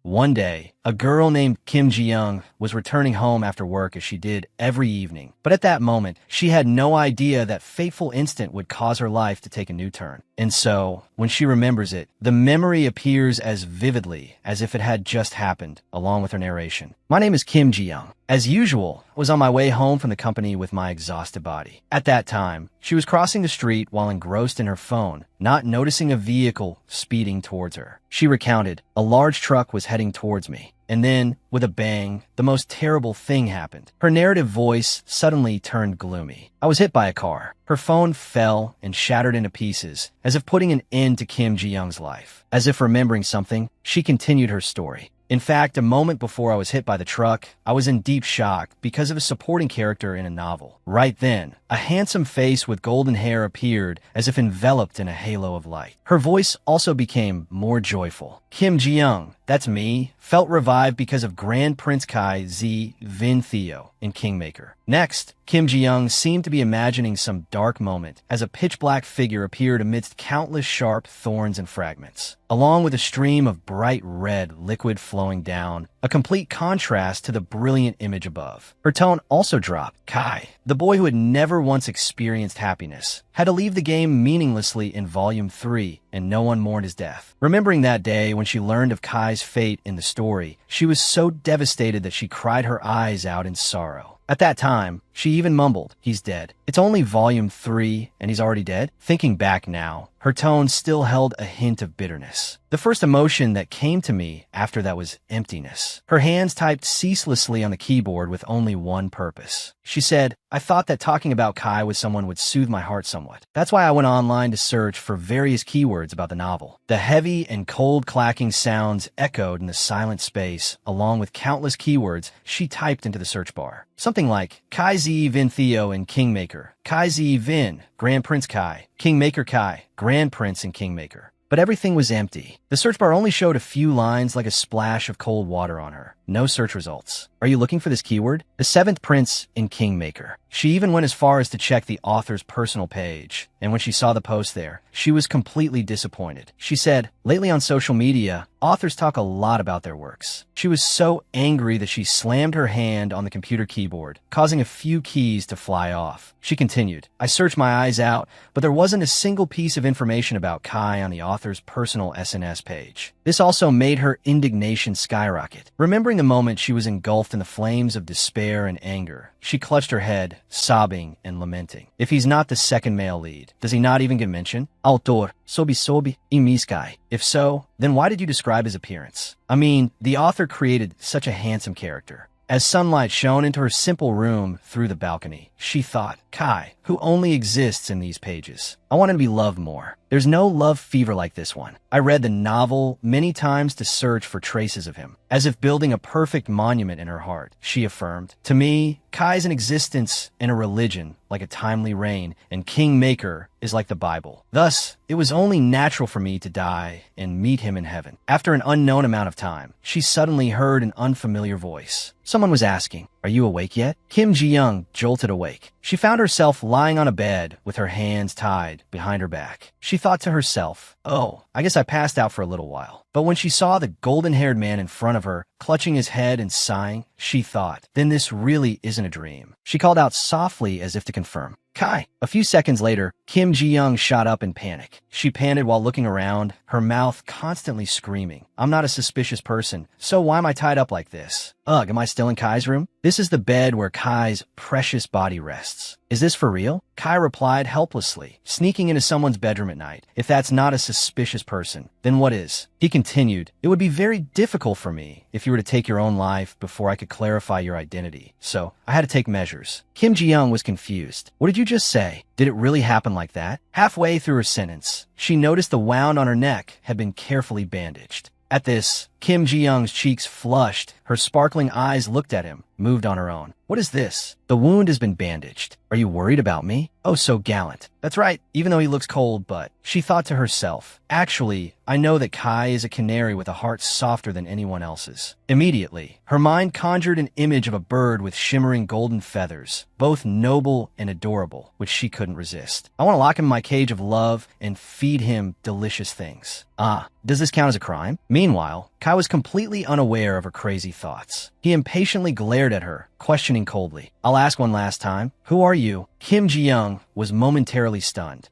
One day, a girl named Kim Ji-young was returning home after work as she did every evening. But at that moment, she had no idea that fateful instant would cause her life to take a new turn. And so, when she remembers it, the memory appears as vividly as if it had just happened, along with her narration. My name is Kim Ji-young. As usual, I was on my way home from the company with my exhausted body. At that time, she was crossing the street while engrossed in her phone, not noticing a vehicle speeding towards her. She recounted, a large truck was heading towards me. And then, with a bang, the most terrible thing happened. Her narrative voice suddenly turned gloomy. I was hit by a car. Her phone fell and shattered into pieces, as if putting an end to Kim Ji-young's life. As if remembering something, she continued her story. In fact, a moment before I was hit by the truck, I was in deep shock because of a supporting character in a novel. Right then, a handsome face with golden hair appeared as if enveloped in a halo of light. Her voice also became more joyful. Kim Ji-young, that's me, felt revived because of Grand Prince Kai Z Vin Theo in Kingmaker. Next, Kim Ji-young seemed to be imagining some dark moment as a pitch-black figure appeared amidst countless sharp thorns and fragments, along with a stream of bright red liquid flowing down, a complete contrast to the brilliant image above. Her tone also dropped. Kai, the boy who had never once experienced happiness, had to leave the game meaninglessly in Volume 3, and no one mourned his death. Remembering that day when she learned of Kai's fate in the story, she was so devastated that she cried her eyes out in sorrow. At that time, she even mumbled, he's dead. It's only Volume 3, and he's already dead? Thinking back now, her tone still held a hint of bitterness. The first emotion that came to me after that was emptiness. Her hands typed ceaselessly on the keyboard with only one purpose. She said, I thought that talking about Kai with someone would soothe my heart somewhat. That's why I went online to search for various keywords about the novel. The heavy and cold clacking sounds echoed in the silent space, along with countless keywords she typed into the search bar. Something like Kai Z Vin Theo in Kingmaker, Kai Z Vin, Grand Prince Kai, Kingmaker Kai, Grand Prince in Kingmaker. But everything was empty. The search bar only showed a few lines like a splash of cold water on her. No search results. Are you looking for this keyword? The seventh prince in Kingmaker. She even went as far as to check the author's personal page, and when she saw the post there, she was completely disappointed. She said, lately on social media, authors talk a lot about their works. She was so angry that she slammed her hand on the computer keyboard, causing a few keys to fly off. She continued, I searched my eyes out, but there wasn't a single piece of information about Kai on the author's personal SNS page. This also made her indignation skyrocket. Remembering the moment she was engulfed in the flames of despair and anger, she clutched her head, sobbing and lamenting. If he's not the second male lead, does he not even get mentioned? Autor, sobi imiskai. If so, then why did you describe his appearance? I mean, the author created such a handsome character. As sunlight shone into her simple room through the balcony, she thought, Kai, who only exists in these pages. I want him to be loved more. There's no love fever like this one. I read the novel many times to search for traces of him, as if building a perfect monument in her heart, she affirmed. To me, Kai's an existence and a religion, like a timely rain, and Kingmaker is like the Bible. Thus, it was only natural for me to die and meet him in heaven. After an unknown amount of time, she suddenly heard an unfamiliar voice. Someone was asking, are you awake yet? Kim Ji-young jolted awake. She found herself lying on a bed with her hands tied behind her back. She thought to herself, oh, I guess I passed out for a little while. But when she saw the golden-haired man in front of her, clutching his head and sighing, she thought, then this really isn't a dream. She called out softly as if to confirm, Kai. A few seconds later, Kim Ji-young shot up in panic. She panted while looking around, her mouth constantly screaming. I'm not a suspicious person, so why am I tied up like this? Ugh, am I still in Kai's room? This is the bed where Kai's precious body rests. Is this for real? Kai replied helplessly, sneaking into someone's bedroom at night. If that's not a suspicious person, then what is? He continued, it would be very difficult for me if you were to take your own life before I could clarify your identity. So, I had to take measures. Kim Ji-young was confused. What did you just say? Did it really happen like that? Halfway through her sentence, she noticed the wound on her neck had been carefully bandaged. At this, Kim Ji-young's cheeks flushed. Her sparkling eyes looked at him, moved on her own. What is this? The wound has been bandaged. Are you worried about me? Oh, so gallant. That's right, even though he looks cold, but she thought to herself, actually, I know that Kai is a canary with a heart softer than anyone else's. Immediately, her mind conjured an image of a bird with shimmering golden feathers, both noble and adorable, which she couldn't resist. I want to lock him in my cage of love and feed him delicious things. Ah, does this count as a crime? Meanwhile, Kai was completely unaware of her crazy thoughts. He impatiently glared at her, questioning coldly. I'll ask one last time. Who are you? Kim Ji-young was momentarily stunned.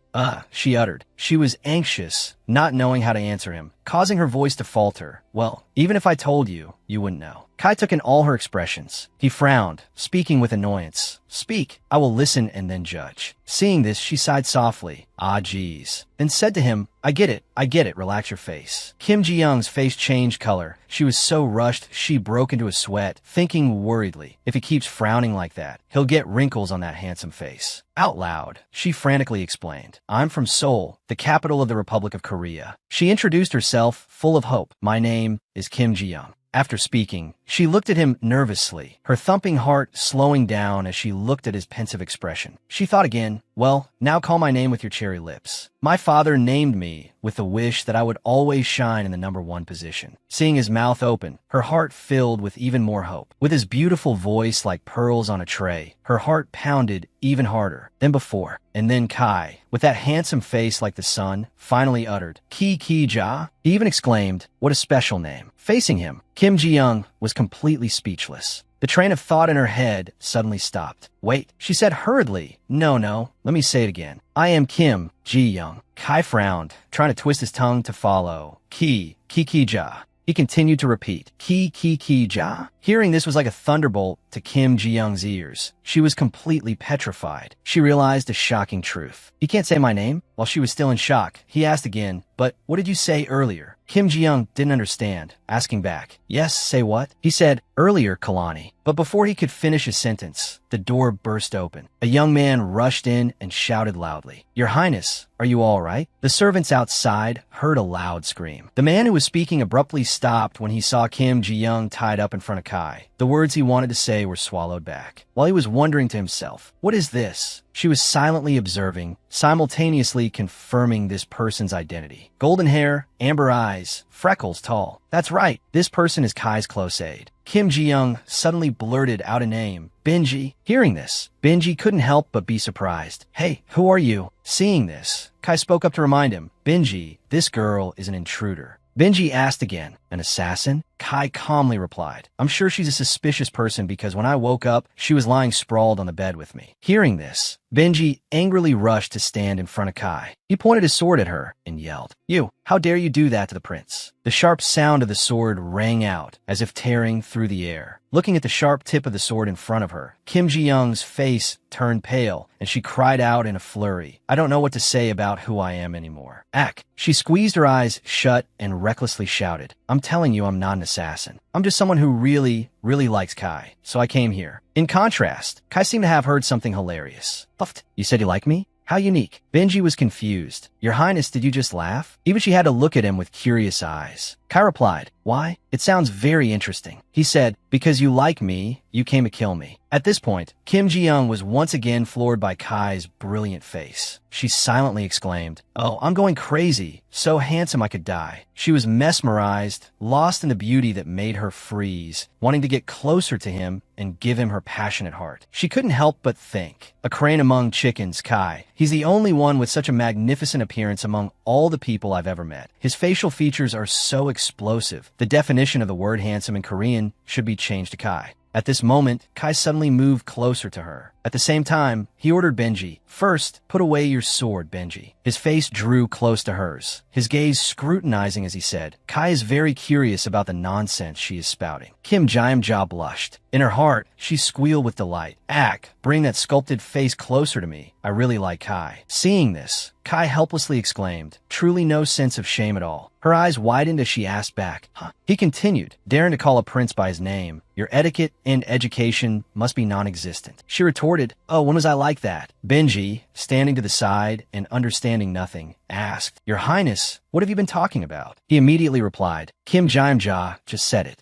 She uttered. She was anxious, not knowing how to answer him, causing her voice to falter. Well, even if I told you, you wouldn't know. Kai took in all her expressions. He frowned, speaking with annoyance. Speak. I will listen and then judge. Seeing this, she sighed softly. Ah, geez. Then said to him, I get it, relax your face. Kim Ji-young's face changed color. She was so rushed, she broke into a sweat, thinking worriedly, if he keeps frowning like that, he'll get wrinkles on that handsome face. Out loud, she frantically explained, I'm from Seoul, the capital of the Republic of Korea. She introduced herself, full of hope. My name is Kim Ji-young. After speaking, she looked at him nervously, her thumping heart slowing down as she looked at his pensive expression. She thought again, well, now call my name with your cherry lips. My father named me with the wish that I would always shine in the number one position. Seeing his mouth open, her heart filled with even more hope. With his beautiful voice like pearls on a tray, her heart pounded even harder than before. And then Kai, with that handsome face like the sun, finally uttered, Ki-ki-ja? He even exclaimed, what a special name. Facing him, Kim Ji-young was completely speechless. The train of thought in her head suddenly stopped. Wait, she said hurriedly. No, let me say it again. I am Kim Ji-young. Kai frowned, trying to twist his tongue to follow. Ki-ki-ja. He continued to repeat, Ki-ki-ki-ja. Hearing this was like a thunderbolt to Kim Ji-young's ears. She was completely petrified. She realized a shocking truth. You can't say my name? While she was still in shock, he asked again, but what did you say earlier? Kim Ji-young didn't understand, asking back, yes, say what? He said, earlier, Kalani. But before he could finish his sentence, the door burst open. A young man rushed in and shouted loudly, Your Highness, are you all right? The servants outside heard a loud scream. The man who was speaking abruptly stopped when he saw Kim Ji-young tied up in front of Kai. The words he wanted to say were swallowed back. While he was wondering to himself, what is this? She was silently observing, simultaneously confirming this person's identity. Golden hair, amber eyes, freckles tall. That's right, this person is Kai's close aide. Kim Ji-young suddenly blurted out a name, Benji. Hearing this, Benji couldn't help but be surprised. Hey, who are you? Seeing this, Kai spoke up to remind him, Benji, this girl is an intruder. Benji asked again, an assassin? Kai calmly replied, I'm sure she's a suspicious person because when I woke up, she was lying sprawled on the bed with me. Hearing this, Benji angrily rushed to stand in front of Kai. He pointed his sword at her and yelled, You, how dare you do that to the prince? The sharp sound of the sword rang out as if tearing through the air. Looking at the sharp tip of the sword in front of her, Kim Ji-young's face turned pale and she cried out in a flurry, I don't know what to say about who I am anymore. Ack! She squeezed her eyes shut and recklessly shouted, I'm telling you I'm not an assassin. I'm just someone who really likes Kai, so I came here. In contrast, Kai seemed to have heard something hilarious. Puffed, you said you like me? How unique. Benji was confused. Your Highness, did you just laugh? Even she had to look at him with curious eyes. Kai replied, Why? It sounds very interesting. He said, Because you like me, you came to kill me. At this point, Kim Ji-young was once again floored by Kai's brilliant face. She silently exclaimed, Oh, I'm going crazy. So handsome I could die. She was mesmerized, lost in the beauty that made her freeze, wanting to get closer to him and give him her passionate heart. She couldn't help but think, a crane among chickens, Kai. He's the only one with such a magnificent appearance among all the people I've ever met. His facial features are so explosive. The definition of the word handsome in Korean should be changed to Kai. At this moment, Kai suddenly moved closer to her. At the same time, he ordered Benji, First, put away your sword, Benji. His face drew close to hers, his gaze scrutinizing as he said, Kai is very curious about the nonsense she is spouting. Kim Ji-young blushed. In her heart, she squealed with delight. Ack, bring that sculpted face closer to me. I really like Kai. Seeing this, Kai helplessly exclaimed, truly no sense of shame at all. Her eyes widened as she asked back, Huh? He continued, daring to call a prince by his name. Your etiquette and education must be non-existent. She retorted, Oh, when was I like that? Benji, standing to the side and understanding nothing, asked, Your Highness, what have you been talking about? He immediately replied, Kim Ji-young just said it.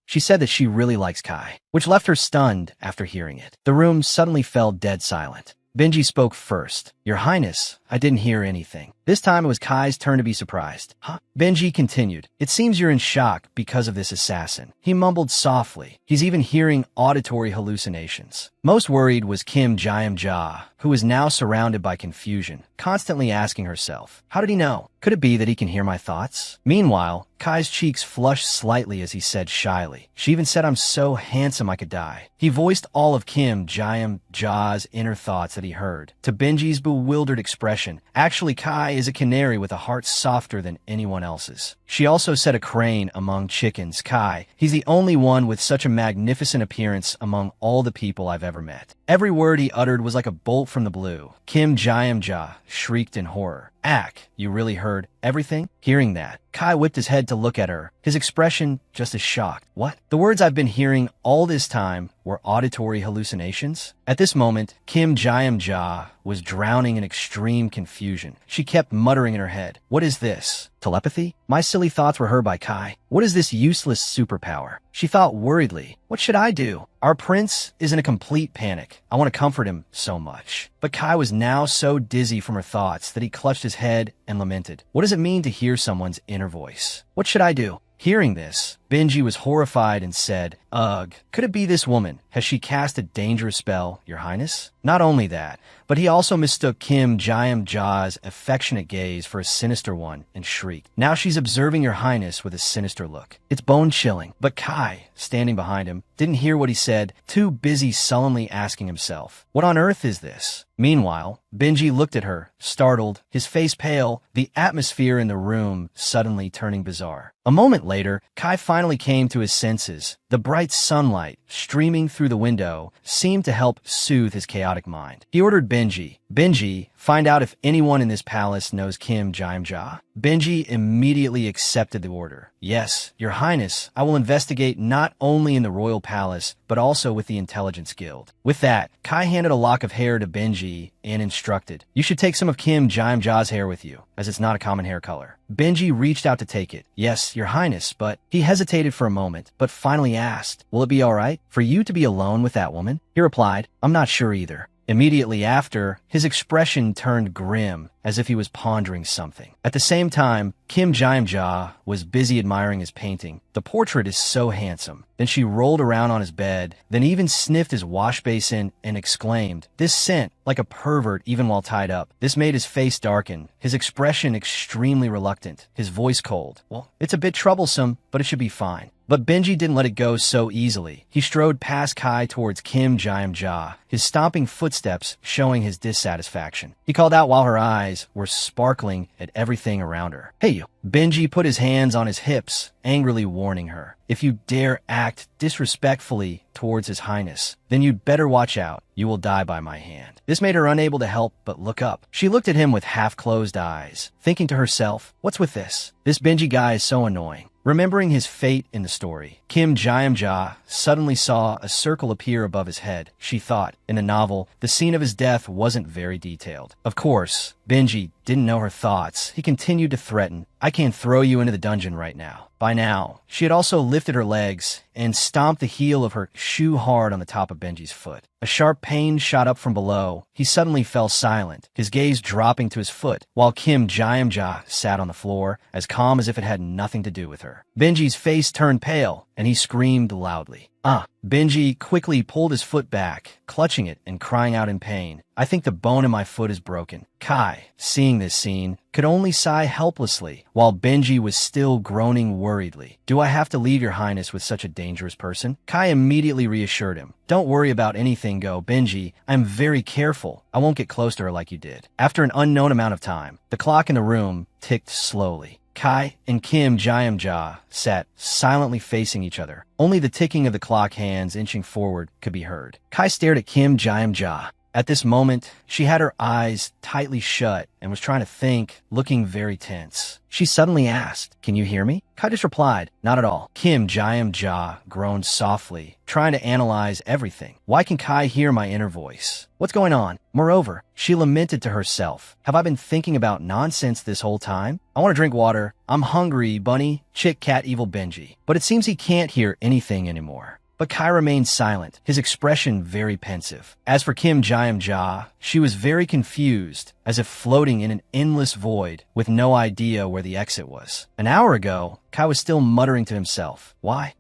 She said that she really likes Kai, which left her stunned after hearing it. The room suddenly fell dead silent. Benji spoke first. Your Highness, I didn't hear anything. This time it was Kai's turn to be surprised. Huh? Benji continued. It seems you're in shock because of this assassin. He mumbled softly. He's even hearing auditory hallucinations. Most worried was Kim Jae-ja, who was now surrounded by confusion, constantly asking herself, how did he know? Could it be that he can hear my thoughts? Meanwhile, Kai's cheeks flushed slightly as he said shyly, she even said I'm so handsome I could die. He voiced all of Kim Jae-ja's inner thoughts that he heard. To Benji's bewildered expression, actually Kai is a canary with a heart softer than anyone else's. She also said a crane among chickens. Kai, he's the only one with such a magnificent appearance among all the people I've ever met. Every word he uttered was like a bolt from the blue. Kim Jae-ja shrieked in horror. Ack, you really heard everything? Hearing that, Kai whipped his head to look at her, his expression just as shocked. What? The words I've been hearing all this time were auditory hallucinations? At this moment, Kim Jae-ja was drowning in extreme confusion. She kept muttering in her head, what is this? Telepathy? My silly thoughts were heard by Kai. What is this useless superpower? She thought worriedly, what should I do? Our prince is in a complete panic. I want to comfort him so much. But Kai was now so dizzy from her thoughts that he clutched his head and lamented. What does it mean to hear someone's inner voice? What should I do? Hearing this, Benji was horrified and said, ugh, could it be this woman? Has she cast a dangerous spell, Your Highness? Not only that, but he also mistook Kim Jae-ja's affectionate gaze for a sinister one and shrieked. Now she's observing Your Highness with a sinister look. It's bone-chilling. But Kai, standing behind him, didn't hear what he said, too busy sullenly asking himself, what on earth is this? Meanwhile, Benji looked at her, startled, his face pale, the atmosphere in the room suddenly turning bizarre. A moment later, Kai finally came to his senses. The bright sunlight, streaming through the window, seemed to help soothe his chaotic mind. He ordered Benji, find out if anyone in this palace knows Kim Jae-ja. Benji immediately accepted the order. Yes, Your Highness, I will investigate not only in the royal palace, but also with the intelligence guild. With that, Kai handed a lock of hair to Benji and instructed, you should take some of Kim Jae-ja's hair with you, as it's not a common hair color. Benji reached out to take it. Yes, Your Highness, but he hesitated for a moment, but finally asked, will it be all right for you to be alone with that woman? He replied, I'm not sure either. Immediately after, his expression turned grim, as if he was pondering something. At the same time, Kim Jae-ja was busy admiring his painting. The portrait is so handsome. Then she rolled around on his bed, then even sniffed his wash basin and exclaimed, this scent, like a pervert even while tied up. This made his face darken, his expression extremely reluctant, his voice cold. Well, it's a bit troublesome, but it should be fine. But Benji didn't let it go so easily. He strode past Kai towards Kim Jae-ja, his stomping footsteps showing his dissatisfaction. He called out while her eyes were sparkling at everything around her. Hey you. Benji put his hands on his hips, angrily warning her. If you dare act disrespectfully towards His Highness, then you'd better watch out. You will die by my hand. This made her unable to help but look up. She looked at him with half-closed eyes, thinking to herself, what's with this? This Benji guy is so annoying. Remembering his fate in the story, Kim Jae-ja suddenly saw a circle appear above his head. She thought, in the novel, the scene of his death wasn't very detailed. Of course, Benji didn't know her thoughts. He continued to threaten, I can't throw you into the dungeon right now. By now, she had also lifted her legs and stomped the heel of her shoe hard on the top of Benji's foot. A sharp pain shot up from below. He suddenly fell silent, his gaze dropping to his foot, while Kim Jae-ja sat on the floor, as calm as if it had nothing to do with her. Benji's face turned pale, and he screamed loudly. Benji quickly pulled his foot back, clutching it and crying out in pain. I think the bone in my foot is broken. Kai, seeing this scene, could only sigh helplessly, while Benji was still groaning worriedly. Do I have to leave Your Highness with such a dangerous person? Kai immediately reassured him. Don't worry about anything, Benji. I'm very careful. I won't get close to her like you did. After an unknown amount of time, the clock in the room ticked slowly. Kai and Kim Jae-ja sat silently facing each other. Only the ticking of the clock hands inching forward could be heard. Kai stared at Kim Jae-ja. At this moment, she had her eyes tightly shut and was trying to think, looking very tense. She suddenly asked, can you hear me? Kai just replied, not at all. Kim Jae-ja groaned softly, trying to analyze everything. Why can Kai hear my inner voice? What's going on? Moreover, she lamented to herself, have I been thinking about nonsense this whole time? I want to drink water. I'm hungry, bunny, chick, cat, evil Benji. But it seems he can't hear anything anymore. but Kai remained silent, his expression very pensive. As for Kim Jae-ja, she was very confused, as if floating in an endless void with no idea where the exit was. An hour ago, Kai was still muttering to himself, Why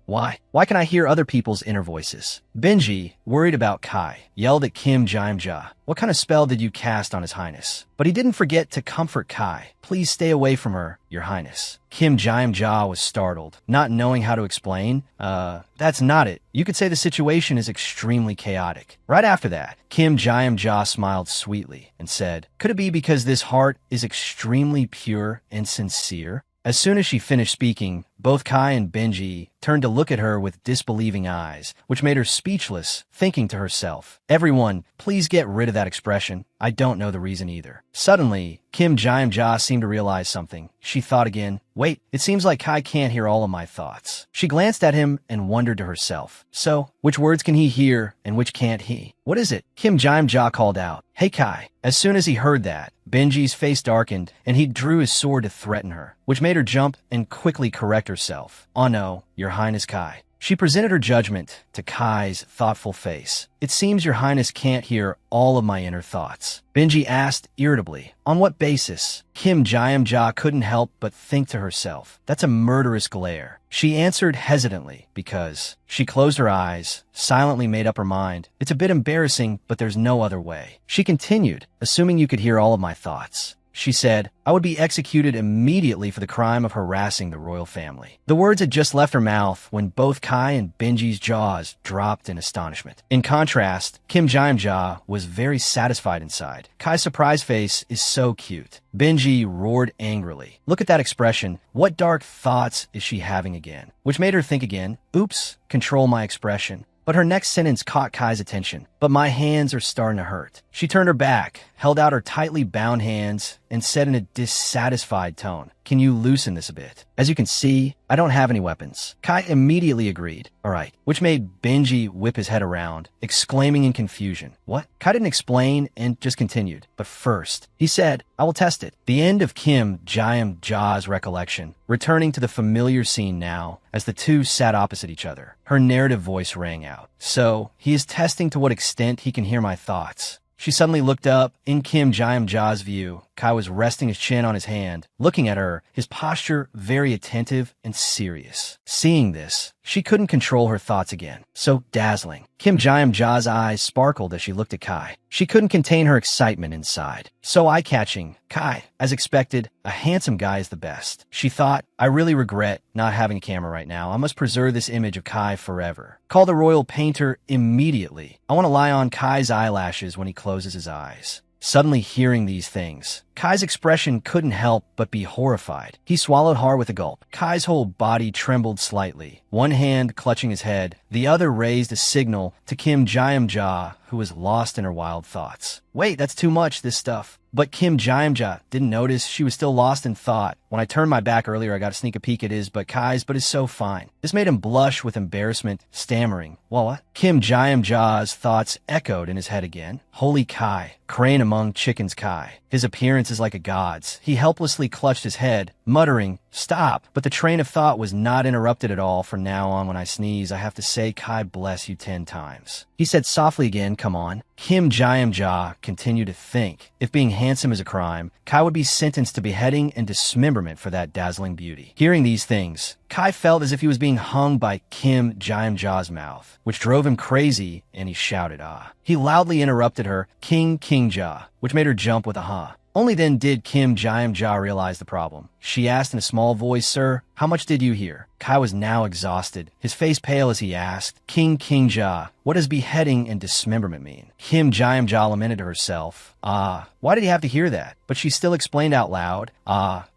can I hear other people's inner voices? Benji, worried about Kai, yelled at Kim Jae-ja, what kind of spell did you cast on His Highness? But he didn't forget to comfort Kai. Please stay away from her, Your Highness. Kim Jae-ja was startled, not knowing how to explain. That's not it. You could say the situation is extremely chaotic. Right after that, Kim Jae-ja smiled sweetly and said, Could it be because this heart is extremely pure and sincere? As soon as she finished speaking, both Kai and Benji turned to look at her with disbelieving eyes, which made her speechless, thinking to herself, Everyone, please get rid of that expression. I don't know the reason either. Suddenly, Kim Jae-ja seemed to realize something. She thought again, Wait, it seems like Kai can't hear all of my thoughts. She glanced at him and wondered to herself, So, which words can he hear and which can't he? What is it? Kim Jae-ja called out, Hey Kai. As soon as he heard that, Benji's face darkened and he drew his sword to threaten her, which made her jump and quickly correct herself. Oh no, Your Highness Kai. She presented her judgment to Kai's thoughtful face. It seems Your Highness can't hear all of my inner thoughts. Benji asked irritably, On what basis? Kim Jae-ja couldn't help but think to herself, That's a murderous glare. She answered hesitantly because she closed her eyes, silently made up her mind. It's a bit embarrassing, but there's no other way. She continued, Assuming you could hear all of my thoughts. She said, I would be executed immediately for the crime of harassing the royal family. The words had just left her mouth when both Kai and Benji's jaws dropped in astonishment. In contrast, Kim Jae-ja was very satisfied inside. Kai's surprised face is so cute. Benji roared angrily. Look at that expression. What dark thoughts is she having again? Which made her think again, Oops, control my expression. But her next sentence caught Kai's attention. But my hands are starting to hurt. She turned her back, held out her tightly bound hands, and said in a dissatisfied tone, Can you loosen this a bit? As you can see, I don't have any weapons. Kai immediately agreed. All right, which made Benji whip his head around, exclaiming in confusion. What? Kai didn't explain and just continued. But first, he said, I will test it. The end of Kim Jae-ja's recollection, returning to the familiar scene now as the two sat opposite each other. Her narrative voice rang out. So, he is testing to what extent he can hear my thoughts. She suddenly looked up. In Kim Jae-ja's view, Kai was resting his chin on his hand, looking at her, his posture very attentive and serious. Seeing this, she couldn't control her thoughts again. So dazzling. Kim Jae-ja's eyes sparkled as she looked at Kai. She couldn't contain her excitement inside. So eye-catching, Kai, as expected, a handsome guy is the best. She thought, I really regret not having a camera right now. I must preserve this image of Kai forever. Call the royal painter immediately. I want to lie on Kai's eyelashes when he closes his eyes. Suddenly hearing these things, Kai's expression couldn't help but be horrified. He swallowed hard with a gulp. Kai's whole body trembled slightly, one hand clutching his head, the other raised a signal to Kim Jae-ja, who was lost in her wild thoughts. Wait, that's too much, this stuff. But Kim Jae-ja didn't notice she was still lost in thought. When I turned my back earlier, I got to sneak a peek at his but Kai's, but is so fine. This made him blush with embarrassment, stammering. Well, what? Kim Jae-ja's thoughts echoed in his head again. Holy Kai, crane among chickens Kai. His appearance is like a god's. He helplessly clutched his head, muttering, Stop. But the train of thought was not interrupted at all. From now on, when I sneeze, I have to say, Kai bless you 10 times. He said softly again, Come on. Kim Jae-ja continued to think. If being handsome is a crime, Kai would be sentenced to beheading and dismemberment for that dazzling beauty. Hearing these things, Kai felt as if he was being hung by Kim Jae-ja's mouth, which drove him crazy, and he shouted, Ah. He loudly interrupted her, King Ja, which made her jump with a huh. Only then did Kim Jae-ja realize the problem. She asked in a small voice, Sir, how much did you hear? Kai was now exhausted, his face pale as he asked, King Ja, what does beheading and dismemberment mean? Kim Jae-ja lamented to herself, why did he have to hear that? But she still explained out loud,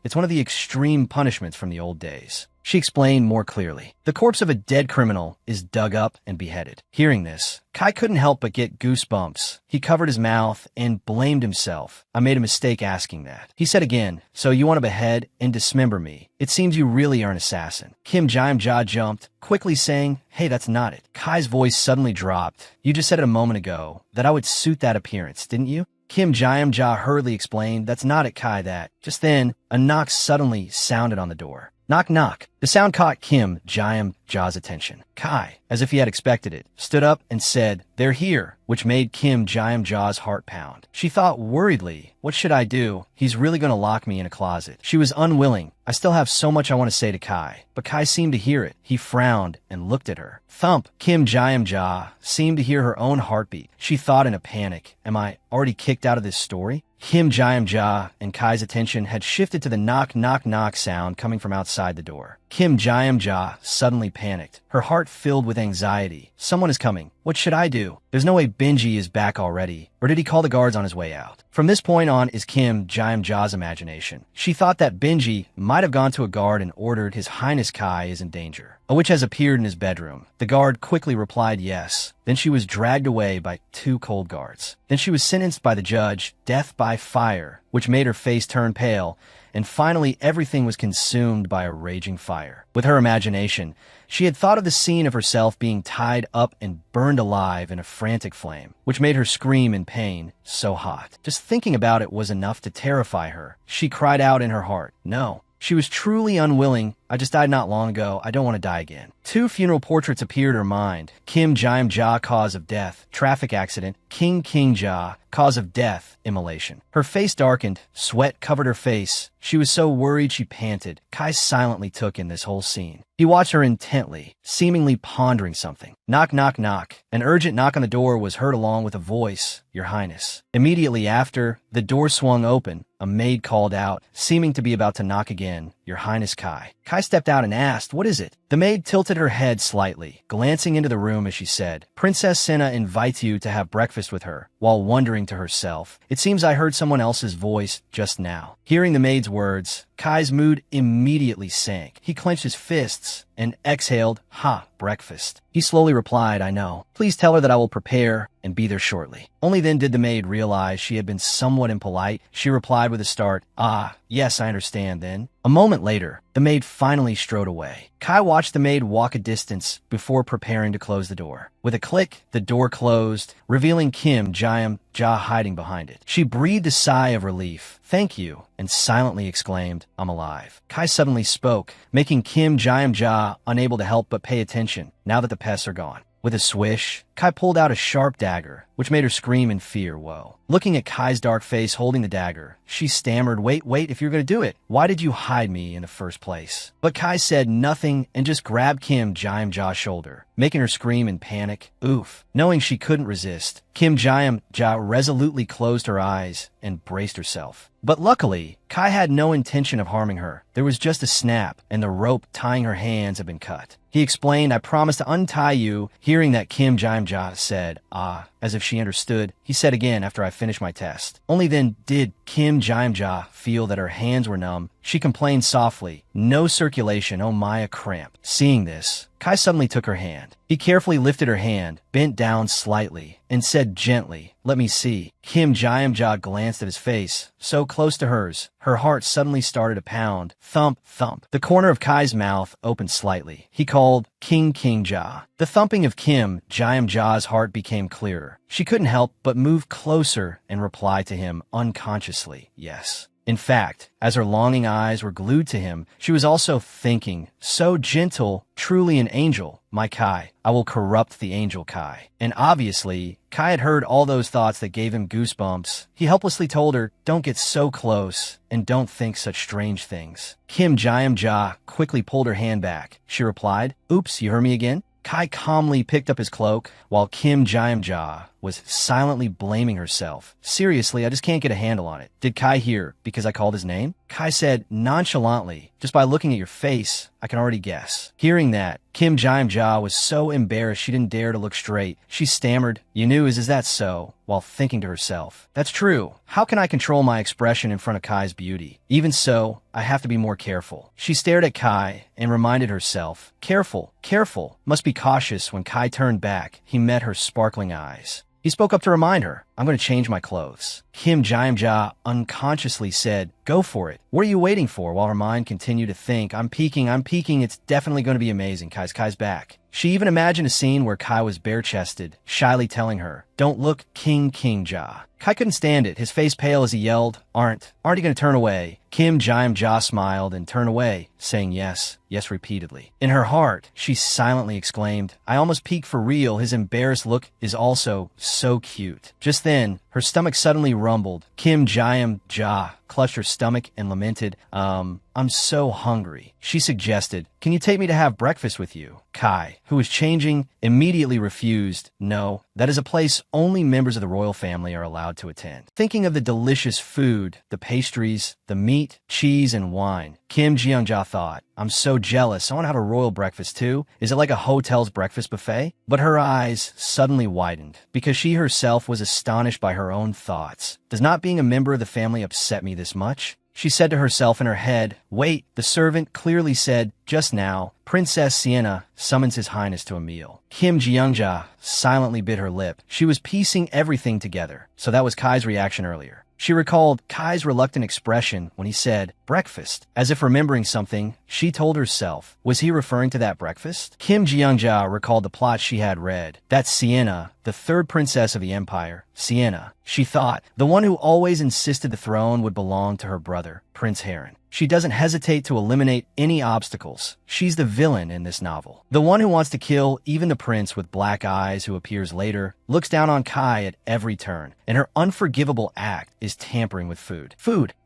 it's one of the extreme punishments from the old days. She explained more clearly. The corpse of a dead criminal is dug up and beheaded. Hearing this, Kai couldn't help but get goosebumps. He covered his mouth and blamed himself. I made a mistake asking that. He said again, So you want to behead and dismember me? It seems you really are an assassin. Kim Jae-ja jumped, quickly saying, Hey, that's not it. Kai's voice suddenly dropped. You just said it a moment ago that I would suit that appearance, didn't you? Kim Jae-ja hurriedly explained, That's not it, Kai, that. Just then, a knock suddenly sounded on the door. Knock knock. The sound caught Kim Jae-ja's attention. Kai, as if he had expected it, stood up and said, "They're here," which made Kim Jae-ja's heart pound. She thought worriedly, what should I do? He's really going to lock me in a closet. She was unwilling. I still have so much I want to say to Kai. But Kai seemed to hear it. He frowned and looked at her. Thump. Kim Jae-ja seemed to hear her own heartbeat. She thought in a panic, am I already kicked out of this story? Kim Jae-ja and Kai's attention had shifted to the knock knock knock sound coming from outside the door. Kim Jae-ja suddenly panicked. Her heart filled with anxiety. Someone is coming. What should I do? There's no way Benji is back already. Or did he call the guards on his way out? From this point on is Kim Jae-ja's imagination. She thought that Benji might have gone to a guard and ordered His Highness Kai is in danger. A witch has appeared in his bedroom. The guard quickly replied yes. Then she was dragged away by 2 cold guards. Then she was sentenced by the judge, death by fire, which made her face turn pale. And finally, everything was consumed by a raging fire. With her imagination, she had thought of the scene of herself being tied up and burned alive in a frantic flame, which made her scream in pain, so hot. Just thinking about it was enough to terrify her. She cried out in her heart, no. She was truly unwilling. I just died not long ago. I don't want to die again. 2 funeral portraits appeared in her mind. Kim Jae-ja, cause of death, traffic accident. King Ja, cause of death, immolation. Her face darkened. Sweat covered her face. She was so worried she panted. Kai silently took in this whole scene. He watched her intently, seemingly pondering something. Knock, knock, knock. An urgent knock on the door was heard along with a voice, Your Highness. Immediately after, the door swung open. A maid called out, seeming to be about to knock again, Your Highness Kai. Kai stepped out and asked, what is it? The maid tilted her head slightly, glancing into the room as she said, Princess Senna invites you to have breakfast with her, while wondering to herself, it seems I heard someone else's voice just now. Hearing the maid's words, Kai's mood immediately sank. He clenched his fists and exhaled, ha, breakfast. He slowly replied, I know. Please tell her that I will prepare and be there shortly. Only then did the maid realize she had been somewhat impolite. She replied with a start, ah, yes, I understand then. A moment later, the maid finally strode away. Kai watched the maid walk a distance before preparing to close the door. With a click, the door closed, revealing Kim Jae-ja hiding behind it. She breathed a sigh of relief. Thank you, and silently exclaimed, I'm alive. Kai suddenly spoke, making Kim Jae-ja unable to help but pay attention now that the pests are gone. With a swish, Kai pulled out a sharp dagger, which made her scream in fear, whoa. Looking at Kai's dark face holding the dagger, she stammered, wait, if you're going to do it, why did you hide me in the first place? But Kai said nothing and just grabbed Kim Jae-ja's shoulder, making her scream in panic. Oof. Knowing she couldn't resist, Kim Jae-ja resolutely closed her eyes and braced herself. But luckily, Kai had no intention of harming her. There was just a snap, and the rope tying her hands had been cut. He explained, I promised to untie you. Hearing that, Kim Jae-ja said, ah, as if she understood. He said again after I finished my test. Only then did Kim Jae-ja feel that her hands were numb. She complained softly, no circulation, oh my, a cramp. Seeing this, Kai suddenly took her hand. He carefully lifted her hand, bent down slightly, and said gently, let me see. Kim Jae-ja glanced at his face, so close to hers. Her heart suddenly started to pound. Thump, thump. The corner of Kai's mouth opened slightly. He called, King Ja. The thumping of Kim Jae-ja's heart became clearer. She couldn't help but move closer and reply to him unconsciously, yes. In fact, as her longing eyes were glued to him, she was also thinking, so gentle, truly an angel, my Kai. I will corrupt the angel Kai. And obviously, Kai had heard all those thoughts that gave him goosebumps. He helplessly told her, don't get so close, and don't think such strange things. Kim Jae-ja quickly pulled her hand back. She replied, oops, you heard me again? Kai calmly picked up his cloak, while Kim Jae-ja was silently blaming herself. Seriously, I just can't get a handle on it. Did Kai hear because I called his name? Kai said nonchalantly, just by looking at your face, I can already guess. Hearing that, Kim Jae-ja was so embarrassed she didn't dare to look straight. She stammered, you knew, is that so? While thinking to herself, that's true. How can I control my expression in front of Kai's beauty? Even so, I have to be more careful. She stared at Kai and reminded herself, careful, careful. Must be cautious. When Kai turned back, he met her sparkling eyes. He spoke up to remind her, I'm going to change my clothes. Kim Jae-ja unconsciously said, go for it. What are you waiting for? While her mind continued to think, I'm peeking, it's definitely going to be amazing. Kai's back. She even imagined a scene where Kai was bare-chested, shyly telling her, don't look, King Ja. Kai couldn't stand it, his face pale as he yelled, aren't you going to turn away? Kim Jae-ja smiled and turned away, saying yes repeatedly. In her heart, she silently exclaimed, I almost peeked for real, his embarrassed look is also so cute. Just then, her stomach suddenly rumbled. Kim Jae-ja clutched her stomach and lamented, I'm so hungry. She suggested, can you take me to have breakfast with you? Kai, who was changing, immediately refused. No, that is a place only members of the royal family are allowed to attend. Thinking of the delicious food, the pastries, the meat, cheese, and wine, Kim Jae-ja thought, I'm so jealous. I want to have a royal breakfast too. Is it like a hotel's breakfast buffet? But her eyes suddenly widened because she herself was astonished by her own thoughts. Does not being a member of the family upset me this much? She said to herself in her head, wait, the servant clearly said, just now, Princess Sienna summons His Highness to a meal. Kim Jae-ja silently bit her lip. She was piecing everything together. So that was Kai's reaction earlier. She recalled Kai's reluctant expression when he said, breakfast. As if remembering something, she told herself, was he referring to that breakfast? Kim Jae-ja recalled the plot she had read. That Sienna, the third princess of the empire, Sienna, she thought, the one who always insisted the throne would belong to her brother, Prince Heron. She doesn't hesitate to eliminate any obstacles. She's the villain in this novel. The one who wants to kill even the prince with black eyes who appears later, looks down on Kai at every turn, and her unforgivable act is tampering with food.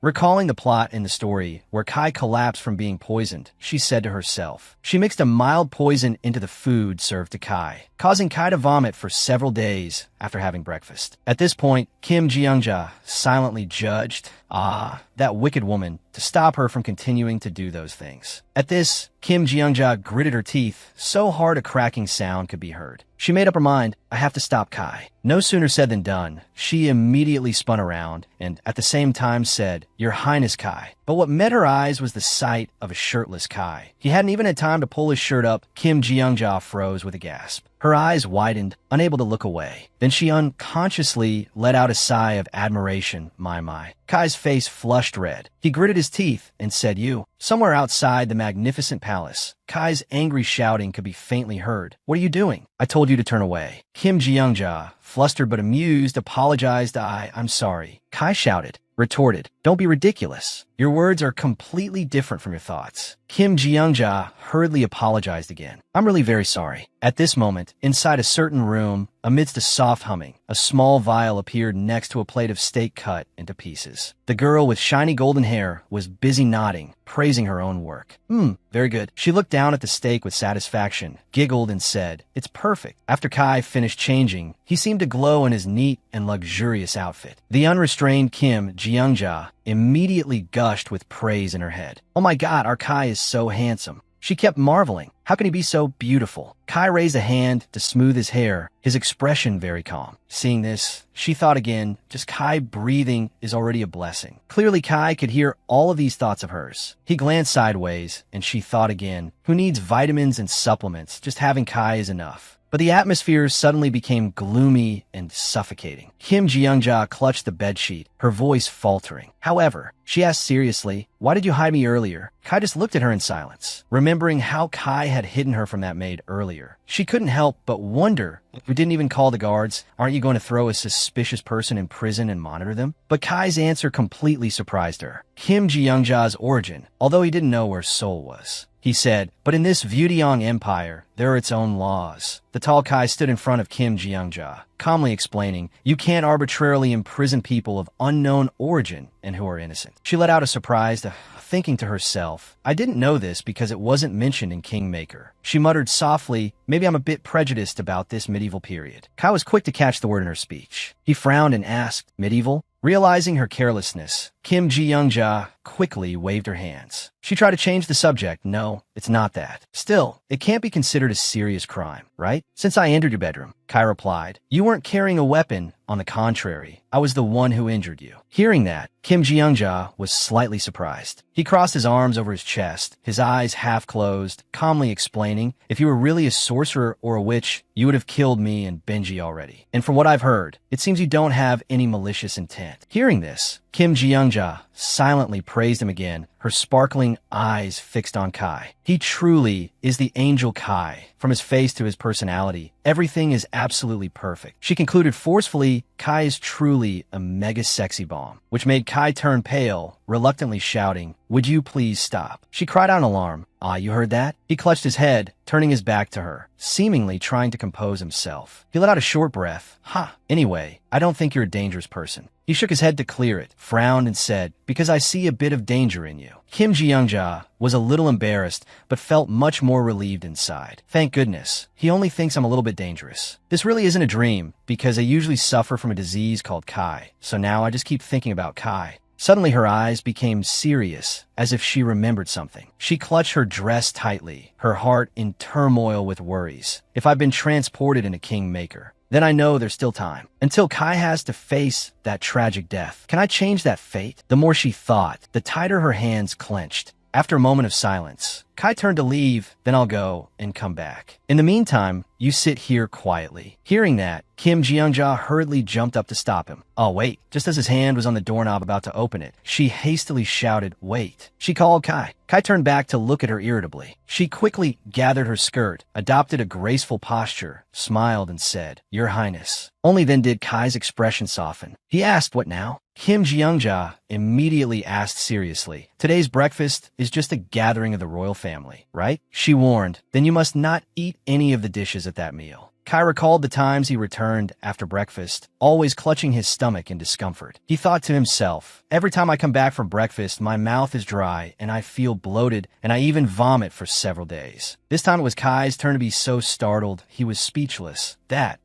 Recalling the plot in the story where Kai collapsed from being poisoned, she said to herself, she mixed a mild poison into the food served to Kai, causing Kai to vomit for several days after having breakfast. At this point, Kim Jae-ja silently judged, that wicked woman, to stop her from continuing to do those things. At this, Kim Jae-ja gritted her teeth so hard a cracking sound could be heard. She made up her mind, I have to stop Kai. No sooner said than done. She immediately spun around and at the same time said, Your Highness Kai. But what met her eyes was the sight of a shirtless Kai. He hadn't even had time to pull his shirt up. Kim Jae-ja froze with a gasp. Her eyes widened, unable to look away. Then she unconsciously let out a sigh of admiration, my. Kai's face flushed red. He gritted his teeth and said, You. Somewhere outside the magnificent palace, Kai's angry shouting could be faintly heard. What are you doing? I told you to turn away. Kim Jae-ja, flustered but amused, apologized. I'm sorry. Kai shouted. Retorted, don't be ridiculous. Your words are completely different from your thoughts. Kim Jae-ja hurriedly apologized again. I'm really very sorry. At this moment, inside a certain room, amidst a soft humming, a small vial appeared next to a plate of steak cut into pieces. The girl with shiny golden hair was busy nodding, praising her own work. Very good. She looked down at the steak with satisfaction, giggled, and said, It's perfect. After Kai finished changing, he seemed to glow in his neat and luxurious outfit. The unrestrained Kim Jae-ja immediately gushed with praise in her head. Oh my God, our Kai is so handsome. She kept marveling. How can he be so beautiful? Kai raised a hand to smooth his hair, his expression very calm. Seeing this, she thought again, just Kai breathing is already a blessing. Clearly, Kai could hear all of these thoughts of hers. He glanced sideways, and she thought again, who needs vitamins and supplements? Just having Kai is enough. But the atmosphere suddenly became gloomy and suffocating. Kim Jae-ja clutched the bedsheet, her voice faltering. However, she asked seriously, Why did you hide me earlier? Kai just looked at her in silence, remembering how Kai had hidden her from that maid earlier. She couldn't help but wonder, we didn't even call the guards. Aren't you going to throw a suspicious person in prison and monitor them? But Kai's answer completely surprised her. Kim Jae-ja's origin, although he didn't know where Seoul was. He said, but in this Vudeong Empire, there are its own laws. The tall Kai stood in front of Kim Jae-ja, calmly explaining, you can't arbitrarily imprison people of unknown origin and who are innocent. She let out a surprised, thinking to herself, I didn't know this because it wasn't mentioned in Kingmaker. She muttered softly, maybe I'm a bit prejudiced about this medieval period. Kai was quick to catch the word in her speech. He frowned and asked, medieval? Realizing her carelessness, Kim Jae-ja quickly waved her hands. She tried to change the subject. No, it's not that. Still, it can't be considered a serious crime, right? Since I entered your bedroom, Kai replied. You weren't carrying a weapon. On the contrary, I was the one who injured you. Hearing that, Kim Ji-young-ja was slightly surprised. He crossed his arms over his chest, his eyes half closed, calmly explaining, if you were really a sorcerer or a witch, you would have killed me and Benji already. And from what I've heard, it seems you don't have any malicious intent. Hearing this, Kim Ji-young-ja silently praised him again, her sparkling eyes fixed on Kai. He truly is the angel Kai. From his face to his personality, everything is absolutely perfect. She concluded forcefully, Kai is truly a mega sexy bomb, which made Kai turn pale, reluctantly shouting, would you please stop? She cried out in alarm. Ah, you heard that? He clutched his head, turning his back to her, seemingly trying to compose himself. He let out a short breath. Anyway, I don't think you're a dangerous person. He shook his head to clear it, frowned and said, because I see a bit of danger in you. Kim Ji-young-ja was a little embarrassed, but felt much more relieved inside. Thank goodness. He only thinks I'm a little bit dangerous. This really isn't a dream, because I usually suffer from a disease called Kai, so now I just keep thinking about Kai. Suddenly her eyes became serious, as if she remembered something. She clutched her dress tightly, her heart in turmoil with worries. If I've been transported into Kingmaker, then I know there's still time. Until Kai has to face that tragic death. Can I change that fate? The more she thought, the tighter her hands clenched. After a moment of silence, Kai turned to leave, then I'll go and come back. In the meantime, you sit here quietly. Hearing that, Kim Ji-young-ja hurriedly jumped up to stop him. Oh, wait. Just as his hand was on the doorknob about to open it, she hastily shouted, wait. She called Kai. Kai turned back to look at her irritably. She quickly gathered her skirt, adopted a graceful posture, smiled and said, Your Highness. Only then did Kai's expression soften. He asked, what now? Kim Ji-young-ja immediately asked seriously, today's breakfast is just a gathering of the royal family, right? She warned, then you must not eat any of the dishes at that meal. Kai recalled the times he returned after breakfast, always clutching his stomach in discomfort. He thought to himself, every time I come back from breakfast, my mouth is dry and I feel bloated and I even vomit for several days. This time it was Kai's turn to be so startled, he was speechless.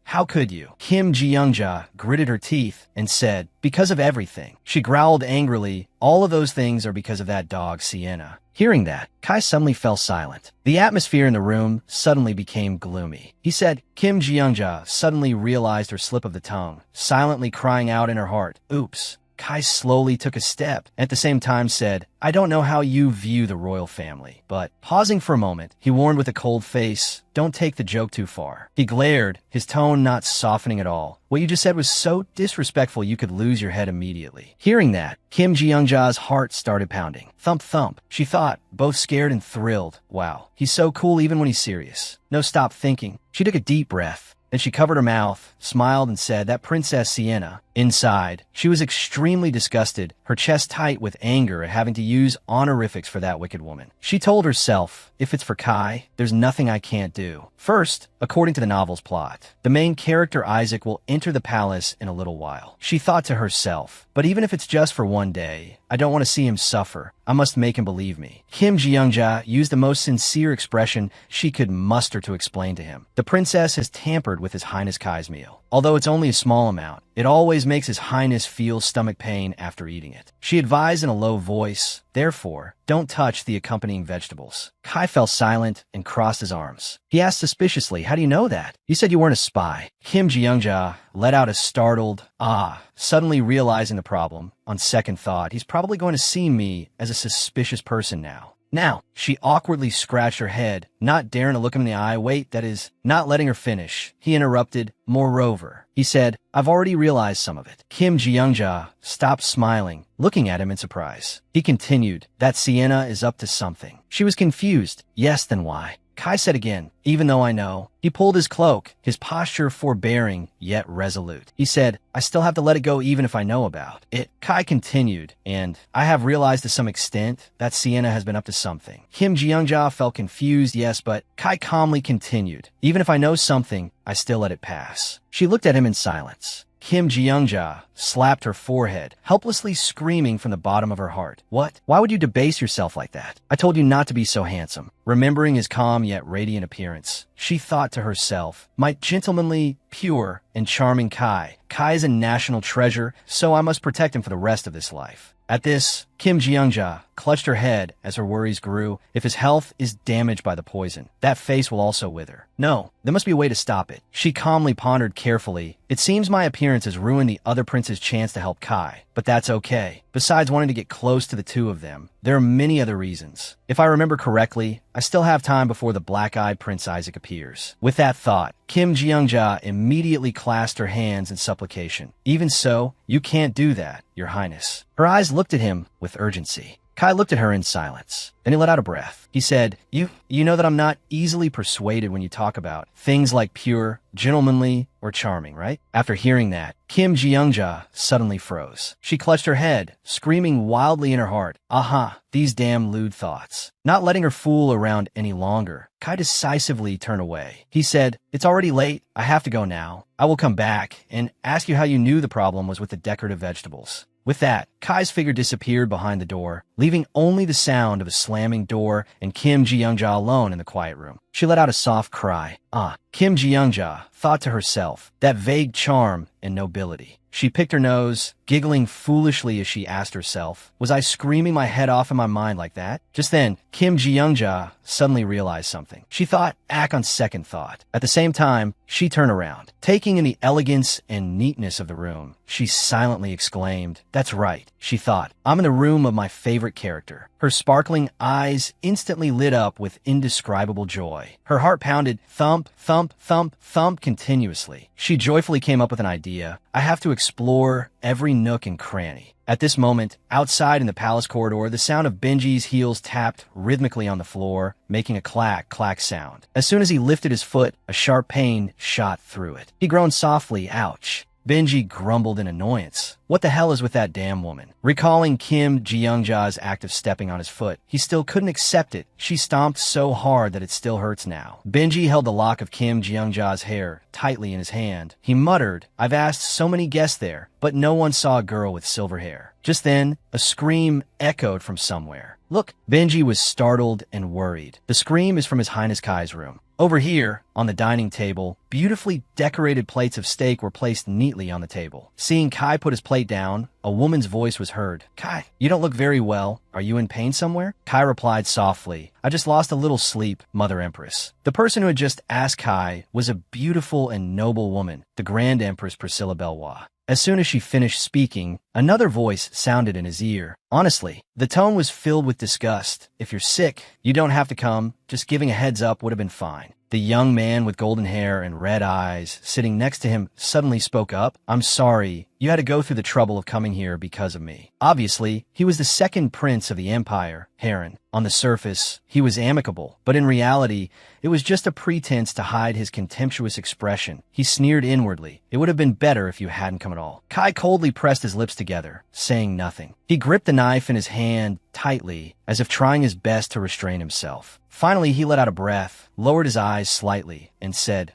How could you? Kim Ji-young-ja gritted her teeth and said, because of everything. She growled angrily, all of those things are because of that dog, Sienna. Hearing that, Kai suddenly fell silent. The atmosphere in the room suddenly became gloomy. He said, Kim Ji-young-ja suddenly realized her slip of the tongue, silently crying out in her heart, oops. Kai slowly took a step, at the same time said, I don't know how you view the royal family, but pausing for a moment, he warned with a cold face, don't take the joke too far. He glared, his tone not softening at all. What you just said was so disrespectful you could lose your head immediately. Hearing that, Kim Ji-young-ja's heart started pounding. Thump thump, she thought, both scared and thrilled. Wow, he's so cool even when he's serious. No stop thinking. She took a deep breath. Then she covered her mouth, smiled and said, that Princess Sienna. Inside, she was extremely disgusted, her chest tight with anger at having to use honorifics for that wicked woman. She told herself, if it's for Kai, there's nothing I can't do. First, according to the novel's plot, the main character Isaac will enter the palace in a little while. She thought to herself, but even if it's just for one day, I don't want to see him suffer. I must make him believe me. Kim Ji-young-ja used the most sincere expression she could muster to explain to him. The princess has tampered with His Highness Kai's meal. Although it's only a small amount, it always makes His Highness feel stomach pain after eating it. She advised in a low voice, therefore, don't touch the accompanying vegetables. Kai fell silent and crossed his arms. He asked suspiciously, how do you know that? You said you weren't a spy. Kim Ji-young-ja let out a startled, suddenly realizing the problem. On second thought, he's probably going to see me as a suspicious person now. Now, she awkwardly scratched her head, not daring to look him in the eye. Wait, that is, not letting her finish. He interrupted, moreover. He said, I've already realized some of it. Kim Ji-young-ja stopped smiling, looking at him in surprise. He continued, that Sienna is up to something. She was confused. Yes, then why? Kai said again, even though I know. He pulled his cloak, his posture forbearing, yet resolute. He said, I still have to let it go even if I know about it. Kai continued, and I have realized to some extent that Sienna has been up to something. Kim Ji-young-ja felt confused, yes, but Kai calmly continued, even if I know something, I still let it pass. She looked at him in silence. Kim Ji-young-ja slapped her forehead, helplessly screaming from the bottom of her heart. What? Why would you debase yourself like that? I told you not to be so handsome. Remembering his calm yet radiant appearance, she thought to herself, my gentlemanly, pure, and charming Kai. Kai is a national treasure, so I must protect him for the rest of this life. At this, Kim Jeongja clutched her head as her worries grew. If his health is damaged by the poison, that face will also wither. No, there must be a way to stop it. She calmly pondered carefully. It seems my appearance has ruined the other prince's chance to help Kai, but that's okay. Besides wanting to get close to the two of them, there are many other reasons. If I remember correctly, I still have time before the black-eyed Prince Isaac appears. With that thought, Kim Jeongja immediately clasped her hands in supplication. Even so, you can't do that, Your Highness. Her eyes looked at him with urgency. Kai looked at her in silence. Then he let out a breath. He said, You know that I'm not easily persuaded when you talk about things like pure, gentlemanly, or charming, right? After hearing that, Kim Jeongja suddenly froze. She clutched her head, screaming wildly in her heart, Aha, these damn lewd thoughts. Not letting her fool around any longer, Kai decisively turned away. He said, It's already late. I have to go now. I will come back and ask you how you knew the problem was with the decorative vegetables. With that, Kai's figure disappeared behind the door, leaving only the sound of a slamming door and Kim Jeongja alone in the quiet room. She let out a soft cry. Kim Jeongja thought to herself, that vague charm and nobility. She picked her nose, giggling foolishly as she asked herself, was I screaming my head off in my mind like that? Just then, Kim Jeongja suddenly realized something. She thought, act on second thought. At the same time, she turned around. Taking in the elegance and neatness of the room, she silently exclaimed, That's right, she thought. I'm in the room of my favorite character. Her sparkling eyes instantly lit up with indescribable joy. Her heart pounded thump, thump, thump, thump continuously. She joyfully came up with an idea. I have to explore every nook and cranny. At this moment, outside in the palace corridor, the sound of Benji's heels tapped rhythmically on the floor, making a clack, clack sound. As soon as he lifted his foot, a sharp pain shot through it. He groaned softly, ouch. Benji grumbled in annoyance. What the hell is with that damn woman? Recalling Kim Jeongja's act of stepping on his foot, he still couldn't accept it. She stomped so hard that it still hurts now. Benji held the lock of Kim Jeongja's hair tightly in his hand. He muttered, I've asked so many guests there, but no one saw a girl with silver hair. Just then, a scream echoed from somewhere. Look, Benji was startled and worried. The scream is from His Highness Kai's room. Over here, on the dining table, beautifully decorated plates of steak were placed neatly on the table. Seeing Kai put his plate down, a woman's voice was heard. Kai, you don't look very well. Are you in pain somewhere? Kai replied softly, I just lost a little sleep, Mother Empress. The person who had just asked Kai was a beautiful and noble woman, the Grand Empress Priscilla Belwa. As soon as she finished speaking, another voice sounded in his ear. Honestly, the tone was filled with disgust. If you're sick, you don't have to come. Just giving a heads up would have been fine. The young man with golden hair and red eyes sitting next to him suddenly spoke up. I'm sorry, you had to go through the trouble of coming here because of me. Obviously, he was the second prince of the empire, Heron. On the surface, he was amicable, but in reality, it was just a pretense to hide his contemptuous expression. He sneered inwardly. It would have been better if you hadn't come at all. Kai coldly pressed his lips together, saying nothing. He gripped the knife in his hand tightly, as if trying his best to restrain himself. Finally, he let out a breath, lowered his eyes slightly, and said,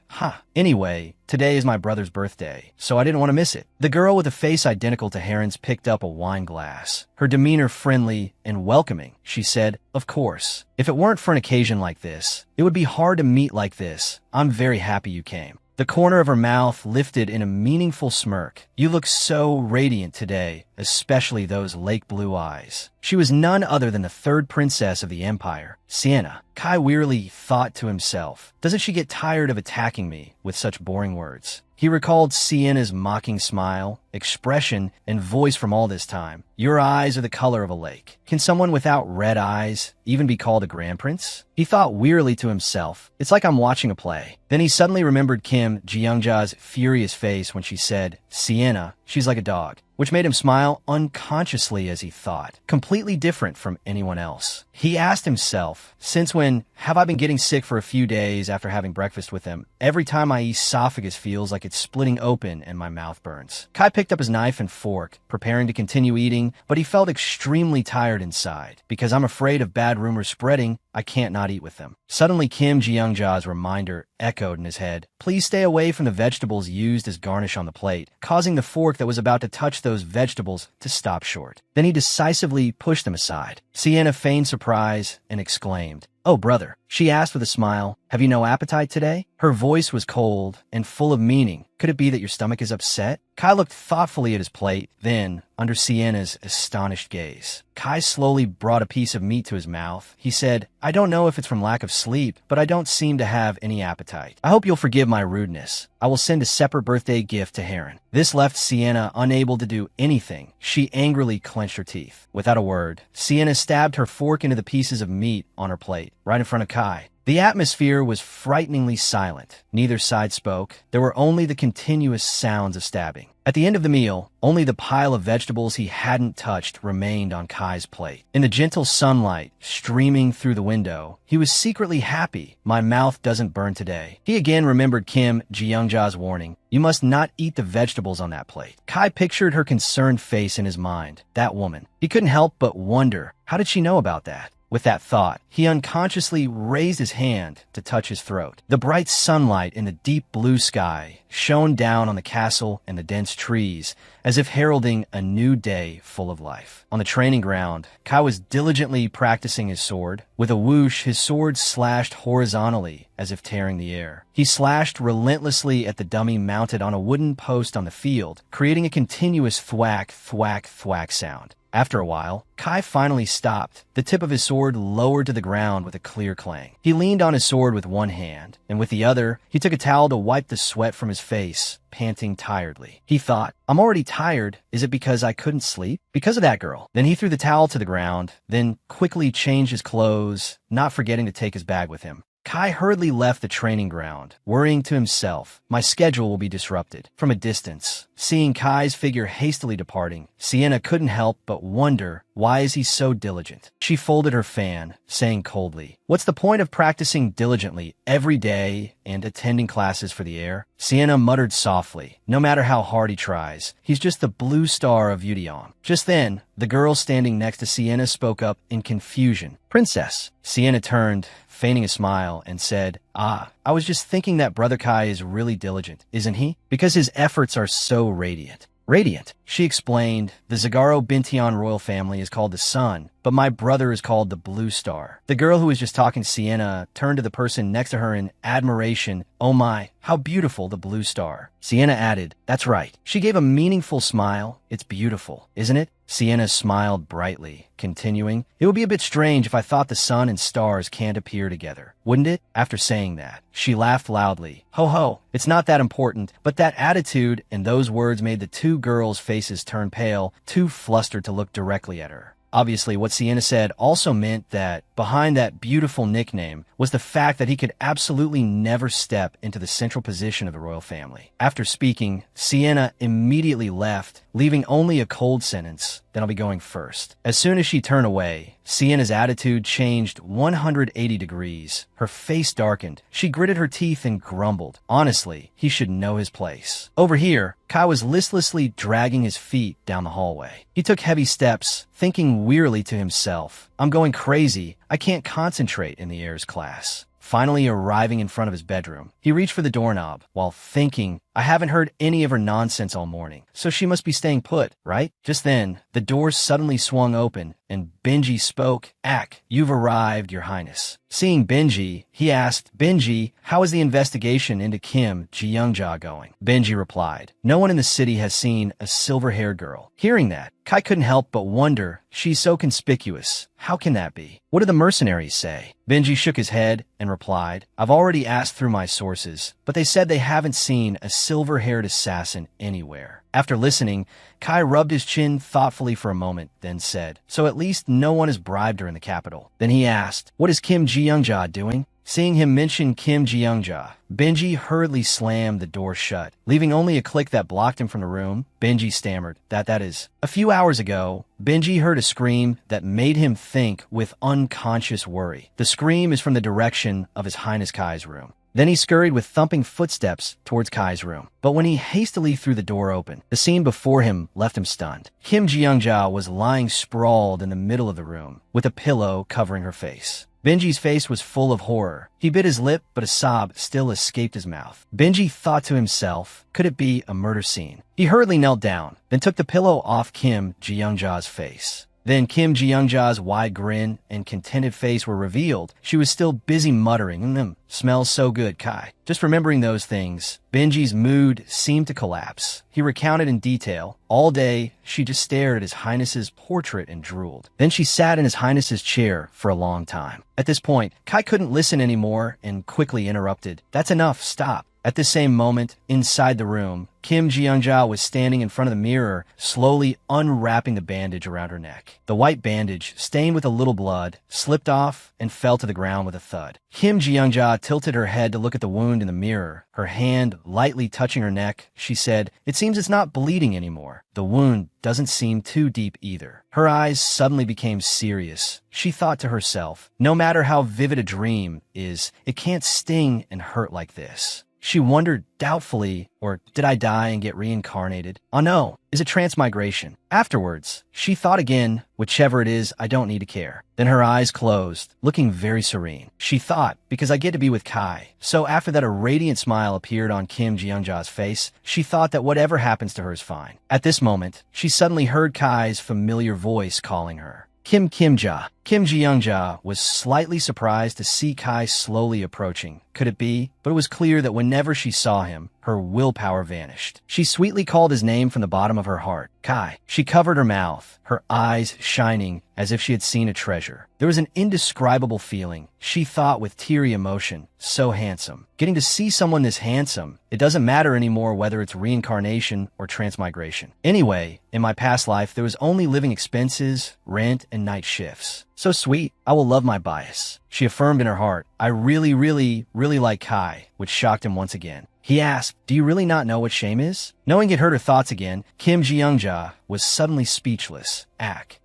Anyway, today is my brother's birthday, so I didn't want to miss it. The girl with a face identical to Heron's picked up a wine glass. Her demeanor friendly and welcoming, she said, Of course. If it weren't for an occasion like this, it would be hard to meet like this. I'm very happy you came. The corner of her mouth lifted in a meaningful smirk. You look so radiant today, especially those lake blue eyes. She was none other than the third princess of the empire, Sienna. Kai wearily thought to himself, doesn't she get tired of attacking me with such boring words? He recalled Sienna's mocking smile, expression, and voice from all this time. Your eyes are the color of a lake. Can someone without red eyes even be called a grand prince? He thought wearily to himself, it's like I'm watching a play. Then he suddenly remembered Kim Jeongja's furious face when she said, Sienna, she's like a dog, which made him smile unconsciously as he thought, completely different from anyone else. He asked himself, since when have I been getting sick for a few days after having breakfast with him? Every time my esophagus feels like it's splitting open and my mouth burns. Kai picked up his knife and fork, preparing to continue eating, but he felt extremely tired inside. Because I'm afraid of bad rumors spreading, I can't not eat with them. Suddenly, Kim Jeongja's reminder echoed in his head. Please stay away from the vegetables used as garnish on the plate, causing the fork that was about to touch those vegetables to stop short. Then he decisively pushed them aside. Sienna feigned surprise and exclaimed, "Oh, brother," she asked with a smile, "have you no appetite today?" Her voice was cold and full of meaning. "Could it be that your stomach is upset?" Kai looked thoughtfully at his plate, then, under Sienna's astonished gaze, Kai slowly brought a piece of meat to his mouth. He said, "I don't know if it's from lack of sleep, but I don't seem to have any appetite. I hope you'll forgive my rudeness. I will send a separate birthday gift to Heron." This left Sienna unable to do anything. She angrily clenched her teeth. Without a word, Sienna stabbed her fork into the pieces of meat on her plate, right in front of Kai. The atmosphere was frighteningly silent. Neither side spoke. There were only the continuous sounds of stabbing. At the end of the meal, only the pile of vegetables he hadn't touched remained on Kai's plate. In the gentle sunlight streaming through the window, he was secretly happy. "My mouth doesn't burn today." He again remembered Kim Ji-youngja's warning. "You must not eat the vegetables on that plate." Kai pictured her concerned face in his mind. That woman. He couldn't help but wonder, how did she know about that? With that thought, he unconsciously raised his hand to touch his throat. The bright sunlight in the deep blue sky shone down on the castle and the dense trees, as if heralding a new day full of life. On the training ground, Kai was diligently practicing his sword. With a whoosh, his sword slashed horizontally, as if tearing the air. He slashed relentlessly at the dummy mounted on a wooden post on the field, creating a continuous thwack, thwack, thwack sound. After a while, Kai finally stopped, the tip of his sword lowered to the ground with a clear clang. He leaned on his sword with one hand, and with the other, he took a towel to wipe the sweat from his face, panting tiredly. He thought, "I'm already tired. Is it because I couldn't sleep? Because of that girl." Then he threw the towel to the ground, then quickly changed his clothes, not forgetting to take his bag with him. Kai hurriedly left the training ground, worrying to himself, "My schedule will be disrupted." From a distance, seeing Kai's figure hastily departing, Sienna couldn't help but wonder, why is he so diligent? She folded her fan, saying coldly, "What's the point of practicing diligently every day and attending classes for the heir?" Sienna muttered softly, "No matter how hard he tries, he's just the blue star of Yudeon." Just then, the girl standing next to Sienna spoke up in confusion. "Princess." Sienna turned, feigning a smile, and said, "Ah, I was just thinking that Brother Kai is really diligent, isn't he? Because his efforts are so radiant." "Radiant," she explained. "The Zagaro Bintian royal family is called the Sun, but my brother is called the Blue Star." The girl who was just talking to Sienna turned to the person next to her in admiration. "Oh my, how beautiful the Blue Star." Sienna added, "That's right." She gave a meaningful smile. "It's beautiful, isn't it?" Sienna smiled brightly, continuing, "It would be a bit strange if I thought the sun and stars can't appear together, wouldn't it?" After saying that, she laughed loudly. "Ho ho, it's not that important." But that attitude and those words made the two girls' faces turn pale, too flustered to look directly at her. Obviously, what Sienna said also meant that behind that beautiful nickname was the fact that he could absolutely never step into the central position of the royal family. After speaking, Sienna immediately left, leaving only a cold sentence, "Then I'll be going first." As soon as she turned away, Sienna's attitude changed 180 degrees. Her face darkened. She gritted her teeth and grumbled. Honestly, he should know his place. Over here, Kai was listlessly dragging his feet down the hallway. He took heavy steps, thinking wearily to himself, "I'm going crazy. I can't concentrate in the heirs class." Finally arriving in front of his bedroom, he reached for the doorknob while thinking, "I haven't heard any of her nonsense all morning, so she must be staying put, right?" Just then, the door suddenly swung open, and Benji spoke. "Ak, you've arrived, Your Highness." Seeing Benji, he asked, "Benji, how is the investigation into Kim Ji-youngja going?" Benji replied, "No one in the city has seen a silver-haired girl." Hearing that, Kai couldn't help but wonder, she's so conspicuous. How can that be? What do the mercenaries say? Benji shook his head and replied, "I've already asked through my sources, but they said they haven't seen a silver-haired assassin anywhere." After listening, Kai rubbed his chin thoughtfully for a moment, then said, "So at least no one has bribed her in the capital." Then he asked, "What is Kim Ji-youngja doing?" Seeing him mention Kim Ji-youngja, Benji hurriedly slammed the door shut, leaving only a click that blocked him from the room. Benji stammered, that is. A few hours ago, Benji heard a scream that made him think with unconscious worry. The scream is from the direction of His Highness Kai's room. Then he scurried with thumping footsteps towards Kai's room. But when he hastily threw the door open, the scene before him left him stunned. Kim Ji-youngja was lying sprawled in the middle of the room, with a pillow covering her face. Benji's face was full of horror. He bit his lip, but a sob still escaped his mouth. Benji thought to himself, could it be a murder scene? He hurriedly knelt down, then took the pillow off Kim Ji-youngja's face. Then Kim Ji-youngja's wide grin and contented face were revealed. She was still busy muttering, smells so good, Kai. Just remembering those things, Benji's mood seemed to collapse. He recounted in detail. All day, she just stared at His Highness's portrait and drooled. Then she sat in His Highness's chair for a long time. At this point, Kai couldn't listen anymore and quickly interrupted. That's enough, stop. At the same moment, inside the room, Kim Ji-youngja was standing in front of the mirror, slowly unwrapping the bandage around her neck. The white bandage, stained with a little blood, slipped off and fell to the ground with a thud. Kim Ji-youngja tilted her head to look at the wound in the mirror. Her hand lightly touching her neck, she said, "It seems it's not bleeding anymore. The wound doesn't seem too deep either." Her eyes suddenly became serious. She thought to herself, no matter how vivid a dream is, it can't sting and hurt like this. She wondered doubtfully, or did I die and get reincarnated? Oh no, is it transmigration? Afterwards, she thought again, whichever it is, I don't need to care. Then her eyes closed, looking very serene. She thought, because I get to be with Kai. So after that, a radiant smile appeared on Kim Ji-youngja's face. She thought that whatever happens to her is fine. At this moment, she suddenly heard Kai's familiar voice calling her. Kim Kimja. Kim Ji-youngja was slightly surprised to see Kai slowly approaching. Could it be? But it was clear that whenever she saw him, her willpower vanished. She sweetly called his name from the bottom of her heart. Kai. She covered her mouth, her eyes shining as if she had seen a treasure. There was an indescribable feeling, she thought with teary emotion. So handsome. Getting to see someone this handsome, it doesn't matter anymore whether it's reincarnation or transmigration. Anyway, in my past life, there was only living expenses, rent, and night shifts. So sweet, I will love my bias. She affirmed in her heart. I really like Kai, which shocked him once again. He asked, do you really not know what shame is? Knowing it hurt her thoughts again, Kim Ji-youngja was suddenly speechless.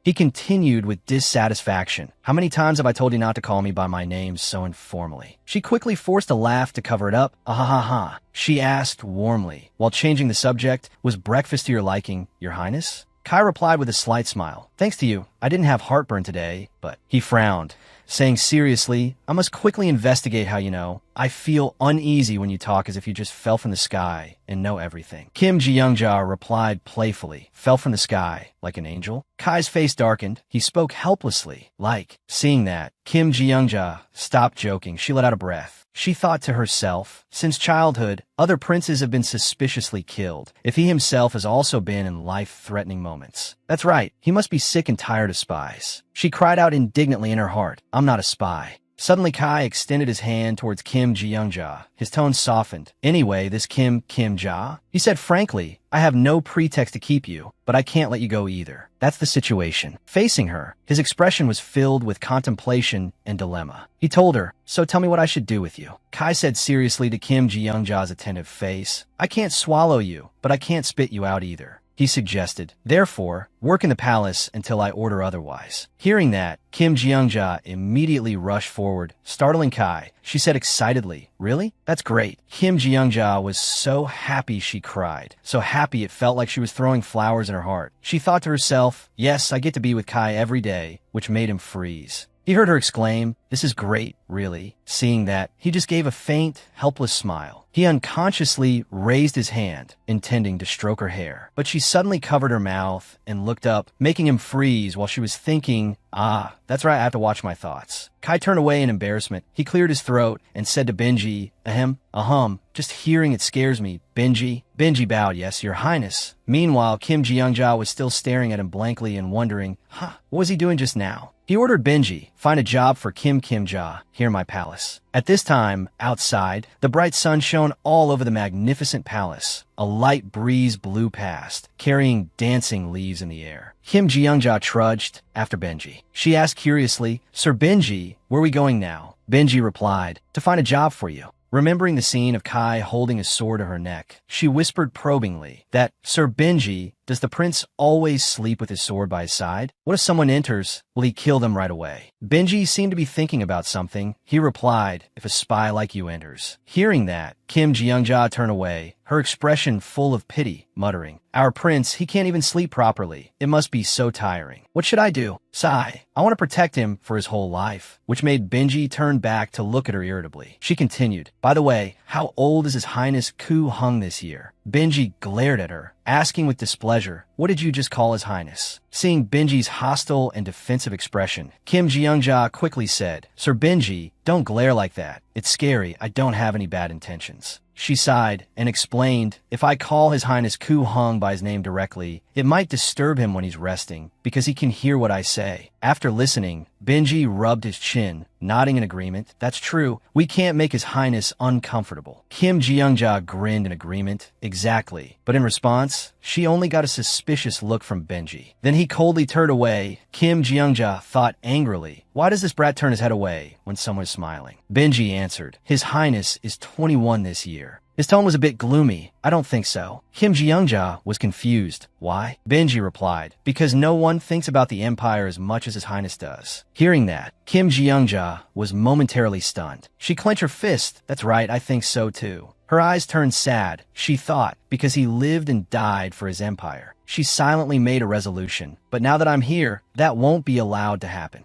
He continued with dissatisfaction. How many times have I told you not to call me by my name so informally? She quickly forced a laugh to cover it up. Ah. She asked warmly, while changing the subject, was breakfast to your liking, Your Highness? Kai replied with a slight smile. Thanks to you, I didn't have heartburn today, but he frowned, saying seriously, I must quickly investigate how you know. I feel uneasy when you talk as if you just fell from the sky and know everything. Kim Ji-youngja replied playfully, fell from the sky, like an angel? Kai's face darkened. He spoke helplessly, like. Seeing that, Kim Ji-youngja stopped joking. She let out a breath. She thought to herself, since childhood, other princes have been suspiciously killed, if he himself has also been in life-threatening moments. That's right, he must be sick and tired of spies. She cried out indignantly in her heart, I'm not a spy. Suddenly, Kai extended his hand towards Kim Ji-youngja. His tone softened. Anyway, this Kim Kimja? He said frankly, I have no pretext to keep you, but I can't let you go either. That's the situation. Facing her, his expression was filled with contemplation and dilemma. He told her, so tell me what I should do with you. Kai said seriously to Kim Ji-youngja's attentive face, I can't swallow you, but I can't spit you out either. He suggested, therefore, work in the palace until I order otherwise. Hearing that, Kim Ji-youngja immediately rushed forward, startling Kai. She said excitedly, really? That's great. Kim Ji-youngja was so happy she cried. So happy it felt like she was throwing flowers in her heart. She thought to herself, yes, I get to be with Kai every day, which made him freeze. He heard her exclaim, this is great, really. Seeing that, he just gave a faint, helpless smile. He unconsciously raised his hand, intending to stroke her hair. But she suddenly covered her mouth and looked up, making him freeze while she was thinking, that's right, I have to watch my thoughts. Kai turned away in embarrassment. He cleared his throat and said to Benji, ahem, just hearing it scares me, Benji. Benji bowed, yes, Your Highness. Meanwhile, Kim Ji-youngja was still staring at him blankly and wondering, what was he doing just now? He ordered Benji, find a job for Kim Kimja here in my palace. At this time, outside, the bright sun shone all over the magnificent palace. A light breeze blew past, carrying dancing leaves in the air. Kim Ji-youngja trudged after Benji. She asked curiously, Sir Benji, where are we going now? Benji replied, to find a job for you. Remembering the scene of Kai holding his sword to her neck, she whispered probingly that, Sir Benji, does the prince always sleep with his sword by his side? What if someone enters? Will he kill them right away? Benji seemed to be thinking about something. He replied, if a spy like you enters. Hearing that, Kim Ji-youngja turned away, her expression full of pity, muttering, our prince, he can't even sleep properly. It must be so tiring. What should I do? Sigh. I want to protect him for his whole life, which made Benji turn back to look at her irritably. She continued, by the way, how old is His Highness Ku Hung this year? Benji glared at her, asking with displeasure, "What did you just call His Highness?" Seeing Benji's hostile and defensive expression, Kim Jeongja quickly said, "Sir Benji, don't glare like that. It's scary. I don't have any bad intentions." She sighed and explained, "If I call His Highness Ku Hung by his name directly, it might disturb him when he's resting, because he can hear what I say." After listening, Benji rubbed his chin, nodding in agreement. "That's true. We can't make His Highness uncomfortable." Kim Jeongja grinned in agreement. "Exactly." But in response, she only got a suspicious look from Benji. Then he coldly turned away. Kim Jeongja thought angrily, "Why does this brat turn his head away when someone is smiling?" Benji answered, "His Highness is 21 this year." His tone was a bit gloomy. "I don't think so." Kim Jeongja was confused. "Why?" Benji replied, "Because no one thinks about the Empire as much as His Highness does." Hearing that, Kim Jeongja was momentarily stunned. She clenched her fist. "That's right, I think so too." Her eyes turned sad. She thought, because he lived and died for his empire. She silently made a resolution. "But now that I'm here, that won't be allowed to happen."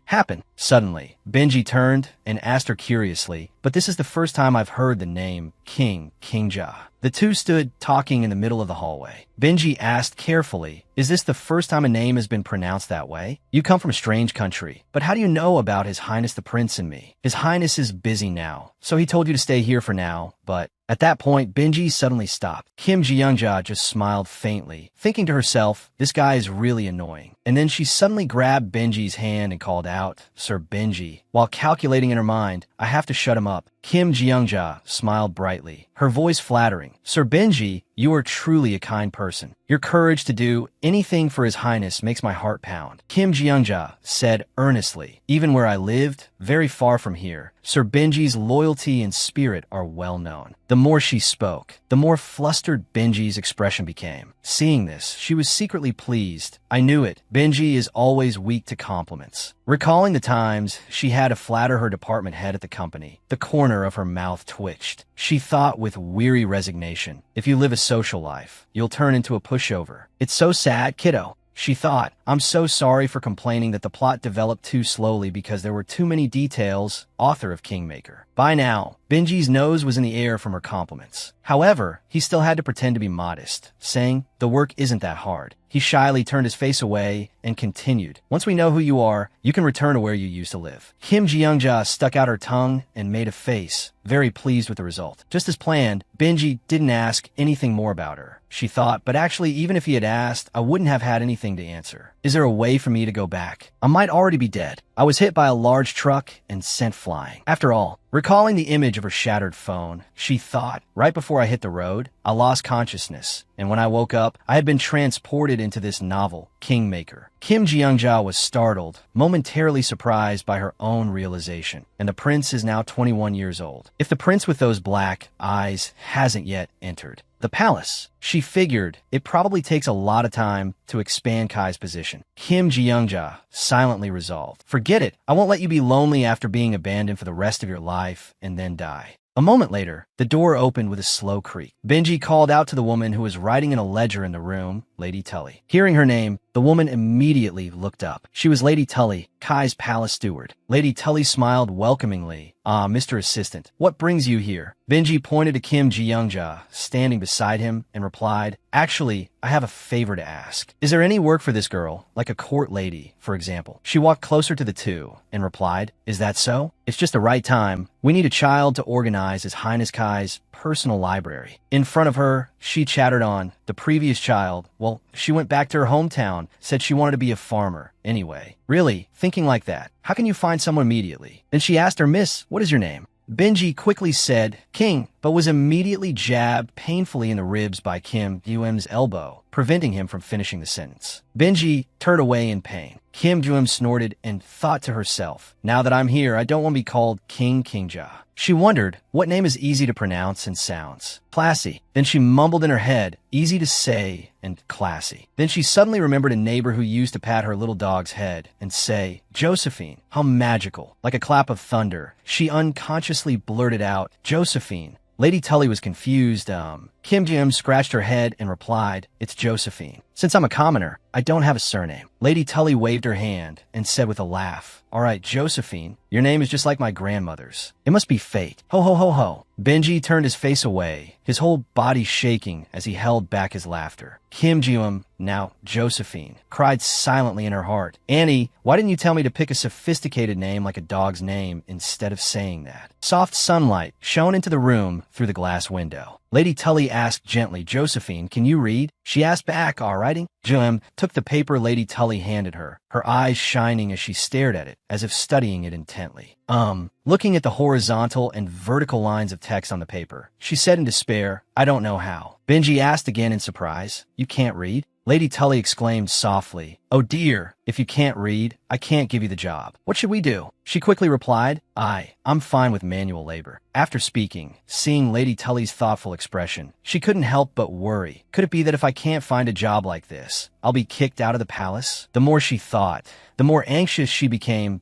Suddenly, Benji turned and asked her curiously, "But this is the first time I've heard the name Kingja." The two stood talking in the middle of the hallway. Benji asked carefully, "Is this the first time a name has been pronounced that way? You come from a strange country, but how do you know about His Highness the Prince and me? His Highness is busy now, so he told you to stay here for now, but..." At that point, Benji suddenly stopped. Kim Jeongja just smiled faintly, thinking to herself, "This guy is really annoying." And then she suddenly grabbed Benji's hand and called out, "Sir Benji." While calculating in her mind, "I have to shut him up." Kim Jeongja smiled brightly, her voice flattering. "Sir Benji, you are truly a kind person. Your courage to do anything for His Highness makes my heart pound." Kim Jeongja said earnestly, "Even where I lived, very far from here, Sir Benji's loyalty and spirit are well known." The more she spoke, the more flustered Benji's expression became. Seeing this, she was secretly pleased. "I knew it. Benji is always weak to compliments." Recalling the times she had to flatter her department head at the company, the corner of her mouth twitched. She thought with weary resignation, "If you live a social life, you'll turn into a pushover. It's so sad, kiddo." She thought, "I'm so sorry for complaining that the plot developed too slowly because there were too many details." Author of Kingmaker. By now, Benji's nose was in the air from her compliments. However, he still had to pretend to be modest, saying, "The work isn't that hard." He shyly turned his face away and continued, "Once we know who you are, you can return to where you used to live." Kim Jeongja stuck out her tongue and made a face, very pleased with the result. Just as planned, Benji didn't ask anything more about her. She thought, but actually, even if he had asked, I wouldn't have had anything to answer. Is there a way for me to go back? I might already be dead. I was hit by a large truck and sent flying. After all, recalling the image of her shattered phone, she thought, right before I hit the road, I lost consciousness, and when I woke up, I had been transported into this novel, Kingmaker. Kim Jeongja was startled, momentarily surprised by her own realization, and the prince is now 21 years old. If the prince with those black eyes hasn't yet entered the palace, she figured it probably takes a lot of time to expand Kai's position. Kim Jeongja silently resolved, "Forget it. I won't let you be lonely after being abandoned for the rest of your life and then die." A moment later, the door opened with a slow creak. Benji called out to the woman who was writing in a ledger in the room, Lady Tully. Hearing her name, the woman immediately looked up. She was Lady Tully, Kai's palace steward. Lady Tully smiled welcomingly. "Ah, Mr. Assistant, what brings you here?" Benji pointed to Kim Jeongja, standing beside him, and replied, "Actually, I have a favor to ask. Is there any work for this girl, like a court lady, for example?" She walked closer to the two and replied, "Is that so? It's just the right time. We need a child to organize His Highness Kai's personal library." In front of her, she chattered on. The previous child, well, she went back to her hometown, said she wanted to be a farmer. Anyway, really, thinking like that, how can you find someone immediately? Then she asked her, "Miss, what is your name?" Benji quickly said, "King," but was immediately jabbed painfully in the ribs by Kim Jeongja's elbow, preventing him from finishing the sentence. Benji turned away in pain. Kim Jeongja snorted and thought to herself, "Now that I'm here, I don't want to be called King Kingja." She wondered, what name is easy to pronounce and sounds classy? Then she mumbled in her head, easy to say and classy. Then she suddenly remembered a neighbor who used to pat her little dog's head and say, "Josephine." How magical. Like a clap of thunder, she unconsciously blurted out, "Josephine." Lady Tully was confused. Kim Ji-young scratched her head and replied, "It's Josephine. Since I'm a commoner, I don't have a surname." Lady Tully waved her hand and said with a laugh, "All right, Josephine, your name is just like my grandmother's. It must be fate. Ho ho ho ho." Benji turned his face away, his whole body shaking as he held back his laughter. Kim Ji-young, now Josephine, cried silently in her heart, "Annie, why didn't you tell me to pick a sophisticated name like a dog's name instead of saying that?" Soft sunlight shone into the room through the glass window. Lady Tully asked gently, "Josephine, can you read?" She asked back, "All righty." Jim took the paper Lady Tully handed her, her eyes shining as she stared at it, as if studying it intently. Looking at the horizontal and vertical lines of text on the paper, she said in despair, "I don't know how." Benji asked again in surprise, "You can't read?" Lady Tully exclaimed softly, "Oh dear, if you can't read, I can't give you the job. What should we do?" She quickly replied, I'm fine with manual labor." After speaking, seeing Lady Tully's thoughtful expression, she couldn't help but worry. Could it be that if I can't find a job like this, I'll be kicked out of the palace? The more she thought, the more anxious she became.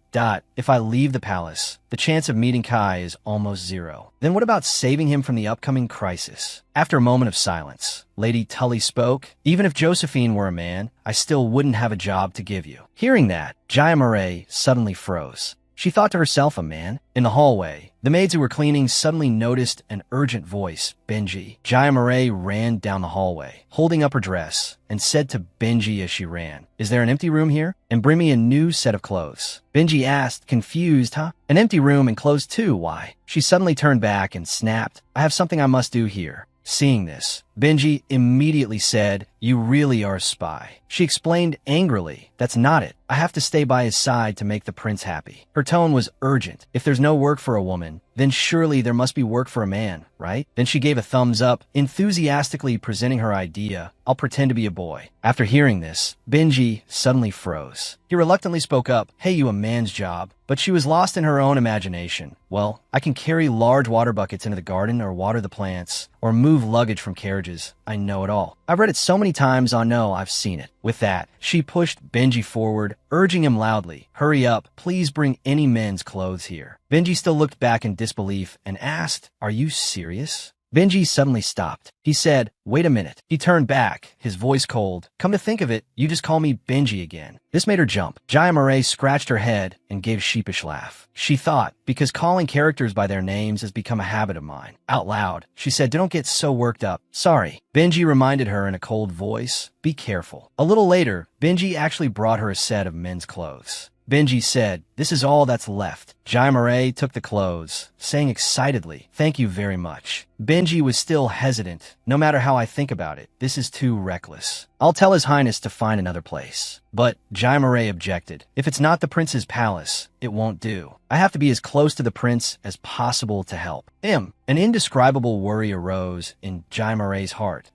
If I leave the palace, the chance of meeting Kai is almost zero. Then what about saving him from the upcoming crisis? After a moment of silence, Lady Tully spoke, "Even if Josephine were a man, I still wouldn't have a job to give you." Hearing that, Jaya Murray suddenly froze. She thought to herself, a man? In the hallway, the maids who were cleaning suddenly noticed an urgent voice, "Benji." Jaya Murray ran down the hallway, holding up her dress, and said to Benji as she ran, "Is there an empty room here? And bring me a new set of clothes." Benji asked, confused, "Huh? An empty room and clothes too? Why?" She suddenly turned back and snapped, "I have something I must do here." Seeing this, Benji immediately said, "You really are a spy." She explained angrily, "That's not it. I have to stay by his side to make the prince happy." Her tone was urgent. If there's no work for a woman, then surely there must be work for a man, right? Then she gave a thumbs up, enthusiastically presenting her idea, "I'll pretend to be a boy." After hearing this, Benji suddenly froze. He reluctantly spoke up, "Hey, you, a man's job." But she was lost in her own imagination. "Well, I can carry large water buckets into the garden or water the plants or move luggage from carriages. I know it all. I've read it so many times, I know I've seen it." With that, she pushed Benji forward, urging him loudly, "Hurry up, please bring any men's clothes here." Benji still looked back in disbelief and asked, "Are you serious?" Benji suddenly stopped. He said, "Wait a minute." He turned back, his voice cold. "Come to think of it, you just call me Benji again." This made her jump. Jaya Murray scratched her head and gave a sheepish laugh. She thought, because calling characters by their names has become a habit of mine. Out loud, she said, "Don't get so worked up. Sorry." Benji reminded her in a cold voice, "Be careful." A little later, Benji actually brought her a set of men's clothes. Benji said, "This is all that's left." Jaya Murray took the clothes, saying excitedly, "Thank you very much." Benji was still hesitant. "No matter how I think about it, this is too reckless. I'll tell His Highness to find another place." But Jaya Murray objected. "If it's not the prince's palace, it won't do. I have to be as close to the prince as possible to help him." An indescribable worry arose in Jaya Murray's heart.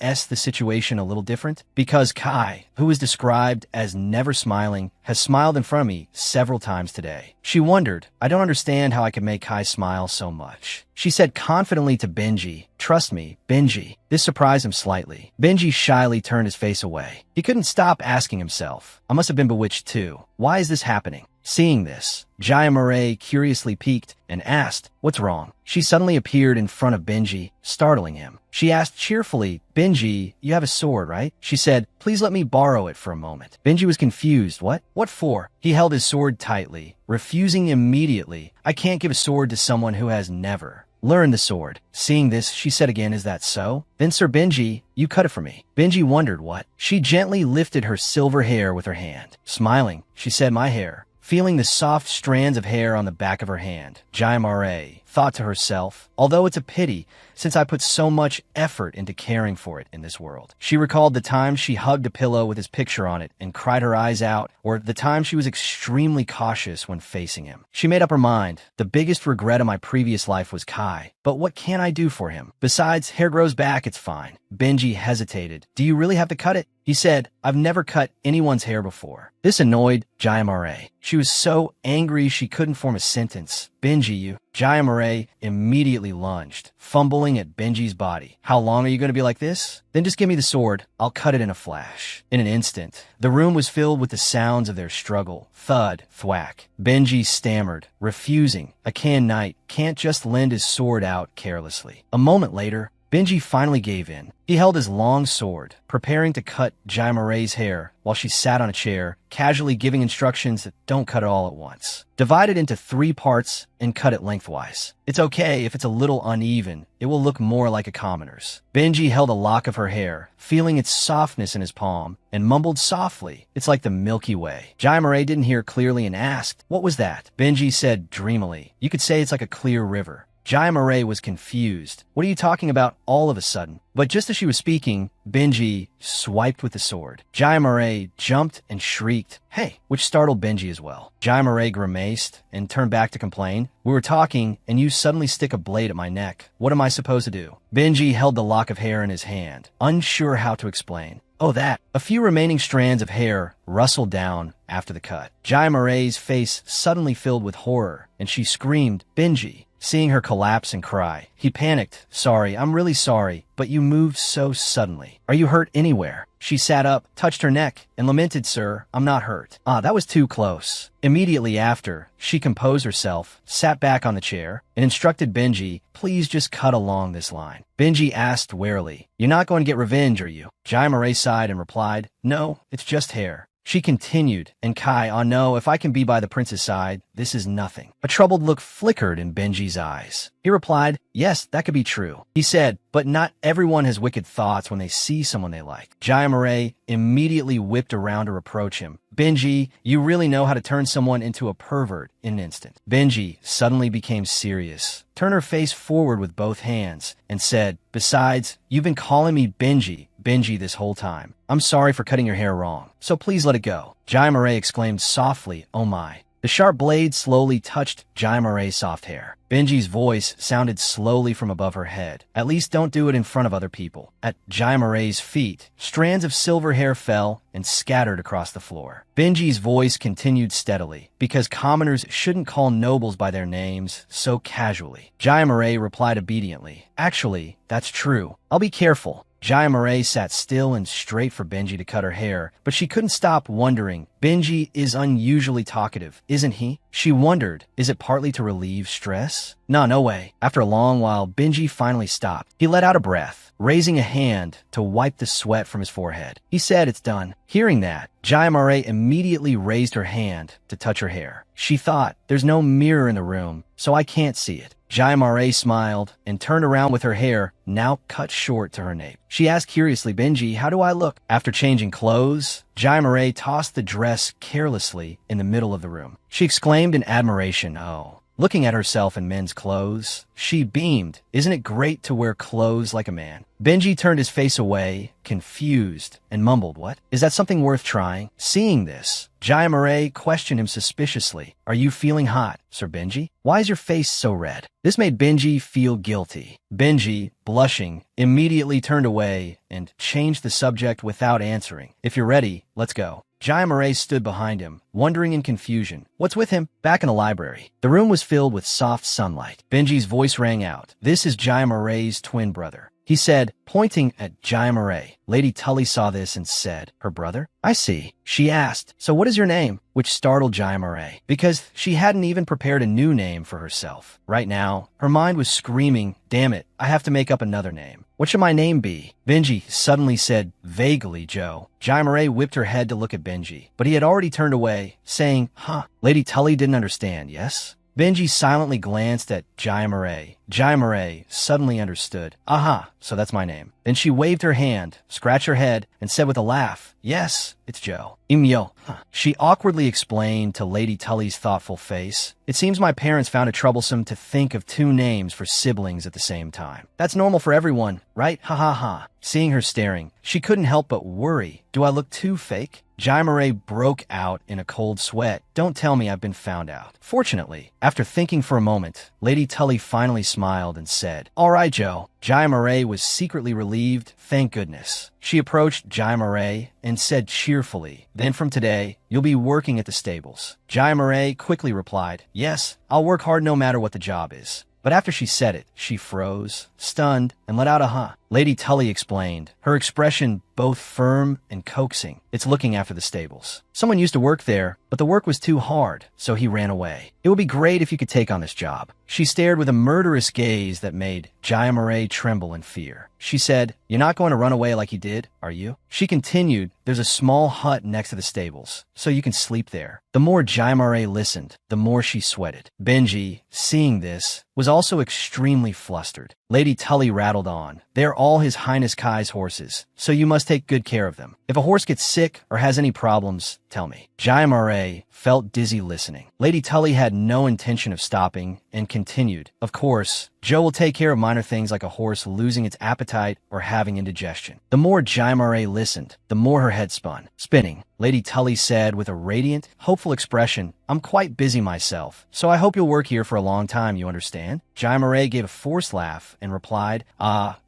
Is the situation a little different? Because Kai, who is described as never smiling, has smiled in front of me several times today. She wondered, "I don't understand how I could make Kai smile so much." She said confidently to Benji, "Trust me, Benji." This surprised him slightly. Benji shyly turned his face away. He couldn't stop asking himself, "I must have been bewitched too. Why is this happening?" Seeing this, Jaya Murray curiously peeked and asked, "What's wrong?" She suddenly appeared in front of Benji, startling him. She asked cheerfully, "Benji, you have a sword, right?" She said, "Please let me borrow it for a moment." Benji was confused. "What? What for?" He held his sword tightly, refusing immediately. "I can't give a sword to someone who has never learned the sword." Seeing this, she said again, "Is that so? Then, Sir Benji, you cut it for me." Benji wondered what. She gently lifted her silver hair with her hand. Smiling, she said, "My hair." Feeling the soft strands of hair on the back of her hand, Jaya Murray thought to herself, "Although it's a pity, since I put so much effort into caring for it in this world." She recalled the time she hugged a pillow with his picture on it and cried her eyes out, or the time she was extremely cautious when facing him. She made up her mind. The biggest regret of my previous life was Kai, but what can I do for him? Besides, hair grows back, it's fine. Benji hesitated. "Do you really have to cut it?" He said, "I've never cut anyone's hair before." This annoyed Jaya Murray. She was so angry she couldn't form a sentence. "Benji, you." Jaya Murray immediately lunged, fumbling at Benji's body. "How long are you going to be like this? Then just give me the sword. I'll cut it in a flash." In an instant, the room was filled with the sounds of their struggle. Thud, thwack. Benji stammered, refusing. A knight can't just lend his sword out carelessly. A moment later, Benji finally gave in. He held his long sword, preparing to cut Jaimare's hair while she sat on a chair, casually giving instructions that don't cut it all at once. Divide it into 3 parts and cut it lengthwise. It's okay if it's a little uneven. It will look more like a commoner's. Benji held a lock of her hair, feeling its softness in his palm, and mumbled softly, "It's like the Milky Way." Jaimare didn't hear clearly and asked, "What was that?" Benji said dreamily, "You could say it's like a clear river." Jaimare was confused. "What are you talking about all of a sudden?" But just as she was speaking, Benji swiped with the sword. Jaimare jumped and shrieked, "Hey," which startled Benji as well. Jaimare grimaced and turned back to complain, "We were talking, and you suddenly stick a blade at my neck. What am I supposed to do?" Benji held the lock of hair in his hand, unsure how to explain. "Oh, that." A few remaining strands of hair rustled down after the cut. Jaimare's face suddenly filled with horror, and she screamed, "Benji!" Seeing her collapse and cry, he panicked. "Sorry, I'm really sorry, but you moved so suddenly. Are you hurt anywhere?" She sat up, touched her neck, and lamented, "Sir, I'm not hurt." "Ah, that was too close." Immediately after, she composed herself, sat back on the chair, and instructed Benji, "Please just cut along this line." Benji asked warily, "You're not going to get revenge, are you?" Jaimare sighed and replied, "No, it's just hair." She continued, and Kai, "Oh no, if I can be by the prince's side, this is nothing." A troubled look flickered in Benji's eyes. He replied, "Yes, that could be true." He said, "But not everyone has wicked thoughts when they see someone they like." Jaimare immediately whipped around to reproach him. "Benji, you really know how to turn someone into a pervert in an instant." Benji suddenly became serious, turned her face forward with both hands, and said, "Besides, you've been calling me Benji this whole time. I'm sorry for cutting your hair wrong, so please let it go." Jaimare exclaimed softly, "Oh my." The sharp blade slowly touched Jaimare's soft hair. Benji's voice sounded slowly from above her head. "At least don't do it in front of other people." At Jaimare's feet, strands of silver hair fell and scattered across the floor. Benji's voice continued steadily, because commoners shouldn't call nobles by their names so casually. Jaimare replied obediently, "Actually, that's true. I'll be careful." Jaimare sat still and straight for Benji to cut her hair, but she couldn't stop wondering. Benji is unusually talkative, isn't he? She wondered, is it partly to relieve stress? No way. After a long while, Benji finally stopped. He let out a breath, raising a hand to wipe the sweat from his forehead. He said, "It's done." Hearing that, Jaimare immediately raised her hand to touch her hair. She thought, "There's no mirror in the room, so I can't see it." Jaimare smiled and turned around with her hair now cut short to her nape. She asked curiously, "Benji, how do I look?" After changing clothes, Jaimare tossed the dress carelessly in the middle of the room. She exclaimed in admiration, "Oh." Looking at herself in men's clothes, she beamed. "Isn't it great to wear clothes like a man?" Benji turned his face away, confused, and mumbled, "What? Is that something worth trying?" Seeing this, Jaimare questioned him suspiciously. "Are you feeling hot, Sir Benji? Why is your face so red?" This made Benji feel guilty. Benji, blushing, immediately turned away and changed the subject without answering. "If you're ready, let's go." Jaimare stood behind him, wondering in confusion. "What's with him?" Back in the library, the room was filled with soft sunlight. Benji's voice rang out. "This is Jaimare's twin brother," he said, pointing at Jaimare. Lady Tully saw this and said, "Her brother?" "I see." She asked, "So what is your name?" Which startled Jaimare, because she hadn't even prepared a new name for herself. Right now, her mind was screaming, "Damn it, I have to make up another name. What should my name be?" Benji suddenly said, vaguely, "Joe." Jaimare whipped her head to look at Benji, but he had already turned away, saying, "Huh." Lady Tully didn't understand, yes? Benji silently glanced at Jaimare. Jaimare suddenly understood. "Aha, so that's my name." Then she waved her hand, scratched her head, and said with a laugh, "Yes, it's Joe." Imyo. She awkwardly explained to Lady Tully's thoughtful face, "It seems my parents found it troublesome to think of 2 names for siblings at the same time. That's normal for everyone, right? Ha ha ha." Seeing her staring, she couldn't help but worry. "Do I look too fake?" Jaimare broke out in a cold sweat. "Don't tell me I've been found out." Fortunately, after thinking for a moment, Lady Tully finally smiled and said, "All right, Joe." Jaimare was secretly relieved, thank goodness. She approached Jaimare and said cheerfully, "Then from today, you'll be working at the stables." Jaimare quickly replied, "Yes, I'll work hard no matter what the job is." But after she said it, she froze, stunned, and let out a huh. Lady Tully explained, her expression both firm and coaxing. It's looking after the stables. Someone used to work there, but the work was too hard, so he ran away. It would be great if you could take on this job. She stared with a murderous gaze that made Jayamare tremble in fear. She said, "You're not going to run away like you did, are you?" She continued, "There's a small hut next to the stables, so you can sleep there." The more Jayamare listened, the more she sweated. Benji, seeing this, was also extremely flustered. Lady Tully rattled on, "They're all His Highness Kai's horses, so you must take good care of them. If a horse gets sick or has any problems, tell me." Jayamare felt dizzy listening. Lady Tully had no intention of stopping and continued, "Of course, Joe will take care of minor things like a horse losing its appetite or having indigestion." The more Jayamare listened, the more her head spun. Spinning, Lady Tully said with a radiant, hopeful expression, "I'm quite busy myself, so I hope you'll work here for a long time, you understand?" Jayamare gave a forced laugh and replied,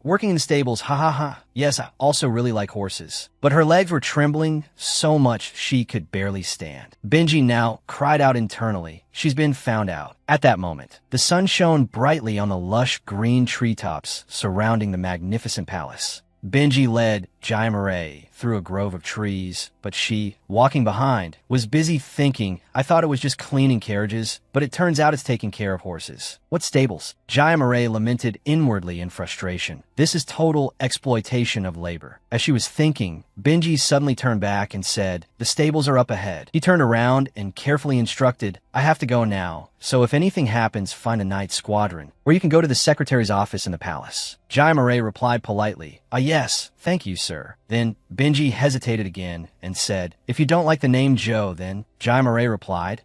Working in the stables, ha ha ha. Yes, I also really like horses." But her legs were trembling so much she could barely stand. Benji now cried out internally, "She's been found out." At that moment, the sun shone brightly on the lush green treetops surrounding the magnificent palace. Benji led Jayamare through a grove of trees, but she, walking behind, was busy thinking, "I thought it was just cleaning carriages, but it turns out it's taking care of horses. What stables?" Jayamare lamented inwardly in frustration. "This is total exploitation of labor." As she was thinking, Benji suddenly turned back and said, "The stables are up ahead." He turned around and carefully instructed, "I have to go now, so if anything happens, find a night squadron, or you can go to the secretary's office in the palace." Jayamare replied politely, "Yes, thank you, sir." Then Benji hesitated again and said, "If you don't like the name Joe, then..." Jayamare replied,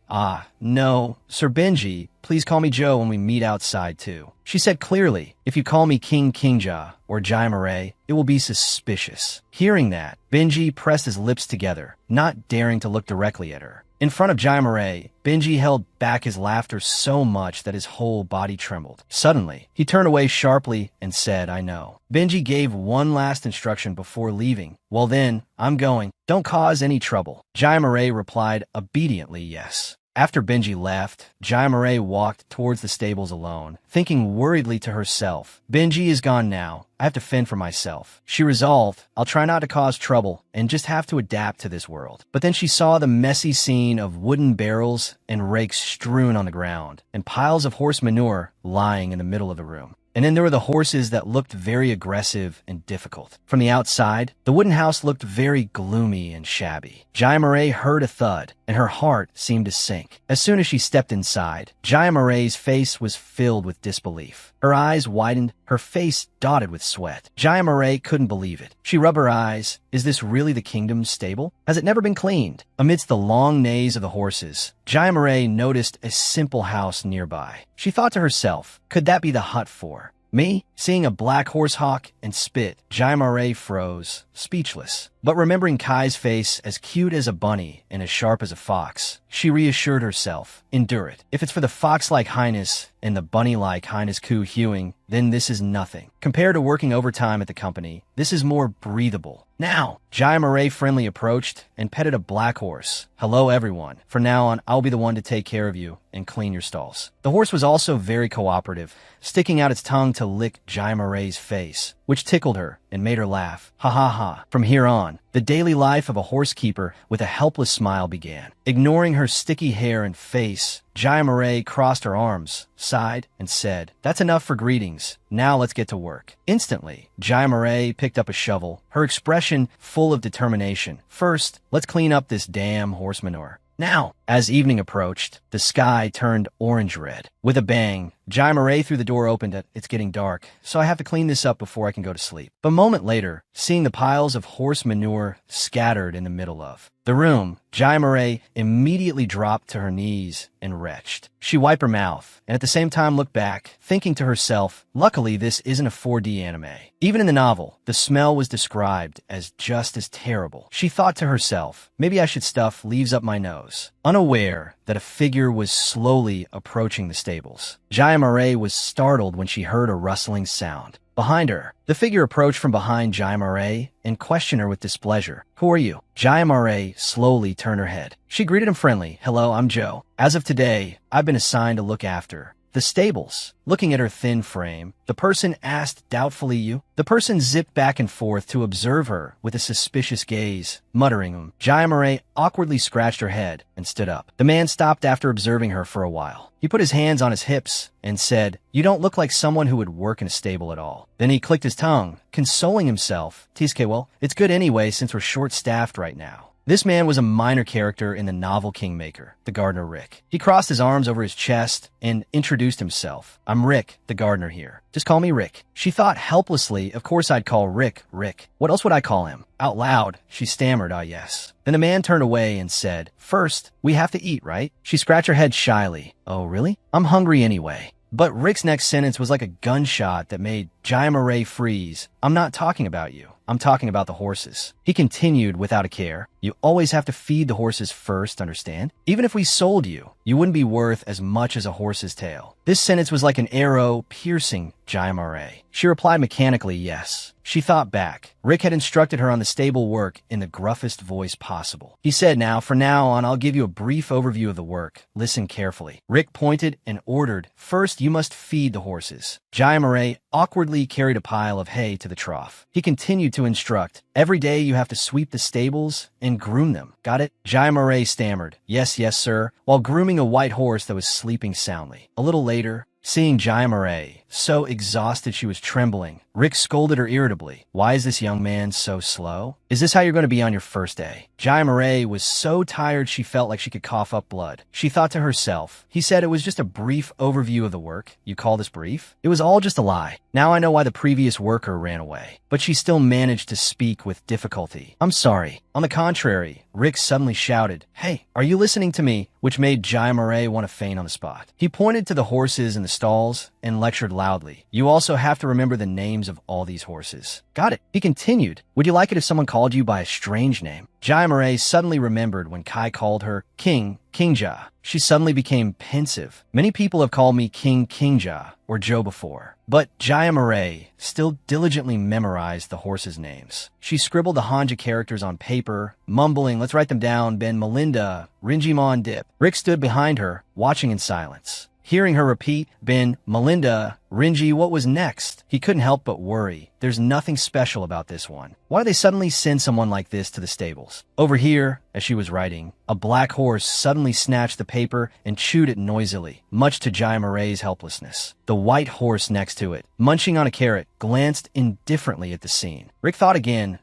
No, Sir Benji, please call me Joe when we meet outside too." She said clearly, "If you call me King Kingja or Jayamare, it will be suspicious." Hearing that, Benji pressed his lips together, not daring to look directly at her. In front of Jayamare, Benji held back his laughter so much that his whole body trembled. Suddenly, he turned away sharply and said, "I know." Benji gave one last instruction before leaving. "Well then, I'm going. Don't cause any trouble." Jayamare replied obediently yes. After Benji left, Jayamare walked towards the stables alone, thinking worriedly to herself, "Benji is gone now. I have to fend for myself." She resolved, "I'll try not to cause trouble and just have to adapt to this world." But then she saw the messy scene of wooden barrels and rakes strewn on the ground, and piles of horse manure lying in the middle of the room. And then there were the horses that looked very aggressive and difficult. From the outside, the wooden house looked very gloomy and shabby. Jayamare heard a thud, and her heart seemed to sink. As soon as she stepped inside, Jayamare's face was filled with disbelief. Her eyes widened, her face dotted with sweat. Jayamare couldn't believe it. She rubbed her eyes. Is this really the kingdom's stable? Has it never been cleaned? Amidst the long neighs of the horses, Jayamare noticed a simple house nearby. She thought to herself, could that be the hut for me? Seeing a black horse hawk and spit, Jayamare froze, speechless. But remembering Kai's face as cute as a bunny and as sharp as a fox, she reassured herself, endure it. If it's for the fox-like highness and the bunny-like highness Ku hewing, then this is nothing. Compared to working overtime at the company, this is more breathable. Now, Jayamare friendly approached and petted a black horse. Hello, everyone. From now on, I'll be the one to take care of you and clean your stalls. The horse was also very cooperative, sticking out its tongue to lick Jayamare's face, which tickled her and made her laugh. Ha ha ha. From here on, the daily life of a horsekeeper with a helpless smile began. Ignoring her sticky hair and face, Jayamare crossed her arms, sighed, and said, "That's enough for greetings. Now let's get to work." Instantly, Jayamare picked up a shovel, her expression full of determination. "First, let's clean up this damn horse manure." Now, as evening approached, the sky turned orange-red. With a bang, Jayamare threw the door open. It's getting dark, so I have to clean this up before I can go to sleep. But a moment later, seeing the piles of horse manure scattered in the middle of the room, Jayamare immediately dropped to her knees and retched. She wiped her mouth, and at the same time looked back, thinking to herself, luckily this isn't a 4D anime. Even in the novel, the smell was described as just as terrible. She thought to herself, maybe I should stuff leaves up my nose, unaware that a figure was slowly approaching the stables. Jayamare was startled when she heard a rustling sound. Behind her, the figure approached from behind Jayamare and questioned her with displeasure. "Who are you?" Jayamare slowly turned her head. She greeted him friendly. "Hello, I'm Joe. As of today, I've been assigned to look after The stables. Looking at her thin frame, the person asked doubtfully, you? The person zipped back and forth to observe her with a suspicious gaze, muttering. Jayamare awkwardly scratched her head and stood up. The man stopped after observing her for a while. He put his hands on his hips and said, "You don't look like someone who would work in a stable at all." Then he clicked his tongue, consoling himself. Tisuke, well, it's good anyway since we're short-staffed right now. This man was a minor character in the novel Kingmaker, the gardener Rick. He crossed his arms over his chest and introduced himself. "I'm Rick, the gardener here. Just call me Rick." She thought helplessly, of course I'd call Rick, Rick. What else would I call him? Out loud, she stammered, "Ah, yes." Then the man turned away and said, "First, we have to eat, right?" She scratched her head shyly. "Oh, really? I'm hungry anyway." But Rick's next sentence was like a gunshot that made Jayamare freeze. "I'm not talking about you. I'm talking about the horses." He continued without a care. "You always have to feed the horses first, understand? Even if we sold you, you wouldn't be worth as much as a horse's tail." This sentence was like an arrow piercing Jayamare. She replied mechanically, yes. She thought back. Rick had instructed her on the stable work in the gruffest voice possible. He said, "Now, from now on, I'll give you a brief overview of the work. Listen carefully." Rick pointed and ordered, "First, you must feed the horses." Jayamare awkwardly carried a pile of hay to the trough. He continued to instruct, "Every day you have to sweep the stables and groom them. Got it?" Jayamare stammered, "Yes, yes, sir," while grooming a white horse that was sleeping soundly. A little later, seeing Jayamare so exhausted she was trembling, Rick scolded her irritably. "Why is this young man so slow? Is this how you're going to be on your first day?" Jayamare was so tired she felt like she could cough up blood. She thought to herself, "He said it was just a brief overview of the work. You call this brief? It was all just a lie. Now I know why the previous worker ran away." But she still managed to speak with difficulty. "I'm sorry." On the contrary, Rick suddenly shouted, "Hey, are you listening to me?" which made Jayamare want to faint on the spot. He pointed to the horses in the stalls and lectured loudly. "You also have to remember the names of all these horses." "Got it." He continued, "Would you like it if someone called you by a strange name?" Jayamare suddenly remembered when Kai called her Kingja. She suddenly became pensive. "Many people have called me Kingja or Joe before." But Jayamare still diligently memorized the horses' names. She scribbled the Hanja characters on paper, mumbling, "Let's write them down, Ben Melinda, Rinjimon Dip." Rick stood behind her, watching in silence. Hearing her repeat, "Ben, Melinda, Rinji," what was next? He couldn't help but worry. There's nothing special about this one. Why do they suddenly send someone like this to the stables? Over here, as she was writing, a black horse suddenly snatched the paper and chewed it noisily, much to Jayamare's helplessness. The white horse next to it, munching on a carrot, glanced indifferently at the scene. Rick thought again,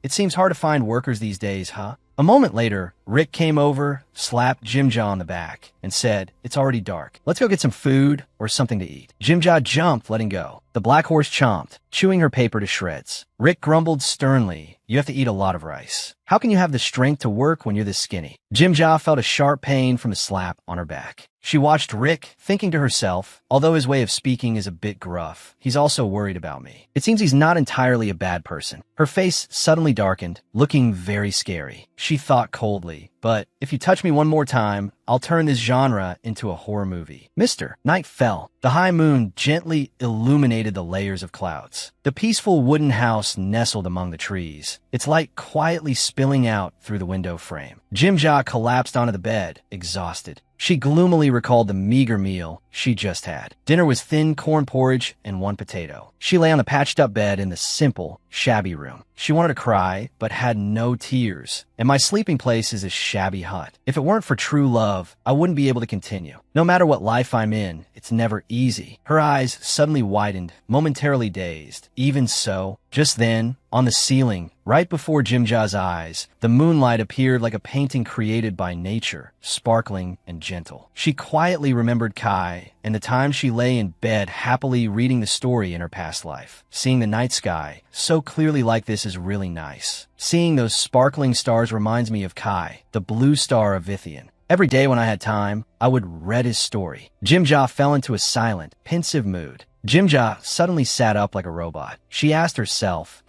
it seems hard to find workers these days, huh? A moment later, Rick came over, slapped Jimja on the back, and said, "It's already dark. Let's go get some food or something to eat." Jimja jumped, letting go. The black horse chomped, chewing her paper to shreds. Rick grumbled sternly, "You have to eat a lot of rice. How can you have the strength to work when you're this skinny?" Jimja felt a sharp pain from the slap on her back. She watched Rick, thinking to herself, although his way of speaking is a bit gruff, he's also worried about me. It seems he's not entirely a bad person. Her face suddenly darkened, looking very scary. She thought coldly, "But if you touch me one more time, I'll turn this genre into a horror movie." Mister. Night fell. The high moon gently illuminated the layers of clouds. The peaceful wooden house nestled among the trees, its light quietly spilling out through the window frame. Jimja collapsed onto the bed, exhausted. She gloomily recalled the meager meal she just had. Dinner was thin corn porridge and one potato. She lay on the patched-up bed in the simple, shabby room. She wanted to cry, but had no tears. "And my sleeping place is a shabby hut. If it weren't for true love, I wouldn't be able to continue. No matter what life I'm in, it's never easy." Her eyes suddenly widened, momentarily dazed. Even so, just then, on the ceiling, right before Jimja's eyes, the moonlight appeared like a painting created by nature, sparkling and gentle. She quietly remembered Kai and the time she lay in bed happily reading the story in her past life. Seeing the night sky so clearly like this is really nice. Seeing those sparkling stars reminds me of Kai, the blue star of Vithian. Every day when I had time, I would read his story. Jimja fell into a silent, pensive mood. Jimja suddenly sat up like a robot. She asked herself,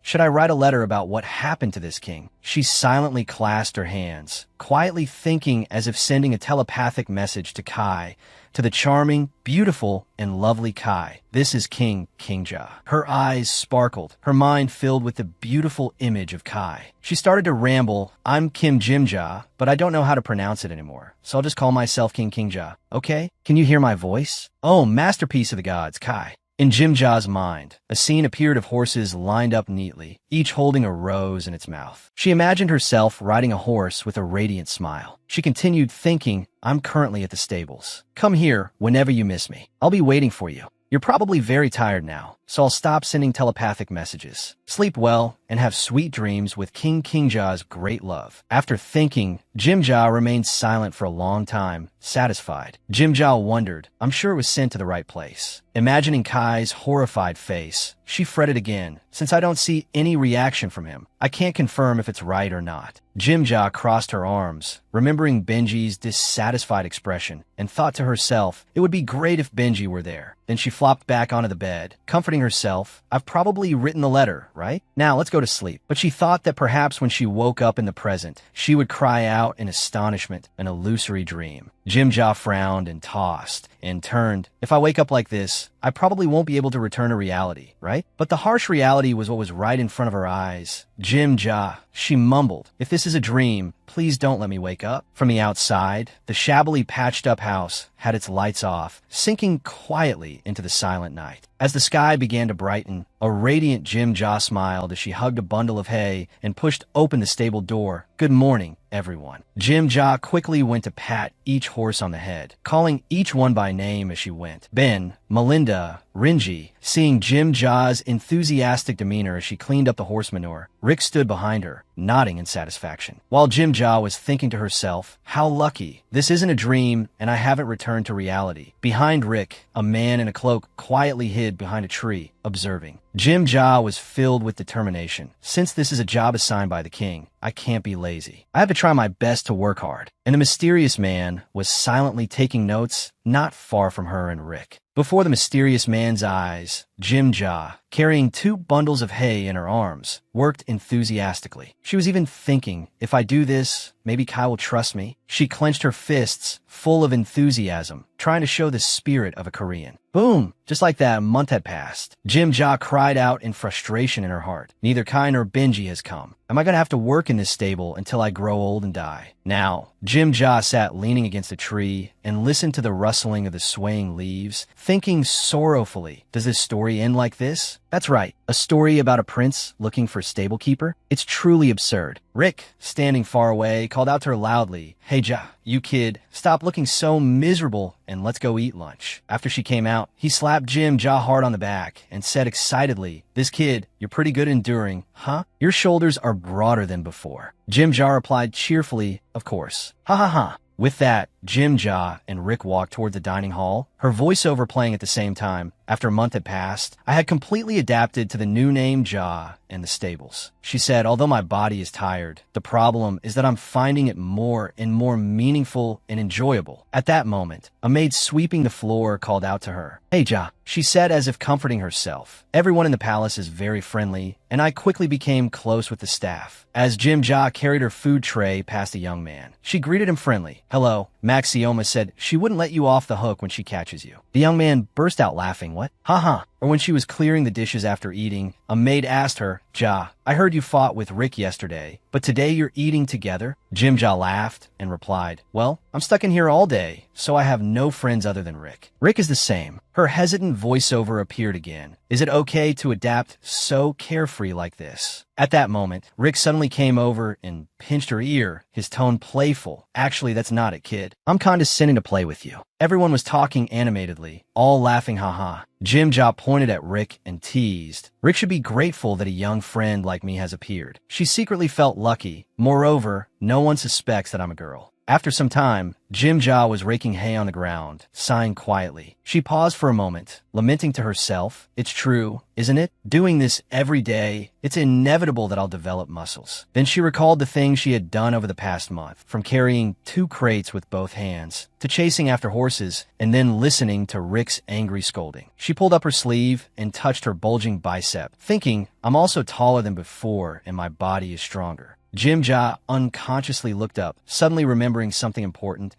should I write a letter about what happened to this king? She silently clasped her hands, quietly thinking as if sending a telepathic message to Kai, to the charming, beautiful, and lovely Kai. This is Kingja. Her eyes sparkled, her mind filled with the beautiful image of Kai. She started to ramble, "I'm Kim Jimja, but I don't know how to pronounce it anymore, so I'll just call myself myself King Ja, okay? Can you hear my voice? Oh, masterpiece of the gods, Kai. In Jimja's mind, a scene appeared of horses lined up neatly, each holding a rose in its mouth. She imagined herself riding a horse with a radiant smile. She continued thinking, I'm currently at the stables. Come here whenever you miss me. I'll be waiting for you. You're probably very tired now, so I'll stop sending telepathic messages. Sleep well and have sweet dreams with Kingja's great love. After thinking, Jimja remained silent for a long time, satisfied. Jimja wondered, I'm sure it was sent to the right place. Imagining Kai's horrified face, she fretted again. Since I don't see any reaction from him, I can't confirm if it's right or not. Jimja crossed her arms, remembering Benji's dissatisfied expression, and thought to herself, it would be great if Benji were there. Then she flopped back onto the bed, comforting herself. I've probably written the letter, right? Now let's go to sleep. But she thought that perhaps when she woke up in the present, she would cry out in astonishment, an illusory dream. Jimja frowned and tossed and turned. If I wake up like this, I probably won't be able to return to reality, right? But the harsh reality was what was right in front of her eyes. Jimja, she mumbled, if this is a dream, please don't let me wake up. From the outside, the shabbily patched-up house had its lights off, sinking quietly into the silent night. As the sky began to brighten, a radiant Jimja smiled as she hugged a bundle of hay and pushed open the stable door. Good morning, everyone. Jimja quickly went to pat each horse on the head, calling each one by name as she went. Ben, Melinda, Rinji. Seeing Jimja's enthusiastic demeanor as she cleaned up the horse manure, Rick stood behind her, nodding in satisfaction. While Jimja was thinking to herself, how lucky. This isn't a dream, and I haven't returned to reality. Behind Rick, a man in a cloak quietly hid behind a tree, observing. Jimja was filled with determination. Since this is a job assigned by the king, I can't be lazy. I have to try my best to work hard. And a mysterious man was silently taking notes not far from her and Rick. Before the mysterious man's eyes, Jimja, carrying 2 bundles of hay in her arms, worked enthusiastically. She was even thinking, if I do this, maybe Kai will trust me. She clenched her fists, full of enthusiasm, trying to show the spirit of a Korean. Boom! Just like that, a month had passed. Jimja cried out in frustration in her heart. Neither Kai nor Benji has come. Am I going to have to work in this stable until I grow old and die? Now, Jimja sat leaning against a tree and listened to the rustling of the swaying leaves, thinking sorrowfully, does this story end like this? That's right, a story about a prince looking for a stable keeper? It's truly absurd. Rick, standing far away, called out to her loudly, Hey Ja, you kid, stop looking so miserable and let's go eat lunch. After she came out, he slapped Jimja hard on the back and said excitedly, this kid, you're pretty good enduring, huh? Your shoulders are broader than before. Jimja replied cheerfully, of course. Ha ha ha. With that, Jimja and Rick walked toward the dining hall, her voiceover playing at the same time. After a month had passed, I had completely adapted to the new name Ja and the stables. She said, although my body is tired, the problem is that I'm finding it more and more meaningful and enjoyable. At that moment, a maid sweeping the floor called out to her. Hey Ja, she said as if comforting herself. Everyone in the palace is very friendly, and I quickly became close with the staff. As Jimja carried her food tray past a young man, she greeted him friendly. Hello. Maxioma said she wouldn't let you off the hook when she catches you. The young man burst out laughing. What? Ha. Or when she was clearing the dishes after eating, a maid asked her, Ja, I heard you fought with Rick yesterday, but today you're eating together? Jimja laughed and replied, well, I'm stuck in here all day, so I have no friends other than Rick. Rick is the same. Her hesitant voiceover appeared again. Is it okay to adapt so carefree like this? At that moment, Rick suddenly came over and pinched her ear, his tone playful. Actually, that's not it, kid. I'm condescending to play with you. Everyone was talking animatedly, all laughing haha. Jimja pointed at Rick and teased. Rick should be grateful that a young friend like me has appeared. She secretly felt lucky. Moreover, no one suspects that I'm a girl. After some time, Jimja was raking hay on the ground, sighing quietly. She paused for a moment, lamenting to herself, it's true, isn't it? Doing this every day, it's inevitable that I'll develop muscles. Then she recalled the things she had done over the past month, from carrying 2 crates with both hands, to chasing after horses, and then listening to Rick's angry scolding. She pulled up her sleeve and touched her bulging bicep, thinking, I'm also taller than before and my body is stronger. Jim Ja unconsciously looked up, suddenly remembering something important.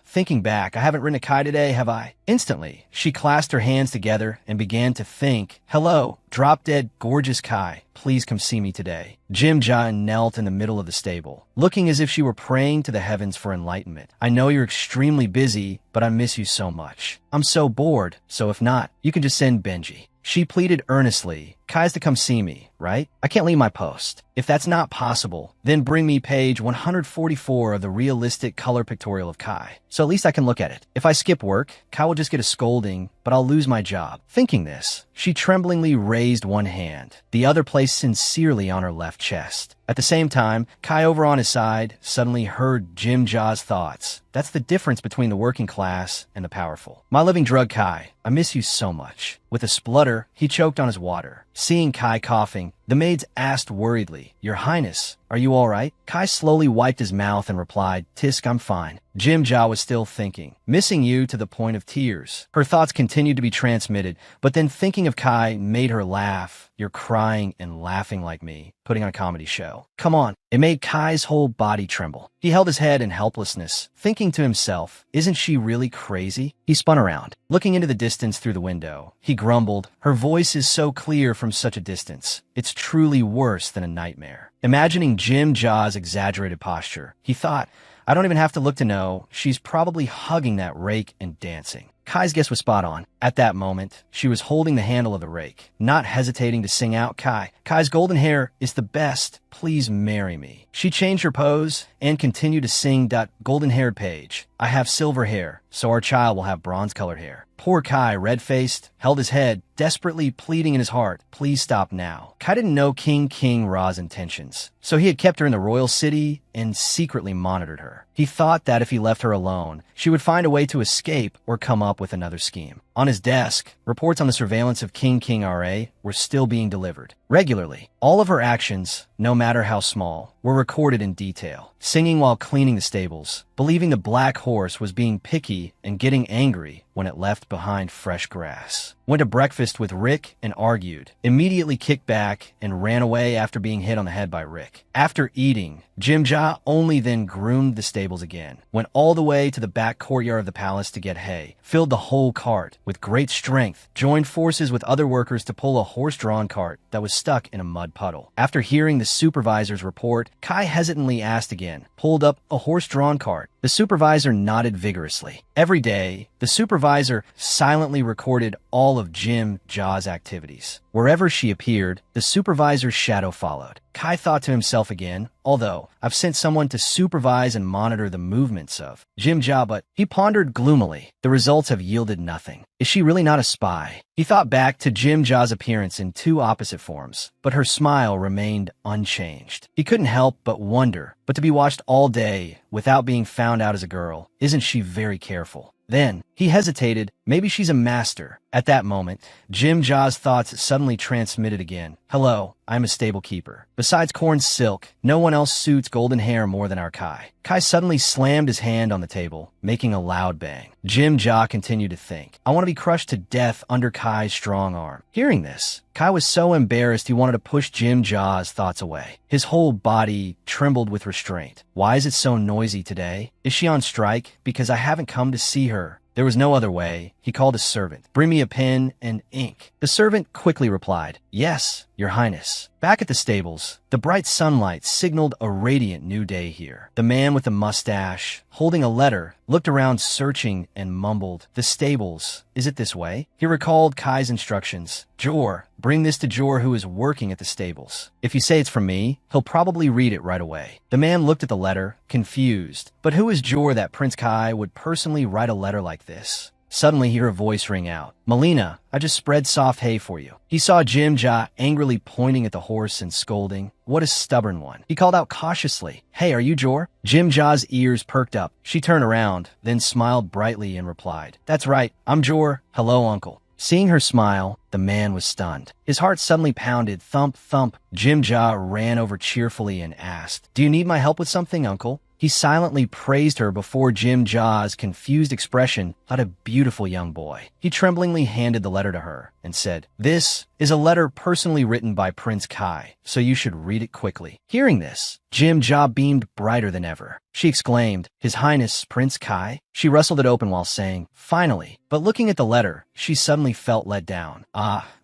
Thinking back, I haven't ridden a Kai today, have I? Instantly, she clasped her hands together and began to think, hello, drop-dead gorgeous Kai, please come see me today. Jim Ja knelt in the middle of the stable, looking as if she were praying to the heavens for enlightenment. I know you're extremely busy, but I miss you so much. I'm so bored, so if not, you can just send Benji. She pleaded earnestly. Kai's to come see me, right? I can't leave my post. If that's not possible, then bring me page 144 of the realistic color pictorial of Kai, so at least I can look at it. If I skip work, Kai will just get a scolding, but I'll lose my job. Thinking this, she tremblingly raised one hand, the other placed sincerely on her left chest. At the same time, Kai over on his side suddenly heard Jim Ja's thoughts. That's the difference between the working class and the powerful. My living drug, Kai, I miss you so much. With a splutter, he choked on his water. Seeing Kai coughing, the maids asked worriedly, Your Highness, are you all right? Kai slowly wiped his mouth and replied, Tisk, I'm fine. Jim Ja was still thinking, missing you to the point of tears. Her thoughts continued to be transmitted, but then thinking of Kai made her laugh. You're crying and laughing like me, putting on a comedy show. Come on. It made Kai's whole body tremble. He held his head in helplessness, thinking to himself, isn't she really crazy? He spun around, looking into the distance through the window. He grumbled, her voice is so clear from such a distance. It's truly worse than a nightmare. Imagining Jim Ja's exaggerated posture, he thought, I don't even have to look to know. She's probably hugging that rake and dancing. Kai's guess was spot on. At that moment, she was holding the handle of the rake, not hesitating to sing out, Kai's golden hair is the best. Please marry me. She changed her pose and continued to sing that golden-haired page. I have silver hair, so our child will have bronze-colored hair. Poor Kai, red-faced, held his head, desperately pleading in his heart, please stop now. Kai didn't know King Ra's intentions, so he had kept her in the royal city and secretly monitored her. He thought that if he left her alone, she would find a way to escape or come up with another scheme. On his desk, reports on the surveillance of King Ra were still being delivered. Regularly, all of her actions, no matter how small, were recorded in detail. Singing while cleaning the stables, believing the black horse was being picky and getting angry when it left behind fresh grass. Went to breakfast with Rick and argued, immediately kicked back and ran away after being hit on the head by Rick. After eating, Jim Ja only then groomed the stables again, went all the way to the back courtyard of the palace to get hay, filled the whole cart with great strength, joined forces with other workers to pull a horse-drawn cart that was stuck in a mud puddle. After hearing the supervisor's report, Kai hesitantly asked again, pulled up a horse-drawn cart. The supervisor nodded vigorously. Every day, the supervisor silently recorded all of Jim Ja's activities. Wherever she appeared, the supervisor's shadow followed. Kai thought to himself again, although I've sent someone to supervise and monitor the movements of Jim Ja, but he pondered gloomily. The results have yielded nothing. Is she really not a spy? He thought back to Jim Ja's appearance in two opposite forms, but her smile remained unchanged. He couldn't help but wonder, but to be watched all day without being found out as a girl, isn't she very careful? Then, he hesitated, maybe she's a master. At that moment, Jim Ja's thoughts suddenly transmitted again. Hello, I'm a stable keeper. Besides Corn Silk, no one else suits golden hair more than our Kai. Kai suddenly slammed his hand on the table, making a loud bang. Jim Ja continued to think, I want to be crushed to death under Kai's strong arm. Hearing this, Kai was so embarrassed he wanted to push Jim Ja's thoughts away. His whole body trembled with restraint. Why is it so noisy today? Is she on strike? Because I haven't come to see her. There was no other way. He called his servant. Bring me a pen and ink. The servant quickly replied, Yes, Your Highness. Back at the stables, the bright sunlight signaled a radiant new day here. The man with the mustache, holding a letter, looked around searching and mumbled, The stables, is it this way? He recalled Kai's instructions. Jor, bring this to Jor who is working at the stables. If you say it's from me, he'll probably read it right away. The man looked at the letter, confused. But who is Jor that Prince Kai would personally write a letter like this? Suddenly he heard a voice ring out. Melina, I just spread soft hay for you. He saw Jim Ja angrily pointing at the horse and scolding. What a stubborn one. He called out cautiously. Hey, are you Jor? Jim Ja's ears perked up. She turned around, then smiled brightly and replied. That's right, I'm Jor. Hello, uncle. Seeing her smile, the man was stunned. His heart suddenly pounded, thump, thump. Jim Ja ran over cheerfully and asked, Do you need my help with something, uncle? He silently praised her before Jim Ja's confused expression. What a beautiful young boy. He tremblingly handed the letter to her and said, "This is a letter personally written by Prince Kai, so you should read it quickly." Hearing this, Jim Ja beamed brighter than ever. She exclaimed, "His Highness Prince Kai?" She rustled it open while saying, "Finally." But looking at the letter, she suddenly felt let down.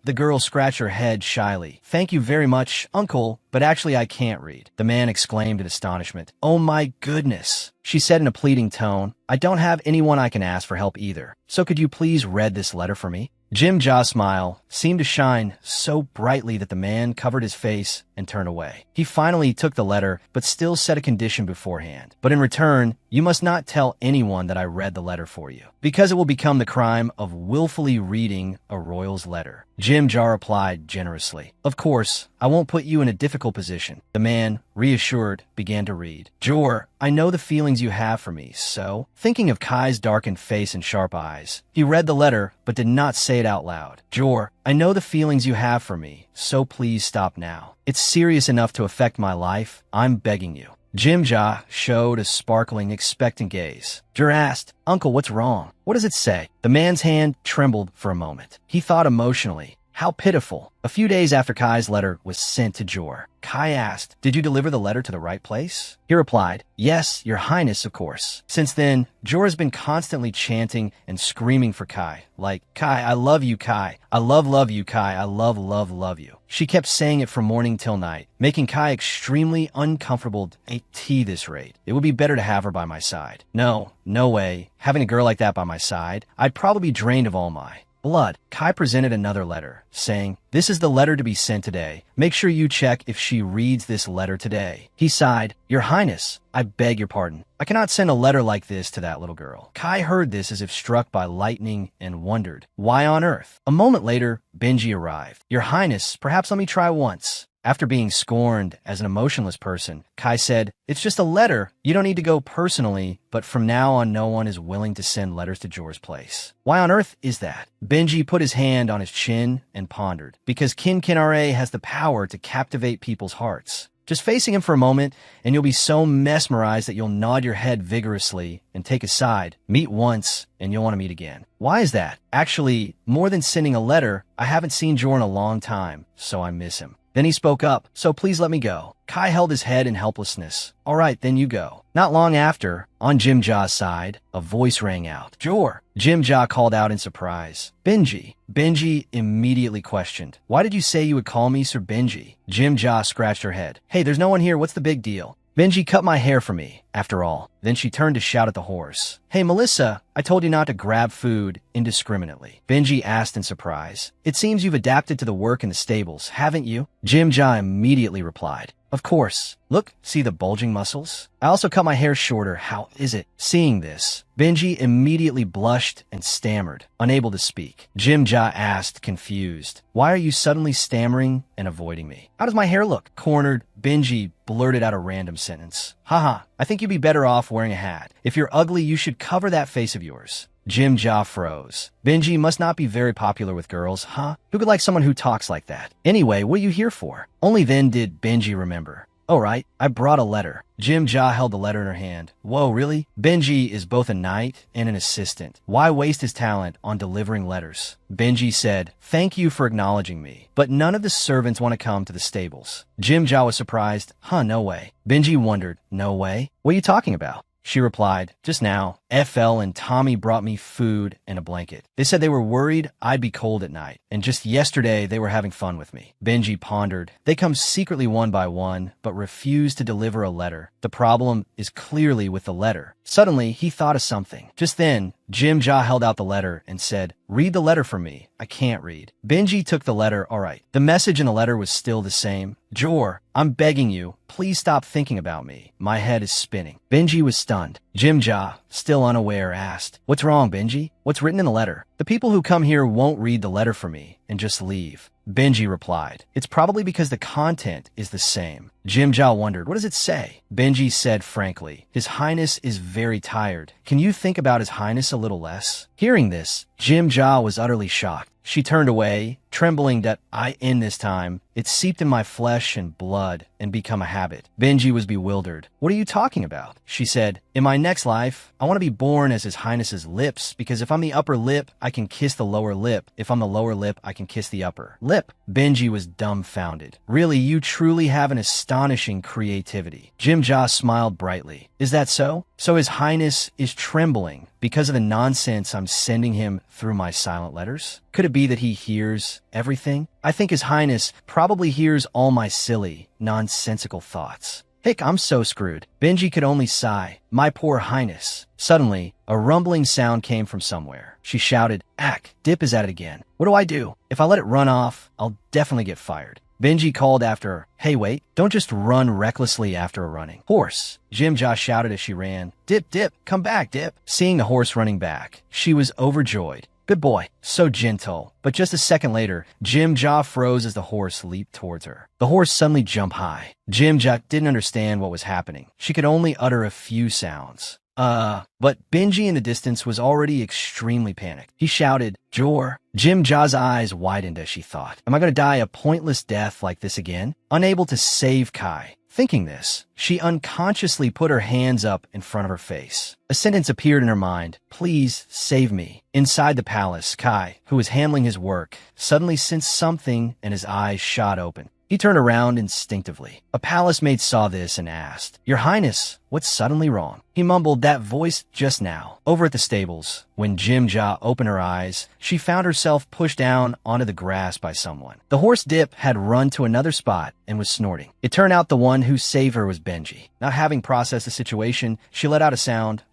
The girl scratched her head shyly. "Thank you very much, uncle, but actually I can't read." The man exclaimed in astonishment. "Oh my goodness," she said in a pleading tone. "I don't have anyone I can ask for help either. So could you please read this letter for me?" Jim Ja's smile seemed to shine so brightly that the man covered his face and turned away. He finally took the letter, but still set a condition beforehand. "But in return, you must not tell anyone that I read the letter for you, because it will become the crime of willfully reading a royal's letter." Jim Ja replied generously, "Of course, I won't put you in a difficult position." The man, reassured, began to read. "Jor, I know the feelings you have for me, so..." Thinking of Kai's darkened face and sharp eyes, he read the letter but did not say it out loud. "Jor, I know the feelings you have for me, so please stop now. It's serious enough to affect my life. I'm begging you." Jim Ja showed a sparkling, expectant gaze. Jor asked, "Uncle, what's wrong? What does it say?" The man's hand trembled for a moment. He thought emotionally, how pitiful. A few days after Kai's letter was sent to Jor, Kai asked, "Did you deliver the letter to the right place?" He replied, "Yes, Your Highness, of course." Since then, Jor has been constantly chanting and screaming for Kai, like, "Kai, I love you, Kai. I love you, Kai. I love you." She kept saying it from morning till night, making Kai extremely uncomfortable at this rate. It would be better to have her by my side. No way. Having a girl like that by my side, I'd probably be drained of all my blood. Kai presented another letter, saying, "This is the letter to be sent today. Make sure you check if she reads this letter today." He sighed, "Your Highness, I beg your pardon. I cannot send a letter like this to that little girl." Kai heard this as if struck by lightning and wondered, why on earth? A moment later, Benji arrived. "Your Highness, perhaps let me try once." After being scorned as an emotionless person, Kai said, "It's just a letter. You don't need to go personally, but from now on no one is willing to send letters to Jor's place." "Why on earth is that?" Benji put his hand on his chin and pondered. "Because Kinkinare has the power to captivate people's hearts. Just facing him for a moment, and you'll be so mesmerized that you'll nod your head vigorously and take a side. Meet once, and you'll want to meet again." "Why is that?" "Actually, more than sending a letter, I haven't seen Jor in a long time, so I miss him." Then he spoke up, "So please let me go." Kai held his head in helplessness. "All right, then you go." Not long after, on Jim Ja's side, a voice rang out. "Jor!" Jim Ja called out in surprise. "Benji." Benji immediately questioned, "Why did you say you would call me Sir Benji?" Jim Ja scratched her head. "Hey, there's no one here. What's the big deal?" "Benji cut my hair for me, after all." Then she turned to shout at the horse. "Hey, Melissa, I told you not to grab food indiscriminately." Benji asked in surprise. "It seems you've adapted to the work in the stables, haven't you?" Jim Ja immediately replied, "Of course. Look, see the bulging muscles? I also cut my hair shorter. How is it?" Seeing this, Benji immediately blushed and stammered, unable to speak. Jim Ja asked, confused, "Why are you suddenly stammering and avoiding me?" "How does my hair look?" Cornered, Benji blurted out a random sentence. "Haha, I think you'd be better off wearing a hat. If you're ugly, you should cover that face of yours." Jim Ja froze. Benji must not be very popular with girls, huh? Who could like someone who talks like that? Anyway, what are you here for? Only then did Benji remember. "Oh, right, I brought a letter." Jim Ja held the letter in her hand. "Whoa, really?" Benji is both a knight and an assistant. Why waste his talent on delivering letters? Benji said, "Thank you for acknowledging me, but none of the servants want to come to the stables." Jim Ja was surprised. No way." Benji wondered, "No way? What are you talking about?" She replied, "Just now, FL and Tommy brought me food and a blanket. They said they were worried I'd be cold at night, and just yesterday they were having fun with me." Benji pondered. "They come secretly one by one, but refuse to deliver a letter. The problem is clearly with the letter." Suddenly, he thought of something. Just then, Jim Ja held out the letter and said, "Read the letter for me. I can't read." Benji took the letter. All right. The message in the letter was still the same. "Jor, I'm begging you, please stop thinking about me. My head is spinning." Benji was stunned. Jim Ja, still unaware, asked, "What's wrong, Benji? What's written in the letter?" "The people who come here won't read the letter for me and just leave." Benji replied, "It's probably because the content is the same." Jim Ja wondered, "What does it say?" Benji said frankly, "His Highness is very tired. Can you think about His Highness a little less?" Hearing this, Jim Ja was utterly shocked. She turned away, trembling that I end this time. It seeped in my flesh and blood and become a habit. Benji was bewildered. What are you talking about? She said, in my next life, I want to be born as His Highness's lips, because if I'm the upper lip, I can kiss the lower lip. If I'm the lower lip, I can kiss the upper lip. Benji was dumbfounded. Really, you truly have an astonishing creativity. Jim-Ja smiled brightly. Is that so? So His Highness is trembling because of the nonsense I'm sending him through my silent letters? Could it be that he hears everything? I think His Highness probably hears all my silly, nonsensical thoughts. Hick, I'm so screwed. Benji could only sigh. My poor Highness. Suddenly, a rumbling sound came from somewhere. She shouted, Ack, Dip is at it again. What do I do? If I let it run off, I'll definitely get fired. Benji called after her, hey wait, don't just run recklessly after a running horse. Jim-Ja shouted as she ran, Dip, Dip, come back, Dip. Seeing the horse running back, she was overjoyed. Good boy, so gentle. But just a second later, Jim-Ja froze as the horse leaped towards her. The horse suddenly jumped high. Jim-Ja didn't understand what was happening. She could only utter a few sounds. But Benji in the distance was already extremely panicked. He shouted, Jor. Jim-Ja's eyes widened as she thought, am I going to die a pointless death like this again? Unable to save Kai. Thinking this, she unconsciously put her hands up in front of her face. A sentence appeared in her mind, please save me. Inside the palace, Kai, who was handling his work, suddenly sensed something and his eyes shot open. He turned around instinctively. A palace maid saw this and asked, Your Highness, what's suddenly wrong? He mumbled that voice just now. Over at the stables, when Jim-Ja opened her eyes, she found herself pushed down onto the grass by someone. The horse Dip had run to another spot and was snorting. It turned out the one who saved her was Benji. Not having processed the situation, she let out a sound.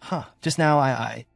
Just now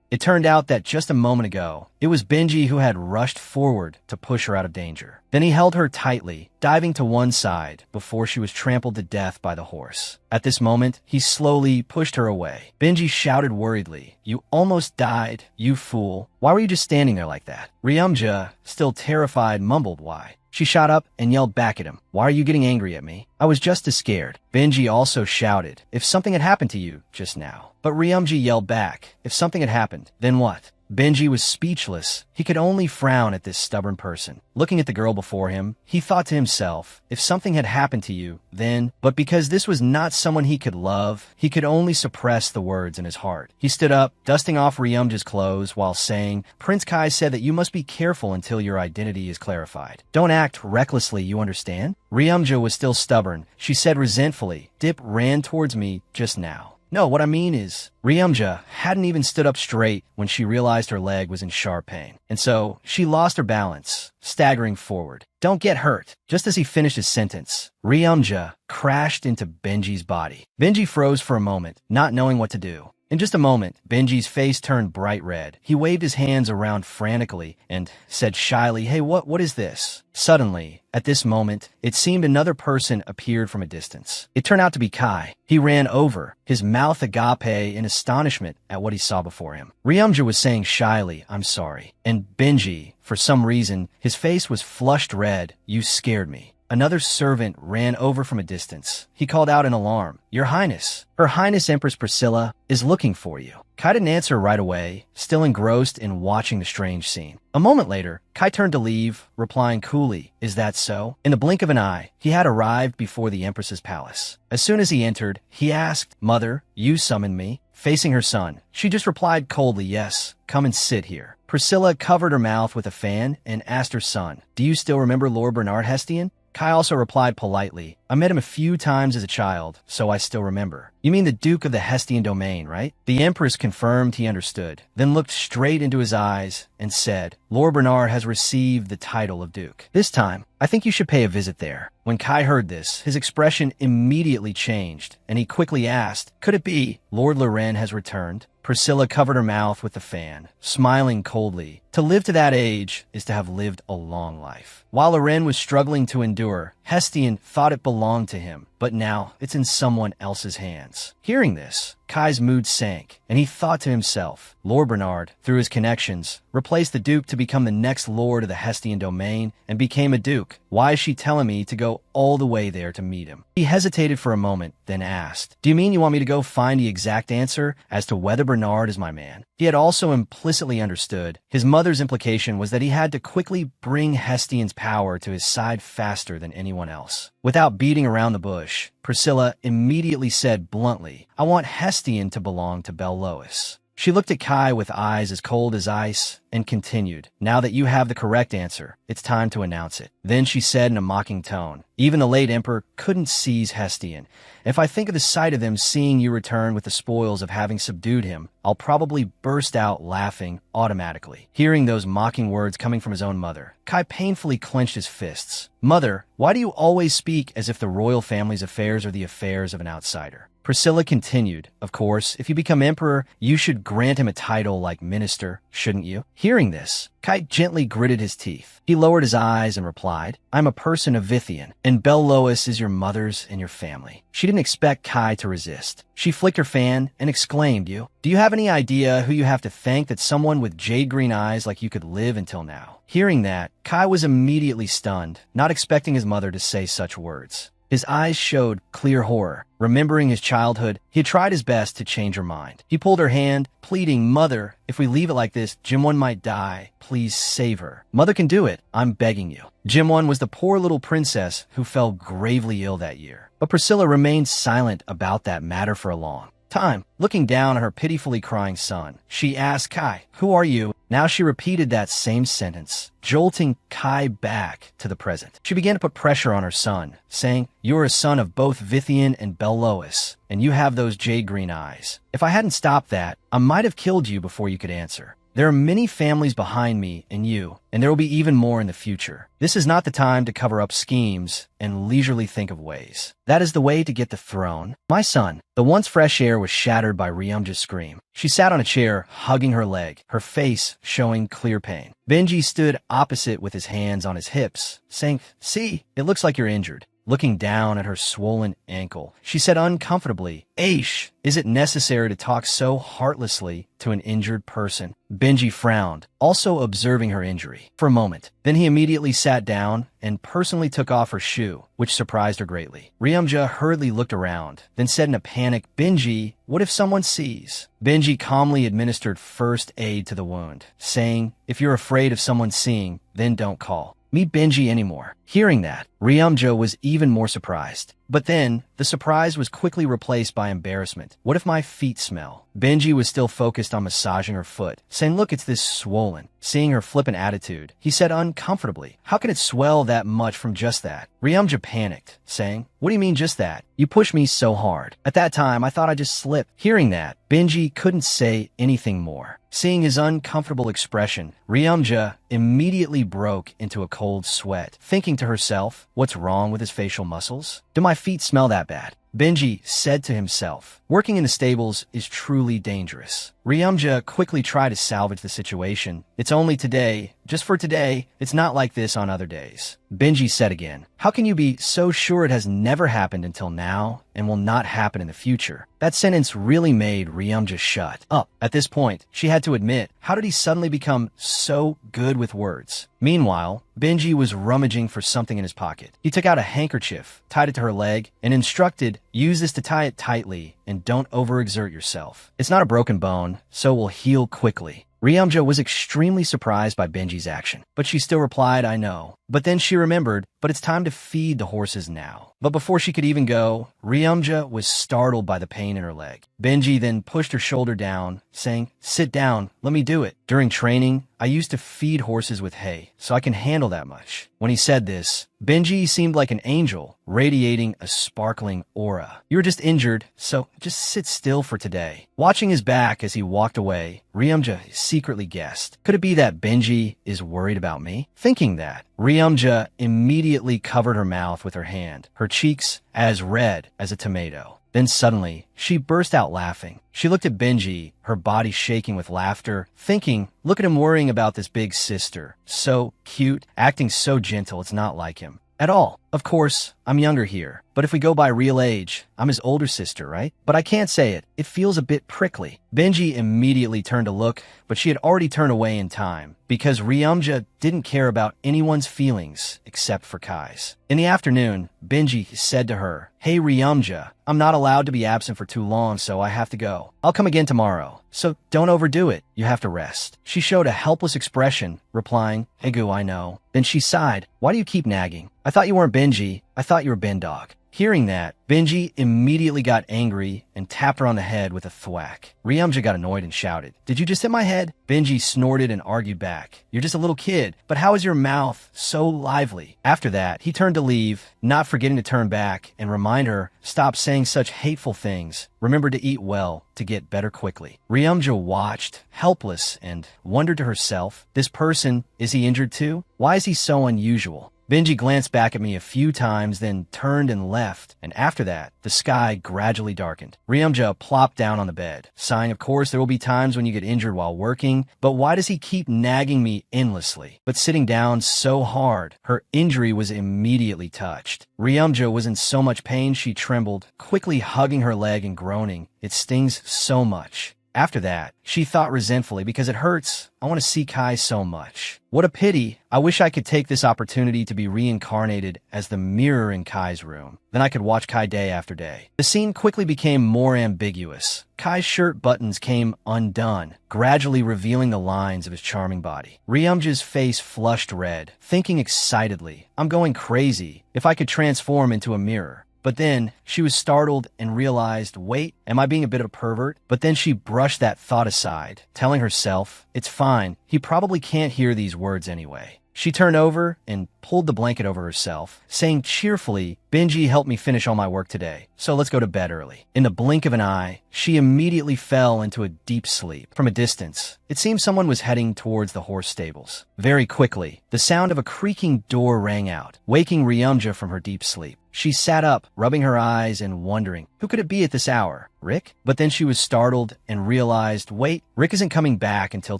It turned out that just a moment ago, it was Benji who had rushed forward to push her out of danger. Then he held her tightly, diving to one side before she was trampled to death by the horse. At this moment, he slowly pushed her away. Benji shouted worriedly, You almost died, you fool. Why were you just standing there like that? Ryumja, still terrified, mumbled why. She shot up and yelled back at him, Why are you getting angry at me? I was just as scared. Benji also shouted, If something had happened to you just now. But Ryumji yelled back, If something had happened, then what? Benji was speechless. He could only frown at this stubborn person. Looking at the girl before him, he thought to himself, if something had happened to you, then... But because this was not someone he could love, he could only suppress the words in his heart. He stood up, dusting off Ryumja's clothes while saying, Prince Kai said that you must be careful until your identity is clarified. Don't act recklessly, you understand? Ryumja was still stubborn. She said resentfully, Dip ran towards me just now. No, what I mean is, Ryumja hadn't even stood up straight when she realized her leg was in sharp pain. And so, she lost her balance, staggering forward. Don't get hurt. Just as he finished his sentence, Ryumja crashed into Benji's body. Benji froze for a moment, not knowing what to do. In just a moment, Benji's face turned bright red. He waved his hands around frantically and said shyly, Hey, what is this? Suddenly, at this moment, it seemed another person appeared from a distance. It turned out to be Kai. He ran over, his mouth agape in astonishment at what he saw before him. Ryumja was saying shyly, I'm sorry. And Benji, for some reason, his face was flushed red. You scared me. Another servant ran over from a distance. He called out in alarm, Your Highness, Her Highness Empress Priscilla is looking for you. Kai didn't answer right away, still engrossed in watching the strange scene. A moment later, Kai turned to leave, replying coolly, Is that so? In the blink of an eye, he had arrived before the Empress's palace. As soon as he entered, he asked, Mother, you summoned me? Facing her son, she just replied coldly, Yes, come and sit here. Priscilla covered her mouth with a fan and asked her son, Do you still remember Lord Bernard Hestian? Kai also replied politely, I met him a few times as a child, so I still remember. You mean the Duke of the Hestian domain, right? The Empress confirmed he understood, then looked straight into his eyes and said, Lord Bernard has received the title of Duke. This time, I think you should pay a visit there. When Kai heard this, his expression immediately changed, and he quickly asked, Could it be Lord Loren has returned? Priscilla covered her mouth with the fan, smiling coldly. To live to that age is to have lived a long life. While Loren was struggling to endure, Hestian thought it belonged to him, but now it's in someone else's hands. Hearing this, Kai's mood sank, and he thought to himself, Lord Bernard, through his connections, replaced the Duke to become the next lord of the Hestian domain and became a Duke. Why is she telling me to go all the way there to meet him? He hesitated for a moment, then asked, Do you mean you want me to go find the exact answer as to whether Bernard is my man? He had also implicitly understood. His mother's implication was that he had to quickly bring Hestian's power to his side faster than anyone else. Without beating around the bush, Priscilla immediately said bluntly, I want Hestian to belong to Bellois. She looked at Kai with eyes as cold as ice and continued, Now that you have the correct answer, it's time to announce it. Then she said in a mocking tone, Even the late emperor couldn't seize Hestian. If I think of the sight of them seeing you return with the spoils of having subdued him, I'll probably burst out laughing automatically. Hearing those mocking words coming from his own mother, Kai painfully clenched his fists. Mother, why do you always speak as if the royal family's affairs are the affairs of an outsider? Priscilla continued, Of course, if you become emperor, you should grant him a title like minister, shouldn't you? Hearing this, Kai gently gritted his teeth. He lowered his eyes and replied, I'm a person of Vithian, and Bellois is your mother's and your family. She didn't expect Kai to resist. She flicked her fan and exclaimed, Do you have any idea who you have to thank that someone with jade-green eyes like you could live until now? Hearing that, Kai was immediately stunned, not expecting his mother to say such words. His eyes showed clear horror. Remembering his childhood, he had tried his best to change her mind. He pulled her hand, pleading, Mother, if we leave it like this, Jimwon might die. Please save her. Mother can do it. I'm begging you. Jimwon was the poor little princess who fell gravely ill that year. But Priscilla remained silent about that matter for a long time. Looking down at her pitifully crying son, she asked Kai, Who are you? Now she repeated that same sentence, jolting Kai back to the present. She began to put pressure on her son, saying, You're a son of both Vithian and Bellois, and you have those jade-green eyes. If I hadn't stopped that, I might have killed you before you could answer. There are many families behind me and you, and there will be even more in the future. This is not the time to cover up schemes and leisurely think of ways. That is the way to get the throne. My son, the once fresh air was shattered by Ryumja's scream. She sat on a chair, hugging her leg, her face showing clear pain. Benji stood opposite with his hands on his hips, saying, See, it looks like you're injured. Looking down at her swollen ankle, she said uncomfortably, Aish, is it necessary to talk so heartlessly to an injured person? Benji frowned, also observing her injury, for a moment. Then he immediately sat down and personally took off her shoe, which surprised her greatly. Ryumja hurriedly looked around, then said in a panic, Benji, what if someone sees? Benji calmly administered first aid to the wound, saying, If you're afraid of someone seeing, then don't call me Benji anymore. Hearing that, Ryumja was even more surprised. But then, the surprise was quickly replaced by embarrassment. What if my feet smell? Benji was still focused on massaging her foot, saying, Look, it's this swollen. Seeing her flippant attitude, he said uncomfortably, How can it swell that much from just that? Ryumja panicked, saying, What do you mean just that? You pushed me so hard. At that time, I thought I just slipped. Hearing that, Benji couldn't say anything more. Seeing his uncomfortable expression, Ryumja immediately broke into a cold sweat, thinking to herself, What's wrong with his facial muscles? Do my feet smell that bad? Benji said to himself, Working in the stables is truly dangerous. Ryumja quickly tried to salvage the situation. It's only today. Just for today, it's not like this on other days. Benji said again, How can you be so sure it has never happened until now and will not happen in the future? That sentence really made Ryumja shut up. At this point, she had to admit, how did he suddenly become so good with words? Meanwhile, Benji was rummaging for something in his pocket. He took out a handkerchief, tied it to her leg, and instructed, Use this to tie it tightly and don't overexert yourself. It's not a broken bone, so it will heal quickly. Ryumja was extremely surprised by Benji's action, but she still replied, I know. But then she remembered, but it's time to feed the horses now. But before she could even go, Ryumja was startled by the pain in her leg. Benji then pushed her shoulder down, saying, Sit down, let me do it. During training, I used to feed horses with hay, so I can handle that much. When he said this, Benji seemed like an angel, radiating a sparkling aura. You were just injured, so just sit still for today. Watching his back as he walked away, Ryumja secretly guessed, could it be that Benji is worried about me? Thinking that, Ryumja immediately covered her mouth with her hand, her cheeks as red as a tomato. Then suddenly, she burst out laughing. She looked at Benji, her body shaking with laughter, thinking, look at him worrying about this big sister. So cute, acting so gentle, it's not like him at all. Of course, I'm younger here, but if we go by real age, I'm his older sister, right? But I can't say it. It feels a bit prickly. Benji immediately turned to look, but she had already turned away in time, because Ryumja didn't care about anyone's feelings except for Kai's. In the afternoon, Benji said to her, "Hey Ryumja, I'm not allowed to be absent for too long, so I have to go. I'll come again tomorrow, so don't overdo it. You have to rest." She showed a helpless expression, replying, "Egu, I know." Then she sighed, "Why do you keep nagging? I thought you weren't Benji. I thought you were Ben-Dog." Hearing that, Benji immediately got angry and tapped her on the head with a thwack. Ryumja got annoyed and shouted, "Did you just hit my head?" Benji snorted and argued back, "You're just a little kid, but how is your mouth so lively?" After that, he turned to leave, not forgetting to turn back and remind her, "Stop saying such hateful things. Remember to eat well to get better quickly." Ryumja watched, helpless, and wondered to herself, "This person, is he injured too? Why is he so unusual?" Benji glanced back at me a few times, then turned and left, and after that, the sky gradually darkened. Ryumja plopped down on the bed, sighing, "Of course, there will be times when you get injured while working, but why does he keep nagging me endlessly?" But sitting down so hard, her injury was immediately touched. Ryumja was in so much pain she trembled, quickly hugging her leg and groaning, "It stings so much." After that, she thought resentfully, "Because it hurts, I want to see Kai so much. What a pity. I wish I could take this opportunity to be reincarnated as the mirror in Kai's room. Then I could watch Kai day after day." The scene quickly became more ambiguous. Kai's shirt buttons came undone, gradually revealing the lines of his charming body. Ryumja's face flushed red, thinking excitedly, "I'm going crazy. If I could transform into a mirror." But then she was startled and realized, "Wait, am I being a bit of a pervert?" But then she brushed that thought aside, telling herself, "It's fine. He probably can't hear these words anyway." She turned over and pulled the blanket over herself, saying cheerfully, "Benji helped me finish all my work today, so let's go to bed early." In the blink of an eye, she immediately fell into a deep sleep. From a distance, it seemed someone was heading towards the horse stables. Very quickly, the sound of a creaking door rang out, waking Ryumja from her deep sleep. She sat up, rubbing her eyes and wondering, who could it be at this hour? Rick? But then she was startled and realized, wait, Rick isn't coming back until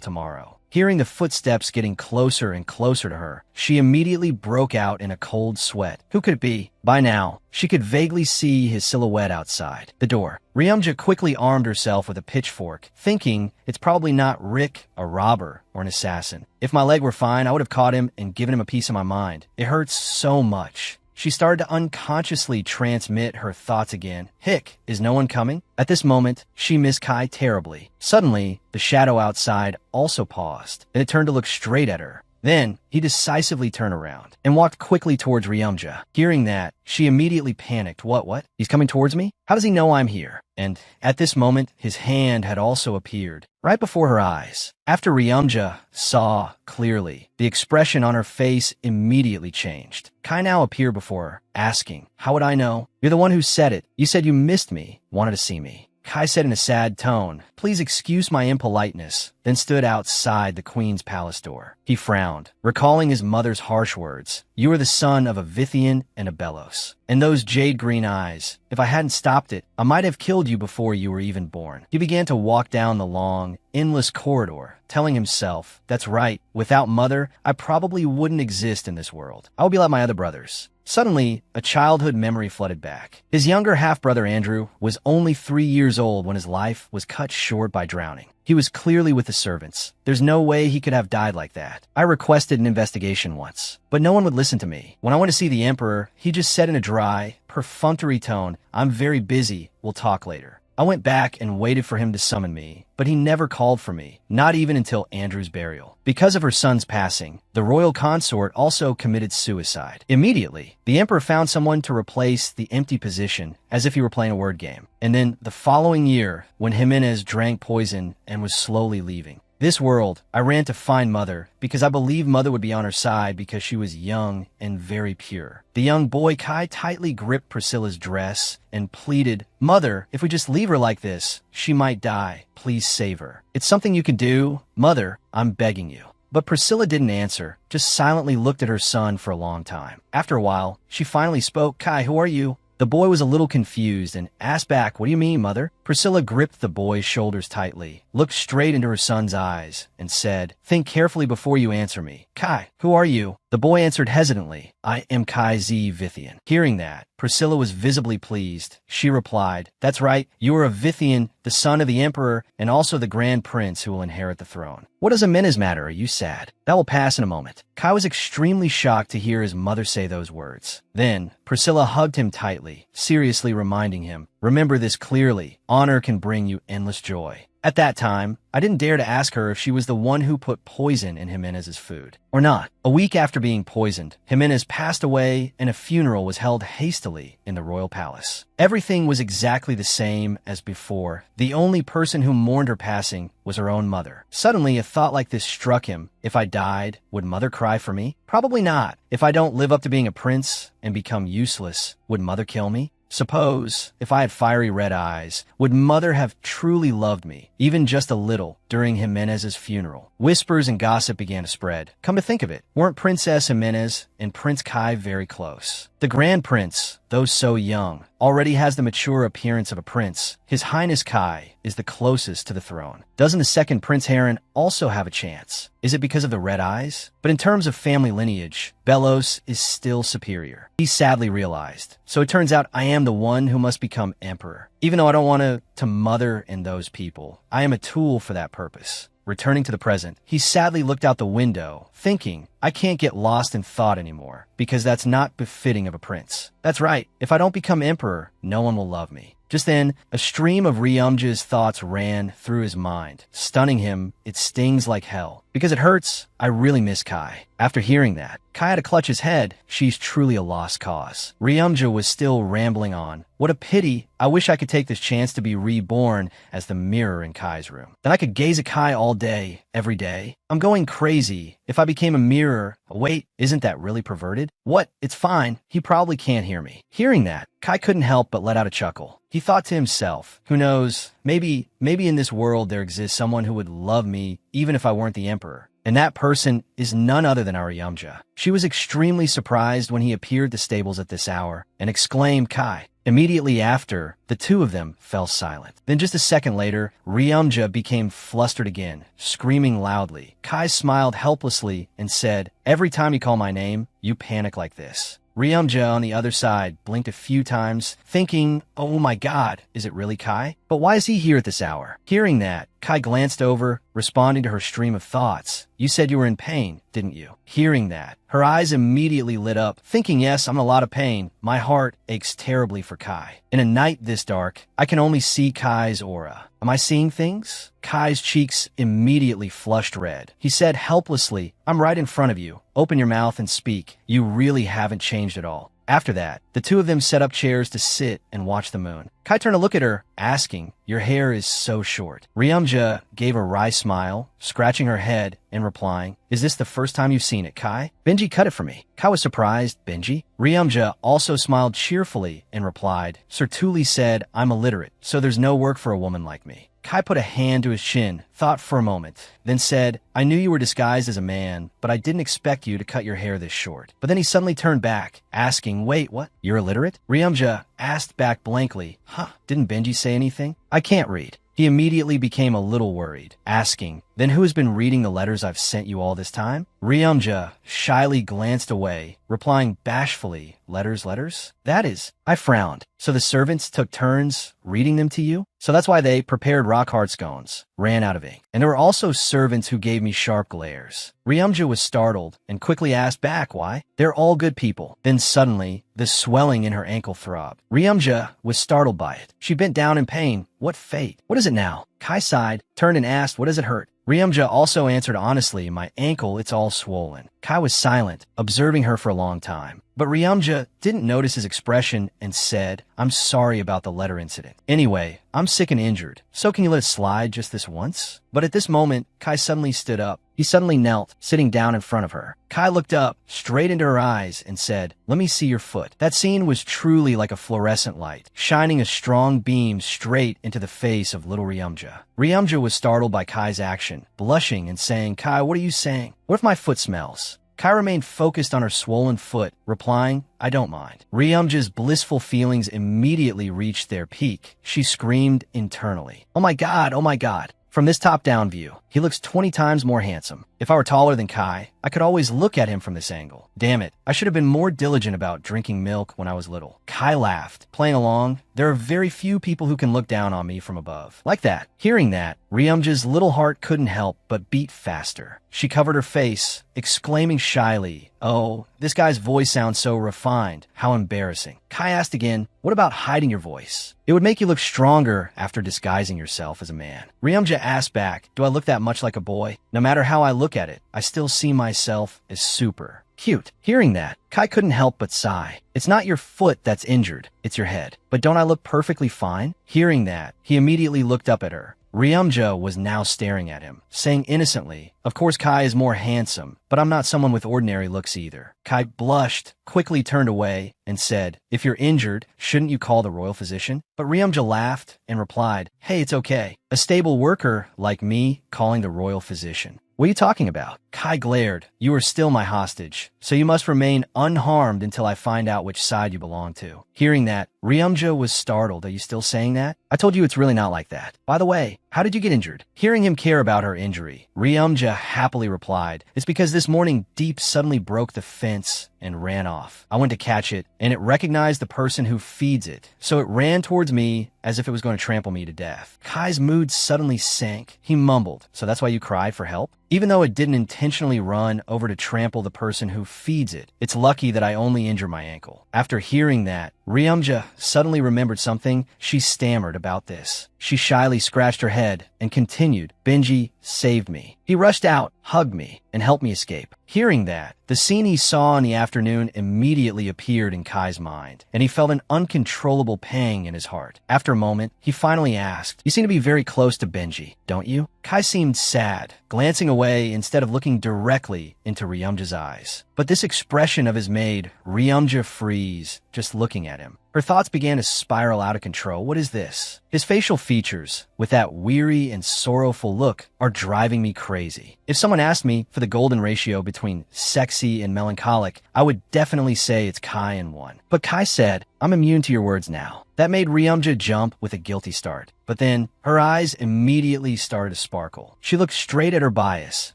tomorrow. Hearing the footsteps getting closer and closer to her, she immediately broke out in a cold sweat. Who could it be? By now, she could vaguely see his silhouette outside the door. Ryumja quickly armed herself with a pitchfork, thinking it's probably not Rick, a robber, or an assassin. If my leg were fine, I would have caught him and given him a piece of my mind. It hurts so much. She started to unconsciously transmit her thoughts again. Hick, is no one coming? At this moment, she missed Kai terribly. Suddenly, the shadow outside also paused, and it turned to look straight at her. Then, he decisively turned around and walked quickly towards Ryumja. Hearing that, she immediately panicked. What? He's coming towards me? How does he know I'm here? And at this moment, his hand had also appeared, right before her eyes. After Ryumja saw clearly, the expression on her face immediately changed. Kai now appeared before her, asking, "How would I know? You're the one who said it. You said you missed me, wanted to see me." Kai said in a sad tone, "Please excuse my impoliteness," then stood outside the queen's palace door. He frowned, recalling his mother's harsh words. "You are the son of a Vithian and a Belos. And those jade-green eyes. If I hadn't stopped it, I might have killed you before you were even born." He began to walk down the long, endless corridor, telling himself, "That's right, without mother, I probably wouldn't exist in this world. I would be like my other brothers." Suddenly, a childhood memory flooded back. His younger half-brother Andrew was only 3 years old when his life was cut short by drowning. He was clearly with the servants. There's no way he could have died like that. I requested an investigation once, but no one would listen to me. When I went to see the emperor, he just said in a dry, perfunctory tone, "I'm very busy, we'll talk later." I went back and waited for him to summon me, but he never called for me, not even until Andrew's burial. Because of her son's passing, the royal consort also committed suicide. Immediately, the emperor found someone to replace the empty position, as if he were playing a word game. And then, the following year, when Jimenez drank poison and was slowly leaving this world, I ran to find Mother, because I believed Mother would be on her side because she was young and very pure. The young boy Kai tightly gripped Priscilla's dress and pleaded, "Mother, if we just leave her like this, she might die. Please save her. It's something you can do. Mother, I'm begging you." But Priscilla didn't answer, just silently looked at her son for a long time. After a while, she finally spoke. "Kai, who are you?" The boy was a little confused and asked back, "What do you mean, Mother?" Priscilla gripped the boy's shoulders tightly, looked straight into her son's eyes, and said, "Think carefully before you answer me. Kai, who are you?" The boy answered hesitantly, I am Kai Z Vithian. Hearing that, Priscilla was visibly pleased. She replied, That's right, you are a Vithian, the son of the emperor, and also the grand prince who will inherit the throne. What does Amenas matter? Are you sad? That will pass in a moment. Kai was extremely shocked to hear his mother say those words. Then, Priscilla hugged him tightly, seriously reminding him, Remember this clearly, honor can bring you endless joy. At that time, I didn't dare to ask her if she was the one who put poison in Jimenez's food. Or not. A week after being poisoned, Jimenez passed away and a funeral was held hastily in the royal palace. Everything was exactly the same as before. The only person who mourned her passing was her own mother. Suddenly, a thought like this struck him. If I died, would mother cry for me? Probably not. If I don't live up to being a prince and become useless, would mother kill me? Suppose, if I had fiery red eyes, would mother have truly loved me, even just a little, during Jimenez's funeral? Whispers and gossip began to spread. Come to think of it, weren't Princess Jimenez and Prince Kai very close? The Grand Prince, though so young, already has the mature appearance of a prince. His Highness Kai is the closest to the throne. Doesn't the second Prince Heron also have a chance? Is it because of the red eyes? But in terms of family lineage, Belos is still superior. He sadly realized. So it turns out I am the one who must become emperor. Even though I don't want to mother in those people, I am a tool for that purpose. Returning to the present, he sadly looked out the window, thinking, I can't get lost in thought anymore, because that's not befitting of a prince. That's right, if I don't become emperor, no one will love me. Just then, a stream of Ryumja's thoughts ran through his mind, stunning him. It stings like hell. Because it hurts, I really miss Kai. After hearing that, Kai had to clutch his head. She's truly a lost cause. Ryumja was still rambling on. What a pity. I wish I could take this chance to be reborn as the mirror in Kai's room. Then I could gaze at Kai all day, every day. I'm going crazy. If I became a mirror, wait, isn't that really perverted? What? It's fine. He probably can't hear me. Hearing that, Kai couldn't help but let out a chuckle. He thought to himself, who knows, maybe in this world there exists someone who would love me even if I weren't the emperor. And that person is none other than Aryumja. She was extremely surprised when he appeared at the stables at this hour and exclaimed, Kai. Immediately after, the two of them fell silent. Then just a second later, Ryumja became flustered again, screaming loudly. Kai smiled helplessly and said, Every time you call my name, you panic like this. Ryumja on the other side blinked a few times, thinking, oh my god, is it really Kai? But why is he here at this hour? Hearing that, Kai glanced over, responding to her stream of thoughts. You said you were in pain, didn't you? Hearing that, her eyes immediately lit up, thinking, yes, I'm in a lot of pain. My heart aches terribly for Kai. In a night this dark, I can only see Kai's aura. Am I seeing things? Kai's cheeks immediately flushed red. He said helplessly, I'm right in front of you. Open your mouth and speak. You really haven't changed at all. After that, the two of them set up chairs to sit and watch the moon. Kai turned to look at her, asking, Your hair is so short. Ryumja gave a wry smile, scratching her head and replying, Is this the first time you've seen it, Kai? Benji cut it for me. Kai was surprised. Benji? Ryumja also smiled cheerfully and replied, Sir Tuli said, I'm illiterate, so there's no work for a woman like me. Kai put a hand to his chin, thought for a moment, then said, I knew you were disguised as a man, but I didn't expect you to cut your hair this short. But then he suddenly turned back, asking, Wait, what? You're illiterate? Ryumja asked back blankly, Huh, didn't Benji say anything? I can't read. He immediately became a little worried, asking, Then who has been reading the letters I've sent you all this time? Ryumja shyly glanced away, replying bashfully, Letters? That is. I frowned. So the servants took turns reading them to you? So that's why they prepared rock-hard scones, ran out of ink. And there were also servants who gave me sharp glares. Ryumja was startled and quickly asked back why. They're all good people. Then suddenly, the swelling in her ankle throbbed. Ryumja was startled by it. She bent down in pain. What fate? What is it now? Kai sighed, turned and asked, What does it hurt? Ryumja also answered honestly, My ankle, it's all swollen. Kai was silent, observing her for a long time. But Ryumja didn't notice his expression and said, I'm sorry about the letter incident. Anyway, I'm sick and injured, so can you let it slide just this once? But at this moment, Kai suddenly stood up. He suddenly knelt, sitting down in front of her. Kai looked up, straight into her eyes, and said, Let me see your foot. That scene was truly like a fluorescent light, shining a strong beam straight into the face of little Ryumja. Ryumja was startled by Kai's action, blushing and saying, Kai, what are you saying? What if my foot smells? Kai remained focused on her swollen foot, replying, I don't mind. Ryumja's blissful feelings immediately reached their peak. She screamed internally, Oh my god, oh my god. From this top-down view, he looks 20 times more handsome. If I were taller than Kai, I could always look at him from this angle. Damn it, I should have been more diligent about drinking milk when I was little. Kai laughed, playing along. There are very few people who can look down on me from above. Like that. Hearing that, Ryumja's little heart couldn't help but beat faster. She covered her face, exclaiming shyly, "Oh, this guy's voice sounds so refined. How embarrassing." Kai asked again, "What about hiding your voice? It would make you look stronger after disguising yourself as a man." Ryumja asked back, "Do I look that much like a boy? No matter how I look at it, I still see myself as super cute." Hearing that, Kai couldn't help but sigh. "It's not your foot that's injured, it's your head. But don't I look perfectly fine?" Hearing that, he immediately looked up at her. Ryumja was now staring at him, saying innocently, "Of course Kai is more handsome, but I'm not someone with ordinary looks either." Kai blushed, quickly turned away, and said, "If you're injured, shouldn't you call the royal physician?" But Ryumja laughed and replied, "Hey, it's okay. A stable worker like me calling the royal physician. What are you talking about?" Kai glared. "You are still my hostage, so you must remain unharmed until I find out which side you belong to." Hearing that, Ryumja was startled. "Are you still saying that? I told you it's really not like that. By the way, how did you get injured?" Hearing him care about her injury, Ryumja happily replied, "It's because this morning Deep suddenly broke the fence and ran off. I went to catch it, and it recognized the person who feeds it, so it ran towards me as if it was going to trample me to death." Kai's mood suddenly sank. He mumbled, "So that's why you cried for help?" "Even though it didn't intentionally run over to trample the person who feeds it, it's lucky that I only injured my ankle." After hearing that, Ryumja suddenly remembered something. She stammered about this. She shyly scratched her head and continued, "Benji saved me. He rushed out, hugged me, and helped me escape." Hearing that, the scene he saw in the afternoon immediately appeared in Kai's mind, and he felt an uncontrollable pang in his heart. After a moment, he finally asked, "You seem to be very close to Benji, don't you?" Kai seemed sad, glancing away instead of looking directly into Ryumja's eyes. But this expression of his made Ryumja freeze just looking at him. Her thoughts began to spiral out of control. What is this? His facial features, with that weary and sorrowful look, are driving me crazy. If someone asked me for the golden ratio between sexy and melancholic, I would definitely say it's Kai in one. But Kai said, "I'm immune to your words now." That made Ryumja jump with a guilty start. But then, her eyes immediately started to sparkle. She looked straight at her bias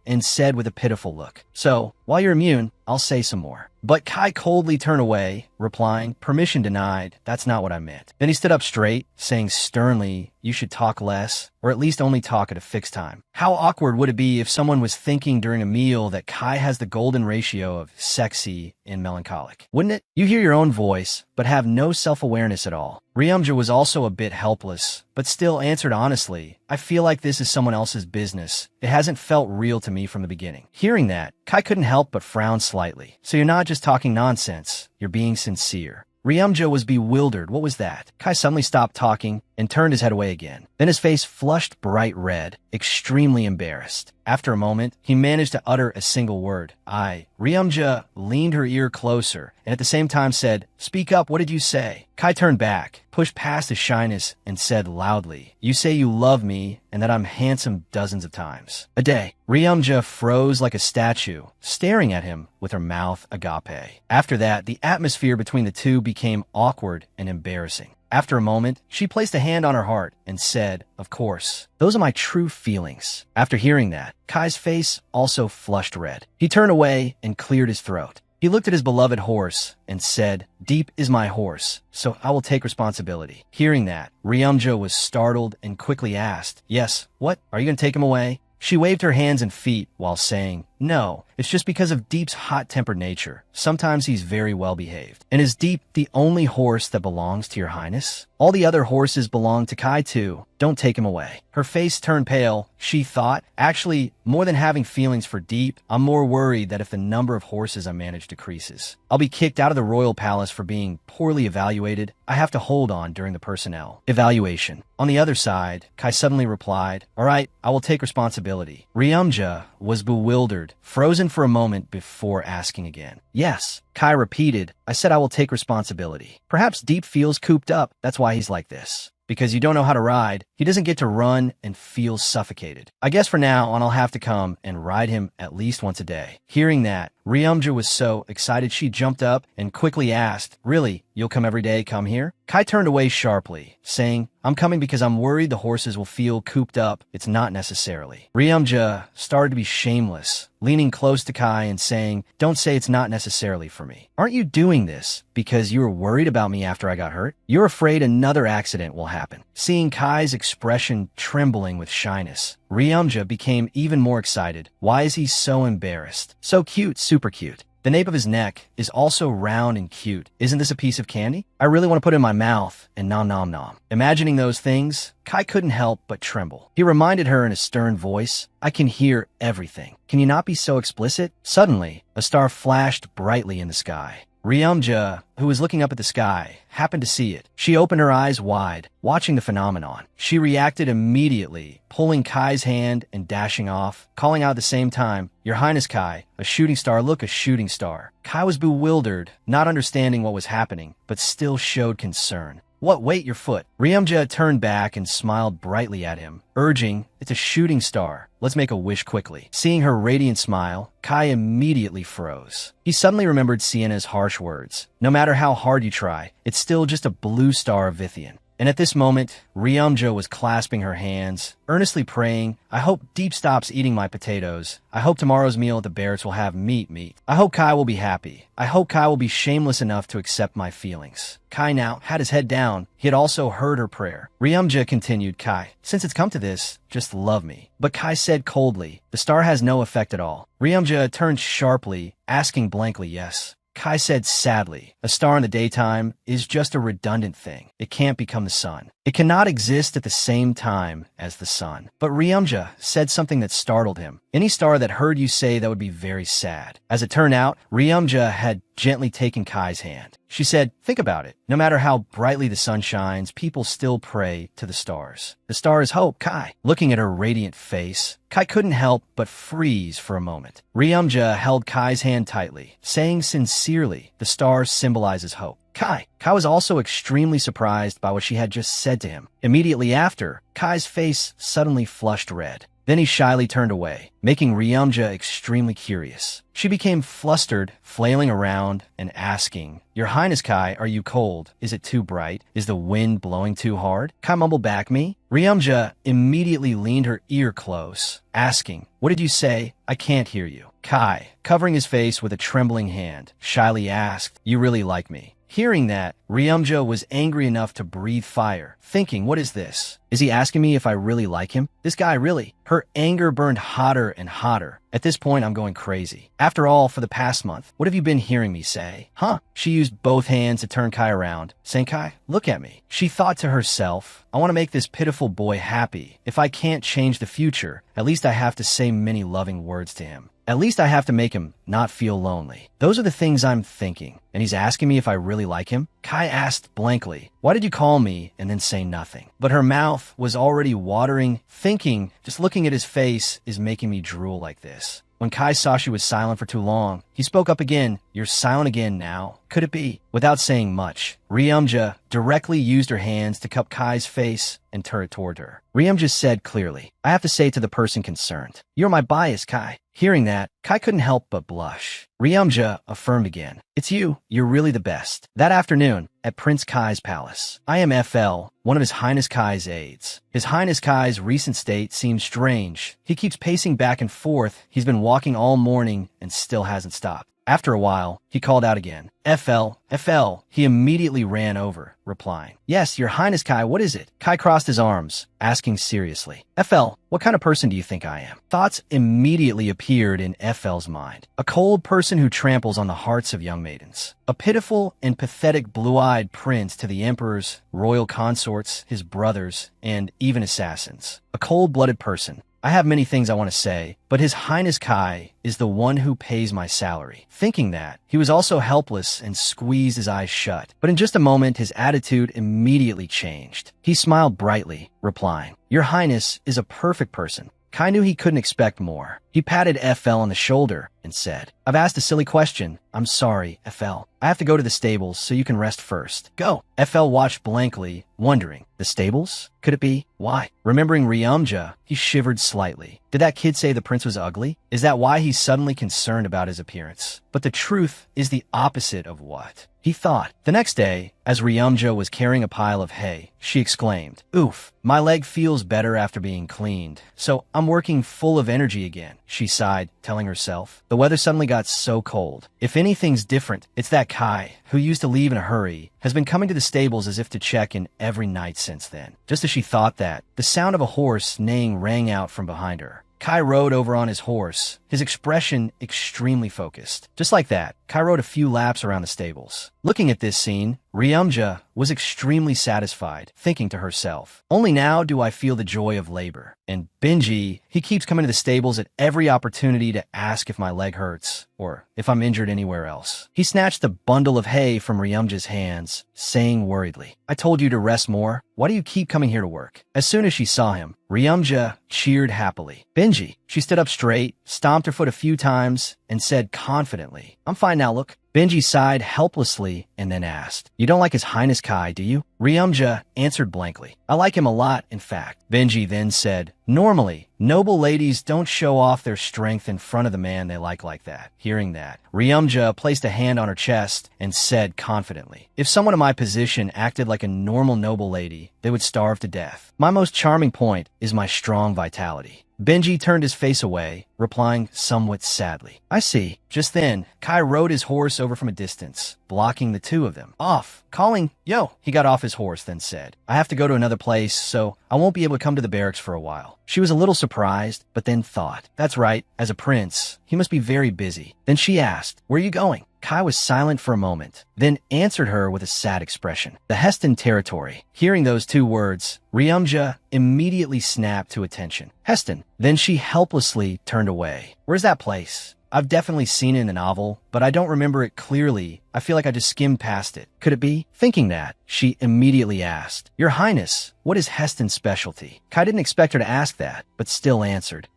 and said with a pitiful look, "So, while you're immune, I'll say some more." But Kai coldly turned away, replying, "Permission denied. That's not what I meant." Then he stood up straight, saying sternly, "You should talk less, or at least only talk at a fixed time." How awkward would it be if someone was thinking during a meal that Kai has the golden ratio of sexy and melancholic? Wouldn't it? You hear your own voice, but have no self-awareness at all. Ryumja was also a bit helpless, but still answered honestly, "I feel like this is someone else's business. It hasn't felt real to me from the beginning." Hearing that, Kai couldn't help but frown slightly. "So you're not just talking nonsense, you're being sincere." Ryumja was bewildered. What was that? Kai suddenly stopped talking and turned his head away again. Then his face flushed bright red, extremely embarrassed. After a moment, he managed to utter a single word, "I." Ryumja leaned her ear closer and at the same time said, "Speak up, what did you say?" Kai turned back, pushed past his shyness, and said loudly, "You say you love me and that I'm handsome dozens of times a day." Ryumja froze like a statue, staring at him with her mouth agape. After that, the atmosphere between the two became awkward and embarrassing. After a moment, she placed a hand on her heart and said, "Of course, those are my true feelings." After hearing that, Kai's face also flushed red. He turned away and cleared his throat. He looked at his beloved horse and said, "Deep is my horse, so I will take responsibility." Hearing that, Ryumja was startled and quickly asked, "Yes, what? Are you going to take him away?" She waved her hands and feet while saying, "No, it's just because of Deep's hot-tempered nature. Sometimes he's very well behaved." "And is Deep the only horse that belongs to your highness?" "All the other horses belong to Kai too. Don't take him away." Her face turned pale. She thought, "Actually, more than having feelings for Deep, I'm more worried that if the number of horses I manage decreases, I'll be kicked out of the royal palace for being poorly evaluated. I have to hold on during the personnel evaluation." On the other side, Kai suddenly replied, "All right, I will take responsibility." Ryumja was bewildered, frozen for a moment before asking again. "Yes." Kai repeated, "I said I will take responsibility. Perhaps Deep feels cooped up. That's why he's like this. Because you don't know how to ride, he doesn't get to run and feels suffocated. I guess for now on I'll have to come and ride him at least once a day." Hearing that, Ryumja was so excited she jumped up and quickly asked, "Really? You'll come every day, come here?" Kai turned away sharply, saying, "I'm coming because I'm worried the horses will feel cooped up. It's not necessarily." Ryumja started to be shameless, leaning close to Kai and saying, "Don't say it's not necessarily for me. Aren't you doing this because you were worried about me after I got hurt? You're afraid another accident will happen." Seeing Kai's expression trembling with shyness, Ryumja became even more excited. Why is he so embarrassed? So cute, super cute. The nape of his neck is also round and cute. Isn't this a piece of candy? I really want to put it in my mouth and nom nom nom. Imagining those things, Kai couldn't help but tremble. He reminded her in a stern voice, "I can hear everything. Can you not be so explicit?" Suddenly, a star flashed brightly in the sky. Ryumja, who was looking up at the sky, happened to see it. She opened her eyes wide, watching the phenomenon. She reacted immediately, pulling Kai's hand and dashing off, calling out at the same time, "Your Highness Kai, a shooting star, look, a shooting star." Kai was bewildered, not understanding what was happening, but still showed concern. "What, wait, your foot." Ryumja turned back and smiled brightly at him, urging, "It's a shooting star. Let's make a wish quickly." Seeing her radiant smile, Kai immediately froze. He suddenly remembered Siena's harsh words. "No matter how hard you try, it's still just a blue star of Vithian." And at this moment, Ryumja was clasping her hands, earnestly praying, "I hope Deep stops eating my potatoes. I hope tomorrow's meal at the Barretts will have meat. I hope Kai will be happy. I hope Kai will be shameless enough to accept my feelings." Kai now had his head down. He had also heard her prayer. Ryumja continued, "Kai, since it's come to this, just love me." But Kai said coldly, "The star has no effect at all." Ryumja turned sharply, asking blankly, "Yes." Kai said sadly, "A star in the daytime is just a redundant thing. It can't become the sun. It cannot exist at the same time as the sun." But Ryumja said something that startled him. "Any star that heard you say that would be very sad." As it turned out, Ryumja had gently taken Kai's hand. She said, "Think about it. No matter how brightly the sun shines, people still pray to the stars. The star is hope, Kai." Looking at her radiant face, Kai couldn't help but freeze for a moment. Ryumja held Kai's hand tightly, saying sincerely, "The star symbolizes hope." Kai was also extremely surprised by what she had just said to him. Immediately after, Kai's face suddenly flushed red. Then he shyly turned away, making Ryumja extremely curious. She became flustered, flailing around and asking, "Your Highness Kai, are you cold? Is it too bright? Is the wind blowing too hard?" Kai mumbled back, "Me?" Ryumja immediately leaned her ear close, asking, "What did you say? I can't hear you." Kai, covering his face with a trembling hand, shyly asked, "You really like me?" Hearing that, Ryumja was angry enough to breathe fire, thinking, "What is this? Is he asking me if I really like him? This guy really?" Her anger burned hotter and hotter. "At this point, I'm going crazy. After all, for the past month, what have you been hearing me say? Huh?" She used both hands to turn Kai around, saying, "Kai, look at me." She thought to herself, "I want to make this pitiful boy happy. If I can't change the future, at least I have to say many loving words to him. At least I have to make him not feel lonely. Those are the things I'm thinking. And he's asking me if I really like him?" Kai asked blankly, "Why did you call me?" and then say nothing. But her mouth was already watering, thinking, just looking at his face is making me drool like this. When Kai saw she was silent for too long, he spoke up again. "You're silent again now. Could it be?" Without saying much, Ryumja directly used her hands to cup Kai's face and turn it toward her. Ryumja said clearly, "I have to say to the person concerned, you're my bias, Kai." Hearing that, Kai couldn't help but blush. Ryumja affirmed again, "It's you. You're really the best." That afternoon, at Prince Kai's palace, I am FL, one of His Highness Kai's aides. His Highness Kai's recent state seems strange. He keeps pacing back and forth. He's been walking all morning and still hasn't stopped. After a while, he called out again, "FL, FL." He immediately ran over, replying, "Yes, Your Highness Kai, what is it?" Kai crossed his arms, asking seriously, "FL, what kind of person do you think I am?" Thoughts immediately appeared in FL's mind. A cold person who tramples on the hearts of young maidens. A pitiful and pathetic blue-eyed prince to the emperor's royal consorts, his brothers, and even assassins. A cold-blooded person. I have many things I want to say, but His Highness Kai is the one who pays my salary. Thinking that, he was also helpless and squeezed his eyes shut. But in just a moment, his attitude immediately changed. He smiled brightly, replying, "Your Highness is a perfect person." Kai knew he couldn't expect more. He He patted FL on the shoulder and said, I've asked a silly question. I'm sorry, FL. I have to go to the stables so you can rest first. Go. FL watched blankly, wondering, the stables? Could it be? Why? Remembering Ryumja, he shivered slightly. Did that kid say the prince was ugly? Is that why he's suddenly concerned about his appearance? But the truth is the opposite of what he thought. The next day, as Ryumja was carrying a pile of hay, she exclaimed, Oof, my leg feels better after being cleaned, so I'm working full of energy again. She sighed, telling herself. The weather suddenly got so cold. If anything's different, it's that Kai, who used to leave in a hurry, has been coming to the stables as if to check in every night since then. Just as she thought that, the sound of a horse neighing rang out from behind her. Kai rode over on his horse, his expression extremely focused. Just like that, Kai rode a few laps around the stables. Looking at this scene, Ryumja was extremely satisfied, thinking to herself, only now do I feel the joy of labor. And Benji, he keeps coming to the stables at every opportunity to ask if my leg hurts, or if I'm injured anywhere else. He snatched the bundle of hay from Ryumja's hands, saying worriedly, I told you to rest more. Why do you keep coming here to work? As soon as she saw him, Ryumja cheered happily. Benji, she stood up straight, stomped her foot a few times, and said confidently, I'm fine now, look. Benji sighed helplessly and then asked, You don't like His Highness Kai, do you? Ryumja answered blankly, I like him a lot, in fact. Benji then said, Normally, noble ladies don't show off their strength in front of the man they like that. Hearing that, Ryumja placed a hand on her chest and said confidently, If someone in my position acted like a normal noble lady, they would starve to death. My most charming point is my strong vitality. Benji turned his face away, replying somewhat sadly, I see. Just then, Kai rode his horse over from a distance, blocking the two of them off, calling, Yo! He got off his horse, then said, I have to go to another place, so I won't be able to come to the barracks for a while. She was a little surprised, but then thought, That's right, as a prince, he must be very busy. Then she asked, Where are you going? Kai was silent for a moment, then answered her with a sad expression. The Heston territory. Hearing those two words, Ryumja immediately snapped to attention. Heston. Then she helplessly turned away. Where's that place? I've definitely seen it in the novel, but I don't remember it clearly. I feel like I just skimmed past it. Could it be? Thinking that, she immediately asked, Your Highness, what is Heston's specialty? Kai didn't expect her to ask that, but still answered,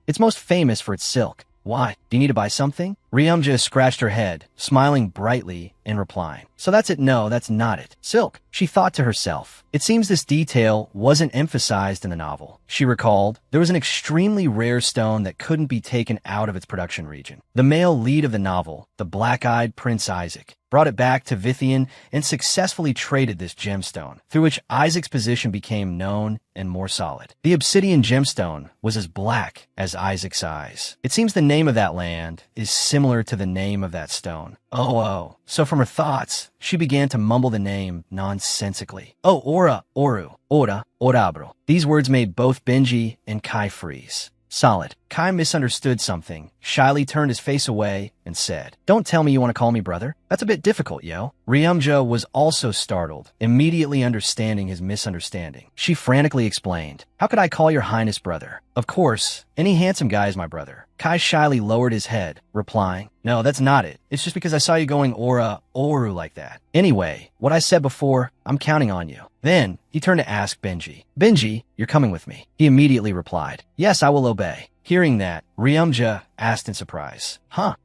It's most famous for its silk. Why? Do you need to buy something? Ryumja scratched her head, smiling brightly and replying, So that's it? No, that's not it. Silk. She thought to herself. It seems this detail wasn't emphasized in the novel. She recalled, there was an extremely rare stone that couldn't be taken out of its production region. The male lead of the novel, the black-eyed Prince Isaac, brought it back to Vithian and successfully traded this gemstone, through which Isaac's position became known and more solid. The obsidian gemstone was as black as Isaac's eyes. It seems the name of that land is similar to the name of that stone. Oh. So from her thoughts, she began to mumble the name nonsensically. Oh, Ora, Oru, Ora, Orabro. These words made both Benji and Kai freeze. Solid. Kai misunderstood something, shyly turned his face away, and said, Don't tell me you want to call me brother. That's a bit difficult, yo. Ryumja was also startled, immediately understanding his misunderstanding. She frantically explained, How could I call your highness brother? Of course, any handsome guy is my brother. Kai shyly lowered his head, replying, No, that's not it. It's just because I saw you going Ora, Oru like that. Anyway, what I said before, I'm counting on you. Then, he turned to ask Benji, Benji, you're coming with me. He immediately replied, Yes, I will obey. Hearing that, Ryumja asked in surprise,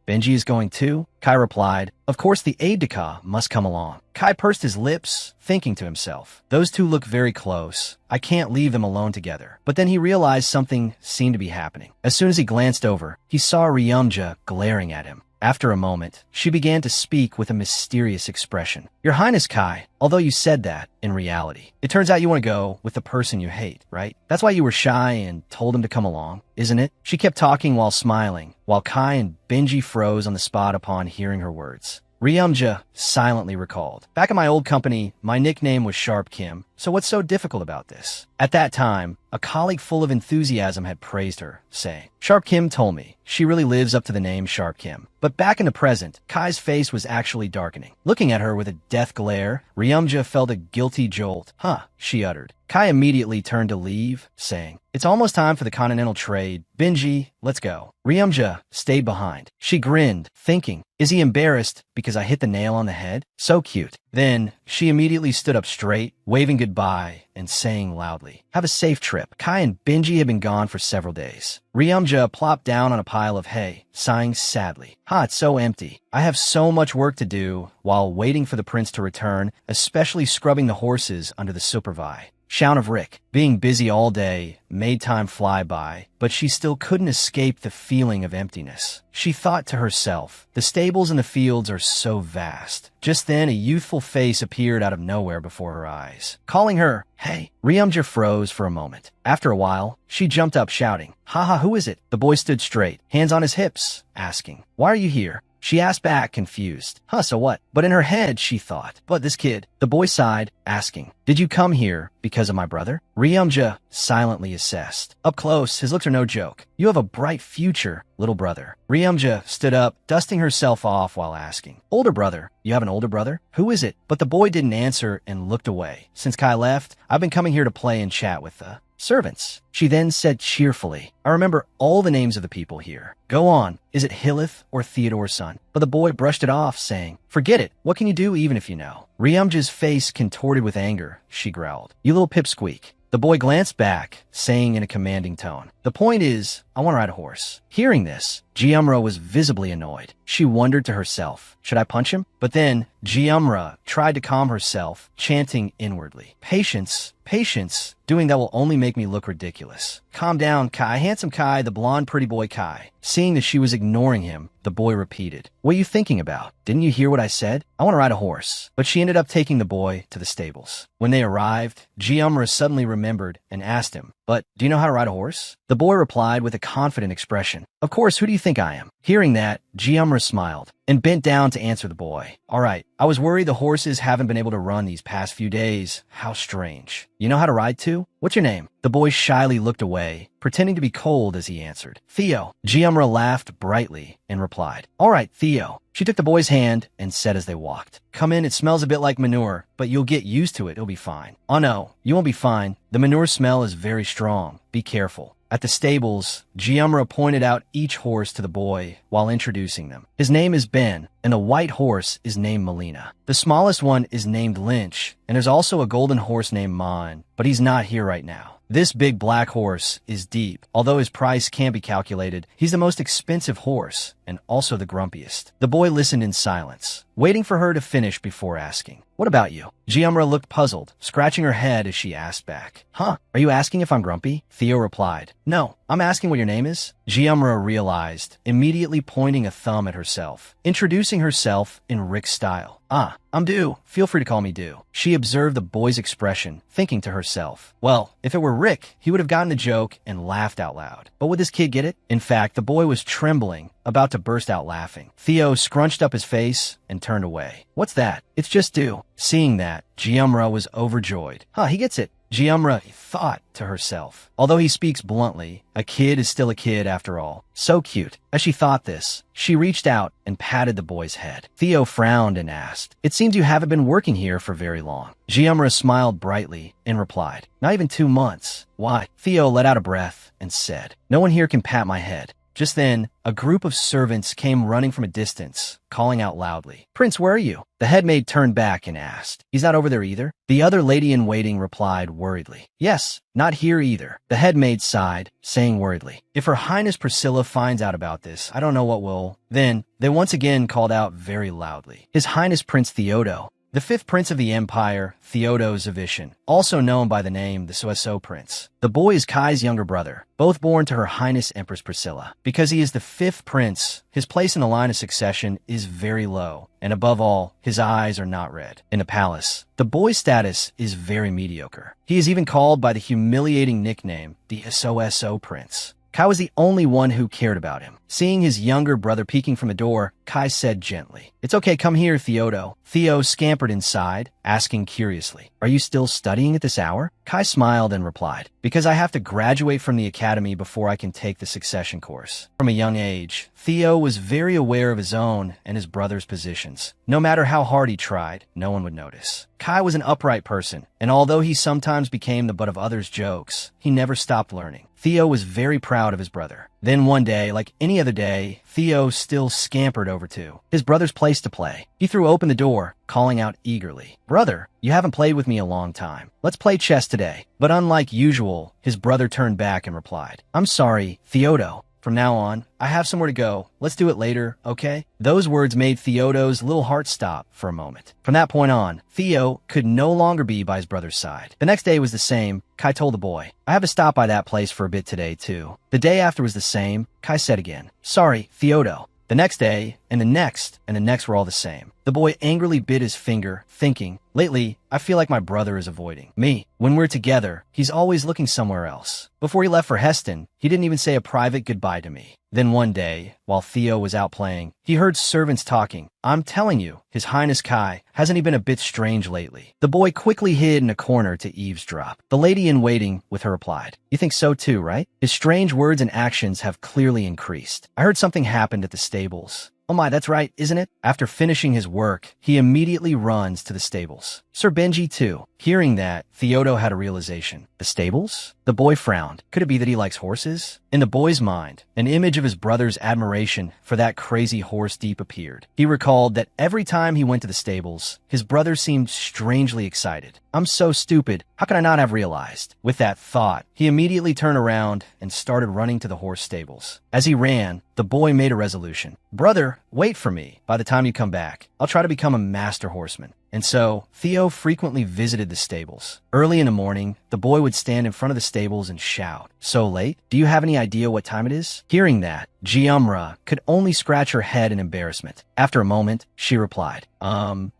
Benji is going too? Kai replied, Of course the aide-de-camp must come along. Kai pursed his lips, thinking to himself, Those two look very close. I can't leave them alone together. But then he realized something seemed to be happening. As soon as he glanced over, he saw Ryumja glaring at him. After a moment, she began to speak with a mysterious expression. Your Highness Kai, although you said that, in reality, it turns out you want to go with the person you hate, right? That's why you were shy and told him to come along, isn't it? She kept talking while smiling, while Kai and Benji froze on the spot upon hearing her words. Ryumja silently recalled. Back in my old company, my nickname was Sharp Kim, so what's so difficult about this? At that time, a colleague full of enthusiasm had praised her, saying, Sharp Kim told me she really lives up to the name Sharp Kim. But back in the present, Kai's face was actually darkening. Looking at her with a death glare, Ryumja felt a guilty jolt. She uttered. Kai immediately turned to leave, saying, It's almost time for the continental trade. Benji, let's go. Ryumja stayed behind. She grinned, thinking, Is he embarrassed because I hit the nail on the head? So cute. Then, she immediately stood up straight, waving goodbye goodbye and saying loudly, "Have a safe trip." Kai and Benji had been gone for several days. Ryumja plopped down on a pile of hay, sighing sadly. It's so empty. I have so much work to do while waiting for the prince to return, especially scrubbing the horses under the supervi. Shout of Rick. Being busy all day made time fly by, but she still couldn't escape the feeling of emptiness. She thought to herself, the stables and the fields are so vast. Just then, a youthful face appeared out of nowhere before her eyes, calling her, "Hey." Ryumja froze for a moment. After a while, she jumped up shouting, "Haha, who is it?" The boy stood straight, hands on his hips, asking, "Why are you here?" She asked back, confused. So what? But in her head, she thought, "But this kid." The boy sighed, asking, "Did you come here because of my brother?" Ryumja silently assessed. Up close, his looks are no joke. "You have a bright future, little brother." Ryumja stood up, dusting herself off while asking, "Older brother? You have an older brother? Who is it?" But the boy didn't answer and looked away. "Since Kai left, I've been coming here to play and chat with the servants." She then said cheerfully, "I remember all the names of the people here. Go on, is it Hillith or Theodore's son?" But the boy brushed it off, saying, "Forget it. What can you do even if you know?" Ryumja's face contorted with anger. She growled, "You little pipsqueak." The boy glanced back, saying in a commanding tone, "The point is, I want to ride a horse." Hearing this, Gyumra was visibly annoyed. She wondered to herself, should I punch him? But then, Gyumra tried to calm herself, chanting inwardly, "Patience, patience, doing that will only make me look ridiculous." "Calm down, Kai, handsome Kai, the blonde pretty boy Kai." Seeing that she was ignoring him, the boy repeated, "What are you thinking about? Didn't you hear what I said? I want to ride a horse." But she ended up taking the boy to the stables. When they arrived, Gyumra suddenly remembered and asked him, "But do you know how to ride a horse?" The boy replied with a confident expression, "Of course, who do you think I am?" Hearing that, Gyumra smiled and bent down to answer the boy. "All right, I was worried the horses haven't been able to run these past few days. How strange. You know how to ride too? What's your name?" The boy shyly looked away, pretending to be cold as he answered, "Theo." Gyumra laughed brightly and replied, "All right, Theo." She took the boy's hand and said as they walked, "Come in, it smells a bit like manure, but you'll get used to it, it'll be fine." "Oh no, you won't be fine. The manure smell is very strong. Be careful." At the stables, Gyumra pointed out each horse to the boy while introducing them. "His name is Ben, and the white horse is named Melina. The smallest one is named Lynch, and there's also a golden horse named Mon, but he's not here right now. This big black horse is Deep. Although his price can't be calculated, he's the most expensive horse and also the grumpiest." The boy listened in silence, waiting for her to finish before asking, "What about you?" Gyumra looked puzzled, scratching her head as she asked back, Are you asking if I'm grumpy?" Theo replied, "No, I'm asking what your name is." Gyumra realized, immediately pointing a thumb at herself, introducing herself in Rick's style. I'm Du. Feel free to call me Du." She observed the boy's expression, thinking to herself, well, if it were Rick, he would have gotten the joke and laughed out loud. But would this kid get it? In fact, the boy was trembling, about to burst out laughing. Theo scrunched up his face and turned away. "What's that?" "It's just Du." Seeing that, Gyumra was overjoyed. He gets it. Gyumra thought to herself, although he speaks bluntly, a kid is still a kid after all. So cute. As she thought this, she reached out and patted the boy's head. Theo frowned and asked, "It seems you haven't been working here for very long." Gyumra smiled brightly and replied, "Not even 2 months." "Why?" Theo let out a breath and said, "No one here can pat my head." Just then, a group of servants came running from a distance, calling out loudly, "Prince, where are you?" The headmaid turned back and asked, "He's not over there either?" The other lady-in-waiting replied worriedly, "Yes, not here either." The headmaid sighed, saying worriedly, "If Her Highness Priscilla finds out about this, I don't know what will." Then, they once again called out very loudly, "His Highness Prince Theodo." The 5th Prince of the Empire, Theodo Zavishan, also known by the name the Soeso Prince. The boy is Kai's younger brother, both born to Her Highness Empress Priscilla. Because he is the 5th prince, his place in the line of succession is very low, and above all, his eyes are not red. In the palace, the boy's status is very mediocre. He is even called by the humiliating nickname, the Soeso Prince. Kai was the only one who cared about him. Seeing his younger brother peeking from the door, Kai said gently, "It's okay, come here, Theodo." Theo scampered inside, asking curiously, "Are you still studying at this hour?" Kai smiled and replied, "Because I have to graduate from the academy before I can take the succession course." From a young age, Theo was very aware of his own and his brother's positions. No matter how hard he tried, no one would notice. Kai was an upright person, and although he sometimes became the butt of others' jokes, he never stopped learning. Theo was very proud of his brother. Then one day, like any other day, Theo still scampered over to his brother's place to play. He threw open the door, calling out eagerly, "Brother, you haven't played with me a long time. Let's play chess today." But unlike usual, his brother turned back and replied, "I'm sorry, Theodo. From now on, I have somewhere to go. Let's do it later, okay?" Those words made Theodo's little heart stop for a moment. From that point on, Theo could no longer be by his brother's side. The next day was the same. Kai told the boy, "I have to stop by that place for a bit today, too." The day after was the same. Kai said again, "Sorry, Theodo." The next day, and the next, and the next were all the same. The boy angrily bit his finger, thinking, "Lately, I feel like my brother is avoiding me. When we're together, he's always looking somewhere else. Before he left for Heston, he didn't even say a private goodbye to me." Then one day, while Theo was out playing, he heard servants talking. "I'm telling you, His Highness Kai hasn't he been a bit strange lately?" The boy quickly hid in a corner to eavesdrop. The lady in waiting with her replied, "You think so too, right? His strange words and actions have clearly increased. I heard something happened at the stables." "Oh my, that's right, isn't it?" After finishing his work, he immediately runs to the stables. Sir Benji, too. Hearing that, Theodo had a realization. The stables? The boy frowned. Could it be that he likes horses? In the boy's mind, an image of his brother's admiration for that crazy horse deep appeared. He recalled that every time he went to the stables, his brother seemed strangely excited. "I'm so stupid. How could I not have realized?" With that thought, he immediately turned around and started running to the horse stables. As he ran, the boy made a resolution. "Brother, wait for me. By the time you come back, I'll try to become a master horseman." And so, Theo frequently visited the stables. Early in the morning, the boy would stand in front of the stables and shout, "So late? Do you have any idea what time it is?" Hearing that, Jiumra could only scratch her head in embarrassment. After a moment, she replied,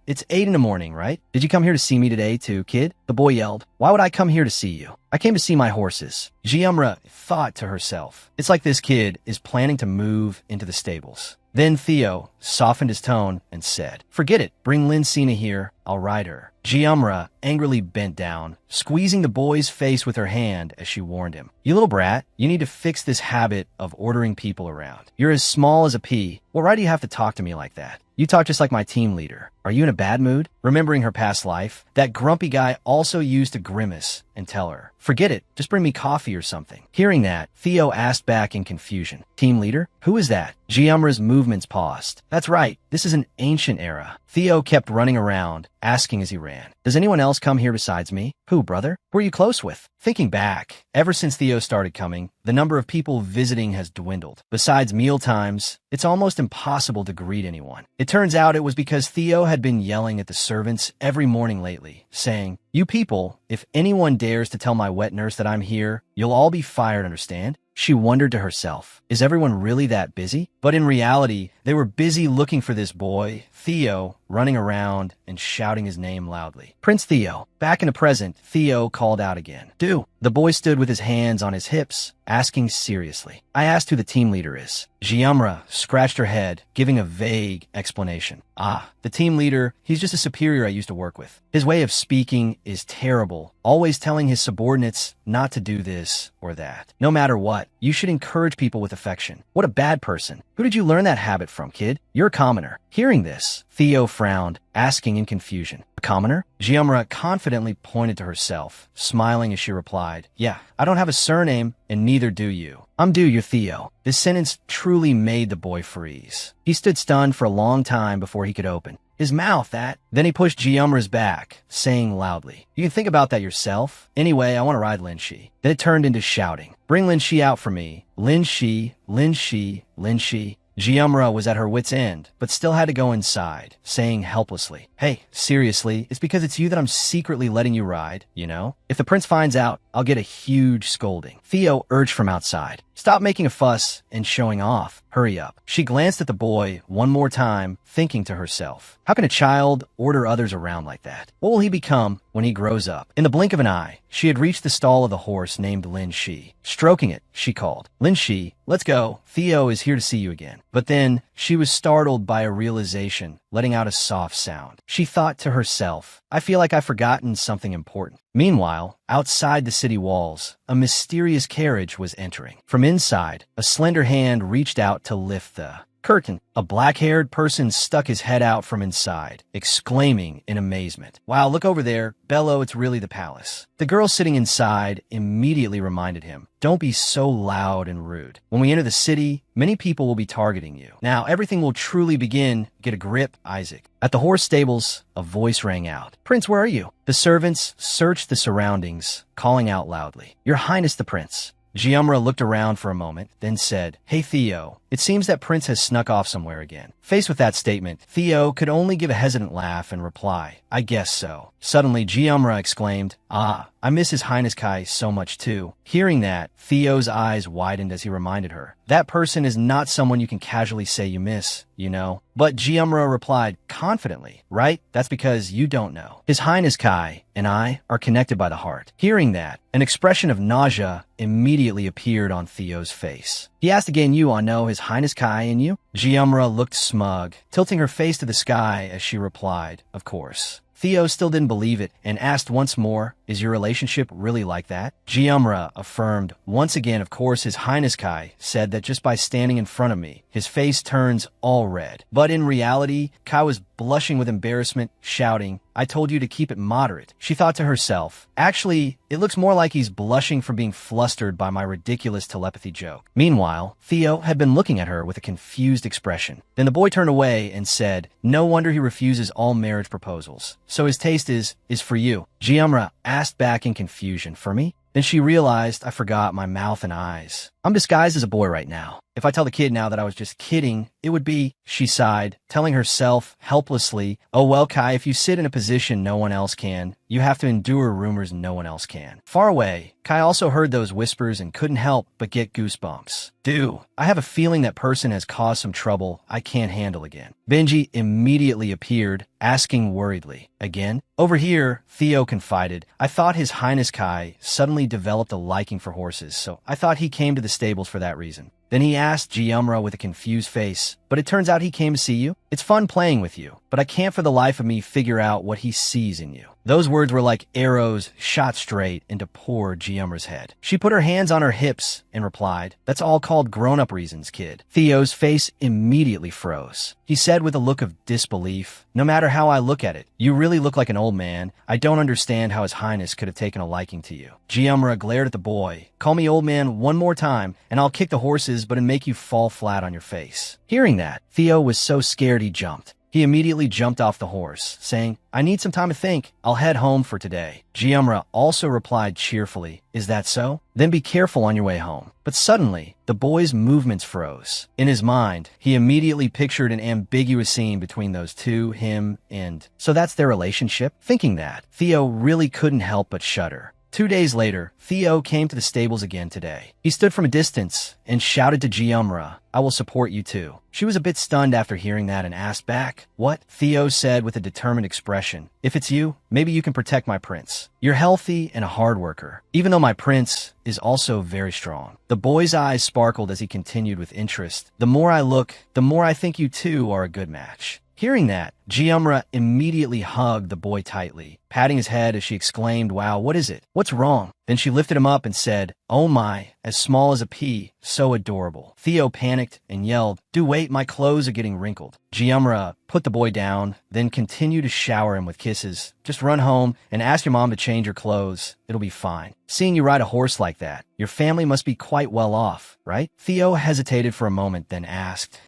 It's 8 in the morning, right? Did you come here to see me today too, kid?" The boy yelled, "Why would I come here to see you? I came to see my horses." Jiumra thought to herself, "It's like this kid is planning to move into the stables." Then Theo softened his tone and said, "Forget it. Bring Lin Sina here. I'll ride her." Jiumra angrily bent down, squeezing the boy's face with her hand as she warned him, "You little brat, you need to fix this habit of ordering people around. You're as small as a pea. Well, why do you have to talk to me like that? You talk just like my team leader. Are you in a bad mood?" Remembering her past life, that grumpy guy also used to grimace and tell her, "Forget it, just bring me coffee or something." Hearing that, Theo asked back in confusion, "Team leader? Who is that?" Jiumra's movements paused. "That's right, this is an ancient era." Theo kept running around, asking as he ran, "Does anyone else come here besides me?" "Who, brother? Who are you close with?" Thinking back, ever since Theo started coming, the number of people visiting has dwindled. Besides meal times, it's almost impossible to greet anyone. It turns out it was because Theo had been yelling at the servants every morning lately, saying, "You people, if anyone dares to tell my wet nurse that I'm here, you'll all be fired, understand?" She wondered to herself, is everyone really that busy? But in reality, they were busy looking for this boy, Theo, running around and shouting his name loudly. "Prince Theo." Back in the present, Theo called out again. "Do." The boy stood with his hands on his hips, asking seriously, "I asked who the team leader is." Jiumra scratched her head, giving a vague explanation. "Ah, the team leader, he's just a superior I used to work with. His way of speaking is terrible, always telling his subordinates not to do this or that. No matter what, you should encourage people with affection. What a bad person. Who did you learn that habit from, kid? You're a commoner." Hearing this, Theo frowned, asking in confusion, "A commoner?" Jiumra confidently pointed to herself, smiling as she replied, "Yeah, I don't have a surname, and neither do you. I'm due, you're Theo." This sentence truly made the boy freeze. He stood stunned for a long time before he could open his mouth at. Then he pushed Jiumra's back, saying loudly, "You can think about that yourself. Anyway, I want to ride Lin Shi." Then it turned into shouting, "Bring Lin Shi out for me. Lin Shi, Lin Shi, Lin Shi." Jiumra was at her wit's end, but still had to go inside, saying helplessly, "Hey, seriously, it's because it's you that I'm secretly letting you ride, you know? If the prince finds out, I'll get a huge scolding." Theo urged from outside, "Stop making a fuss and showing off. Hurry up." She glanced at the boy one more time, thinking to herself, how can a child order others around like that? What will he become when he grows up? In the blink of an eye, she had reached the stall of the horse named Lin Shi. Stroking it, she called, "Lin Shi, let's go. Theo is here to see you again." But then she was startled by a realization, letting out a soft sound. She thought to herself, I feel like I've forgotten something important. Meanwhile, outside the city walls, a mysterious carriage was entering. From inside, a slender hand reached out to lift the Curtain. A black-haired person stuck his head out from inside, exclaiming in amazement. Wow, look over there. Bello, it's really the palace. The girl sitting inside immediately reminded him, don't be so loud and rude. When we enter the city, many people will be targeting you. Now, everything will truly begin. Get a grip, Isaac. At the horse stables, a voice rang out. Prince, where are you? The servants searched the surroundings, calling out loudly. Your Highness the Prince. Giumra looked around for a moment, then said, Hey Theo, it seems that Prince has snuck off somewhere again. Faced with that statement, Theo could only give a hesitant laugh and reply, I guess so. Suddenly, Giumra exclaimed, Ah, I miss His Highness Kai so much too. Hearing that, Theo's eyes widened as he reminded her, that person is not someone you can casually say you miss, you know. But Giumra replied confidently, right? That's because you don't know. His Highness Kai and I are connected by the heart. Hearing that, an expression of nausea immediately appeared on Theo's face. He asked again, you all know His Highness Kai and you? Giumra looked smug, tilting her face to the sky as she replied, of course. Theo still didn't believe it and asked once more, is your relationship really like that? Giumra affirmed once again, of course. His Highness Kai said that just by standing in front of me, his face turns all red. But in reality, Kai was blushing with embarrassment, shouting, I told you to keep it moderate. She thought to herself, actually, it looks more like he's blushing from being flustered by my ridiculous telepathy joke. Meanwhile, Theo had been looking at her with a confused expression. Then the boy turned away and said, no wonder he refuses all marriage proposals. So his taste is for you. Giumra asked back in confusion, for me? Then she realized I forgot my mouth and eyes. I'm disguised as a boy right now. If I tell the kid now that I was just kidding, it would be, she sighed, telling herself helplessly, oh well, Kai, if you sit in a position no one else can, you have to endure rumors no one else can. Far away, Kai also heard those whispers and couldn't help but get goosebumps. Dude, I have a feeling that person has caused some trouble I can't handle again. Benji immediately appeared, asking worriedly, again? Over here, Theo confided, I thought His Highness Kai suddenly developed a liking for horses, so I thought he came to the stables for that reason. Then he asked Giumra with a confused face, but it turns out he came to see you? It's fun playing with you, but I can't for the life of me figure out what he sees in you. Those words were like arrows shot straight into poor Giumra's head. She put her hands on her hips and replied, that's all called grown-up reasons, kid. Theo's face immediately froze. He said with a look of disbelief, no matter how I look at it, you really look like an old man. I don't understand how His Highness could have taken a liking to you. Giumra glared at the boy. Call me old man one more time, and I'll kick the horses but make you fall flat on your face. Hearing that, Theo was so scared he jumped. He immediately jumped off the horse, saying, I need some time to think. I'll head home for today. Giumra also replied cheerfully, is that so? Then be careful on your way home. But suddenly, the boy's movements froze. In his mind, he immediately pictured an ambiguous scene between those two, him and... So that's their relationship? Thinking that, Theo really couldn't help but shudder. 2 days later, Theo came to the stables again today. He stood from a distance and shouted to Giumra, I will support you too. She was a bit stunned after hearing that and asked back, what? Theo said with a determined expression, if it's you, maybe you can protect my prince. You're healthy and a hard worker, even though my prince is also very strong. The boy's eyes sparkled as he continued with interest. The more I look, the more I think you two are a good match. Hearing that, Giumra immediately hugged the boy tightly, patting his head as she exclaimed, wow, what is it? What's wrong? Then she lifted him up and said, oh my, as small as a pea, so adorable. Theo panicked and yelled, do wait, my clothes are getting wrinkled. Giumra put the boy down, then continued to shower him with kisses. Just run home and ask your mom to change your clothes. It'll be fine. Seeing you ride a horse like that, your family must be quite well off, right? Theo hesitated for a moment, then asked,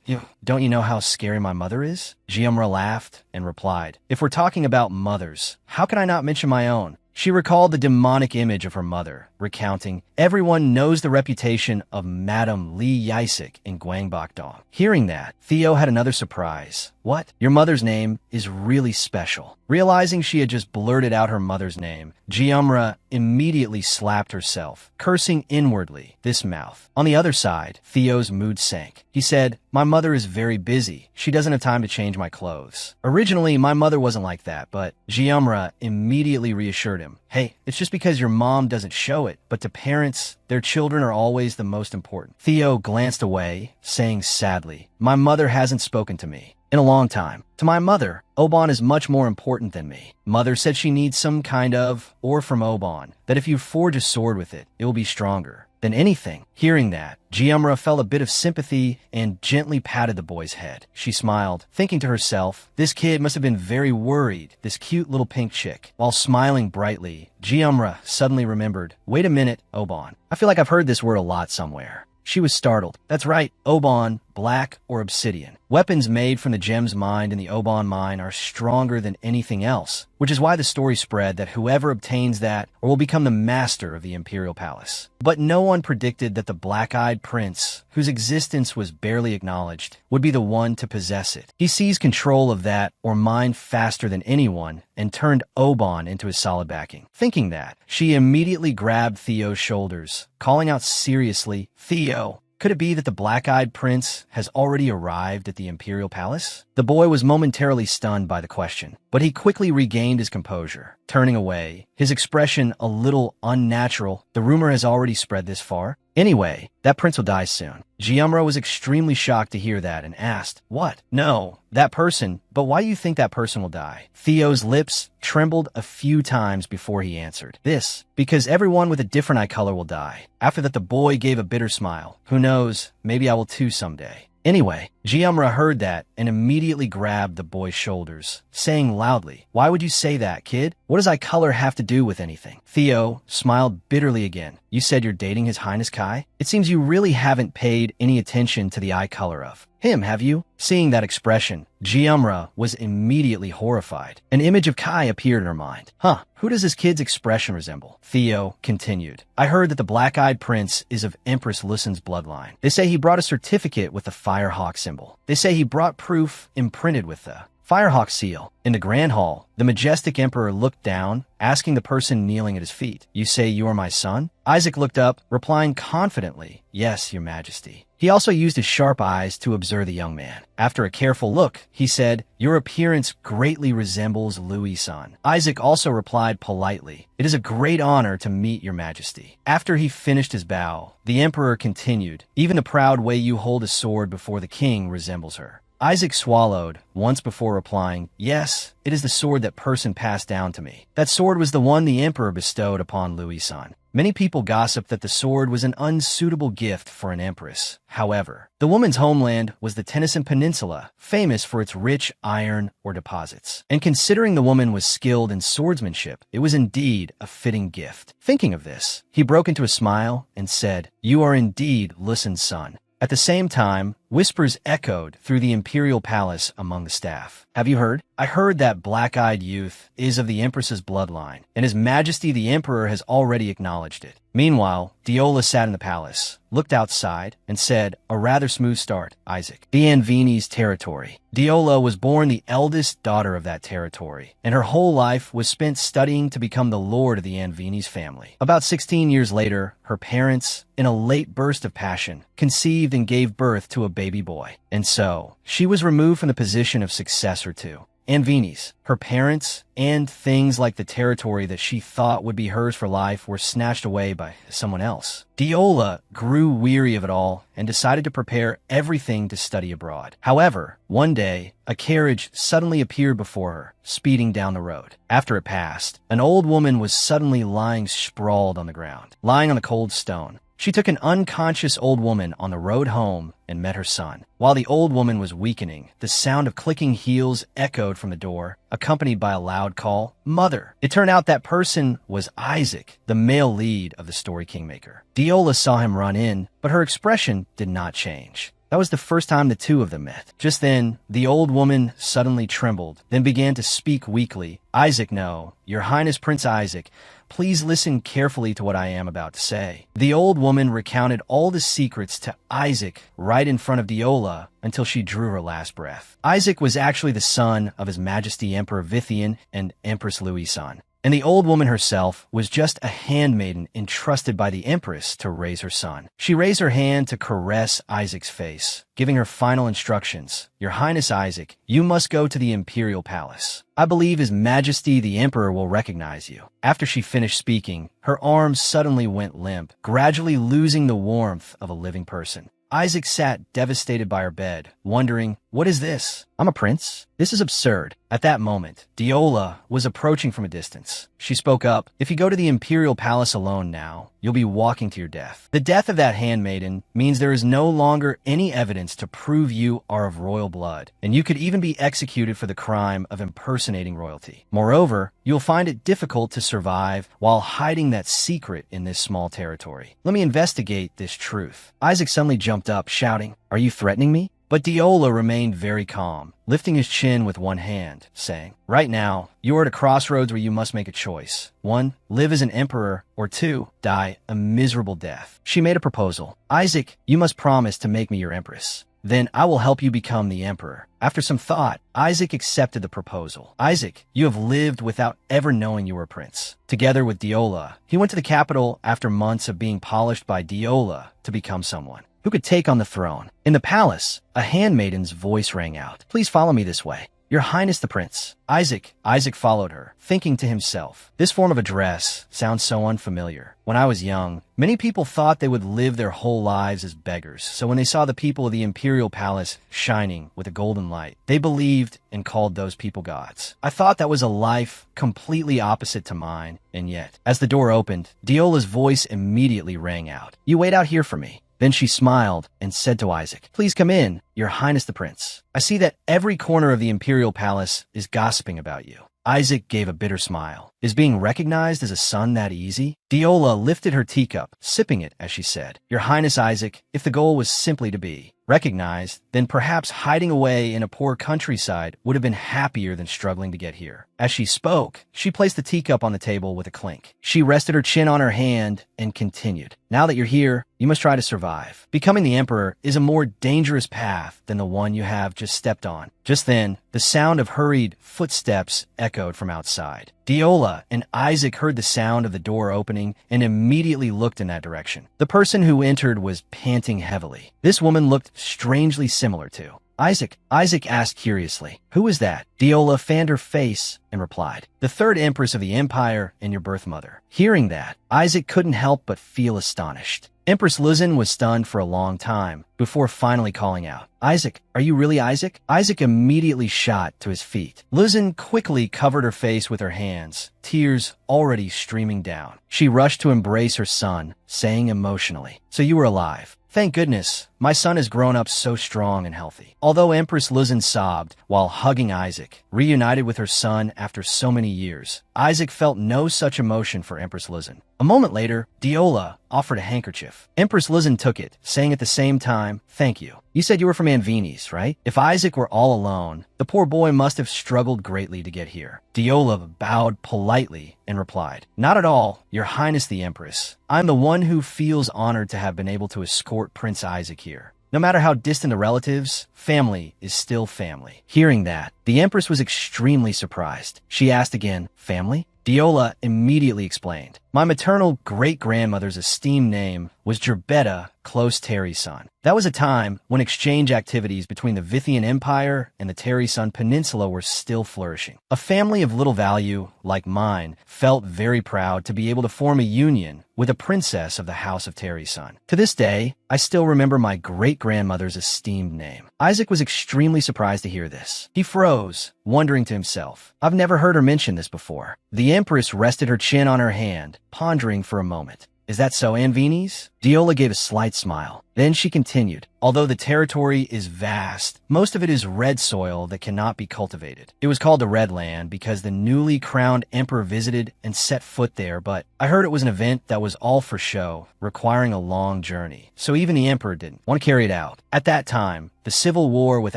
don't you know how scary my mother is? Giumra laughed and replied, if we're talking about mothers, how can I not mention my own? She recalled the demonic image of her mother, recounting, everyone knows the reputation of Madame Li Yisik in Gwangbokdong. Hearing that, Theo had another surprise. What? Your mother's name is really special. Realizing she had just blurted out her mother's name, Giumra immediately slapped herself, cursing inwardly, this mouth. On the other side, Theo's mood sank. He said, my mother is very busy. She doesn't have time to change my clothes. Originally, my mother wasn't like that, but Giumra immediately reassured him. Hey, it's just because your mom doesn't show it, but to parents, their children are always the most important. Theo glanced away, saying sadly, my mother hasn't spoken to me in a long time. To my mother, Oban is much more important than me. Mother said she needs some kind of ore from Oban, that if you forge a sword with it, it will be stronger. than anything. Hearing that, Giamra felt a bit of sympathy and gently patted the boy's head. She smiled, thinking to herself, this kid must have been very worried, this cute little pink chick. While smiling brightly, Giamra suddenly remembered, wait a minute, Oban. I feel like I've heard this word a lot somewhere. She was startled. That's right, Oban, black or obsidian. Weapons made from the gems mined in the Oban mine are stronger than anything else, which is why the story spread that whoever obtains that or will become the master of the Imperial Palace. But no one predicted that the black-eyed prince, whose existence was barely acknowledged, would be the one to possess it. He seized control of that or mine faster than anyone and turned Oban into his solid backing. Thinking that, she immediately grabbed Theo's shoulders, calling out seriously, Theo, could it be that the black-eyed prince has already arrived at the Imperial Palace? The boy was momentarily stunned by the question, but he quickly regained his composure, turning away, his expression a little unnatural. The rumor has already spread this far. Anyway, that prince will die soon. Giamra was extremely shocked to hear that and asked, what? No, that person, but why do you think that person will die? Theo's lips trembled a few times before he answered, this, because everyone with a different eye color will die. After that, the boy gave a bitter smile. Who knows, maybe I will too someday. Anyway, Giamra heard that and immediately grabbed the boy's shoulders, saying loudly, why would you say that, kid? What does eye color have to do with anything? Theo smiled bitterly again. You said you're dating His Highness Kai? It seems you really haven't paid any attention to the eye color of him, have you? Seeing that expression, Giamra was immediately horrified. An image of Kai appeared in her mind. Who does this kid's expression resemble? Theo continued. I heard that the black-eyed prince is of Empress Lucen's bloodline. They say he brought a certificate with the Firehawk symbol. They say he brought proof imprinted with the Firehawk seal. In the Grand Hall, the majestic emperor looked down, asking the person kneeling at his feet, you say you are my son? Isaac looked up, replying confidently, yes, your majesty. He also used his sharp eyes to observe the young man. After a careful look, he said, your appearance greatly resembles Louis-san. Isaac also replied politely, it is a great honor to meet your majesty. After he finished his bow, the emperor continued, even the proud way you hold a sword before the king resembles her. Isaac swallowed, once before replying, yes, it is the sword that person passed down to me. That sword was the one the emperor bestowed upon Louis-san. Many people gossiped that the sword was an unsuitable gift for an empress. However, the woman's homeland was the Tennyson Peninsula, famous for its rich iron ore deposits. And considering the woman was skilled in swordsmanship, it was indeed a fitting gift. Thinking of this, he broke into a smile and said, you are indeed Lucen's son. At the same time, whispers echoed through the imperial palace among the staff. Have you heard? I heard that black-eyed youth is of the Empress's bloodline, and His Majesty the Emperor has already acknowledged it. Meanwhile, Diola sat in the palace, looked outside, and said, a rather smooth start, Isaac. The Anvini's territory. Diola was born the eldest daughter of that territory, and her whole life was spent studying to become the lord of the Anvini's family. About 16 years later, her parents, in a late burst of passion, conceived and gave birth to a baby boy. And so, she was removed from the position of successor to Anvini's. Her parents and things like the territory that she thought would be hers for life were snatched away by someone else. Diola grew weary of it all and decided to prepare everything to study abroad. However, one day, a carriage suddenly appeared before her, speeding down the road. After it passed, an old woman was suddenly lying sprawled on the ground, lying on a cold stone. She took an unconscious old woman on the road home and met her son. While the old woman was weakening, the sound of clicking heels echoed from the door, accompanied by a loud call, Mother! It turned out that person was Isaac, the male lead of the Story Kingmaker. Diola saw him run in, but her expression did not change. That was the first time the two of them met. Just then, the old woman suddenly trembled, then began to speak weakly. Isaac, no. Your Highness Prince Isaac, please listen carefully to what I am about to say. The old woman recounted all the secrets to Isaac right in front of Diola until she drew her last breath. Isaac was actually the son of His Majesty Emperor Vithian and Empress Louis-san. And the old woman herself was just a handmaiden entrusted by the Empress to raise her son. She raised her hand to caress Isaac's face, giving her final instructions. Your Highness Isaac, you must go to the Imperial Palace. I believe His Majesty the Emperor will recognize you. After she finished speaking, her arms suddenly went limp, gradually losing the warmth of a living person. Isaac sat devastated by her bed, wondering, what is this? I'm a prince? This is absurd. At that moment, Diola was approaching from a distance. She spoke up, "If you go to the imperial palace alone now, you'll be walking to your death. The death of that handmaiden means there is no longer any evidence to prove you are of royal blood, and you could even be executed for the crime of impersonating royalty. Moreover, you'll find it difficult to survive while hiding that secret in this small territory. Let me investigate this truth." Isaac suddenly jumped up, shouting, "Are you threatening me?" But Diola remained very calm, lifting his chin with one hand, saying, "Right now, you are at a crossroads where you must make a choice. 1, live as an emperor, or 2, die a miserable death." She made a proposal. "Isaac, you must promise to make me your empress. Then I will help you become the emperor." After some thought, Isaac accepted the proposal. Isaac, you have lived without ever knowing you were a prince. Together with Diola, he went to the capital after months of being polished by Diola to become someone who could take on the throne. In the palace, a handmaiden's voice rang out, "Please follow me this way. Your Highness the Prince." Isaac followed her, thinking to himself, "This form of address sounds so unfamiliar. When I was young, many people thought they would live their whole lives as beggars, so when they saw the people of the imperial palace shining with a golden light, they believed and called those people gods. I thought that was a life completely opposite to mine, and yet." As the door opened, Diola's voice immediately rang out, "You wait out here for me." Then she smiled and said to Isaac, "Please come in, Your Highness the Prince. I see that every corner of the imperial palace is gossiping about you." Isaac gave a bitter smile. "Is being recognized as a son that easy?" Diola lifted her teacup, sipping it as she said, "Your Highness Isaac, if the goal was simply to be recognized, then perhaps hiding away in a poor countryside would have been happier than struggling to get here." As she spoke, she placed the teacup on the table with a clink. She rested her chin on her hand and continued, "Now that you're here, you must try to survive. Becoming the emperor is a more dangerous path than the one you have just stepped on." Just then, the sound of hurried footsteps echoed from outside. Diola and Isaac heard the sound of the door opening and immediately looked in that direction. The person who entered was panting heavily. This woman looked strangely similar to Isaac. Isaac asked curiously, "Who is that?" Diola fanned her face and replied, "The third empress of the empire and your birth mother." Hearing that, Isaac couldn't help but feel astonished. Empress Luzin was stunned for a long time before finally calling out, "Isaac, are you really Isaac?" Isaac immediately shot to his feet. Luzin quickly covered her face with her hands, tears already streaming down. She rushed to embrace her son, saying emotionally, "So you were alive. Thank goodness, my son has grown up so strong and healthy." Although Empress Luzin sobbed while hugging Isaac, reunited with her son after so many years, Isaac felt no such emotion for Empress Luzin. A moment later, Diola offered a handkerchief. Empress Luzin took it, saying at the same time, "Thank you. You said you were from Anvines, right?" If Isaac were all alone, the poor boy must have struggled greatly to get here. Diola bowed politely and replied, "Not at all, Your Highness the Empress. I'm the one who feels honored to have been able to escort Prince Isaac here. No matter how distant the relatives, family is still family." Hearing that, the Empress was extremely surprised. She asked again, "Family?" Diola immediately explained, "My maternal great-grandmother's esteemed name was Gerbetta, Close Terry's son. That was a time when exchange activities between the Vithian Empire and the Terry-Sun Peninsula were still flourishing. A family of little value, like mine, felt very proud to be able to form a union with a princess of the House of Terry-Sun. To this day, I still remember my great-grandmother's esteemed name." Isaac was extremely surprised to hear this. He froze, wondering to himself, "I've never heard her mention this before." The Empress rested her chin on her hand, pondering for a moment. "Is that so, Anvines?" Diola gave a slight smile. Then she continued, "Although the territory is vast, most of it is red soil that cannot be cultivated. It was called the Red Land because the newly crowned emperor visited and set foot there, but I heard it was an event that was all for show, requiring a long journey. So even the emperor didn't want to carry it out. At that time, the civil war with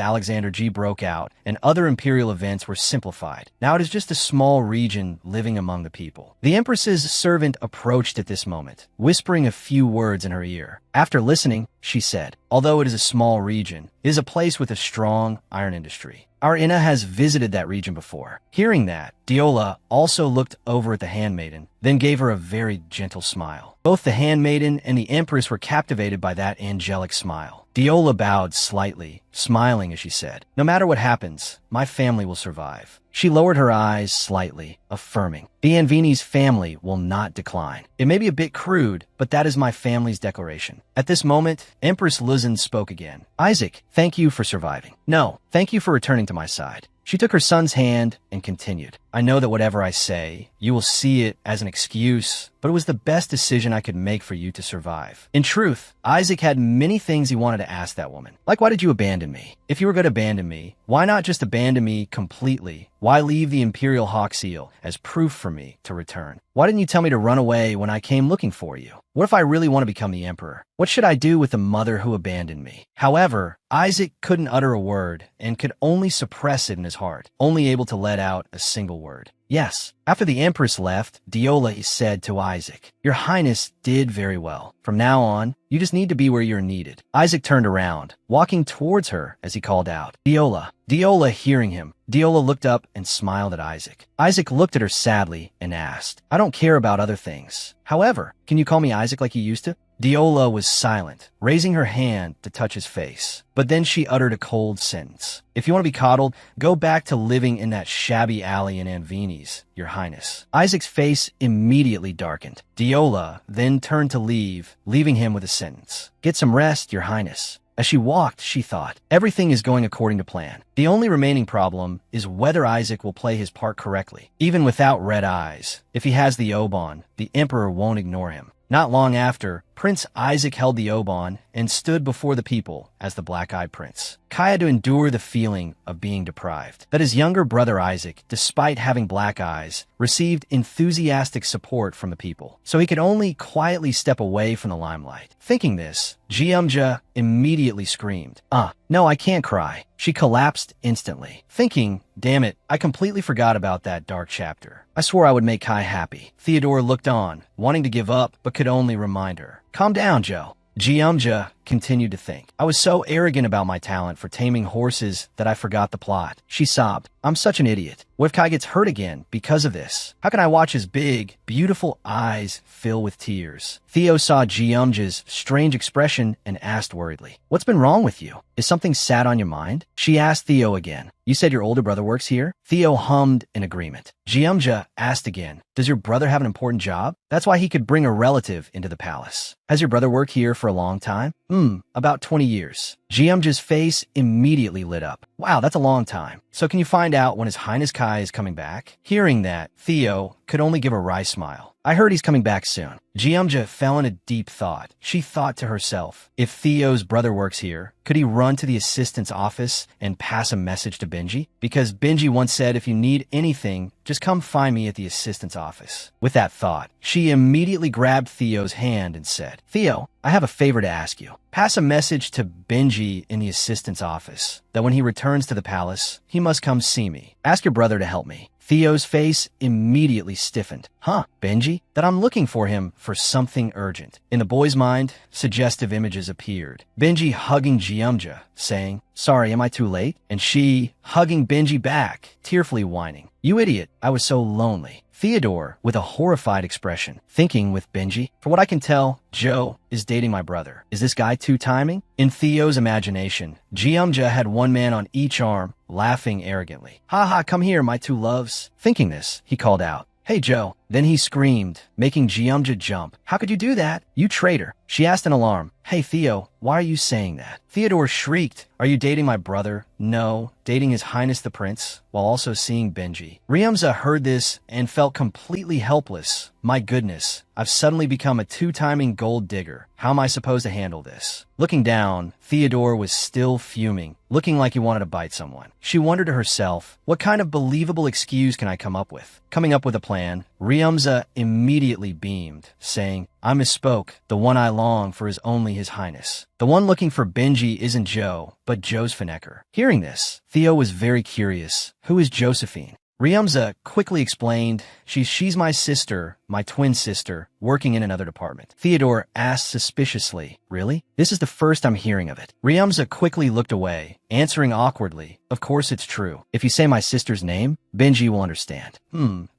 Alexander G broke out, and other imperial events were simplified. Now it is just a small region living among the people." The Empress's servant approached at this moment, whispering a few words in her ear. After listening, she said, "Although it is a small region, it is a place with a strong iron industry. Our Inna has visited that region before." Hearing that, Diola also looked over at the handmaiden, then gave her a very gentle smile. Both the handmaiden and the Empress were captivated by that angelic smile. Diola bowed slightly, smiling as she said, "No matter what happens, my family will survive." She lowered her eyes slightly, affirming, "The Anvines family will not decline. It may be a bit crude, but that is my family's declaration." At this moment, Empress Luzin spoke again. "Isaac, thank you for surviving. No, thank you for returning to my side. She took her son's hand and continued. I know that whatever I say, you will see it as an excuse, but it was the best decision I could make for you to survive. In truth, Isaac had many things he wanted to ask that woman. Like, why did you abandon me? If you were going to abandon me, why not just abandon me completely? Why leave the Imperial Hawk Seal as proof for me to return? Why didn't you tell me to run away when I came looking for you? What if I really want to become the Emperor? What should I do with the mother who abandoned me? However, Isaac couldn't utter a word and could only suppress it in his heart, only able to let out a single word. Yes. After the Empress left, Diola said to Isaac, Your Highness did very well. From now on, you just need to be where you're needed. Isaac turned around, walking towards her as he called out, Diola. Diola, hearing him, Diola looked up and smiled at Isaac. Isaac looked at her sadly and asked, I don't care about other things. However, can you call me Isaac like you used to? Diola was silent, raising her hand to touch his face. But then she uttered a cold sentence. If you want to be coddled, go back to living in that shabby alley in Anvini's, Your Highness. Isaac's face immediately darkened. Diola then turned to leave, leaving him with a sentence. Get some rest, Your Highness. As she walked, she thought, everything is going according to plan. The only remaining problem is whether Isaac will play his part correctly. Even without red eyes, if he has the Oban, the Emperor won't ignore him. Not long after, Prince Isaac held the Oban and stood before the people as the Black-Eyed Prince. Kai had to endure the feeling of being deprived. That his younger brother Isaac, despite having black eyes, received enthusiastic support from the people, so he could only quietly step away from the limelight. Thinking this, Jeumja immediately screamed, no, I can't cry. She collapsed instantly, thinking, damn it, I completely forgot about that dark chapter. I swore I would make Kai happy. Theodore looked on, wanting to give up, but could only remind her. Calm down, Joe. Jeumja continued to think. I was so arrogant about my talent for taming horses that I forgot the plot. She sobbed. I'm such an idiot. What if Kai gets hurt again because of this? How can I watch his big, beautiful eyes fill with tears? Theo saw Jeumja's strange expression and asked worriedly, What's been wrong with you? Is something sad on your mind? She asked Theo again. You said your older brother works here? Theo hummed in agreement. Jeumja asked again, Does your brother have an important job? That's why he could bring a relative into the palace. Has your brother worked here for a long time? About 20 years. Jeumja's face immediately lit up. Wow, that's a long time. So can you find out when His Highness Kai is coming back? Hearing that, Theo could only give a wry smile. I heard he's coming back soon. Jeumja fell in a deep thought. She thought to herself, if Theo's brother works here, could he run to the assistant's office and pass a message to Benji? Because Benji once said, if you need anything, just come find me at the assistant's office. With that thought, she immediately grabbed Theo's hand and said, Theo, I have a favor to ask you. Pass a message to Benji in the assistant's office that when he returns to the palace, he must come see me. Ask your brother to help me. Theo's face immediately stiffened. Benji? That I'm looking for him for something urgent. In the boy's mind, suggestive images appeared. Benji hugging Jeumja, saying, Sorry, am I too late? And she hugging Benji back, tearfully whining. You idiot, I was so lonely. Theodore, with a horrified expression, thinking with Benji, For what I can tell, Joe is dating my brother. Is this guy two-timing? In Theo's imagination, Jeumja had one man on each arm, laughing arrogantly. Come here, my two loves. Thinking this, he called out, Hey, Joe. Then he screamed, making Jeumja jump. How could you do that? You traitor. She asked in alarm. Hey, Theo, why are you saying that? Theodore shrieked. Are you dating my brother? No, dating His Highness the Prince, while also seeing Benji. Jeumja heard this and felt completely helpless. My goodness, I've suddenly become a two-timing gold digger. How am I supposed to handle this? Looking down, Theodore was still fuming, looking like he wanted to bite someone. She wondered to herself, what kind of believable excuse can I come up with? Coming up with a plan, Jeumja immediately beamed, saying, I misspoke. The one I long for is only His Highness. The one looking for Benji isn't Joe, but Josephine. Hearing this, Theo was very curious. Who is Josephine? Jeumja quickly explained, she's my sister, my twin sister, working in another department. Theodore asked suspiciously, Really? This is the first I'm hearing of it. Jeumja quickly looked away, answering awkwardly, Of course it's true. If you say my sister's name, Benji will understand.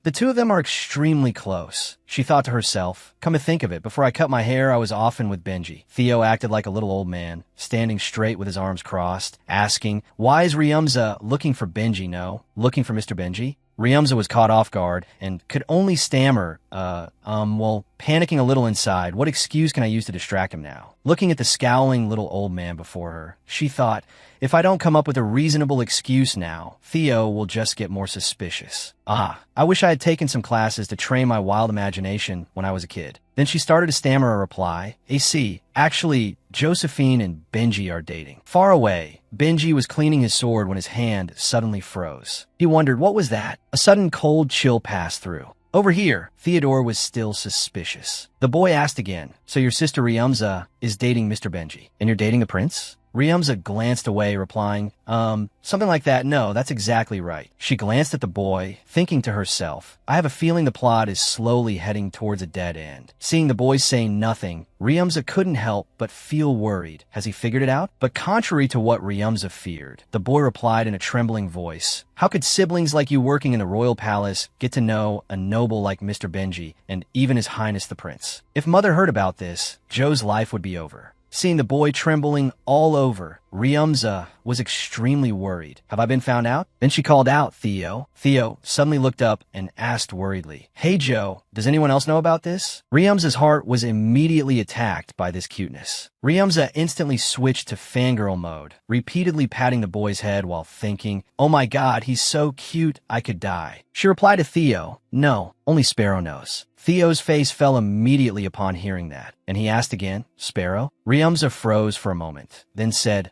The two of them are extremely close. She thought to herself, Come to think of it, before I cut my hair, I was often with Benji. Theo acted like a little old man, standing straight with his arms crossed, asking, Why is Jeumja looking for Benji? No, looking for Mr. Benji? Jeumja was caught off guard and could only stammer, well, panicking a little inside. What excuse can I use to distract him now? Looking at the scowling little old man before her, she thought, if I don't come up with a reasonable excuse now, Theo will just get more suspicious. I wish I had taken some classes to train my wild imagination when I was a kid. Then she started to stammer a reply. AC, actually, Josephine and Benji are dating. Far away, Benji was cleaning his sword when his hand suddenly froze. He wondered, what was that? A sudden cold chill passed through. Over here, Theodore was still suspicious. The boy asked again, so your sister Ryumza is dating Mr. Benji, and you're dating the prince? Ryumza glanced away, replying, something like that. No, that's exactly right. She glanced at the boy, thinking to herself, I have a feeling the plot is slowly heading towards a dead end. Seeing the boy saying nothing, Ryumza couldn't help but feel worried. Has he figured it out? But contrary to what Ryumza feared, the boy replied in a trembling voice, how could siblings like you working in the royal palace get to know a noble like Mr. Benji and even His Highness the Prince? If Mother heard about this, Joe's life would be over. Seeing the boy trembling all over, Ryumza was extremely worried. Have I been found out? Then she called out, Theo. Theo suddenly looked up and asked worriedly, hey Joe, does anyone else know about this? Ryumza's heart was immediately attacked by this cuteness. Ryumza instantly switched to fangirl mode, repeatedly patting the boy's head while thinking, oh my god, he's so cute, I could die. She replied to Theo, no, only Sparrow knows. Theo's face fell immediately upon hearing that, and he asked again, Sparrow? Ryumza froze for a moment, then said,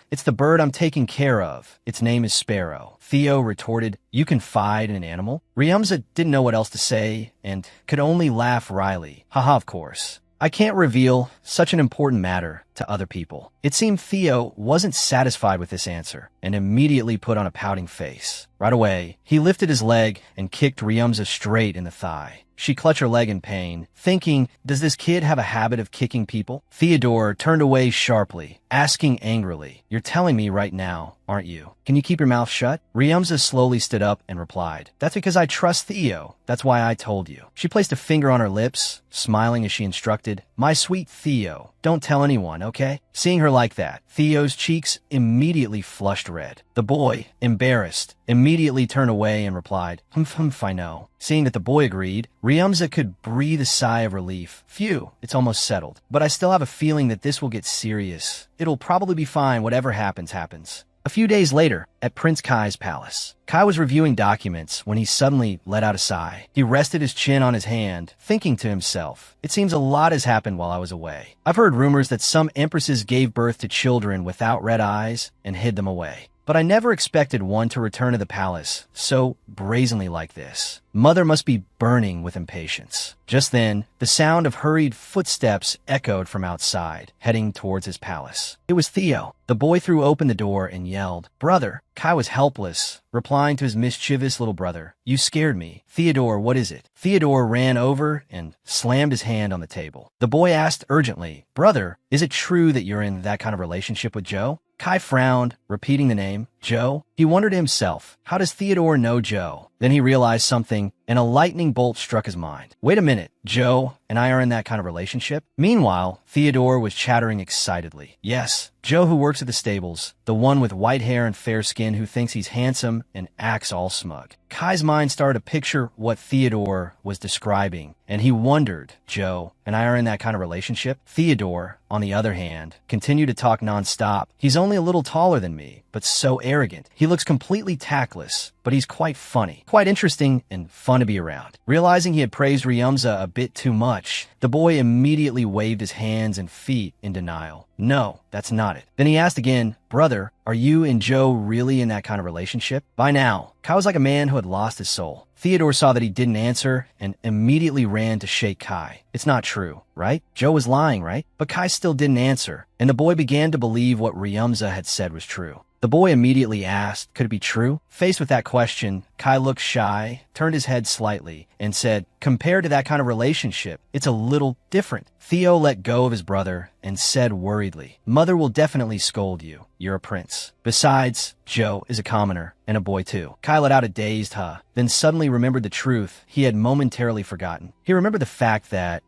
it's the bird I'm taking care of. Its name is Sparrow. Theo retorted, you confide in an animal? Ryumza didn't know what else to say, and could only laugh wryly. Haha, of course. I can't reveal such an important matter to other people. It seemed Theo wasn't satisfied with this answer and immediately put on a pouting face. Right away, he lifted his leg and kicked Ryumza straight in the thigh. She clutched her leg in pain, thinking, does this kid have a habit of kicking people? Theodore turned away sharply, asking angrily, you're telling me right now, aren't you? Can you keep your mouth shut? Ryumza slowly stood up and replied, that's because I trust Theo. That's why I told you. She placed a finger on her lips, smiling as she instructed, my sweet Theo, don't tell anyone, okay? Seeing her like that, Theo's cheeks immediately flushed red. The boy, embarrassed, immediately turned away and replied, I know. Seeing that the boy agreed, Ryumza could breathe a sigh of relief. Phew, it's almost settled. But I still have a feeling that this will get serious. It'll probably be fine, whatever happens, happens. A few days later, at Prince Kai's palace, Kai was reviewing documents when he suddenly let out a sigh. He rested his chin on his hand, thinking to himself, it seems a lot has happened while I was away. I've heard rumors that some empresses gave birth to children without red eyes and hid them away. But I never expected one to return to the palace so brazenly like this. Mother must be burning with impatience. Just then, the sound of hurried footsteps echoed from outside, heading towards his palace. It was Theo. The boy threw open the door and yelled, brother. Kai was helpless, replying to his mischievous little brother, you scared me. Theodore, what is it? Theodore ran over and slammed his hand on the table. The boy asked urgently, brother, is it true that you're in that kind of relationship with Joe? Kai frowned, repeating the name, Joe. He wondered to himself, how does Theodore know Joe? Then he realized something, and a lightning bolt struck his mind. Wait a minute, Joe and I are in that kind of relationship? Meanwhile, Theodore was chattering excitedly. Yes, Joe who works at the stables, the one with white hair and fair skin who thinks he's handsome and acts all smug. Kai's mind started to picture what Theodore was describing, and he wondered, Joe and I are in that kind of relationship? Theodore, on the other hand, continued to talk nonstop. He's only a little taller than me, but so arrogant. He looks completely tactless, but he's quite funny, quite interesting, and fun to be around. Realizing he had praised Ryumza a bit too much, the boy immediately waved his hands and feet in denial. No, that's not it. Then he asked again, brother, are you and Joe really in that kind of relationship? By now, Kai was like a man who had lost his soul. Theodore saw that he didn't answer and immediately ran to shake Kai. It's not true, right? Joe was lying, right? But Kai still didn't answer, and the boy began to believe what Ryumza had said was true. The boy immediately asked, could it be true? Faced with that question, Kai looked shy, turned his head slightly, and said, compared to that kind of relationship, it's a little different. Theo let go of his brother and said worriedly, Mother will definitely scold you. You're a prince. Besides, Joe is a commoner, and a boy too. Kai let out a dazed huh, then suddenly remembered the truth he had momentarily forgotten. He remembered the fact that,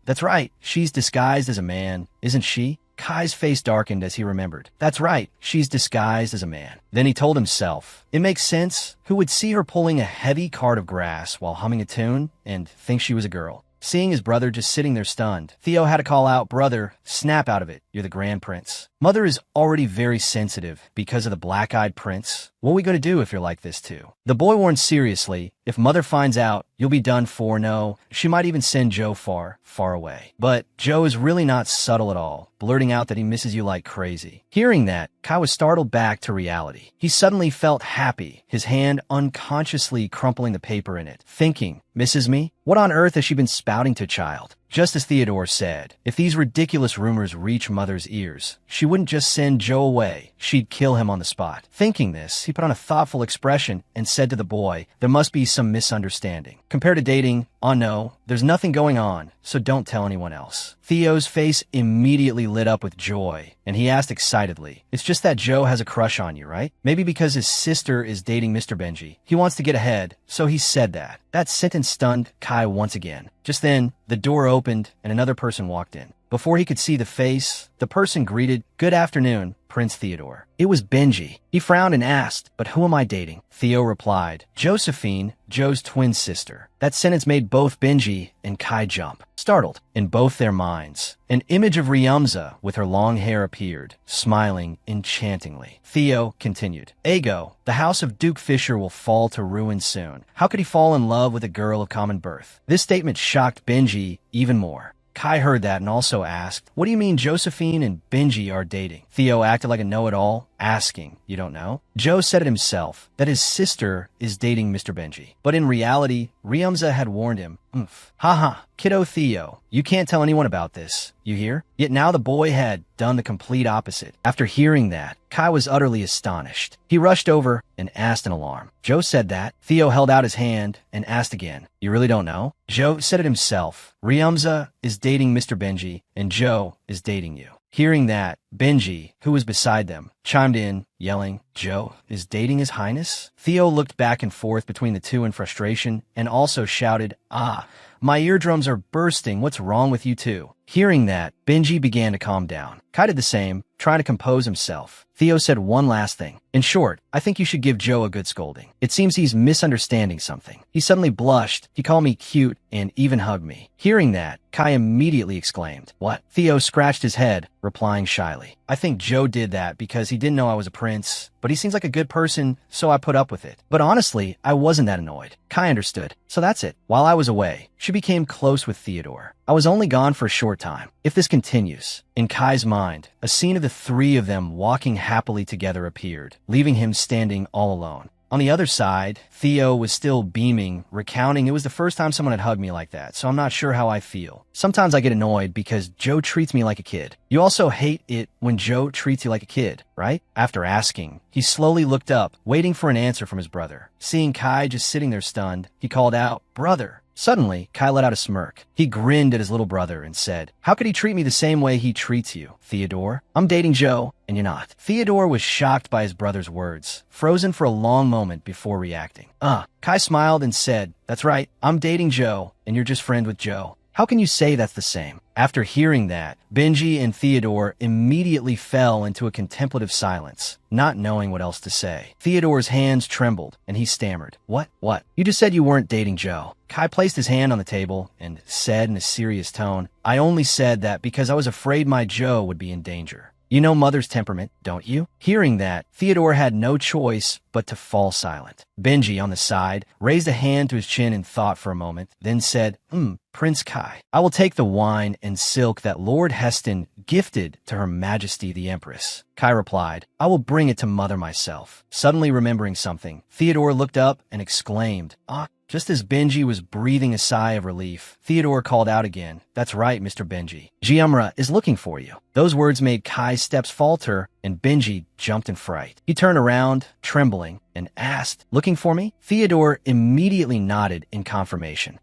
that's right, she's disguised as a man, isn't she? Kai's face darkened as he remembered. That's right, she's disguised as a man. Then he told himself, it makes sense. Who would see her pulling a heavy cart of grass while humming a tune and think she was a girl? Seeing his brother just sitting there stunned, Theo had to call out, "Brother, snap out of it. You're the grand prince." Mother is already very sensitive because of the black-eyed prince. What are we going to do if you're like this too? The boy warned seriously, if Mother finds out, you'll be done for. No, she might even send Joe far, far away. But Joe is really not subtle at all, blurting out that he misses you like crazy. Hearing that, Kai was startled back to reality. He suddenly felt happy, his hand unconsciously crumpling the paper in it, thinking, "Misses me? What on earth has she been spouting to child?" Just as Theodore said, if these ridiculous rumors reach Mother's ears, she wouldn't just send Joe away, she'd kill him on the spot. Thinking this, he put on a thoughtful expression and said to the boy, "There must be some misunderstanding. Compared to dating, oh no, there's nothing going on, so don't tell anyone else." Theo's face immediately lit up with joy, and he asked excitedly, "It's just that Joe has a crush on you, right? Maybe because his sister is dating Mr. Benji. He wants to get ahead, so he said that." That sentence stunned Kai once again. Just then, the door opened and another person walked in. Before he could see the face, the person greeted, "Good afternoon, Prince Theodore." It was Benji. He frowned and asked, "But who am I dating?" Theo replied, "Josephine, Joe's twin sister." That sentence made both Benji and Kai jump, startled in both their minds. An image of Ryumza with her long hair appeared, smiling enchantingly. Theo continued, "Ego, the house of Duke Fisher will fall to ruin soon. How could he fall in love with a girl of common birth?" This statement shocked Benji even more. Kai heard that and also asked, "What do you mean Josephine and Benji are dating?" Theo acted like a know-it-all, asking, "You don't know?" Joe said it himself, that his sister is dating Mr. Benji. But in reality, Ryumza had warned him, Haha, kiddo Theo, you can't tell anyone about this, you hear?" Yet now the boy had done the complete opposite. After hearing that, Kai was utterly astonished. He rushed over and asked in alarm, "Joe said that?" Theo held out his hand and asked again, "You really don't know?" Joe said it himself. Ryumza is dating Mr. Benji, and Joe is dating you. Hearing that, Benji, who was beside them, chimed in, yelling, "Joe is dating His Highness?" Theo looked back and forth between the two in frustration and also shouted, "Ah, my eardrums are bursting. What's wrong with you two?" Hearing that, Benji began to calm down. Kai did the same, trying to compose himself. Theo said one last thing. "In short, I think you should give Joe a good scolding. It seems he's misunderstanding something." He suddenly blushed, he called me cute, and even hugged me. Hearing that, Kai immediately exclaimed, "What?" Theo scratched his head, replying shyly, "I think Joe did that because he didn't know I was a prince, but he seems like a good person, so I put up with it." But honestly, I wasn't that annoyed. Kai understood. So that's it. While I was away, she became close with Theodore. I was only gone for a short time. If this continues, in Kai's mind, a scene of the three of them walking happily together appeared, leaving him standing all alone. On the other side, Theo was still beaming, recounting it was the first time someone had hugged me like that, so I'm not sure how I feel. Sometimes I get annoyed because Joe treats me like a kid. You also hate it when Joe treats you like a kid, right? After asking, he slowly looked up, waiting for an answer from his brother. Seeing Kai just sitting there stunned, he called out, "Brother." Suddenly, Kai let out a smirk. He grinned at his little brother and said, "How could he treat me the same way he treats you, Theodore? I'm dating Joe, and you're not." Theodore was shocked by his brother's words, frozen for a long moment before reacting. Kai smiled and said, "That's right, I'm dating Joe, and you're just friends with Joe. How can you say that's the same?" After hearing that, Benji and Theodore immediately fell into a contemplative silence, not knowing what else to say. Theodore's hands trembled, and he stammered, What? You just said you weren't dating Joe." Kai placed his hand on the table and said in a serious tone, "I only said that because I was afraid my Joe would be in danger. You know Mother's temperament, don't you?" Hearing that, Theodore had no choice but to fall silent. Benji, on the side, raised a hand to his chin in thought for a moment, then said, Prince Kai, I will take the wine and silk that Lord Heston gifted to Her Majesty the Empress." Kai replied, "I will bring it to Mother myself." Suddenly remembering something, Theodore looked up and exclaimed, Just as Benji was breathing a sigh of relief, Theodore called out again, "That's right, Mr. Benji. Giamra is looking for you." Those words made Kai's steps falter, and Benji jumped in fright. He turned around, trembling, and asked, "Looking for me?" Theodore immediately nodded in confirmation.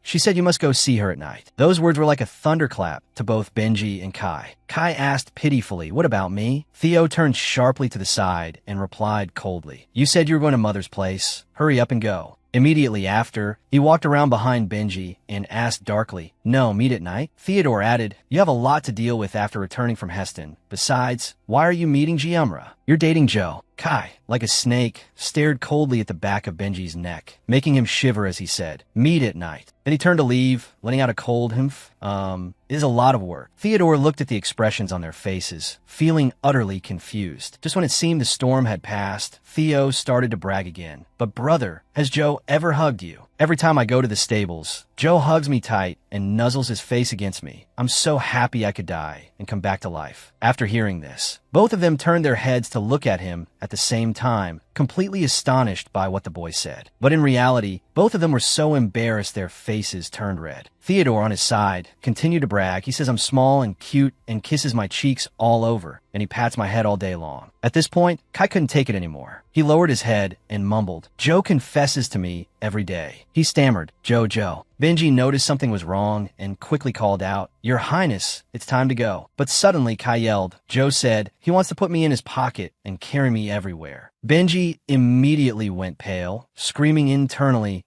She said you must go see her at night." Those words were like a thunderclap to both Benji and Kai. Kai asked pitifully, "What about me?" Theo turned sharply to the side and replied coldly, "You said you were going to Mother's place. Hurry up and go." Immediately after, he walked around behind Benji and asked darkly, "No, meet at night?" Theodore added, "You have a lot to deal with after returning from Heston. Besides, why are you meeting Giamra? You're dating Joe. Kai, like a snake, stared coldly at the back of Benji's neck, making him shiver as he said, meet at night. Then he turned to leave, letting out a cold humph. It is a lot of work. Theodore looked at the expressions on their faces, feeling utterly confused. Just when it seemed the storm had passed, Theo started to brag again. But brother, has Joe ever hugged you? Every time I go to the stables, Joe hugs me tight and nuzzles his face against me. I'm so happy I could die and come back to life. After hearing this, both of them turned their heads to look at him at the same time, completely astonished by what the boy said. But in reality, both of them were so embarrassed their faces turned red. Theodore, on his side, continued to brag. He says I'm small and cute and kisses my cheeks all over, and he pats my head all day long. At this point, Kai couldn't take it anymore. He lowered his head and mumbled, Joe confesses to me every day. He stammered, Joe. Benji noticed something was wrong and quickly called out, Your Highness, it's time to go. But suddenly Kai yelled. Joe said he wants to put me in his pocket and carry me everywhere. Benji immediately went pale, screaming internally,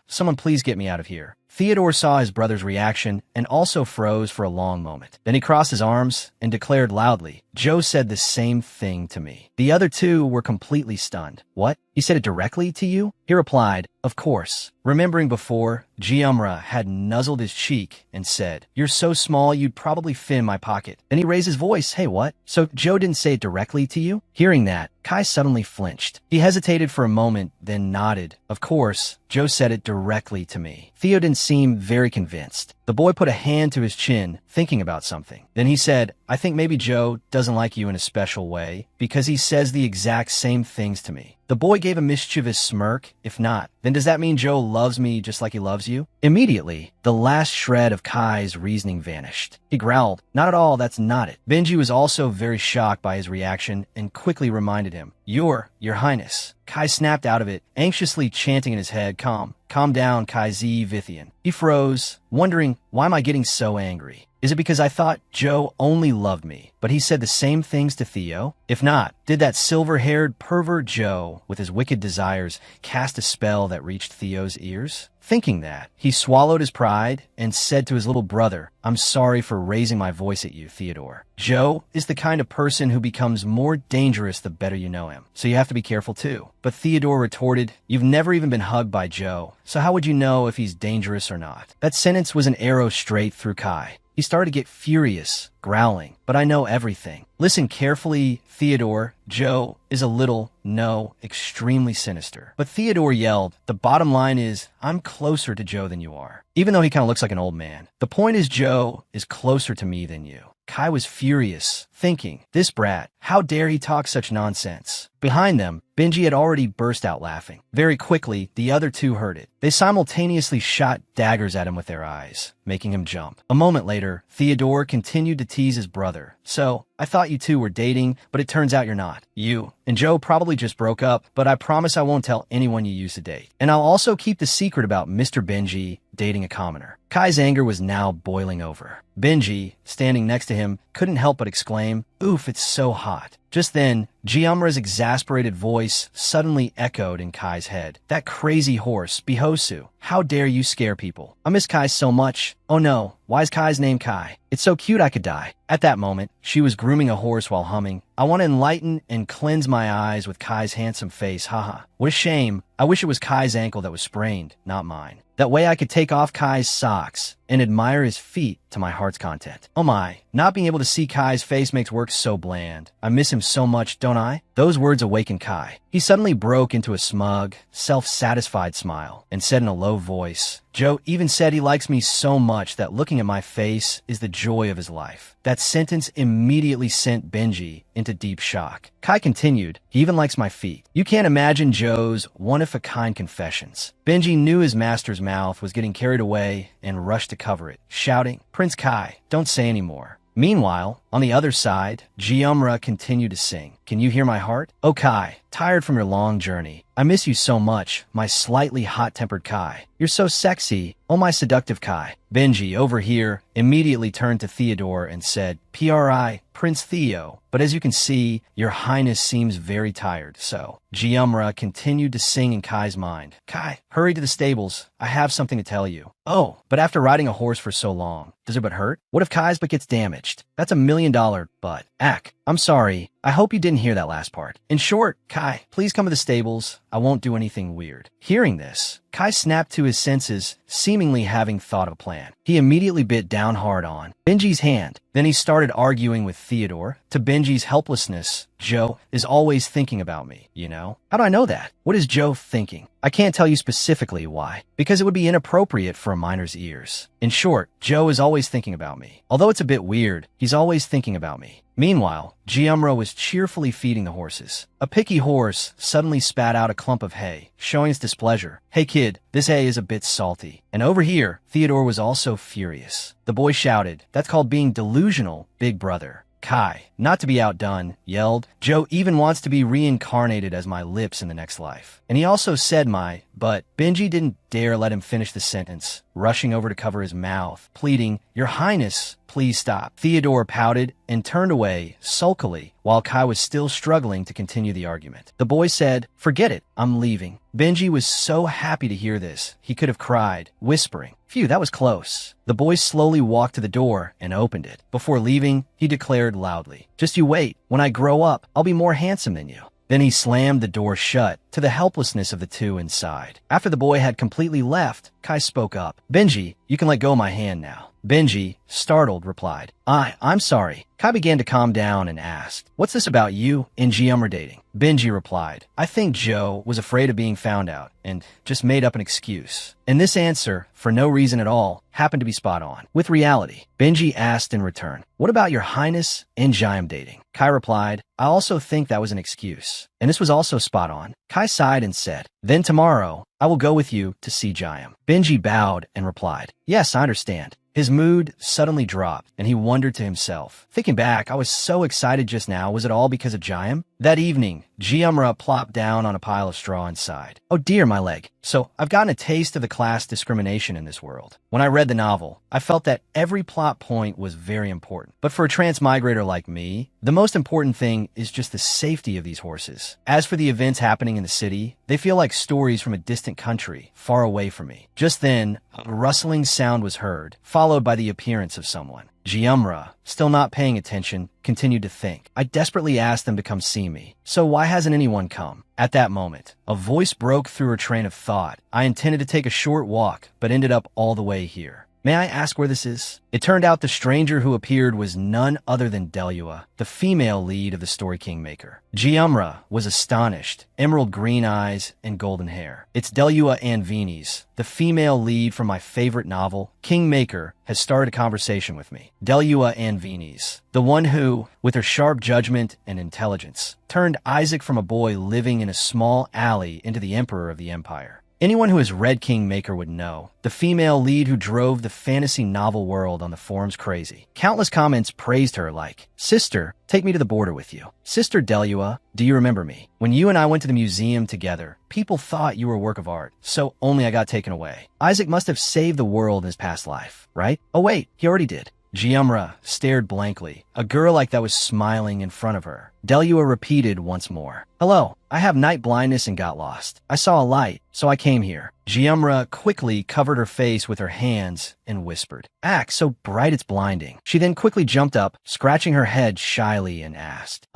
someone please get me out of here. Theodore saw his brother's reaction and also froze for a long moment. Then he crossed his arms and declared loudly, Joe said the same thing to me. The other two were completely stunned. What? He said it directly to you? He replied, of course. Remembering before, Giamra had nuzzled his cheek and said, You're so small you'd probably fit in my pocket. Then he raised his voice, Hey, what? So Joe didn't say it directly to you? Hearing that, Kai suddenly flinched. He hesitated for a moment, then nodded. Of course, Joe said it directly to me. Theo didn't seem very convinced. The boy put a hand to his chin, thinking about something. Then he said, I think maybe Joe doesn't like you in a special way because he says the exact same things to me. The boy gave a mischievous smirk. If not, then does that mean Joe loves me just like he loves you? Immediately, the last shred of Kai's reasoning vanished. He growled, Not at all, that's not it. Benji was also very shocked by his reaction and quickly reminded him, Your Highness. Kai snapped out of it, anxiously chanting in his head, Calm down, Kai Z Vithian. He froze, wondering, why am I getting so angry? Is it because I thought Joe only loved me, but he said the same things to Theo? If not, did that silver-haired pervert Joe, with his wicked desires, cast a spell that reached Theo's ears? Thinking that, he swallowed his pride and said to his little brother, I'm sorry for raising my voice at you, Theodore. Joe is the kind of person who becomes more dangerous the better you know him, so you have to be careful too. But Theodore retorted, You've never even been hugged by Joe, so how would you know if he's dangerous or not? That sentence was an arrow straight through Kai. He started to get furious, growling, but I know everything. Listen carefully, Theodore. Joe is a little, no, extremely sinister. But Theodore yelled, the bottom line is, I'm closer to Joe than you are. Even though he kind of looks like an old man. The point is Joe is closer to me than you. Kai was furious, thinking, this brat, how dare he talk such nonsense? Behind them, Benji had already burst out laughing. Very quickly, the other two heard it. They simultaneously shot daggers at him with their eyes, making him jump. A moment later, Theodore continued to tease his brother. So, I thought you two were dating, but it turns out you're not. You and Joe probably just broke up, but I promise I won't tell anyone you used to date. And I'll also keep the secret about Mr. Benji dating a commoner. Kai's anger was now boiling over. Benji, standing next to him, couldn't help but exclaim, Oof, it's so hot. Just then, Giamra's exasperated voice suddenly echoed in Kai's head. That crazy horse, Bihosu. How dare you scare people? I miss Kai so much. Oh no, why is Kai's name Kai? It's so cute I could die. At that moment, she was grooming a horse while humming, I want to enlighten and cleanse my eyes with Kai's handsome face, haha. What a shame. I wish it was Kai's ankle that was sprained, not mine. That way I could take off Kai's socks and admire his feet to my heart's content. Oh my, not being able to see Kai's face makes work so bland. I miss him so much, don't I? Those words awakened Kai. He suddenly broke into a smug, self-satisfied smile and said in a low voice, Joe even said he likes me so much that looking at my face is the joy of his life. That sentence immediately sent Benji into deep shock. Kai continued, he even likes my feet. You can't imagine Joe's one-of-a-kind confessions. Benji knew his master's mouth was getting carried away and rushed to cover it, shouting, Prince Kai, don't say any more. Meanwhile, on the other side, Giamra continued to sing. Can you hear my heart? Oh Kai, tired from your long journey. I miss you so much, my slightly hot-tempered Kai. You're so sexy. Oh my seductive Kai. Benji, over here, immediately turned to Theodore and said, Pri, Prince Theo. But as you can see, your highness seems very tired, so. Giamra continued to sing in Kai's mind. Kai, hurry to the stables. I have something to tell you. Oh, but after riding a horse for so long, does it but hurt? What if Kai's but gets damaged? That's $1 million $1 million butt. Ack, I'm sorry. I hope you didn't hear that last part. In short, Kai, please come to the stables. I won't do anything weird. Hearing this, Kai snapped to his senses, seemingly having thought of a plan. He immediately bit down hard on Benji's hand. Then he started arguing with Theodore. To Benji's helplessness, Joe is always thinking about me, you know? How do I know that? What is Joe thinking? I can't tell you specifically why, because it would be inappropriate for a minor's ears. In short, Joe is always thinking about me. Although it's a bit weird, he's always thinking about me. Meanwhile, Giamra was cheerfully feeding the horses. A picky horse suddenly spat out a clump of hay, showing its displeasure. Hey kid, this hay is a bit salty. And over here, Theodore was also furious. The boy shouted, that's called being delusional, big brother. Kai, not to be outdone, yelled, Joe even wants to be reincarnated as my lips in the next life. And he also said but Benji didn't dare let him finish the sentence, rushing over to cover his mouth, pleading, Your Highness, please stop. Theodore pouted and turned away sulkily while Kai was still struggling to continue the argument. The boy said, Forget it, I'm leaving. Benji was so happy to hear this, he could have cried, whispering, Phew, that was close. The boy slowly walked to the door and opened it. Before leaving, he declared loudly, Just you wait. When I grow up, I'll be more handsome than you. Then he slammed the door shut, to the helplessness of the two inside. After the boy had completely left, Kai spoke up. Benji, you can let go of my hand now. Benji, startled, replied, I'm sorry. Kai began to calm down and asked, What's this about you and Giamra dating? Benji replied, I think Joe was afraid of being found out and just made up an excuse. And this answer, for no reason at all, happened to be spot on. With reality, Benji asked in return, What about Your Highness and Giam dating? Kai replied, I also think that was an excuse. And this was also spot on. Kai sighed and said, Then tomorrow, I will go with you to see Giam. Benji bowed and replied, Yes, I understand. His mood suddenly dropped, and he wondered to himself. Thinking back, I was so excited just now. Was it all because of Giam? That evening, Giamra plopped down on a pile of straw and sighed. Oh dear, my leg. So, I've gotten a taste of the class discrimination in this world. When I read the novel, I felt that every plot point was very important. But for a transmigrator like me, the most important thing is just the safety of these horses. As for the events happening in the city, they feel like stories from a distant country, far away from me. Just then, a rustling sound was heard, followed by the appearance of someone. Giamra, still not paying attention, continued to think. I desperately asked them to come see me. So why hasn't anyone come? At that moment, a voice broke through her train of thought. I intended to take a short walk, but ended up all the way here. May I ask where this is? It turned out the stranger who appeared was none other than Delua, the female lead of the Story Kingmaker. Giamra was astonished, emerald green eyes and golden hair. It's Delua Anvinis, the female lead from my favorite novel, Kingmaker, has started a conversation with me. Delua Anvinis, the one who, with her sharp judgment and intelligence, turned Isaac from a boy living in a small alley into the emperor of the empire. Anyone who has read Kingmaker would know, the female lead who drove the fantasy novel world on the forums crazy. Countless comments praised her like, Sister, take me to the border with you. Sister Delua, do you remember me? When you and I went to the museum together, people thought you were a work of art, so only I got taken away. Isaac must have saved the world in his past life, right? Oh wait, he already did. Giamra stared blankly, a girl like that was smiling in front of her. Delua repeated once more. Hello, I have night blindness and got lost. I saw a light, so I came here. Giamra quickly covered her face with her hands and whispered, Act so bright it's blinding. She then quickly jumped up, scratching her head shyly and asked,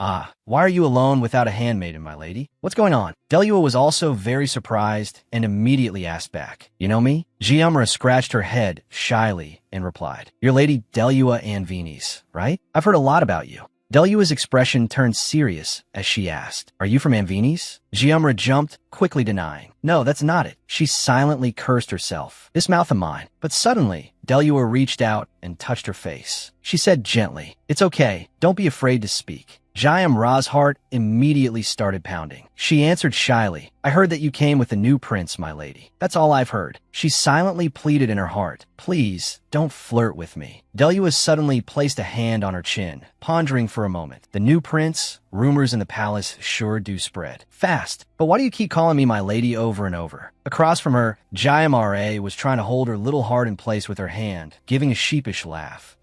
why are you alone without a handmaiden, my lady? What's going on? Delua was also very surprised and immediately asked back, You know me? Giamra scratched her head shyly and replied, Your lady Delua Anvinis, right? I've heard a lot about you. Delua's expression turned serious as she asked, Are you from Anvinis? Giamra jumped, quickly denying. No, that's not it. She silently cursed herself. This mouth of mine. But suddenly, Delua reached out and touched her face. She said gently, It's okay. Don't be afraid to speak. Giamra's heart immediately started pounding. She answered shyly, I heard that you came with the new prince, my lady. That's all I've heard. She silently pleaded in her heart, Please, don't flirt with me. Delua suddenly placed a hand on her chin, pondering for a moment. The new prince? Rumors in the palace sure do spread. Fast. But why do you keep calling me my lady over and over? Across from her, Giamra was trying to hold her little heart in place with her hand, giving a sheepish laugh.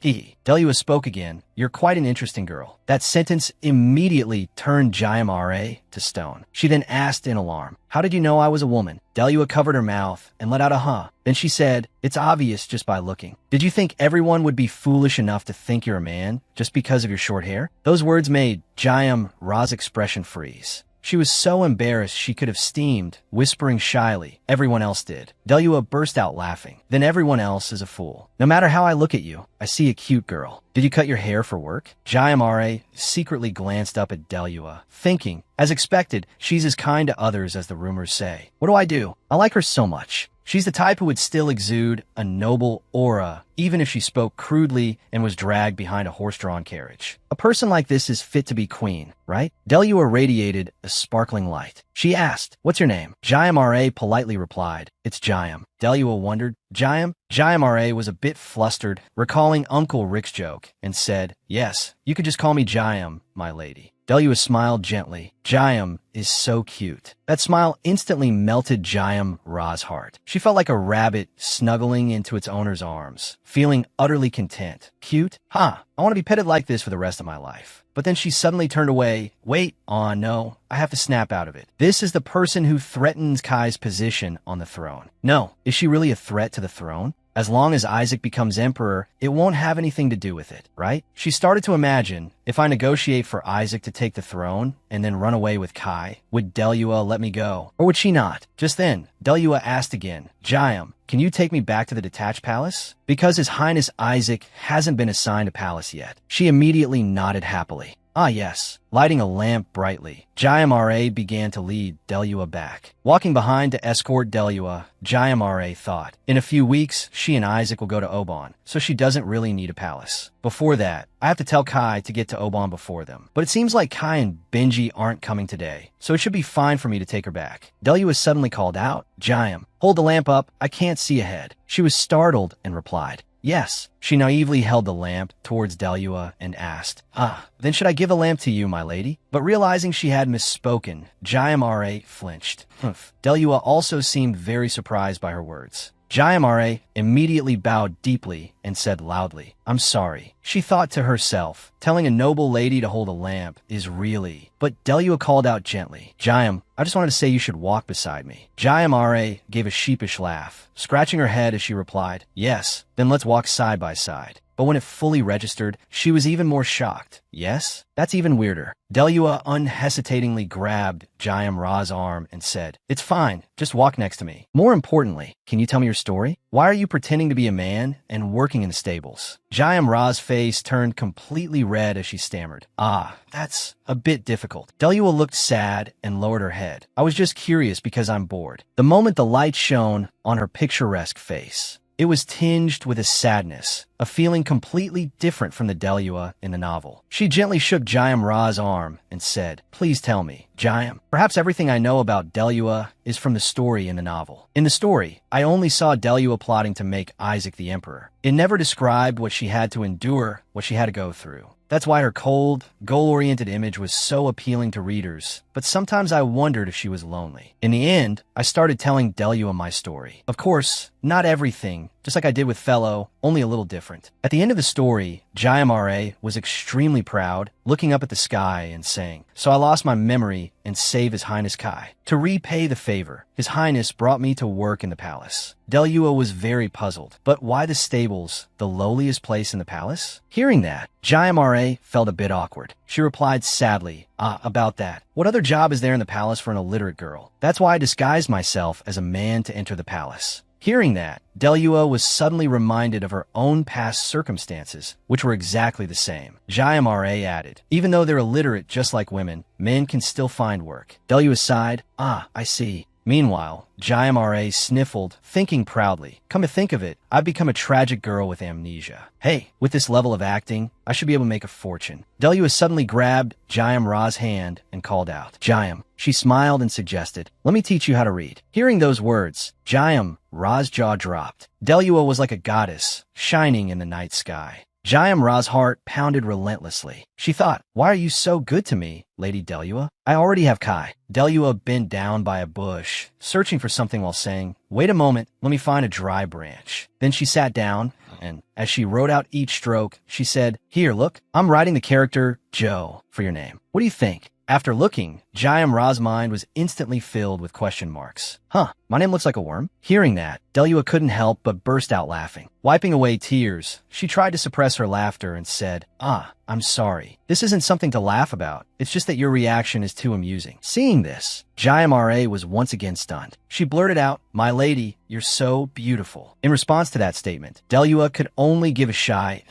Delua spoke again. You're quite an interesting girl. That sentence immediately turned Giamra to stone. She then asked in alarm, How did you know I was a woman? Delua covered her mouth and let out a huh. Then she said, "It's obvious just by looking. Did you think everyone would be foolish enough to think you're a man just because of your short hair?" Those words made Jayam Ra's expression freeze. She was so embarrassed she could have steamed, whispering shyly. Everyone else did. Delua burst out laughing. "Then everyone else is a fool. No matter how I look at you, I see a cute girl. Did you cut your hair for work?" Jayamare secretly glanced up at Delua, thinking, as expected, she's as kind to others as the rumors say. What do I do? I like her so much. She's the type who would still exude a noble aura, even if she spoke crudely and was dragged behind a horse-drawn carriage. A person like this is fit to be queen, right? Delua radiated a sparkling light. She asked, "What's your name?" Jayamare politely replied, "It's Jayam." Delua wondered, "Jayam?" Jayamare was a bit flustered, recalling Uncle Rick's joke, and said, "Yes, you could just call me Jayam, my lady." Delua smiled gently. Jayam is so cute. That smile instantly melted Jayam Ra's heart. She felt like a rabbit snuggling into its owner's arms, feeling utterly content. Cute? Huh, I want to be petted like this for the rest of my life. But then she suddenly turned away. Wait, aw no, I have to snap out of it. This is the person who threatens Kai's position on the throne. No, is she really a threat to the throne? As long as Isaac becomes emperor, it won't have anything to do with it, right? She started to imagine, if I negotiate for Isaac to take the throne and then run away with Kai, would Delua let me go? Or would she not? Just then, Delua asked again, "Jayam, can you take me back to the detached palace?" Because His Highness Isaac hasn't been assigned a palace yet. She immediately nodded happily. Ah, yes. Lighting a lamp brightly, Jayamare began to lead Delua back. Walking behind to escort Delua, Jayamare thought, in a few weeks, she and Isaac will go to Oban, so she doesn't really need a palace. Before that, I have to tell Kai to get to Oban before them. But it seems like Kai and Benji aren't coming today, so it should be fine for me to take her back. Delua suddenly called out, "Jayam, hold the lamp up, I can't see ahead." She was startled and replied, "Yes." She naively held the lamp towards Delua and asked, "Then should I give the lamp to you, my lady?" But realizing she had misspoken, Jayamare flinched. Delua also seemed very surprised by her words. Jayamare immediately bowed deeply and said loudly, "I'm sorry." She thought to herself, telling a noble lady to hold a lamp is really... But Delua called out gently, "Jayam, I just wanted to say you should walk beside me." Jayamare gave a sheepish laugh, scratching her head as she replied, "Yes, then let's walk side by side." But when it fully registered, she was even more shocked. Yes? That's even weirder. Delua unhesitatingly grabbed Jayam Ra's arm and said, "It's fine, just walk next to me. More importantly, can you tell me your story? Why are you pretending to be a man and working in the stables?" Jayam Ra's face turned completely red as she stammered, That's a bit difficult." Delua looked sad and lowered her head. "I was just curious because I'm bored." The moment the light shone on her picturesque face, it was tinged with a sadness, a feeling completely different from the Delua in the novel. She gently shook Jayam Ra's arm and said, "Please tell me, Jayam. Perhaps everything I know about Delua is from the story in the novel. In the story, I only saw Delua plotting to make Isaac the emperor. It never described what she had to endure, what she had to go through. That's why her cold, goal-oriented image was so appealing to readers, but sometimes I wondered if she was lonely. In the end, I started telling Delua my story. Of course, not everything, just like I did with Fellow, only a little different. At the end of the story, Jayamare was extremely proud, looking up at the sky and saying, "So I lost my memory and saved His Highness Kai. To repay the favor, His Highness brought me to work in the palace." Delua was very puzzled. But why the stables, the lowliest place in the palace? Hearing that, Jayamare felt a bit awkward. She replied sadly, "About that. What other job is there in the palace for an illiterate girl? That's why I disguised myself as a man to enter the palace." Hearing that, Delua was suddenly reminded of her own past circumstances, which were exactly the same. Jayamare added, "Even though they're illiterate just like women, men can still find work." Delua sighed, I see." Meanwhile, Jayamare sniffled, thinking proudly, "Come to think of it, I've become a tragic girl with amnesia. Hey, with this level of acting, I should be able to make a fortune." Delua suddenly grabbed Jayam Ra's hand and called out, "Jayam." She smiled and suggested, "Let me teach you how to read." Hearing those words, Jayam Ra's jaw dropped. Delua was like a goddess, shining in the night sky. Jayam Ra's heart pounded relentlessly. She thought, "Why are you so good to me, Lady Delua? I already have Kai." Delua bent down by a bush, searching for something while saying, "Wait a moment, let me find a dry branch." Then she sat down, and as she wrote out each stroke, she said, "Here, look, I'm writing the character Joe for your name. What do you think?" After looking, Jayam's mind was instantly filled with question marks. Huh, my name looks like a worm? Hearing that, Delua couldn't help but burst out laughing. Wiping away tears, she tried to suppress her laughter and said, I'm sorry. This isn't something to laugh about. It's just that your reaction is too amusing. Seeing this, Jayamra was once again stunned. She blurted out, My lady, you're so beautiful. In response to that statement, Delua could only give a shy,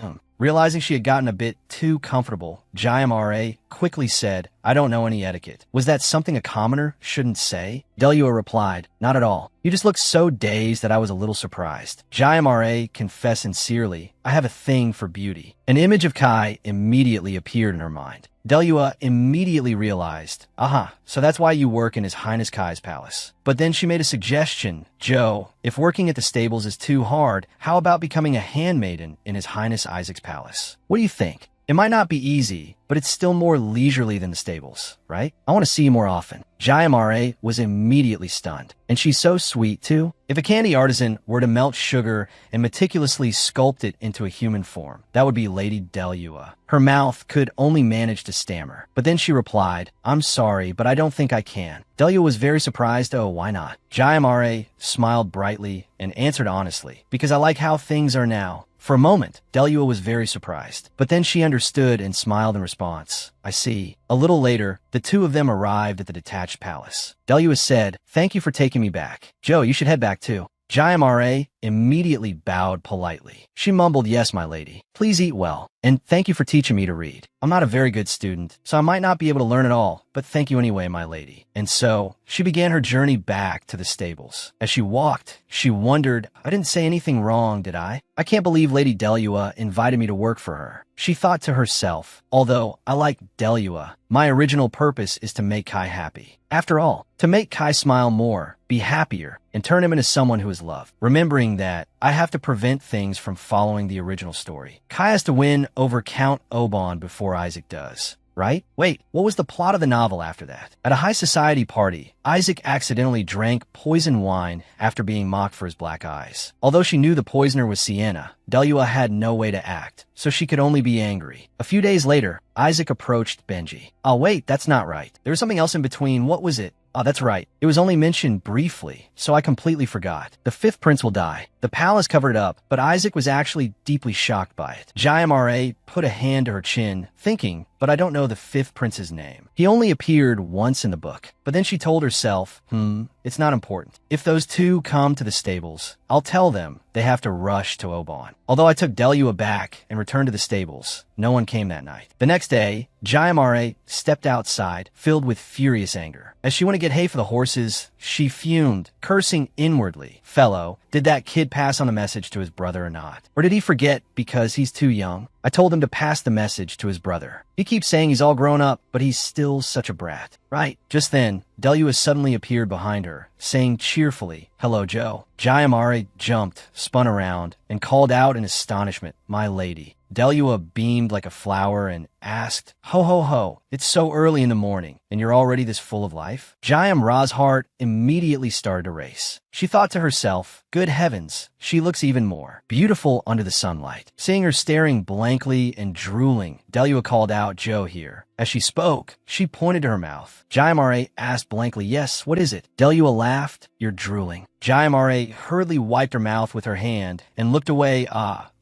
Realizing she had gotten a bit too comfortable, Jayamra quickly said, I don't know any etiquette. Was that something a commoner shouldn't say? Delua replied, Not at all. You just looked so dazed that I was a little surprised. Jayamra confessed sincerely, I have a thing for beauty. An image of Kai immediately appeared in her mind. Delua immediately realized, so that's why you work in His Highness Kai's palace. But then she made a suggestion. Joe, if working at the stables is too hard, how about becoming a handmaiden in His Highness Isaac's palace? What do you think? It might not be easy, but it's still more leisurely than the stables, right? I want to see you more often. Jayamra was immediately stunned. And she's so sweet, too. If a candy artisan were to melt sugar and meticulously sculpt it into a human form, that would be Lady Delua. Her mouth could only manage to stammer. But then she replied, I'm sorry, but I don't think I can. Delua was very surprised. Oh, why not? Jayamra smiled brightly and answered honestly, because I like how things are now. For a moment, Delua was very surprised, but then she understood and smiled in response. I see. A little later, the two of them arrived at the detached palace. Delua said, Thank you for taking me back. Joe, you should head back too. Jayamra immediately bowed politely. She mumbled, Yes, my lady. Please eat well, and thank you for teaching me to read. I'm not a very good student, so I might not be able to learn it all, but thank you anyway, my lady. And so, she began her journey back to the stables. As she walked, she wondered, I didn't say anything wrong, did I? I can't believe Lady Delua invited me to work for her. She thought to herself, although I like Delua, my original purpose is to make Kai happy. After all, to make Kai smile more, be happier, and turn him into someone who is loved. Remembering that, I have to prevent things from following the original story. Kai has to win over Count Oban before Isaac does. Right? Wait, what was the plot of the novel after that? At a high society party, Isaac accidentally drank poison wine after being mocked for his black eyes. Although she knew the poisoner was Sienna, Delua had no way to act, so she could only be angry. A few days later, Isaac approached Benji. Oh wait, that's not right. There was something else in between. What was it? Oh, that's right. It was only mentioned briefly, so I completely forgot. The fifth prince will die. The palace covered it up, but Isaac was actually deeply shocked by it. Jayamra put a hand to her chin, thinking, but I don't know the fifth prince's name. He only appeared once in the book. But then she told herself, it's not important. If those two come to the stables, I'll tell them they have to rush to Oban. Although I took Delua back and returned to the stables, no one came that night. The next day, Jayamra stepped outside, filled with furious anger. As she went to get hay for the horses, she fumed, cursing inwardly. Fellow, did that kid pass on the message to his brother or not? Or did he forget because he's too young? I told him to pass the message to his brother. He keeps saying he's all grown up, but he's still such a brat. Right. Just then, Delua suddenly appeared behind her, saying cheerfully, Hello, Joe. Jayamra jumped, spun around, and called out in astonishment, My lady. Delua beamed like a flower and asked, Ho, ho, ho, it's so early in the morning, and you're already this full of life? Jayamra's heart immediately started to race. She thought to herself, Good heavens, she looks even more beautiful under the sunlight. Seeing her staring blankly and drooling, Delua called out, Joe here. As she spoke, she pointed to her mouth. Jayamra asked blankly, Yes, what is it? Delua laughed, You're drooling. Jayamra hurriedly wiped her mouth with her hand and looked away.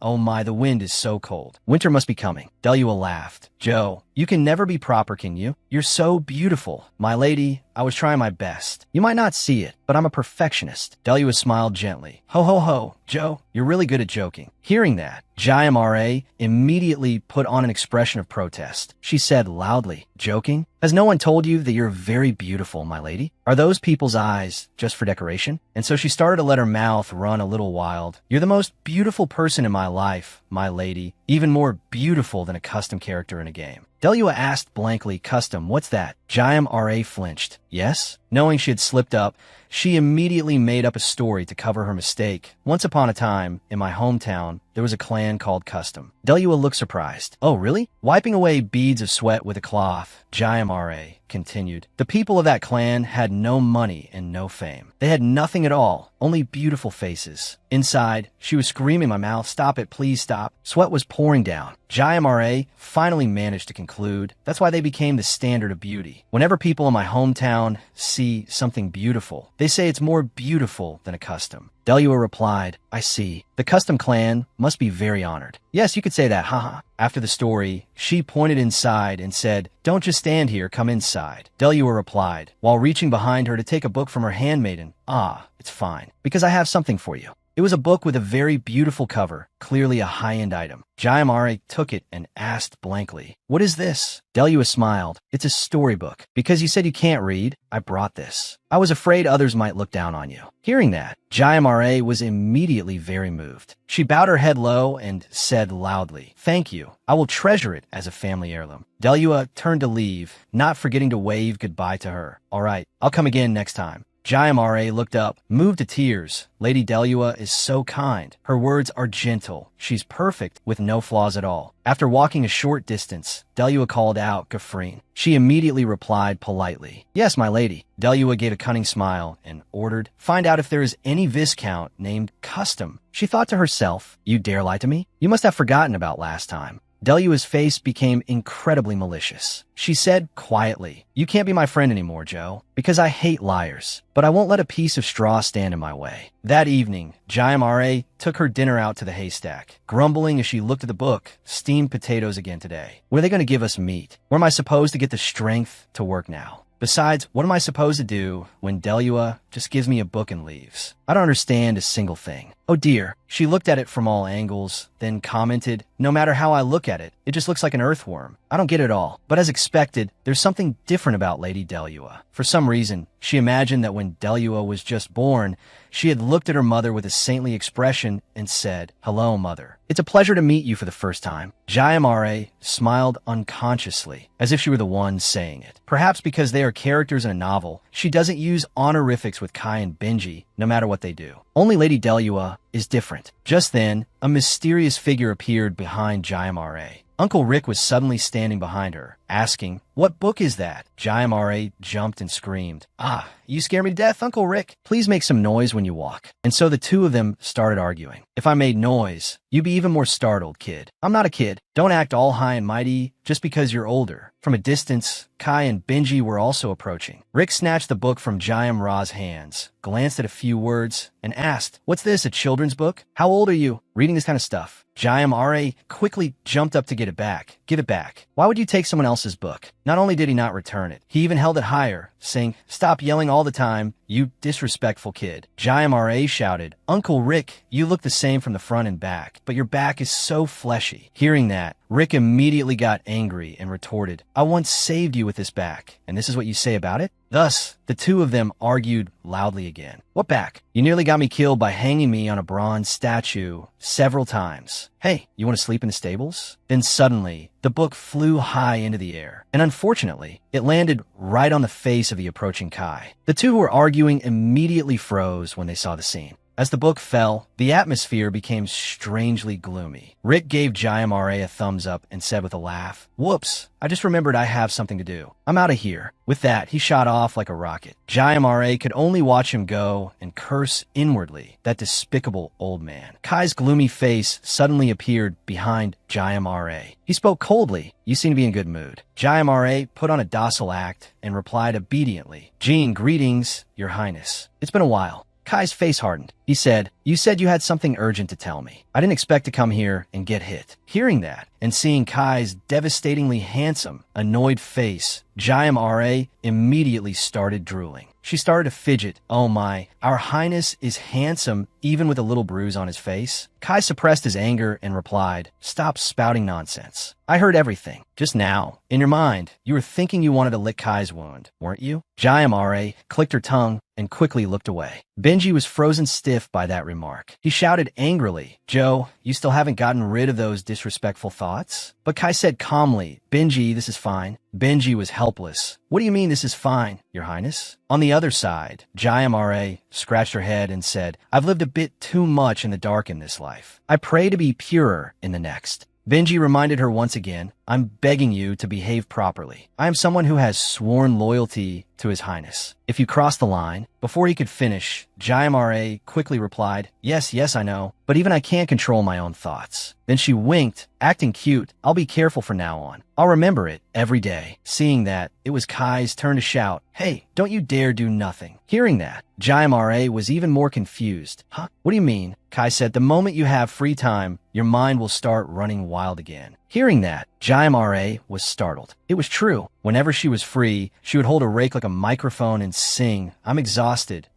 Oh my, the wind is so cold. Winter must be coming. Delua laughed. Joe, you can never be proper, can you? You're so beautiful. My lady, I was trying my best. You might not see it, but I'm a perfectionist. Delua smiled gently. Ho, ho, ho. Joe, you're really good at joking. Hearing that, Jayamra immediately put on an expression of protest. She said loudly, Joking? Has no one told you that you're very beautiful, my lady? Are those people's eyes just for decoration? And so she started to let her mouth run a little wild. You're the most beautiful person in my life, my lady. Even more beautiful than a custom character in a game. Delua asked blankly, Custom, what's that? Jayamra flinched. Yes? Knowing she had slipped up, she immediately made up a story to cover her mistake. Once upon a time, in my hometown, there was a clan called Custom. Delua looked surprised. Oh, really? Wiping away beads of sweat with a cloth, Jayamra continued. The people of that clan had no money and no fame. They had nothing at all, only beautiful faces. Inside, she was screaming in my mouth, Stop it, please stop. Sweat was pouring down. JMRA finally managed to conclude. That's why they became the standard of beauty. Whenever people in my hometown see something beautiful, they say it's more beautiful than a custom. Delua replied, I see. The custom clan must be very honored. Yes, you could say that, haha. After the story, she pointed inside and said, don't just stand here, come inside. Delua replied, while reaching behind her to take a book from her handmaiden. Ah, it's fine, because I have something for you. It was a book with a very beautiful cover, clearly a high-end item. Jayamare took it and asked blankly, what is this? Delua smiled. It's a storybook. Because you said you can't read, I brought this. I was afraid others might look down on you. Hearing that, Jayamare was immediately very moved. She bowed her head low and said loudly, thank you. I will treasure it as a family heirloom. Delua turned to leave, not forgetting to wave goodbye to her. All right, I'll come again next time. Jayamare looked up, moved to tears. Lady Delua is so kind. Her words are gentle. She's perfect with no flaws at all. After walking a short distance, Delua called out Gafreen. She immediately replied politely, yes, my lady. Delua gave a cunning smile and ordered, find out if there is any Viscount named Custom. She thought to herself, you dare lie to me? You must have forgotten about last time. Delua's face became incredibly malicious. She said quietly, you can't be my friend anymore, Joe, because I hate liars, but I won't let a piece of straw stand in my way. That evening, Jayamare took her dinner out to the haystack, grumbling as she looked at the book, steamed potatoes again today. When are they going to give us meat? Where am I supposed to get the strength to work now? Besides, what am I supposed to do when Delua just gives me a book and leaves? I don't understand a single thing. Oh dear. She looked at it from all angles, then commented, no matter how I look at it, it just looks like an earthworm. I don't get it all. But as expected, there's something different about Lady Delua. For some reason, she imagined that when Delua was just born, she had looked at her mother with a saintly expression and said, hello, mother. It's a pleasure to meet you for the first time. Jayamare smiled unconsciously, as if she were the one saying it. Perhaps because they are characters in a novel, she doesn't use honorifics with Kai and Benji, no matter what they do. Only Lady Delua is different. Just then, a mysterious figure appeared behind Jayamare. Uncle Rick was suddenly standing behind her, asking, what book is that? Jayamare jumped and screamed, ah, you scare me to death, Uncle Rick. Please make some noise when you walk. And so the two of them started arguing. If I made noise, you'd be even more startled, kid. I'm not a kid. Don't act all high and mighty just because you're older. From a distance, Kai and Benji were also approaching. Rick snatched the book from Jayamara's hands, glanced at a few words, and asked, what's this, a children's book? How old are you? Reading this kind of stuff. Jayamare quickly jumped up to get it back. Give it back. Why would you take someone else's book? Not only did he not return it, he even held it higher, saying, stop yelling all the time, you disrespectful kid. Jayamare shouted, Uncle Rick, you look the same from the front and back, but your back is so fleshy. Hearing that, Rick immediately got angry and retorted, I once saved you with this back, and this is what you say about it? Thus, the two of them argued loudly again. What back? You nearly got me killed by hanging me on a bronze statue several times. Hey, you want to sleep in the stables? Then suddenly, the book flew high into the air, and unfortunately, it landed right on the face of the approaching Kai. The two who were arguing immediately froze when they saw the scene. As the book fell, the atmosphere became strangely gloomy. Rick gave Jayamare a thumbs up and said with a laugh, whoops, I just remembered I have something to do. I'm out of here. With that, he shot off like a rocket. Jayamare could only watch him go and curse inwardly, that despicable old man. Kai's gloomy face suddenly appeared behind Jayamare. He spoke coldly. You seem to be in good mood. Jayamare put on a docile act and replied obediently, Jean, greetings, your highness. It's been a while. Kai's face hardened. He said, you said you had something urgent to tell me. I didn't expect to come here and get hit. Hearing that, and seeing Kai's devastatingly handsome, annoyed face, Jayamare immediately started drooling. She started to fidget. Oh my, our highness is handsome even with a little bruise on his face. Kai suppressed his anger and replied, stop spouting nonsense. I heard everything. Just now, in your mind, you were thinking you wanted to lick Kai's wound, weren't you? Jayamare clicked her tongue and quickly looked away. Benji was frozen stiff by that remark. He shouted angrily, Joe, you still haven't gotten rid of those disrespectful thoughts? But Kai said calmly, Benji, this is fine. Benji was helpless. What do you mean this is fine, your highness? On the other side, Jayamare scratched her head and said, I've lived a bit too much in the dark in this life. I pray to be purer in the next. Benji reminded her once again, I'm begging you to behave properly. I am someone who has sworn loyalty to His Highness. If you cross the line—" Before he could finish, Jayamare quickly replied, "Yes, yes, I know, but even I can't control my own thoughts." Then she winked, acting cute. "I'll be careful from now on. I'll remember it every day." Seeing that, it was Kai's turn to shout, "Hey, don't you dare do nothing." Hearing that, Jayamare was even more confused. "Huh? What do you mean?" Kai said, "The moment you have free time, your mind will start running wild again." Hearing that, Jayamare was startled. It was true. Whenever she was free, she would hold a rake like a microphone and sing, "I'm exhausted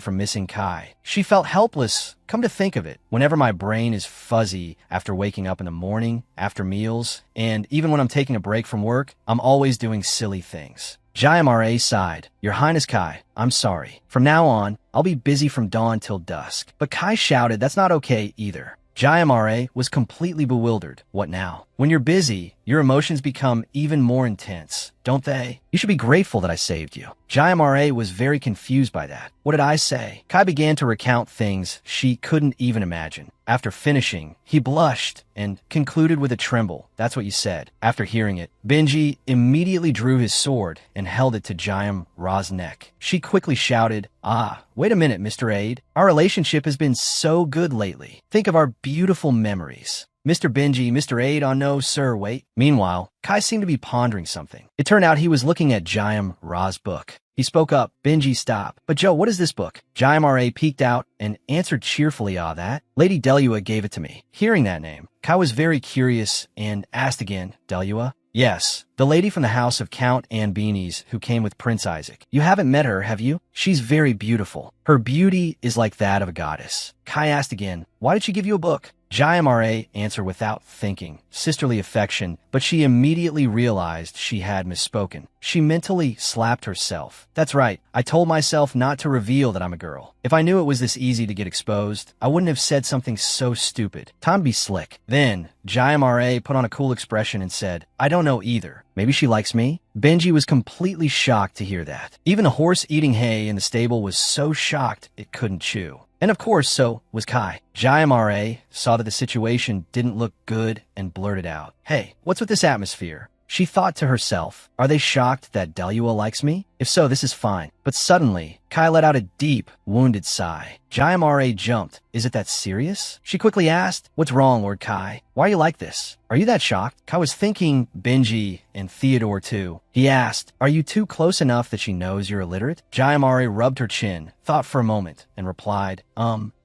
from missing Kai." She felt helpless. Come to think of it, whenever my brain is fuzzy after waking up in the morning, after meals, and even when I'm taking a break from work, I'm always doing silly things. Jayamare sighed. "Your Highness Kai, I'm sorry. From now on, I'll be busy from dawn till dusk." But Kai shouted, "That's not okay either." Jayamare was completely bewildered. What now? When you're busy, your emotions become even more intense, don't they? You should be grateful that I saved you. Jayamare was very confused by that. What did I say? Kai began to recount things she couldn't even imagine. After finishing, he blushed and concluded with a tremble. "That's what you said." After hearing it, Benji immediately drew his sword and held it to Jayamara's neck. She quickly shouted, "Ah, wait a minute, Mr. Aide. Our relationship has been so good lately. Think of our beautiful memories." "Mr. Benji, Mr. Aide, oh no, sir, wait." Meanwhile, Kai seemed to be pondering something. It turned out he was looking at Jayamara's book. He spoke up. "Benji, stop." "But Joe, what is this book?" Jayamare peeked out and answered cheerfully, "Ah, that? Lady Delua gave it to me." Hearing that name, Kai was very curious and asked again, "Delua?" "Yes, the lady from the house of Count Anbini's who came with Prince Isaac. You haven't met her, have you? She's very beautiful. Her beauty is like that of a goddess." Kai asked again, "Why did she give you a book?" Jayamare answered without thinking, "Sisterly affection," but she immediately realized she had misspoken. She mentally slapped herself. "That's right, I told myself not to reveal that I'm a girl. If I knew it was this easy to get exposed, I wouldn't have said something so stupid. Time to be slick." Then, Jayamare put on a cool expression and said, "I don't know either. Maybe she likes me?" Benji was completely shocked to hear that. Even a horse eating hay in the stable was so shocked it couldn't chew. And of course, so was Kai. Jayamare saw that the situation didn't look good and blurted out, "Hey, what's with this atmosphere?" She thought to herself, "Are they shocked that Delua likes me? If so, this is fine." But suddenly, Kai let out a deep, wounded sigh. Jayamare jumped. "Is it that serious?" She quickly asked, "What's wrong, Lord Kai? Why are you like this? Are you that shocked?" Kai was thinking Benji and Theodore too. He asked, "Are you too close enough that she knows you're illiterate?" Jayamare rubbed her chin, thought for a moment, and replied,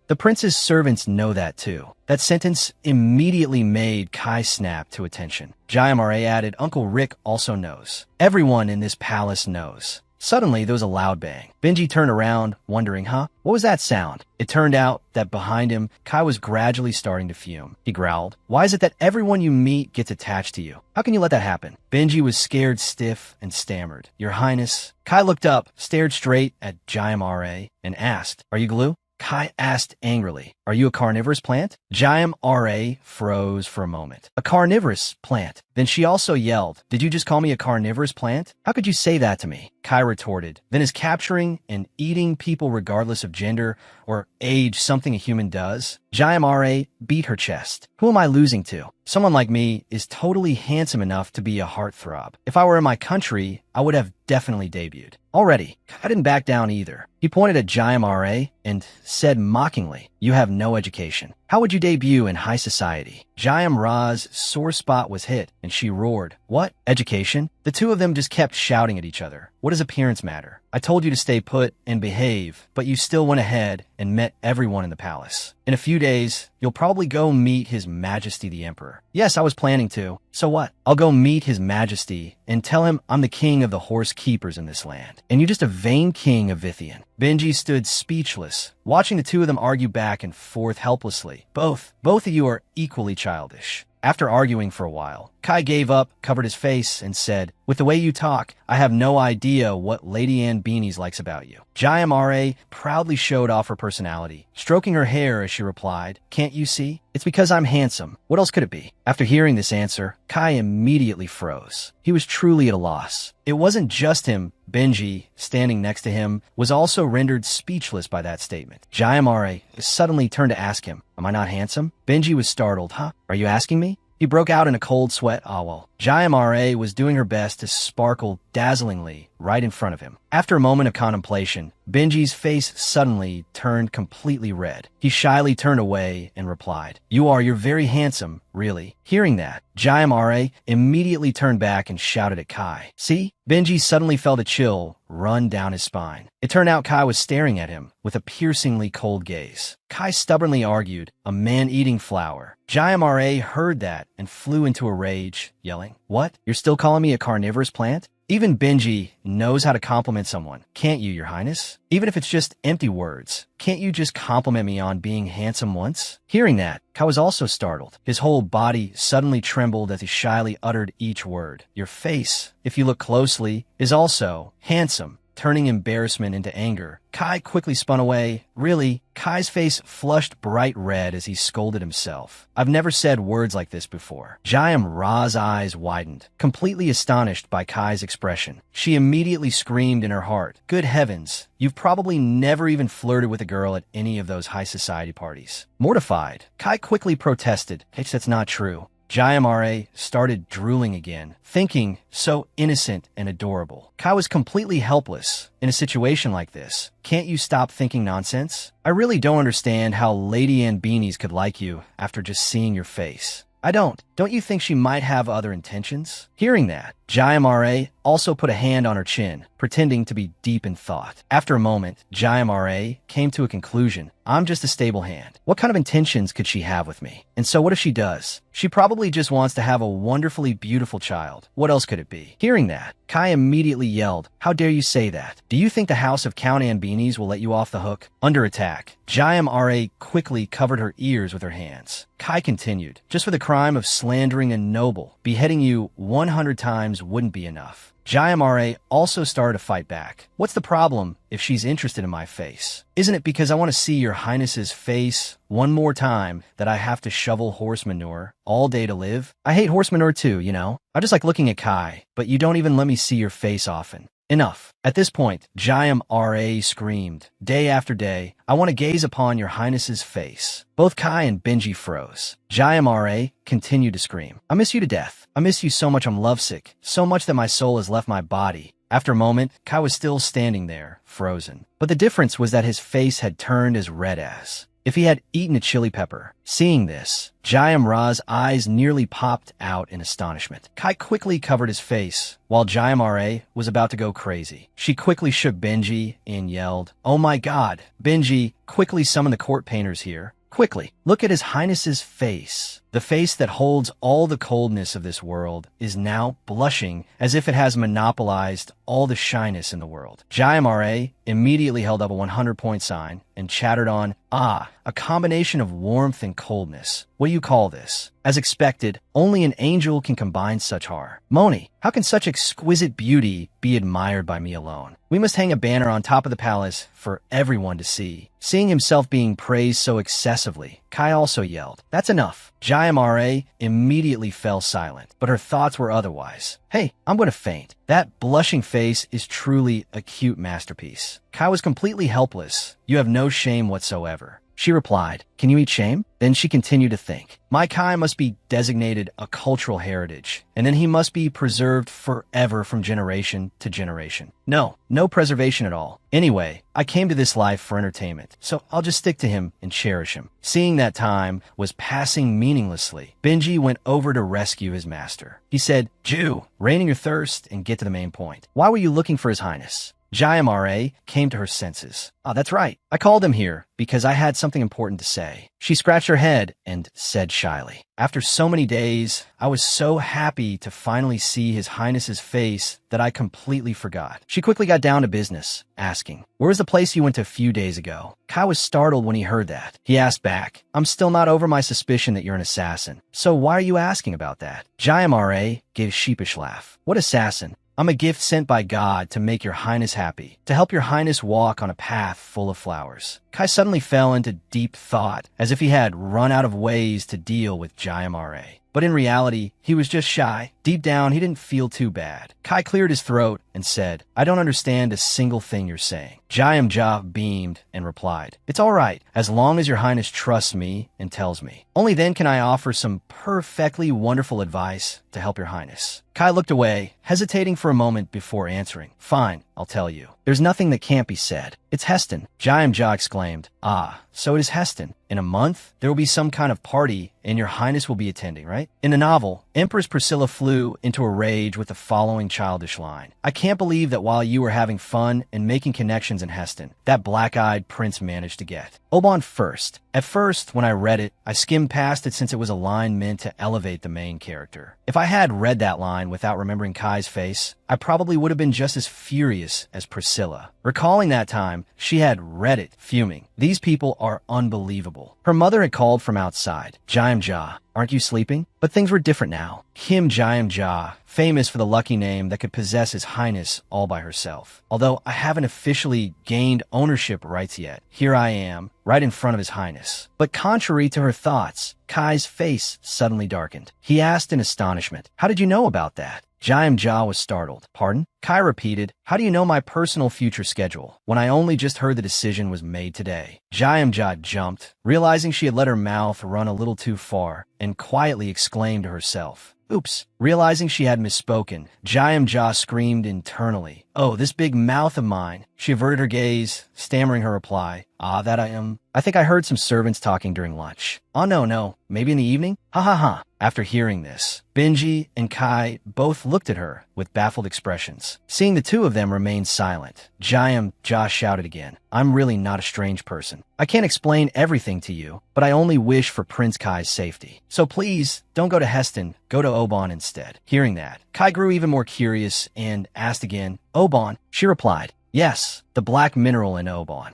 The prince's servants know that too." That sentence immediately made Kai snap to attention. Jayamare added, "Uncle Rick also knows. Everyone in this palace knows." Suddenly, there was a loud bang. Benji turned around, wondering, "Huh? What was that sound?" It turned out that behind him, Kai was gradually starting to fume. He growled, "Why is it that everyone you meet gets attached to you? How can you let that happen?" Benji was scared stiff and stammered, "Your Highness." Kai looked up, stared straight at Jayamare, and asked, "Are you glue?" Kai asked angrily, "Are you a carnivorous plant?" Jayamare froze for a moment. "A carnivorous plant?" Then she also yelled, "Did you just call me a carnivorous plant? How could you say that to me?" Kai retorted, "Then is capturing and eating people regardless of gender or age something a human does?" Jayamare beat her chest. "Who am I losing to? Someone like me is totally handsome enough to be a heartthrob. If I were in my country, I would have definitely debuted." Already, Kai didn't back down either. He pointed at Jayamare and said mockingly, "You have no education. How would you debut in high society?" Jayamara's sore spot was hit, and she roared, "What? Education?" The two of them just kept shouting at each other. "What does appearance matter? I told you to stay put and behave, but you still went ahead and met everyone in the palace. In a few days, you'll probably go meet His Majesty the Emperor." "Yes, I was planning to. So what? I'll go meet His Majesty and tell him I'm the king of the horse keepers in this land, and you're just a vain king of Vithian." Benji stood speechless, watching the two of them argue back and forth helplessly. Both of you are equally childish." After arguing for a while, Kai gave up, covered his face, and said, "With the way you talk, I have no idea what Lady Ann Beanies likes about you." Jayamare proudly showed off her personality, stroking her hair as she replied, "Can't you see? It's because I'm handsome. What else could it be?" After hearing this answer, Kai immediately froze. He was truly at a loss. It wasn't just him. Benji, standing next to him, was also rendered speechless by that statement. Jayamare suddenly turned to ask him, "Am I not handsome?" Benji was startled. "Huh? Are you asking me?" He broke out in a cold sweat while Jayamare was doing her best to sparkle dazzlingly right in front of him. After a moment of contemplation, Benji's face suddenly turned completely red. He shyly turned away and replied, You're very handsome, really." Hearing that, Jayamare immediately turned back and shouted at Kai. See? Benji suddenly felt a chill run down his spine. It turned out Kai was staring at him with a piercingly cold gaze. Kai stubbornly argued, "A man-eating flower." Jayamare heard that and flew into a rage, yelling, "What? You're still calling me a carnivorous plant?" Even Benji knows how to compliment someone. Can't you, Your Highness? Even if it's just empty words. Can't you just compliment me on being handsome once? Hearing that, Kai was also startled. His whole body suddenly trembled as he shyly uttered each word. Your face, if you look closely, is also handsome. Turning embarrassment into anger, Kai quickly spun away. Really, Kai's face flushed bright red as he scolded himself. I've never said words like this before. Jayamara's eyes widened, completely astonished by Kai's expression. She immediately screamed in her heart, "Good heavens, you've probably never even flirted with a girl at any of those high society parties." Mortified, Kai quickly protested, "Hey, that's not true." Jayamare started drooling again, thinking so innocent and adorable. Kai was completely helpless in a situation like this. Can't you stop thinking nonsense? I really don't understand how Lady Ann Beanies could like you after just seeing your face. I don't. Don't you think she might have other intentions? Hearing that, Jayamare also put a hand on her chin, pretending to be deep in thought. After a moment, Jayamare came to a conclusion. I'm just a stable hand. What kind of intentions could she have with me? And so what if she does? She probably just wants to have a wonderfully beautiful child. What else could it be? Hearing that, Kai immediately yelled, "How dare you say that? Do you think the House of Count Ann Beanies will let you off the hook?" Under attack, Jayamare quickly covered her ears with her hands. Kai continued, "Just for the crime of slandering a noble, beheading you 100 times wouldn't be enough." Jayamare also started to fight back. What's the problem if she's interested in my face? Isn't it because I want to see Your Highness's face one more time that I have to shovel horse manure all day to live? I hate horse manure too, you know? I just like looking at Kai, but you don't even let me see your face often. Enough. At this point, Jayamare screamed, "Day after day, I want to gaze upon Your Highness's face." Both Kai and Benji froze. Jayamare continued to scream, "I miss you to death. I miss you so much I'm lovesick, so much that my soul has left my body." After a moment, Kai was still standing there, frozen. But the difference was that his face had turned as red as if he had eaten a chili pepper. Seeing this, Jayamara's eyes nearly popped out in astonishment. Kai quickly covered his face, while Jayamare was about to go crazy. She quickly shook Benji and yelled, "Oh my god, Benji, quickly summon the court painters here. Quickly, look at His Highness's face." The face that holds all the coldness of this world is now blushing as if it has monopolized all the shyness in the world. Jayamare immediately held up a 100-point sign and chattered on, a combination of warmth and coldness. What do you call this? As expected, only an angel can combine such harmony. How can such exquisite beauty be admired by me alone? We must hang a banner on top of the palace for everyone to see. Seeing himself being praised so excessively, Kai also yelled, "That's enough." Jayamare immediately fell silent, but her thoughts were otherwise. "Hey, I'm going to faint." That blushing face is truly a cute masterpiece. Kai was completely helpless. "You have no shame whatsoever." She replied, "Can you eat shame?" Then she continued to think, "My Kai must be designated a cultural heritage, and then he must be preserved forever from generation to generation. No preservation at all. Anyway, I came to this life for entertainment, so I'll just stick to him and cherish him." Seeing that time was passing meaninglessly, Benji went over to rescue his master. He said, "Jew, rein your thirst and get to the main point. Why were you looking for His Highness?" Jayamare came to her senses. That's right. I called him here because I had something important to say." She scratched her head and said shyly, "After so many days, I was so happy to finally see His Highness's face that I completely forgot." She quickly got down to business, asking, "Where was the place you went to a few days ago?" Kai was startled when he heard that. He asked back, "I'm still not over my suspicion that you're an assassin. So why are you asking about that?" Jayamare gave a sheepish laugh. "What assassin? I'm a gift sent by God to make Your Highness happy, to help Your Highness walk on a path full of flowers." Kai suddenly fell into deep thought, as if he had run out of ways to deal with Jayamare. But in reality, he was just shy, Deep down, he didn't feel too bad. Kai cleared his throat and said, I don't understand a single thing you're saying. Jia beamed and replied, It's all right, as long as your highness trusts me and tells me. Only then can I offer some perfectly wonderful advice to help your highness. Kai looked away, hesitating for a moment before answering. Fine, I'll tell you. There's nothing that can't be said. It's Heston. Jia exclaimed. Ah, so it is Heston. In a month, there will be some kind of party, and your highness will be attending, right? In the novel, Empress Priscilla flew into a rage with the following childish line. I can't believe that while you were having fun and making connections in Heston, that black-eyed prince managed to get Oban first. At first, when I read it, I skimmed past it since it was a line meant to elevate the main character. If I had read that line without remembering Kai's face, I probably would have been just as furious as Priscilla. Recalling that time, she had read it, fuming. These people are unbelievable. Her mother had called from outside. Jia, aren't you sleeping? But things were different now. Kim Jia, famous for the lucky name that could possess his highness all by herself. Although I haven't officially gained ownership rights yet, here I am, right in front of his highness. But contrary to her thoughts, Kai's face suddenly darkened. He asked in astonishment, How did you know about that? Jia was startled. Pardon? Kai repeated, How do you know my personal future schedule, when I only just heard the decision was made today? Jia jumped, realizing she had let her mouth run a little too far, and quietly exclaimed to herself, Oops. Realizing she had misspoken, Jia screamed internally, Oh, this big mouth of mine. She averted her gaze, stammering her reply, That I am. I think I heard some servants talking during lunch. Oh, no. Maybe in the evening? Ha ha ha. After hearing this, Benji and Kai both looked at her with baffled expressions. Seeing the two of them remain silent, Jia shouted again, I'm really not a strange person. I can't explain everything to you, but I only wish for Prince Kai's safety. So please, don't go to Heston, go to Oban instead. Hearing that, Kai grew even more curious and asked again, Oban? She replied, Yes, the black mineral in Oban.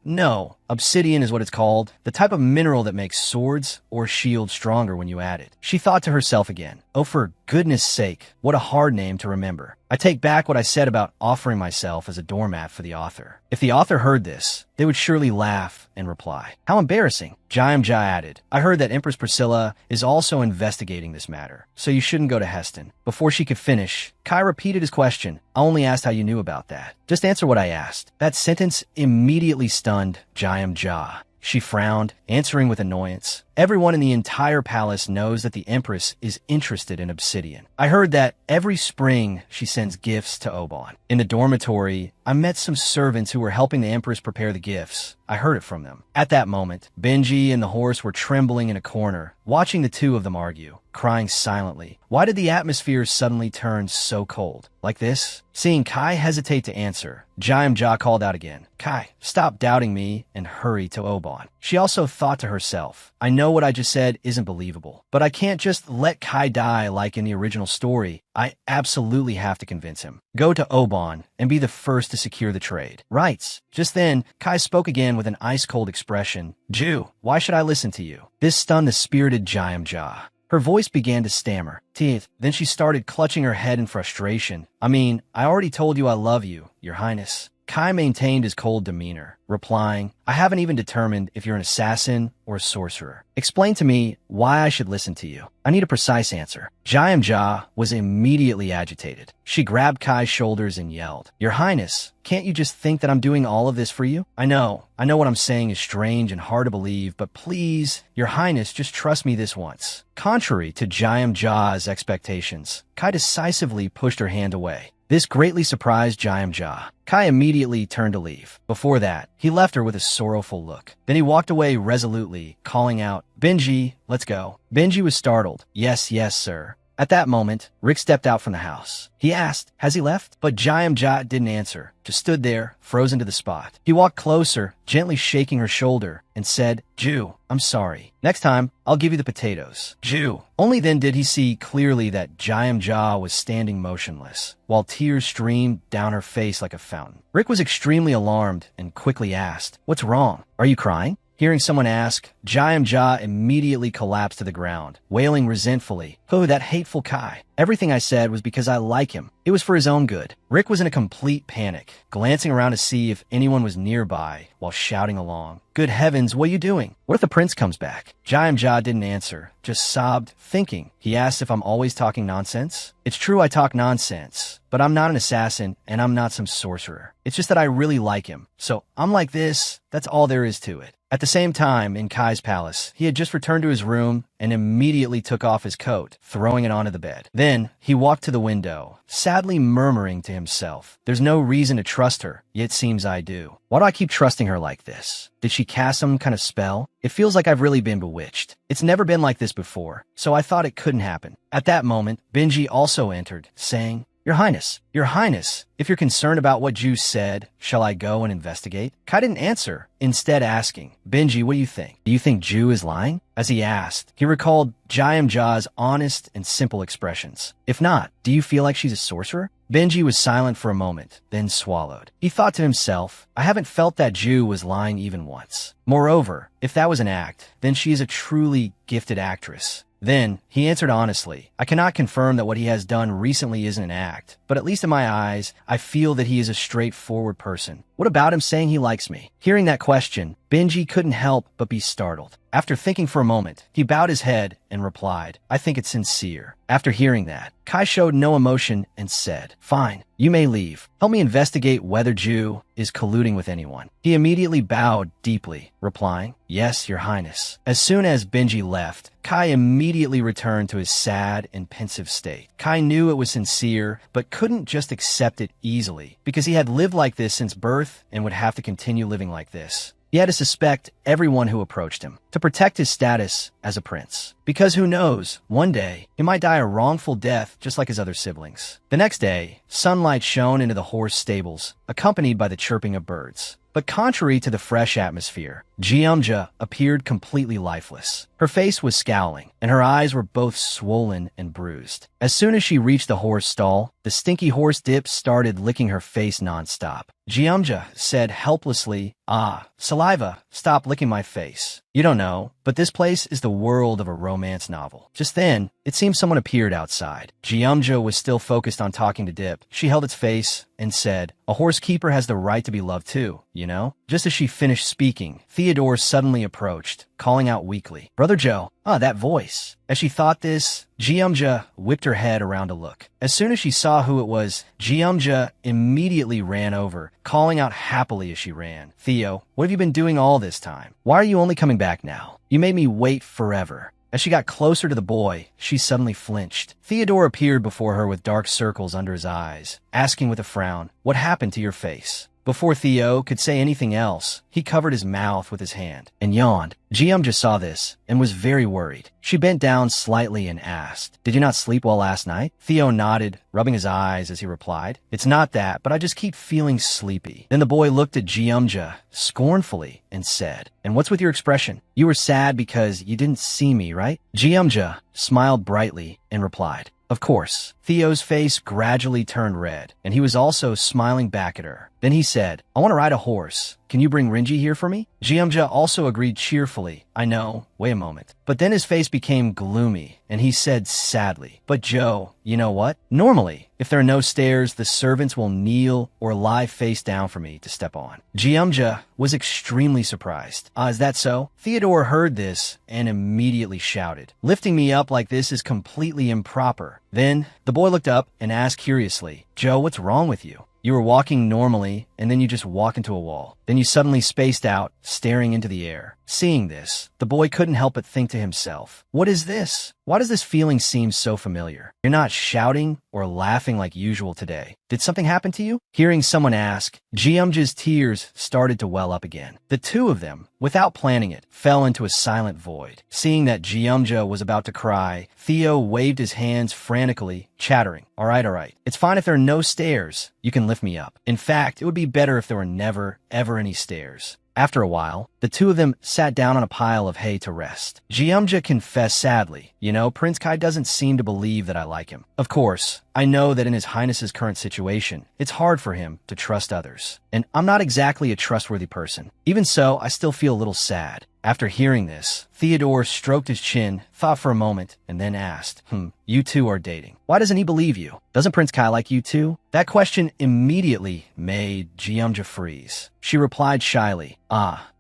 No. Obsidian is what it's called. The type of mineral that makes swords or shields stronger when you add it. She thought to herself again, Oh, for goodness sake, what a hard name to remember. I take back what I said about offering myself as a doormat for the author. If the author heard this, they would surely laugh and reply. How embarrassing. Jia added, I heard that Empress Priscilla is also investigating this matter, so you shouldn't go to Heston. Before she could finish, Kai repeated his question. I only asked how you knew about that. Just answer what I asked. That sentence immediately stunned Jia. She frowned, answering with annoyance. Everyone in the entire palace knows that the Empress is interested in obsidian. I heard that every spring she sends gifts to Oban. In the dormitory, I met some servants who were helping the Empress prepare the gifts. I heard it from them. At that moment, Benji and the horse were trembling in a corner, watching the two of them argue, crying silently. Why did the atmosphere suddenly turn so cold? Like this? Seeing Kai hesitate to answer, Jia called out again, Kai, stop doubting me and hurry to Oban. She also thought to herself, I know what I just said isn't believable, but I can't just let Kai die like in the original story. I absolutely have to convince him. Go to Oban and be the first to secure the trade. Rights. Just then, Kai spoke again with an ice-cold expression. Jew, why should I listen to you? This stunned the spirited Jia. Her voice began to stammer. Teeth. Then she started clutching her head in frustration. I already told you I love you, Your Highness. Kai maintained his cold demeanor, replying, I haven't even determined if you're an assassin or a sorcerer. Explain to me why I should listen to you. I need a precise answer. Jia was immediately agitated. She grabbed Kai's shoulders and yelled, Your Highness, can't you just think that I'm doing all of this for you? I know what I'm saying is strange and hard to believe, but please, Your Highness, just trust me this once. Contrary to Jia's expectations, Kai decisively pushed her hand away. This greatly surprised Jia. Kai immediately turned to leave. Before that, he left her with a sorrowful look. Then he walked away resolutely, calling out, Benji, let's go. Benji was startled. Yes, sir. At that moment, Rick stepped out from the house. He asked, has he left? But Jia didn't answer, just stood there, frozen to the spot. He walked closer, gently shaking her shoulder, and said, Jew, I'm sorry. Next time, I'll give you the potatoes. Jew. Only then did he see clearly that Jia was standing motionless, while tears streamed down her face like a fountain. Rick was extremely alarmed and quickly asked, What's wrong? Are you crying? Hearing someone ask, Jia immediately collapsed to the ground, wailing resentfully, Oh, that hateful Kai. Everything I said was because I like him. It was for his own good. Rick was in a complete panic, glancing around to see if anyone was nearby while shouting along. Good heavens, what are you doing? What if the prince comes back? Jia didn't answer, just sobbed, thinking. He asked if I'm always talking nonsense. It's true I talk nonsense, but I'm not an assassin and I'm not some sorcerer. It's just that I really like him. So I'm like this, that's all there is to it. At the same time, in Kai's palace, he had just returned to his room and immediately took off his coat, throwing it onto the bed. Then, he walked to the window, sadly murmuring to himself, "There's no reason to trust her, yet seems I do. Why do I keep trusting her like this? Did she cast some kind of spell? It feels like I've really been bewitched. It's never been like this before, so I thought it couldn't happen." At that moment, Benji also entered, saying, Your Highness, if you're concerned about what Ju said, shall I go and investigate? Kai didn't answer, instead asking, Benji, what do you think? Do you think Ju is lying? As he asked, he recalled Ja's honest and simple expressions. If not, do you feel like she's a sorcerer? Benji was silent for a moment, then swallowed. He thought to himself, I haven't felt that Ju was lying even once. Moreover, if that was an act, then she is a truly gifted actress. Then, he answered honestly, I cannot confirm that what he has done recently isn't an act, but at least in my eyes, I feel that he is a straightforward person. What about him saying he likes me? Hearing that question, Benji couldn't help but be startled. After thinking for a moment, he bowed his head and replied, I think it's sincere. After hearing that, Kai showed no emotion and said, Fine, you may leave. Help me investigate whether Ju is colluding with anyone. He immediately bowed deeply, replying, Yes, Your Highness. As soon as Benji left, Kai immediately returned to his sad and pensive state. Kai knew it was sincere, but couldn't just accept it easily, because he had lived like this since birth and would have to continue living like this. He had to suspect everyone who approached him to protect his status as a prince. Because who knows, one day, he might die a wrongful death just like his other siblings. The next day, sunlight shone into the horse stables, accompanied by the chirping of birds. But contrary to the fresh atmosphere, Jiamja appeared completely lifeless. Her face was scowling, and her eyes were both swollen and bruised. As soon as she reached the horse stall, the stinky horse dip started licking her face nonstop. Jiamja said helplessly, Saliva, stop licking my face. You don't know, but this place is the world of a romance novel. Just then, it seemed someone appeared outside. Jiamja was still focused on talking to Dip. She held its face and said, A horsekeeper has the right to be loved too, you know? Just as she finished speaking, Theodore suddenly approached, calling out weakly, Brother Joe, that voice. As she thought this, Jiamja whipped her head around to look. As soon as she saw who it was, Jiamja immediately ran over, calling out happily as she ran, Theo, what have you been doing all this time? Why are you only coming back now? You made me wait forever. As she got closer to the boy, she suddenly flinched. Theodore appeared before her with dark circles under his eyes, asking with a frown, What happened to your face? Before Theo could say anything else, he covered his mouth with his hand and yawned. Jiamja saw this and was very worried. She bent down slightly and asked, Did you not sleep well last night? Theo nodded, rubbing his eyes as he replied, It's not that, but I just keep feeling sleepy. Then the boy looked at Jiamja scornfully and said, And what's with your expression? You were sad because you didn't see me, right? Jiamja smiled brightly and replied, Of course. Theo's face gradually turned red, and he was also smiling back at her. Then he said, I want to ride a horse. Can you bring Rinji here for me? Jiamja also agreed cheerfully. I know. Wait a moment. But then his face became gloomy, and he said sadly, But Joe, you know what? Normally, if there are no stairs, the servants will kneel or lie face down for me to step on. Jiamja was extremely surprised. Is that so? Theodore heard this and immediately shouted, Lifting me up like this is completely improper. Then, the boy looked up and asked curiously, Joe, what's wrong with you? You were walking normally, and then you just walk into a wall. Then you suddenly spaced out, staring into the air. Seeing this, the boy couldn't help but think to himself, What is this? Why does this feeling seem so familiar? You're not shouting or laughing like usual today. Did something happen to you? Hearing someone ask, Jiamja's tears started to well up again. The two of them, without planning it, fell into a silent void. Seeing that Jiamja was about to cry, Theo waved his hands frantically, chattering, All right. It's fine if there are no stairs. You can lift me up. In fact, it would be better if there were never, ever any stairs. After a while, the two of them sat down on a pile of hay to rest. Jiamja confessed sadly, Prince Kai doesn't seem to believe that I like him. Of course, I know that in His Highness's current situation, it's hard for him to trust others. And I'm not exactly a trustworthy person. Even so, I still feel a little sad. After hearing this, Theodore stroked his chin, thought for a moment, and then asked, you two are dating. Why doesn't he believe you? Doesn't Prince Kai like you too? That question immediately made Jeonja freeze. She replied shyly,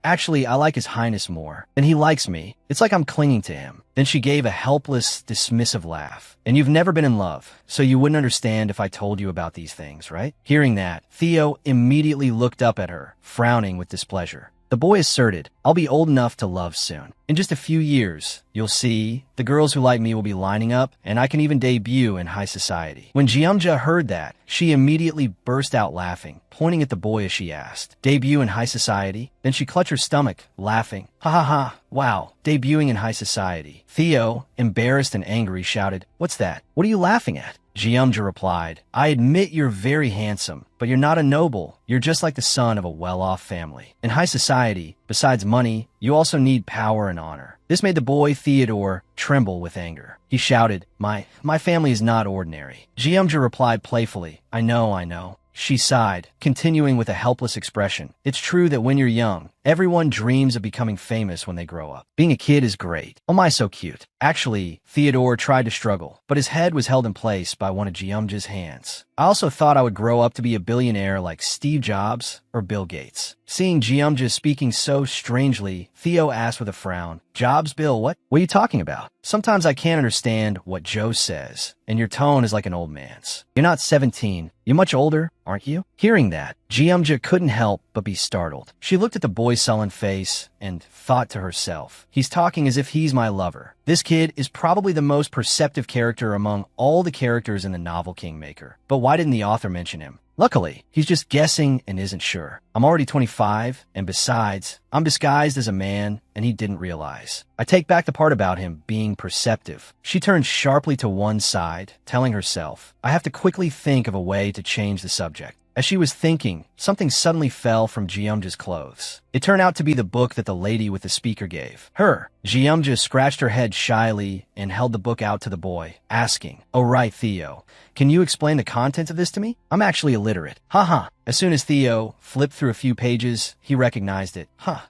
actually, I like His Highness more. And he likes me. It's like I'm clinging to him. Then she gave a helpless, dismissive laugh. And you've never been in love, so you wouldn't understand if I told you about these things, right? Hearing that, Theo immediately looked up at her, frowning with displeasure. The boy asserted, I'll be old enough to love soon. In just a few years, you'll see, the girls who like me will be lining up, and I can even debut in high society. When Jeonja heard that, she immediately burst out laughing, pointing at the boy as she asked, debut in high society? Then she clutched her stomach, laughing. Ha ha ha, wow, debuting in high society. Theo, embarrassed and angry, shouted, what's that? What are you laughing at? Jeonja replied, I admit you're very handsome, but you're not a noble. You're just like the son of a well-off family. In high society, besides money, you also need power and honor. This made the boy Theodore tremble with anger. He shouted, My family is not ordinary. Jeonja replied playfully, I know. She sighed, continuing with a helpless expression. It's true that when you're young, everyone dreams of becoming famous when they grow up. Being a kid is great. Oh my, so cute. Actually, Theodore tried to struggle, but his head was held in place by one of Jeonja's hands. I also thought I would grow up to be a billionaire like Steve Jobs or Bill Gates. Seeing Jeonja speaking so strangely, Theo asked with a frown, Jobs, Bill, what? What are you talking about? Sometimes I can't understand what Joe says, and your tone is like an old man's. You're not 17. You're much older, aren't you? Hearing that, Jeonja couldn't help but be startled. She looked at the boy's sullen face and thought to herself, he's talking as if he's my lover. This kid is probably the most perceptive character among all the characters in the novel Kingmaker. But why didn't the author mention him? Luckily, he's just guessing and isn't sure. I'm already 25, and besides, I'm disguised as a man, and he didn't realize. I take back the part about him being perceptive. She turned sharply to one side, telling herself, I have to quickly think of a way to change the subject. As she was thinking, something suddenly fell from Jeonja's clothes. It turned out to be the book that the lady with the speaker gave her. Jeonja scratched her head shyly and held the book out to the boy, asking, Oh right, Theo, can you explain the contents of this to me? I'm actually illiterate. Haha. As soon as Theo flipped through a few pages, he recognized it.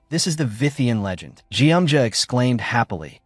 This is the Vithian legend. Jeonja exclaimed happily.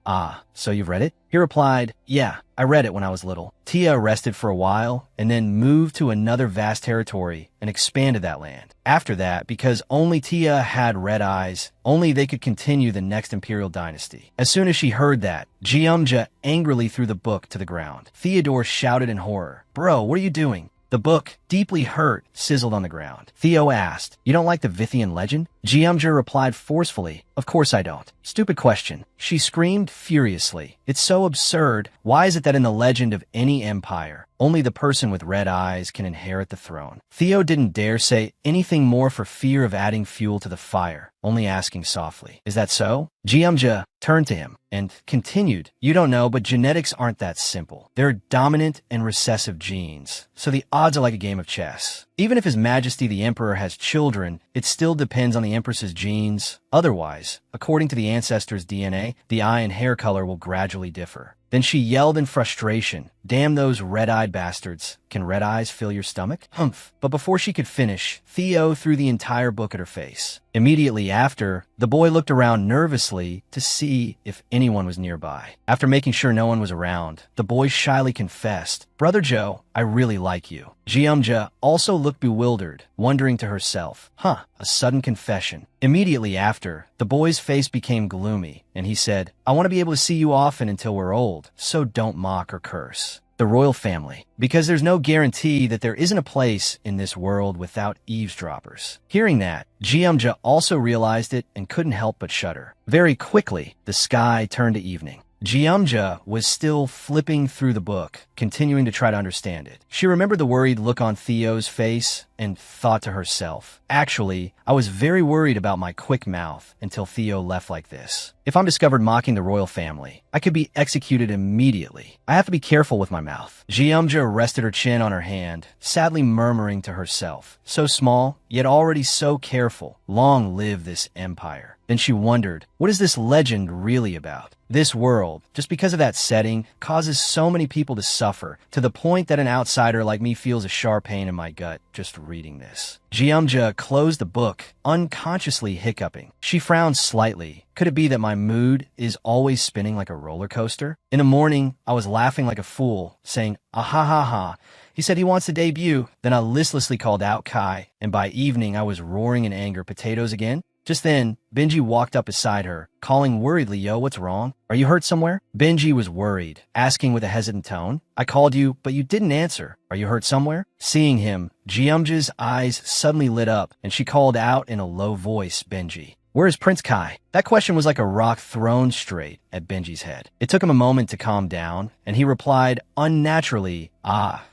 So you've read it? He replied, yeah, I read it when I was little. Tia rested for a while and then moved to another vast territory and expanded that land. After that, because only Tia had red eyes, only they could continue the next imperial dynasty. As soon as she heard that, Jeonja angrily threw the book to the ground. Theodore shouted in horror, Bro, what are you doing? The book, deeply hurt, sizzled on the ground. Theo asked, You don't like the Vithian legend? Jeonja replied forcefully, Of course I don't. Stupid question. She screamed furiously. It's so absurd. Why is it that in the legend of any empire, only the person with red eyes can inherit the throne? Theo didn't dare say anything more for fear of adding fuel to the fire, only asking softly, Is that so? Jeonja turned to him and continued, You don't know, but genetics aren't that simple. There are dominant and recessive genes, so the odds are like a game of chess. Even if His Majesty the Emperor has children, it still depends on the Empress's genes. Otherwise, according to the ancestor's DNA, the eye and hair color will gradually differ. Then she yelled in frustration, Damn those red-eyed bastards. Can red eyes fill your stomach? Humph. But before she could finish, Theo threw the entire book at her face. Immediately after, the boy looked around nervously to see if anyone was nearby. After making sure no one was around, the boy shyly confessed, Brother Joe, I really like you. Jeonja also looked bewildered, wondering to herself, a sudden confession. Immediately after, the boy's face became gloomy, and he said, I want to be able to see you often until we're old, so don't mock or curse. The royal family, because there's no guarantee that there isn't a place in this world without eavesdroppers. Hearing that, Jeonja also realized it and couldn't help but shudder. Very quickly, the sky turned to evening. Jeonja was still flipping through the book, continuing to try to understand it. She remembered the worried look on Theo's face and thought to herself, Actually, I was very worried about my quick mouth until Theo left like this. If I'm discovered mocking the royal family, I could be executed immediately. I have to be careful with my mouth. Jeonja rested her chin on her hand, sadly murmuring to herself, So small, yet already so careful. Long live this empire. Then she wondered, what is this legend really about? This world, just because of that setting, causes so many people to suffer, to the point that an outsider like me feels a sharp pain in my gut just reading this. Jeomja closed the book, unconsciously hiccuping. She frowned slightly. Could it be that my mood is always spinning like a roller coaster? In the morning, I was laughing like a fool, saying, ah ha ha ha. He said he wants to debut. Then I listlessly called out Kai, and by evening I was roaring in anger, potatoes again? Just then, Benji walked up beside her, calling worriedly, yo, what's wrong? Are you hurt somewhere? Benji was worried, asking with a hesitant tone, I called you, but you didn't answer. Are you hurt somewhere? Seeing him, Jeomja's eyes suddenly lit up, and she called out in a low voice, Benji. Where is Prince Kai? That question was like a rock thrown straight at Benji's head. It took him a moment to calm down, and he replied unnaturally,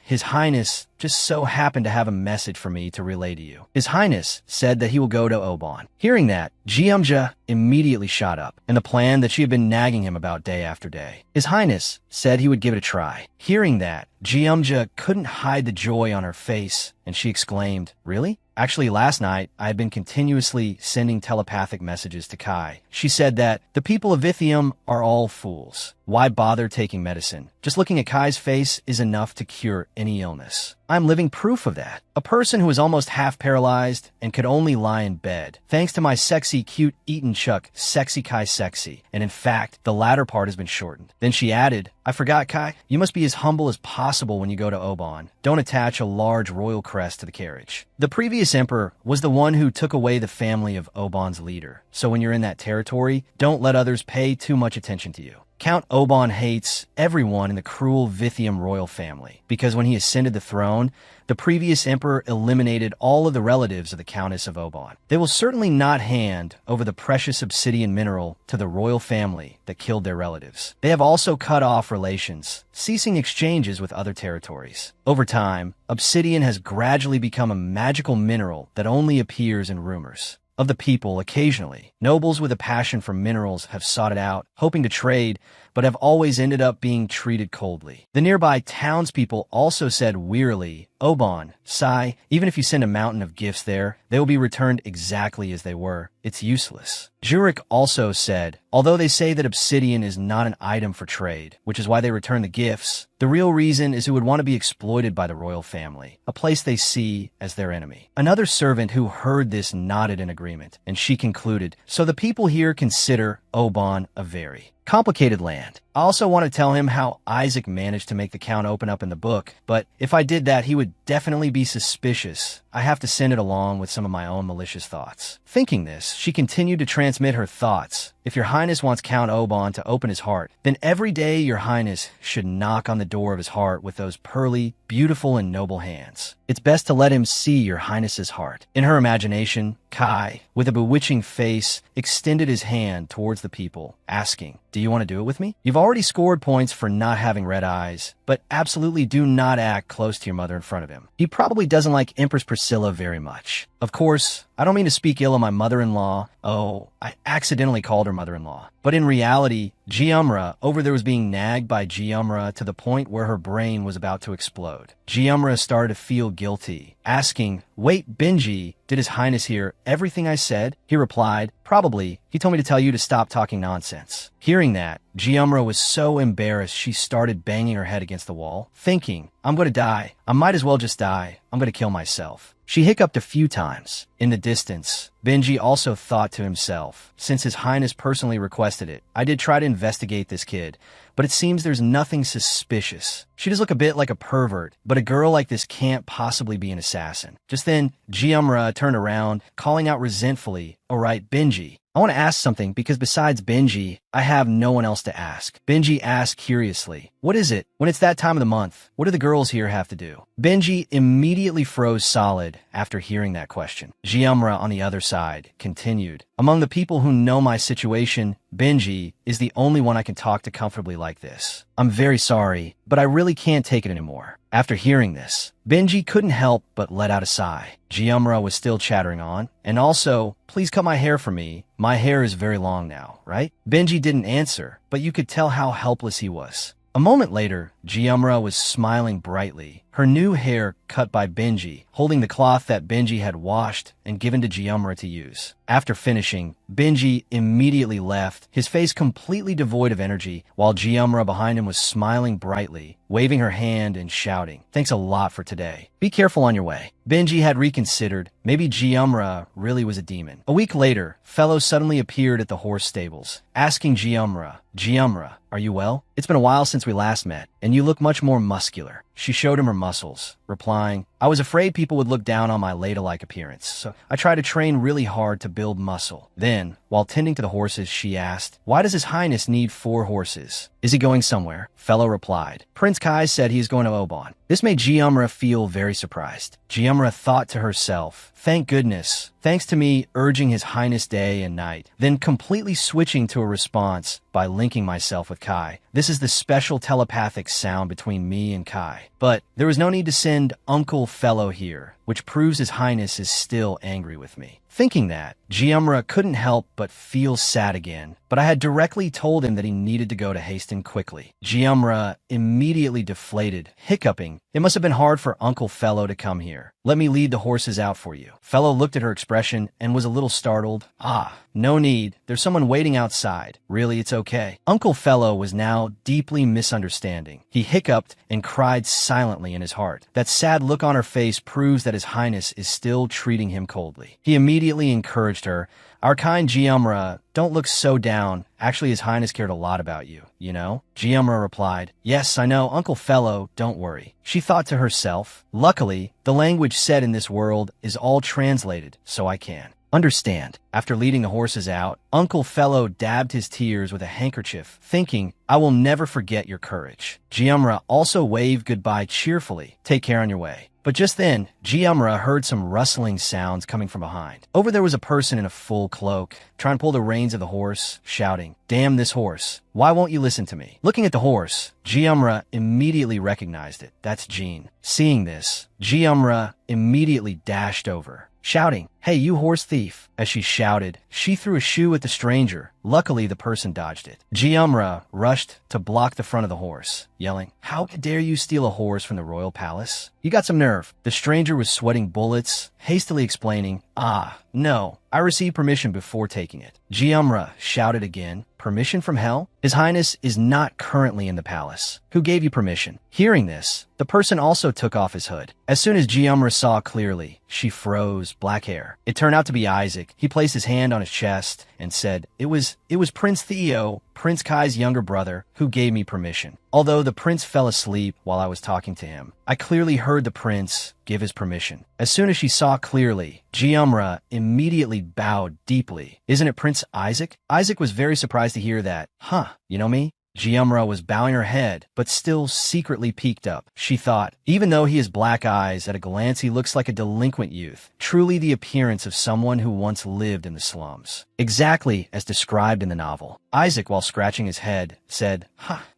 His Highness just so happened to have a message for me to relay to you. His Highness said that he will go to Oban. Hearing that, Jeomja immediately shot up, and the plan that she had been nagging him about day after day. His Highness said he would give it a try. Hearing that, Jeomja couldn't hide the joy on her face, and she exclaimed, really? Actually, last night, I had been continuously sending telepathic messages to Kai. She said that the people of Ithium are all fools. Why bother taking medicine? Just looking at Kai's face is enough to cure any illness. I'm living proof of that. A person who is almost half paralyzed and could only lie in bed. Thanks to my sexy, cute Eaton Chuck, Sexy Kai Sexy. And in fact, the latter part has been shortened. Then she added, I forgot, Kai. You must be as humble as possible when you go to Oban. Don't attach a large royal crest to the carriage. The previous emperor was the one who took away the family of Oban's leader. So when you're in that territory, don't let others pay too much attention to you. Count Oban hates everyone in the cruel Vithium royal family, because when he ascended the throne, the previous emperor eliminated all of the relatives of the Countess of Oban. They will certainly not hand over the precious obsidian mineral to the royal family that killed their relatives. They have also cut off relations, ceasing exchanges with other territories. Over time, obsidian has gradually become a magical mineral that only appears in rumors. Of the people, occasionally, nobles with a passion for minerals have sought it out, hoping to trade, but have always ended up being treated coldly. The nearby townspeople also said wearily, Oban, Sai, even if you send a mountain of gifts there, they will be returned exactly as they were. It's useless. Jurek also said, although they say that obsidian is not an item for trade, which is why they return the gifts, the real reason is it would want to be exploited by the royal family, a place they see as their enemy. Another servant who heard this nodded in agreement, and she concluded, so the people here consider Oban a very complicated land. I also want to tell him how Isaac managed to make the count open up in the book, but if I did that, he would definitely be suspicious. I have to send it along with some of my own malicious thoughts. Thinking this, she continued to transmit her thoughts. If your highness wants Count Oban to open his heart, then every day your highness should knock on the door of his heart with those pearly, beautiful, and noble hands. It's best to let him see your highness's heart. In her imagination, Kai, with a bewitching face, extended his hand towards the people, asking, do you want to do it with me? You've already scored points for not having red eyes, but absolutely do not act close to your mother in front of him. He probably doesn't like Empress Priscilla very much. Of course, I don't mean to speak ill of my mother-in-law. Oh, I accidentally called her mother-in-law. But in reality, Jeomra over there was being nagged by Jeomra to the point where her brain was about to explode. Jeomra started to feel guilty, asking, wait, Benji, did his highness hear everything I said? He replied, probably. He told me to tell you to stop talking nonsense. Hearing that, Jeomra was so embarrassed she started banging her head against the wall, thinking, I'm going to die. I might as well just die. I'm going to kill myself. She hiccuped a few times. In the distance, Benji also thought to himself, since his highness personally requested it, I did try to investigate this kid, but it seems there's nothing suspicious. She does look a bit like a pervert, but a girl like this can't possibly be an assassin. Just then, Jeomra turned around, calling out resentfully, all right, Benji, I want to ask something because besides Benji, I have no one else to ask. Benji asked curiously, what is it? When it's that time of the month, what do the girls here have to do? Benji immediately froze solid after hearing that question. Jeomra on the other side continued, among the people who know my situation, Benji is the only one I can talk to comfortably like this. I'm very sorry, but I really can't take it anymore. After hearing this, Benji couldn't help but let out a sigh. Jeomra was still chattering on, and also, please cut my hair for me. My hair is very long now, right? Benji didn't answer, but you could tell how helpless he was. A moment later, Jeomra was smiling brightly, her new hair cut by Benji, holding the cloth that Benji had washed and given to Gyumra to use. After finishing, Benji immediately left, his face completely devoid of energy, while Gyumra behind him was smiling brightly, waving her hand and shouting, "Thanks a lot for today. Be careful on your way." Benji had reconsidered. Maybe Gyumra really was a demon. A week later, Fellow suddenly appeared at the horse stables, asking Gyumra, "Gyumra, are you well? It's been a while since we last met, and you look much more muscular." She showed him her muscles, replying, "I was afraid people would look down on my ladle-like appearance, so I try to train really hard to build muscle." Then, while tending to the horses, she asked, "Why does His Highness need 4 horses? Is he going somewhere?" Fellow replied, "Prince Kai said he is going to Oban." This made Gyumra feel very surprised. Gyumra thought to herself, "Thank goodness. Thanks to me urging His Highness day and night," then completely switching to a response by linking myself with Kai. This is the special telepathic sound between me and Kai. But there was no need to send Uncle Fellow here, which proves His Highness is still angry with me. Thinking that, Gyumra couldn't help but feel sad again, but I had directly told him that he needed to go to Haston quickly. Gyumra immediately deflated, hiccuping, "It must have been hard for Uncle Fellow to come here. Let me lead the horses out for you." Fellow looked at her expression and was a little startled. "Ah, no need. There's someone waiting outside. Really, it's okay." Uncle Fellow was now deeply misunderstanding. He hiccuped and cried silently in his heart. That sad look on her face proves that His Highness is still treating him coldly. He immediately encouraged her, "Our kind Gyumra, don't look so down. Actually, His Highness cared a lot about you, you know?" Gyumra replied, "Yes, I know, Uncle Fellow, don't worry." She thought to herself, "Luckily, the language said in this world is all translated, so I can understand." After leading the horses out, Uncle Fellow dabbed his tears with a handkerchief, thinking, "I will never forget your courage." Gyumra also waved goodbye cheerfully. "Take care on your way." But just then, Gyumra heard some rustling sounds coming from behind. Over there was a person in a full cloak, trying to pull the reins of the horse, shouting, "Damn this horse. Why won't you listen to me?" Looking at the horse, Gyumra immediately recognized it. That's Jean. Seeing this, Gyumra immediately dashed over, shouting, "Hey, you horse thief." As she shouted, she threw a shoe at the stranger. Luckily, the person dodged it. Gyumra rushed to block the front of the horse, yelling, "How dare you steal a horse from the royal palace? You got some nerve." The stranger was sweating bullets, hastily explaining, "Ah, no, I received permission before taking it." Gyumra shouted again, "Permission from hell? His Highness is not currently in the palace. Who gave you permission?" Hearing this, the person also took off his hood. As soon as Gyumra saw clearly, she froze, black hair. It turned out to be Isaac. He placed his hand on his chest and said, It was Prince Theo, Prince Kai's younger brother, who gave me permission. Although the prince fell asleep while I was talking to him, I clearly heard the prince give his permission." As soon as she saw clearly, Gyumra immediately bowed deeply. "Isn't it Prince Isaac?" Isaac was very surprised to hear that. "Huh, you know me?" Gyumra was bowing her head, but still secretly peeked up. She thought, even though he has black eyes, at a glance he looks like a delinquent youth, truly the appearance of someone who once lived in the slums. Exactly as described in the novel. Isaac, while scratching his head, said,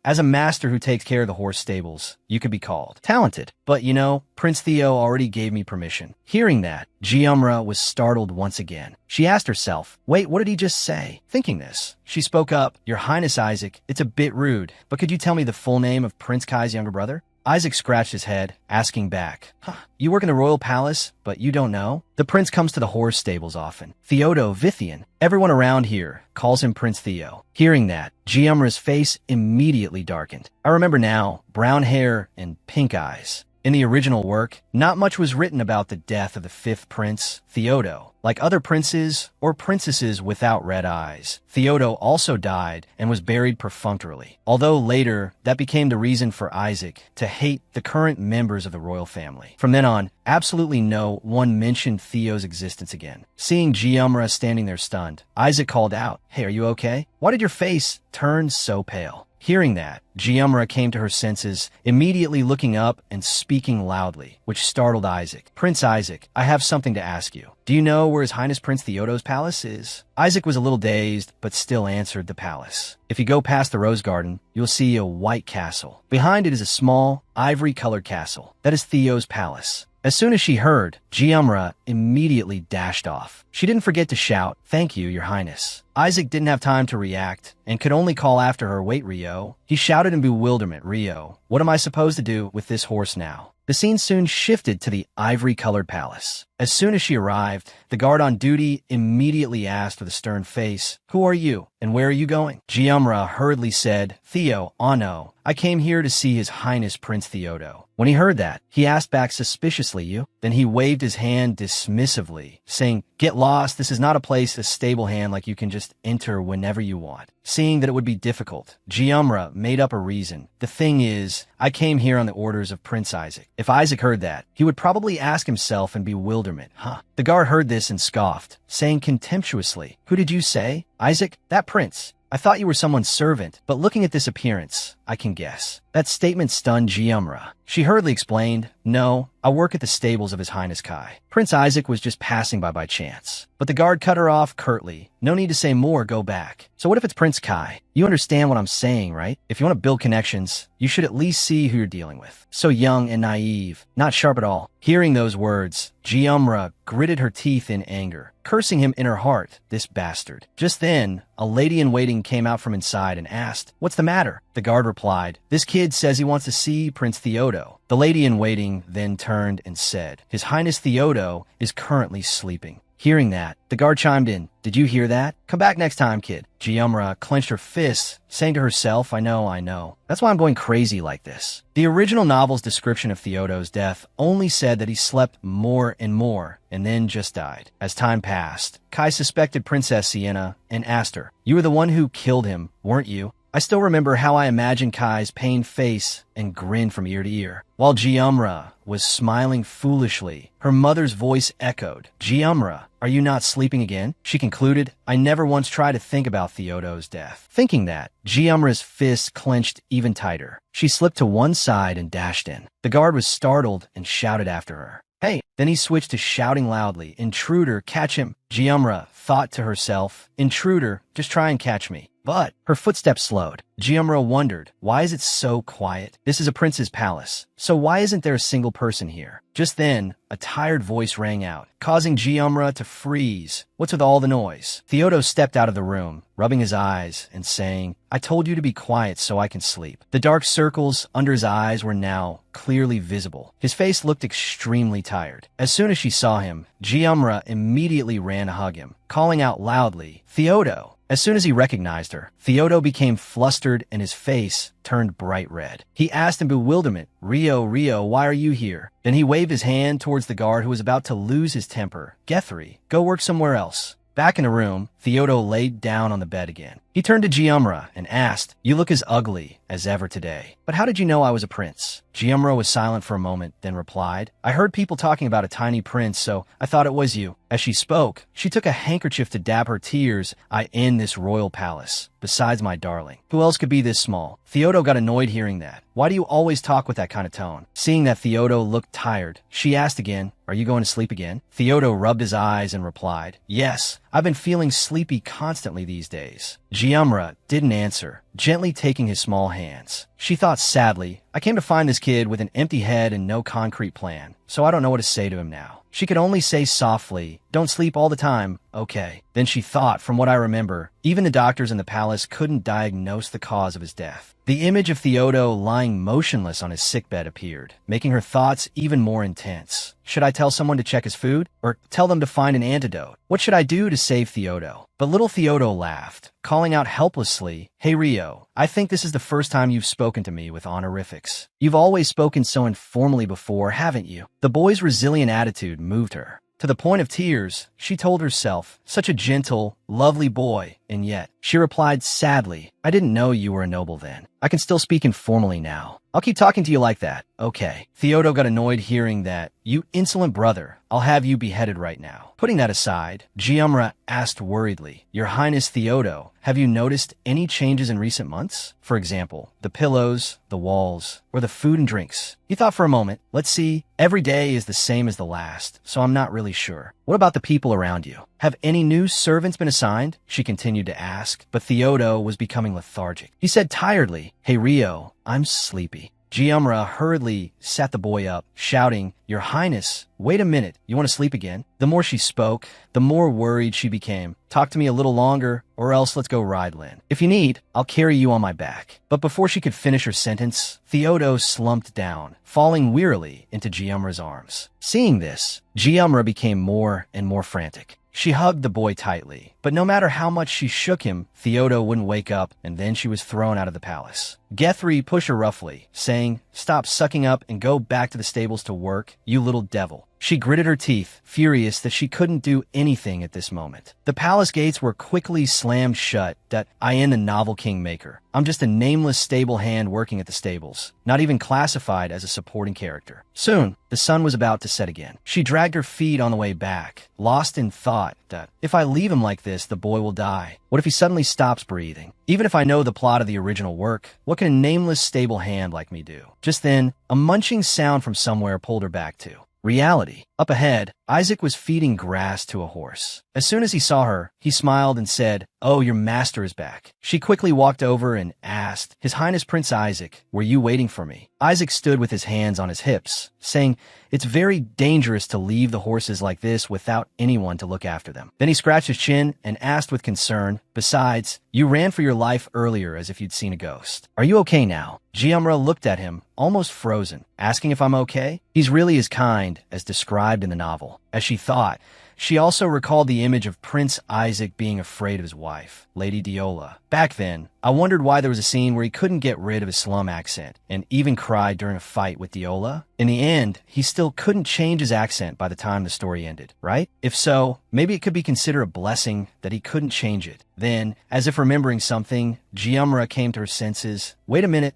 "As a master who takes care of the horse stables, you could be called talented. But you know, Prince Theo already gave me permission." Hearing that, Gyumra was startled once again. She asked herself, "Wait, what did he just say?" Thinking this, she spoke up, "Your Highness Isaac, it's a bit rude, but could you tell me the full name of Prince Kai's younger brother?" Isaac scratched his head, asking back, "You work in the royal palace, but you don't know?" The prince comes to the horse stables often. Theodo Vithian. Everyone around here calls him Prince Theo. Hearing that, Gyumra's face immediately darkened. I remember now, brown hair and pink eyes. In the original work, not much was written about the death of the 5th prince, Theodo. Like other princes or princesses without red eyes, Theodo also died and was buried perfunctorily. Although later, that became the reason for Isaac to hate the current members of the royal family. From then on, absolutely no one mentioned Theo's existence again. Seeing Gyumra standing there stunned, Isaac called out, "Hey, are you okay? Why did your face turn so pale?" Hearing that, Gyumra came to her senses, immediately looking up and speaking loudly, which startled Isaac. "Prince Isaac, I have something to ask you. Do you know where His Highness Prince Theodo's palace is?" Isaac was a little dazed, but still answered, "The palace. If you go past the rose garden, you'll see a white castle. Behind it is a small, ivory-colored castle. That is Theo's palace." As soon as she heard, Gyumra immediately dashed off. She didn't forget to shout, "Thank you, Your Highness." Isaac didn't have time to react and could only call after her, "Wait, Rio." He shouted in bewilderment, "Rio, what am I supposed to do with this horse now?" The scene soon shifted to the ivory-colored palace. As soon as she arrived, the guard on duty immediately asked with a stern face, "Who are you, and where are you going?" Giumra hurriedly said, "Theo, no. I came here to see His Highness Prince Theodo." When he heard that, he asked back suspiciously, "You?" Then he waved his hand dismissively, saying, "Get lost. This is not a place, a stable hand like you can just enter whenever you want." Seeing that it would be difficult, Giumra made up a reason. "The thing is, I came here on the orders of Prince Isaac." If Isaac heard that, he would probably ask himself in bewilderment, "Huh?" The guard heard this and scoffed, saying contemptuously, "Who did you say? Isaac? That prince. I thought you were someone's servant, but looking at this appearance, I can guess." That statement stunned Giumra. She hurriedly explained, "No, I work at the stables of His Highness Kai. Prince Isaac was just passing by chance." But the guard cut her off curtly. "No need to say more, go back." "So what if it's Prince Kai? You understand what I'm saying, right? If you want to build connections, you should at least see who you're dealing with." So young and naive, not sharp at all. Hearing those words, Giumra gritted her teeth in anger, cursing him in her heart, this bastard. Just then, a lady-in-waiting came out from inside and asked, "What's the matter?" The guard replied, "This kid says he wants to see Prince Theodo." The lady-in-waiting then turned and said, "His Highness Theodo is currently sleeping." Hearing that, the guard chimed in, "Did you hear that? Come back next time, kid." Giumra clenched her fists, saying to herself, I know. That's why I'm going crazy like this." The original novel's description of Theodo's death only said that he slept more and then just died. As time passed, Kai suspected Princess Sienna and asked her, "You were the one who killed him, weren't you?" I still remember how I imagined Kai's pained face and grin from ear to ear. While Giumra was smiling foolishly, her mother's voice echoed, "Giumra, are you not sleeping again?" She concluded, "I never once tried to think about Theodo's death." Thinking that, Giumra's fists clenched even tighter. She slipped to one side and dashed in. The guard was startled and shouted after her, "Hey!" Then he switched to shouting loudly, "Intruder, catch him!" Giumra thought to herself, "Intruder, just try and catch me." But her footsteps slowed. Giumra wondered, why is it so quiet? This is a prince's palace, so why isn't there a single person here? Just then, a tired voice rang out, causing Giumra to freeze. What's with all the noise? Theodo stepped out of the room, rubbing his eyes and saying, "I told you to be quiet so I can sleep." The dark circles under his eyes were now clearly visible. His face looked extremely tired. As soon as she saw him, Giumra immediately ran to hug him, calling out loudly, "Theodo!" As soon as he recognized her, Theodo became flustered and his face turned bright red. He asked in bewilderment, Rio, why are you here?" Then he waved his hand towards the guard who was about to lose his temper. "Guthrie, go work somewhere else." Back in the room, Theodo laid down on the bed again. He turned to Giumra and asked, "You look as ugly as ever today. But how did you know I was a prince?" Giumra was silent for a moment, then replied, "I heard people talking about a tiny prince, so I thought it was you." As she spoke, she took a handkerchief to dab her tears. "I in this royal palace, besides my darling. Who else could be this small?" Theodo got annoyed hearing that. "Why do you always talk with that kind of tone?" Seeing that Theodo looked tired, she asked again, "Are you going to sleep again?" Theodo rubbed his eyes and replied, "Yes, I've been feeling sleepy constantly these days." Giumra didn't answer, gently taking his small hands. She thought sadly, "I came to find this kid with an empty head and no concrete plan, so I don't know what to say to him now." She could only say softly, "Don't sleep all the time, okay." Then she thought, from what I remember, even the doctors in the palace couldn't diagnose the cause of his death. The image of Theodo lying motionless on his sickbed appeared, making her thoughts even more intense. Should I tell someone to check his food? Or tell them to find an antidote? What should I do to save Theodo? But little Theodo laughed, calling out helplessly, "Hey Rio, I think this is the first time you've spoken to me with honorifics. You've always spoken so informally before, haven't you?" The boy's resilient attitude moved her. To the point of tears, she told herself, such a gentle, lovely boy, and yet, she replied sadly, "I didn't know you were a noble then. I can still speak informally now. I'll keep talking to you like that. Okay." Theodo got annoyed hearing that. "You insolent brother, I'll have you beheaded right now." Putting that aside, Giumra asked worriedly, "Your Highness Theodo, have you noticed any changes in recent months? For example, the pillows, the walls, or the food and drinks?" He thought for a moment. "Let's see, every day is the same as the last, so I'm not really sure." "What about the people around you? Have any new servants been assigned?" she continued to ask, but Theodo was becoming lethargic. He said tiredly, "Hey Rio, I'm sleepy." Giumra hurriedly sat the boy up, shouting, "Your Highness, wait a minute, you want to sleep again?" The more she spoke, the more worried she became. "Talk to me a little longer, or else let's go ride, Lin. If you need, I'll carry you on my back." But before she could finish her sentence, Theodo slumped down, falling wearily into Giumra's arms. Seeing this, Giumra became more and more frantic. She hugged the boy tightly, but no matter how much she shook him, Theodo wouldn't wake up, and then she was thrown out of the palace. Guthrie pushed her roughly, saying, "Stop sucking up and go back to the stables to work, you little devil." She gritted her teeth, furious that she couldn't do anything at this moment. The palace gates were quickly slammed shut. That I am the novel kingmaker. I'm just a nameless stable hand working at the stables, not even classified as a supporting character. Soon, the sun was about to set again. She dragged her feet on the way back, lost in thought that if I leave him like this, the boy will die. What if he suddenly stops breathing? Even if I know the plot of the original work, what can a nameless stable hand like me do? Just then, a munching sound from somewhere pulled her back to reality. Up ahead, Isaac was feeding grass to a horse. As soon as he saw her, he smiled and said, "Oh, your master is back." She quickly walked over and asked, "His Highness Prince Isaac, were you waiting for me?" Isaac stood with his hands on his hips, saying, "It's very dangerous to leave the horses like this without anyone to look after them." Then he scratched his chin and asked with concern, "Besides, you ran for your life earlier as if you'd seen a ghost. Are you okay now?" Giumra looked at him, almost frozen, asking if I'm okay. He's really as kind as described in the novel. As she thought, she also recalled the image of Prince Isaac being afraid of his wife, Lady Diola. Back then, I wondered why there was a scene where he couldn't get rid of his slum accent, and even cried during a fight with Diola. In the end, he still couldn't change his accent by the time the story ended, right? If so, maybe it could be considered a blessing that he couldn't change it. Then, as if remembering something, Giumra came to her senses. Wait a minute,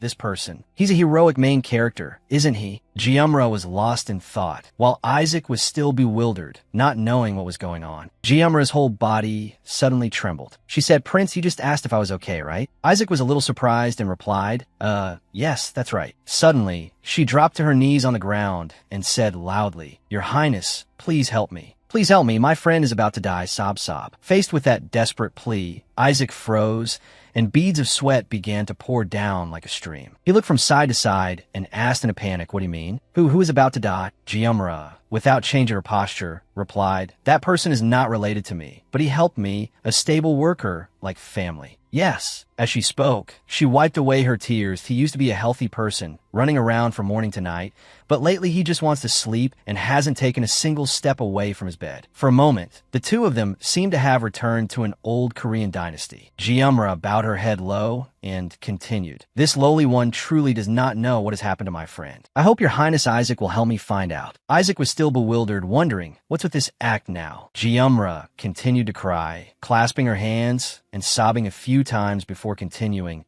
this person. He's a heroic main character, isn't he? Giumra was lost in thought, while Isaac was still bewildered, not knowing what was going on. Giumra's whole body suddenly trembled. She said, "Prince, you just asked if I was okay, right?" Isaac was a little surprised and replied, yes, that's right." Suddenly, she dropped to her knees on the ground and said loudly, "Your Highness, please help me. Please help me, my friend is about to die, sob sob." Faced with that desperate plea, Isaac froze, and beads of sweat began to pour down like a stream. He looked from side to side and asked in a panic, "What do you mean? Who is about to die?" Giumra, without changing her posture, replied, "That person is not related to me, but he helped me, a stable worker, like family." Yes. As she spoke, she wiped away her tears. He used to be a healthy person, running around from morning to night, but lately he just wants to sleep and hasn't taken a single step away from his bed. For a moment, the two of them seemed to have returned to an old Korean dynasty. Giumra bowed her head low and continued, "This lowly one truly does not know what has happened to my friend. I hope your Highness Isaac will help me find out." Isaac was still bewildered, wondering, what's with this act now? Giumra continued to cry, clasping her hands and sobbing a few times before continuing,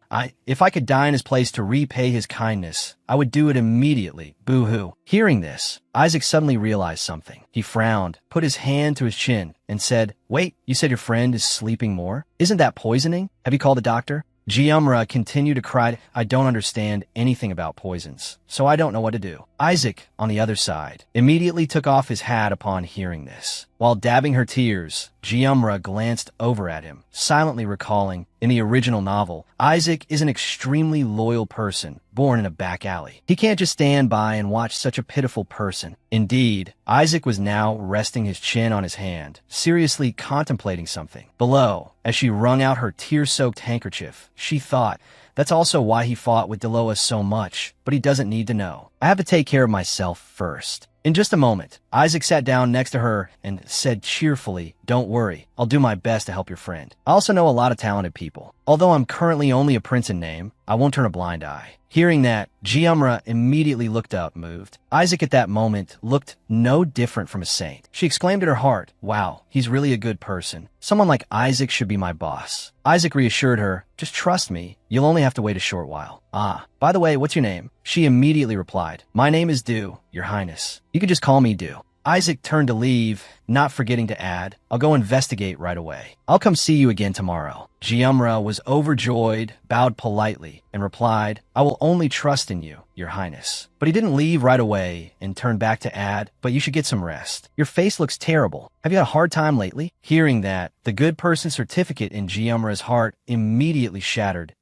If I could die in his place to repay his kindness, I would do it immediately. Boo-hoo." Hearing this, Isaac suddenly realized something. He frowned, put his hand to his chin, and said, "Wait, you said your friend is sleeping more? Isn't that poisoning? Have you called a doctor?" Giumra continued to cry, "I don't understand anything about poisons, so I don't know what to do." Isaac, on the other side, immediately took off his hat upon hearing this. While dabbing her tears, Giumra glanced over at him, silently recalling, in the original novel, Isaac is an extremely loyal person, born in a back alley. He can't just stand by and watch such a pitiful person. Indeed, Isaac was now resting his chin on his hand, seriously contemplating something. Below, as she wrung out her tear-soaked handkerchief, she thought, that's also why he fought with Deloa so much, but he doesn't need to know. I have to take care of myself first. In just a moment, Isaac sat down next to her and said cheerfully, "Don't worry, I'll do my best to help your friend. I also know a lot of talented people. Although I'm currently only a prince in name, I won't turn a blind eye." Hearing that, Giumra immediately looked up, moved. Isaac at that moment looked no different from a saint. She exclaimed in her heart, "Wow, he's really a good person. Someone like Isaac should be my boss." Isaac reassured her, "Just trust me. You'll only have to wait a short while." By the way, what's your name?" She immediately replied, "My name is Du, Your Highness. You could just call me Du." Isaac turned to leave, not forgetting to add, I'll go investigate right away. I'll come see you again tomorrow. Jiumra was overjoyed, bowed politely, and replied, I will only trust in you, Your Highness. But he didn't leave right away and turned back to add, but you should get some rest. Your face looks terrible. Have you had a hard time lately? Hearing that, the good person certificate in Jiumra's heart immediately shattered.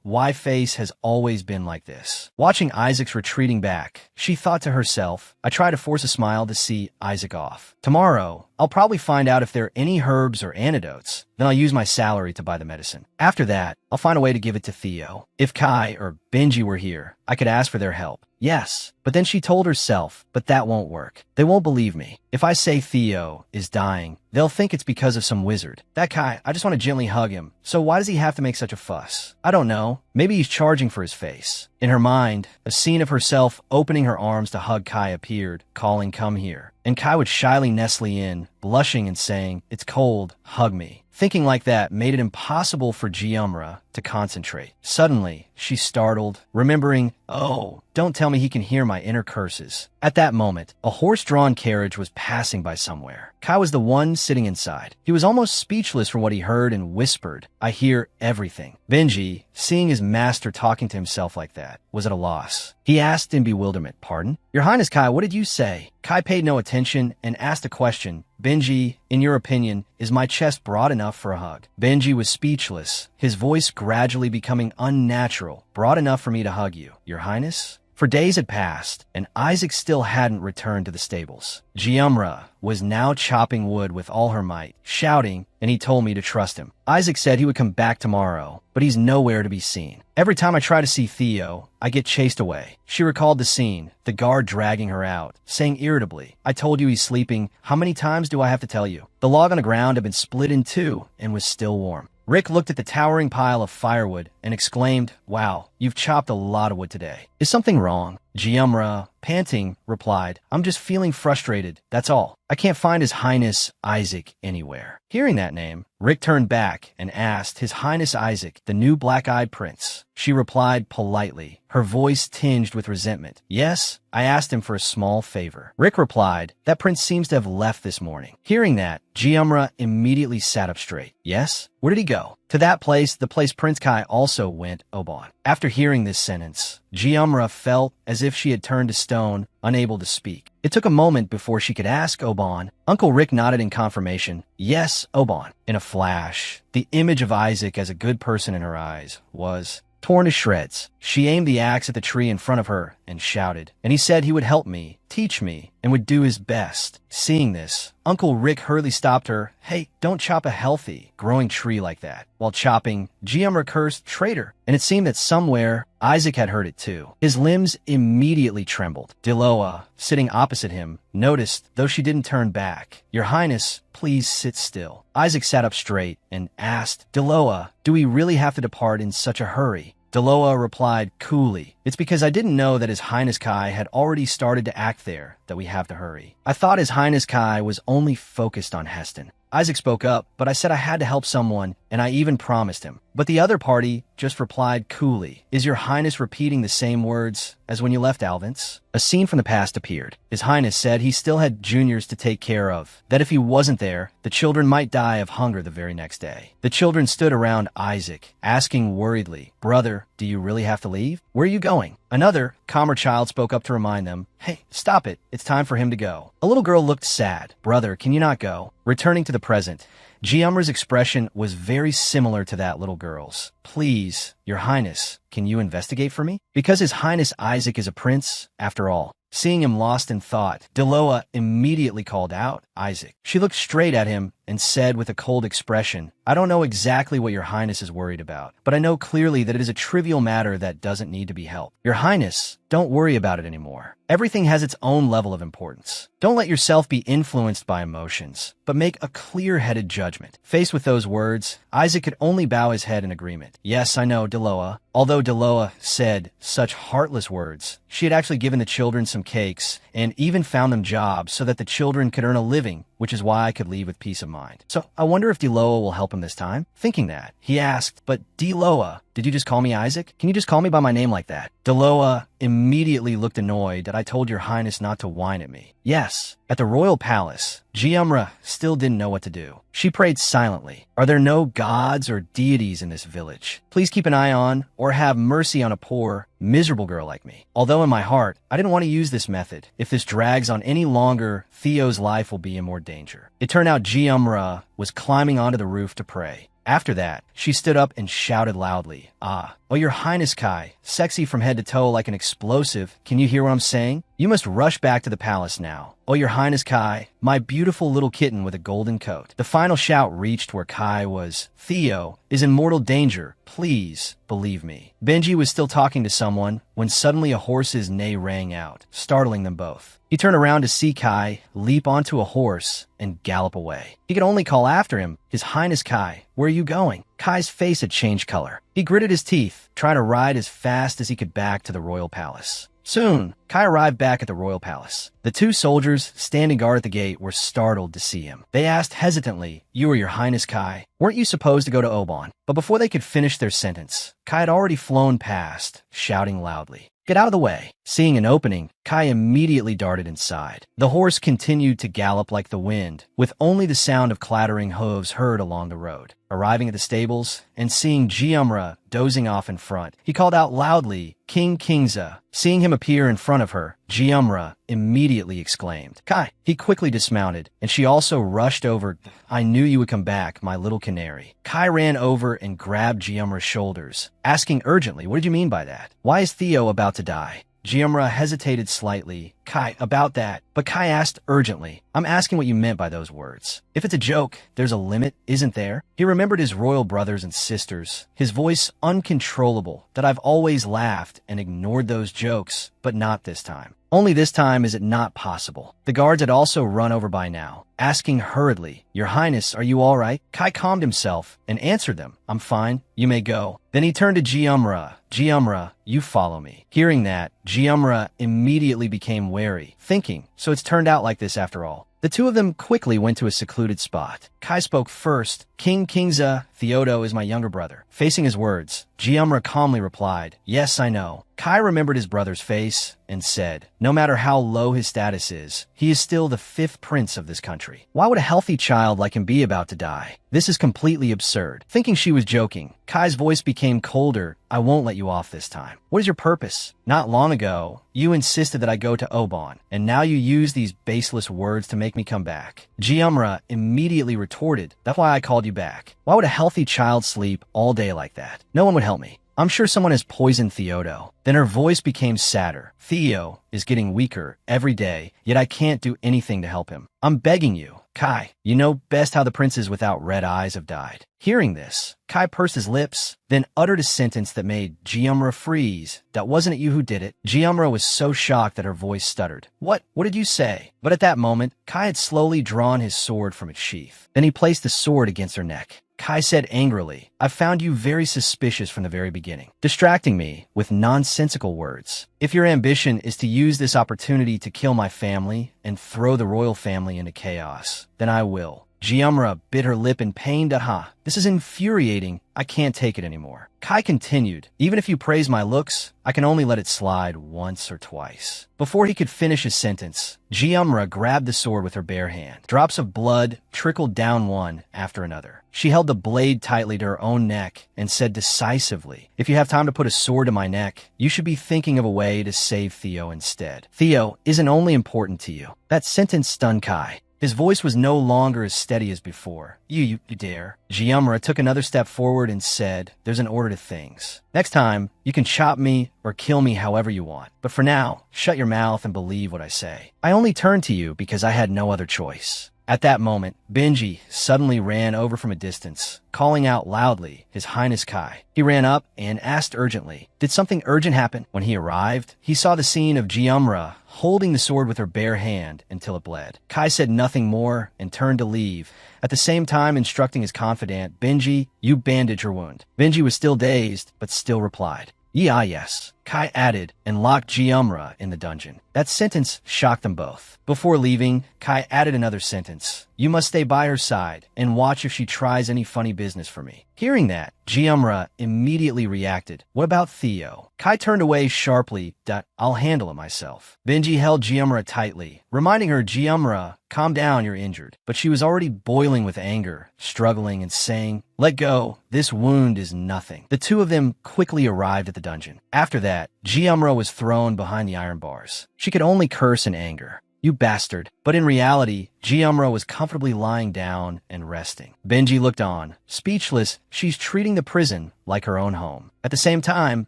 Why face has always been like this. Watching Isaac's retreating back, she thought to herself, I try to force a smile to see Isaac off. Tomorrow, I'll probably find out if there are any herbs or antidotes. Then I'll use my salary to buy the medicine. After that, I'll find a way to give it to Theo. If Kai or Benji were here, I could ask for their help. Yes, but then she told herself, but that won't work. They won't believe me. If I say Theo is dying, they'll think it's because of some wizard. That Kai, I just want to gently hug him. So why does he have to make such a fuss? I don't know. Maybe he's charging for his face. In her mind, a scene of herself opening her arms to hug Kai appeared, calling, come here. And Kai would shyly nestle in, blushing and saying, it's cold, hug me. Thinking like that made it impossible for Jiumra to concentrate. Suddenly, she startled, remembering, oh, don't tell me he can hear my inner curses. At that moment, a horse-drawn carriage was passing by somewhere. Kai was the one sitting inside. He was almost speechless for what he heard and whispered, I hear everything. Benji, seeing his master talking to himself like that, was at a loss. He asked in bewilderment, pardon? Your Highness Kai, what did you say? Kai paid no attention and asked a question. Benji, in your opinion, is my chest broad enough for a hug? Benji was speechless, his voice gradually becoming unnatural. Broad enough for me to hug you, Your Highness? For days had passed, and Isaac still hadn't returned to the stables. Jiumra was now chopping wood with all her might, shouting, and he told me to trust him. Isaac said he would come back tomorrow, but he's nowhere to be seen. Every time I try to see Theo, I get chased away. She recalled the scene, the guard dragging her out, saying irritably, I told you he's sleeping. How many times do I have to tell you? The log on the ground had been split in two and was still warm. Rick looked at the towering pile of firewood and exclaimed, wow, you've chopped a lot of wood today. Is something wrong? Jiumra, panting, replied, I'm just feeling frustrated, that's all. I can't find His Highness Isaac anywhere. Hearing that name, Rick turned back and asked His Highness Isaac, the new black-eyed prince. She replied politely, her voice tinged with resentment. Yes, I asked him for a small favor. Rick replied, that prince seems to have left this morning. Hearing that, Jiumra immediately sat up straight. Yes? Where did he go? To that place, the place Prince Kai also went, Oban. After hearing this sentence, Jiumra felt as if she had turned to stone, unable to speak. It took a moment before she could ask Oban. Uncle Rick nodded in confirmation. Yes, Oban. In a flash, the image of Isaac as a good person in her eyes was torn to shreds. She aimed the axe at the tree in front of her and shouted, and he said he would help me, teach me, and would do his best. Seeing this, Uncle Rick hurriedly stopped her. Hey, don't chop a healthy, growing tree like that. While chopping, Jiumra cursed, traitor, and it seemed that somewhere, Isaac had heard it too. His limbs immediately trembled. Diloa, sitting opposite him, noticed, though she didn't turn back. Your Highness, please sit still. Isaac sat up straight and asked, Diloa, do we really have to depart in such a hurry? Diloa replied coolly, it's because I didn't know that His Highness Kai had already started to act there that we have to hurry. I thought His Highness Kai was only focused on Heston. Isaac spoke up, but I said I had to help someone, and I even promised him. But the other party just replied coolly, is Your Highness repeating the same words as when you left Alvin's? A scene from the past appeared. His Highness said he still had juniors to take care of, that if he wasn't there, the children might die of hunger the very next day. The children stood around Isaac, asking worriedly, brother, do you really have to leave? Where are you going? Another, calmer child spoke up to remind them, hey, stop it, it's time for him to go. A little girl looked sad. Brother, can you not go? Returning to the present, Jiumra's expression was very similar to that little girl's. Please, Your Highness, can you investigate for me? Because His Highness Isaac is a prince, after all. Seeing him lost in thought, Diloa immediately called out, Isaac. She looked straight at him and said with a cold expression, I don't know exactly what Your Highness is worried about, but I know clearly that it is a trivial matter that doesn't need to be helped. Your Highness, don't worry about it anymore. Everything has its own level of importance. Don't let yourself be influenced by emotions, but make a clear-headed judgment. Faced with those words, Isaac could only bow his head in agreement. Yes, I know, Diloa. Although Diloa said such heartless words, she had actually given the children some cakes and even found them jobs so that the children could earn a living, which is why I could leave with peace of mind. So I wonder if Diloa will help him this time? Thinking that, he asked, but Diloa, did you just call me Isaac? Can you just call me by my name like that? Diloa immediately looked annoyed that I told your highness not to whine at me. Yes, at the royal palace, Jiumra still didn't know what to do. She prayed silently. Are there no gods or deities in this village? Please keep an eye on or have mercy on a poor, miserable girl like me. Although in my heart, I didn't want to use this method. If this drags on any longer, Theo's life will be in more danger. It turned out Jiumra was climbing onto the roof to pray. After that, she stood up and shouted loudly, "Ah, oh your highness Kai, sexy from head to toe like an explosive. Can you hear what I'm saying? You must rush back to the palace now. Oh your highness Kai, my beautiful little kitten with a golden coat." The final shout reached where Kai was. Theo is in mortal danger. Please believe me. Benji was still talking to someone when suddenly a horse's neigh rang out, startling them both. He turned around to see Kai leap onto a horse and gallop away. He could only call after him, "His Highness Kai, where are you going?" Kai's face had changed color. He gritted his teeth, trying to ride as fast as he could back to the royal palace. Soon, Kai arrived back at the royal palace. The two soldiers standing guard at the gate were startled to see him. They asked hesitantly, "You are your highness Kai? Weren't you supposed to go to Oban?" But before they could finish their sentence, Kai had already flown past, shouting loudly, "Get out of the way." Seeing an opening, Kai immediately darted inside. The horse continued to gallop like the wind, with only the sound of clattering hooves heard along the road. Arriving at the stables and seeing Jiumra dozing off in front, he called out loudly, "King Kingza." Seeing him appear in front of her, Jiumra immediately exclaimed, "Kai." He quickly dismounted, and she also rushed over. "I knew you would come back, my little canary." Kai ran over and grabbed Jiumra's shoulders, asking urgently, "What did you mean by that? Why is Theo about to die?" Jiumra hesitated slightly. "Kai, about that." But Kai asked urgently, "I'm asking what you meant by those words. If it's a joke, there's a limit, isn't there?" He remembered his royal brothers and sisters, his voice uncontrollable, that I've always laughed and ignored those jokes, but not this time. Only this time is it not possible. The guards had also run over by now, asking hurriedly, "Your Highness, are you all right?" Kai calmed himself and answered them, "I'm fine. You may go." Then he turned to Jiumra. "Jiumra, you follow me." Hearing that, Jiumra immediately became wary, thinking, so it's turned out like this after all. The two of them quickly went to a secluded spot. Kai spoke first. "King Kingza, Theodo is my younger brother." Facing his words, Jiumra calmly replied, "Yes, I know." Kai remembered his brother's face and said, "No matter how low his status is, he is still the 5th prince of this country. Why would a healthy child like him be about to die? This is completely absurd." Thinking she was joking, Kai's voice became colder. "I won't let you off this time. What is your purpose? Not long ago, you insisted that I go to Oban, and now you use these baseless words to make me come back." Jiumra immediately retorted, "That's why I called you back. Why would a healthy child sleep all day like that? No one would help me. I'm sure someone has poisoned Theodo." Then her voice became sadder. "Theo is getting weaker every day, yet I can't do anything to help him. I'm begging you. Kai, you know best how the princes without red eyes have died." Hearing this, Kai pursed his lips, then uttered a sentence that made Jiumra freeze. "That wasn't it you who did it." Jiumra was so shocked that her voice stuttered. What did you say?" But at that moment, Kai had slowly drawn his sword from its sheath. Then he placed the sword against her neck. Kai said angrily, "I've found you very suspicious from the very beginning, distracting me with nonsensical words. If your ambition is to use this opportunity to kill my family and throw the royal family into chaos, then I will." Jiumra bit her lip in pain. "Aha, this is infuriating. I can't take it anymore." Kai continued, "Even if you praise my looks, I can only let it slide once or twice." Before he could finish his sentence, Jiumra grabbed the sword with her bare hand. Drops of blood trickled down one after another. She held the blade tightly to her own neck and said decisively, "If you have time to put a sword to my neck, you should be thinking of a way to save Theo instead. Theo isn't only important to you." That sentence stunned Kai. His voice was no longer as steady as before. You dare." Jiumra took another step forward and said, "There's an order to things. Next time, you can chop me or kill me however you want. But for now, shut your mouth and believe what I say. I only turned to you because I had no other choice." At that moment, Benji suddenly ran over from a distance, calling out loudly, "His Highness Kai." He ran up and asked urgently, "Did something urgent happen?" When he arrived, he saw the scene of Jiumra holding the sword with her bare hand until it bled. Kai said nothing more and turned to leave, at the same time instructing his confidant, "Benji, you bandage her wound." Benji was still dazed, but still replied, "Yes." Kai added, and locked Jiumra in the dungeon. That sentence shocked them both. Before leaving, Kai added another sentence. You must stay by her side and watch if she tries any funny business for me. Hearing that, Jiumra immediately reacted. What about Theo? Kai turned away sharply. I'll handle it myself. Benji held Jiumra tightly, reminding her, Jiumra, calm down, you're injured. But she was already boiling with anger, struggling and saying, let go, this wound is nothing. The two of them quickly arrived at the dungeon. After that, Jiumra was thrown behind the iron bars. She could only curse in anger. You bastard. But in reality, Jiumra was comfortably lying down and resting. Benji looked on. Speechless, she's treating the prison like her own home. At the same time,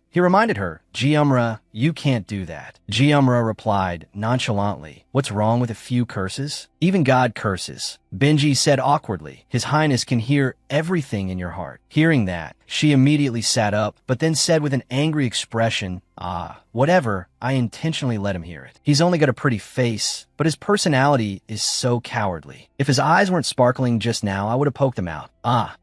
he reminded her, Jiumra, you can't do that. Jiumra replied nonchalantly, what's wrong with a few curses? Even God curses. Benji said awkwardly, His Highness can hear everything in your heart. Hearing that, she immediately sat up, but then said with an angry expression, whatever, I intentionally let him hear it. He's only got a pretty face, but his personality is so cowardly. If his eyes weren't sparkling just now, I would have poked them out.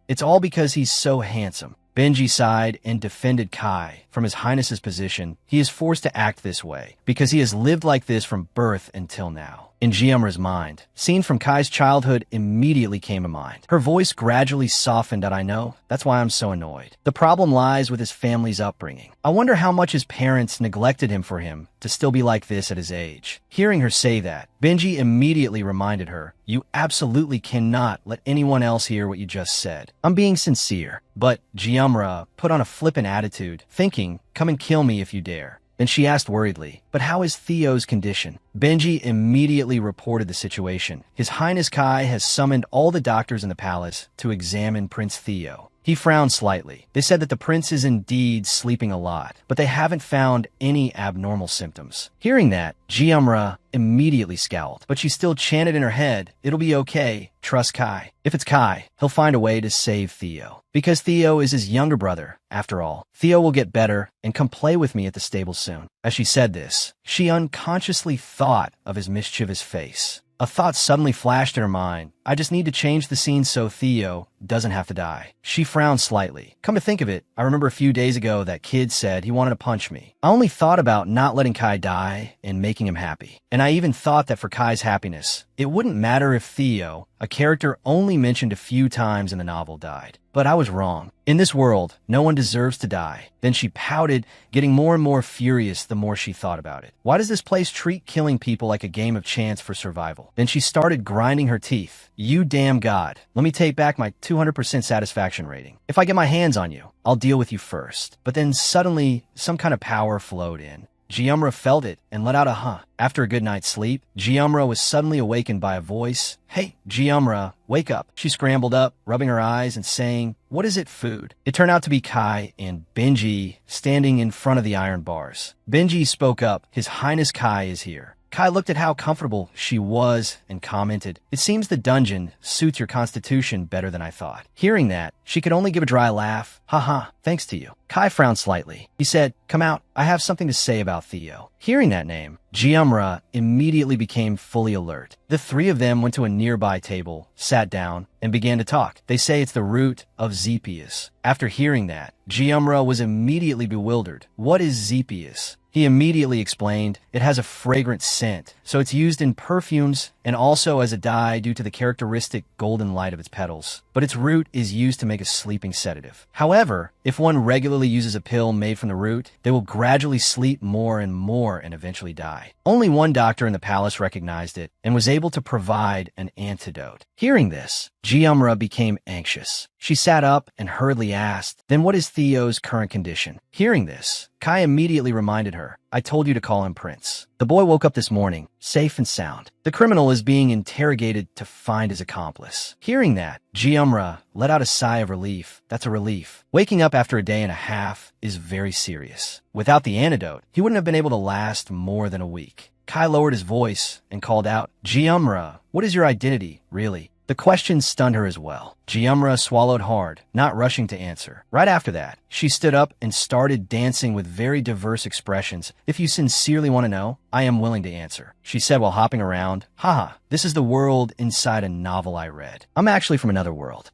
It's all because he's so handsome. Benji sighed and defended Kai. From His Highness's position, he is forced to act this way because he has lived like this from birth until now. In Jiumra's mind, scene from Kai's childhood immediately came to mind. Her voice gradually softened at I know, that's why I'm so annoyed. The problem lies with his family's upbringing. I wonder how much his parents neglected him for him to still be like this at his age. Hearing her say that, Benji immediately reminded her, you absolutely cannot let anyone else hear what you just said. I'm being sincere. But Jiumra put on a flippant attitude, thinking, come and kill me if you dare. Then she asked worriedly, but how is Theo's condition? Benji immediately reported the situation. His Highness Kai has summoned all the doctors in the palace to examine Prince Theo. He frowned slightly. They said that the prince is indeed sleeping a lot, but they haven't found any abnormal symptoms. Hearing that, Jiumra immediately scowled, but she still chanted in her head, it'll be okay, trust Kai. If it's Kai, he'll find a way to save Theo. Because Theo is his younger brother, after all. Theo will get better and come play with me at the stable soon. As she said this, she unconsciously thought of his mischievous face. A thought suddenly flashed in her mind. I just need to change the scene so Theo doesn't have to die. She frowned slightly. Come to think of it, I remember a few days ago that kid said he wanted to punch me. I only thought about not letting Kai die and making him happy. And I even thought that for Kai's happiness, it wouldn't matter if Theo, a character only mentioned a few times in the novel, died. But I was wrong. In this world, no one deserves to die. Then she pouted, getting more and more furious the more she thought about it. Why does this place treat killing people like a game of chance for survival? Then she started grinding her teeth. You damn God. Let me take back my 200% satisfaction rating. If I get my hands on you, I'll deal with you first. But then suddenly, some kind of power flowed in. Jiumra felt it and let out a huh. After a good night's sleep, Jiumra was suddenly awakened by a voice. Hey, Jiumra, wake up. She scrambled up, rubbing her eyes and saying, what is it, food? It turned out to be Kai and Benji standing in front of the iron bars. Benji spoke up. His Highness Kai is here. Kai looked at how comfortable she was and commented, it seems the dungeon suits your constitution better than I thought. Hearing that, she could only give a dry laugh. Haha, thanks to you. Kai frowned slightly. He said, come out, I have something to say about Theo. Hearing that name, Jiumra immediately became fully alert. The three of them went to a nearby table, sat down, and began to talk. They say it's the root of Zepius. After hearing that, Jiumra was immediately bewildered. What is Zepius? He immediately explained, it has a fragrant scent, so it's used in perfumes and also as a dye due to the characteristic golden light of its petals. But its root is used to make a sleeping sedative. However, if one regularly uses a pill made from the root, they will gradually sleep more and eventually die. Only one doctor in the palace recognized it and was able to provide an antidote. Hearing this, Jiumra became anxious. She sat up and hurriedly asked, then what is Theo's current condition? Hearing this, Kai immediately reminded her, I told you to call him Prince. The boy woke up this morning, safe and sound. The criminal is being interrogated to find his accomplice. Hearing that, Jiumra let out a sigh of relief. That's a relief. Waking up after a day and a half is very serious. Without the antidote, he wouldn't have been able to last more than a week. Kai lowered his voice and called out, Jiumra, what is your identity, really? The question stunned her as well. Jiumra swallowed hard, not rushing to answer. Right after that, she stood up and started dancing with very diverse expressions. If you sincerely want to know, I am willing to answer, she said while hopping around. Haha, this is the world inside a novel I read. I'm actually from another world.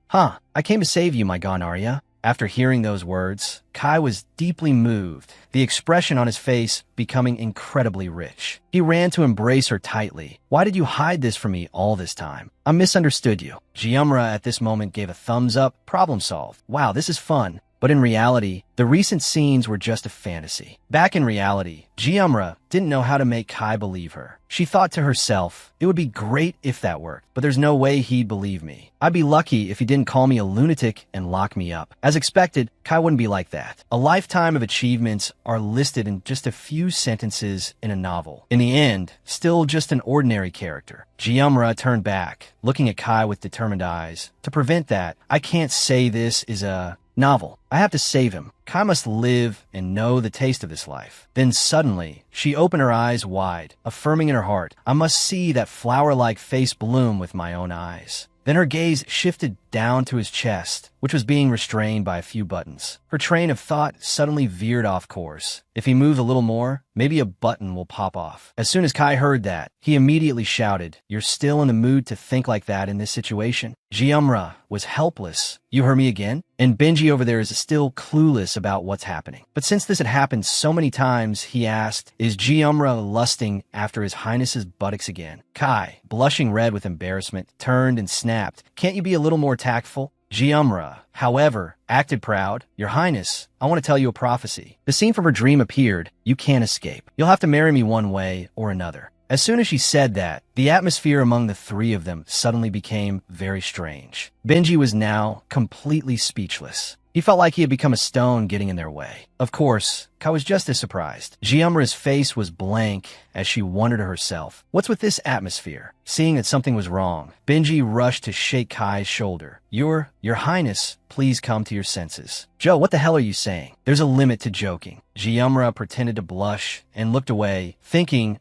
I came to save you, my Ganarya. After hearing those words, Kai was deeply moved, the expression on his face becoming incredibly rich. He ran to embrace her tightly. "Why did you hide this from me all this time? I misunderstood you." Jiumra at this moment gave a thumbs up. Problem solved. Wow, this is fun. But in reality, the recent scenes were just a fantasy. Back in reality, Jiumra didn't know how to make Kai believe her. She thought to herself, it would be great if that worked, but there's no way he'd believe me. I'd be lucky if he didn't call me a lunatic and lock me up. As expected, Kai wouldn't be like that. A lifetime of achievements are listed in just a few sentences in a novel. In the end, still just an ordinary character. Jiumra turned back, looking at Kai with determined eyes. To prevent that, I can't say this is a novel. I have to save him. Kai must live and know the taste of this life. Then suddenly, she opened her eyes wide, affirming in her heart, I must see that flower-like face bloom with my own eyes. Then her gaze shifted down to his chest, which was being restrained by a few buttons. Her train of thought suddenly veered off course. If he moved a little more, maybe a button will pop off. As soon as Kai heard that, he immediately shouted, "You're still in the mood to think like that in this situation?" Jiumra was helpless. "You heard me again?" And Benji over there is still clueless about what's happening. But since this had happened so many times, he asked, "Is Jiumra lusting after his highness's buttocks again?" Kai, blushing red with embarrassment, turned and snapped, "Can't you be a little more tactful?" Jiumra, however, acted proud. "Your Highness, I want to tell you a prophecy. The scene from her dream appeared. You can't escape. You'll have to marry me one way or another." As soon as she said that, the atmosphere among the three of them suddenly became very strange. Benji was now completely speechless. He felt like he had become a stone getting in their way. Of course, Kai was just as surprised. Jiumra's face was blank as she wondered to herself, what's with this atmosphere? Seeing that something was wrong, Benji rushed to shake Kai's shoulder. Your Highness, please come to your senses." "Joe, what the hell are you saying? There's a limit to joking." Jiumra pretended to blush and looked away, thinking,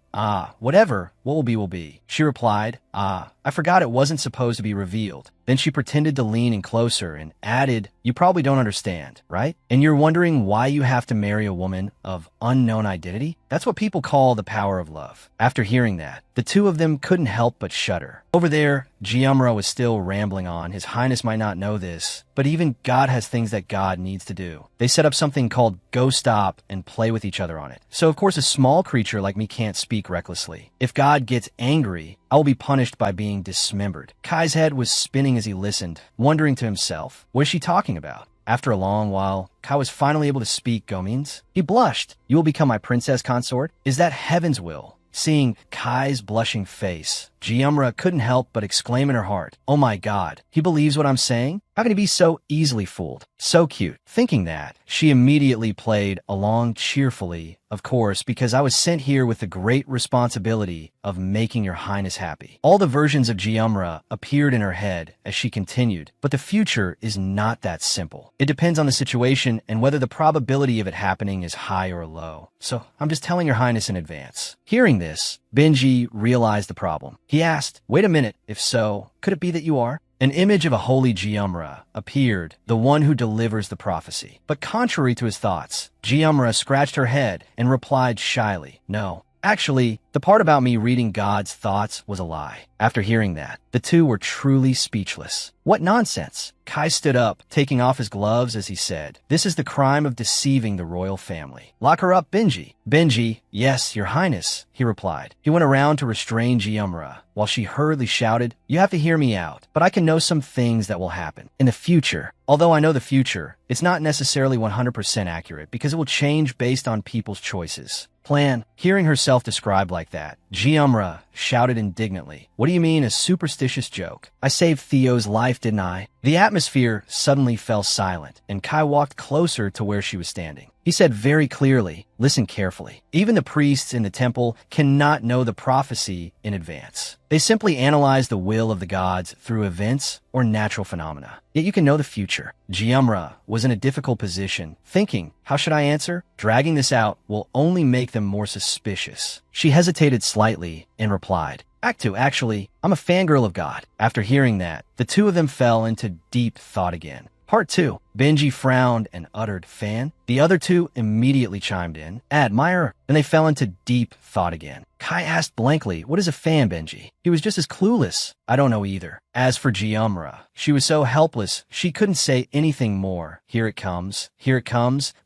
whatever, what will be will be. She replied, I forgot it wasn't supposed to be revealed." Then she pretended to lean in closer and added, "You probably don't understand, right? And you're wondering why you have to marry a woman of unknown identity? That's what people call the power of love." After hearing that, the two of them couldn't help but shudder. Over there, Jiumra was still rambling on. His Highness might not know this, but even God has things that God needs to do. They set up something called Go Stop and play with each other on it. So of course a small creature like me can't speak recklessly. If God gets angry, I will be punished by being dismembered. Kai's head was spinning as he listened, wondering to himself, what is she talking about? After a long while, Kai was finally able to speak Gomins. He blushed. "You will become my princess consort? Is that heaven's will?" Seeing Kai's blushing face, Jiumra couldn't help but exclaim in her heart, "Oh my God, he believes what I'm saying? How can he be so easily fooled? So cute." Thinking that, she immediately played along cheerfully, "Of course, because I was sent here with the great responsibility of making your Highness happy." All the versions of Jiumra appeared in her head as she continued, but the future is not that simple. It depends on the situation and whether the probability of it happening is high or low. So I'm just telling your Highness in advance. Hearing this, Benji realized the problem. He asked, "Wait a minute, if so, could it be that you are?" An image of a holy Jiumra appeared, the one who delivers the prophecy. But contrary to his thoughts, Jiumra scratched her head and replied shyly, "No. Actually, the part about me reading God's thoughts was a lie." After hearing that, the two were truly speechless. What nonsense! Kai stood up, taking off his gloves as he said, "This is the crime of deceiving the royal family. Lock her up, Benji." "Benji, yes, your Highness," he replied. He went around to restrain Jiumra, while she hurriedly shouted, "You have to hear me out, but I can know some things that will happen in the future. Although I know the future, it's not necessarily 100% accurate because it will change based on people's choices." Plan. Hearing herself described like that, Jiumra shouted indignantly, "What do you mean a superstitious joke? I saved Theo's life, didn't I?" The atmosphere suddenly fell silent, and Kai walked closer to where she was standing. He said very clearly, "Listen carefully. Even the priests in the temple cannot know the prophecy in advance. They simply analyze the will of the gods through events or natural phenomena. Yet you can know the future." Jiumra was in a difficult position, thinking, how should I answer? Dragging this out will only make them more suspicious. She hesitated slightly and replied, Act 2, actually, I'm a fangirl of God." After hearing that, the two of them fell into deep thought again. Part 2. Benji frowned and uttered, fan. The other two immediately chimed in, admire, and they fell into deep thought again. Kai asked blankly, what is a fan, Benji? He was just as clueless. I don't know either. As for Giumra, she was so helpless, she couldn't say anything more. Here it comes,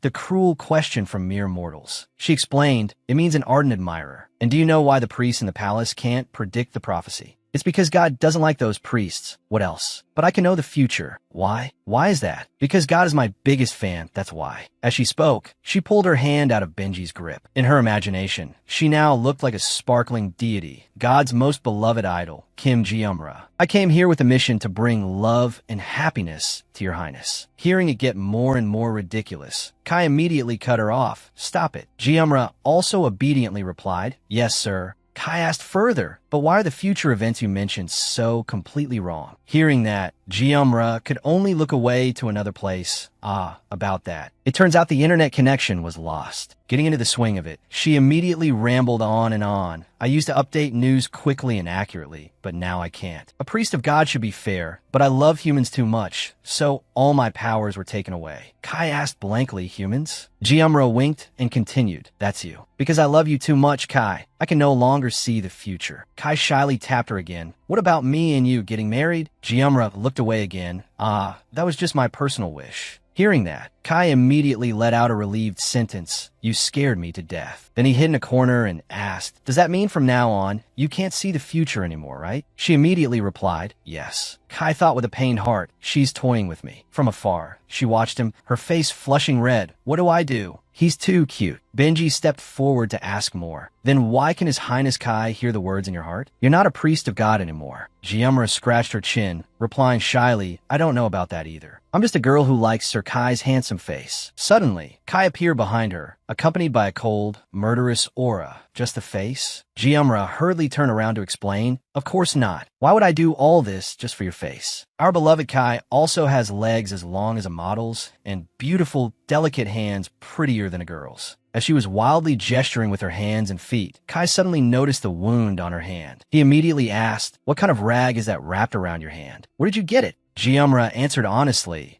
the cruel question from mere mortals. She explained, it means an ardent admirer. And do you know why the priests in the palace can't predict the prophecy? It's because God doesn't like those priests. What else? But I can know the future. Why? Why is that? Because God is my biggest fan, that's why. As she spoke, she pulled her hand out of Benji's grip. In her imagination, she now looked like a sparkling deity, God's most beloved idol, Kim Giumra. I came here with a mission to bring love and happiness to your highness. Hearing it get more and more ridiculous, Kai immediately cut her off. Stop it. Giumra also obediently replied, yes, sir. Kai asked further, but why are the future events you mentioned so completely wrong? Hearing that, Giumra could only look away to another place. About that. It turns out the internet connection was lost. Getting into the swing of it, she immediately rambled on and on. I used to update news quickly and accurately, but now I can't. A priest of God should be fair, but I love humans too much, so all my powers were taken away. Kai asked blankly, humans? Giumra winked and continued, that's you. Because I love you too much, Kai. I can no longer see the future. Kai shyly tapped her again. What about me and you getting married? Giumra looked away again. That was just my personal wish. Hearing that, Kai immediately let out a relieved sentence, you scared me to death. Then he hid in a corner and asked, does that mean from now on, you can't see the future anymore, right? She immediately replied, yes. Kai thought with a pained heart, she's toying with me. From afar, she watched him, her face flushing red. What do I do? He's too cute. Benji stepped forward to ask more. Then why can His Highness Kai hear the words in your heart? You're not a priest of God anymore. Giumra scratched her chin, replying shyly, I don't know about that either. I'm just a girl who likes Sir Kai's handsome face. Suddenly, Kai appeared behind her, accompanied by a cold, murderous aura. Just the face? Giumra hurriedly turned around to explain, of course not. Why would I do all this just for your face? Our beloved Kai also has legs as long as a model's and beautiful, delicate hands prettier than a girl's. As she was wildly gesturing with her hands and feet, Kai suddenly noticed the wound on her hand. He immediately asked, what kind of rag is that wrapped around your hand? Where did you get it? Giumra answered honestly,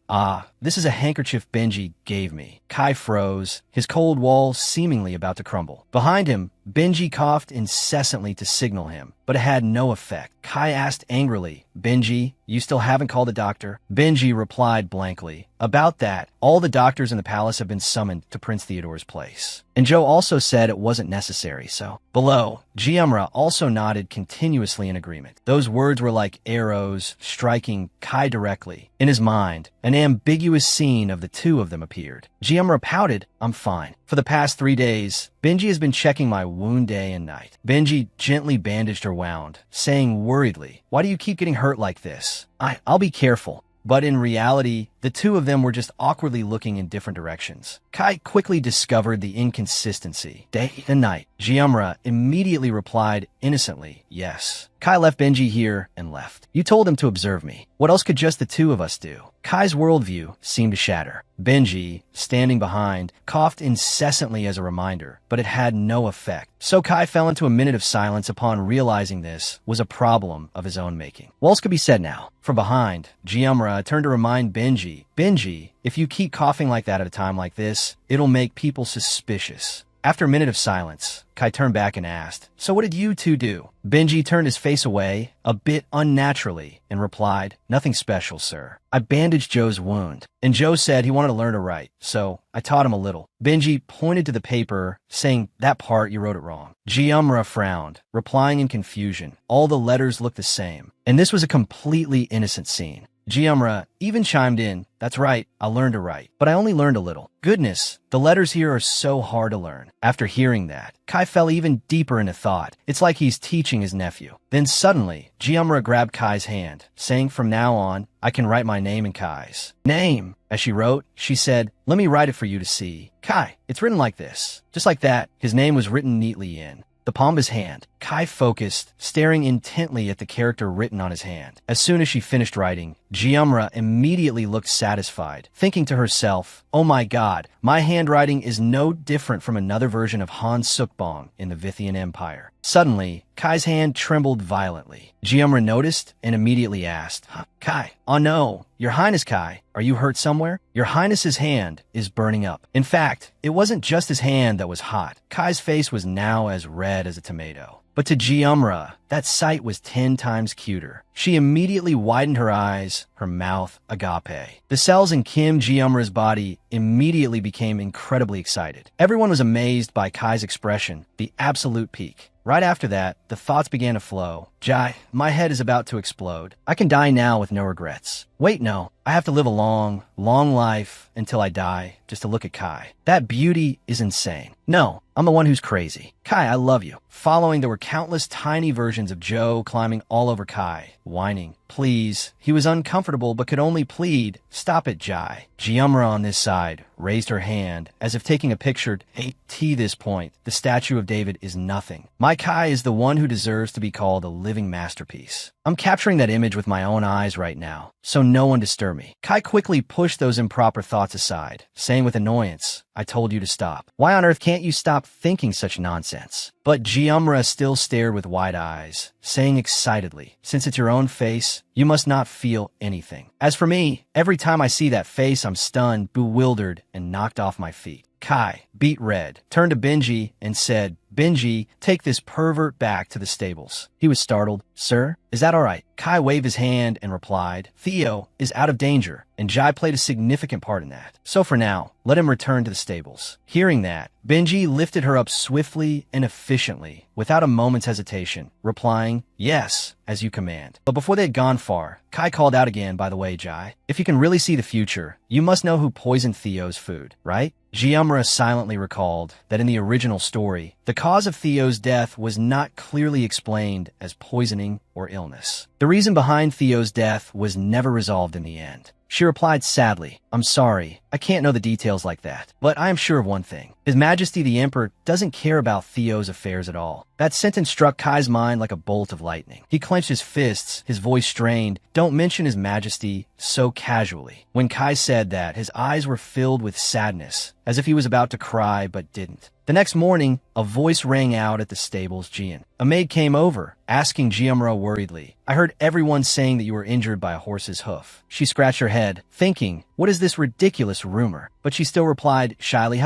this is a handkerchief Benji gave me. Kai froze, his cold walls seemingly about to crumble. Behind him, Benji coughed incessantly to signal him, but it had no effect. Kai asked angrily, Benji, you still haven't called a doctor? Benji replied blankly, about that, all the doctors in the palace have been summoned to Prince Theodore's place. And Joe also said it wasn't necessary, so. Below, Giumra also nodded continuously in agreement. Those words were like arrows striking Kai directly. In his mind, an ambiguous scene of the two of them appeared. Giumra pouted, I'm fine. For the past 3 days, Benji has been checking my wound day and night. Benji gently bandaged her wound, saying worriedly, why do you keep getting hurt like this? I'll be careful. But in reality, the two of them were just awkwardly looking in different directions. Kai quickly discovered the inconsistency. Day and night. Giumra immediately replied innocently, yes. Kai left Benji here and left. You told him to observe me. What else could just the two of us do? Kai's worldview seemed to shatter. Benji, standing behind, coughed incessantly as a reminder, but it had no effect. So Kai fell into a minute of silence upon realizing this was a problem of his own making. What else could be said now? From behind, Giumra turned to remind Benji, Benji, if you keep coughing like that at a time like this, it'll make people suspicious. After a minute of silence, Kai turned back and asked, so what did you two do? Benji turned his face away, a bit unnaturally, and replied, nothing special, sir. I bandaged Joe's wound, and Joe said he wanted to learn to write, so I taught him a little. Benji pointed to the paper, saying, that part you wrote it wrong. Giumra frowned, replying in confusion. All the letters looked the same, and this was a completely innocent scene. Giumra even chimed in, that's right, I learned to write, but I only learned a little. Goodness, the letters here are so hard to learn. After hearing that, Kai fell even deeper into thought. It's like he's teaching his nephew. Then suddenly, Giumra grabbed Kai's hand, saying from now on, I can write my name in Kai's name. As she wrote, she said, let me write it for you to see. Kai, it's written like this. Just like that, his name was written neatly in the palm of his hand. Kai focused, staring intently at the character written on his hand. As soon as she finished writing, Jiumra immediately looked satisfied, thinking to herself, oh my god, my handwriting is no different from another version of Han Sukbong in the Vithian Empire. Suddenly, Kai's hand trembled violently. Jiumra noticed and immediately asked, Kai, oh no, Your Highness Kai, are you hurt somewhere? Your Highness's hand is burning up. In fact, it wasn't just his hand that was hot. Kai's face was now as red as a tomato. But to Jiumra, that sight was 10 times cuter. She immediately widened her eyes, her mouth agape. The cells in Kim Jiumra's body immediately became incredibly excited. Everyone was amazed by Kai's expression, the absolute peak. Right after that, the thoughts began to flow. Jai, my head is about to explode. I can die now with no regrets. Wait, no. I have to live a long, long life until I die just to look at Kai. That beauty is insane. No, I'm the one who's crazy. Kai, I love you. Following, there were countless tiny versions of Joe climbing all over Kai, whining. Please. He was uncomfortable but could only plead, stop it, Jai. Jiumra on this side raised her hand as if taking a picture. At this point, the statue of David is nothing. My Kai is the one who deserves to be called a living masterpiece. I'm capturing that image with my own eyes right now, so no one disturb me. Kai quickly pushed those improper thoughts aside, saying with annoyance, I told you to stop. Why on earth can't you stop thinking such nonsense? But Jiumra still stared with wide eyes, saying excitedly, since it's your own face, you must not feel anything. As for me, every time I see that face, I'm stunned, bewildered, and knocked off my feet. Kai, beet red, turned to Benji and said, Benji, take this pervert back to the stables. He was startled. Sir, is that all right? Kai waved his hand and replied, Theo is out of danger, and Jai played a significant part in that. So for now, let him return to the stables. Hearing that, Benji lifted her up swiftly and efficiently, without a moment's hesitation, replying, yes, as you command. But before they had gone far, Kai called out again, by the way, Jai, if you can really see the future, you must know who poisoned Theo's food, right? Jiumra silently recalled that in the original story, the cause of Theo's death was not clearly explained as poisoning or illness. The reason behind Theo's death was never resolved in the end. She replied sadly, I'm sorry, I can't know the details like that, but I am sure of one thing. His Majesty the Emperor doesn't care about Theo's affairs at all. That sentence struck Kai's mind like a bolt of lightning. He clenched his fists, his voice strained, don't mention His Majesty so casually. When Kai said that, his eyes were filled with sadness, as if he was about to cry but didn't. The next morning, a voice rang out at the stables, Jian. A maid came over, asking Jiumra worriedly, I heard everyone saying that you were injured by a horse's hoof. She scratched her head, thinking, what is this ridiculous rumor? But she still replied shyly,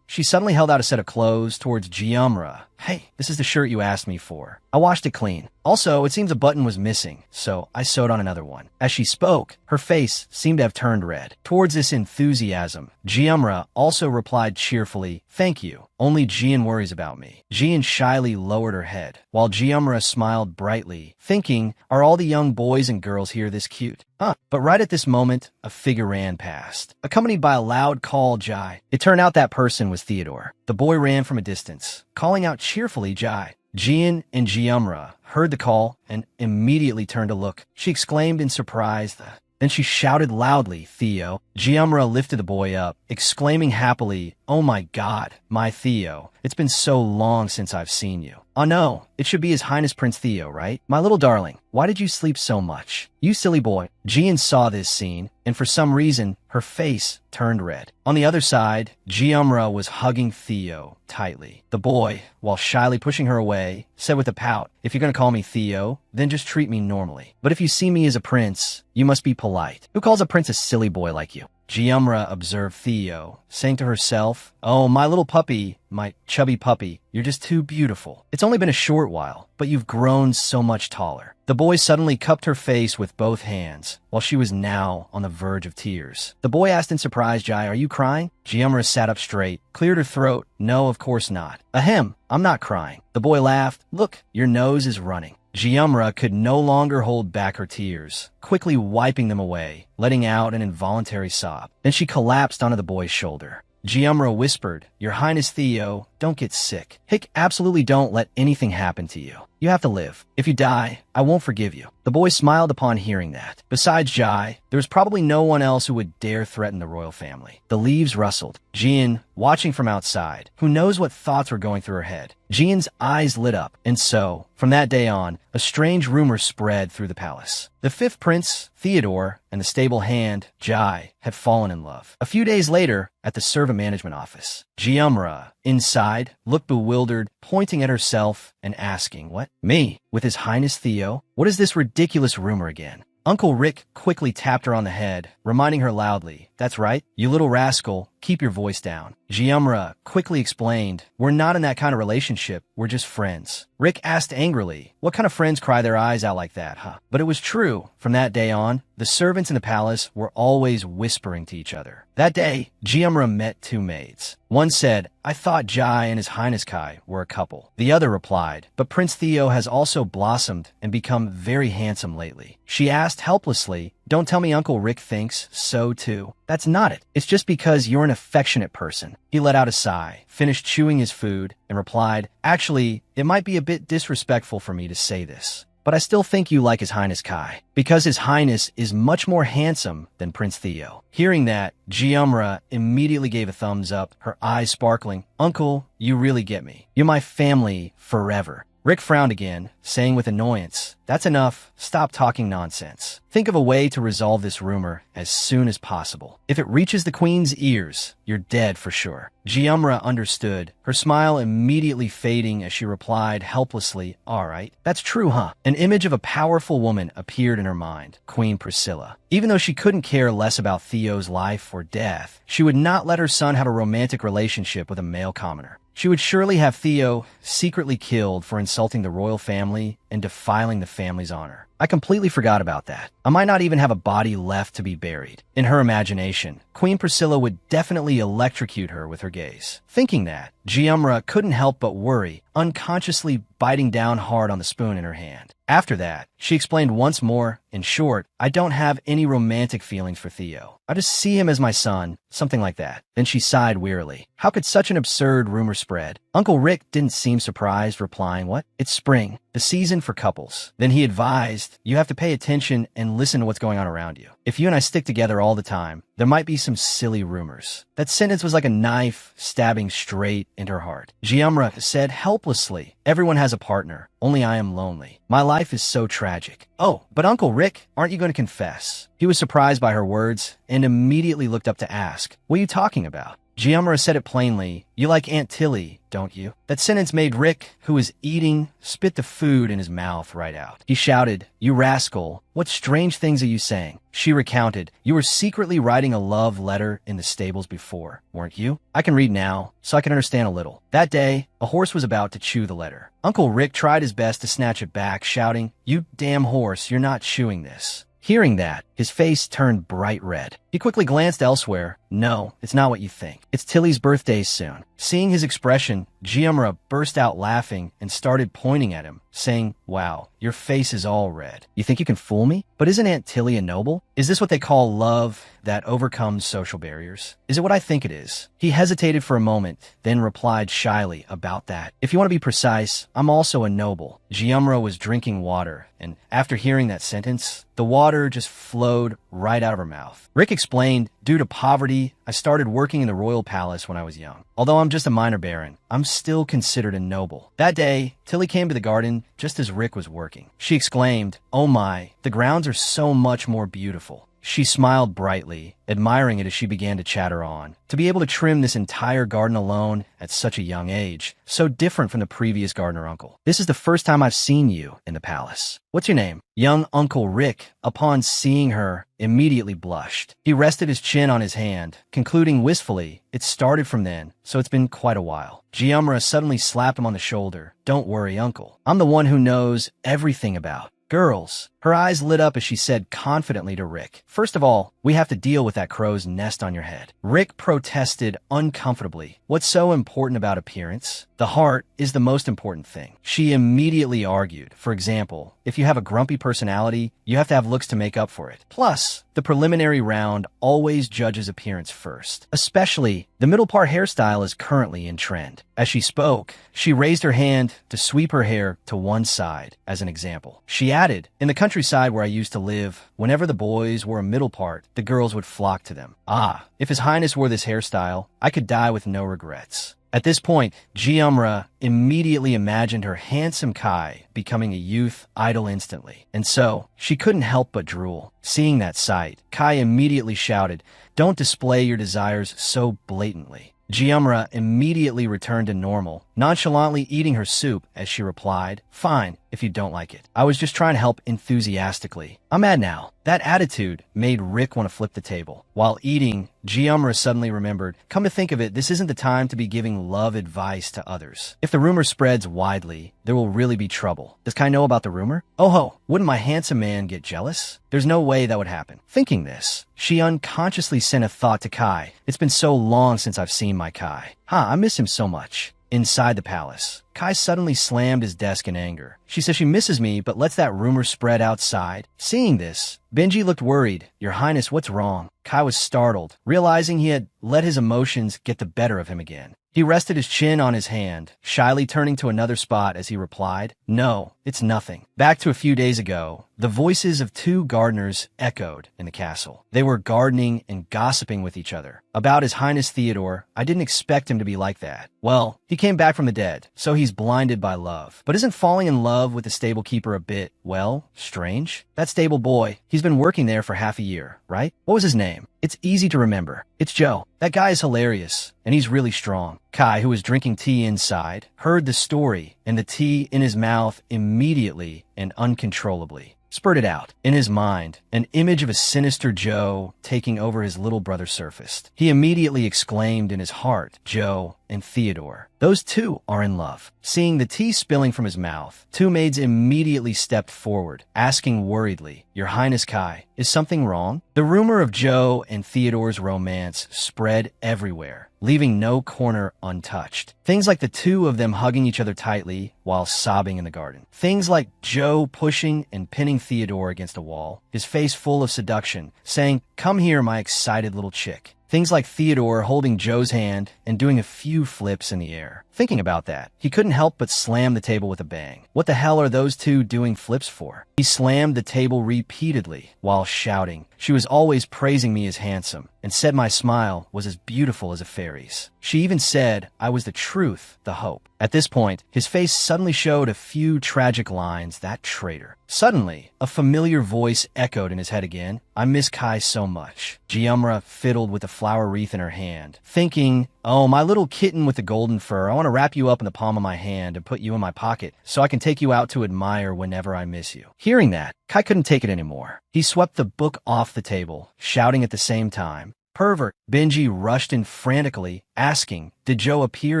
She suddenly held out a set of clothes towards Jiumra. Hey, this is the shirt you asked me for. I washed it clean. Also, it seems a button was missing, so I sewed on another one. As she spoke, her face seemed to have turned red. Towards this enthusiasm, Jiumra also replied cheerfully, thank you. Only Jian worries about me. Jian shyly lowered her head, while Jiumra smiled brightly, thinking, are all the young boys and girls here this cute? But right at this moment, a figure ran past, accompanied by a loud call, Jai. It turned out that person was Theodore. The boy ran from a distance, calling out cheerfully, Jai. Jian and Jiumra heard the call and immediately turned to look. She exclaimed in surprise. Then she shouted loudly, Theo. Jiumra lifted the boy up, exclaiming happily, oh my god, my Theo. It's been so long since I've seen you. Oh no, it should be His Highness Prince Theo, right? My little darling, why did you sleep so much? You silly boy. Jian saw this scene, and for some reason, her face turned red. On the other side, Jiumra was hugging Theo tightly. The boy, while shyly pushing her away, said with a pout, if you're going to call me Theo, then just treat me normally. But if you see me as a prince, you must be polite. Who calls a prince a silly boy like you? Jiumra observed Theo, saying to herself, oh, my little puppy, my chubby puppy, you're just too beautiful. It's only been a short while, but you've grown so much taller. The boy suddenly cupped her face with both hands, while she was now on the verge of tears. The boy asked in surprise, Jai, are you crying? Jiumra sat up straight, cleared her throat. No, of course not. Ahem, I'm not crying. The boy laughed. Look, your nose is running. Jiumra could no longer hold back her tears, quickly wiping them away, letting out an involuntary sob. Then she collapsed onto the boy's shoulder. Jiumra whispered, Your Highness Theo, don't get sick. Hick, absolutely don't let anything happen to you. You have to live. If you die, I won't forgive you. The boy smiled upon hearing that. Besides Jai, there was probably no one else who would dare threaten the royal family. The leaves rustled. Jian, watching from outside, who knows what thoughts were going through her head. Jian's eyes lit up, and so, from that day on, a strange rumor spread through the palace. The fifth prince, Theodore, and the stable hand, Jai, had fallen in love. A few days later, at the servant management office, Jiamra, inside, looked bewildered, pointing at herself and asking, "What? Me? With His Highness Theo? What is this ridiculous rumor again?" Uncle Rick quickly tapped her on the head, reminding her loudly, "That's right, you little rascal, keep your voice down." Jiamra quickly explained, "We're not in that kind of relationship, we're just friends." Rick asked angrily, "What kind of friends cry their eyes out like that, huh?" But it was true. From that day on, the servants in the palace were always whispering to each other. That day, Jiamra met two maids. One said, "I thought Jai and His Highness Kai were a couple." The other replied, "But Prince Theo has also blossomed and become very handsome lately." She asked helplessly, "Don't tell me Uncle Rick thinks so too." "That's not it. It's just because you're an affectionate person." He let out a sigh, finished chewing his food, and replied, "Actually, it might be a bit disrespectful for me to say this, but I still think you like His Highness Kai, because His Highness is much more handsome than Prince Theo." Hearing that, Jiamra immediately gave a thumbs up, her eyes sparkling. "Uncle, you really get me. You're my family forever." Rick frowned again, saying with annoyance, "That's enough. Stop talking nonsense. Think of a way to resolve this rumor as soon as possible. If it reaches the queen's ears, you're dead for sure." Jiamra understood, her smile immediately fading as she replied helplessly, "All right, that's true, huh?" An image of a powerful woman appeared in her mind, Queen Priscilla. Even though she couldn't care less about Theo's life or death, she would not let her son have a romantic relationship with a male commoner. She would surely have Theo secretly killed for insulting the royal family and defiling the family's honor. I completely forgot about that. I might not even have a body left to be buried. In her imagination, Queen Priscilla would definitely electrocute her with her gaze. Thinking that, Jiamra couldn't help but worry, unconsciously biting down hard on the spoon in her hand. After that, she explained once more, "In short, I don't have any romantic feelings for Theo. I just see him as my son," something like that. Then she sighed wearily. How could such an absurd rumor spread? Uncle Rick didn't seem surprised, replying, "What? It's spring, the season for couples." Then he advised, "You have to pay attention and listen to what's going on around you. If you and I stick together all the time, there might be some silly rumors." That sentence was like a knife stabbing straight into her heart. Jiamra said helplessly, "Everyone has a partner. Only I am lonely. My life is so tragic." "Oh, but Uncle Rick, aren't you going to confess?" He was surprised by her words and immediately looked up to ask, "What are you talking about?" Jiamra said it plainly, "You like Aunt Tilly, don't you?" That sentence made Rick, who was eating, spit the food in his mouth right out. He shouted, "You rascal, what strange things are you saying?" She recounted, "You were secretly writing a love letter in the stables before, weren't you?" "I can read now, so I can understand a little." That day, a horse was about to chew the letter. Uncle Rick tried his best to snatch it back, shouting, "You damn horse, you're not chewing this." Hearing that, his face turned bright red. He quickly glanced elsewhere. "No, it's not what you think. It's Tilly's birthday soon." Seeing his expression, Jiamra burst out laughing and started pointing at him, saying, "Wow, your face is all red. You think you can fool me? But isn't Aunt Tilly a noble? Is this what they call love that overcomes social barriers? Is it what I think it is?" He hesitated for a moment, then replied shyly, "About that. If you want to be precise, I'm also a noble." Jiamra was drinking water, and after hearing that sentence, the water just flowed right out of her mouth. Rick explained, "Due to poverty, I started working in the royal palace when I was young. Although I'm just a minor baron, I'm still considered a noble." That day, Tilly came to the garden just as Rick was working. She exclaimed, "Oh my, the grounds are so much more beautiful." She smiled brightly, admiring it as she began to chatter on. To be able to trim this entire garden alone at such a young age, so different from the previous gardener uncle. "This is the first time I've seen you in the palace. What's your name?" Young Uncle Rick, upon seeing her, immediately blushed. He rested his chin on his hand, concluding wistfully, "It started from then, so it's been quite a while." Jiamra suddenly slapped him on the shoulder. "Don't worry, Uncle. I'm the one who knows everything about girls." Her eyes lit up as she said confidently to Rick, "First of all, we have to deal with that crow's nest on your head." Rick protested uncomfortably. "What's so important about appearance? The heart is the most important thing." She immediately argued. "For example, if you have a grumpy personality, you have to have looks to make up for it. Plus, the preliminary round always judges appearance first. Especially, the middle part hairstyle is currently in trend." As she spoke, she raised her hand to sweep her hair to one side as an example. She added, "In the countryside where I used to live, whenever the boys wore a middle part, the girls would flock to them. Ah, if His Highness wore this hairstyle, I could die with no regrets." At this point, Jiumra immediately imagined her handsome Kai becoming a youth idol instantly, and so she couldn't help but drool. Seeing that sight, Kai immediately shouted, "Don't display your desires so blatantly." Jiumra immediately returned to normal, nonchalantly eating her soup as she replied, "Fine, if you don't like it. I was just trying to help enthusiastically. I'm mad now." That attitude made Rick want to flip the table. While eating, Jiumra suddenly remembered, "Come to think of it, this isn't the time to be giving love advice to others. If the rumor spreads widely, there will really be trouble. Does Kai know about the rumor? Oh ho, wouldn't my handsome man get jealous? There's no way that would happen." Thinking this, she unconsciously sent a thought to Kai. "It's been so long since I've seen my Kai. I miss him so much." Inside the palace, Kai suddenly slammed his desk in anger. She says she misses me, but lets that rumor spread outside. Seeing this, Benji looked worried. "Your Highness, what's wrong?" Kai was startled, realizing he had let his emotions get the better of him again. He rested his chin on his hand, shyly turning to another spot as he replied, "No, it's nothing." Back to a few days ago, the voices of two gardeners echoed in the castle. They were gardening and gossiping with each other. "About His Highness Theodore, I didn't expect him to be like that. Well, he came back from the dead, so he's blinded by love. But isn't falling in love with the stable keeper a bit, well, strange? That stable boy, he's been working there for half a year, right? What was his name? It's easy to remember. It's Joe. That guy is hilarious, and he's really strong." Kai, who was drinking tea inside, heard the story, and the tea in his mouth immediately and uncontrollably spurted out. In his mind, an image of a sinister Joe taking over his little brother surfaced. He immediately exclaimed in his heart, "Joe and Theodore. Those two are in love." Seeing the tea spilling from his mouth, two maids immediately stepped forward, asking worriedly, "Your Highness Kai, is something wrong?" The rumor of Joe and Theodore's romance spread everywhere, leaving no corner untouched. Things like the two of them hugging each other tightly while sobbing in the garden. Things like Joe pushing and pinning Theodore against a wall, his face full of seduction, saying, "Come here, my excited little chick." Things like Theodore holding Joe's hand and doing a few flips in the air. Thinking about that, he couldn't help but slam the table with a bang. What the hell are those two doing flips for? He slammed the table repeatedly while shouting, "She was always praising me as handsome, and said my smile was as beautiful as a fairy's. She even said I was the truth, the hope." At this point, his face suddenly showed a few tragic lines, that traitor. Suddenly, a familiar voice echoed in his head again, "I miss Kai so much." Jiumra fiddled with the flower wreath in her hand, thinking, "Oh, my little kitten with the golden fur, I want to wrap you up in the palm of my hand and put you in my pocket so I can take you out to admire whenever I miss you." Hearing that, Kai couldn't take it anymore. He swept the book off the table, shouting at the same time, "Pervert!" Benji rushed in frantically, asking, "Did Joe appear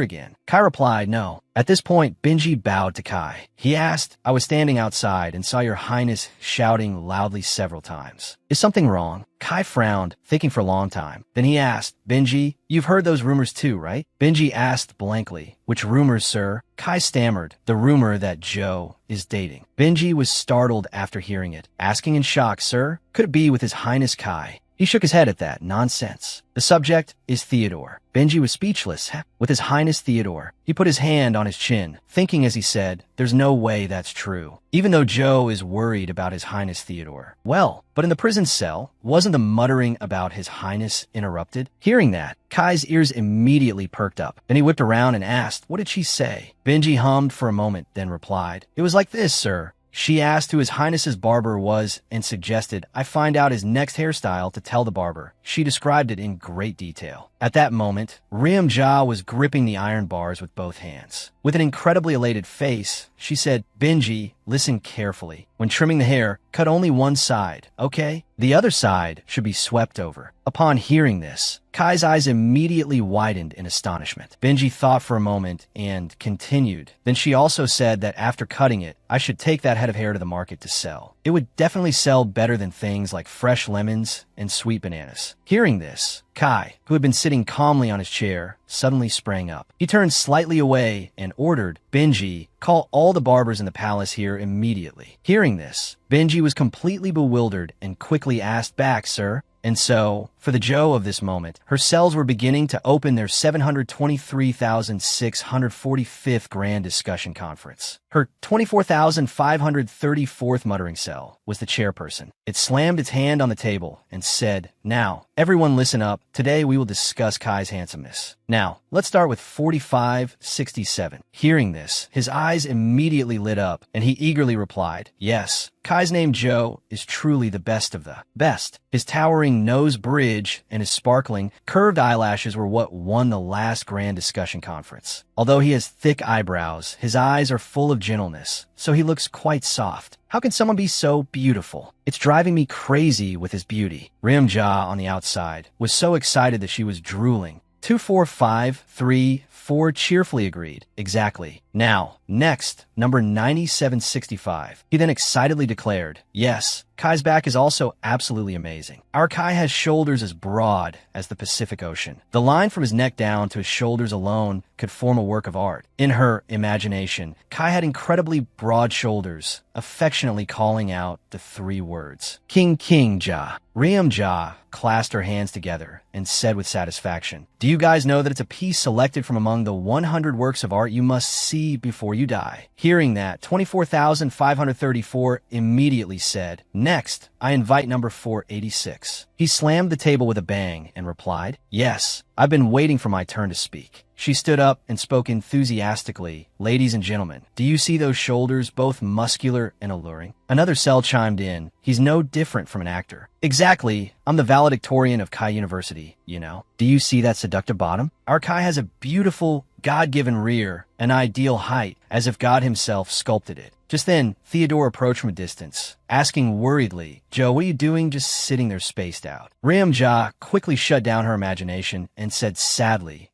again?" Kai replied, "No." At this point, Benji bowed to Kai. He asked, "I was standing outside and saw your Highness shouting loudly several times. Is something wrong?" Kai frowned, thinking for a long time. Then he asked, "Benji, you've heard those rumors too, right?" Benji asked blankly, "Which rumors, sir?" Kai stammered, "The rumor that Joe is dating." Benji was startled after hearing it, asking in shock, "Sir, could it be with His Highness Kai?" He shook his head at that nonsense. The subject is Theodore. Benji was speechless. With His Highness Theodore. He put his hand on his chin, thinking as he said, "There's no way that's true. Even though Joe is worried about His Highness Theodore." Well, but in the prison cell, wasn't the muttering about His Highness interrupted? Hearing that, Kai's ears immediately perked up. Then he whipped around and asked, "What did she say?" Benji hummed for a moment, then replied, "It was like this, sir. She asked who His Highness's barber was and suggested I find out his next hairstyle to tell the barber. She described it in great detail." At that moment, Riem Ja was gripping the iron bars with both hands. With an incredibly elated face, she said, "Benji, listen carefully. When trimming the hair, cut only one side, okay? The other side should be swept over. Upon hearing this, Kai's eyes immediately widened in astonishment. Benji thought for a moment and continued. Then she also said that after cutting it, I should take that head of hair to the market to sell. It would definitely sell better than things like fresh lemons and sweet bananas. Hearing this, Kai, who had been sitting calmly on his chair, suddenly sprang up. He turned slightly away and ordered, Benji, call all the barbers in the palace here immediately. Hearing this, Benji was completely bewildered and quickly asked back, sir. And so, for the Joe of this moment, her cells were beginning to open their 723,645th Grand Discussion Conference. Her 24,534th muttering cell was the chairperson. It slammed its hand on the table and said, now, everyone listen up. Today we will discuss Kai's handsomeness. Now, let's start with 4567. Hearing this, his eyes immediately lit up and he eagerly replied, yes, Kai's name Joe is truly the best of the best. His towering nose bridge and his sparkling, curved eyelashes were what won the last Grand Discussion Conference. Although he has thick eyebrows, his eyes are full of gentleness, so he looks quite soft. How can someone be so beautiful? It's driving me crazy with his beauty. Rimja, on the outside, was so excited that she was drooling. 24534 cheerfully agreed. Exactly. Now, next, number 9765. He then excitedly declared, yes, Kai's back is also absolutely amazing. Our Kai has shoulders as broad as the Pacific Ocean. The line from his neck down to his shoulders alone could form a work of art. In her imagination, Kai had incredibly broad shoulders, affectionately calling out the three words, King Ja. Riam-ja clasped her hands together and said with satisfaction, do you guys know that it's a piece selected from among the 100 works of art you must see before you die? Hearing that, 24,534 immediately said, next, I invite number 486. He slammed the table with a bang and replied, yes, I've been waiting for my turn to speak. She stood up and spoke enthusiastically. Ladies and gentlemen, do you see those shoulders, both muscular and alluring? Another cell chimed in. He's no different from an actor. Exactly. I'm the valedictorian of Kai University, you know. Do you see that seductive bottom? Our Kai has a beautiful, God-given rear, an ideal height, as if God himself sculpted it. Just then, Theodore approached from a distance, asking worriedly, Joe, what are you doing just sitting there spaced out? Rim-ja quickly shut down her imagination and said sadly,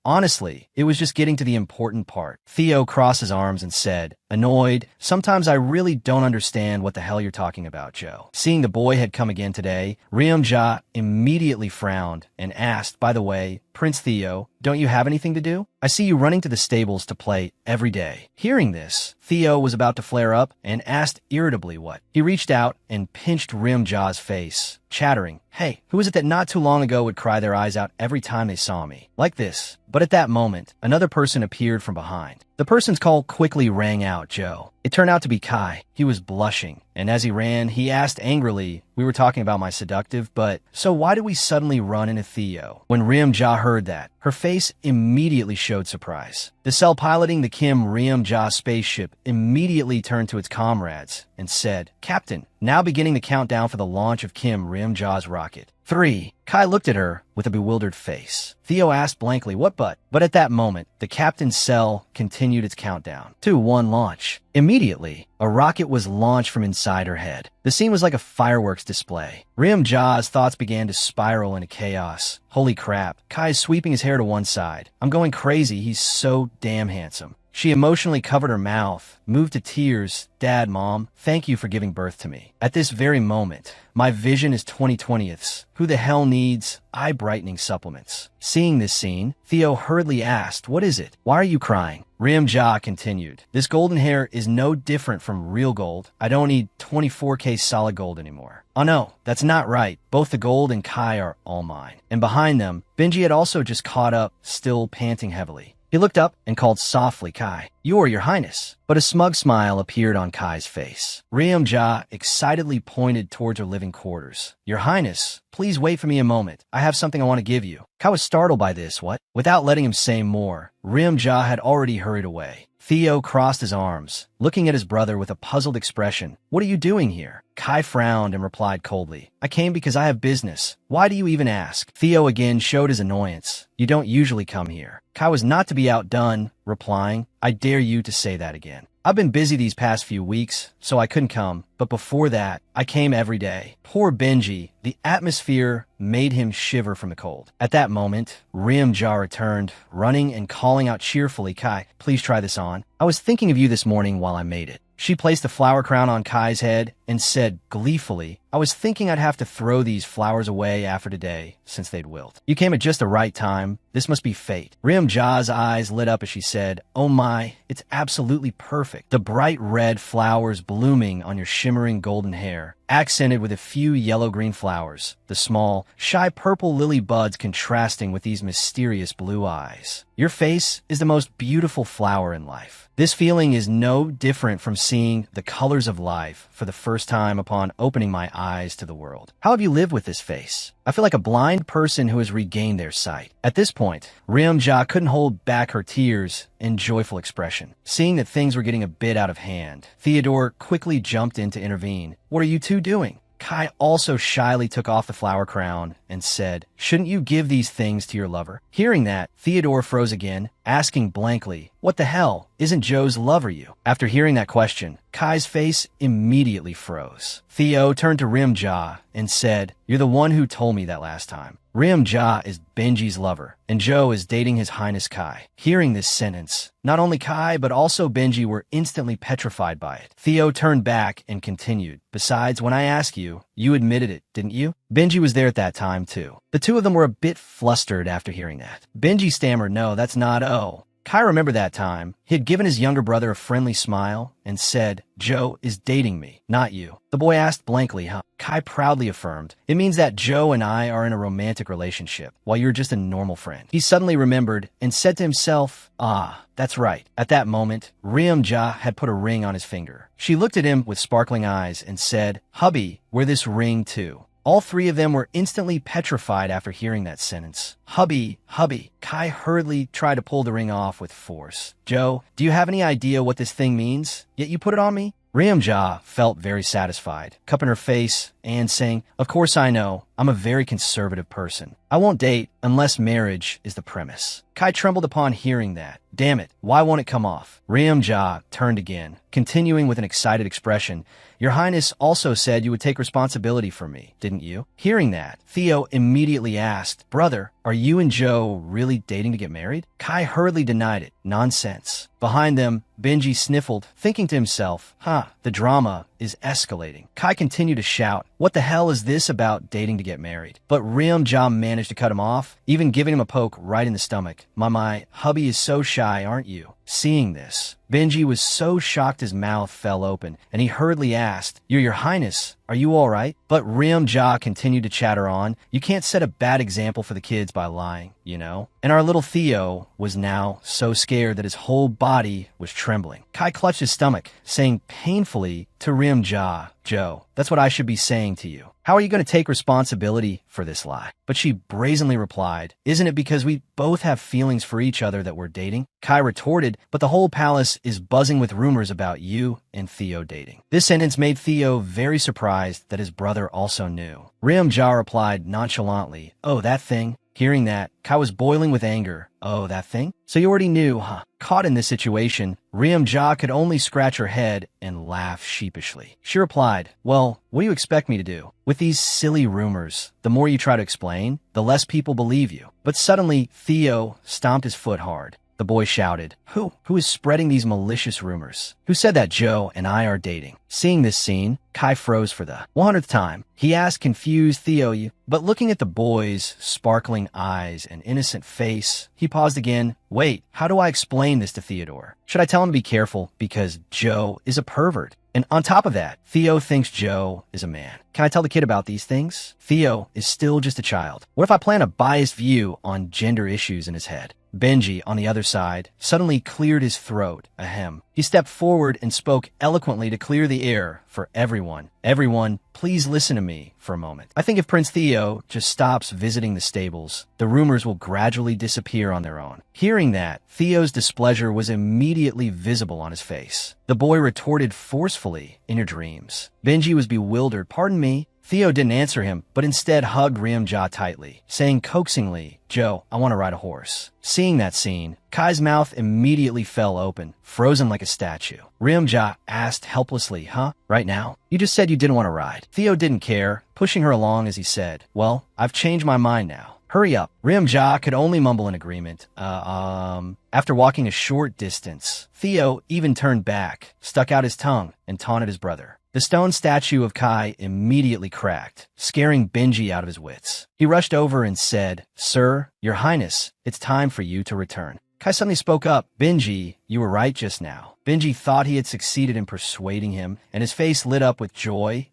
honestly, it was just getting to the important part. Theo crossed his arms and said, annoyed, sometimes I really don't understand what the hell you're talking about, Joe. Seeing the boy had come again today, Rim-ja immediately frowned and asked, by the way, Prince Theo, don't you have anything to do? I see you running to the stables to play every day. Hearing this, Theo was about to flare up and asked irritably what. He reached out and pinched Rim-ja's face, chattering, hey, who is it that not too long ago would cry their eyes out every time they saw me? Like this. But at that moment, another person appeared from behind. The person's call quickly rang out, Joe. It turned out to be Kai. He was blushing, and as he ran, he asked angrily, we were talking about my seductive, but so why did we suddenly run into Theo? When Rim-ja heard that, her face immediately showed surprise. The cell piloting the Kim Rim-ja spaceship immediately turned to its comrades and said, Captain, now beginning the countdown for the launch of Kim Rim-ja's rocket. 3. Kai looked at her with a bewildered face. Theo asked blankly, what but? But at that moment, the captain's cell continued its countdown. 2, 1, launch. Immediately, a rocket was launched from inside her head. The scene was like a fireworks display. Rim-ja's thoughts began to spiral into chaos. Holy crap, Kai's sweeping his hair to one side. I'm going crazy, he's so damn handsome. She emotionally covered her mouth, moved to tears. Dad, Mom, thank you for giving birth to me. At this very moment, my vision is 20/20ths. Who the hell needs eye-brightening supplements? Seeing this scene, Theo hurriedly asked, what is it? Why are you crying? Rim-ja continued, this golden hair is no different from real gold. I don't need 24K solid gold anymore. Oh no, that's not right. Both the gold and Kai are all mine. And behind them, Benji had also just caught up, still panting heavily. He looked up and called softly, Kai, your highness. But a smug smile appeared on Kai's face. Rim-ja excitedly pointed towards her living quarters. Your highness, please wait for me a moment. I have something I want to give you. Kai was startled by this, what? Without letting him say more, Rim-ja had already hurried away. Theo crossed his arms, looking at his brother with a puzzled expression. What are you doing here? Kai frowned and replied coldly, I came because I have business. Why do you even ask? Theo again showed his annoyance. You don't usually come here. Kai was not to be outdone, replying, I dare you to say that again. I've been busy these past few weeks, so I couldn't come, but before that, I came every day. Poor Benji, the atmosphere made him shiver from the cold. At that moment, Ryumja returned, running and calling out cheerfully, Kai, please try this on. I was thinking of you this morning while I made it. She placed the flower crown on Kai's head and said gleefully, I was thinking I'd have to throw these flowers away after today, since they'd wilt. You came at just the right time. This must be fate. Ryumja's eyes lit up as she said, oh my, it's absolutely perfect. The bright red flowers blooming on your shimmering golden hair, accented with a few yellow-green flowers, the small, shy purple lily buds contrasting with these mysterious blue eyes. Your face is the most beautiful flower in life. This feeling is no different from seeing the colors of life for the first time upon opening my eyes to the world. How have you lived with this face? I feel like a blind person who has regained their sight. At this point, Ryumja couldn't hold back her tears in joyful expression. Seeing that things were getting a bit out of hand, Theodore quickly jumped in to intervene. What are you two doing? Kai also shyly took off the flower crown and said, shouldn't you give these things to your lover? Hearing that, Theodore froze again, asking blankly, what the hell? Isn't Joe's lover you? After hearing that question, Kai's face immediately froze. Theo turned to Ryumja and said, you're the one who told me that last time. Ryumja is Benji's lover, and Joe is dating His Highness Kai. Hearing this sentence, not only Kai but also Benji were instantly petrified by it. Theo turned back and continued, besides, when I asked you, you admitted it, didn't you? Benji was there at that time, too. The two of them were a bit flustered after hearing that. Benji stammered, no, that's not, oh. Kai remembered that time. He had given his younger brother a friendly smile and said, Joe is dating me, not you. The boy asked blankly, huh? Kai proudly affirmed, it means that Joe and I are in a romantic relationship, while you're just a normal friend. He suddenly remembered and said to himself, ah, that's right. At that moment, Ryumja had put a ring on his finger. She looked at him with sparkling eyes and said, hubby, wear this ring too. All three of them were instantly petrified after hearing that sentence. Hubby, hubby. Kai hurriedly tried to pull the ring off with force. Joe, do you have any idea what this thing means? Yet you put it on me? Ryumja felt very satisfied, cupping her face and saying, of course I know. I'm a very conservative person. I won't date unless marriage is the premise. Kai trembled upon hearing that. Damn it, why won't it come off? Ryumja turned again, continuing with an excited expression. Your Highness also said you would take responsibility for me, didn't you? Hearing that, Theo immediately asked, brother, are you and Joe really dating to get married? Kai hurriedly denied it. Nonsense. Behind them, Benji sniffled, thinking to himself, the drama is escalating. Kai continued to shout, what the hell is this about dating to get married? But Ryumja managed to cut him off, even giving him a poke right in the stomach. My, hubby is so shy, aren't you? Seeing this, Benji was so shocked his mouth fell open, and he hurriedly asked, Your Highness, are you all right? But Ryumja continued to chatter on. You can't set a bad example for the kids by lying, you know? And our little Theo was now so scared that his whole body was trembling. Kai clutched his stomach, saying painfully to Ryumja, Joe, that's what I should be saying to you. How are you going to take responsibility for this lie? But she brazenly replied, isn't it because we both have feelings for each other that we're dating? Kai retorted, but the whole palace is buzzing with rumors about you and Theo dating. This sentence made Theo very surprised that his brother also knew. Ryumja replied nonchalantly, oh, that thing? Hearing that, Kai was boiling with anger. Oh, that thing? So you already knew, huh? Caught in this situation, Ryumja could only scratch her head and laugh sheepishly. She replied, well, what do you expect me to do? With these silly rumors, the more you try to explain, the less people believe you. But suddenly, Theo stomped his foot hard. The boy shouted, Who is spreading these malicious rumors? Who said that Joe and I are dating? Seeing this scene, Kai froze for the 100th time. He asked confused Theo, but looking at the boy's sparkling eyes and innocent face, he paused again. Wait, how do I explain this to Theodore? Should I tell him to be careful because Joe is a pervert? And on top of that, Theo thinks Joe is a man. Can I tell the kid about these things? Theo is still just a child. What if I plant a biased view on gender issues in his head? Benji, on the other side, suddenly cleared his throat, ahem. He stepped forward and spoke eloquently to clear the air for everyone. Everyone, please listen to me for a moment. I think if Prince Theo just stops visiting the stables, the rumors will gradually disappear on their own. Hearing that, Theo's displeasure was immediately visible on his face. The boy retorted forcefully, in your dreams. Benji was bewildered. Pardon me? Theo didn't answer him, but instead hugged Ryumja tightly, saying coaxingly, "Joe, I want to ride a horse." Seeing that scene, Kai's mouth immediately fell open, frozen like a statue. Ryumja asked helplessly, "Huh? Right now? You just said you didn't want to ride." Theo didn't care, pushing her along as he said, "Well, I've changed my mind now. Hurry up." Ryumja could only mumble an agreement. After walking a short distance, Theo even turned back, stuck out his tongue, and taunted his brother. The stone statue of Kai immediately cracked, scaring Benji out of his wits. He rushed over and said, "Sir, Your Highness, it's time for you to return." Kai suddenly spoke up, "Benji, you were right just now." Benji thought he had succeeded in persuading him, and his face lit up with joy.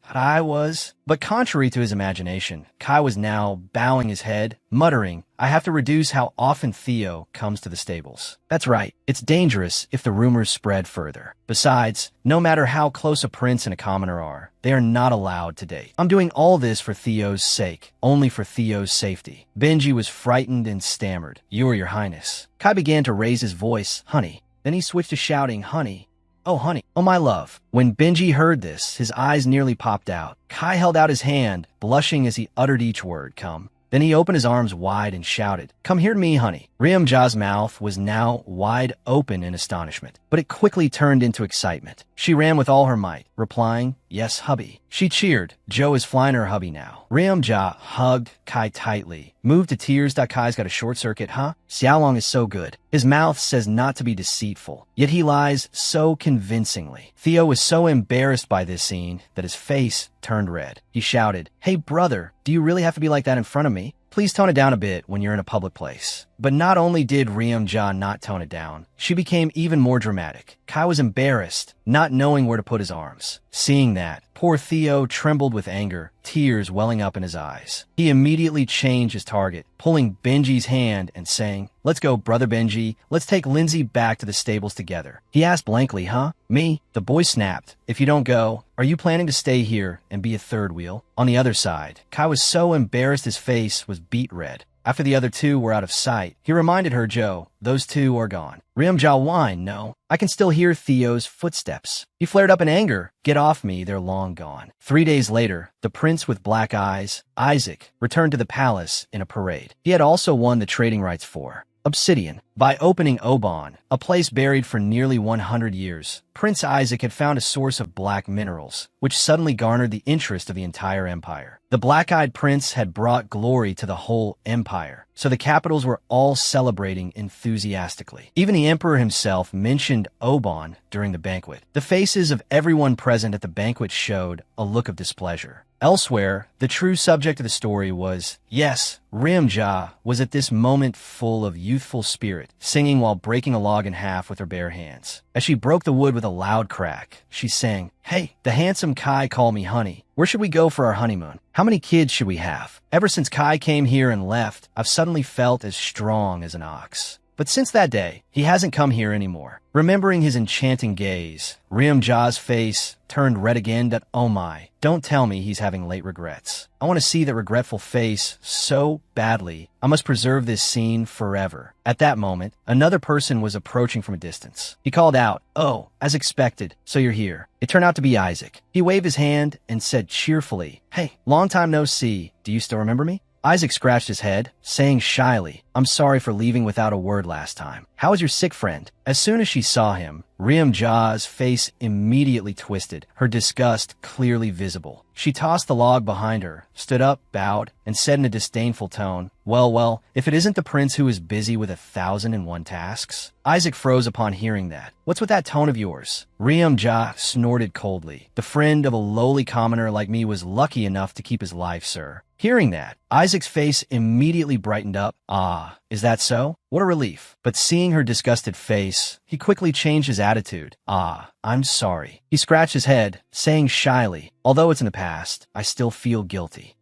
But contrary to his imagination, Kai was now bowing his head, muttering, "I have to reduce how often Theo comes to the stables. That's right, it's dangerous if the rumors spread further. Besides, no matter how close a prince and a commoner are, they are not allowed to date. I'm doing all this for Theo's sake, only for Theo's safety." Benji was frightened and stammered, Your Highness." Kai began to raise his voice, "Honey." Then he switched to shouting, "Honey. Oh, honey. Oh, my love." When Benji heard this, his eyes nearly popped out. Kai held out his hand, blushing as he uttered each word, "Come." Then he opened his arms wide and shouted, "Come here to me, honey." Ryumja's mouth was now wide open in astonishment, but it quickly turned into excitement. She ran with all her might, replying, "Yes, hubby." She cheered. Joe is flying her hubby now. Ryumja hugged Kai tightly. Moved to tears. Kai's got a short circuit, huh? Xiaolong is so good. His mouth says not to be deceitful, yet he lies so convincingly. Theo was so embarrassed by this scene that his face turned red. He shouted, "Hey brother, do you really have to be like that in front of me? Please tone it down a bit when you're in a public place." But not only did Ryumja not tone it down, she became even more dramatic. Kai was embarrassed, not knowing where to put his arms. Seeing that, poor Theo trembled with anger, tears welling up in his eyes. He immediately changed his target, pulling Benji's hand and saying, "Let's go, brother Benji. Let's take Lindsay back to the stables together." He asked blankly, "Huh? Me?" The boy snapped, "If you don't go, are you planning to stay here and be a third wheel?" On the other side, Kai was so embarrassed his face was beet red. After the other two were out of sight, he reminded her, "Joe, those two are gone." Ryumja whined, "No, I can still hear Theo's footsteps." He flared up in anger, "Get off me, they're long gone." 3 days later, the prince with black eyes, Isaac, returned to the palace in a parade. He had also won the trading rights for obsidian. By opening Oban, a place buried for nearly 100 years, Prince Isaac had found a source of black minerals, which suddenly garnered the interest of the entire empire. The black-eyed prince had brought glory to the whole empire, so the capitals were all celebrating enthusiastically. Even the emperor himself mentioned Oban during the banquet. The faces of everyone present at the banquet showed a look of displeasure. Elsewhere, the true subject of the story was, yes, Ryumja was at this moment full of youthful spirit, singing while breaking a log in half with her bare hands. As she broke the wood with a loud crack, she sang, "Hey, the handsome Kai call me honey. Where should we go for our honeymoon? How many kids should we have? Ever since Kai came here and left, I've suddenly felt as strong as an ox." But since that day, he hasn't come here anymore. Remembering his enchanting gaze, Ryumja's face turned red again. Oh my, don't tell me he's having late regrets. I want to see that regretful face so badly. I must preserve this scene forever. At that moment, another person was approaching from a distance. He called out, "Oh, as expected, so you're here." It turned out to be Isaac. He waved his hand and said cheerfully, "Hey, long time no see. Do you still remember me?" Isaac scratched his head, saying shyly, "I'm sorry for leaving without a word last time. How is your sick friend?" As soon as she saw him, Ryumja's face immediately twisted, her disgust clearly visible. She tossed the log behind her, stood up, bowed, and said in a disdainful tone, well, if it isn't the prince who is busy with 1,001 tasks." Isaac froze upon hearing that. "What's with that tone of yours?" Ryumja snorted coldly. "The friend of a lowly commoner like me was lucky enough to keep his life, sir." Hearing that, Isaac's face immediately brightened up. "Ah, is that so? What a relief." But seeing her disgusted face, he quickly changed his attitude. "Ah, I'm sorry." He scratched his head, saying shyly, "Although it's in the past, I still feel guilty."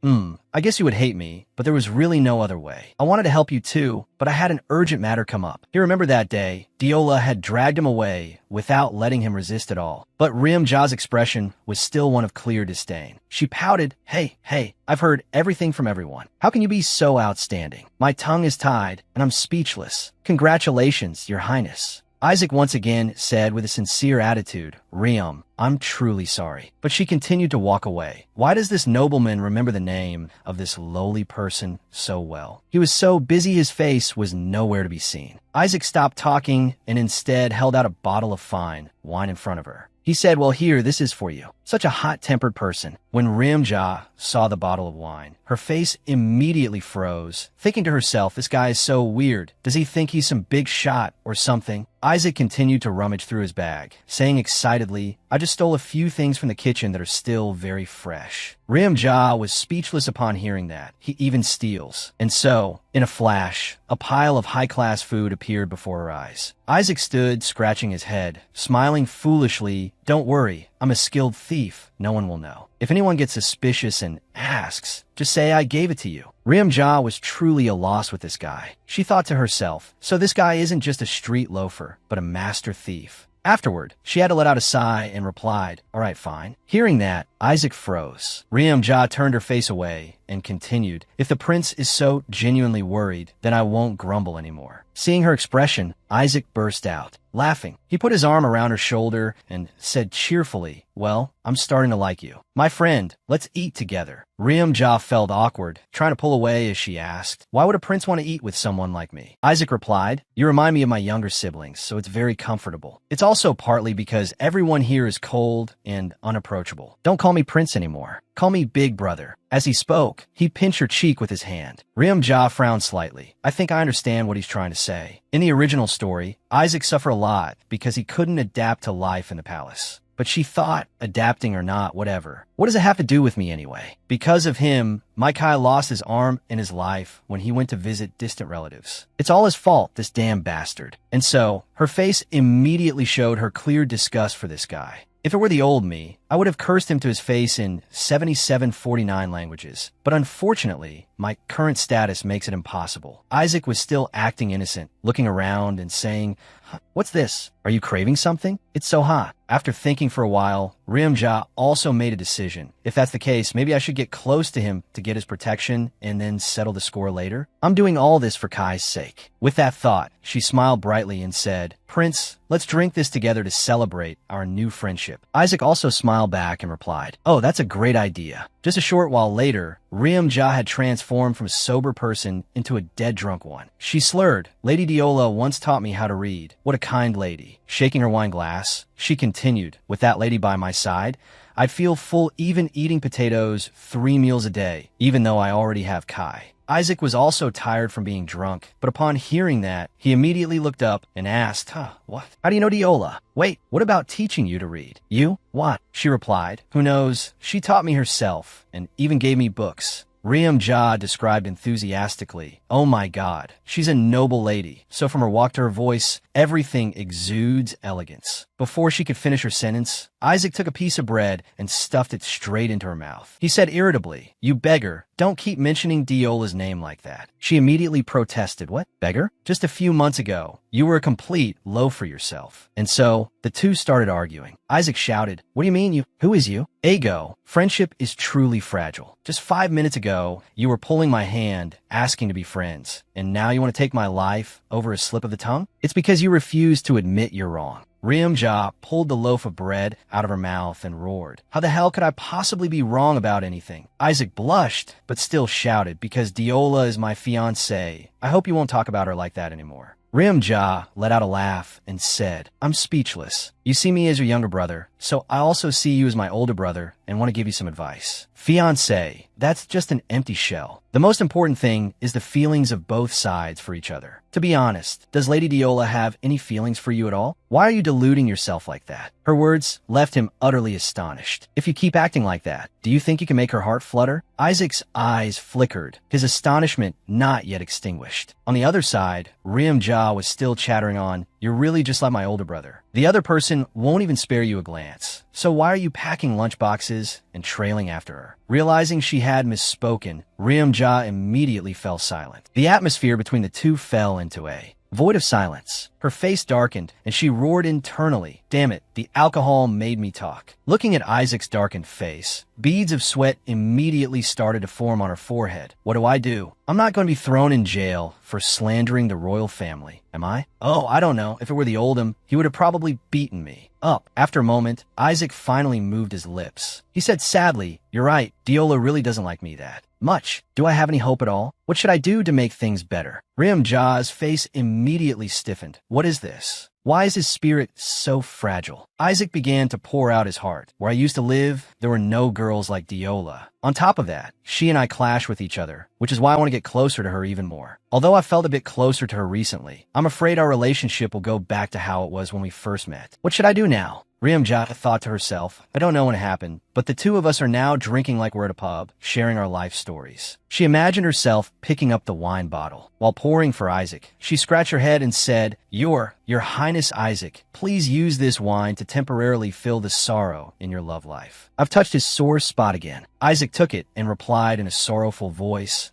I guess you would hate me, but there was really no other way. I wanted to help you too, but I had an urgent matter come up." He remembered that day, Diola had dragged him away without letting him resist at all. But Ryumja's expression was still one of clear disdain. She pouted, Hey, I've heard everything from everyone. How can you be so outstanding? My tongue is tied, and I'm speechless. Congratulations, Your Highness." Isaac once again said with a sincere attitude, "Riam, I'm truly sorry." But she continued to walk away. Why does this nobleman remember the name of this lowly person so well? He was so busy his face was nowhere to be seen. Isaac stopped talking and instead held out a bottle of fine wine in front of her. He said, "Well, here, this is for you." Such a hot-tempered person. When Rimja saw the bottle of wine, her face immediately froze, thinking to herself, this guy is so weird. Does he think he's some big shot or something? Isaac continued to rummage through his bag, saying excitedly, "I just stole a few things from the kitchen that are still very fresh." Rimja was speechless upon hearing that. He even steals. And so, in a flash, a pile of high-class food appeared before her eyes. Isaac stood, scratching his head, smiling foolishly. "Don't worry, I'm a skilled thief. No one will know. If anyone gets suspicious and asks, just say I gave it to you." Rimja was truly a loss with this guy. She thought to herself, so this guy isn't just a street loafer, but a master thief. Afterward, she had to let out a sigh and replied, "All right, fine." Hearing that, Isaac froze. Rimja turned her face away and continued, "If the prince is so genuinely worried, then I won't grumble anymore." Seeing her expression, Isaac burst out, laughing. He put his arm around her shoulder and said cheerfully, "Well, I'm starting to like you. My friend, let's eat together." Rimja felt awkward, trying to pull away as she asked, "Why would a prince want to eat with someone like me?" Isaac replied, "You remind me of my younger siblings, so it's very comfortable. It's also partly because everyone here is cold and unapproachable. Don't call me prince anymore. Call me big brother." As he spoke, he pinched her cheek with his hand. Rimja frowned slightly. "I think I understand what he's trying to say." In the original story, Isaac suffered a lot because he couldn't adapt to life in the palace. But she thought, adapting or not, whatever. What does it have to do with me anyway? Because of him, Maikai lost his arm and his life when he went to visit distant relatives. It's all his fault, this damn bastard. And so, her face immediately showed her clear disgust for this guy. If it were the old me, I would have cursed him to his face in 7749 languages. But unfortunately, my current status makes it impossible. Isaac was still acting innocent, looking around and saying, "What's this? Are you craving something? It's so hot." After thinking for a while, Rimja also made a decision. If that's the case, maybe I should get close to him to get his protection and then settle the score later. I'm doing all this for Kai's sake. With that thought, she smiled brightly and said, "Prince, let's drink this together to celebrate our new friendship." Isaac also smiled back and replied, "Oh, that's a great idea." Just a short while later, Rimja had transformed from a sober person into a dead drunk one. She slurred, "Lady Diola once taught me how to read. What a kind lady." Shaking her wine glass, she continued, "With that lady by my side, I'd feel full even eating potatoes 3 meals a day, even though I already have Kai." Isaac was also tired from being drunk, but upon hearing that, he immediately looked up and asked, "What? How do you know Diola? Wait, what about teaching you to read?" "You? What?" She replied, "Who knows? She taught me herself and even gave me books." Rimja described enthusiastically, "Oh my God, she's a noble lady." So from her walk to her voice, everything exudes elegance. Before she could finish her sentence, Isaac took a piece of bread and stuffed it straight into her mouth. He said irritably, "You beggar, don't keep mentioning Diola's name like that." She immediately protested, "What? Beggar? Just a few months ago, you were a complete loafer yourself." And so, the two started arguing. Isaac shouted, "What do you mean you? Who is you?" "Ego, friendship is truly fragile. Just 5 minutes ago, you were pulling my hand, asking to be friends. And now you want to take my life over a slip of the tongue? It's because you refuse to admit you're wrong." Rimja pulled the loaf of bread out of her mouth and roared, "How the hell could I possibly be wrong about anything?" Isaac blushed, but still shouted, "Because Diola is my fiancée. I hope you won't talk about her like that anymore." Rimja let out a laugh and said, "I'm speechless. You see me as your younger brother, so I also see you as my older brother and want to give you some advice. Fiancé, that's just an empty shell. The most important thing is the feelings of both sides for each other. To be honest, does Lady Diola have any feelings for you at all? Why are you deluding yourself like that?" Her words left him utterly astonished. "If you keep acting like that, do you think you can make her heart flutter?" Isaac's eyes flickered, his astonishment not yet extinguished. On the other side, Rimja was still chattering on, "You're really just like my older brother. The other person won't even spare you a glance. So why are you packing lunchboxes and trailing after her?" Realizing she had misspoken, Rimja immediately fell silent. The atmosphere between the two fell into a void of silence. Her face darkened, and she roared internally. Damn it, the alcohol made me talk. Looking at Isaac's darkened face, beads of sweat immediately started to form on her forehead. What do? I'm not going to be thrown in jail for slandering the royal family, am I? Oh, I don't know. If it were the Oldham, he would have probably beaten me up. After a moment, Isaac finally moved his lips. He said sadly, "You're right, Diola really doesn't like me that much. Do I have any hope at all? What should I do to make things better?" Ja's face immediately stiffened. What is this? Why is his spirit so fragile? Isaac began to pour out his heart. Where I used to live, there were no girls like Diola. On top of that, she and I clash with each other, which is why I want to get closer to her even more. Although I felt a bit closer to her recently, I'm afraid our relationship will go back to how it was when we first met. What should I do now? Ja thought to herself. I don't know when it happened, but the two of us are now drinking like we're at a pub, sharing our life stories. She imagined herself picking up the wine bottle. While pouring for Isaac, she scratched her head and said, Your Highness Isaac, please use this wine to temporarily fill the sorrow in your love life. I've touched his sore spot again. Isaac took it and replied in a sorrowful voice,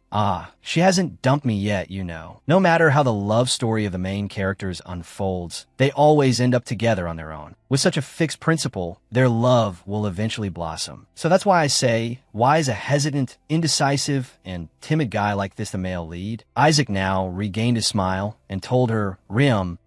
she hasn't dumped me yet, you know. No matter how the love story of the main characters unfolds, they always end up together on their own. With such a fixed principle, their love will eventually blossom. So that's why I say, why is a hesitant, indecisive, and timid guy like this the male lead? Isaac now regained his smile and told her,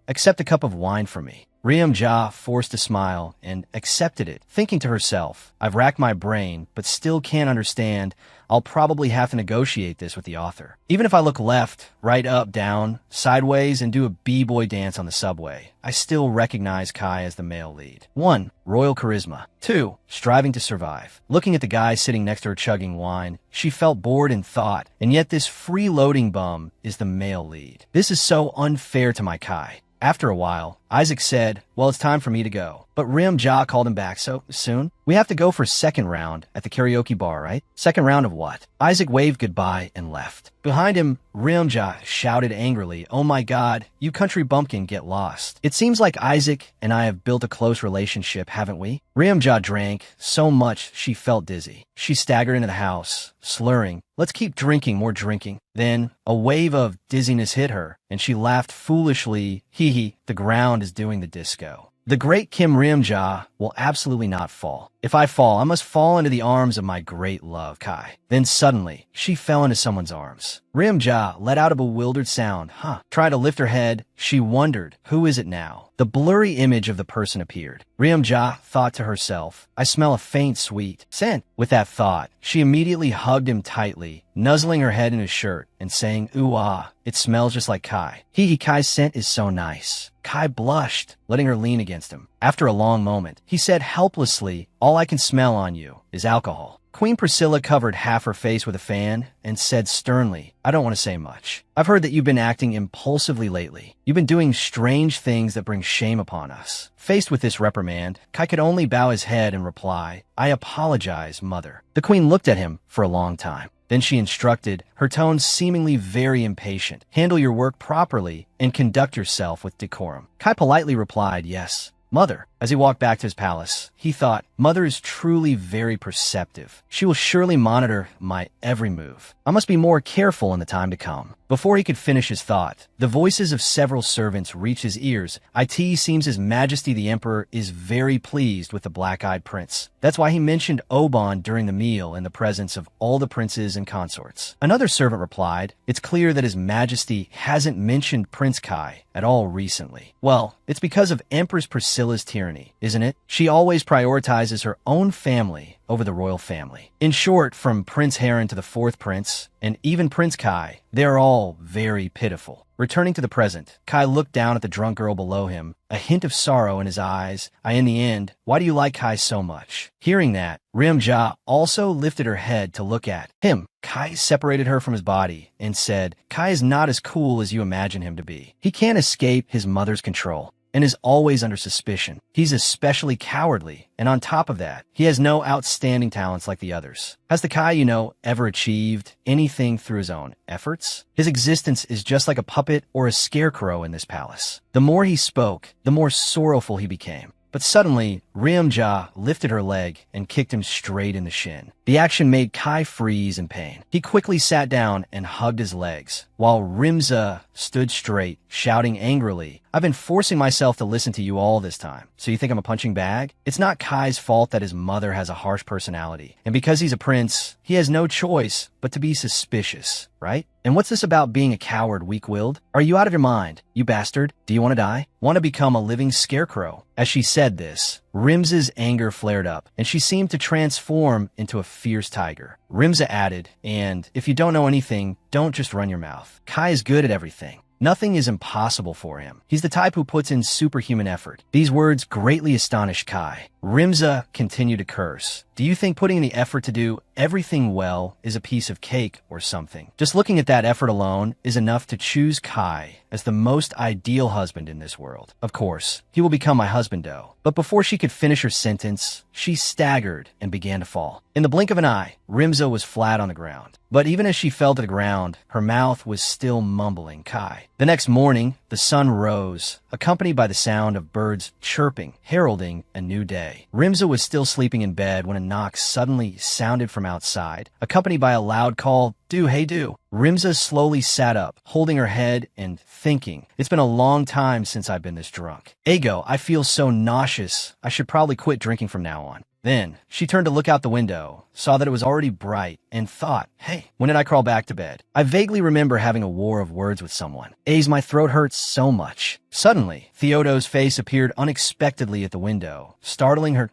accept a cup of wine for me. Ja forced a smile and accepted it, thinking to herself, I've racked my brain, but still can't understand. I'll probably have to negotiate this with the author. Even if I look left, right, up, down, sideways, and do a b-boy dance on the subway, I still recognize Kai as the male lead. 1. Royal charisma. 2. Striving to survive. Looking at the guy sitting next to her chugging wine, she felt bored in thought, and yet this freeloading bum is the male lead. This is so unfair to my Kai. After a while, Isaac said, well, it's time for me to go. But Ja called him back. So soon? We have to go for second round at the karaoke bar, right? Second round of what? Isaac waved goodbye and left. Behind him, Ja shouted angrily, oh my God, you country bumpkin, get lost. It seems like Isaac and I have built a close relationship, haven't we? Ja drank so much she felt dizzy. She staggered into the house, slurring, let's keep drinking, more drinking. Then a wave of dizziness hit her, and she laughed foolishly, hee, the ground is doing the disco. The great Kim Ja will absolutely not fall. If I fall, I must fall into the arms of my great love, Kai. Then suddenly, she fell into someone's arms. Ja let out a bewildered sound. Trying to lift her head, she wondered, who is it now? The blurry image of the person appeared. Ja thought to herself, I smell a faint sweet scent. With that thought, she immediately hugged him tightly, nuzzling her head in his shirt and saying, ooh it smells just like Kai. Kai's scent is so nice. Kai blushed, letting her lean against him. After a long moment, he said helplessly, all I can smell on you is alcohol. Queen Priscilla covered half her face with a fan and said sternly, I don't want to say much. I've heard that you've been acting impulsively lately. You've been doing strange things that bring shame upon us. Faced with this reprimand, Kai could only bow his head and reply, I apologize, mother. The queen looked at him for a long time. Then she instructed, her tone seemingly very impatient, handle your work properly and conduct yourself with decorum. Kai politely replied, yes, mother. As he walked back to his palace, he thought, mother is truly very perceptive. She will surely monitor my every move. I must be more careful in the time to come. Before he could finish his thought, the voices of several servants reached his ears. It seems His Majesty the Emperor is very pleased with the black-eyed prince. That's why he mentioned Oban during the meal in the presence of all the princes and consorts. Another servant replied, it's clear that His Majesty hasn't mentioned Prince Kai at all recently. Well, it's because of Empress Priscilla's tyranny, isn't it? She always prioritizes her own family over the royal family. In short, from Prince Heron to the fourth prince, and even Prince Kai, they're all very pitiful. Returning to the present, Kai looked down at the drunk girl below him, a hint of sorrow in his eyes. In the end, why do you like Kai so much? Hearing that, Ja also lifted her head to look at him. Kai separated her from his body and said, Kai is not as cool as you imagine him to be. He can't escape his mother's control and is always under suspicion. He's especially cowardly, and on top of that, he has no outstanding talents like the others. Has the Kai you know ever achieved anything through his own efforts? His existence is just like a puppet or a scarecrow in this palace. The more he spoke, the more sorrowful he became. But suddenly, Ryumja lifted her leg and kicked him straight in the shin. The action made Kai freeze in pain. He quickly sat down and hugged his legs, while Rimza stood straight, shouting angrily, "I've been forcing myself to listen to you all this time. So you think I'm a punching bag?" It's not Kai's fault that his mother has a harsh personality. And because he's a prince, he has no choice but to be suspicious, right? And what's this about being a coward, weak-willed? Are you out of your mind, you bastard? Do you want to die? Want to become a living scarecrow? As she said this, Rimza's anger flared up, and she seemed to transform into a fierce tiger. Rimza added, "And if you don't know anything, don't just run your mouth. Kai is good at everything. Nothing is impossible for him. He's the type who puts in superhuman effort." These words greatly astonished Kai. Rimza continued to curse. "Do you think putting in the effort to do everything well is a piece of cake or something? Just looking at that effort alone is enough to choose Kai as the most ideal husband in this world. Of course, he will become my husbando." But before she could finish her sentence, she staggered and began to fall. In the blink of an eye, Rimza was flat on the ground. But even as she fell to the ground, her mouth was still mumbling Kai. The next morning, the sun rose, accompanied by the sound of birds chirping, heralding a new day. Rimza was still sleeping in bed when a knock suddenly sounded from outside, accompanied by a loud call, "Do, hey, do." Rimza slowly sat up, holding her head and thinking, "It's been a long time since I've been this drunk. Ego, I feel so nauseous. I should probably quit drinking from now on." Then, she turned to look out the window, saw that it was already bright, and thought, "Hey, when did I crawl back to bed?" I vaguely remember having a war of words with someone. My throat hurts so much." Suddenly, Theodo's face appeared unexpectedly at the window, startling her.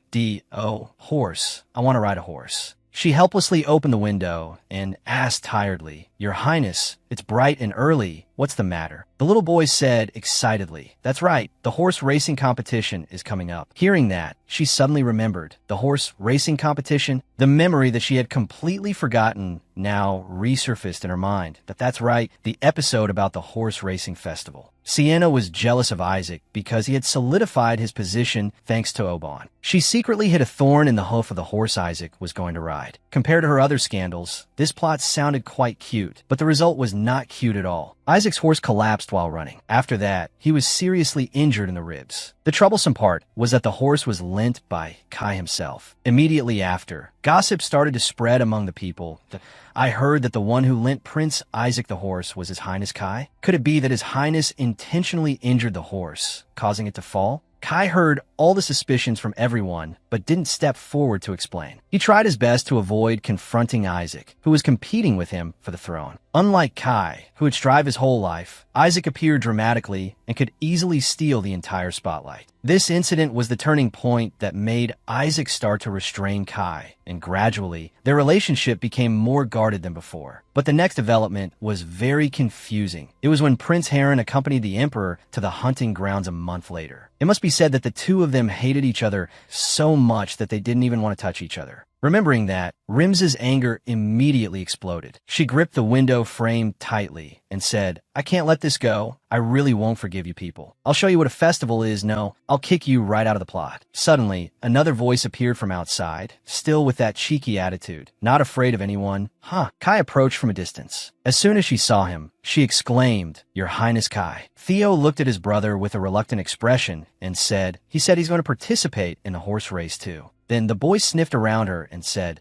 "Oh, horse. I want to ride a horse." She helplessly opened the window and asked tiredly, "Your Highness, it's bright and early. What's the matter?" The little boy said excitedly, "That's right, the horse racing competition is coming up." Hearing that, she suddenly remembered. The horse racing competition? The memory that she had completely forgotten now resurfaced in her mind. That's right, the episode about the horse racing festival. Sienna was jealous of Isaac because he had solidified his position thanks to Oban. She secretly hid a thorn in the hoof of the horse Isaac was going to ride. Compared to her other scandals, this plot sounded quite cute, but the result was not cute at all. Isaac's horse collapsed while running. After that, he was seriously injured in the ribs. The troublesome part was that the horse was lent by Kai himself. Immediately after, gossip started to spread among the people. I heard that the one who lent Prince Isaac the horse was His Highness Kai. Could it be that His Highness intentionally injured the horse, causing it to fall? Kai heard all the suspicions from everyone, but didn't step forward to explain. He tried his best to avoid confronting Isaac, who was competing with him for the throne. Unlike Kai, who would strive his whole life, Isaac appeared dramatically and could easily steal the entire spotlight. This incident was the turning point that made Isaac start to restrain Kai, and gradually, their relationship became more guarded than before. But the next development was very confusing. It was when Prince Heron accompanied the Emperor to the hunting grounds a month later. It must be said that the two of them hated each other so much that they didn't even want to touch each other. Remembering that, Rimza's anger immediately exploded. She gripped the window frame tightly and said, "I can't let this go. I really won't forgive you people. I'll show you what a festival is. No, I'll kick you right out of the plot." Suddenly, another voice appeared from outside, still with that cheeky attitude, not afraid of anyone. Kai approached from a distance. As soon as she saw him, she exclaimed, "Your Highness Kai." Theo looked at his brother with a reluctant expression and said, "He said he's going to participate in the horse race too." Then the boy sniffed around her and said,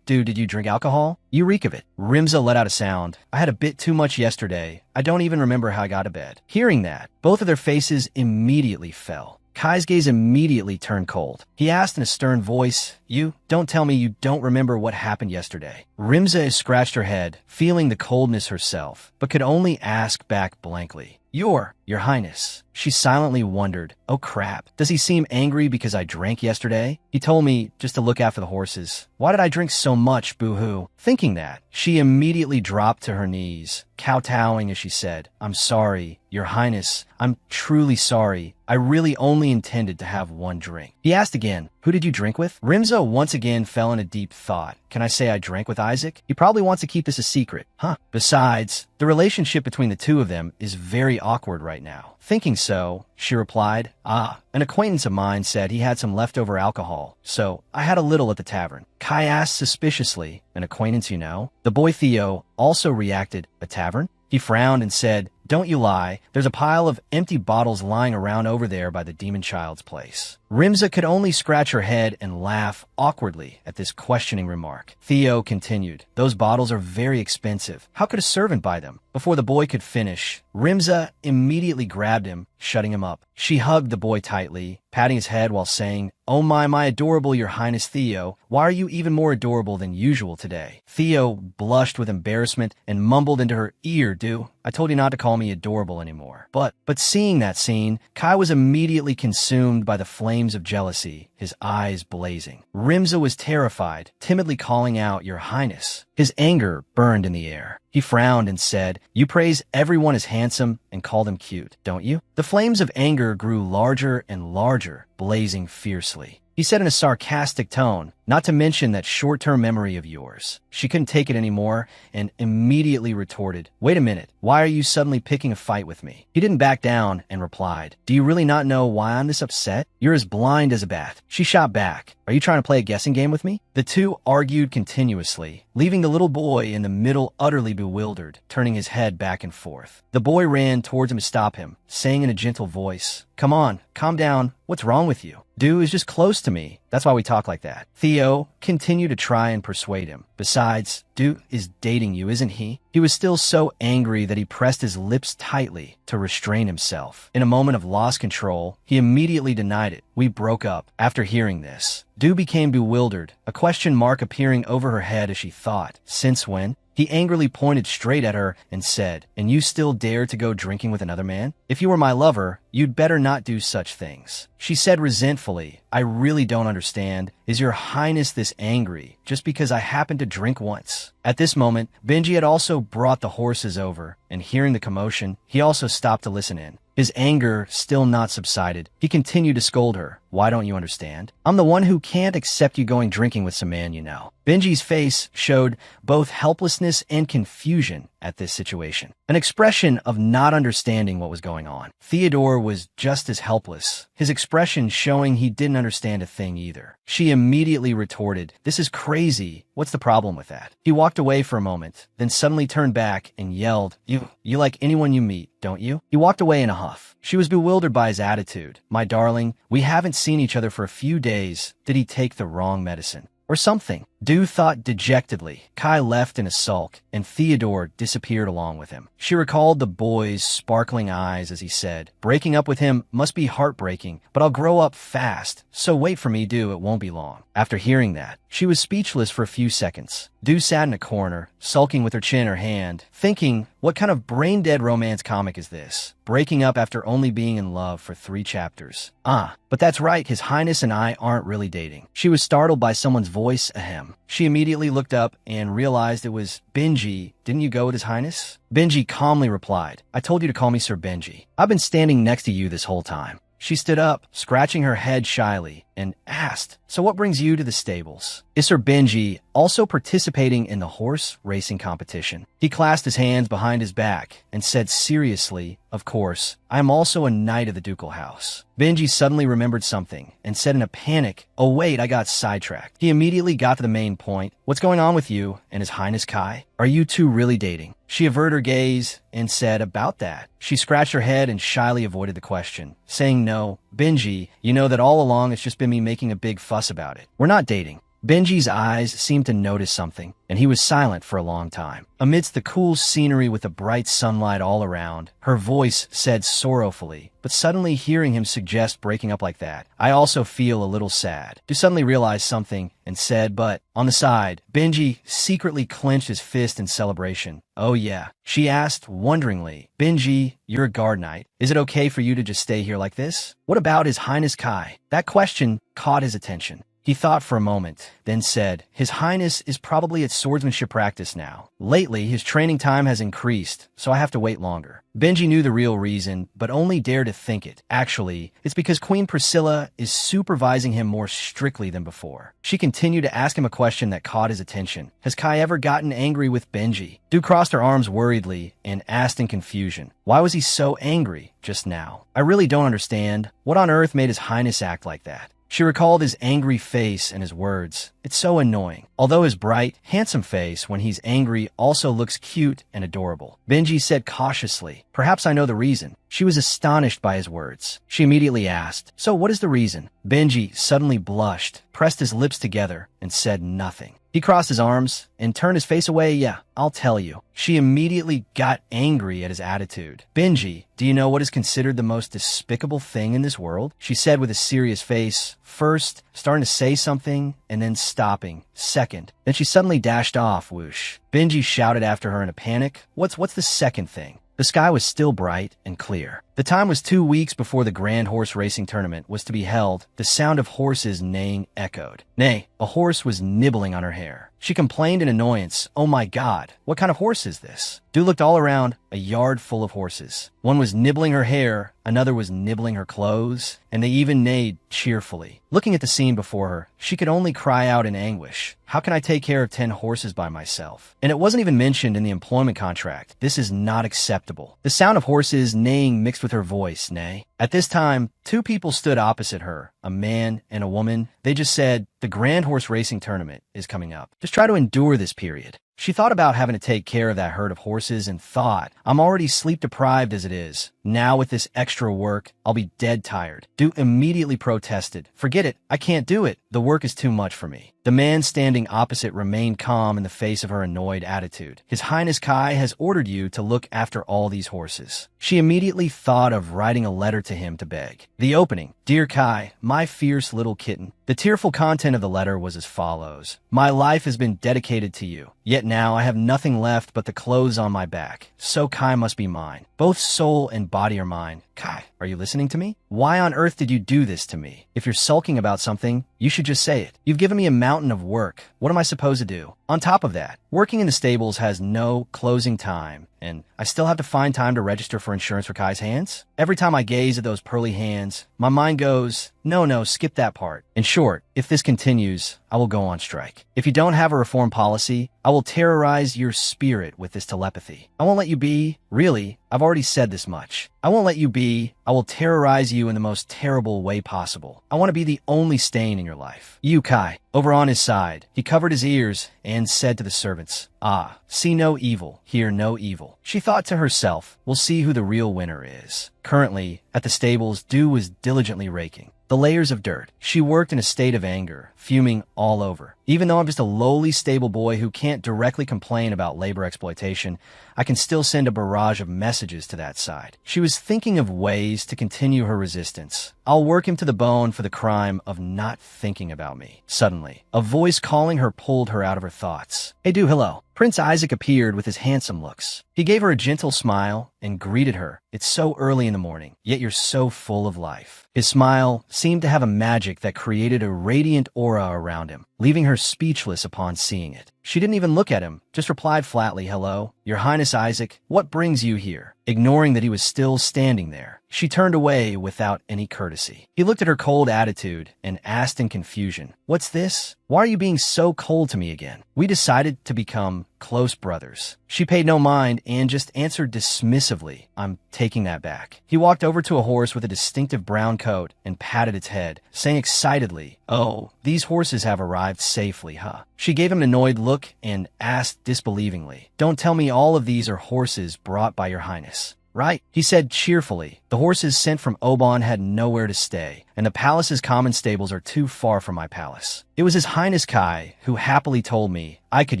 "Dude, did you drink alcohol?" "You reek of it." Rimza let out a sound. "I had a bit too much yesterday. I don't even remember how I got to bed." Hearing that, both of their faces immediately fell. Kai's gaze immediately turned cold. He asked in a stern voice, "You don't tell me you don't remember what happened yesterday." Rimza scratched her head, feeling the coldness herself, but could only ask back blankly, Your Highness." She silently wondered, "Oh crap, does he seem angry because I drank yesterday? He told me just to look after the horses. Why did I drink so much, boo-hoo?" Thinking that, she immediately dropped to her knees, kowtowing as she said, "I'm sorry, Your Highness. I'm truly sorry. I really only intended to have one drink." He asked again, "Who did you drink with?" Rimza once again fell in a deep thought. Can I say I drank with Isaac? He probably wants to keep this a secret. Besides, the relationship between the two of them is very awkward right now. Thinking so, she replied, An acquaintance of mine said he had some leftover alcohol, so I had a little at the tavern." Kai asked suspiciously, "An acquaintance you know?" The boy Theo also reacted, "A tavern?" He frowned and said, Don't you lie. There's a pile of empty bottles lying around over there by the demon child's place. Rimza could only scratch her head and laugh awkwardly at this questioning remark. Theo continued, "Those bottles are very expensive. How could a servant buy them?" Before the boy could finish, Rimza immediately grabbed him, shutting him up. She hugged the boy tightly, patting his head while saying, "Oh my adorable Your Highness Theo, why are you even more adorable than usual today?" Theo blushed with embarrassment and mumbled into her ear, I told you not to call me adorable anymore." But seeing that scene, Kai was immediately consumed by the flames of jealousy, his eyes blazing. Rimza was terrified, timidly calling out, "Your Highness." His anger burned in the air. He frowned and said, "You praise everyone as handsome and call them cute, don't you?" The flames of anger grew larger and larger, blazing fiercely. He said in a sarcastic tone, "Not to mention that short-term memory of yours." She couldn't take it anymore and immediately retorted, "Wait a minute, why are you suddenly picking a fight with me?" He didn't back down and replied, "Do you really not know why I'm this upset? You're as blind as a bat." She shot back, "Are you trying to play a guessing game with me?" The two argued continuously, leaving the little boy in the middle utterly bewildered, turning his head back and forth. The boy ran towards him to stop him, saying in a gentle voice, "Come on, calm down. What's wrong with you? Du is just close to me. That's why we talk like that." Theo continued to try and persuade him. "Besides, Du is dating you, isn't he?" He was still so angry that he pressed his lips tightly to restrain himself. In a moment of lost control, he immediately denied it. "We broke up." After hearing this, Du became bewildered, a question mark appearing over her head as she thought, "Since when?" He angrily pointed straight at her and said, "And you still dare to go drinking with another man? If you were my lover, you'd better not do such things." She said resentfully, "I really don't understand. Is Your Highness this angry just because I happened to drink once?" At this moment, Benji had also brought the horses over, and hearing the commotion, he also stopped to listen in. His anger still not subsided, he continued to scold her. "Why don't you understand? I'm the one who can't accept you going drinking with some man you know." Benji's face showed both helplessness and confusion at this situation, an expression of not understanding what was going on. Theodore was just as helpless, his expression showing he didn't understand a thing either. She immediately retorted, "This is crazy. What's the problem with that?" He walked away for a moment, then suddenly turned back and yelled, You like anyone you meet, don't you?" He walked away in a huff. She was bewildered by his attitude. "My darling, we haven't seen each other for a few days. Did he take the wrong medicine? Or something?" Du thought dejectedly. Kai left in a sulk, and Theodore disappeared along with him. She recalled the boy's sparkling eyes as he said, "Breaking up with him must be heartbreaking, but I'll grow up fast, so wait for me, Du, it won't be long." After hearing that, she was speechless for a few seconds. Du sat in a corner, sulking with her chin in her hand, thinking, what kind of brain-dead romance comic is this? Breaking up after only being in love for 3 chapters. But that's right, His Highness and I aren't really dating. She was startled by someone's voice ahem. She immediately looked up and realized it was Benji. "Didn't you go with His Highness?" Benji calmly replied, "I told you to call me Sir Benji. I've been standing next to you this whole time." She stood up, scratching her head shyly, and asked, "So what brings you to the stables?" Is Sir Benji also participating in the horse racing competition? He clasped his hands behind his back and said seriously, "Of course, I am also a knight of the ducal house." Benji suddenly remembered something and said in a panic, "Oh wait, I got sidetracked." He immediately got to the main point. "What's going on with you and His Highness Kai? Are you two really dating?" She averted her gaze and said, "About that." She scratched her head and shyly avoided the question, saying, "No, Benji, you know that all along it's just been me making a big fuss about it. We're not dating." Benji's eyes seemed to notice something, and he was silent for a long time. Amidst the cool scenery with the bright sunlight all around, her voice said sorrowfully, but suddenly hearing him suggest breaking up like that, "I also feel a little sad." Du suddenly realized something and said, "But," on the side, Benji secretly clenched his fist in celebration. "Oh yeah." She asked wonderingly, "Benji, you're a guard knight. Is it okay for you to just stay here like this? What about His Highness Kai?" That question caught his attention. He thought for a moment, then said, "His Highness is probably at swordsmanship practice now. Lately, his training time has increased, so I have to wait longer." Benji knew the real reason, but only dared to think it. Actually, it's because Queen Priscilla is supervising him more strictly than before. She continued to ask him a question that caught his attention. Has Kai ever gotten angry with Benji? Du crossed her arms worriedly and asked in confusion, "Why was he so angry just now? I really don't understand. What on earth made His Highness act like that?" She recalled his angry face and his words. It's so annoying. Although his bright, handsome face when he's angry also looks cute and adorable. Benji said cautiously, perhaps I know the reason. She was astonished by his words. She immediately asked, so what is the reason? Benji suddenly blushed, pressed his lips together, and said nothing. He crossed his arms and turned his face away. Yeah, I'll tell you. She immediately got angry at his attitude. Benji, do you know what is considered the most despicable thing in this world? She said with a serious face, first starting to say something and then stopping. Second. Then she suddenly dashed off, whoosh. Benji shouted after her in a panic. What's the second thing? The sky was still bright and clear. The time was 2 weeks before the Grand Horse Racing Tournament was to be held. The sound of horses neighing echoed. Nay, a horse was nibbling on her hair. She complained in annoyance, oh my god, what kind of horse is this? Du looked all around, a yard full of horses. One was nibbling her hair, another was nibbling her clothes, and they even neighed cheerfully. Looking at the scene before her, she could only cry out in anguish. How can I take care of 10 horses by myself? And it wasn't even mentioned in the employment contract. This is not acceptable. The sound of horses neighing mixed with her voice, nay. At this time, 2 people stood opposite her, a man and a woman. They just said, the Grand Horse Racing Tournament is coming up. Just try to endure this period. She thought about having to take care of that herd of horses and thought, I'm already sleep-deprived as it is. Now with this extra work, I'll be dead tired. Du immediately protested. Forget it, I can't do it. The work is too much for me. The man standing opposite remained calm in the face of her annoyed attitude. His Highness Kai has ordered you to look after all these horses. She immediately thought of writing a letter to him to beg. The opening. Dear Kai, my fierce little kitten. The tearful content of the letter was as follows. My life has been dedicated to you. Yet now I have nothing left but the clothes on my back. So Kai must be mine. Both soul and body are mine. Kai, are you listening to me? Why on earth did you do this to me? If you're sulking about something, you should just say it. You've given me a mountain of work. What am I supposed to do? On top of that, working in the stables has no closing time, and I still have to find time to register for insurance for Kai's hands? Every time I gaze at those pearly hands, my mind goes, no, skip that part. In short, if this continues, I will go on strike. If you don't have a reform policy, I will terrorize your spirit with this telepathy. I won't let you be. Really, I've already said this much. I won't let you be. I will terrorize you in the most terrible way possible. I want to be the only stain in your life. You, Kai, over on his side. He covered his ears and said to the servants, Ah, see no evil, hear no evil. She thought to herself, we'll see who the real winner is. Currently, at the stables, Du was diligently raking the layers of dirt. She worked in a state of anger, fuming all over. Even though I'm just a lowly stable boy who can't directly complain about labor exploitation, I can still send a barrage of messages to that side. She was thinking of ways to continue her resistance. I'll work him to the bone for the crime of not thinking about me. Suddenly, a voice calling her pulled her out of her thoughts. Hey, Du, hello. Prince Isaac appeared with his handsome looks. He gave her a gentle smile and greeted her. It's so early in the morning, yet you're so full of life. His smile seemed to have a magic that created a radiant aura around him, leaving her speechless upon seeing it. She didn't even look at him, just replied flatly, hello, Your Highness Isaac, what brings you here? Ignoring that he was still standing there, she turned away without any courtesy. He looked at her cold attitude and asked in confusion, What's this? Why are you being so cold to me again? We decided to become close brothers. She paid no mind and just answered dismissively, I'm taking that back. He walked over to a horse with a distinctive brown coat and patted its head, saying excitedly, Oh, these horses have arrived safely, huh? She gave him an annoyed look and asked disbelievingly, Don't tell me all of these are horses brought by your highness. Right, he said cheerfully. The horses sent from Oban had nowhere to stay, and the palace's common stables are too far from my palace. It was His Highness Kai who happily told me I could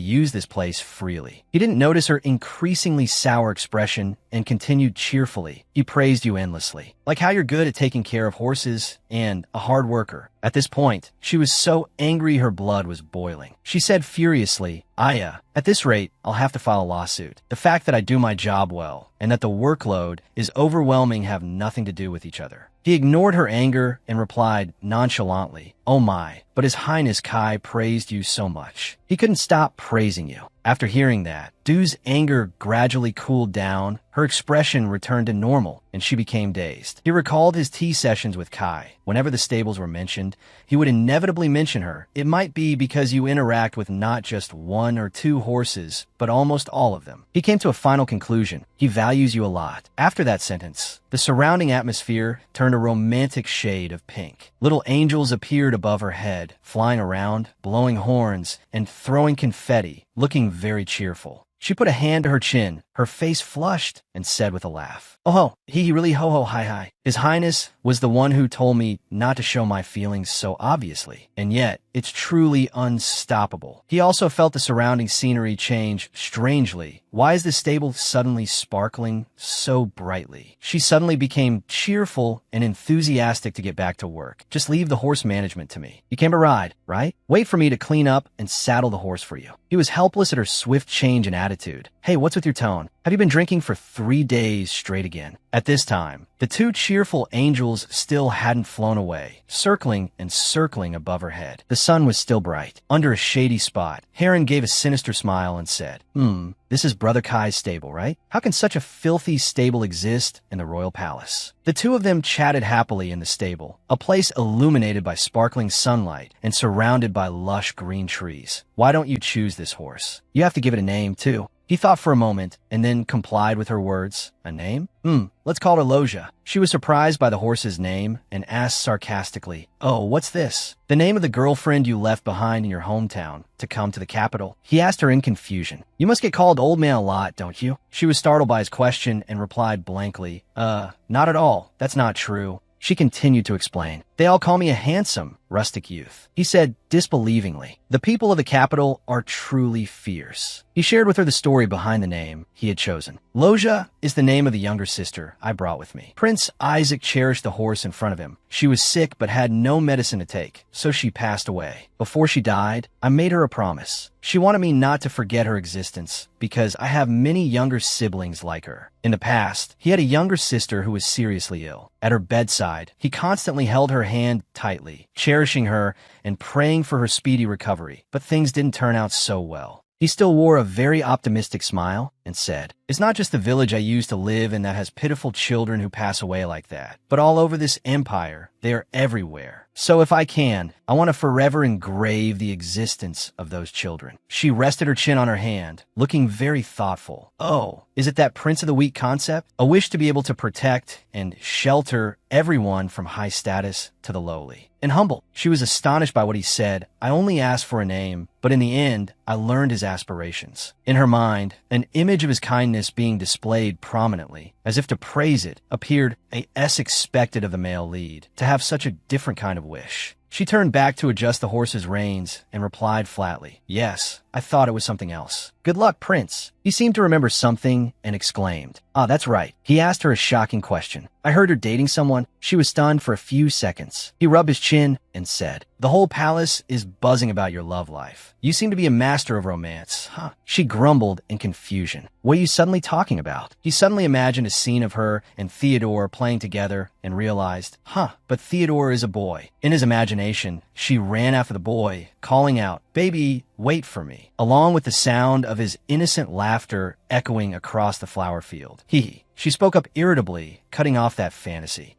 use this place freely. He didn't notice her increasingly sour expression and continued cheerfully. He praised you endlessly, like how you're good at taking care of horses and a hard worker. At this point, she was so angry her blood was boiling. She said furiously, Aya, at this rate, I'll have to file a lawsuit. The fact that I do my job well and that the workload is overwhelming have nothing to do with each other. He ignored her anger and replied nonchalantly, Oh my, but His Highness Kai praised you so much. He couldn't stop praising you. After hearing that, Du's anger gradually cooled down, her expression returned to normal, and she became dazed. He recalled his tea sessions with Kai. Whenever the stables were mentioned, he would inevitably mention her. It might be because you interact with not just one or two horses, but almost all of them. He came to a final conclusion. He values you a lot. After that sentence, the surrounding atmosphere turned a romantic shade of pink. Little angels appeared above her head, flying around, blowing horns, and throwing confetti, looking very cheerful. She put a hand to her chin, her face flushed, and said with a laugh, "Oh ho, he really ho ho hi hi. His Highness was the one who told me not to show my feelings so obviously, and yet it's truly unstoppable." He also felt the surrounding scenery change strangely. Why is the stable suddenly sparkling so brightly? She suddenly became cheerful and enthusiastic to get back to work. "Just leave the horse management to me. You came to ride, right? Wait for me to clean up and saddle the horse for you." He was helpless at her swift change in attitude. "Hey, what's with your tone? Have you been drinking for 3 days straight again?" At this time, the two cheerful angels still hadn't flown away, circling and circling above her head. The sun was still bright. Under a shady spot, Heron gave a sinister smile and said, this is Brother Kai's stable, right? How can such a filthy stable exist in the royal palace?" The two of them chatted happily in the stable, a place illuminated by sparkling sunlight and surrounded by lush green trees. "Why don't you choose this horse? You have to give it a name, too." He thought for a moment and then complied with her words. "A name? Let's call her Loja." She was surprised by the horse's name and asked sarcastically, "Oh, what's this?" "The name of the girlfriend you left behind in your hometown to come to the capital." He asked her in confusion. "You must get called old man a lot, don't you?" She was startled by his question and replied blankly, Not at all. That's not true." She continued to explain. "They all call me a handsome, rustic youth." He said disbelievingly, "The people of the capital are truly fierce." He shared with her the story behind the name he had chosen. "Loja is the name of the younger sister I brought with me. Prince Isaac cherished the horse in front of him. She was sick but had no medicine to take, so she passed away. Before she died, I made her a promise. She wanted me not to forget her existence because I have many younger siblings like her. In the past, he had a younger sister who was seriously ill. At her bedside, he constantly held her hand tightly, cherishing her and praying for her speedy recovery. But things didn't turn out so well. He still wore a very optimistic smile and said, "It's not just the village I used to live in that has pitiful children who pass away like that, but all over this empire, they are everywhere. So if I can, I want to forever engrave the existence of those children." She rested her chin on her hand, looking very thoughtful. "Oh, is it that Prince of the Weak concept? A wish to be able to protect and shelter everyone from high status to the lowly and humble." She was astonished by what he said. "I only asked for a name, but in the end, I learned his aspirations." In her mind, an image of his kindness being displayed prominently, as if to praise it, appeared as expected of the male lead, to have such a different kind of wish. She turned back to adjust the horse's reins and replied flatly, "Yes, I thought it was something else." "Good luck, Prince." He seemed to remember something and exclaimed, "Ah, that's right." He asked her a shocking question. "I heard you're dating someone." She was stunned for a few seconds. He rubbed his chin and said, "The whole palace is buzzing about your love life. You seem to be a master of romance." She grumbled in confusion. "What are you suddenly talking about?" He suddenly imagined a scene of her and Theodore playing together and realized, but Theodore is a boy. In his imagination, she ran after the boy, calling out, "Baby, wait for me," along with the sound of his innocent laughter echoing across the flower field. She spoke up irritably, cutting off that fantasy.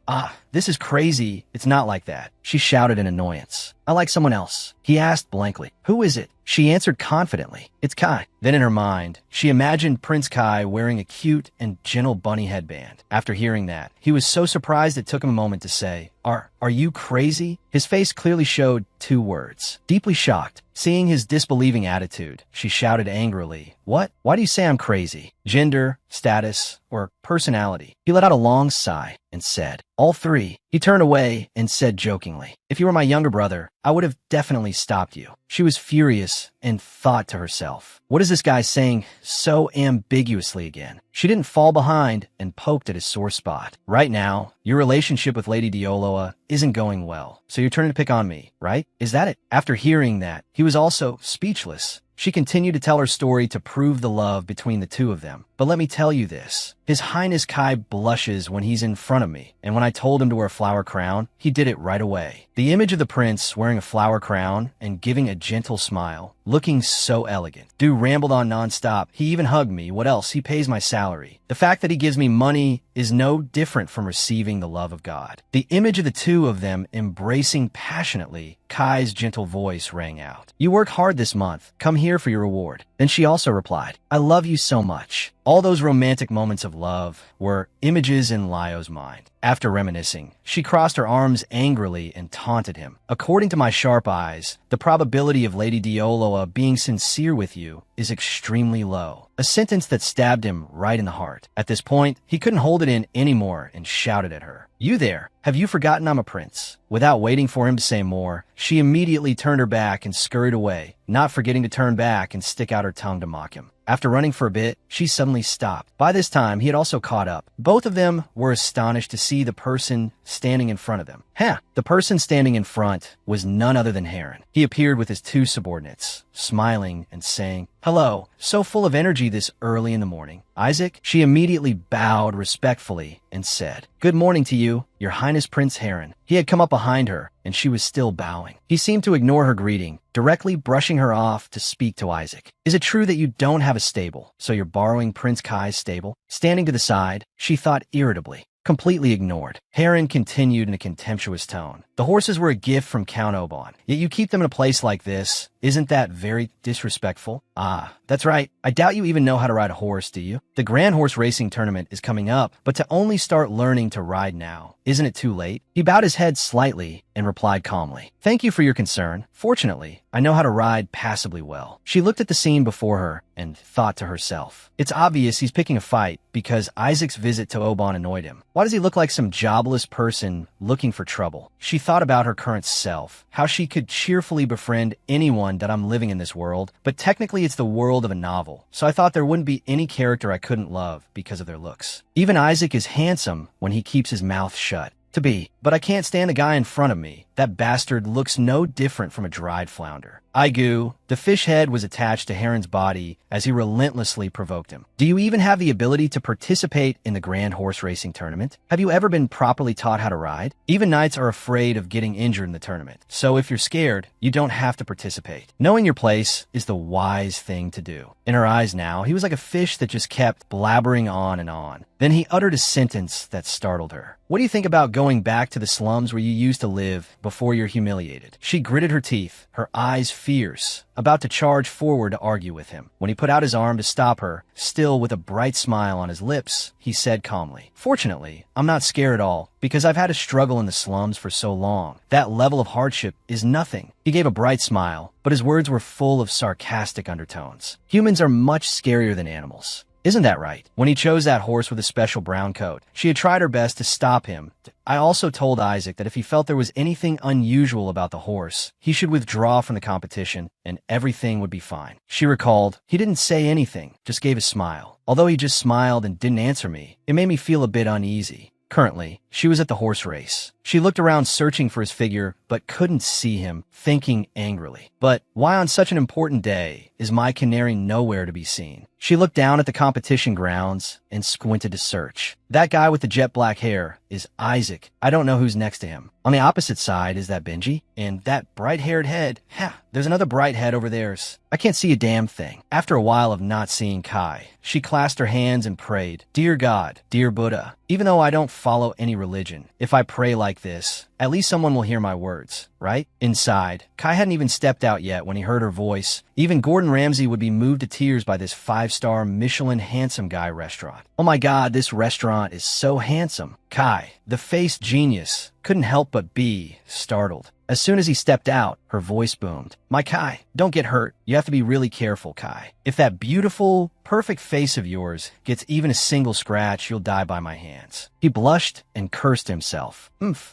This is crazy. It's not like that." She shouted in annoyance. "I like someone else." He asked blankly, "Who is it?" She answered confidently, "It's Kai." Then in her mind, she imagined Prince Kai wearing a cute and gentle bunny headband. After hearing that, he was so surprised it took him a moment to say, Are you crazy?" His face clearly showed 2 words. Deeply shocked, seeing his disbelieving attitude, she shouted angrily, "What? Why do you say I'm crazy? Gender, status, or personality?" He let out a long sigh and said, "All 3. He turned away and said jokingly, "If you were my younger brother, I would have definitely stopped you." She was furious and thought to herself, what is this guy saying so ambiguously again? She didn't fall behind and poked at his sore spot. "Right now, your relationship with Lady Dioloa isn't going well, so you're turning to pick on me, right? Is that it?" After hearing that, he was also speechless. She continued to tell her story to prove the love between the two of them. But let me tell you this. His Highness Kai blushes when he's in front of me, and when I told him to wear a flower crown, he did it right away. The image of the prince wearing a flower crown and giving a gentle smile, looking so elegant. Dude rambled on nonstop. He even hugged me. What else? He pays my salary. The fact that he gives me money is no different from receiving the love of God. The image of the two of them embracing passionately, Kai's gentle voice rang out. You worked hard this month. Come here for your reward. Then she also replied, I love you so much. All those romantic moments of love were images in Lio's mind. After reminiscing, she crossed her arms angrily and taunted him. According to my sharp eyes, the probability of Lady Dioloa being sincere with you is extremely low. A sentence that stabbed him right in the heart. At this point, he couldn't hold it in anymore and shouted at her. You there? Have you forgotten I'm a prince? Without waiting for him to say more, she immediately turned her back and scurried away, not forgetting to turn back and stick out her tongue to mock him. After running for a bit, she suddenly stopped. By this time, he had also caught up. Both of them were astonished to see the person standing in front of them. The person standing in front was none other than Heron. He appeared with his two subordinates, smiling and saying, Hello, so full of energy this early in the morning. Isaac? She immediately bowed respectfully and said, Good morning to you, Your Highness Prince Heron. He had come up behind her, and she was still bowing. He seemed to ignore her greeting, directly brushing her off to speak to Isaac. Is it true that you don't have a stable, so you're borrowing Prince Kai's stable? Standing to the side, she thought irritably. Completely ignored. Heron continued in a contemptuous tone. The horses were a gift from Count Oban, yet you keep them in a place like this. Isn't that very disrespectful? Ah, that's right. I doubt you even know how to ride a horse, do you? The Grand Horse Racing Tournament is coming up, but to only start learning to ride now. Isn't it too late? He bowed his head slightly and replied calmly. Thank you for your concern. Fortunately, I know how to ride passably well. She looked at the scene before her and thought to herself. It's obvious he's picking a fight because Isaac's visit to Oban annoyed him. Why does he look like some jobless person looking for trouble? She thought about her current self, how she could cheerfully befriend anyone that I'm living in this world, but technically it's the world of a novel, so I thought there wouldn't be any character I couldn't love because of their looks. Even Isaac is handsome when he keeps his mouth shut. To be, but I can't stand the guy in front of me. That bastard looks no different from a dried flounder. Aigu, the fish head was attached to Heron's body as he relentlessly provoked him. Do you even have the ability to participate in the Grand Horse Racing Tournament? Have you ever been properly taught how to ride? Even knights are afraid of getting injured in the tournament, so if you're scared, you don't have to participate. Knowing your place is the wise thing to do. In her eyes now, he was like a fish that just kept blabbering on and on. Then he uttered a sentence that startled her. What do you think about going back to the slums where you used to live before you're humiliated? She gritted her teeth, her eyes fierce, about to charge forward to argue with him. When he put out his arm to stop her, still with a bright smile on his lips, he said calmly, Fortunately, I'm not scared at all, because I've had to struggle in the slums for so long. That level of hardship is nothing. He gave a bright smile, but his words were full of sarcastic undertones. Humans are much scarier than animals. Isn't that right? When he chose that horse with a special brown coat, she had tried her best to stop him. I also told Isaac that if he felt there was anything unusual about the horse, he should withdraw from the competition and everything would be fine. She recalled, he didn't say anything, just gave a smile. Although he just smiled and didn't answer me, it made me feel a bit uneasy. Currently, she was at the horse race. She looked around searching for his figure, but couldn't see him, thinking angrily. But why on such an important day is my canary nowhere to be seen? She looked down at the competition grounds and squinted to search. That guy with the jet black hair is Isaac. I don't know who's next to him. On the opposite side is that Benji, and that bright-haired head. There's another bright head over there. I can't see a damn thing. After a while of not seeing Kai, she clasped her hands and prayed, Dear God, dear Buddha, even though I don't follow any religion, if I pray like this, at least someone will hear my words, right? Inside, Kai hadn't even stepped out yet when he heard her voice. Even Gordon Ramsay would be moved to tears by this 5-star Michelin handsome guy restaurant. Oh my God, this restaurant is so handsome. Kai, the face genius, couldn't help but be startled. As soon as he stepped out, her voice boomed. My Kai, don't get hurt. You have to be really careful, Kai. If that beautiful, perfect face of yours gets even a single scratch, you'll die by my hands. He blushed and cursed himself.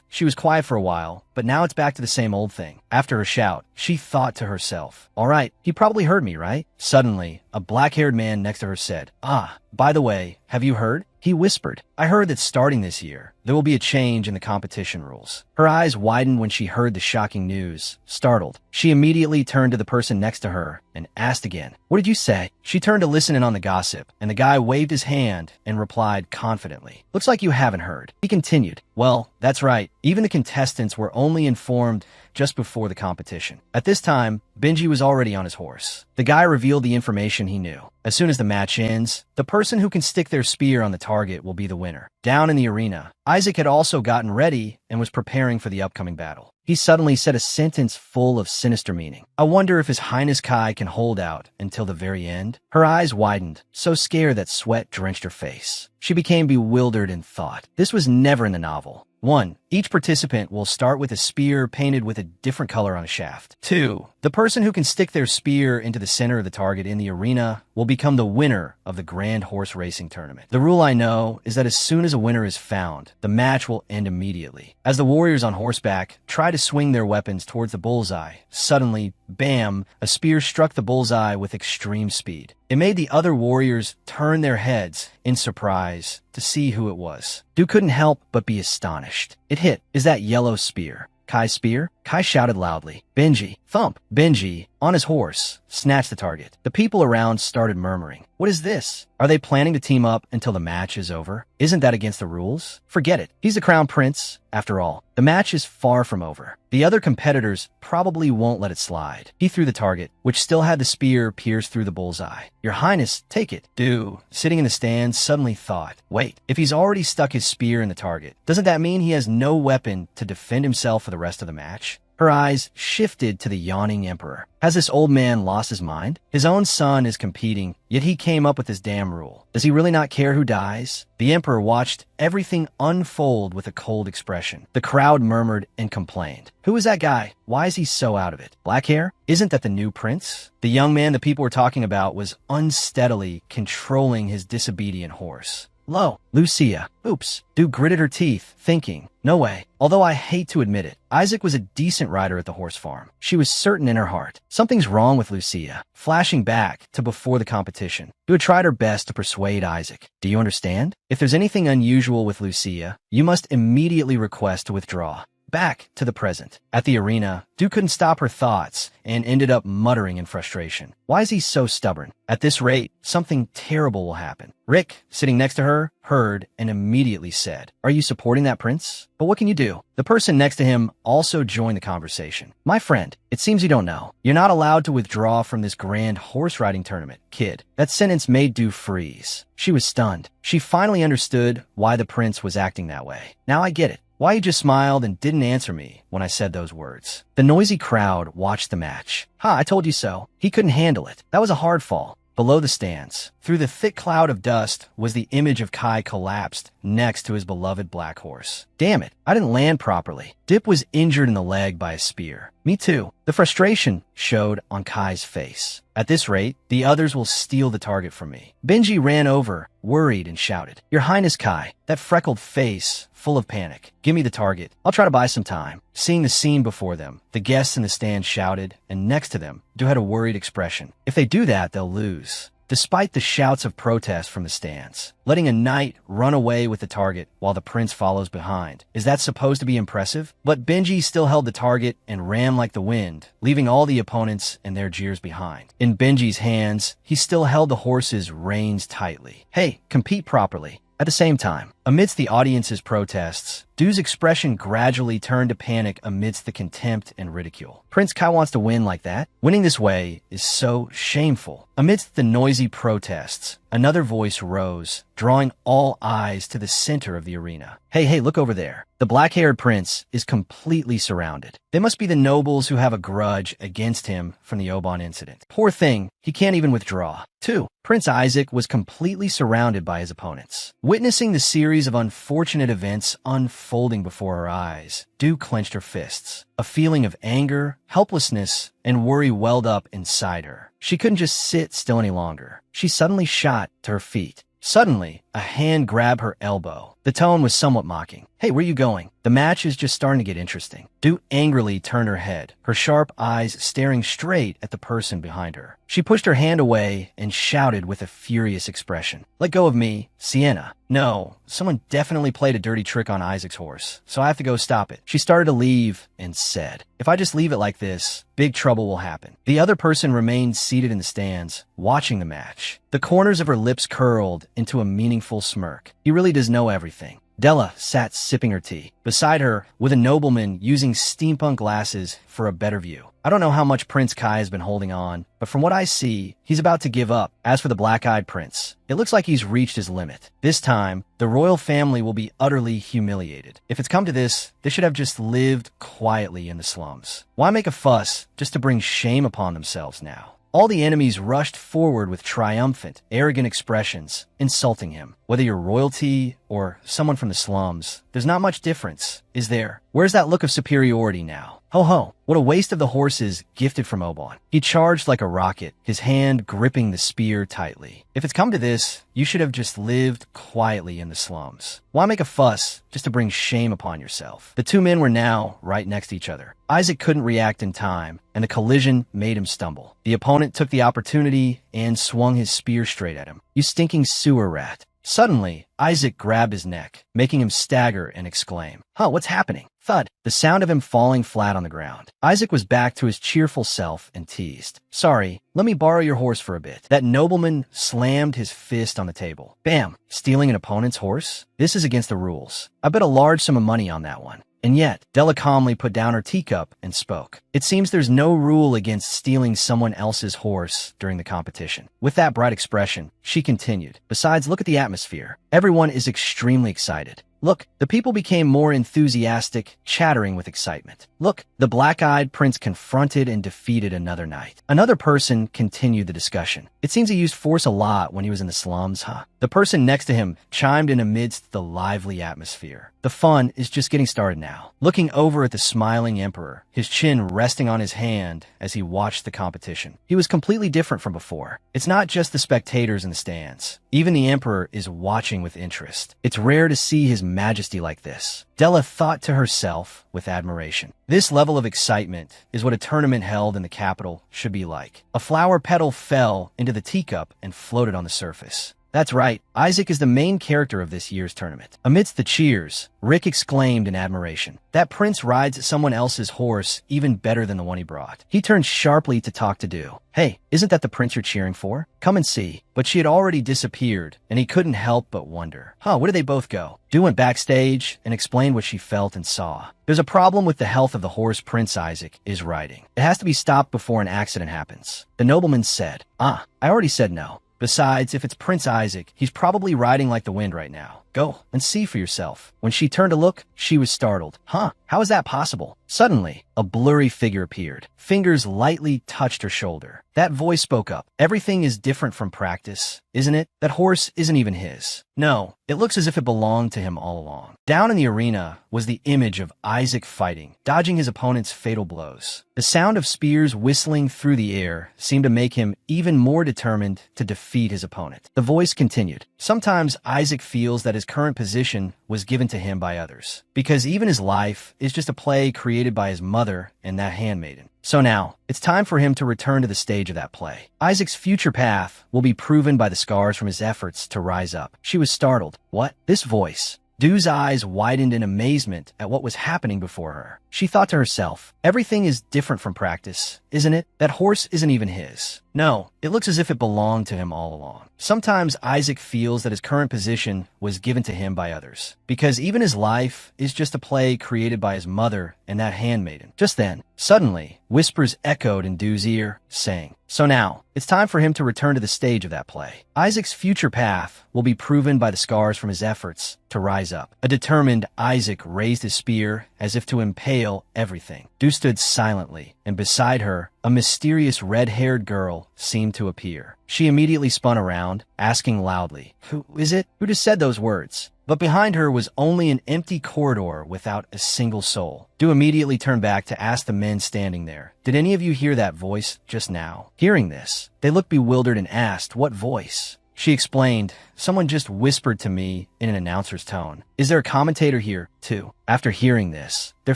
She was quiet for a while, but now it's back to the same old thing. After her shout, she thought to herself, all right, he probably heard me, right? Suddenly, a black-haired man next to her said, by the way, have you heard? He whispered, I heard that starting this year, there will be a change in the competition rules. Her eyes widened when she heard the shocking news. Startled, she immediately turned to the person next to her and asked again, What did you say? She turned to listen in on the gossip, and the guy waved his hand and replied confidently, Looks like you haven't heard. He continued, Well, that's right. Even the contestants were only informed just before the competition. At this time, Benji was already on his horse. The guy revealed the information he knew. As soon as the match ends, the person who can stick their spear on the target will be the winner. Down in the arena, Isaac had also gotten ready and was preparing for the upcoming battle. He suddenly said a sentence full of sinister meaning. I wonder if His Highness Kai can hold out until the very end. Her eyes widened, so scared that sweat drenched her face. She became bewildered in thought. This was never in the novel. 1. Each participant will start with a spear painted with a different color on a shaft. 2. The person who can stick their spear into the center of the target in the arena will become the winner of the Grand Horse Racing Tournament. The rule I know is that as soon as a winner is found, the match will end immediately. As the warriors on horseback try to swing their weapons towards the bullseye, suddenly, bam, a spear struck the bullseye with extreme speed. It made the other warriors turn their heads in surprise to see who it was. Du couldn't help but be astonished. It hit. Is that yellow spear Kai's spear? Kai shouted loudly. Benji. Thump. Benji, on his horse, snatched the target. The people around started murmuring. What is this? Are they planning to team up until the match is over? Isn't that against the rules? Forget it. He's the crown prince. After all, the match is far from over. The other competitors probably won't let it slide. He threw the target, which still had the spear pierced through the bullseye. Your Highness, take it. Du, sitting in the stands, suddenly thought, wait, if he's already stuck his spear in the target, doesn't that mean he has no weapon to defend himself for the rest of the match? Her eyes shifted to the yawning emperor. Has this old man lost his mind? His own son is competing, yet he came up with this damn rule. Does he really not care who dies? The emperor watched everything unfold with a cold expression. The crowd murmured and complained. Who is that guy? Why is he so out of it? Black hair? Isn't that the new prince? The young man the people were talking about was unsteadily controlling his disobedient horse. Lo, Lucia. Oops. Du gritted her teeth, thinking, no way. Although I hate to admit it, Isaac was a decent rider at the horse farm. She was certain in her heart. Something's wrong with Lucia. Flashing back to before the competition, Du had tried her best to persuade Isaac. Do you understand? If there's anything unusual with Lucia, you must immediately request to withdraw. Back to the present. At the arena, Du couldn't stop her thoughts and ended up muttering in frustration. Why is he so stubborn? At this rate, something terrible will happen. Rick, sitting next to her, heard and immediately said, Are you supporting that prince? But what can you do? The person next to him also joined the conversation. My friend, it seems you don't know. You're not allowed to withdraw from this grand horse riding tournament, kid. That sentence made Du freeze. She was stunned. She finally understood why the prince was acting that way. Now I get it. Why you just smiled and didn't answer me when I said those words. The noisy crowd watched the match. I told you so. He couldn't handle it. That was a hard fall. Below the stands, through the thick cloud of dust, was the image of Kai collapsed next to his beloved black horse. Damn it, I didn't land properly. Dip was injured in the leg by a spear. Me too. The frustration showed on Kai's face. At this rate, the others will steal the target from me. Benji ran over, worried, and shouted, Your Highness Kai, that freckled face, full of panic. Give me the target. I'll try to buy some time. Seeing the scene before them, the guests in the stand shouted, and next to them, Du had a worried expression. If they do that, they'll lose. Despite the shouts of protest from the stands, letting a knight run away with the target while the prince follows behind. Is that supposed to be impressive? But Benji still held the target and ran like the wind, leaving all the opponents and their jeers behind. In Benji's hands, he still held the horse's reins tightly. Hey, compete properly. At the same time, amidst the audience's protests, Du's expression gradually turned to panic amidst the contempt and ridicule. Prince Kai wants to win like that? Winning this way is so shameful. Amidst the noisy protests, another voice rose, drawing all eyes to the center of the arena. Hey, look over there. The black-haired prince is completely surrounded. They must be the nobles who have a grudge against him from the Oban incident. Poor thing, he can't even withdraw. 2. Prince Isaac was completely surrounded by his opponents. Witnessing the series of unfortunate events unfolding before her eyes, Du clenched her fists. A feeling of anger, helplessness, and worry welled up inside her. She couldn't just sit still any longer. She suddenly shot to her feet. Suddenly, a hand grabbed her elbow. The tone was somewhat mocking. Hey, where you going? The match is just starting to get interesting. Du angrily turned her head, her sharp eyes staring straight at the person behind her. She pushed her hand away and shouted with a furious expression. Let go of me, Sienna. No, someone definitely played a dirty trick on Isaac's horse, so I have to go stop it. She started to leave and said, if I just leave it like this, big trouble will happen. The other person remained seated in the stands, watching the match. The corners of her lips curled into a meaningful smirk. He really does know everything. Della sat sipping her tea. Beside her, with a nobleman using steampunk glasses for a better view. I don't know how much Prince Kai has been holding on, but from what I see, he's about to give up. As for the black-eyed prince, it looks like he's reached his limit. This time, the royal family will be utterly humiliated. If it's come to this, they should have just lived quietly in the slums. Why make a fuss just to bring shame upon themselves now? All the enemies rushed forward with triumphant, arrogant expressions, insulting him. Whether you're royalty or someone from the slums, there's not much difference, is there? Where's that look of superiority now? Ho ho, what a waste of the horses gifted from Oban. He charged like a rocket, his hand gripping the spear tightly. If it's come to this, you should have just lived quietly in the slums. Why make a fuss just to bring shame upon yourself? The two men were now right next to each other. Isaac couldn't react in time, and the collision made him stumble. The opponent took the opportunity and swung his spear straight at him. You stinking sewer rat. Suddenly, Isaac grabbed his neck, making him stagger and exclaim, Huh, what's happening? Thud, the sound of him falling flat on the ground. Isaac was back to his cheerful self and teased. Sorry, let me borrow your horse for a bit. That nobleman slammed his fist on the table. Bam, stealing an opponent's horse? This is against the rules. I bet a large sum of money on that one. And yet, Della calmly put down her teacup and spoke. It seems there's no rule against stealing someone else's horse during the competition. With that bright expression, she continued. Besides, look at the atmosphere. Everyone is extremely excited. Look, the people became more enthusiastic, chattering with excitement. Look, the black-eyed prince confronted and defeated another knight. Another person continued the discussion. It seems he used force a lot when he was in the slums, huh? The person next to him chimed in amidst the lively atmosphere. The fun is just getting started now. Looking over at the smiling emperor, his chin resting on his hand as he watched the competition. He was completely different from before. It's not just the spectators in the stands. Even the emperor is watching with interest. It's rare to see his majesty like this. Della thought to herself with admiration. This level of excitement is what a tournament held in the capital should be like. A flower petal fell into the teacup and floated on the surface. That's right, Isaac is the main character of this year's tournament. Amidst the cheers, Rick exclaimed in admiration. That prince rides someone else's horse even better than the one he brought. He turned sharply to talk to Du. Hey, isn't that the prince you're cheering for? Come and see. But she had already disappeared, and he couldn't help but wonder. Huh, where did they both go? Du went backstage and explained what she felt and saw. There's a problem with the health of the horse Prince Isaac is riding. It has to be stopped before an accident happens. The nobleman said, I already said no. Besides, if it's Prince Isaac, he's probably riding like the wind right now. Go and see for yourself. When she turned to look, she was startled. Huh, how is that possible? Suddenly, a blurry figure appeared. Fingers lightly touched her shoulder. That voice spoke up. Everything is different from practice, isn't it? That horse isn't even his. No, it looks as if it belonged to him all along. Down in the arena was the image of Isaac fighting, dodging his opponent's fatal blows. The sound of spears whistling through the air seemed to make him even more determined to defeat his opponent. The voice continued. Sometimes Isaac feels that his current position was given to him by others, because even his life is just a play created by his mother and that handmaiden. So now, it's time for him to return to the stage of that play. Isaac's future path will be proven by the scars from his efforts to rise up. She was startled. What? This voice? Du's eyes widened in amazement at what was happening before her. She thought to herself, everything is different from practice, isn't it? That horse isn't even his. No, it looks as if it belonged to him all along. Sometimes Isaac feels that his current position was given to him by others, because even his life is just a play created by his mother and that handmaiden. Just then, suddenly, whispers echoed in Du's ear, saying, so now, it's time for him to return to the stage of that play. Isaac's future path will be proven by the scars from his efforts to rise up. A determined Isaac raised his spear as if to impale everything. Du stood silently, and beside her, a mysterious red-haired girl seemed to appear. She immediately spun around, asking loudly, Who is it? Who just said those words? But behind her was only an empty corridor without a single soul. Du immediately turned back to ask the men standing there, did any of you hear that voice just now? Hearing this, they looked bewildered and asked, what voice? She explained, "Someone just whispered to me in an announcer's tone. Is there a commentator here, too?" After hearing this, their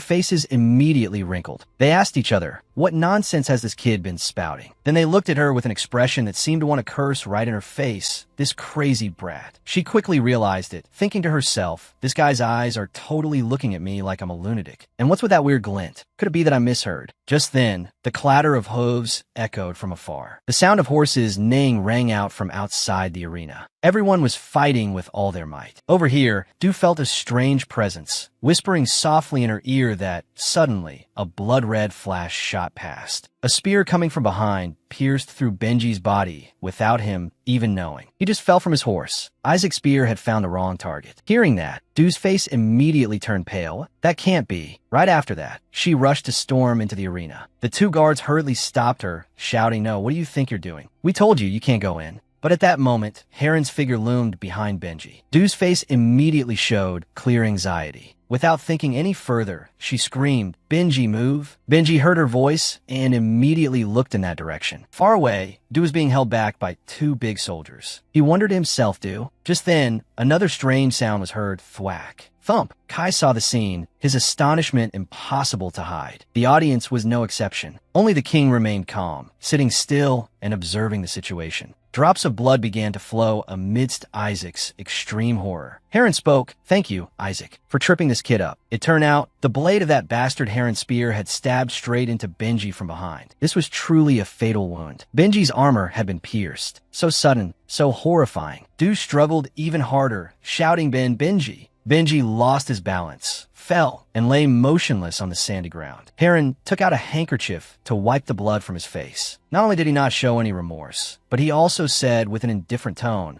faces immediately wrinkled. They asked each other, what nonsense has this kid been spouting? Then they looked at her with an expression that seemed to want to curse right in her face. This crazy brat. She quickly realized it, thinking to herself, this guy's eyes are totally looking at me like I'm a lunatic. And what's with that weird glint? Could it be that I misheard? Just then, the clatter of hooves echoed from afar. The sound of horses neighing rang out from outside the arena. Everyone was fighting with all their might. Over here, Du felt a strange presence, whispering softly in her ear that, suddenly, a blood-red flash shot past. A spear coming from behind pierced through Benji's body without him even knowing. He just fell from his horse. Isaac's spear had found the wrong target. Hearing that, Du's face immediately turned pale. That can't be. Right after that, she rushed to storm into the arena. The two guards hurriedly stopped her, shouting, "No, what do you think you're doing? We told you can't go in." But at that moment, Heron's figure loomed behind Benji. Du's face immediately showed clear anxiety. Without thinking any further, she screamed, "Benji, move!" Benji heard her voice and immediately looked in that direction. Far away, Du was being held back by two big soldiers. He wondered to himself, Du. Just then, another strange sound was heard, thwack. Thump. Kai saw the scene, his astonishment impossible to hide. The audience was no exception. Only the king remained calm, sitting still and observing the situation. Drops of blood began to flow amidst Isaac's extreme horror. Heron spoke, "Thank you, Isaac, for tripping this kid up." It turned out, the blade of that bastard Heron spear had stabbed straight into Benji from behind. This was truly a fatal wound. Benji's armor had been pierced. So sudden, so horrifying. Du struggled even harder, shouting, Benji." Benji lost his balance, fell, and lay motionless on the sandy ground. Heron took out a handkerchief to wipe the blood from his face. Not only did he not show any remorse, but he also said with an indifferent tone,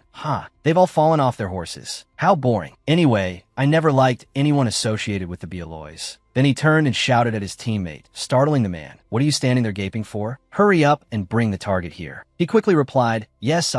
they've all fallen off their horses. How boring. Anyway, I never liked anyone associated with the Bealois." Then he turned and shouted at his teammate, startling the man. "What are you standing there gaping for? Hurry up and bring the target here." He quickly replied, "Yes,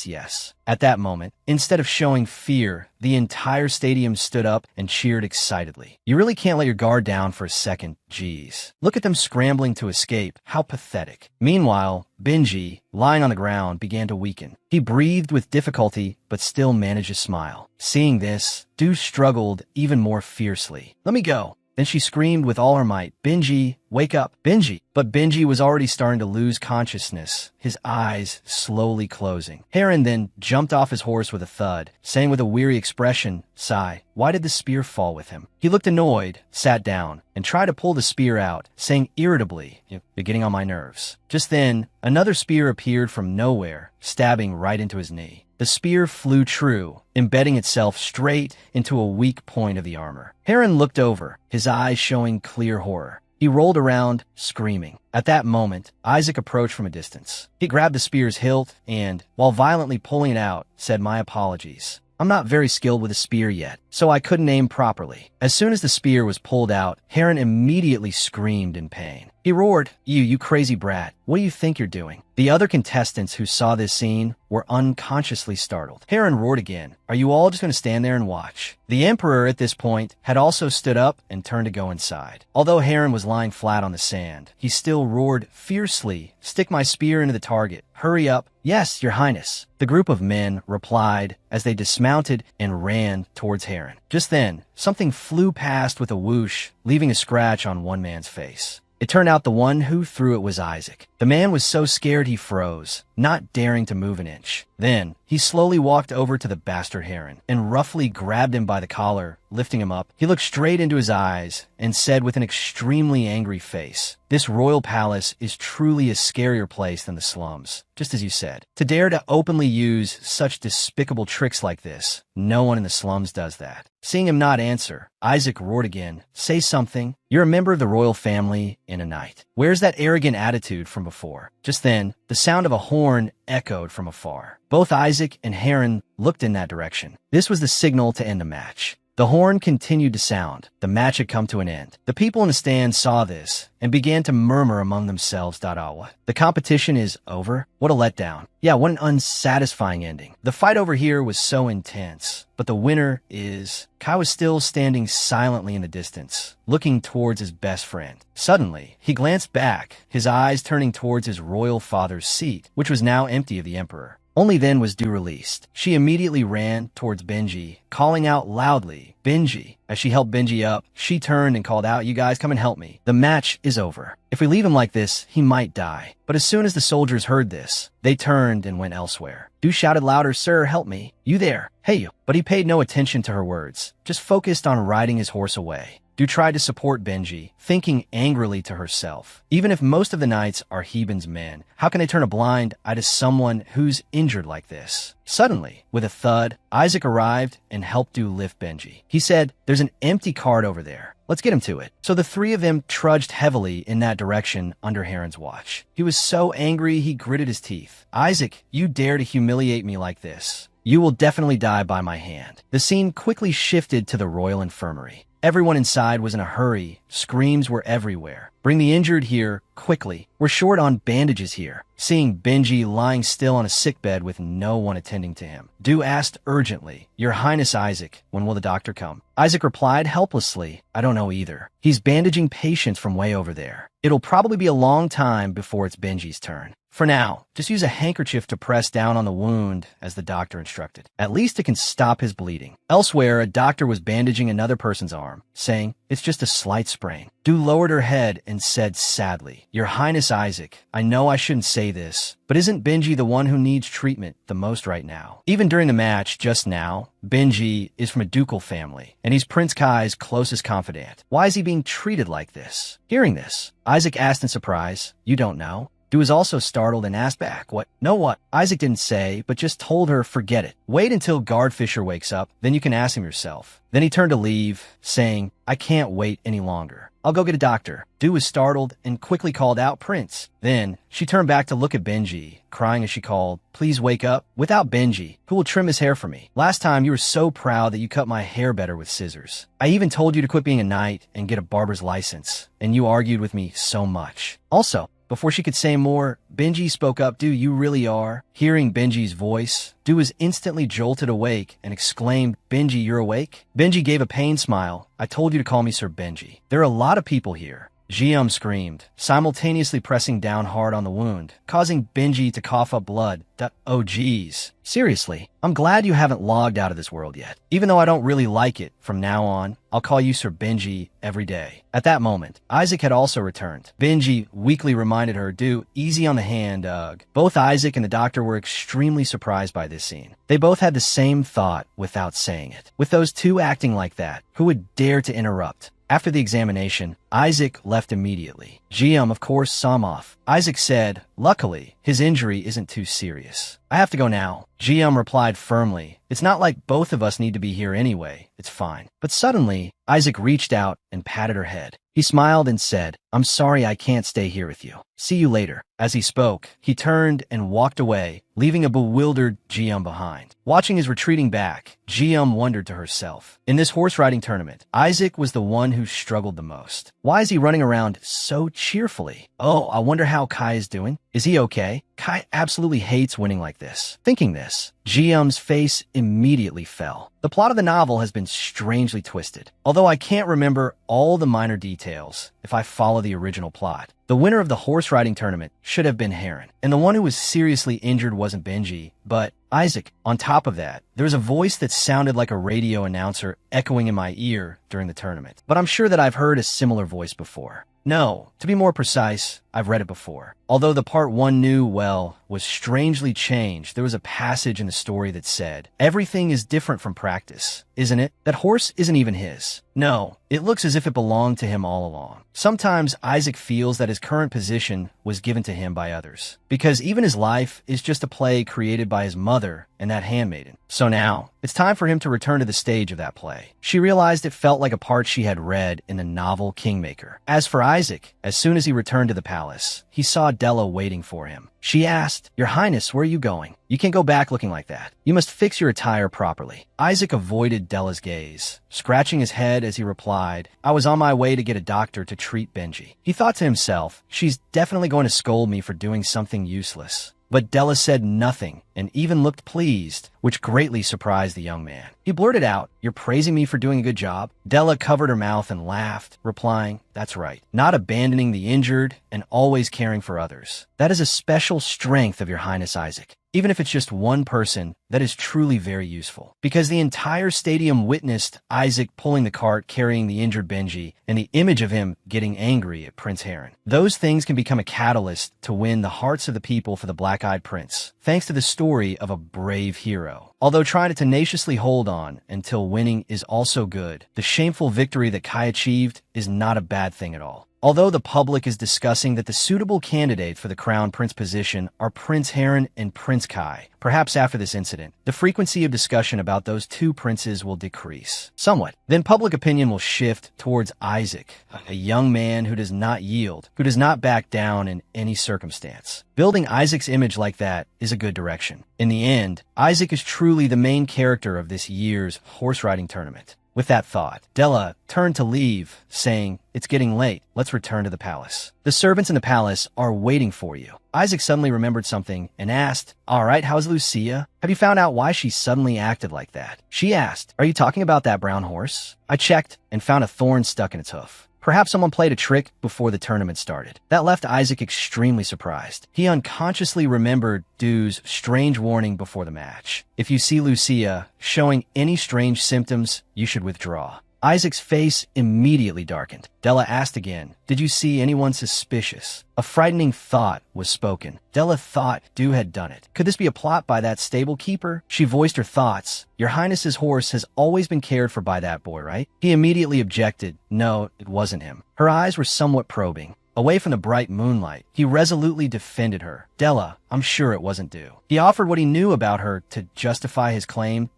yes." At that moment, instead of showing fear, the entire stadium stood up and cheered excitedly. You really can't let your guard down for a second. Jeez. Look at them scrambling to escape. How pathetic. Meanwhile, Benji, lying on the ground, began to weaken. He breathed with difficulty, but still managed to smile. Seeing this, Du struggled even more fiercely. "Let me go." Then she screamed with all her might, "Benji, wake up, Benji." But Benji was already starting to lose consciousness, his eyes slowly closing. Heron then jumped off his horse with a thud, saying with a weary expression, "Sigh, why did the spear fall with him?" He looked annoyed, sat down, and tried to pull the spear out, saying irritably, "You're getting on my nerves." Just then, another spear appeared from nowhere, stabbing right into his knee. The spear flew true, embedding itself straight into a weak point of the armor. Heron looked over, his eyes showing clear horror. He rolled around, screaming. At that moment, Isaac approached from a distance. He grabbed the spear's hilt and, while violently pulling it out, said, "My apologies. I'm not very skilled with a spear yet, so I couldn't aim properly." As soon as the spear was pulled out, Heron immediately screamed in pain. He roared, You crazy brat. What do you think you're doing?" The other contestants who saw this scene were unconsciously startled. Heron roared again, "Are you all just going to stand there and watch?" The Emperor, at this point, had also stood up and turned to go inside. Although Heron was lying flat on the sand, he still roared fiercely, "Stick my spear into the target. Hurry up." "Yes, Your Highness." The group of men replied as they dismounted and ran towards Heron. Just then, something flew past with a whoosh, leaving a scratch on one man's face. It turned out the one who threw it was Isaac. The man was so scared he froze, not daring to move an inch. Then, he slowly walked over to the bastard Heron and roughly grabbed him by the collar, lifting him up. He looked straight into his eyes and said with an extremely angry face, "This royal palace is truly a scarier place than the slums, just as you said. To dare to openly use such despicable tricks like this, no one in the slums does that." Seeing him not answer, Isaac roared again, "Say something. You're a member of the royal family in a knight. Where's that arrogant attitude from before?" Just then, the sound of a horn echoed from afar. Both Isaac and Heron looked in that direction. This was the signal to end the match. The horn continued to sound. The match had come to an end. The people in the stand saw this and began to murmur among themselves, "The competition is over? What a letdown. Yeah, what an unsatisfying ending. The fight over here was so intense, but the winner is..." Kai was still standing silently in the distance, looking towards his best friend. Suddenly, he glanced back, his eyes turning towards his royal father's seat, which was now empty of the Emperor. Only then was Du released. She immediately ran towards Benji, calling out loudly, "Benji." As she helped Benji up, she turned and called out, "You guys come and help me. The match is over. If we leave him like this, he might die." But as soon as the soldiers heard this, they turned and went elsewhere. Du shouted louder, "Sir, help me. You there. Hey, you." But he paid no attention to her words, just focused on riding his horse away. Du tried to support Benji, thinking angrily to herself. Even if most of the knights are Heban's men, how can they turn a blind eye to someone who's injured like this? Suddenly, with a thud, Isaac arrived and helped Du lift Benji. He said, "There's an empty cart over there. Let's get him to it." So the three of them trudged heavily in that direction under Heron's watch. He was so angry he gritted his teeth. "Isaac, you dare to humiliate me like this. You will definitely die by my hand." The scene quickly shifted to the royal infirmary. Everyone inside was in a hurry. Screams were everywhere. "Bring the injured here, quickly. We're short on bandages here." Seeing Benji lying still on a sickbed with no one attending to him, Du asked urgently, "Your Highness Isaac, when will the doctor come?" Isaac replied helplessly, "I don't know either. He's bandaging patients from way over there. It'll probably be a long time before it's Benji's turn. For now, just use a handkerchief to press down on the wound, as the doctor instructed. At least it can stop his bleeding." Elsewhere, a doctor was bandaging another person's arm, saying, "It's just a slight sprain." Du lowered her head and said sadly, "Your Highness Isaac, I know I shouldn't say this, but isn't Benji the one who needs treatment the most right now?" Even during the match just now, Benji is from a ducal family, and he's Prince Kai's closest confidant. Why is he being treated like this? Hearing this, Isaac asked in surprise, "You don't know?" Du was also startled and asked back, "What? No what?" Isaac didn't say, but just told her, "Forget it. Wait until Guardfisher wakes up, then you can ask him yourself." Then he turned to leave, saying, "I can't wait any longer. I'll go get a doctor." Du was startled and quickly called out, "Prince." Then she turned back to look at Benji, crying as she called, "Please wake up. Without Benji, who will trim his hair for me? Last time you were so proud that you cut my hair better with scissors. I even told you to quit being a knight and get a barber's license, and you argued with me so much." Also, before she could say more, Benji spoke up, "Du, you really are?" Hearing Benji's voice, Du was instantly jolted awake and exclaimed, "Benji, you're awake?" Benji gave a pained smile. "I told you to call me Sir Benji. There are a lot of people here." Jium screamed, simultaneously pressing down hard on the wound, causing Benji to cough up blood. "Oh geez. Seriously, I'm glad you haven't logged out of this world yet. Even though I don't really like it, from now on, I'll call you Sir Benji every day." At that moment, Isaac had also returned. Benji weakly reminded her, "Du, easy on the hand, ugh." Both Isaac and the doctor were extremely surprised by this scene. They both had the same thought without saying it. With those two acting like that, who would dare to interrupt? After the examination, Isaac left immediately. Jium, of course, saw him off. Isaac said, "Luckily, his injury isn't too serious. I have to go now." Jium replied firmly, "It's not like both of us need to be here anyway. It's fine." But suddenly, Isaac reached out and patted her head. He smiled and said, "I'm sorry I can't stay here with you. See you later." As he spoke, he turned and walked away, leaving a bewildered Jium behind. Watching his retreating back, Jium wondered to herself. In this horse riding tournament, Isaac was the one who struggled the most. Why is he running around so cheerfully? Oh, I wonder how Kai is doing. Is he okay? Kai absolutely hates winning like this. Thinking this, Jium's face immediately fell. The plot of the novel has been strangely twisted. Although I can't remember all the minor details if I follow the original plot, the winner of the horse riding tournament should have been Heron, and the one who was seriously injured wasn't Benji, but Isaac. On top of that, there was a voice that sounded like a radio announcer echoing in my ear during the tournament. But I'm sure that I've heard a similar voice before. No, to be more precise, I've read it before. Although the part one knew, well, was strangely changed, there was a passage in the story that said, "Everything is different from practice, isn't it? That horse isn't even his. No, it looks as if it belonged to him all along." Sometimes Isaac feels that his current position was given to him by others, because even his life is just a play created by his mother and that handmaiden. So now, it's time for him to return to the stage of that play. She realized it felt like a part she had read in the novel Kingmaker. As for Isaac, as soon as he returned to the palace, he saw Della waiting for him. She asked, "Your Highness, where are you going? You can't go back looking like that. You must fix your attire properly." Isaac avoided Della's gaze, scratching his head as he replied, "I was on my way to get a doctor to treat Benji." He thought to himself, she's definitely going to scold me for doing something useless. But Della said nothing and even looked pleased, which greatly surprised the young man. He blurted out, "You're praising me for doing a good job?" Della covered her mouth and laughed, replying, "That's right. Not abandoning the injured and always caring for others. That is a special strength of your Highness Isaac." Even if it's just one person, that is truly very useful. Because the entire stadium witnessed Isaac pulling the cart carrying the injured Benji and the image of him getting angry at Prince Heron. Those things can become a catalyst to win the hearts of the people for the Black-Eyed Prince, thanks to the story of a brave hero. Although trying to tenaciously hold on until winning is also good, the shameful victory that Kai achieved is not a bad thing at all. Although the public is discussing that the suitable candidates for the Crown Prince position are Prince Heron and Prince Kai, perhaps after this incident, the frequency of discussion about those two princes will decrease somewhat. Then public opinion will shift towards Isaac, a young man who does not yield, who does not back down in any circumstance. Building Isaac's image like that is a good direction. In the end, Isaac is truly the main character of this year's horse riding tournament. With that thought, Della turned to leave, saying, "It's getting late. Let's return to the palace. The servants in the palace are waiting for you." Isaac suddenly remembered something and asked, "All right, how's Lucia? Have you found out why she suddenly acted like that?" She asked, "Are you talking about that brown horse?" I checked and found a thorn stuck in its hoof. Perhaps someone played a trick before the tournament started. That left Isaac extremely surprised. He unconsciously remembered Du's strange warning before the match. If you see Lucia showing any strange symptoms, you should withdraw. Isaac's face immediately darkened. Della asked again, "Did you see anyone suspicious?" A frightening thought was spoken. Della thought Du had done it. Could this be a plot by that stable keeper? She voiced her thoughts. "Your Highness's horse has always been cared for by that boy, right?" He immediately objected. No, it wasn't him. Her eyes were somewhat probing. Away from the bright moonlight, he resolutely defended her. "Della, I'm sure it wasn't Du." He offered what he knew about her to justify his claim.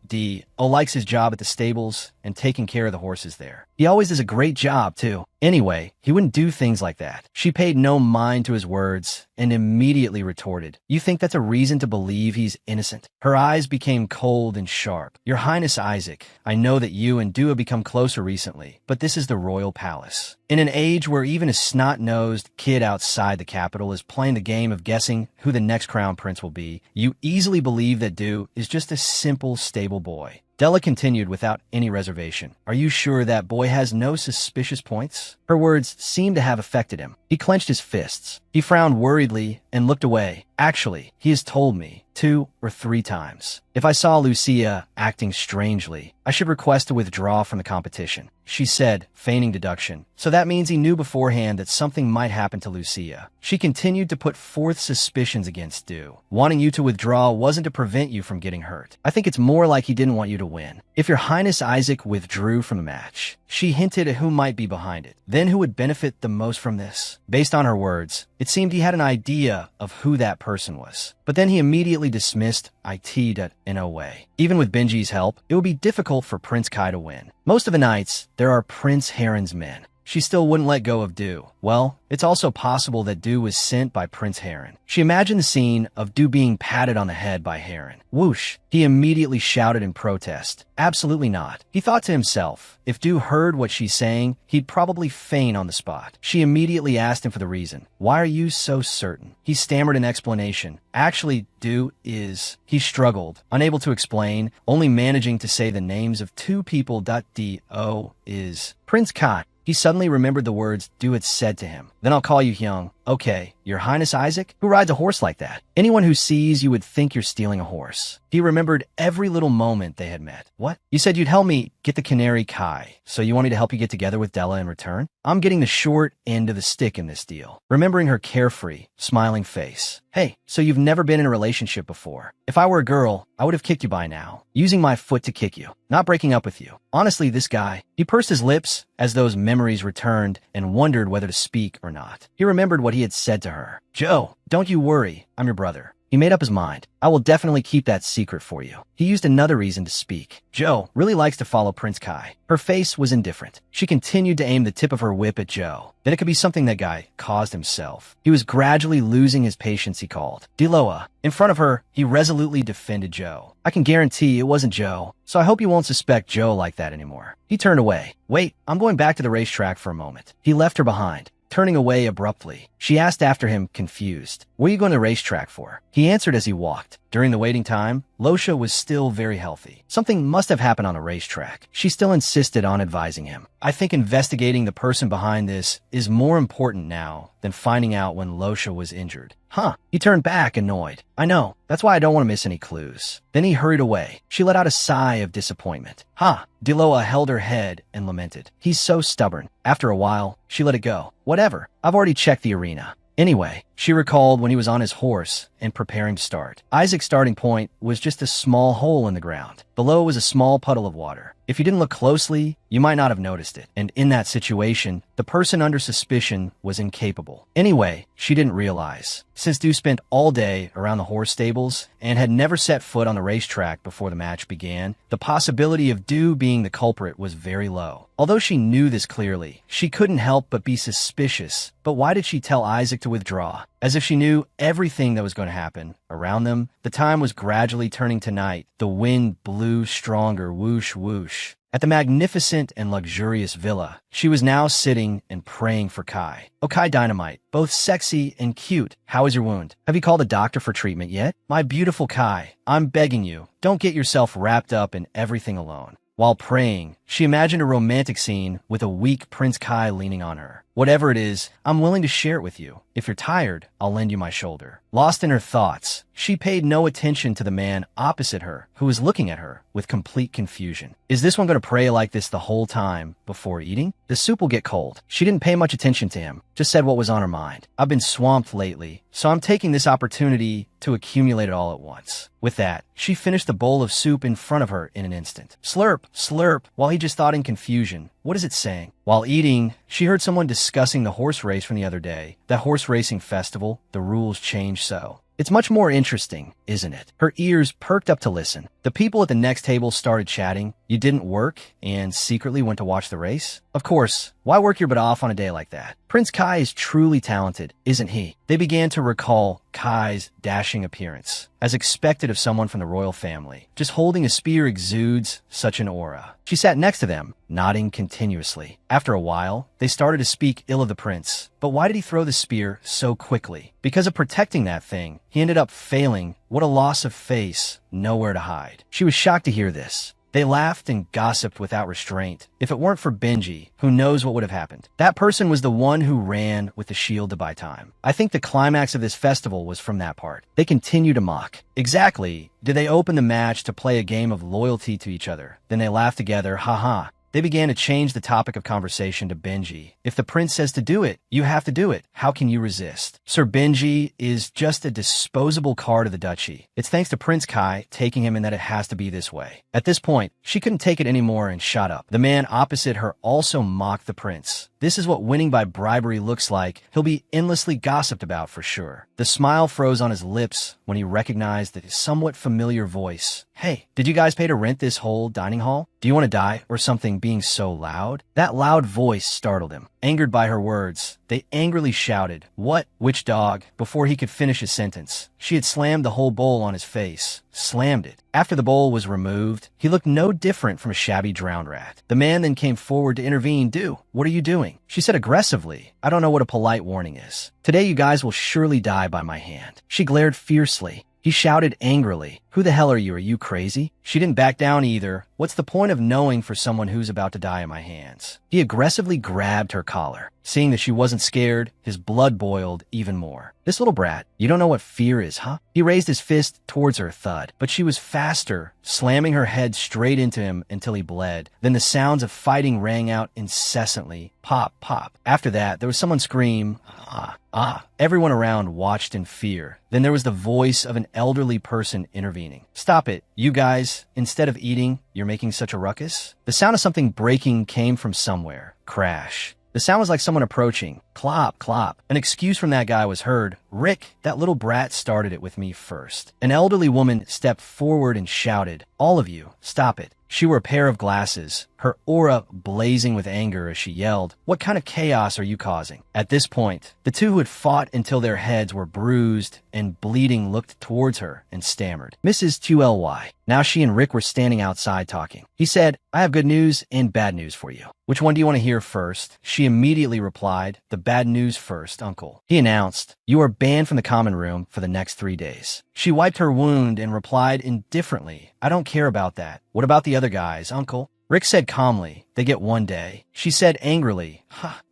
D.O. likes his job at the stables and taking care of the horses there. He always does a great job, too. Anyway, he wouldn't do things like that. She paid no mind to his words and immediately retorted, "You think that's a reason to believe he's innocent?" Her eyes became cold and sharp. "Your Highness Isaac, I know that you and Du have become closer recently, but this is the royal palace. In an age where even a snot-nosed kid outside the capital is playing the game of guessing who the next crown prince will be, you easily believe that Du is just a simple, stable boy." Della continued without any reservation. "Are you sure that boy has no suspicious points?" Her words seemed to have affected him. He clenched his fists. He frowned worriedly and looked away. "Actually, he has told me 2 or 3 times. If I saw Lucia acting strangely, I should request to withdraw from the competition," she said, feigning deduction. "So that means he knew beforehand that something might happen to Lucia." She continued to put forth suspicions against Du. "Wanting you to withdraw wasn't to prevent you from getting hurt. I think it's more like he didn't want you to win. If your Highness Isaac withdrew from the match," she hinted at who might be behind it, "then who would benefit the most from this?" Based on her words, it seemed he had an idea of who that person was. But then he immediately dismissed it in a way. Even with Benji's help, it would be difficult for Prince Kai to win. Most of the nights, there are Prince Heron's men. She still wouldn't let go of Du. Well, it's also possible that Du was sent by Prince Heron. She imagined the scene of Du being patted on the head by Heron. Whoosh! He immediately shouted in protest. Absolutely not. He thought to himself, if Du heard what she's saying, he'd probably faint on the spot. She immediately asked him for the reason. "Why are you so certain?" He stammered an explanation. "Actually, Du is..." He struggled, unable to explain, only managing to say the names of 2 people. Do is Prince Kai. He suddenly remembered the words Du had said to him. "Then I'll call you Hyung." "Okay, your Highness Isaac? Who rides a horse like that?" "Anyone who sees you would think you're stealing a horse." He remembered every little moment they had met. "What? You said you'd help me get the canary Kai, so you want me to help you get together with Della in return?" I'm getting the short end of the stick in this deal. Remembering her carefree, smiling face. "Hey, so you've never been in a relationship before. If I were a girl, I would have kicked you by now. Using my foot to kick you, not breaking up with you. Honestly, this guy..." He pursed his lips as those memories returned and wondered whether to speak or not. He remembered what he had said to her. "Joe, don't you worry. I'm your brother." He made up his mind. "I will definitely keep that secret for you." He used another reason to speak. Joe really likes to follow Prince Kai. Her face was indifferent. She continued to aim the tip of her whip at Joe. Then it could be something that guy caused himself. He was gradually losing his patience, he called. "Diloa." In front of her, he resolutely defended Joe. "I can guarantee it wasn't Joe, so I hope you won't suspect Joe like that anymore." He turned away. "Wait, I'm going back to the racetrack for a moment." He left her behind, turning away abruptly. She asked after him, confused, "What are you going to the racetrack for?" He answered as he walked. During the waiting time, Losha was still very healthy. Something must have happened on a racetrack. She still insisted on advising him. "I think investigating the person behind this is more important now than finding out when Losha was injured." Huh. He turned back, annoyed. I know. That's why I don't want to miss any clues. Then he hurried away. She let out a sigh of disappointment. Huh. Diloa held her head and lamented. He's so stubborn. After a while, she let it go. Whatever. I've already checked the arena. Anyway, she recalled when he was on his horse and preparing to start. Isaac's starting point was just a small hole in the ground. Below was a small puddle of water. If you didn't look closely, you might not have noticed it. And in that situation, the person under suspicion was incapable. Anyway, she didn't realize. Since Du spent all day around the horse stables and had never set foot on the racetrack before the match began, the possibility of Du being the culprit was very low. Although she knew this clearly, she couldn't help but be suspicious. But why did she tell Isaac to withdraw? As if she knew everything that was going to happen. Around them, the time was gradually turning to night. The wind blew stronger, whoosh, whoosh. At the magnificent and luxurious villa, she was now sitting and praying for Kai. Oh, Kai Dynamite, both sexy and cute. How is your wound? Have you called a doctor for treatment yet? My beautiful Kai, I'm begging you, don't get yourself wrapped up in everything alone. While praying, she imagined a romantic scene with a weak Prince Kai leaning on her. Whatever it is, I'm willing to share it with you. If you're tired, I'll lend you my shoulder. Lost in her thoughts, she paid no attention to the man opposite her, who was looking at her with complete confusion. Is this one going to pray like this the whole time before eating? The soup will get cold. She didn't pay much attention to him, just said what was on her mind. I've been swamped lately, so I'm taking this opportunity to accumulate it all at once. With that, she finished the bowl of soup in front of her in an instant. Slurp, slurp, while he just thought in confusion. What is it saying? While eating, she heard someone discussing the horse race from the other day. That horse racing festival, the rules changed so. It's much more interesting, isn't it? Her ears perked up to listen. The people at the next table started chatting. You didn't work and secretly went to watch the race? Of course. Why work your butt off on a day like that? Prince Kai is truly talented, isn't he? They began to recall Kai's dashing appearance, as expected of someone from the royal family. Just holding a spear exudes such an aura. She sat next to them, nodding continuously. After a while, they started to speak ill of the prince. But why did he throw the spear so quickly? Because of protecting that thing, he ended up failing. What a loss of face, nowhere to hide. She was shocked to hear this. They laughed and gossiped without restraint. If it weren't for Benji, who knows what would have happened? That person was the one who ran with the shield to buy time. I think the climax of this festival was from that part. They continue to mock. Exactly. Did they open the match to play a game of loyalty to each other? Then they laughed together, haha. They began to change the topic of conversation to Benji. If the prince says to do it, you have to do it. How can you resist? Sir Benji is just a disposable card of the duchy. It's thanks to Prince Kai taking him in that it has to be this way. At this point, she couldn't take it anymore and shut up. The man opposite her also mocked the prince. This is what winning by bribery looks like. He'll be endlessly gossiped about for sure. The smile froze on his lips when he recognized the somewhat familiar voice. Hey, did you guys pay to rent this whole dining hall? Do you want to die or something being so loud? That loud voice startled him. Angered by her words, they angrily shouted, "What? Which dog?" before he could finish his sentence. She had slammed the whole bowl on his face. Slammed it. After the bowl was removed, he looked no different from a shabby drowned rat. The man then came forward to intervene. "Do, what are you doing?" She said aggressively, "I don't know what a polite warning is. Today you guys will surely die by my hand." She glared fiercely. He shouted angrily, "Who the hell are you? Are you crazy?" She didn't back down either. What's the point of knowing for someone who's about to die at my hands? He aggressively grabbed her collar. Seeing that she wasn't scared, his blood boiled even more. "This little brat, you don't know what fear is, huh?" He raised his fist towards her, thud. But she was faster, slamming her head straight into him until he bled. Then the sounds of fighting rang out incessantly. Pop, pop. After that, there was someone scream, "Ah, ah." Everyone around watched in fear. Then there was the voice of an elderly person intervening. "Stop it. You guys, instead of eating, you're making such a ruckus." The sound of something breaking came from somewhere. Crash. The sound was like someone approaching. Clop, clop. An excuse from that guy was heard. "Rick, that little brat started it with me first." An elderly woman stepped forward and shouted, "All of you, stop it." She wore a pair of glasses, her aura blazing with anger as she yelled, "What kind of chaos are you causing?" At this point, the two who had fought until their heads were bruised and bleeding looked towards her and stammered, "Mrs. Tuly." Now she and Rick were standing outside talking. He said, "I have good news and bad news for you." "Which one do you want to hear first?" She immediately replied, "The bad news first, uncle." He announced, "You are banned from the common room for the next 3 days." She wiped her wound and replied indifferently, "I don't care about that. What about the other guys, uncle?" Rick said calmly, They get 1 day. She said angrily,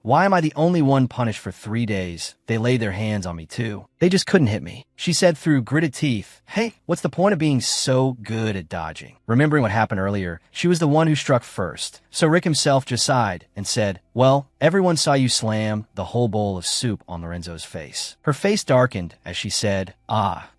why am I the only one punished for 3 days? They laid their hands on me too. They just couldn't hit me. She said through gritted teeth, hey, what's the point of being so good at dodging? Remembering what happened earlier, she was the one who struck first. So Rick himself just sighed and said, well, everyone saw you slam the whole bowl of soup on Lorenzo's face. Her face darkened as she said,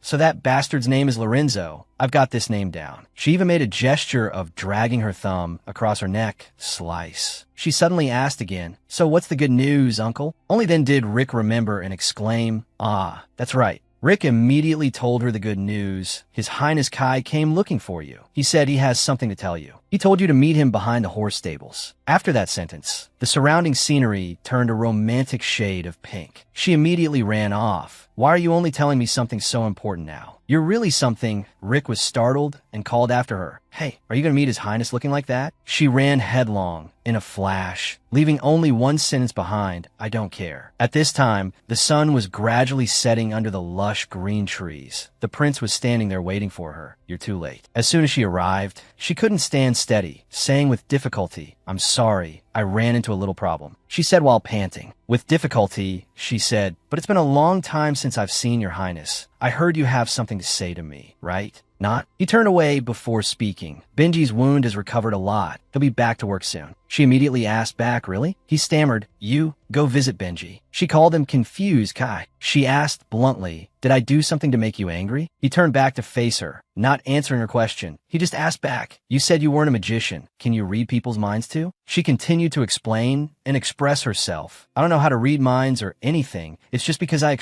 so that bastard's name is Lorenzo. I've got this name down. She even made a gesture of dragging her thumb across her neck. Slice. She suddenly asked again, so what's the good news, uncle? Only then did Rick remember and exclaim, that's right. Rick immediately told her the good news. His Highness Kai came looking for you. He said he has something to tell you. He told you to meet him behind the horse stables. After that sentence, the surrounding scenery turned a romantic shade of pink. She immediately ran off. Why are you only telling me something so important now? You're really something. Rick was startled and called after her. Hey, are you going to meet His Highness looking like that? She ran headlong in a flash, leaving only one sentence behind, I don't care. At this time, the sun was gradually setting under the lush green trees. The prince was standing there waiting for her. You're too late. As soon as she arrived, she couldn't stand steady, saying with difficulty, I'm sorry, I ran into a little problem. She said while panting. With difficulty, she said, but it's been a long time since I've seen your highness. I heard you have something to say to me, right? Not? He turned away before speaking. Benji's wound has recovered a lot. He'll be back to work soon. She immediately asked back, really? He stammered, you, go visit Benji. She called him confused Kai. She asked bluntly, did I do something to make you angry? He turned back to face her, not answering her question. He just asked back, you said you weren't a magician. Can you read people's minds too? She continued to explain and express herself. I don't know how to read minds or anything. It's just because I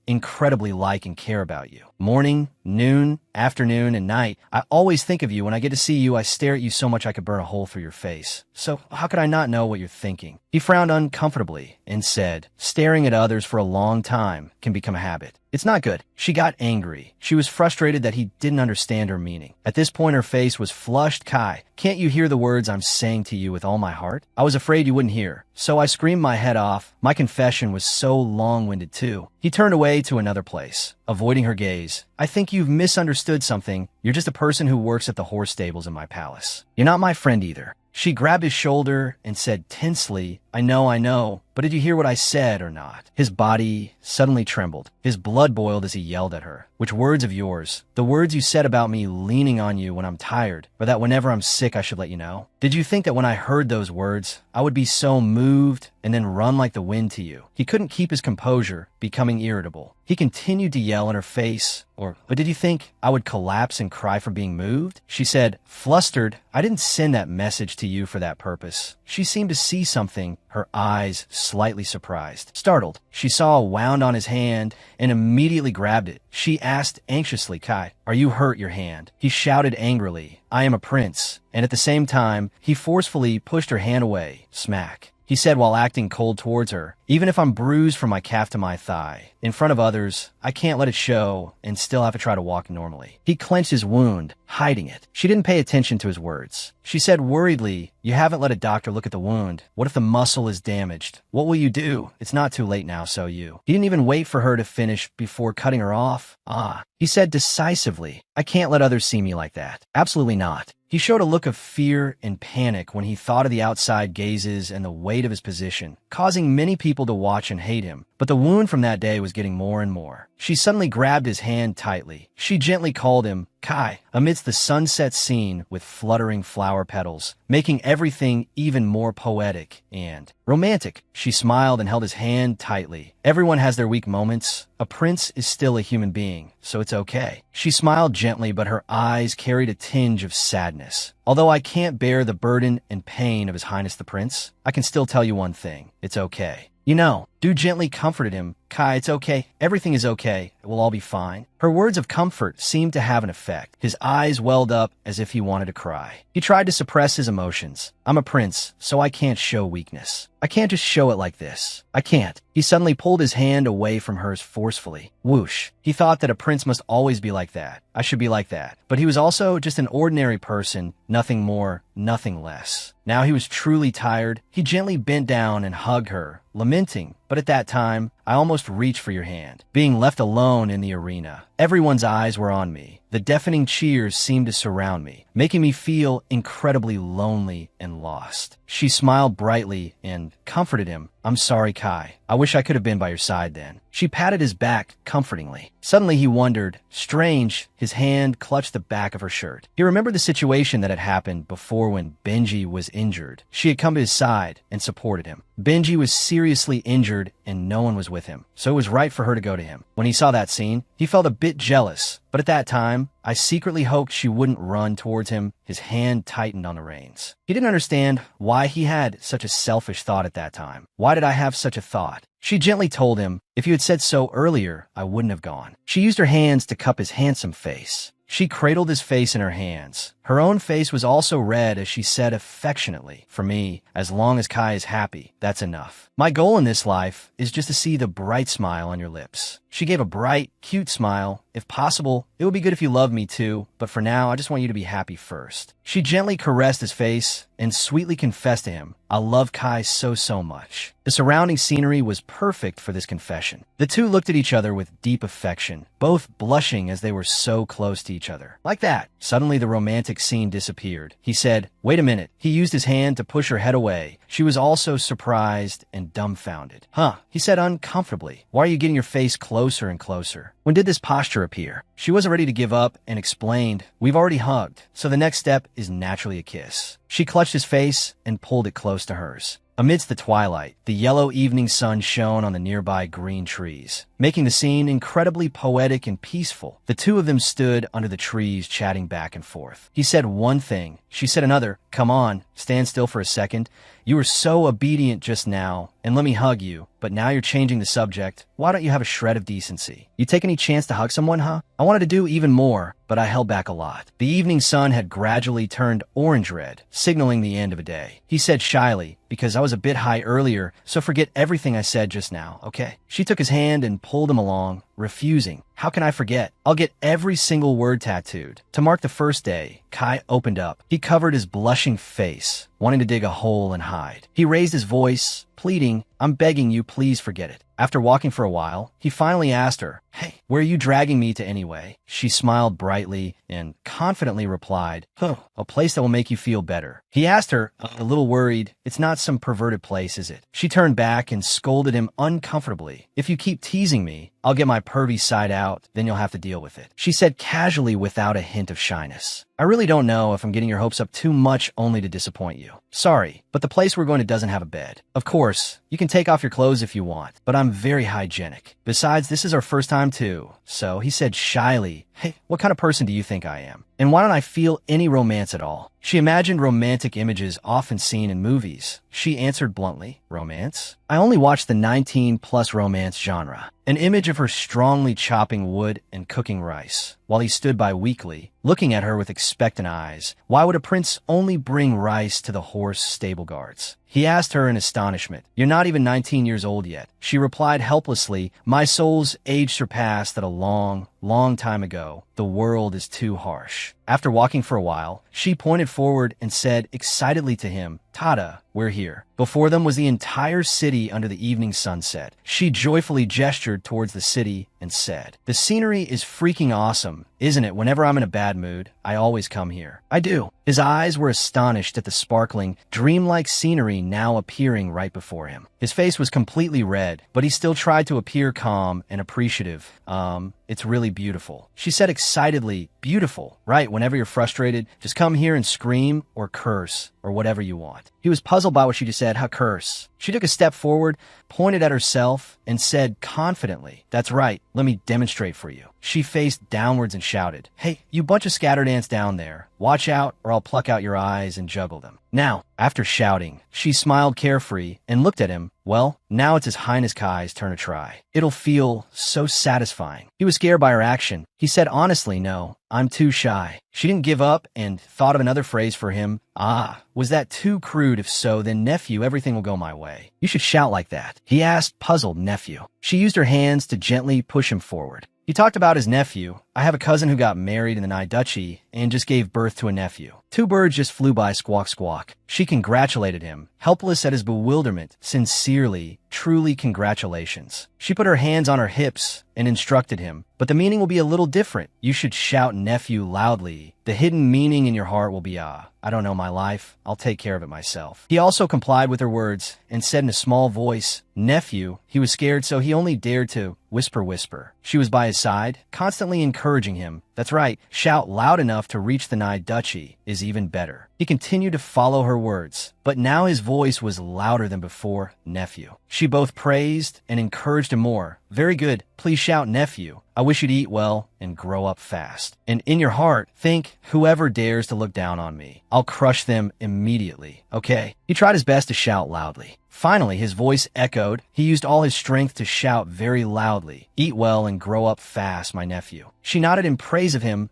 incredibly like and care about you. Morning, noon, afternoon, and night, I always think of you. When I get to see you, I stare at you so much I could burn a hole through your face. So how could I not know what you're thinking? He frowned uncomfortably and said, staring at others for a long time can become a habit. It's not good. She got angry. She was frustrated that he didn't understand her meaning. At this point, her face was flushed. Kai, can't you hear the words I'm saying to you with all my heart? I was afraid you wouldn't hear, so I screamed my head off. My confession was so long-winded too. He turned away to another place, avoiding her gaze. I think you've misunderstood something. You're just a person who works at the horse stables in my palace. You're not my friend either. She grabbed his shoulder and said tensely, I know, but did you hear what I said or not? His body suddenly trembled. His blood boiled as he yelled at her. Which words of yours? The words you said about me leaning on you when I'm tired, or that whenever I'm sick I should let you know? Did you think that when I heard those words, I would be so moved and then run like the wind to you? He couldn't keep his composure, becoming irritable. He continued to yell in her face, but did you think I would collapse and cry from being moved? She said, flustered, I didn't send that message to you for that purpose. She seemed to see something, her eyes slightly surprised. Startled, she saw a wound on his hand and immediately grabbed it. She asked anxiously, Kai, are you hurt your hand? He shouted angrily, I am a prince. And at the same time, he forcefully pushed her hand away. Smack. He said while acting cold towards her, even if I'm bruised from my calf to my thigh, in front of others, I can't let it show and still have to try to walk normally. He clenched his wound, hiding it. She didn't pay attention to his words. She said worriedly, you haven't let a doctor look at the wound. What if the muscle is damaged? What will you do? It's not too late now, so you. He didn't even wait for her to finish before cutting her off. He said decisively, I can't let others see me like that. Absolutely not. He showed a look of fear and panic when he thought of the outside gazes and the weight of his position, causing many people to watch and hate him. But the wound from that day was getting more and more. She suddenly grabbed his hand tightly. She gently called him, Kai, amidst the sunset scene with fluttering flower petals, making everything even more poetic and romantic. She smiled and held his hand tightly. Everyone has their weak moments. A prince is still a human being, so it's okay. She smiled gently, but her eyes carried a tinge of sadness. Although I can't bear the burden and pain of His Highness the Prince, I can still tell you one thing. It's okay. You know, Du gently comforted him. Kai, it's okay. Everything is okay. It will all be fine. Her words of comfort seemed to have an effect. His eyes welled up as if he wanted to cry. He tried to suppress his emotions. I'm a prince, so I can't show weakness. I can't just show it like this. I can't. He suddenly pulled his hand away from hers forcefully. Whoosh. He thought that a prince must always be like that. I should be like that. But he was also just an ordinary person, nothing more, nothing less. Now he was truly tired. He gently bent down and hugged her, lamenting, but at that time, I almost reached for your hand. Being left alone in the arena, Everyone's eyes were on me. The deafening cheers seemed to surround me, making me feel incredibly lonely and lost. She smiled brightly and comforted him. I'm sorry, Kai. I wish I could have been by your side then. She patted his back comfortingly. Suddenly he wondered. Strange, his hand clutched the back of her shirt. He remembered the situation that had happened before when Benji was injured. She had come to his side and supported him. Benji was seriously injured and no one was with him, so it was right for her to go to him. When he saw that scene, he felt a bit jealous, but at that time, I secretly hoped she wouldn't run towards him. His hand tightened on the reins. He didn't understand why he had such a selfish thought at that time. Why did I have such a thought? She gently told him, if you had said so earlier, I wouldn't have gone. She used her hands to cup his handsome face. She cradled his face in her hands. Her own face was also red as she said affectionately, for me, as long as Kai is happy, that's enough. My goal in this life is just to see the bright smile on your lips. She gave a bright, cute smile. If possible, it would be good if you loved me too, but for now, I just want you to be happy first. She gently caressed his face and sweetly confessed to him, I love Kai so much. The surrounding scenery was perfect for this confession. The two looked at each other with deep affection, both blushing as they were so close to each other. Like that, suddenly the romantic scene disappeared. He said, wait a minute. He used his hand to push her head away. She was also surprised and dumbfounded. Huh, he said uncomfortably. Why are you getting your face closer and closer? When did this posture appear? She wasn't ready to give up and explained, we've already hugged, so the next step is naturally a kiss. She clutched his face and pulled it close to hers. Amidst the twilight, the yellow evening sun shone on the nearby green trees, making the scene incredibly poetic and peaceful. The two of them stood under the trees chatting back and forth. He said one thing. She said another. Come on, stand still for a second. You were so obedient just now, and let me hug you. But now you're changing the subject. Why don't you have a shred of decency? You take any chance to hug someone, huh? I wanted to do even more, but I held back a lot. The evening sun had gradually turned orange-red, signaling the end of a day. He said shyly, because I was a bit high earlier, so forget everything I said just now, okay? She took his hand and pulled him along, refusing. How can I forget? I'll get every single word tattooed. To mark the first day, Kai opened up. He covered his blushing face, wanting to dig a hole and hide. He raised his voice, pleading, I'm begging you, please forget it. After walking for a while, he finally asked her, hey, where are you dragging me to anyway? She smiled brightly and confidently replied, a place that will make you feel better. He asked her, a little worried, it's not some perverted place, is it? She turned back and scolded him uncomfortably. If you keep teasing me, I'll get my pervy side out, then you'll have to deal with it. She said casually without a hint of shyness. I really don't know if I'm getting your hopes up too much only to disappoint you. Sorry, but the place we're going to doesn't have a bed. Of course, you can take off your clothes if you want, but I'm very hygienic. Besides, this is our first time too. So he said shyly, hey, what kind of person do you think I am? And why don't I feel any romance at all? She imagined romantic images often seen in movies. She answered bluntly, romance? I only watch the 19+ romance genre. An image of her strongly chopping wood and cooking rice, while he stood by weakly, looking at her with expectant eyes. Why would a prince only bring rice to the horse stable guards? He asked her in astonishment, you're not even 19 years old yet. She replied helplessly, my soul's age surpassed at a long time ago. The world is too harsh. After walking for a while, she pointed forward and said excitedly to him, Tada, we're here. Before them was the entire city under the evening sunset. She joyfully gestured towards the city and said, the scenery is freaking awesome, isn't it? Whenever I'm in a bad mood, I always come here. I do. His eyes were astonished at the sparkling, dreamlike scenery now appearing right before him. His face was completely red, but he still tried to appear calm and appreciative. It's really beautiful. She said excitedly, beautiful. Right, whenever you're frustrated, just come here and scream or curse or whatever you want. He was puzzled by what she just said, how curse. She took a step forward, pointed at herself, and said confidently, that's right, let me demonstrate for you. She faced downwards and shouted, hey, you bunch of scattered ants down there, watch out or I'll pluck out your eyes and juggle them. Now, after shouting, she smiled carefree and looked at him. Well, now it's His Highness Kai's turn to try. It'll feel so satisfying. He was scared by her action. He said honestly, no, I'm too shy. She didn't give up and thought of another phrase for him. Was that too crude? If so, then nephew, everything will go my way. You should shout like that. He asked, puzzled, nephew. She used her hands to gently push him forward. He talked about his nephew. I have a cousin who got married in the Nai Duchy and just gave birth to a nephew. Two birds just flew by, squawk squawk. She congratulated him, helpless at his bewilderment. Sincerely, truly congratulations. She put her hands on her hips and instructed him, but the meaning will be a little different. You should shout nephew loudly. The hidden meaning in your heart will be, I don't know my life. I'll take care of it myself. He also complied with her words and said in a small voice, nephew. He was scared, so he only dared to whisper. She was by his side, constantly encouraging him. That's right, shout loud enough to reach the Nai Duchy is even better. He continued to follow her words, but now his voice was louder than before, nephew. She both praised and encouraged him more. Very good, please shout nephew. I wish you'd eat well and grow up fast. And in your heart, think, whoever dares to look down on me, I'll crush them immediately. Okay. He tried his best to shout loudly. Finally, his voice echoed. He used all his strength to shout very loudly, eat well and grow up fast, my nephew. She nodded in praise of him.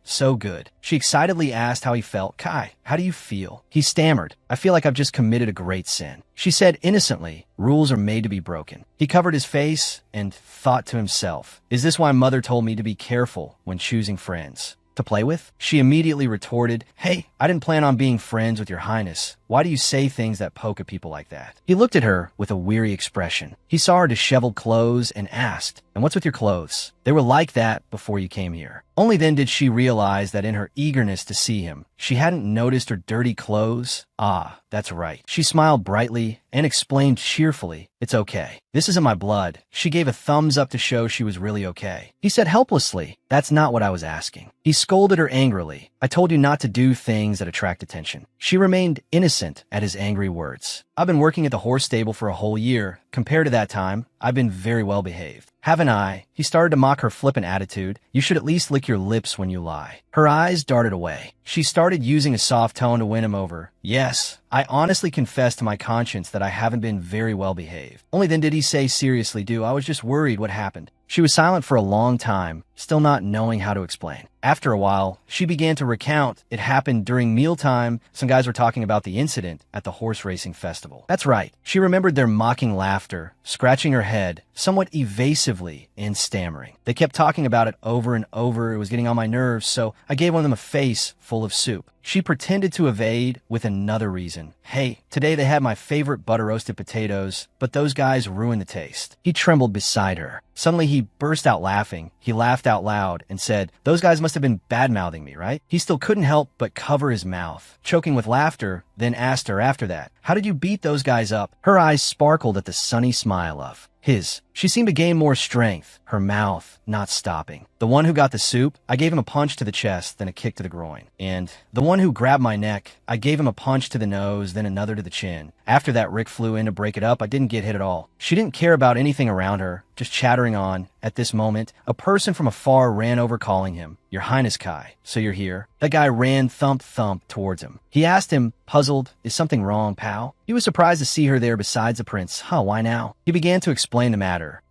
So good. She excitedly asked how he felt. Kai, how do you feel? He stammered. I feel like I've just committed a great sin. She said innocently, rules are made to be broken. He covered his face and thought to himself, is this why mother told me to be careful when choosing friends? To play with? She immediately retorted, hey, I didn't plan on being friends with your highness. Why do you say things that poke at people like that? He looked at her with a weary expression. He saw her disheveled clothes and asked, and what's with your clothes? They were like that before you came here. Only then did she realize that in her eagerness to see him, she hadn't noticed her dirty clothes. Ah, that's right. She smiled brightly and explained cheerfully, it's okay. This isn't my blood. She gave a thumbs up to show she was really okay. He said helplessly, that's not what I was asking. He scolded her angrily. I told you not to do things that attract attention. She remained innocent at his angry words. I've been working at the horse stable for a whole year. Compared to that time, I've been very well behaved. Haven't I? He started to mock her flippant attitude. You should at least lick your lips when you lie. Her eyes darted away. She started using a soft tone to win him over. Yes, I honestly confess to my conscience that I haven't been very well behaved. Only then did he say seriously, I was just worried what happened. She was silent for a long time, still not knowing how to explain. After a while, she began to recount it happened during mealtime. Some guys were talking about the incident at the horse racing festival. That's right. She remembered their mocking laughter, scratching her head, somewhat evasively and stammering. They kept talking about it over and over. It was getting on my nerves, so I gave one of them a face full of soup. She pretended to evade with another reason. Hey, today they had my favorite butter-roasted potatoes, but those guys ruined the taste. He trembled beside her. Suddenly he burst out laughing. He laughed out loud and said, those guys must have been bad-mouthing me, right? He still couldn't help but cover his mouth, choking with laughter, then asked her after that, how did you beat those guys up? Her eyes sparkled at the sunny smile of his. She seemed to gain more strength, her mouth not stopping. The one who got the soup, I gave him a punch to the chest, then a kick to the groin. And the one who grabbed my neck, I gave him a punch to the nose, then another to the chin. After that, Rick flew in to break it up. I didn't get hit at all. She didn't care about anything around her, just chattering on. At this moment, a person from afar ran over calling him, Your Highness Kai, so you're here? That guy ran thump towards him. He asked him, puzzled, is something wrong, pal? He was surprised to see her there besides the prince. Why now? He began to explain the matter.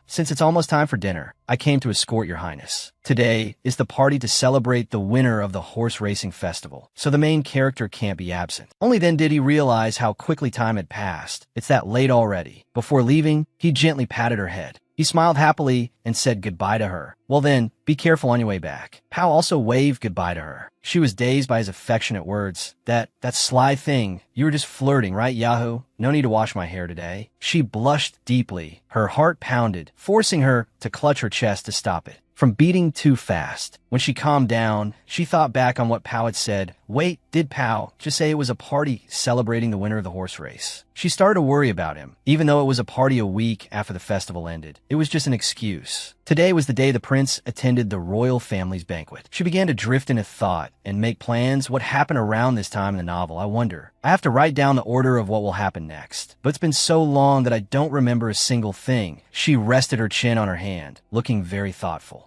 Since it's almost time for dinner, I came to escort your highness. Today is the party to celebrate the winner of the horse racing festival, so the main character can't be absent. Only then did he realize how quickly time had passed. It's that late already. Before leaving, he gently patted her head. He smiled happily and said goodbye to her. Well then, be careful on your way back. Pao also waved goodbye to her. She was dazed by his affectionate words. That sly thing. You were just flirting, right, Yahoo? No need to wash my hair today. She blushed deeply. Her heart pounded, forcing her to clutch her chest to stop it from beating too fast. When she calmed down, she thought back on what Pao had said. Wait, did Pao just say it was a party celebrating the winner of the horse race? She started to worry about him, even though it was a party a week after the festival ended. It was just an excuse. Today was the day the prince attended the royal family's banquet. She began to drift into thought and make plans. What happened around this time in the novel, I wonder. I have to write down the order of what will happen next. But it's been so long that I don't remember a single thing. She rested her chin on her hand, looking very thoughtful.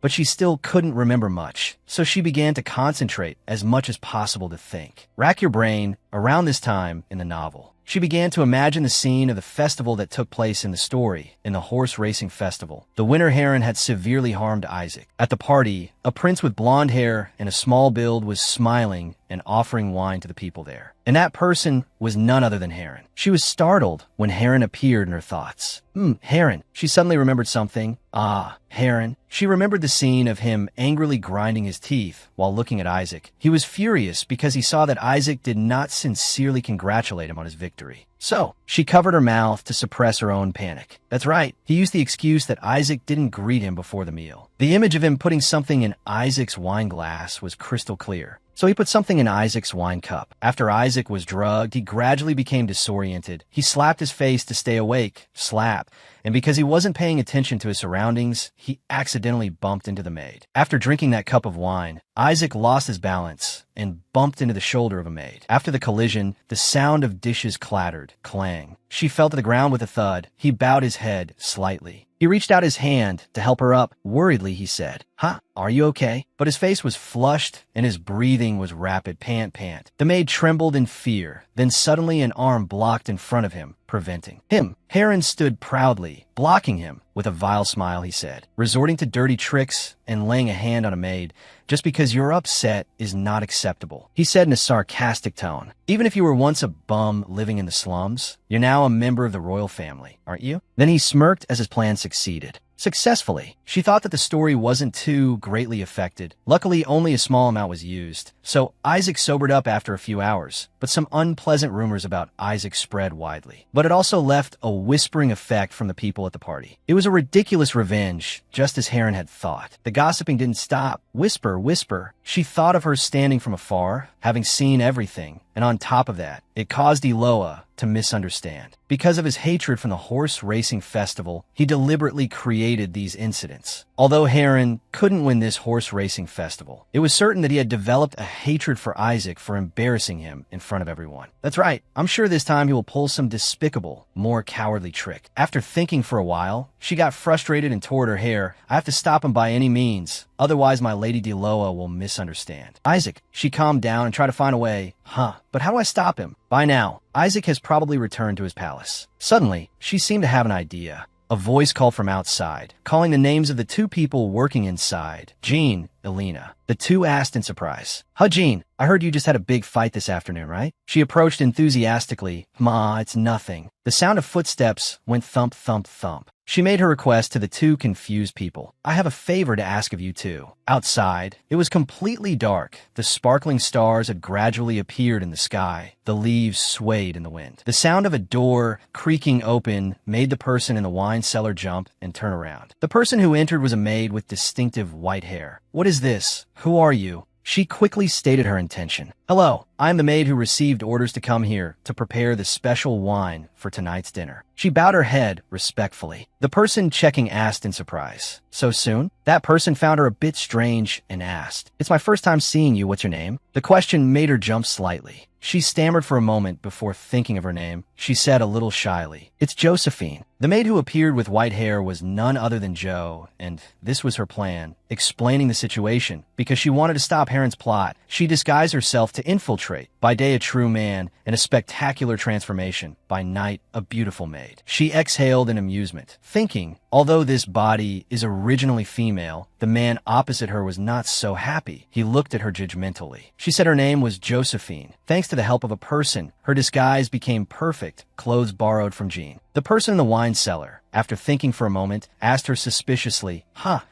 But she still couldn't remember much, so she began to concentrate as much as possible to think. Rack your brain around this time in the novel. She began to imagine the scene of the festival that took place in the story, in the horse racing festival. The winter heron had severely harmed Isaac. At the party, a prince with blonde hair and a small build was smiling and offering wine to the people there. And that person was none other than Heron. She was startled when Heron appeared in her thoughts. Heron. She suddenly remembered something. Ah, Heron. She remembered the scene of him angrily grinding his teeth while looking at Isaac. He was furious because he saw that Isaac did not sincerely congratulate him on his victory. So, she covered her mouth to suppress her own panic. That's right, he used the excuse that Isaac didn't greet him before the meal. The image of him putting something in Isaac's wine glass was crystal clear. So he put something in Isaac's wine cup. After Isaac was drugged, he gradually became disoriented. He slapped his face to stay awake. Slap. And because he wasn't paying attention to his surroundings, he accidentally bumped into the maid. After drinking that cup of wine, Isaac lost his balance and bumped into the shoulder of a maid. After the collision, the sound of dishes clattered, clang. She fell to the ground with a thud. He bowed his head slightly. He reached out his hand to help her up. Worriedly, he said, "Huh, are you okay?" But his face was flushed and his breathing was rapid, pant, pant. The maid trembled in fear. Then suddenly an arm blocked in front of him, preventing him. Heron stood proudly, blocking him. With a vile smile, he said, "Resorting to dirty tricks and laying a hand on a maid just because you're upset is not acceptable," he said in a sarcastic tone. "Even if you were once a bum living in the slums, you're now a member of the royal family, aren't you?" Then he smirked as his plan succeeded. Successfully. She thought that the story wasn't too greatly affected. Luckily, only a small amount was used. So Isaac sobered up after a few hours, but some unpleasant rumors about Isaac spread widely. But it also left a whispering effect from the people at the party. It was a ridiculous revenge, just as Heron had thought. The gossiping didn't stop. Whisper, whisper. She thought of her standing from afar, having seen everything, and on top of that, it caused Eloah to misunderstand. Because of his hatred from the horse racing festival, he deliberately created these incidents. Although Heron couldn't win this horse racing festival, it was certain that he had developed a hatred for Isaac for embarrassing him in front of everyone. That's right, I'm sure this time he will pull some despicable, more cowardly trick. After thinking for a while, she got frustrated and tore at her hair. "I have to stop him by any means, otherwise my Lady Deloa will misunderstand." "Isaac," she calmed down and tried to find a way. But how do I stop him? By now, Isaac has probably returned to his palace. Suddenly, she seemed to have an idea. A voice called from outside, calling the names of the two people working inside. Jean, Elena. The two asked in surprise. "Huh, Jean, I heard you just had a big fight this afternoon, right?" She approached enthusiastically. "Ma, it's nothing." The sound of footsteps went thump, thump, thump. She made her request to the two confused people. "I have a favor to ask of you two." Outside, it was completely dark. The sparkling stars had gradually appeared in the sky. The leaves swayed in the wind. The sound of a door creaking open made the person in the wine cellar jump and turn around. The person who entered was a maid with distinctive white hair. "What is this? Who are you?" She quickly stated her intention. "Hello, I am the maid who received orders to come here to prepare the special wine for tonight's dinner." She bowed her head respectfully. The person checking asked in surprise, "So soon?" That person found her a bit strange and asked, "It's my first time seeing you. What's your name?" The question made her jump slightly. She stammered for a moment before thinking of her name. She said a little shyly, "It's Josephine." The maid who appeared with white hair was none other than Jo, and this was her plan, explaining the situation. Because she wanted to stop Heron's plot, she disguised herself to infiltrate. By day, a true man, and a spectacular transformation. By night, a beautiful maid. She exhaled in amusement, thinking, although this body is originally female, the man opposite her was not so happy. He looked at her judgmentally. She said her name was Josephine. Thanks to the help of a person, her disguise became perfect, clothes borrowed from Jean. The person in the wine cellar, after thinking for a moment, asked her suspiciously,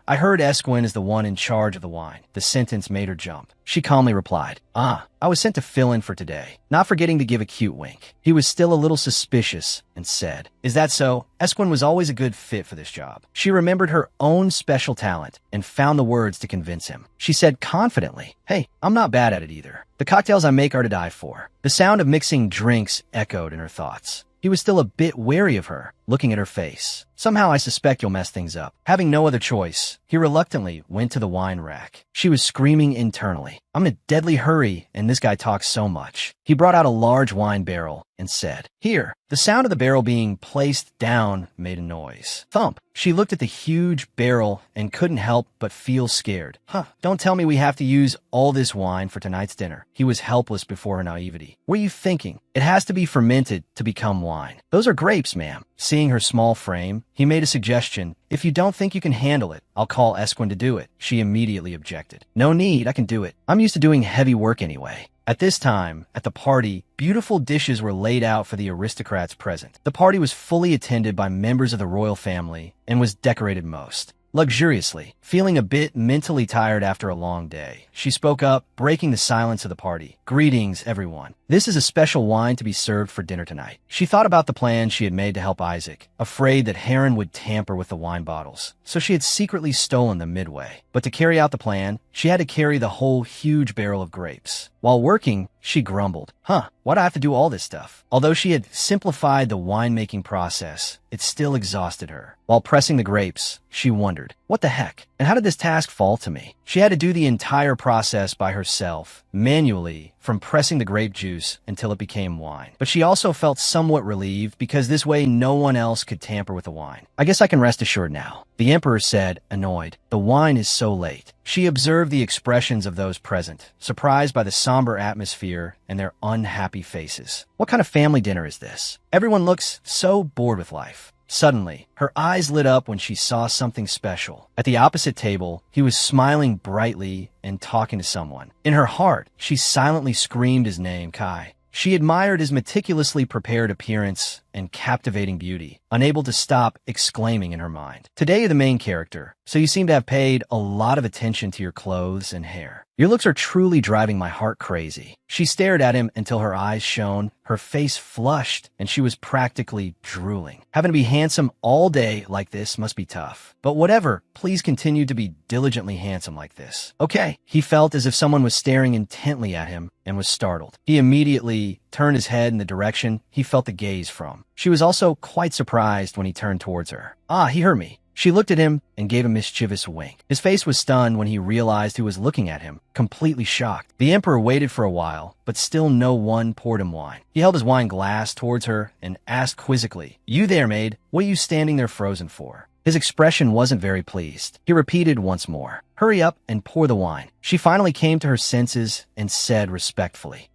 I heard Esquin is the one in charge of the wine." The sentence made her jump. She calmly replied, I was sent to fill in for today," not forgetting to give a cute wink. He was still a little suspicious and said, "Is that so? Esquin was always a good fit for this job." She remembered her own special talent and found the words to convince him. She said confidently, "Hey, I'm not bad at it either. The cocktails I make are to die for." The sound of mixing drinks echoed in her thoughts. He was still a bit wary of her. looking at her face. Somehow I suspect you'll mess things up. Having no other choice, he reluctantly went to the wine rack. She was screaming internally. I'm in a deadly hurry, and this guy talks so much. He brought out a large wine barrel and said, "Here." The sound of the barrel being placed down made a noise. Thump. She looked at the huge barrel and couldn't help but feel scared. Don't tell me we have to use all this wine for tonight's dinner. He was helpless before her naivety. What are you thinking? It has to be fermented to become wine. Those are grapes, ma'am. Seeing her small frame, he made a suggestion. If you don't think you can handle it, I'll call Esquin to do it. She immediately objected. No need, I can do it. I'm used to doing heavy work anyway. At this time, at the party, beautiful dishes were laid out for the aristocrats present. The party was fully attended by members of the royal family and was decorated most luxuriously. Feeling a bit mentally tired after a long day, she spoke up, breaking the silence of the party. Greetings, everyone. This is a special wine to be served for dinner tonight. She thought about the plan she had made to help Isaac, afraid that Heron would tamper with the wine bottles, so she had secretly stolen them midway. But to carry out the plan, she had to carry the whole huge barrel of grapes. While working, she grumbled, why'd I have to do all this stuff? Although she had simplified the winemaking process, it still exhausted her. While pressing the grapes, she wondered, what the heck? And how did this task fall to me? She had to do the entire process by herself, manually, from pressing the grape juice until it became wine. But she also felt somewhat relieved because this way no one else could tamper with the wine. I guess I can rest assured now, the emperor said, annoyed. The wine is so late. She observed the expressions of those present, surprised by the somber atmosphere and their unhappy faces. What kind of family dinner is this? Everyone looks so bored with life. Suddenly, her eyes lit up when she saw something special. At the opposite table, he was smiling brightly and talking to someone. In her heart, she silently screamed his name, Kai. She admired his meticulously prepared appearance and captivating beauty, unable to stop exclaiming in her mind. Today you're the main character, so you seem to have paid a lot of attention to your clothes and hair. Your looks are truly driving my heart crazy. She stared at him until her eyes shone, her face flushed, and she was practically drooling. Having to be handsome all day like this must be tough. But whatever, please continue to be diligently handsome like this. Okay. He felt as if someone was staring intently at him and was startled. He immediately turned his head in the direction he felt the gaze from. She was also quite surprised when he turned towards her. He heard me. She looked at him and gave a mischievous wink. His face was stunned when he realized who was looking at him, completely shocked. The emperor waited for a while, but still no one poured him wine. He held his wine glass towards her and asked quizzically, "You there, maid? What are you standing there frozen for?" His expression wasn't very pleased. He repeated once more, "Hurry up and pour the wine." She finally came to her senses and said respectfully,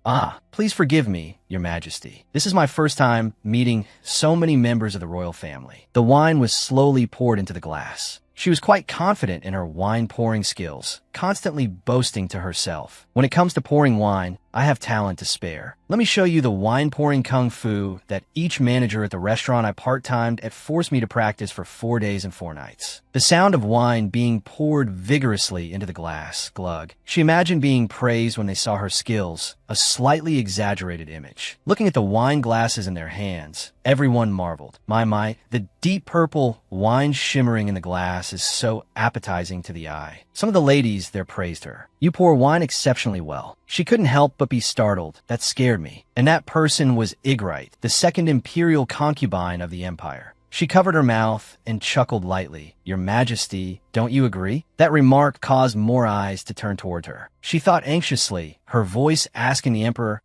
"Please forgive me, Your Majesty. This is my first time meeting so many members of the royal family." The wine was slowly poured into the glass. She was quite confident in her wine-pouring skills, constantly boasting to herself, "When it comes to pouring wine, I have talent to spare. Let me show you the wine-pouring kung fu that each manager at the restaurant I part-timed at forced me to practice for 4 days and 4 nights." The sound of wine being poured vigorously into the glass, glug. She imagined being praised when they saw her skills, a slightly exaggerated image. Looking at the wine glasses in their hands, everyone marveled. My, the deep purple wine shimmering in the glass is so appetizing to the eye. Some of the ladies there praised her. "You pour wine exceptionally well." She couldn't help but be startled. That scared me. And that person was Igrite, the second imperial concubine of the empire. She covered her mouth and chuckled lightly. "Your Majesty, don't you agree?" That remark caused more eyes to turn toward her. She thought anxiously, her voice asking the emperor,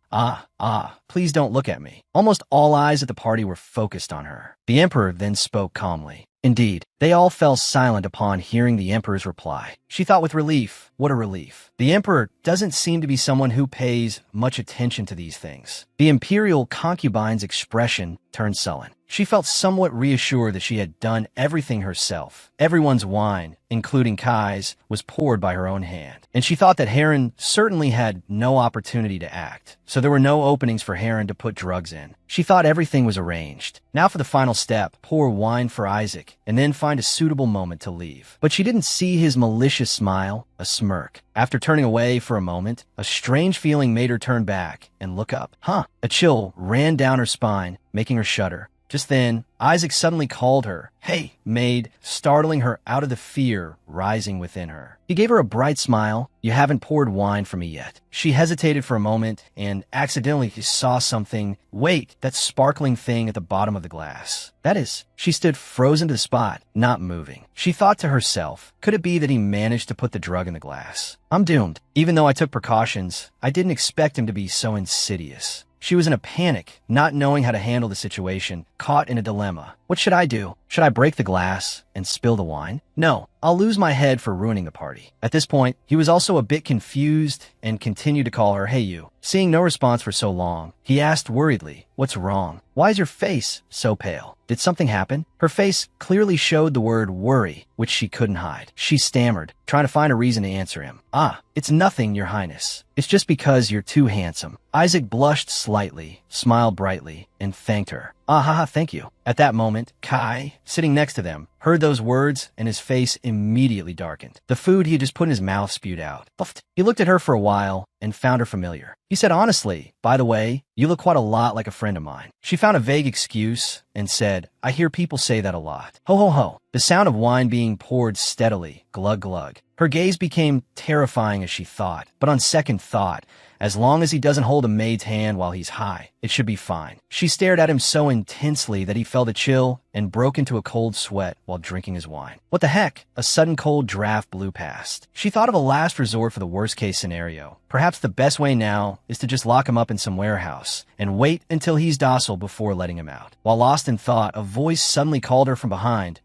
please don't look at me." Almost all eyes at the party were focused on her. The emperor then spoke calmly. Indeed, they all fell silent upon hearing the emperor's reply. She thought with relief, what a relief. The emperor doesn't seem to be someone who pays much attention to these things. The imperial concubine's expression turned sullen. She felt somewhat reassured that she had done everything herself. Everyone's wine, including Kai's, was poured by her own hand. And she thought that Heron certainly had no opportunity to act, so there were no openings for Heron to put drugs in. She thought everything was arranged. Now for the final step, pour wine for Isaac, and then find a suitable moment to leave. But she didn't see his malicious smile, a smirk. After turning away for a moment, a strange feeling made her turn back and look up. A chill ran down her spine, making her shudder. Just then, Isaac suddenly called her, "Hey, maid," startling her out of the fear rising within her. He gave her a bright smile. "You haven't poured wine for me yet." She hesitated for a moment and accidentally saw something. "Wait, that sparkling thing at the bottom of the glass. That is." She stood frozen to the spot, not moving. She thought to herself, could it be that he managed to put the drug in the glass? I'm doomed. Even though I took precautions, I didn't expect him to be so insidious. She was in a panic, not knowing how to handle the situation, caught in a dilemma. What should I do? Should I break the glass and spill the wine? No, I'll lose my head for ruining the party. At this point, he was also a bit confused and continued to call her, "Hey you." Seeing no response for so long, he asked worriedly, "What's wrong? Why is your face so pale? Did something happen?" Her face clearly showed the word worry, which she couldn't hide. She stammered, trying to find a reason to answer him. It's nothing, Your Highness. It's just because you're too handsome." Isaac blushed slightly, smiled brightly, and thanked her. Thank you." At that moment, Kai, sitting next to them, heard those words and his face immediately darkened. The food he had just put in his mouth spewed out. He looked at her for a while and found her familiar. He said honestly, "By the way, you look quite a lot like a friend of mine." She found a vague excuse and said, "I hear people say that a lot." Ho ho ho. The sound of wine being poured steadily, glug glug. Her gaze became terrifying as she thought, but on second thought, as long as he doesn't hold a maid's hand while he's high, it should be fine. She stared at him so intensely that he felt a chill and broke into a cold sweat while drinking his wine. What the heck? A sudden cold draft blew past. She thought of a last resort for the worst-case scenario. Perhaps the best way now is to just lock him up in some warehouse and wait until he's docile before letting him out. While lost in thought, a voice suddenly called her from behind.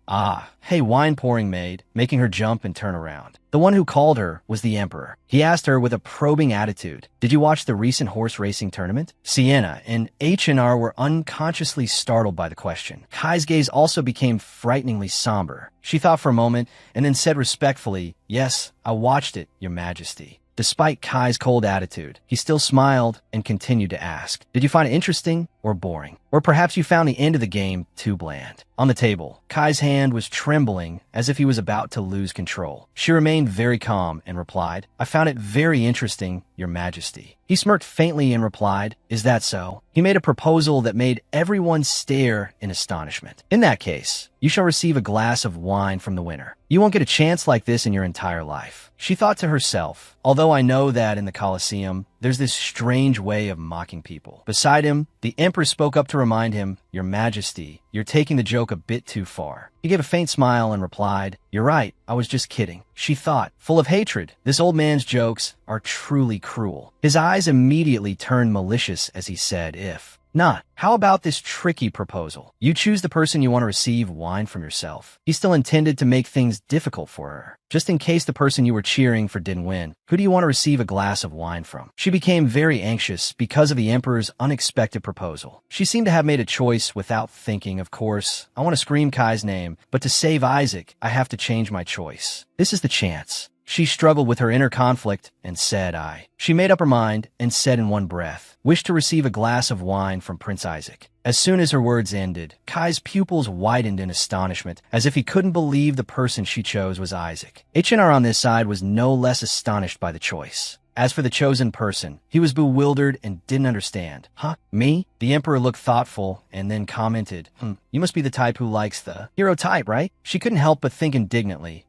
Hey, wine-pouring maid, making her jump and turn around. The one who called her was the Emperor. He asked her with a probing attitude, "Did you watch the recent horse racing tournament?" Sienna and H&R were unconsciously startled by the question. Kai's gaze also became frighteningly somber. She thought for a moment and then said respectfully, "Yes, I watched it, Your Majesty." Despite Kai's cold attitude, he still smiled and continued to ask, "Did you find it interesting or boring? Or perhaps you found the end of the game too bland?" On the table, Kai's hand was trembling as if he was about to lose control. She remained very calm and replied, "I found it very interesting, Your Majesty." He smirked faintly and replied, "Is that so?" He made a proposal that made everyone stare in astonishment. "In that case, you shall receive a glass of wine from the winner. You won't get a chance like this in your entire life." She thought to herself, although I know that in the Colosseum, there's this strange way of mocking people. Beside him, the Emperor spoke up to remind him, "Your Majesty, you're taking the joke a bit too far." He gave a faint smile and replied, "You're right, I was just kidding." She thought, full of hatred, this old man's jokes are truly cruel. His eyes immediately turned malicious as he said, "If not, how about this tricky proposal? You choose the person you want to receive wine from yourself." He still intended to make things difficult for her. Just in case the person you were cheering for didn't win, who do you want to receive a glass of wine from? She became very anxious because of the Emperor's unexpected proposal. She seemed to have made a choice without thinking. Of course, I want to scream Kai's name, but to save Isaac, I have to change my choice. This is the chance. She struggled with her inner conflict and said, "I." She made up her mind and said in one breath, "Wish to receive a glass of wine from Prince Isaac." As soon as her words ended, Kai's pupils widened in astonishment, as if he couldn't believe the person she chose was Isaac. H&R on this side was no less astonished by the choice. As for the chosen person, he was bewildered and didn't understand. Me? The Emperor looked thoughtful and then commented, You must be the type who likes the hero type, right?" She couldn't help but think indignantly,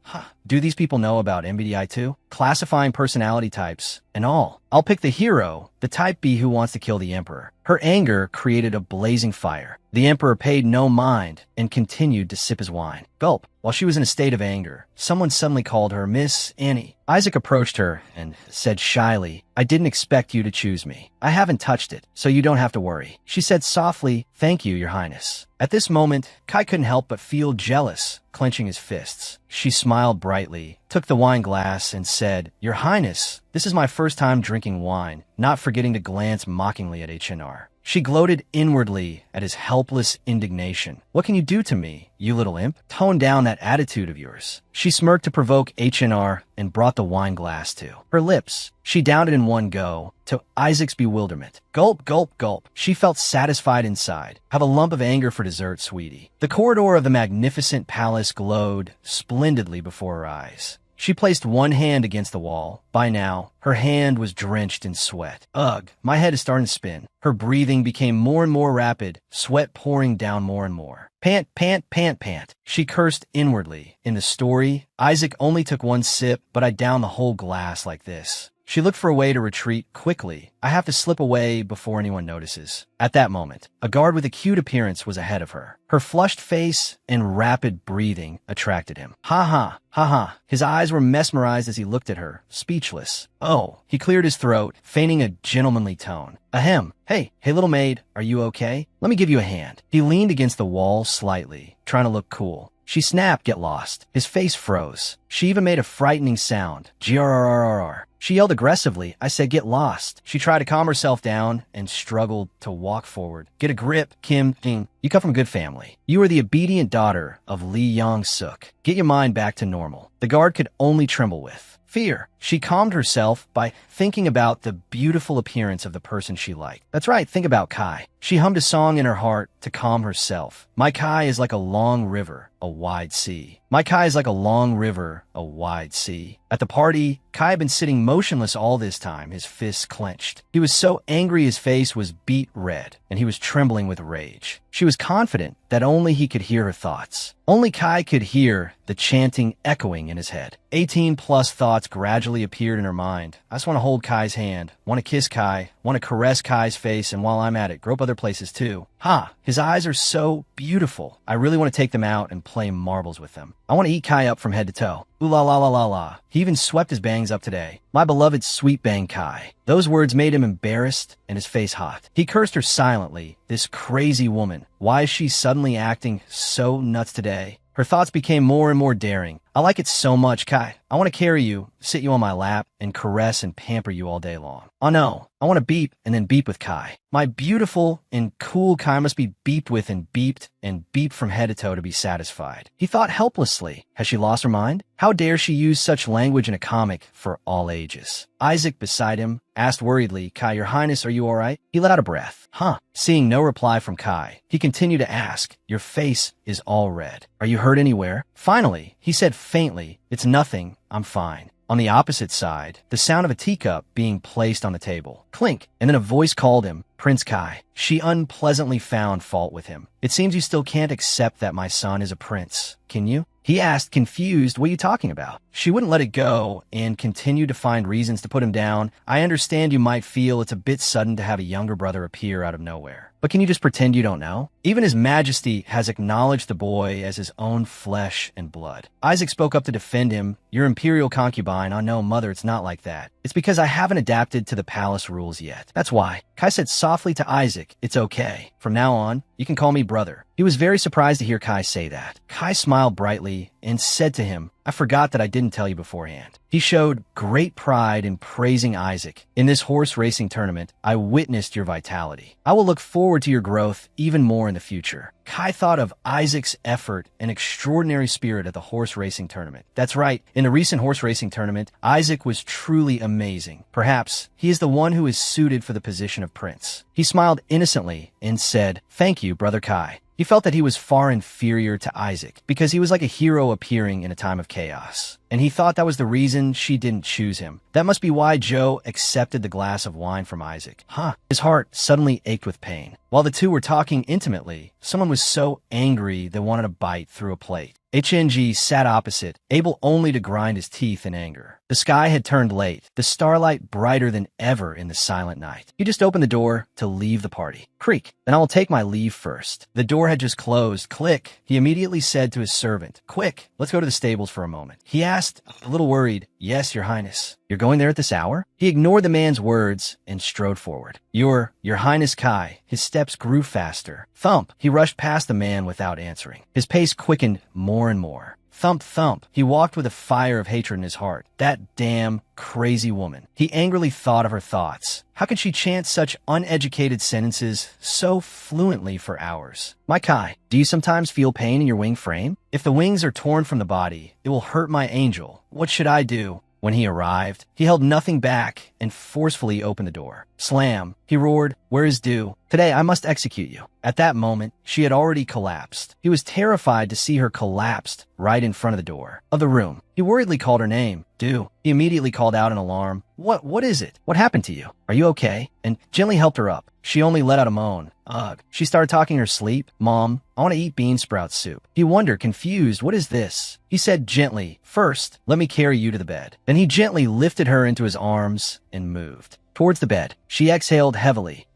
do these people know about MBTI too? Classifying personality types and all. I'll pick the hero, the type B who wants to kill the Emperor. Her anger created a blazing fire. The Emperor paid no mind and continued to sip his wine. Gulp. While she was in a state of anger, someone suddenly called her Miss Annie. Isaac approached her and said shyly, "I didn't expect you to choose me. I haven't touched it, so you don't have to worry." She said softly, "Thank you, Your Highness." At this moment, Kai couldn't help but feel jealous, clenching his fists. She smiled brightly, took the wine glass, and said, "Your Highness, this is my first time drinking wine," not forgetting to glance mockingly at H&R. She gloated inwardly at his helpless indignation. "What can you do to me, you little imp? Tone down that attitude of yours." She smirked to provoke H&R and brought the wine glass to her lips. She downed it in one go, to Isaac's bewilderment. Gulp, gulp, gulp. She felt satisfied inside. "Have a lump of anger for dessert, sweetie." The corridor of the magnificent palace glowed splendidly before her eyes. She placed one hand against the wall. By now, her hand was drenched in sweat. Ugh, my head is starting to spin. Her breathing became more and more rapid, sweat pouring down more and more. Pant, pant, pant, pant. She cursed inwardly. In the story, Isaac only took one sip, but I downed the whole glass like this. She looked for a way to retreat quickly. I have to slip away before anyone notices. At that moment, a guard with a cute appearance was ahead of her. Her flushed face and rapid breathing attracted him. Ha ha, ha ha. His eyes were mesmerized as he looked at her, speechless. Oh, he cleared his throat, feigning a gentlemanly tone. Ahem. Hey, little maid, are you okay? Let me give you a hand. He leaned against the wall slightly, trying to look cool. She snapped, get lost. His face froze. She even made a frightening sound. Grrrrrrr. She yelled aggressively. I said, get lost. She tried to calm herself down and struggled to walk forward. Get a grip, Kim Jing. You come from a good family. You are the obedient daughter of Lee Yong-suk. Get your mind back to normal. The guard could only tremble with fear. She calmed herself by thinking about the beautiful appearance of the person she liked. That's right, think about Kai. She hummed a song in her heart to calm herself. My Kai is like a long river, a wide sea. My Kai is like a long river, a wide sea. At the party, Kai had been sitting motionless all this time, his fists clenched. He was so angry his face was beet red, and he was trembling with rage. She was confident that only he could hear her thoughts. Only Kai could hear the chanting echoing in his head. 18+ thoughts gradually appeared in her mind. I just want to hold Kai's hand, want to kiss Kai, want to caress Kai's face, and while I'm at it, grope other places too. Ha! His eyes are so beautiful. I really want to take them out and play marbles with them. I want to eat Kai up from head to toe. Ooh la la la la la. He even swept his bangs up today. My beloved sweet bang Kai. Those words made him embarrassed and his face hot. He cursed her silently. This crazy woman. Why is she suddenly acting so nuts today? Her thoughts became more and more daring. I like it so much, Kai. I want to carry you, sit you on my lap, and caress and pamper you all day long. Oh no, I want to beep and then beep with Kai. My beautiful and cool Kai must be beeped with and beeped from head to toe to be satisfied. He thought helplessly. Has she lost her mind? How dare she use such language in a comic for all ages? Isaac, beside him, asked worriedly, Kai, your highness, are you all right? He let out a breath. Huh. Seeing no reply from Kai, he continued to ask, your face is all red. Are you hurt anywhere? Finally, he said faintly, it's nothing, I'm fine. On the opposite side, the sound of a teacup being placed on the table. Clink, and then a voice called him, Prince Kai. She unpleasantly found fault with him. It seems you still can't accept that my son is a prince, can you? He asked, confused, what are you talking about? She wouldn't let it go and continued to find reasons to put him down. I understand you might feel it's a bit sudden to have a younger brother appear out of nowhere. But can you just pretend you don't know? Even His Majesty has acknowledged the boy as his own flesh and blood. Isaac spoke up to defend him. Your imperial concubine, oh no, mother, it's not like that. It's because I haven't adapted to the palace rules yet. That's why. Kai said softly to Isaac, it's okay. From now on, you can call me brother. He was very surprised to hear Kai say that. Kai smiled brightly and said to him, I forgot that I didn't tell you beforehand. He showed great pride in praising Isaac. In this horse racing tournament, I witnessed your vitality. I will look forward to your growth even more in the future. Kai thought of Isaac's effort and extraordinary spirit at the horse racing tournament. That's right, in the recent horse racing tournament, Isaac was truly amazing. Perhaps he is the one who is suited for the position of prince. He smiled innocently and said, thank you, brother Kai. He felt that he was far inferior to Isaac because he was like a hero appearing in a time of chaos. And he thought that was the reason she didn't choose him. That must be why Joe accepted the glass of wine from Isaac. Huh. His heart suddenly ached with pain. While the two were talking intimately, someone was so angry they wanted to bite through a plate. HNG sat opposite, able only to grind his teeth in anger. The sky had turned late, the starlight brighter than ever in the silent night. He just opened the door to leave the party. Creak, then I will take my leave first. The door had just closed. Click. He immediately said to his servant, quick, let's go to the stables for a moment. He asked, a little worried, yes, your highness. You're going there at this hour? He ignored the man's words and strode forward. Your highness Kai. His steps grew faster. Thump. He rushed past the man without answering. His pace quickened more and more. Thump, thump. He walked with a fire of hatred in his heart. That damn crazy woman. He angrily thought of her thoughts. How could she chant such uneducated sentences so fluently for hours? My Kai, do you sometimes feel pain in your wing frame? If the wings are torn from the body, it will hurt my angel. What should I do? When he arrived, he held nothing back and forcefully opened the door. Slam. He roared, Where is Do? Today I must execute you. At that moment, she had already collapsed. He was terrified to see her collapsed right in front of the door of the room. He worriedly called her name, Do. He immediately called out in alarm. What is it? What happened to you? Are you okay? And gently helped her up. She only let out a moan. Ugh. She started talking in her sleep. Mom, I want to eat bean sprout soup. He wondered, confused, what is this? He said gently, first, let me carry you to the bed. Then he gently lifted her into his arms and moved towards the bed. She exhaled heavily.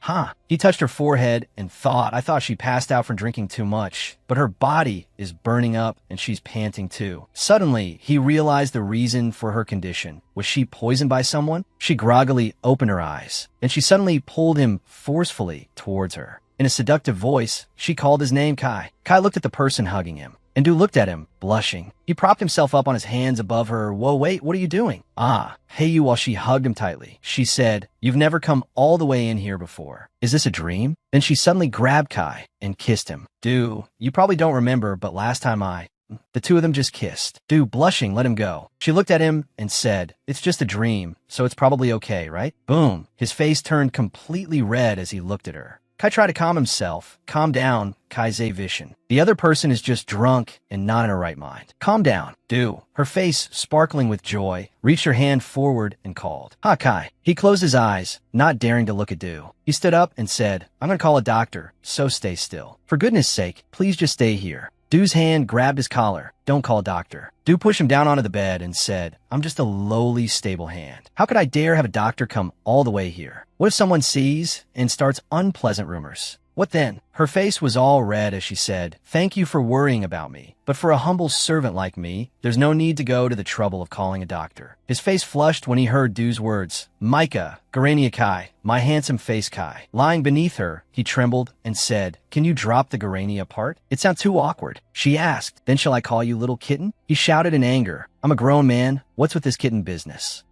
He touched her forehead and I thought she passed out from drinking too much, but her body is burning up and she's panting too. Suddenly, he realized the reason for her condition. Was she poisoned by someone? She groggily opened her eyes, and she suddenly pulled him forcefully towards her. In a seductive voice, she called his name, Kai. Kai looked at the person hugging him. And Du looked at him, blushing. He propped himself up on his hands above her. Whoa, wait, what are you doing? Hey you, while she hugged him tightly. She said, you've never come all the way in here before. Is this a dream? Then she suddenly grabbed Kai and kissed him. Du, you probably don't remember, but last time the two of them just kissed. Du, blushing, let him go. She looked at him and said, it's just a dream, so it's probably okay, right? Boom. His face turned completely red as he looked at her. Kai tried to calm himself. Calm down, Kai Vision. The other person is just drunk and not in her right mind. Calm down. Du, her face sparkling with joy, reached her hand forward and called. Kai. He closed his eyes, not daring to look at Du. He stood up and said, I'm going to call a doctor, so stay still. For goodness sake, please just stay here. Du's hand grabbed his collar. Don't call a doctor. Du pushed him down onto the bed and said, I'm just a lowly stable hand. How could I dare have a doctor come all the way here? What if someone sees and starts unpleasant rumors? What then? Her face was all red as she said, thank you for worrying about me, but for a humble servant like me, there's no need to go to the trouble of calling a doctor. His face flushed when he heard Du's words. Micah, Garania Kai, my handsome face Kai. Lying beneath her, he trembled and said, can you drop the Garania part? It sounds too awkward. She asked, then shall I call you little kitten? He shouted in anger, I'm a grown man. What's with this kitten business?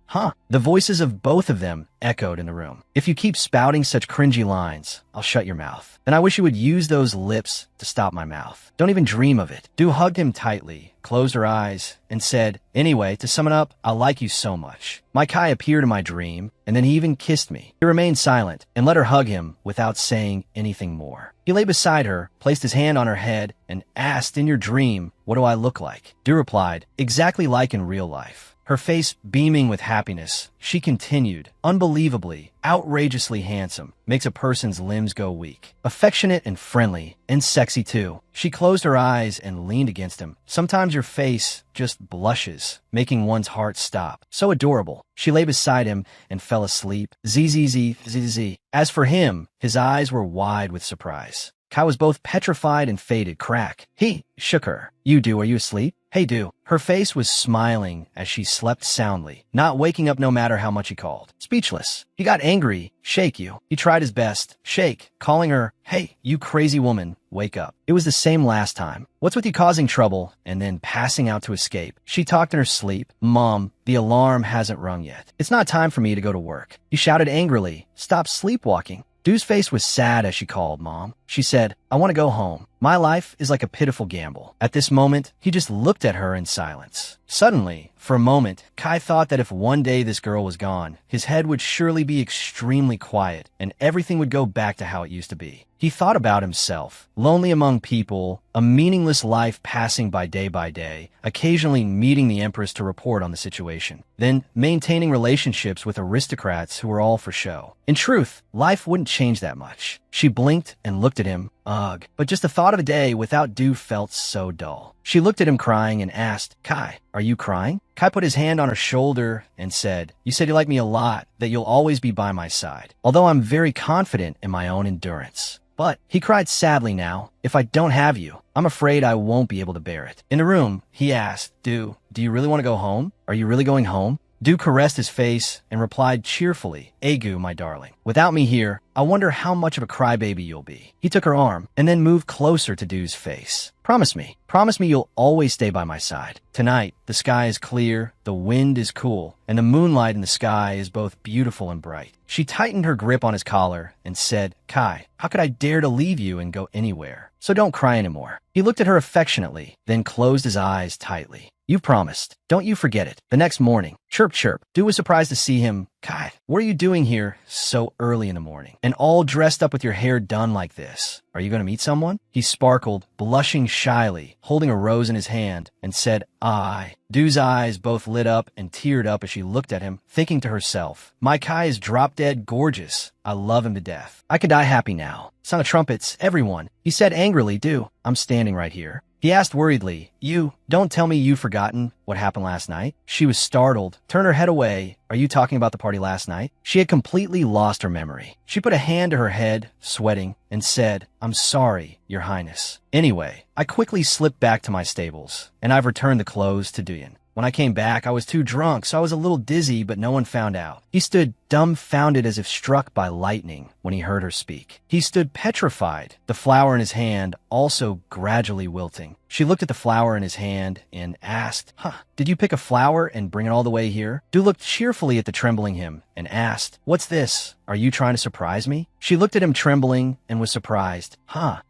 The voices of both of them echoed in the room. If you keep spouting such cringy lines, I'll shut your mouth. And I wish you would use those lips to stop my mouth. Don't even dream of it. Du hugged him tightly, closed her eyes, and said, anyway, to sum it up, I like you so much. My Kai appeared in my dream, and then he even kissed me. He remained silent and let her hug him without saying anything more. He lay beside her, placed his hand on her head, and asked, in your dream, what do I look like? Du replied, exactly like in real life. Her face beaming with happiness, she continued, unbelievably, outrageously handsome, makes a person's limbs go weak. Affectionate and friendly, and sexy too. She closed her eyes and leaned against him. Sometimes your face just blushes, making one's heart stop. So adorable. She lay beside him and fell asleep. Z. As for him, his eyes were wide with surprise. Kai was both petrified and faded. Crack. He shook her. You Du, are you asleep? Hey Du. Her face was smiling as she slept soundly, not waking up no matter how much he called. Speechless. He got angry. Shake you. He tried his best. Shake. Calling her, hey, you crazy woman, wake up. It was the same last time. What's with you causing trouble and then passing out to escape? She talked in her sleep. Mom, the alarm hasn't rung yet. It's not time for me to go to work. He shouted angrily. Stop sleepwalking. Du's face was sad as she called, Mom. She said, I want to go home. My life is like a pitiful gamble. At this moment, he just looked at her in silence. Suddenly, for a moment, Kai thought that if one day this girl was gone, his head would surely be extremely quiet and everything would go back to how it used to be. He thought about himself, lonely among people, a meaningless life passing by day, occasionally meeting the Empress to report on the situation, then maintaining relationships with aristocrats who were all for show. In truth, life wouldn't change that much. She blinked and looked at him. Ugh. But just the thought of a day without Du felt so dull. She looked at him crying and asked, Kai, are you crying? Kai put his hand on her shoulder and said, you said you like me a lot, that you'll always be by my side, although I'm very confident in my own endurance. But he cried sadly now, if I don't have you, I'm afraid I won't be able to bear it. In the room, he asked, Do you really want to go home? Are you really going home? Du caressed his face and replied cheerfully, Egu, my darling. Without me here, I wonder how much of a crybaby you'll be. He took her arm and then moved closer to Du's face. Promise me you'll always stay by my side. Tonight, the sky is clear, the wind is cool, and the moonlight in the sky is both beautiful and bright. She tightened her grip on his collar and said, Kai, how could I dare to leave you and go anywhere? So don't cry anymore. He looked at her affectionately, then closed his eyes tightly. You promised. Don't you forget it. The next morning, chirp chirp, Du was surprised to see him "Kai, what are you doing here so early in the morning? And all dressed up with your hair done like this? Are you going to meet someone?" He sparkled, blushing shyly, holding a rose in his hand, and said, "I." Du's eyes both lit up and teared up as she looked at him, thinking to herself, "My Kai is drop-dead gorgeous. I love him to death. I could die happy now. Sound of trumpets, everyone." He said angrily, "Du, I'm standing right here." He asked worriedly, "You, don't tell me you've forgotten what happened last night?" She was startled, turned her head away. "Are you talking about the party last night?" She had completely lost her memory. She put a hand to her head, sweating, and said, "I'm sorry, Your Highness. Anyway, I quickly slipped back to my stables, and I've returned the clothes to Duyan. When I came back, I was too drunk, so I was a little dizzy, but no one found out." He stood dumbfounded as if struck by lightning when he heard her speak. He stood petrified, the flower in his hand also gradually wilting. She looked at the flower in his hand and asked, "Did you pick a flower and bring it all the way here?" Du looked cheerfully at the trembling him and asked, "What's this? Are you trying to surprise me?" She looked at him trembling and was surprised.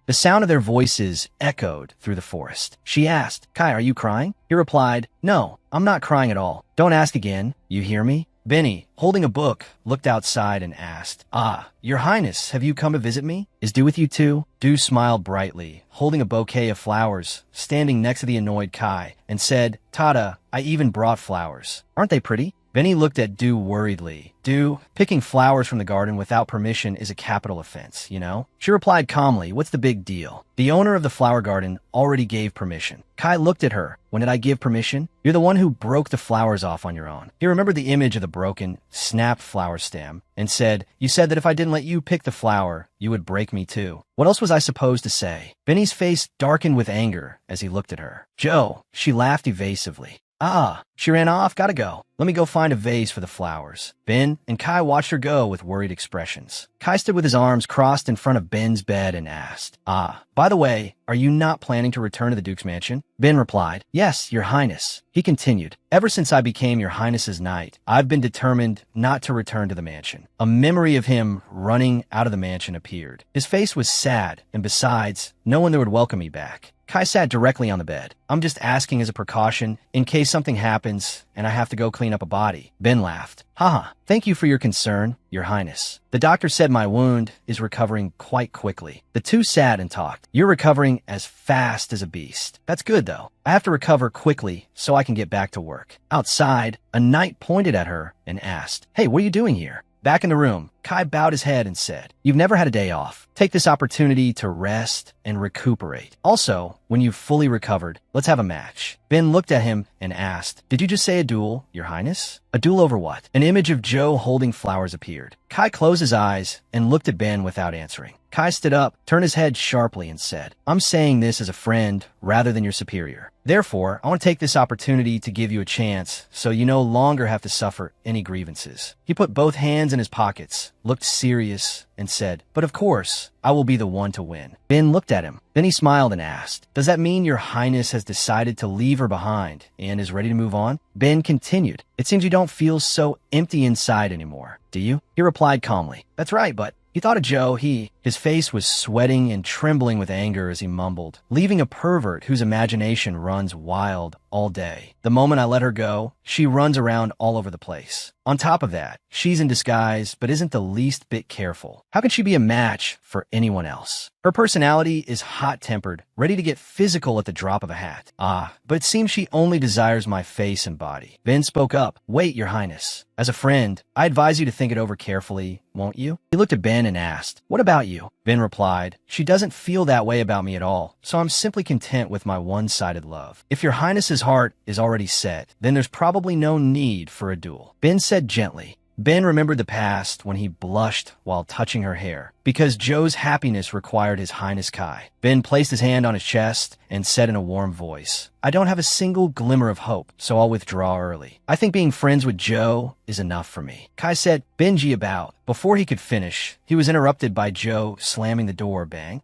The sound of their voices echoed through the forest. She asked, "Kai, are you crying?" He replied, "No, I'm not crying at all. Don't ask again. You hear me?" Benny, holding a book, looked outside and asked, Your Highness, have you come to visit me? Is Du with you too?" Du smiled brightly, holding a bouquet of flowers, standing next to the annoyed Kai, and said, "Tada, I even brought flowers. Aren't they pretty?" Benny looked at Du worriedly. "Du, picking flowers from the garden without permission is a capital offense, you know?" She replied calmly, "What's the big deal? The owner of the flower garden already gave permission." Kai looked at her. "When did I give permission? You're the one who broke the flowers off on your own." He remembered the image of the broken, snapped flower stem and said, "You said that if I didn't let you pick the flower, you would break me too. What else was I supposed to say?" Benny's face darkened with anger as he looked at her. "Joe," she laughed evasively. She ran off. Gotta go. Let me go find a vase for the flowers." Ben and Kai watched her go with worried expressions. Kai stood with his arms crossed in front of Ben's bed and asked, By the way, are you not planning to return to the Duke's mansion?" Ben replied, "Yes, Your Highness." He continued, "Ever since I became Your Highness's knight, I've been determined not to return to the mansion." A memory of him running out of the mansion appeared. His face was sad, and besides, no one there would welcome me back. Kai sat directly on the bed. "I'm just asking as a precaution, in case something happens and I have to go clean up a body." Ben laughed. Thank you for your concern, Your Highness. The doctor said my wound is recovering quite quickly." The two sat and talked. "You're recovering as fast as a beast. That's good, though. I have to recover quickly so I can get back to work." Outside, a knight pointed at her and asked, "Hey, what are you doing here?" Back in the room, Kai bowed his head and said, "You've never had a day off. Take this opportunity to rest and recuperate. Also, when you've fully recovered, let's have a match." Ben looked at him and asked, "Did you just say a duel, Your Highness?" "A duel over what?" An image of Joe holding flowers appeared. Kai closed his eyes and looked at Ben without answering. Kai stood up, turned his head sharply, and said, "I'm saying this as a friend rather than your superior. Therefore, I want to take this opportunity to give you a chance so you no longer have to suffer any grievances." He put both hands in his pockets, looked serious, and said, "But of course, I will be the one to win." Ben looked at him. Then he smiled and asked, "Does that mean Your Highness has decided to leave her behind and is ready to move on?" Ben continued, "It seems you don't feel so empty inside anymore, do you?" He replied calmly, "That's right, but..." He thought of Joe. His face was sweating and trembling with anger as he mumbled, "Leaving a pervert whose imagination runs wild all day. The moment I let her go, she runs around all over the place. On top of that, she's in disguise, but isn't the least bit careful. How can she be a match for anyone else? Her personality is hot-tempered, ready to get physical at the drop of a hat. But it seems she only desires my face and body." Ben spoke up, "Wait, Your Highness. As a friend, I advise you to think it over carefully, won't you?" He looked at Ben and asked, "What about you?" Ben replied, "She doesn't feel that way about me at all, so I'm simply content with my one-sided love. If Your Highness's heart is already set, then there's probably no need for a duel." Ben said gently. Ben remembered the past when he blushed while touching her hair, because Joe's happiness required His Highness Kai. Ben placed his hand on his chest and said in a warm voice, "I don't have a single glimmer of hope, so I'll withdraw early. I think being friends with Joe is enough for me." Kai said, "Benji about." Before he could finish, he was interrupted by Joe slamming the door. Bang.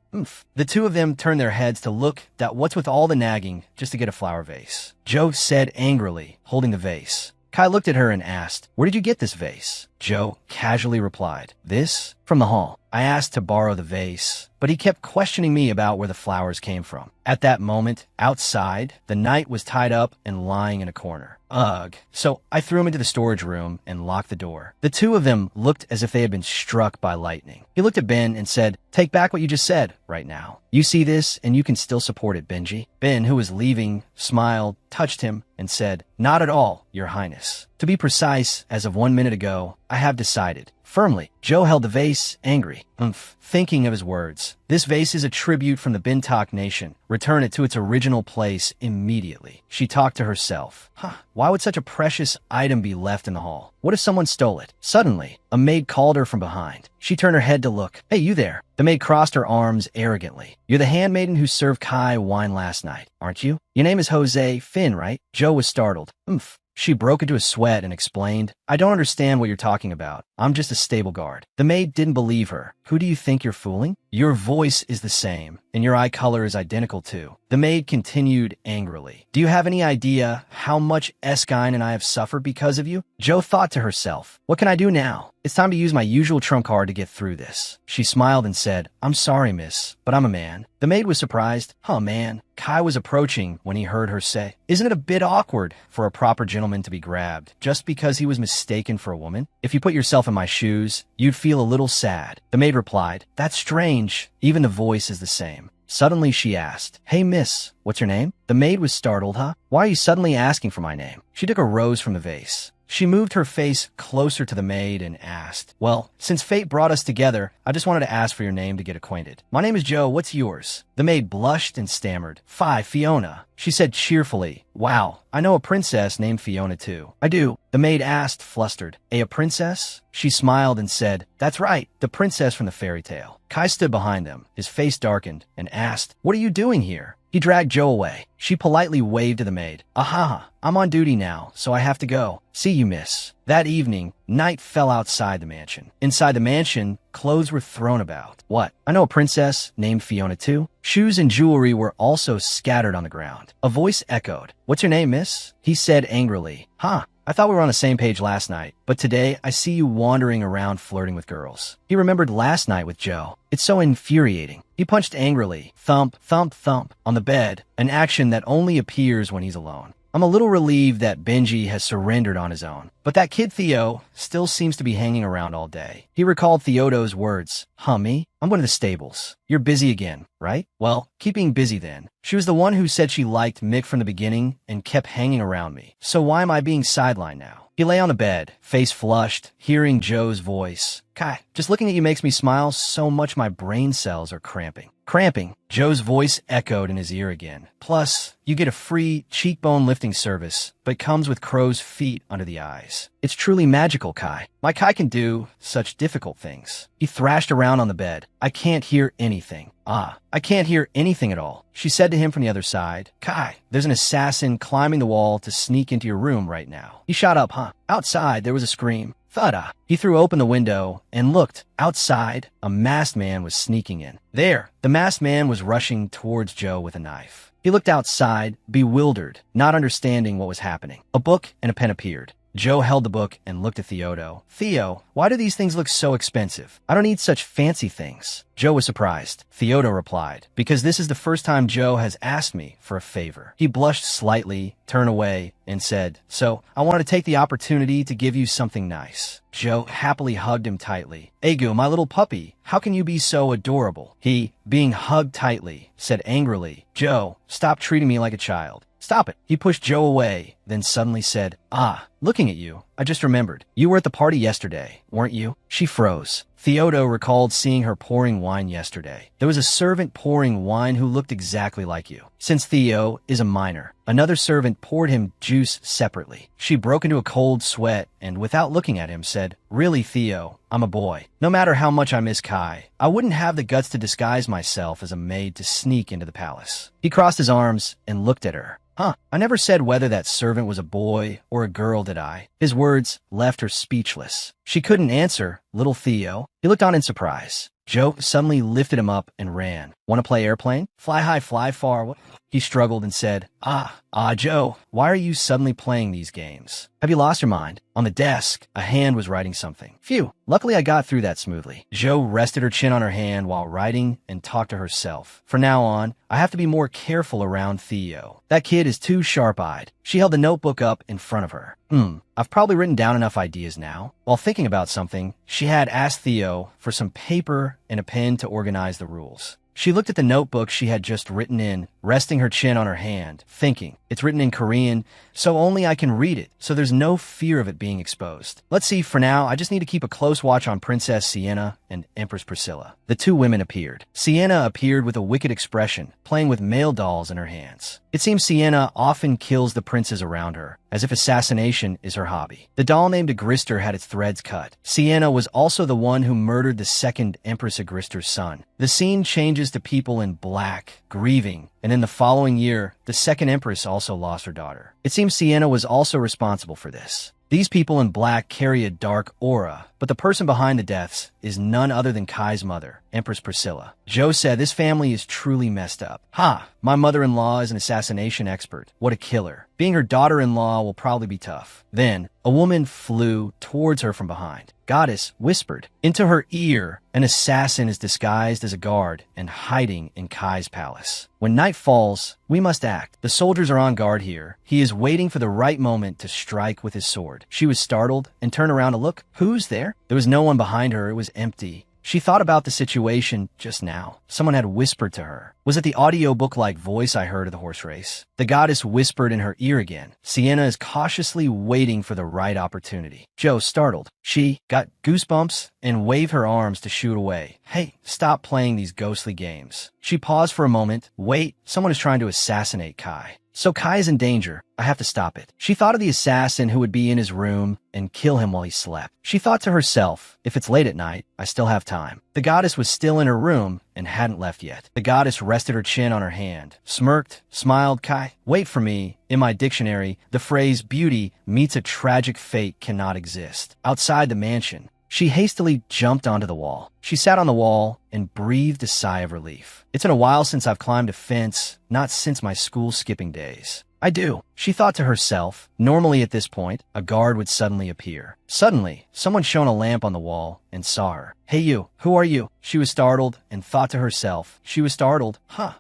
The two of them turned their heads to look at what's with all the nagging just to get a flower vase. Joe said angrily, holding the vase. Kai looked at her and asked, "Where did you get this vase?" Joe casually replied. This? From the hall. I asked to borrow the vase, but he kept questioning me about where the flowers came from. At that moment, outside, the knight was tied up and lying in a corner. Ugh. So I threw him into the storage room and locked the door. The two of them looked as if they had been struck by lightning. He looked at Ben and said, "Take back what you just said right now. You see this and you can still support it, Benji." Ben, who was leaving, smiled, touched him, and said, "Not at all, Your Highness. To be precise, as of 1 minute ago, I have decided." Firmly, Joe held the vase, angry. Thinking of his words. "This vase is a tribute from the Bintok Nation. Return it to its original place immediately." She talked to herself. Why would such a precious item be left in the hall? What if someone stole it? Suddenly, a maid called her from behind. She turned her head to look. "Hey, you there." The maid crossed her arms arrogantly. "You're the handmaiden who served Kai wine last night, aren't you? Your name is Jose Finn, right?" Joe was startled. She broke into a sweat and explained, "I don't understand what you're talking about. I'm just a stable guard." The maid didn't believe her. "Who do you think you're fooling? Your voice is the same, and your eye color is identical too." The maid continued angrily. "Do you have any idea how much Eskine and I have suffered because of you?" Joe thought to herself, "What can I do now? It's time to use my usual trump card to get through this." She smiled and said, "I'm sorry, miss, but I'm a man." The maid was surprised. Man. Kai was approaching when he heard her say, "Isn't it a bit awkward for a proper gentleman to be grabbed just because he was mistaken for a woman? If you put yourself in my shoes, you'd feel a little sad." The maid replied, "That's strange. Even the voice is the same." Suddenly she asked, "Hey miss, what's your name?" The maid was startled. Why are you suddenly asking for my name?" She took a rose from the vase. She moved her face closer to the maid and asked, "Well, since fate brought us together, I just wanted to ask for your name to get acquainted." "My name is Joe. What's yours?" The maid blushed and stammered. Fiona." She said cheerfully, "Wow, I know a princess named Fiona too." "I do." The maid asked, flustered. A princess?" She smiled and said, "That's right, the princess from the fairy tale." Kai stood behind them. His face darkened and asked, "What are you doing here?" He dragged Joe away. She politely waved to the maid. I'm on duty now, so I have to go. See you, miss." That evening, night fell outside the mansion. Inside the mansion, clothes were thrown about. "What? I know a princess named Fiona too." Shoes and jewelry were also scattered on the ground. A voice echoed, "What's your name, miss?" He said angrily, I thought we were on the same page last night, but today I see you wandering around flirting with girls." He remembered last night with Joe. It's so infuriating. He punched angrily, thump, thump, thump, on the bed, an action that only appears when he's alone. "I'm a little relieved that Benji has surrendered on his own, but that kid Theo still seems to be hanging around all day." He recalled Theodo's words. Me? I'm going to the stables. You're busy again, right? Well, keep being busy then. She was the one who said she liked Mick from the beginning and kept hanging around me. So why am I being sidelined now?" He lay on the bed, face flushed, hearing Joe's voice. "Kai, just looking at you makes me smile so much my brain cells are cramping." "Cramping?" Joe's voice echoed in his ear again. "Plus, you get a free cheekbone lifting service, but comes with crow's feet under the eyes. It's truly magical, Kai. My Kai can do such difficult things." He thrashed around on the bed. "I can't hear anything." I can't hear anything at all." She said to him from the other side, "Kai, there's an assassin climbing the wall to sneak into your room right now." He shot up, Outside, there was a scream. Thudda. He threw open the window and looked. Outside, a masked man was sneaking in. There, the masked man was rushing towards Joe with a knife. He looked outside, bewildered, not understanding what was happening. A book and a pen appeared. Joe held the book and looked at Theodo. "Theo, why do these things look so expensive? I don't need such fancy things." Joe was surprised. Theodo replied, "Because this is the first time Joe has asked me for a favor." He blushed slightly, turned away, and said, "So, I wanted to take the opportunity to give you something nice." Joe happily hugged him tightly. "Egu, my little puppy, how can you be so adorable?" He, being hugged tightly, said angrily, "Joe, stop treating me like a child. Stop it." He pushed Joe away, then suddenly said, "Looking at you, I just remembered. You were at the party yesterday, weren't you?" She froze. Theodo recalled seeing her pouring wine yesterday. There was a servant pouring wine who looked exactly like you. Since Theo is a minor, another servant poured him juice separately. She broke into a cold sweat and, without looking at him, said, "Really, Theo, I'm a boy. No matter how much I miss Kai, I wouldn't have the guts to disguise myself as a maid to sneak into the palace." He crossed his arms and looked at her. I never said whether that servant was a boy or a girl, did I?" His words left her speechless. She couldn't answer, little Theo. He looked on in surprise. Joe suddenly lifted him up and ran. Want to play airplane? Fly high, fly far. What? He struggled and said, Joe, why are you suddenly playing these games? Have you lost your mind? On the desk, a hand was writing something. Phew, luckily I got through that smoothly. Joe rested her chin on her hand while writing and talked to herself. From now on, I have to be more careful around Theo. That kid is too sharp-eyed. She held the notebook up in front of her. I've probably written down enough ideas now. While thinking about something, she had asked Theo for some paper and a pen to organize the rules. She looked at the notebook she had just written in, resting her chin on her hand, thinking, it's written in Korean, so only I can read it, so there's no fear of it being exposed. Let's see, for now, I just need to keep a close watch on Princess Sienna and Empress Priscilla. The two women appeared. Sienna appeared with a wicked expression, playing with male dolls in her hands. It seems Sienna often kills the princes around her, as if assassination is her hobby. The doll named Agrister had its threads cut. Sienna was also the one who murdered the second Empress Agrister's son. The scene changes to people in black, grieving, and in the following year, the second empress also lost her daughter. It seems Sienna was also responsible for this. These people in black carry a dark aura, but the person behind the deaths is none other than Kai's mother, Empress Priscilla. Joe said this family is truly messed up. My mother-in-law is an assassination expert. What a killer. Being her daughter-in-law will probably be tough. Then, a woman flew towards her from behind. Goddess whispered into her ear, an assassin is disguised as a guard and hiding in Kai's palace. When night falls, we must act. The soldiers are on guard here. He is waiting for the right moment to strike with his sword. She was startled and turned around to look. Who's there? There was no one behind her. It was empty. She thought about the situation just now. Someone had whispered to her. Was it the audiobook-like voice I heard of the horse race? The goddess whispered in her ear again. Sienna is cautiously waiting for the right opportunity. Joe, startled. She got goosebumps and waved her arms to shoot away. Hey, stop playing these ghostly games. She paused for a moment. Wait, someone is trying to assassinate Kai. So Kai is in danger. I have to stop it. She thought of the assassin who would be in his room and kill him while he slept. She thought to herself, if it's late at night, I still have time. The goddess was still in her room and hadn't left yet. The goddess rested her chin on her hand, smirked, smiled. Kai, wait for me. In my dictionary, the phrase beauty meets a tragic fate cannot exist. Outside the mansion, she hastily jumped onto the wall. She sat on the wall and breathed a sigh of relief. It's been a while since I've climbed a fence, not since my school skipping days. I do, she thought to herself. Normally at this point, a guard would suddenly appear. Suddenly, someone shone a lamp on the wall and saw her. Hey you, who are you? She was startled and thought to herself. She was startled.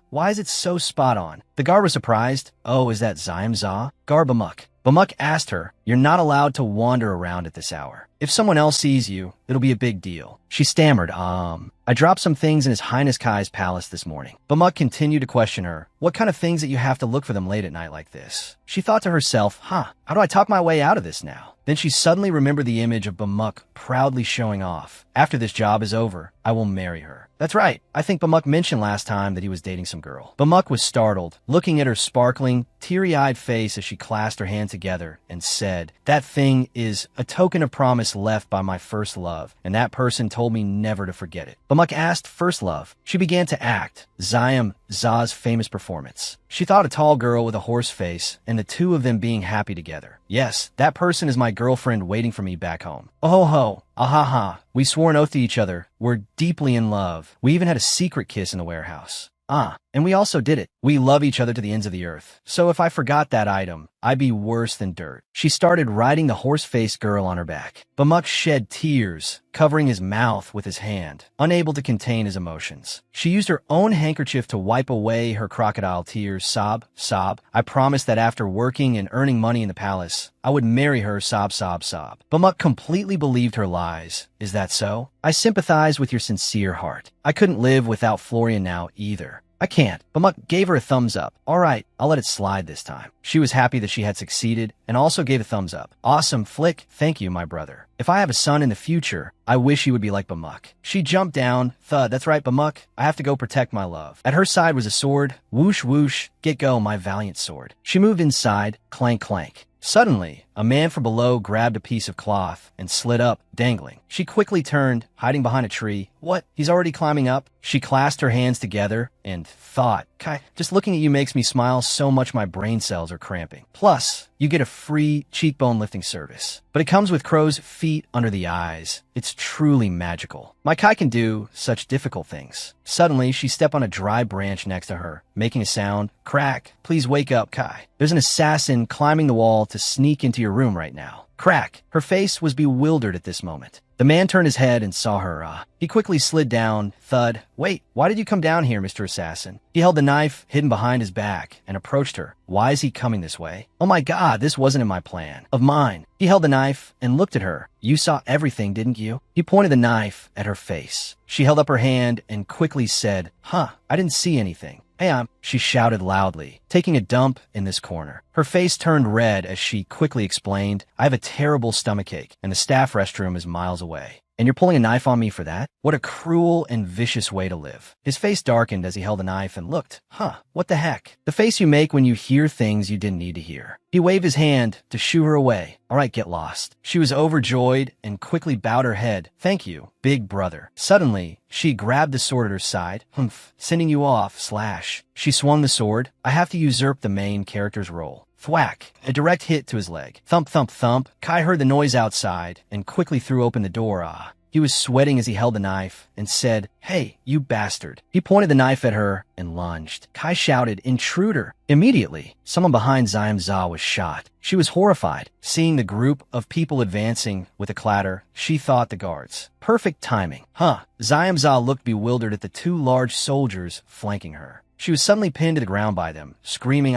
Why is it so spot on? The guard was surprised. Oh, is that Ziam Za? Guard Bamuk. Bamuk asked her, you're not allowed to wander around at this hour. If someone else sees you, it'll be a big deal. She stammered, I dropped some things in His Highness Kai's palace this morning. Bamuk continued to question her. What kind of things that you have to look for them late at night like this? She thought to herself, how do I talk my way out of this now? Then she suddenly remembered the image of Bamuk proudly showing off. After this job is over, I will marry her. That's right. I think Bamuk mentioned last time that he was dating some girl. Bamuk was startled, looking at her sparkling, teary-eyed face as she clasped her hand together and said, that thing is a token of promise left by my first love, and that person told me never to forget it. Bamuk asked first love. She began to act. Ziam Za's famous performance. She thought a tall girl with a horse face and the two of them being happy together. Yes, that person is my girlfriend waiting for me back home. Oh ho, ahaha. We swore an oath to each other. We're deeply in love. We even had a secret kiss in the warehouse. And we also did it. We love each other to the ends of the earth. So if I forgot that item, I'd be worse than dirt. She started riding the horse-faced girl on her back. Bamuk shed tears, covering his mouth with his hand, unable to contain his emotions. She used her own handkerchief to wipe away her crocodile tears. Sob, sob. I promised that after working and earning money in the palace, I would marry her. Sob, sob, sob. Bamuk completely believed her lies. Is that so? I sympathize with your sincere heart. I couldn't live without Florian now either. I can't. Bamuk gave her a thumbs up. All right, I'll let it slide this time. She was happy that she had succeeded and also gave a thumbs up. Awesome flick. Thank you, my brother. If I have a son in the future, I wish he would be like Bamuk. She jumped down. Thud, that's right, Bamuk. I have to go protect my love. At her side was a sword. Whoosh, whoosh. Get go, my valiant sword. She moved inside. Clank, clank. Suddenly, a man from below grabbed a piece of cloth and slid up, dangling. She quickly turned, hiding behind a tree. What? He's already climbing up? She clasped her hands together and thought, Kai, just looking at you makes me smile so much my brain cells are cramping. Plus, you get a free cheekbone lifting service. But it comes with crow's feet under the eyes. It's truly magical. My Kai can do such difficult things. Suddenly, she stepped on a dry branch next to her, making a sound. Crack, please wake up, Kai. There's an assassin climbing the wall to sneak into your room right now. Crack. Her face was bewildered at this moment. The man turned his head and saw her. He quickly slid down. Thud. Wait, why did you come down here, Mr. Assassin? He held the knife hidden behind his back and approached her. Why is he coming this way? Oh my God, this wasn't in my plan. Of mine. He held the knife and looked at her. You saw everything, didn't you? He pointed the knife at her face. She held up her hand and quickly said, I didn't see anything. Hey, she shouted loudly, taking a dump in this corner. Her face turned red as she quickly explained, I have a terrible stomachache, and the staff restroom is miles away. And you're pulling a knife on me for that? What a cruel and vicious way to live. His face darkened as he held the knife and looked. What the heck? The face you make when you hear things you didn't need to hear. He waved his hand to shoo her away. All right, get lost. She was overjoyed and quickly bowed her head. Thank you, big brother. Suddenly, she grabbed the sword at her side. Sending you off, slash. She swung the sword. I have to usurp the main character's role. Thwack. A direct hit to his leg. Thump, thump, thump. Kai heard the noise outside and quickly threw open the door. He was sweating as he held the knife and said, Hey, you bastard. He pointed the knife at her and lunged. Kai shouted, Intruder. Immediately, someone behind Xiam Za was shot. She was horrified. Seeing the group of people advancing with a clatter, she thought the guards. Perfect timing. Xiam Za looked bewildered at the two large soldiers flanking her. She was suddenly pinned to the ground by them, screaming,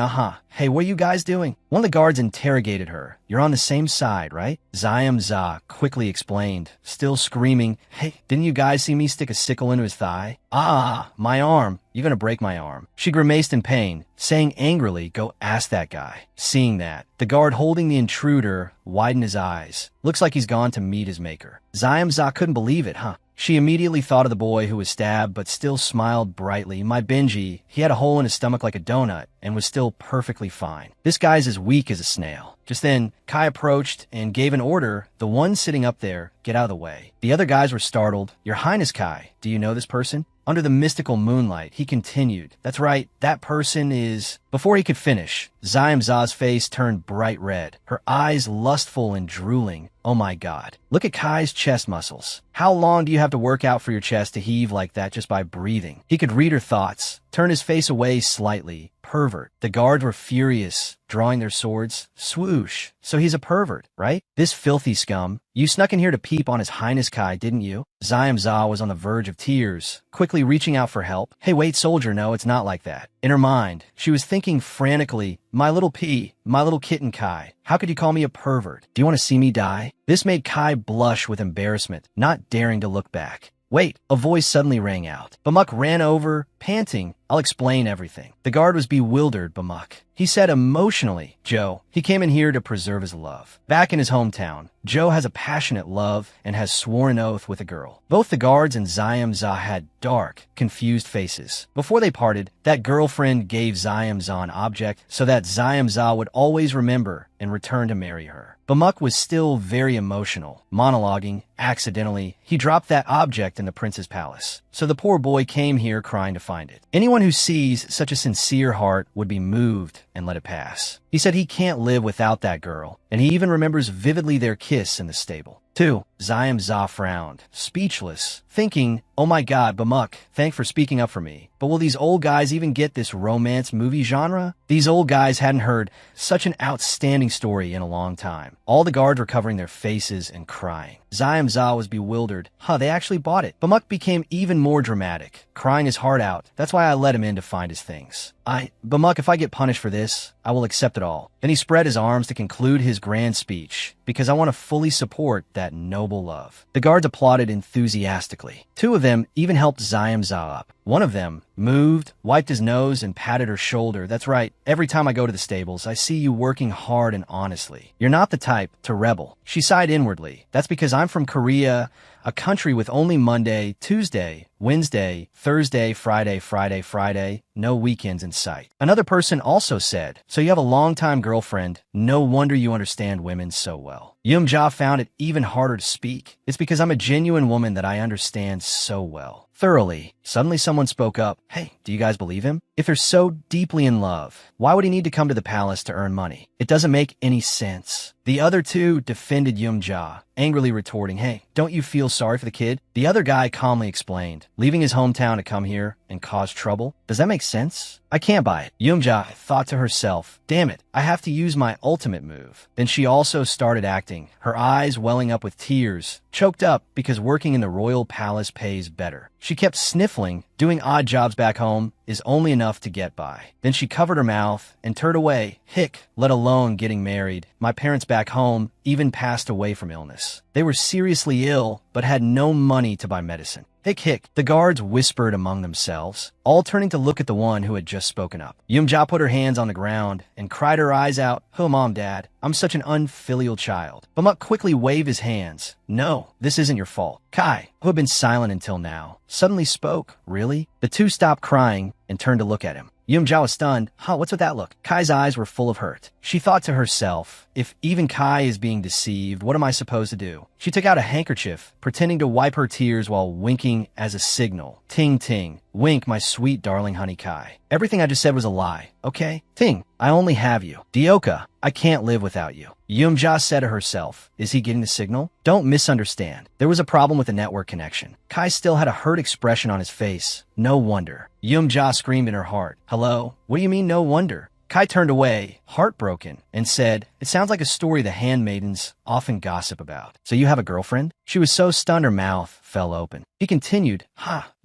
Hey, what are you guys doing? One of the guards interrogated her. You're on the same side, right? Xiam Za quickly explained, still screaming, Hey, didn't you guys see me stick a sickle into his thigh? My arm. You're gonna break my arm. She grimaced in pain, saying angrily, Go ask that guy. Seeing that, the guard holding the intruder widened his eyes. Looks like he's gone to meet his maker. Xiam Za couldn't believe it, She immediately thought of the boy who was stabbed, but still smiled brightly. My Benji, he had a hole in his stomach like a donut and was still perfectly fine. This guy's as weak as a snail. Just then, Kai approached and gave an order. The one sitting up there, get out of the way. The other guys were startled. Your Highness Kai, do you know this person? Under the mystical moonlight, he continued. That's right, that person is... Before he could finish, Xiam Za's face turned bright red, her eyes lustful and drooling. Oh my God. Look at Kai's chest muscles. How long do you have to work out for your chest to heave like that just by breathing? He could read her thoughts, turn his face away slightly. Pervert. The guards were furious, drawing their swords. Swoosh. So he's a pervert, right? This filthy scum. You snuck in here to peep on his Highness Kai, didn't you? Xiam Za was on the verge of tears, quickly reaching out for help. Hey, wait, soldier, no, it's not like that. In her mind, she was thinking frantically, my little kitten Kai, how could you call me a pervert? Do you want to see me die? This made Kai blush with embarrassment, not daring to look back. Wait, a voice suddenly rang out. Bamuk ran over, panting. I'll explain everything. The guard was bewildered, Bamuk. He said emotionally, Joe, he came in here to preserve his love. Back in his hometown, Joe has a passionate love and has sworn an oath with a girl. Both the guards and Xiam Za had dark, confused faces. Before they parted, that girlfriend gave Xiam Za an object so that Xiam Za would always remember and return to marry her. Bamuk was still very emotional. Monologuing, accidentally, he dropped that object in the prince's palace. So the poor boy came here crying to find it. Anyone who sees such a sincere heart would be moved and let it pass. He said he can't live without that girl, and he even remembers vividly their kiss in the stable. 2. Xiam Za frowned, speechless, thinking, oh my God, Bamuk, thanks for speaking up for me. But will these old guys even get this romance movie genre? These old guys hadn't heard such an outstanding story in a long time. All the guards were covering their faces and crying. Xiam Za was bewildered. They actually bought it. Bamuk became even more dramatic, crying his heart out. That's why I let him in to find his things. Bamuk, if I get punished for this, I will accept it all. Then he spread his arms to conclude his grand speech, because I want to fully support that noble love. The guards applauded enthusiastically. 2 of them even helped Xiam Za up. One of them moved, wiped his nose, and patted her shoulder. That's right, every time I go to the stables, I see you working hard and honestly. You're not the type to rebel. She sighed inwardly. That's because I'm from Korea, a country with only Monday, Tuesday, Wednesday, Thursday, Friday, no weekends in sight. Another person also said, so you have a longtime girlfriend. No wonder you understand women so well. Yum Ja found it even harder to speak. It's because I'm a genuine woman that I understand so well. thoroughly. Suddenly someone spoke up. Hey, do you guys believe him? If they're so deeply in love, why would he need to come to the palace to earn money? It doesn't make any sense. The other two defended Yum-ja, angrily retorting, hey, don't you feel sorry for the kid? The other guy calmly explained, leaving his hometown to come here and cause trouble? Does that make sense? I can't buy it. Yum-ja thought to herself, damn it, I have to use my ultimate move. Then she also started acting, her eyes welling up with tears, choked up because working in the royal palace pays better. She kept sniffling. Doing odd jobs back home is only enough to get by. Then she covered her mouth and turned away. Hick, let alone getting married. My parents back home even passed away from illness. They were seriously ill, but had no money to buy medicine. Hick, hick, the guards whispered among themselves, all turning to look at the one who had just spoken up. Yum-ja put her hands on the ground and cried her eyes out, oh, Mom, Dad, I'm such an unfilial child. Bamuk quickly waved his hands. No, this isn't your fault. Kai, who had been silent until now, suddenly spoke. Really? The two stopped crying and turned to look at him. Yum-ja was stunned. Huh, what's with that look? Kai's eyes were full of hurt. She thought to herself, if even Kai is being deceived, what am I supposed to do? She took out a handkerchief, pretending to wipe her tears while winking as a signal. Ting, ting. Wink, my sweet darling honey Kai. Everything I just said was a lie, okay? Ting, I only have you. Dioka, I can't live without you. Yum-ja said to herself, is he getting the signal? Don't misunderstand. There was a problem with the network connection. Kai still had a hurt expression on his face. No wonder. Yum-ja screamed in her heart. Hello? What do you mean no wonder? Kai turned away, heartbroken, and said, it sounds like a story the handmaidens often gossip about. So you have a girlfriend? She was so stunned her mouth fell open. He continued,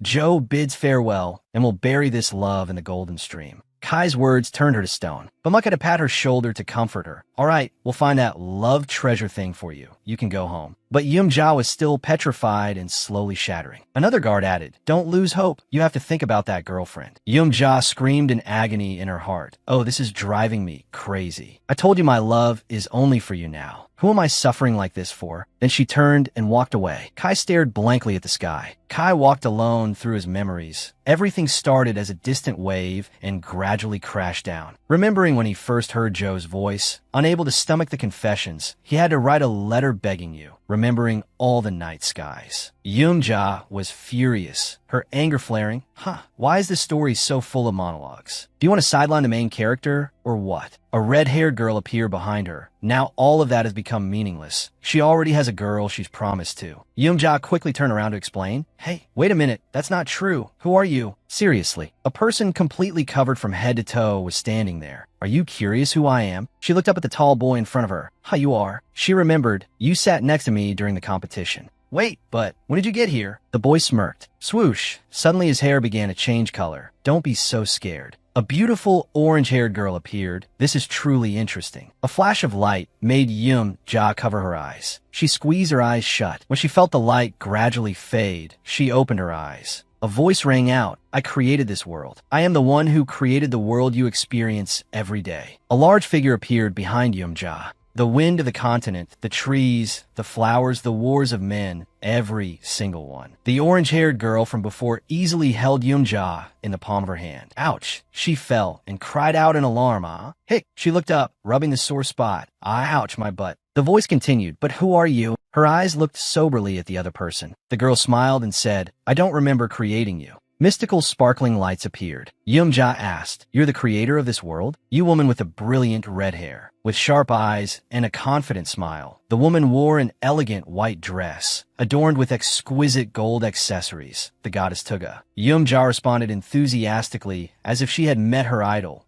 Joe bids farewell and will bury this love in the golden stream. Kai's words turned her to stone. Bamuk had to pat her shoulder to comfort her. All right, we'll find that love treasure thing for you. You can go home. But Yum-ja was still petrified and slowly shattering. Another guard added, don't lose hope. You have to think about that girlfriend. Yum-ja screamed in agony in her heart. Oh, this is driving me crazy. I told you my love is only for you now. Who am I suffering like this for? Then she turned and walked away. Kai stared blankly at the sky. Kai walked alone through his memories. Everything started as a distant wave and gradually crashed down. Remembering when he first heard Joe's voice, unable to stomach the confessions, he had to write a letter begging you, remembering all the night skies. Yum-ja was furious, her anger flaring. Why is this story so full of monologues? Do you want to sideline the main character, or what? A red-haired girl appeared behind her. Now all of that has become meaningless. She already has a girl she's promised to. Yum-ja quickly turned around to explain. Hey, wait a minute, that's not true. Who are you? Seriously. A person completely covered from head to toe was standing there. Are you curious who I am? She looked up at the tall boy in front of her. You are. She remembered. You sat next to me during the competition. Wait, but when did you get here? The boy smirked. Swoosh. Suddenly his hair began to change color. Don't be so scared. A beautiful orange-haired girl appeared. This is truly interesting. A flash of light made Yum-ja cover her eyes. She squeezed her eyes shut. When she felt the light gradually fade, she opened her eyes. A voice rang out. I created this world. I am the one who created the world you experience every day. A large figure appeared behind Yum-ja. The wind of the continent, the trees, the flowers, the wars of men, every single one. The orange-haired girl from before easily held Yum-ja in the palm of her hand. Ouch! She fell and cried out in alarm. Hick! She looked up, rubbing the sore spot. Ouch, my butt. The voice continued, but who are you? Her eyes looked soberly at the other person. The girl smiled and said, I don't remember creating you. Mystical sparkling lights appeared. Yum-ja asked, you're the creator of this world? You woman with the brilliant red hair, with sharp eyes and a confident smile. The woman wore an elegant white dress, adorned with exquisite gold accessories, the goddess Tuga. Yum-ja responded enthusiastically, as if she had met her idol.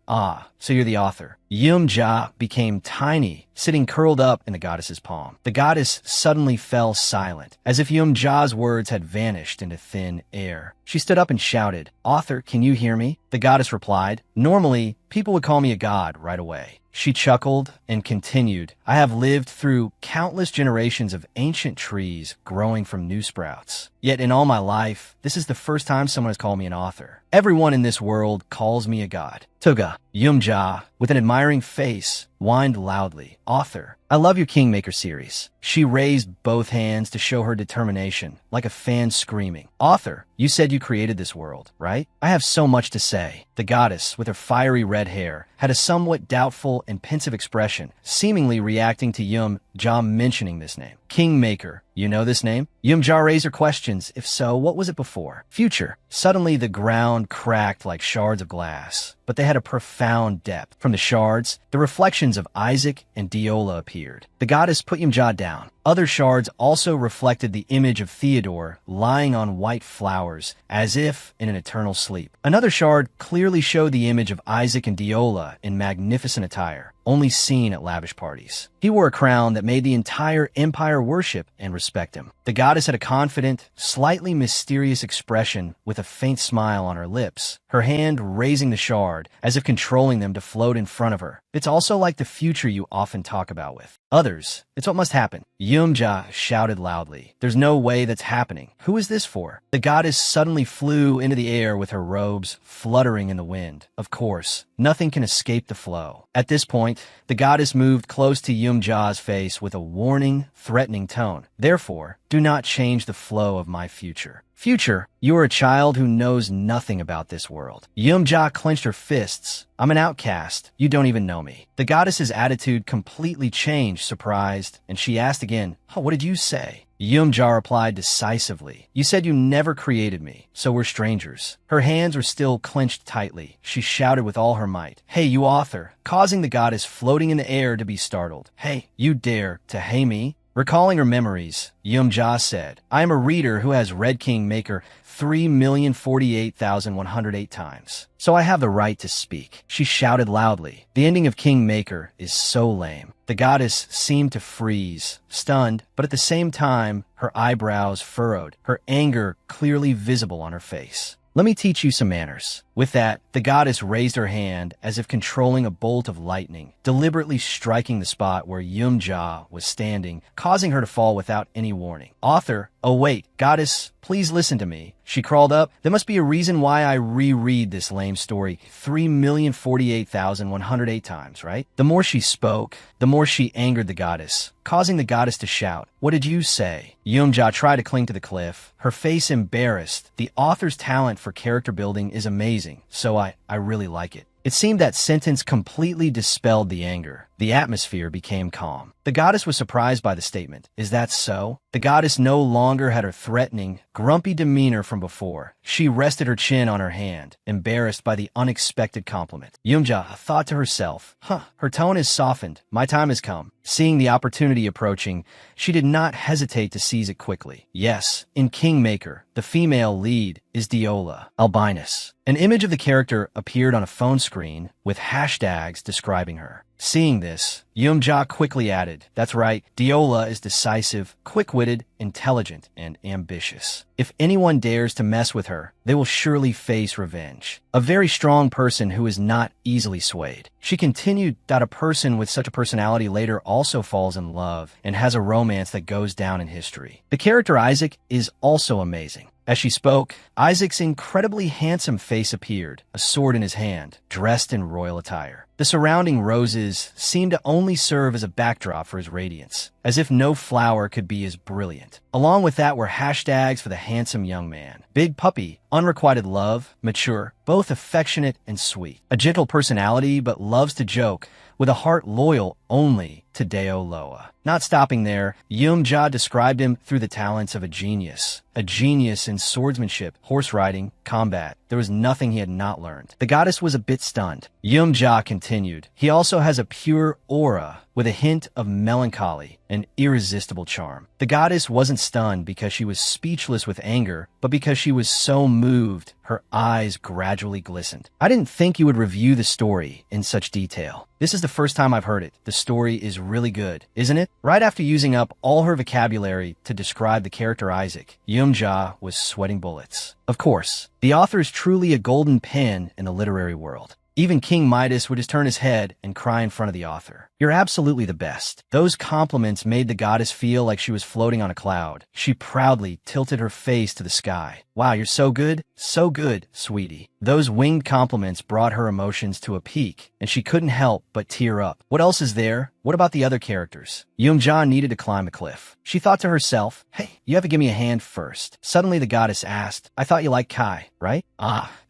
So you're the author. Yum-ja became tiny, sitting curled up in the goddess's palm. The goddess suddenly fell silent, as if Yum-ja's words had vanished into thin air. She stood up and shouted, Author, can you hear me? The goddess replied, normally, people would call me a god right away. She chuckled and continued, I have lived through countless generations of ancient trees growing from new sprouts. Yet in all my life, this is the first time someone has called me an author. Everyone in this world calls me a god. Tuga, Yum-ja, with an admiring face, whined loudly, Author, I love your Kingmaker series. She raised both hands to show her determination. like a fan screaming, "Author, you said you created this world, right? I have so much to say." The goddess, with her fiery red hair, had a somewhat doubtful and pensive expression, seemingly reacting to Yum-ja mentioning this name. Kingmaker, you know this name? Yum-ja raised her questions. If so, what was it before? Future. Suddenly, the ground cracked like shards of glass, but they had a profound depth. From the shards, the reflections of Isaac and Diola appeared. The goddess put Yum-ja down. Other shards also reflected the image of Theodore lying on white flowers, as if in an eternal sleep. Another shard clearly showed the image of Isaac and Diola in magnificent attire, only seen at lavish parties. He wore a crown that made the entire empire worship and respect him. The goddess had a confident, slightly mysterious expression with a faint smile on her lips, her hand raising the shard as if controlling them to float in front of her. It's also like the future you often talk about with others. It's what must happen. Yum-ja shouted loudly. There's no way that's happening. Who is this for? The goddess suddenly flew into the air with her robes fluttering in the wind. Of course, nothing can escape the flow. At this point, the goddess moved close to Yum-ja's face with a warning, threatening tone. Therefore, do not change the flow of my future. Future, you are a child who knows nothing about this world. Yum-ja clenched her fists. I'm an outcast. You don't even know me. The goddess's attitude completely changed, surprised, and she asked again, what did you say? Yum-ja replied decisively. You said you never created me, so we're strangers. Her hands were still clenched tightly. She shouted with all her might, Hey, you author, causing the goddess floating in the air to be startled. Hey, you dare to hey me? Recalling her memories, Yum-ja said, I am a reader who has read Kingmaker 3,048,108 times, so I have the right to speak. She shouted loudly. The ending of Kingmaker is so lame. The goddess seemed to freeze, stunned, but at the same time, her eyebrows furrowed, her anger clearly visible on her face. Let me teach you some manners. With that, the goddess raised her hand as if controlling a bolt of lightning, deliberately striking the spot where Yum-ja was standing, causing her to fall without any warning. Author, oh wait, goddess, please listen to me. She crawled up. There must be a reason why I reread this lame story 3,048,108 times, right? The more she spoke, the more she angered the goddess, causing the goddess to shout, What did you say? Yum-ja tried to cling to the cliff, her face embarrassed. The author's talent for character building is amazing, so I really like it. It seemed that sentence completely dispelled the anger. The atmosphere became calm. The goddess was surprised by the statement. Is that so? The goddess no longer had her threatening, grumpy demeanor from before. She rested her chin on her hand, embarrassed by the unexpected compliment. Yum-ja thought to herself, her tone has softened. My time has come. Seeing the opportunity approaching, she did not hesitate to seize it quickly. Yes, in Kingmaker, the female lead is Diola, albinus. An image of the character appeared on a phone screen with hashtags describing her. Seeing this, Yum-ja quickly added, That's right, Diola is decisive, quick-witted, intelligent, and ambitious. If anyone dares to mess with her, they will surely face revenge. A very strong person who is not easily swayed. She continued that a person with such a personality later also falls in love and has a romance that goes down in history. The character Isaac is also amazing. As she spoke, Isaac's incredibly handsome face appeared, a sword in his hand, dressed in royal attire. The surrounding roses seemed to only serve as a backdrop for his radiance, as if no flower could be as brilliant. Along with that were hashtags for the handsome young man. Big puppy, unrequited love, mature, both affectionate and sweet. A gentle personality but loves to joke, with a heart loyal only to Deo Loa. Not stopping there, Yum-ja described him through the talents of a genius in swordsmanship, horse riding, combat. There was nothing he had not learned. The goddess was a bit stunned. Yum-ja continued, He also has a pure aura with a hint of melancholy and irresistible charm. The goddess wasn't stunned because she was speechless with anger, but because she was so moved, her eyes gradually glistened. I didn't think you would review the story in such detail. This is the first time I've heard it. The story is really good, isn't it? Right after using up all her vocabulary to describe the character Isaac, Yum-ja was sweating bullets. Of course, the author is truly a golden pen in the literary world. Even King Midas would just turn his head and cry in front of the author. You're absolutely the best. Those compliments made the goddess feel like she was floating on a cloud. She proudly tilted her face to the sky. Wow, you're so good. So good, sweetie. Those winged compliments brought her emotions to a peak, and she couldn't help but tear up. What else is there? What about the other characters? Yoonja needed to climb a cliff. She thought to herself, hey, you have to give me a hand first. Suddenly the goddess asked, I thought you liked Kai, right?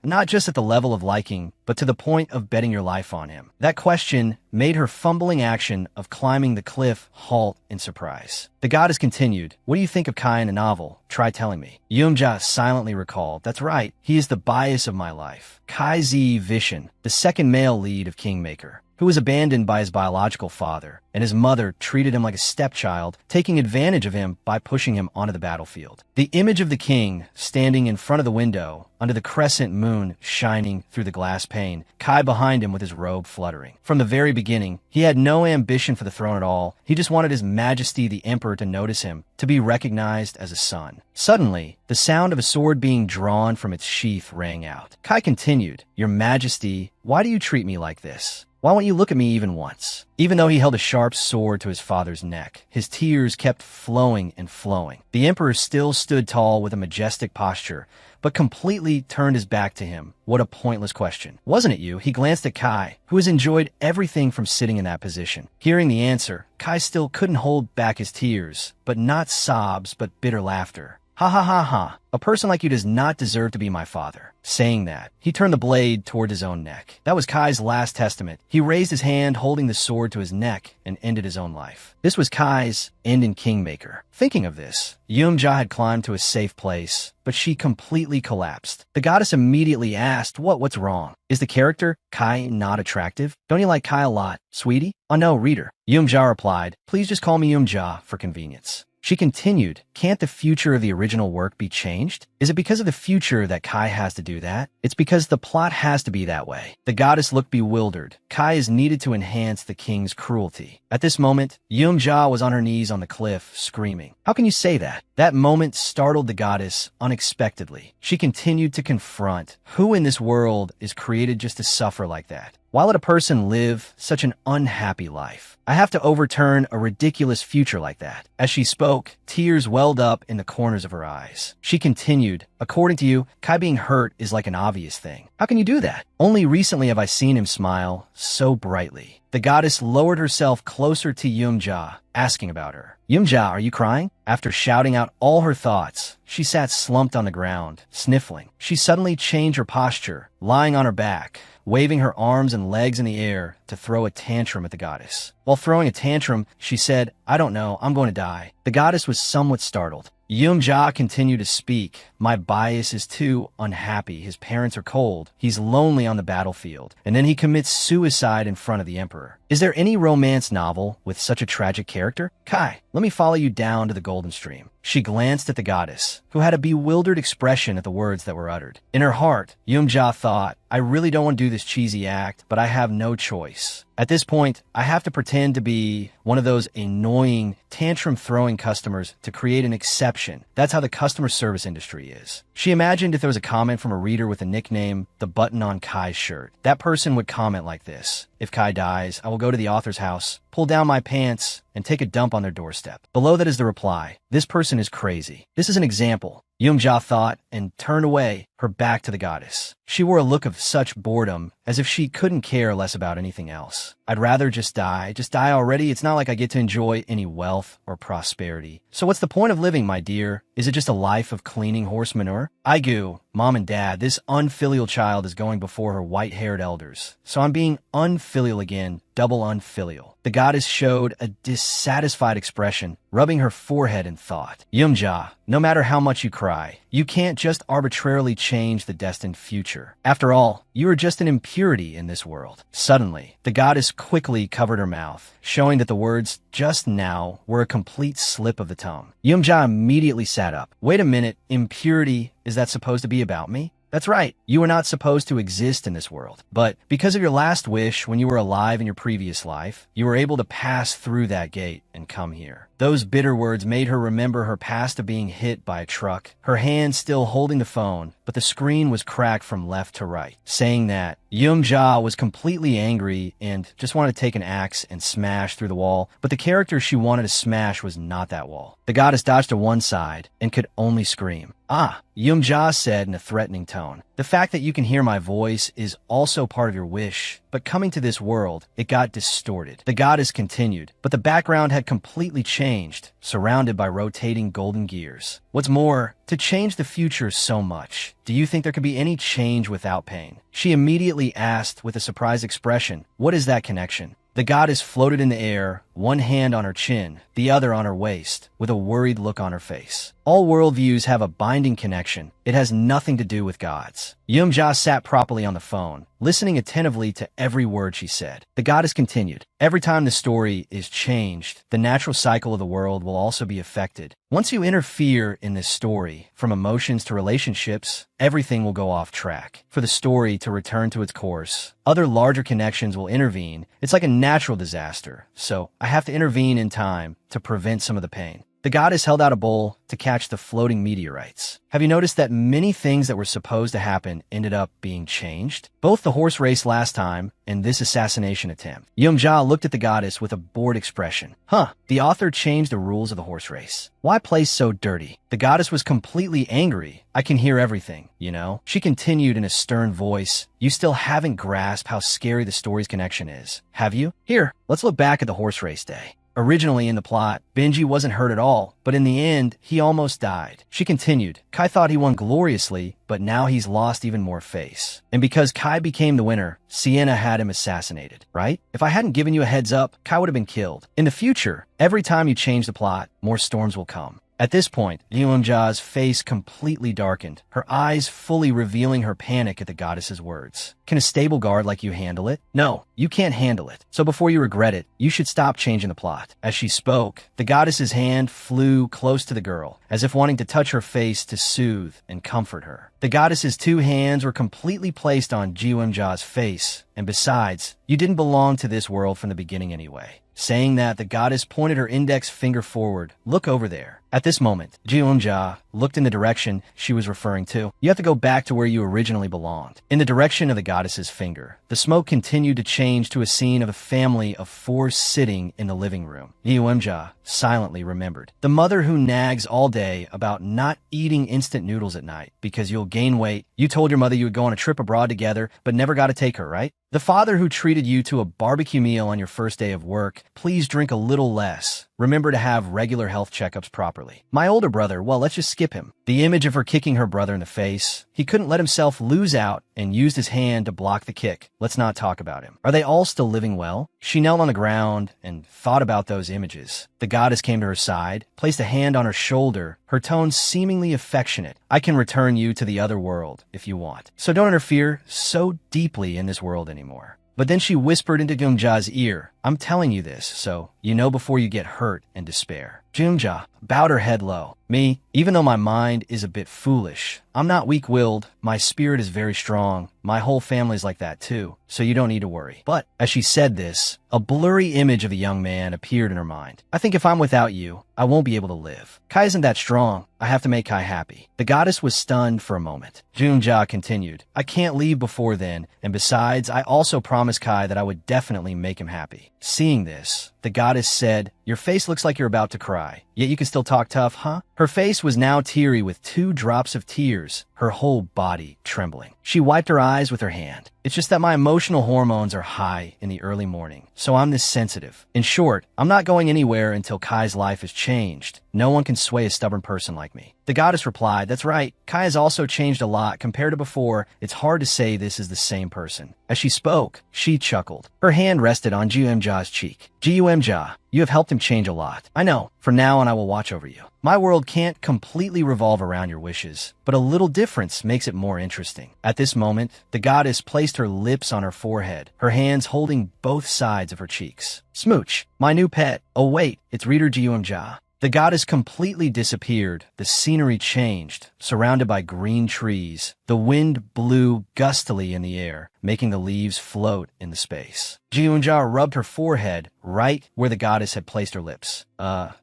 Not just at the level of liking, but to the point of betting your life on him. That question made her fumbling action of climbing the cliff halt in surprise. The goddess continued, what do you think of Kai in a novel? Try telling me. Yoonja silently recalled, that's right, he is the bias of my life. Kai Z Vishen, the second male lead of Kingmaker, who was abandoned by his biological father, and his mother treated him like a stepchild, taking advantage of him by pushing him onto the battlefield. The image of the king standing in front of the window, under the crescent moon shining through the glass pane, Kai behind him with his robe fluttering. From the very beginning, he had no ambition for the throne at all. He just wanted His Majesty the Emperor to notice him, to be recognized as a son. Suddenly, the sound of a sword being drawn from its sheath rang out. Kai continued, Your Majesty, why do you treat me like this? Why won't you look at me even once? Even though he held a sharp sword to his father's neck, his tears kept flowing and flowing. The emperor still stood tall with a majestic posture, but completely turned his back to him. What a pointless question. Wasn't it you? He glanced at Kai, who has enjoyed everything from sitting in that position. Hearing the answer, Kai still couldn't hold back his tears, but not sobs, but bitter laughter. Ha ha ha ha. A person like you does not deserve to be my father. Saying that, he turned the blade toward his own neck. That was Kai's last testament. He raised his hand holding the sword to his neck and ended his own life. This was Kai's end in Kingmaker. Thinking of this, Yoonja had climbed to a safe place, but she completely collapsed. The goddess immediately asked, what's wrong? Is the character, Kai, not attractive? Don't you like Kai a lot, sweetie? Oh no, reader. Yoonja replied, please just call me Yoonja for convenience. She continued, can't the future of the original work be changed? Is it because of the future that Kai has to do that? It's because the plot has to be that way. The goddess looked bewildered. Kai is needed to enhance the king's cruelty. At this moment, Yoonja was on her knees on the cliff, screaming. How can you say that? That moment startled the goddess unexpectedly. She continued to confront, who in this world is created just to suffer like that? Why let a person live such an unhappy life? I have to overturn a ridiculous future like that. As she spoke, tears welled up in the corners of her eyes. She continued, according to you, Kai being hurt is like an obvious thing. How can you do that? Only recently have I seen him smile so brightly. The goddess lowered herself closer to Yoonja, asking about her. Yoonja, are you crying? After shouting out all her thoughts, she sat slumped on the ground, sniffling. She suddenly changed her posture, lying on her back, waving her arms and legs in the air to throw a tantrum at the goddess. While throwing a tantrum, she said, I don't know, I'm going to die. The goddess was somewhat startled. Yoonja continued to speak. My bias is too unhappy. His parents are cold. He's lonely on the battlefield. And then he commits suicide in front of the emperor. Is there any romance novel with such a tragic character? Kai, let me follow you down to the golden stream. She glanced at the goddess, who had a bewildered expression at the words that were uttered. In her heart, Yoonja thought, I really don't want to do this cheesy act, but I have no choice. At this point, I have to pretend to be one of those annoying, tantrum-throwing customers to create an exception. That's how the customer service industry is. She imagined if there was a comment from a reader with the nickname, the button on Kai's shirt. That person would comment like this. If Kai dies, I will go to the author's house, pull down my pants, and take a dump on their doorstep. Below that is the reply. This person is crazy. This is an example. Yoonja thought and turned away, her back to the goddess. She wore a look of such boredom, as if she couldn't care less about anything else. I'd rather just die. Just die already. It's not like I get to enjoy any wealth or prosperity. So what's the point of living, my dear? Is it just a life of cleaning horse manure? Aigu, mom and dad, this unfilial child is going before her white-haired elders. So I'm being unfilial again, double unfilial. The goddess showed a dissatisfied expression, rubbing her forehead in thought. Yoonja, no matter how much you cry, you can't just arbitrarily change the destined future. After all, you are just an impurity in this world. Suddenly, the goddess quickly covered her mouth, showing that the words just now were a complete slip of the tongue. Yoonja immediately sat up. Wait a minute, impurity, is that supposed to be about me? That's right, you were not supposed to exist in this world. But because of your last wish when you were alive in your previous life, you were able to pass through that gate and come here. Those bitter words made her remember her past of being hit by a truck, her hand still holding the phone, but the screen was cracked from left to right, saying that Yum-ja was completely angry and just wanted to take an axe and smash through the wall, but the character she wanted to smash was not that wall. The goddess dodged to one side and could only scream. "Ah," Yum-ja said in a threatening tone. "The fact that you can hear my voice is also part of your wish, but coming to this world, it got distorted." The goddess continued, but the background had completely changed, surrounded by rotating golden gears. "What's more, to change the future so much, do you think there could be any change without pain?" She immediately asked with a surprised expression, "What is that connection?" The goddess floated in the air, one hand on her chin, the other on her waist, with a worried look on her face. "All worldviews have a binding connection. It has nothing to do with gods." Yum-ja sat properly on the phone, listening attentively to every word she said. The goddess continued, "Every time the story is changed, the natural cycle of the world will also be affected. Once you interfere in this story, from emotions to relationships, everything will go off track. For the story to return to its course, other larger connections will intervene. It's like a natural disaster, so I have to intervene in time to prevent some of the pain." The goddess held out a bowl to catch the floating meteorites. "Have you noticed that many things that were supposed to happen ended up being changed? Both the horse race last time and this assassination attempt." Yum-ja looked at the goddess with a bored expression. "Huh, the author changed the rules of the horse race. Why play so dirty?" The goddess was completely angry. "I can hear everything, you know?" She continued in a stern voice. "You still haven't grasped how scary the story's connection is, have you? Here, let's look back at the horse race day. Originally in the plot, Benji wasn't hurt at all, but in the end, he almost died." She continued, "Kai thought he won gloriously, but now he's lost even more face. And because Kai became the winner, Sienna had him assassinated, right? If I hadn't given you a heads up, Kai would have been killed. In the future, every time you change the plot, more storms will come." At this point, Yum-ja's face completely darkened, her eyes fully revealing her panic at the goddess's words. "Can a stable guard like you handle it? No, you can't handle it. So before you regret it, you should stop changing the plot." As she spoke, the goddess's hand flew close to the girl, as if wanting to touch her face to soothe and comfort her. The goddess's two hands were completely placed on Yum-ja's face, and besides, you didn't belong to this world from the beginning anyway. Saying that, the goddess pointed her index finger forward. "Look over there." At this moment, Yum-ja looked in the direction she was referring to. "You have to go back to where you originally belonged." In the direction of the goddess's finger, the smoke continued to change to a scene of a family of four sitting in the living room. Yum-ja silently remembered. The mother who nags all day about not eating instant noodles at night because you'll gain weight. You told your mother you would go on a trip abroad together, but never got to take her, right? The father who treated you to a barbecue meal on your first day of work. Please drink a little less. Remember to have regular health checkups properly. My older brother, well, let's just skip him. The image of her kicking her brother in the face. He couldn't let himself lose out and used his hand to block the kick. Let's not talk about him. Are they all still living well? She knelt on the ground and thought about those images. The goddess came to her side, placed a hand on her shoulder, her tone seemingly affectionate. "I can return you to the other world if you want. So don't interfere so deeply in this world anymore." But then she whispered into Yum-ja's ear, "I'm telling you this, so you know before you get hurt and despair." Yum-ja bowed her head low. "Me, even though my mind is a bit foolish, I'm not weak-willed. My spirit is very strong. My whole family's like that too, so you don't need to worry." But as she said this, a blurry image of a young man appeared in her mind. "I think if I'm without you, I won't be able to live. Kai isn't that strong. I have to make Kai happy." The goddess was stunned for a moment. Yum-ja continued, "I can't leave before then, and besides, I also promised Kai that I would definitely make him happy." Seeing this, the goddess said, "Your face looks like you're about to cry, yet you can still talk tough, huh?" Her face was now teary with 2 drops of tears, her whole body trembling. She wiped her eyes with her hand. "It's just that my emotional hormones are high in the early morning, so I'm this sensitive. In short, I'm not going anywhere until Kai's life is changed. No one can sway a stubborn person like me." The goddess replied, "That's right. Kai has also changed a lot compared to before. It's hard to say this is the same person." As she spoke, she chuckled. Her hand rested on Yum-ja's cheek. "Yum-ja, you have helped him change a lot. I know. From now on, I will watch over you. My world can't completely revolve around your wishes, but a little difference makes it more interesting." At this moment, the goddess placed her lips on her forehead, her hands holding both sides of her cheeks. "Smooch, my new pet. Oh wait, it's Reader Yum-ja." The goddess completely disappeared. The scenery changed, surrounded by green trees. The wind blew gustily in the air, making the leaves float in the space. Ji-Eunja rubbed her forehead right where the goddess had placed her lips.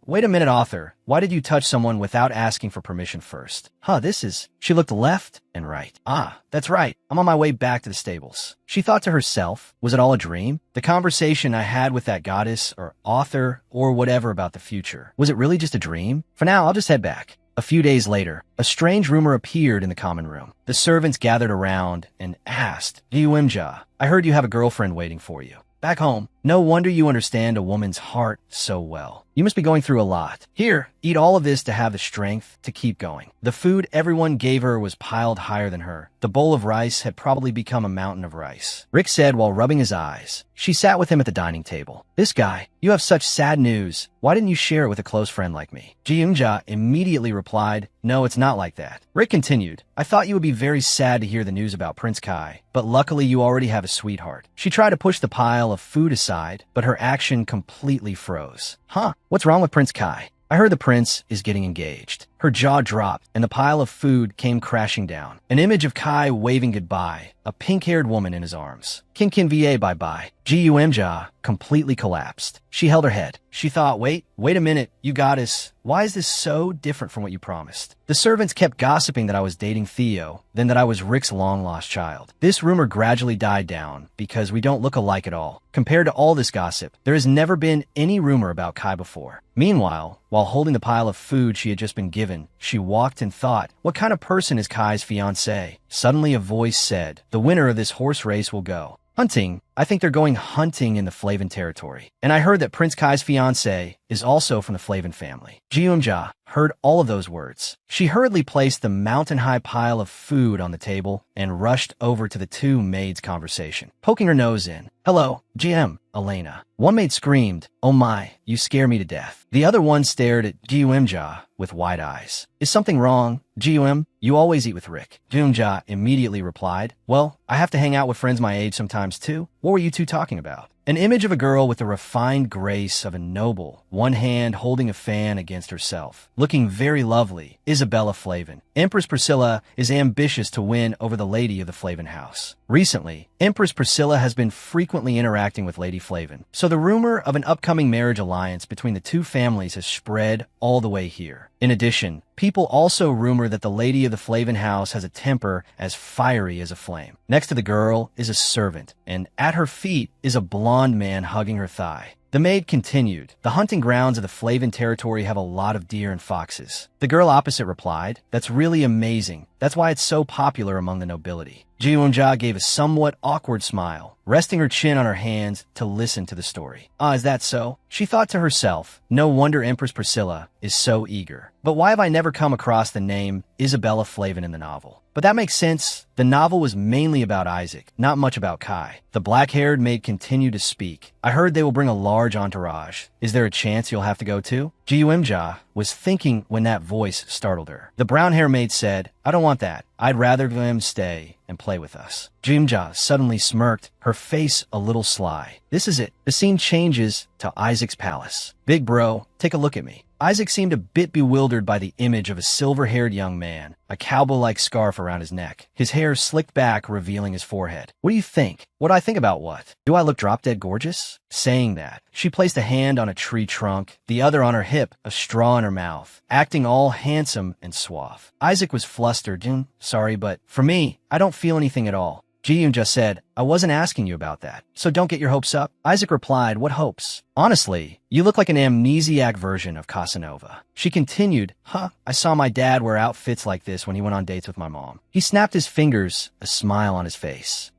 Wait a minute, author. Why did you touch someone without asking for permission first? She looked left and right. That's right. I'm on my way back to the stables. She thought to herself, was it all a dream? The conversation I had with that goddess or author or whatever about the future, was it really just a dream? For now, I'll just head back. A few days later, a strange rumor appeared in the common room. The servants gathered around and asked, Ji-Eunja, I heard you have a girlfriend waiting for you. Back home. No wonder you understand a woman's heart so well. You must be going through a lot. Here, eat all of this to have the strength to keep going. The food everyone gave her was piled higher than her. The bowl of rice had probably become a mountain of rice. Rick said while rubbing his eyes. She sat with him at the dining table. This guy, you have such sad news. Why didn't you share it with a close friend like me? Ji-Eunja immediately replied, no, it's not like that. Rick continued, I thought you would be very sad to hear the news about Prince Kai, but luckily you already have a sweetheart. She tried to push the pile of food aside, but her action completely froze. What's wrong with Prince Kai? I heard the prince is getting engaged. Her jaw dropped, and the pile of food came crashing down. An image of Kai waving goodbye, a pink-haired woman in his arms. Kin va bye-bye. Ji-Eunja completely collapsed. She held her head. She thought, wait a minute, you goddess. Why is this so different from what you promised? The servants kept gossiping that I was dating Theo, then that I was Rick's long-lost child. This rumor gradually died down because we don't look alike at all. Compared to all this gossip, there has never been any rumor about Kai before. Meanwhile, while holding the pile of food she had just been given, she walked and thought, what kind of person is Kai's fiancé? Suddenly a voice said, the winner of this horse race will go. Hunting. I think they're going hunting in the Flavin territory. And I heard that Prince Kai's fiancé is also from the Flavin family. Ji-Eunja heard all of those words. She hurriedly placed the mountain-high pile of food on the table and rushed over to the two maids' conversation, poking her nose in. Hello, GM, Elena. One maid screamed, oh my, you scare me to death. The other one stared at Ji-Eunja with wide eyes. Is something wrong? Ji-Eun, you always eat with Rick. Ji-Eunja immediately replied, well, I have to hang out with friends my age sometimes too. What were you two talking about? An image of a girl with the refined grace of a noble, one hand holding a fan against herself, looking very lovely, Isabella Flavin. Empress Priscilla is ambitious to win over the lady of the Flavin house. Recently, Empress Priscilla has been frequently interacting with Lady Flavin, so the rumor of an upcoming marriage alliance between the two families has spread all the way here. In addition, people also rumor that the lady of the Flavin house has a temper as fiery as a flame. Next to the girl is a servant, and at her feet is a blonde man hugging her thigh. The maid continued, the hunting grounds of the Flavin territory have a lot of deer and foxes. The girl opposite replied, that's really amazing. That's why it's so popular among the nobility. Ji-Eunja gave a somewhat awkward smile, resting her chin on her hands to listen to the story. Is that so? She thought to herself, no wonder Empress Priscilla is so eager. But why have I never come across the name Isabella Flavin in the novel? But that makes sense. The novel was mainly about Isaac, not much about Kai. The black-haired maid continued to speak. I heard they will bring a large entourage. Is there a chance you'll have to go too? Ji-Eunja was thinking when that voice startled her. The brown-haired maid said, I don't want that. I'd rather them stay and play with us. Ji-Eunja suddenly smirked, her face a little sly. This is it. The scene changes to Isaac's palace. Big bro, take a look at me. Isaac seemed a bit bewildered by the image of a silver-haired young man, a cowboy-like scarf around his neck, his hair slicked back, revealing his forehead. What do you think? What do I think about what? Do I look drop-dead gorgeous? Saying that, she placed a hand on a tree trunk, the other on her hip, a straw in her mouth, acting all handsome and suave. Isaac was flustered. Sorry, but for me, I don't feel anything at all. Ji-Eunja said, I wasn't asking you about that, so don't get your hopes up. Isaac replied, what hopes? Honestly, you look like an amnesiac version of Casanova. She continued, I saw my dad wear outfits like this when he went on dates with my mom. He snapped his fingers, a smile on his face.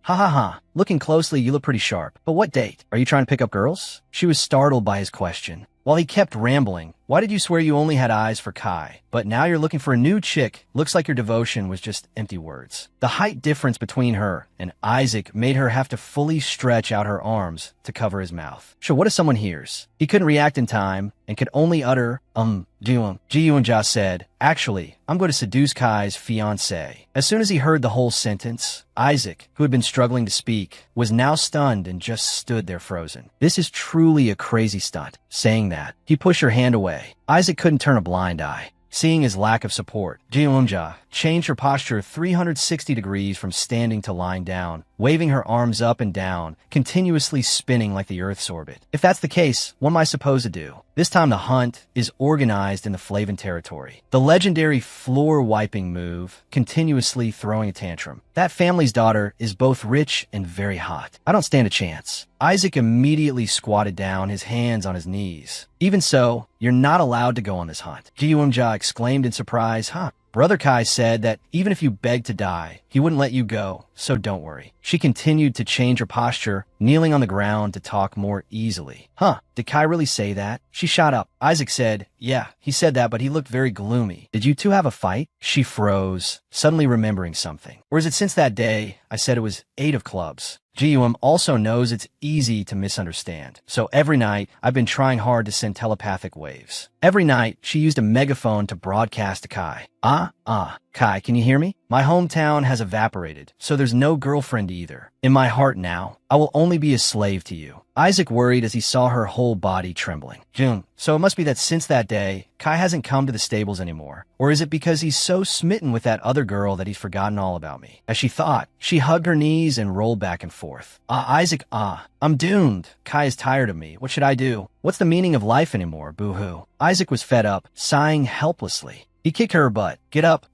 Looking closely, you look pretty sharp. But what date? Are you trying to pick up girls? She was startled by his question. While he kept rambling, why did you swear you only had eyes for Kai? But now you're looking for a new chick. Looks like your devotion was just empty words. The height difference between her and Isaac made her have to fully stretch out her arms to cover his mouth. Sure, what if someone hears? He couldn't react in time and could only utter, Ji-Eunja said, actually, I'm going to seduce Kai's fiancé. As soon as he heard the whole sentence, Isaac, who had been struggling to speak, was now stunned and just stood there frozen. This is truly a crazy stunt. Saying that, he pushed her hand away. Isaac couldn't turn a blind eye. Seeing his lack of support, Ji-Eunja changed her posture 360 degrees from standing to lying down, waving her arms up and down, continuously spinning like the Earth's orbit. If that's the case, what am I supposed to do? This time the hunt is organized in the Flavin territory. The legendary floor-wiping move, continuously throwing a tantrum. That family's daughter is both rich and very hot. I don't stand a chance. Isaac immediately squatted down, his hands on his knees. Even so, you're not allowed to go on this hunt. Ji exclaimed in surprise. Huh? Brother Kai said that even if you begged to die, he wouldn't let you go, so don't worry. She continued to change her posture, kneeling on the ground to talk more easily. Huh, did Kai really say that? She shot up. Isaac said, yeah, he said that, but he looked very gloomy. Did you two have a fight? She froze, suddenly remembering something. Or is it since that day I said it was 8 of clubs? Ji also knows it's easy to misunderstand. So every night, I've been trying hard to send telepathic waves. Every night, she used a megaphone to broadcast to Kai. Kai, can you hear me? My hometown has evaporated, so there's no girlfriend either. In my heart now, I will only be a slave to you. Isaac worried as he saw her whole body trembling. June, so it must be that since that day, Kai hasn't come to the stables anymore. Or is it because he's so smitten with that other girl that he's forgotten all about me? As she thought, she hugged her knees and rolled back and forth. Isaac, I'm doomed. Kai is tired of me. What should I do? What's the meaning of life anymore? Boo-hoo. Isaac was fed up, sighing helplessly. He kicked her butt. Get up.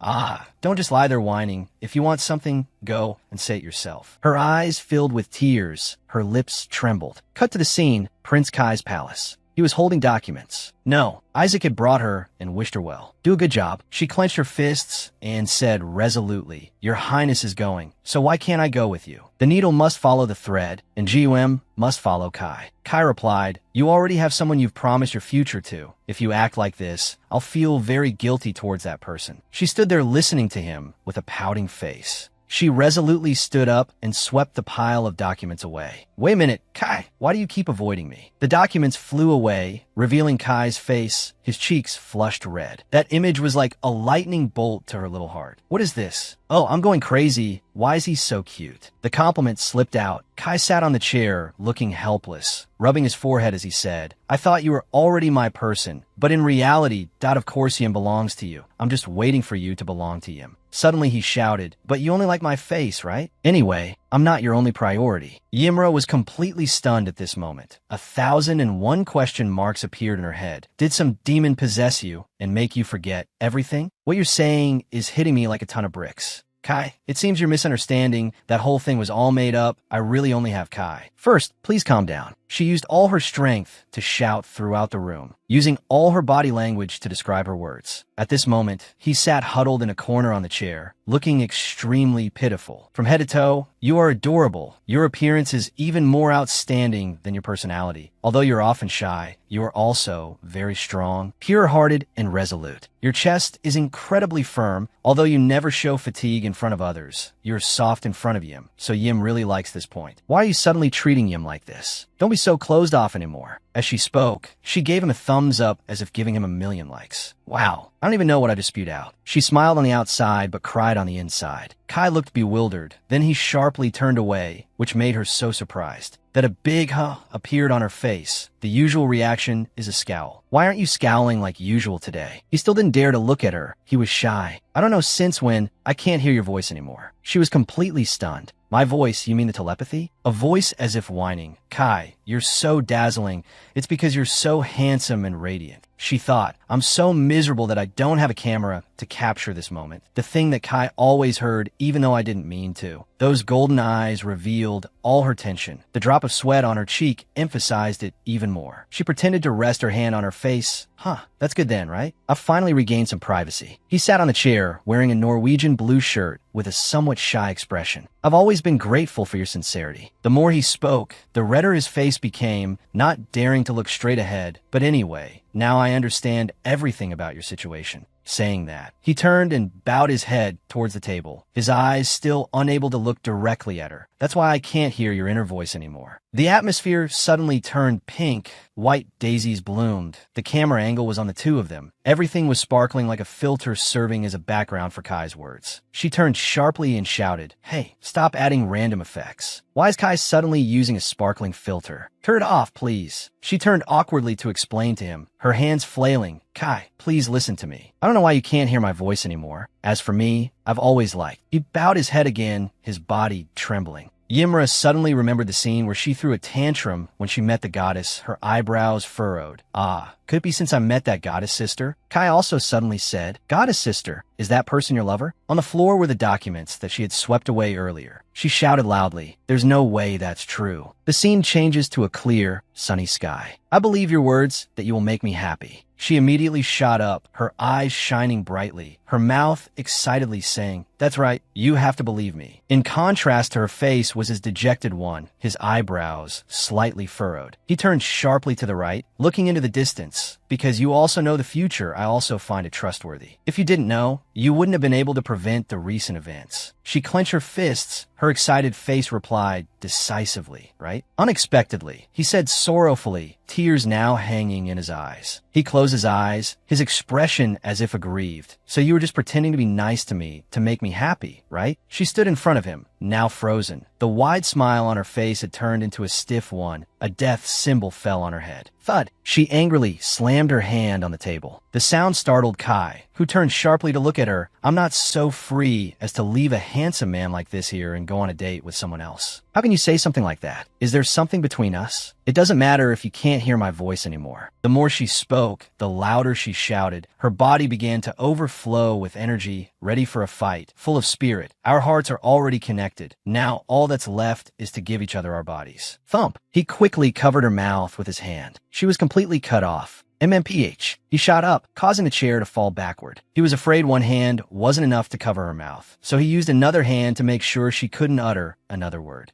Don't just lie there whining. If you want something, go and say it yourself. Her eyes filled with tears. Her lips trembled. Cut to the scene, Prince Kai's palace. He was holding documents. No, Isaac had brought her and wished her well. Do a good job. She clenched her fists and said resolutely, Your Highness is going, so why can't I go with you? The needle must follow the thread, and GUM must follow Kai. Kai replied, You already have someone you've promised your future to. If you act like this, I'll feel very guilty towards that person. She stood there listening to him with a pouting face. She resolutely stood up and swept the pile of documents away. Wait a minute, Kai, why do you keep avoiding me? The documents flew away, revealing Kai's face, his cheeks flushed red. That image was like a lightning bolt to her little heart. What is this? Oh, I'm going crazy. Why is he so cute? The compliment slipped out. Kai sat on the chair, looking helpless, rubbing his forehead as he said, I thought you were already my person, but in reality, Dot of Corsium belongs to you. I'm just waiting for you to belong to him. Suddenly he shouted, But you only like my face, right? Anyway, I'm not your only priority. Ymra was completely stunned at this moment. 1,001 question marks appeared in her head. Did some demon possess you and make you forget everything? What you're saying is hitting me like a ton of bricks. Kai, it seems you're misunderstanding. That whole thing was all made up. I really only have Kai. First, please calm down. She used all her strength to shout throughout the room, using all her body language to describe her words. At this moment, he sat huddled in a corner on the chair, looking extremely pitiful. From head to toe, you are adorable. Your appearance is even more outstanding than your personality. Although you're often shy, you are also very strong, pure-hearted, and resolute. Your chest is incredibly firm, although you never show fatigue in front of others. You're soft in front of Yim, so Yim really likes this point. Why are you suddenly treating Yim like this? Don't be so closed off anymore. As she spoke, she gave him a thumbs up as if giving him 1,000,000 likes. Wow, I don't even know what I just spewed out. She smiled on the outside but cried on the inside. Kai looked bewildered. Then he sharply turned away, which made her so surprised that a big huh appeared on her face. The usual reaction is a scowl. Why aren't you scowling like usual today? He still didn't dare to look at her. He was shy. I don't know since when. I can't hear your voice anymore. She was completely stunned. My voice, you mean the telepathy? A voice as if whining. Kai, you're so dazzling. It's because you're so handsome and radiant. She thought, I'm so miserable that I don't have a camera to capture this moment. The thing that Kai always heard, even though I didn't mean to. Those golden eyes revealed all her tension. The drop of sweat on her cheek emphasized it even more. She pretended to rest her hand on her face. That's good then, right? I've finally regained some privacy. He sat on the chair, wearing a Norwegian blue shirt with a somewhat shy expression. I've always been grateful for your sincerity. The more he spoke, the redder his face became, not daring to look straight ahead. But anyway, now I understand everything about your situation. Saying that, he turned and bowed his head towards the table, his eyes still unable to look directly at her. That's why I can't hear your inner voice anymore. The atmosphere suddenly turned pink White daisies bloomed. The camera angle was on the two of them. Everything was sparkling like a filter serving as a background for Kai's words. She turned sharply and shouted, "Hey, stop adding random effects. Why is Kai suddenly using a sparkling filter? Turn it off, please." She turned awkwardly to explain to him, her hands flailing. "Kai, please listen to me. I don't know why you can't hear my voice anymore. As for me, I've always liked." He bowed his head again, his body trembling. Ymra suddenly remembered the scene where she threw a tantrum when she met the goddess, her eyebrows furrowed. Could it be since I met that goddess sister? Kai also suddenly said, "Goddess sister, is that person your lover?" On the floor were the documents that she had swept away earlier. She shouted loudly, "There's no way that's true." The scene changes to a clear, sunny sky. "I believe your words that you will make me happy." She immediately shot up, her eyes shining brightly, her mouth excitedly saying, "That's right, you have to believe me." In contrast to her face was his dejected one, his eyebrows slightly furrowed. He turned sharply to the right, looking into the distance. "Because you also know the future, I also find it trustworthy. If you didn't know, you wouldn't have been able to prevent the recent events." She clenched her fists. Her excited face replied, "Decisively, right?" "Unexpectedly," he said sorrowfully, tears now hanging in his eyes. He closed his eyes, his expression as if aggrieved. "So you were just pretending to be nice to me to make me happy, right?" She stood in front of him, now frozen. The wide smile on her face had turned into a stiff one. A death symbol fell on her head. Thud! She angrily slammed her hand on the table. The sound startled Kai, who turned sharply to look at her. "I'm not so free as to leave a handsome man like this here and go on a date with someone else. How can you say something like that? Is there something between us? It doesn't matter if you can't hear my voice anymore." The more she spoke, the louder she shouted. Her body began to overflow with energy, ready for a fight, full of spirit. "Our hearts are already connected. Now all that's left is to give each other our bodies." Thump! He quickly covered her mouth with his hand. She was completely cut off. MMPH. He shot up, causing the chair to fall backward. He was afraid one hand wasn't enough to cover her mouth, so he used another hand to make sure she couldn't utter another word.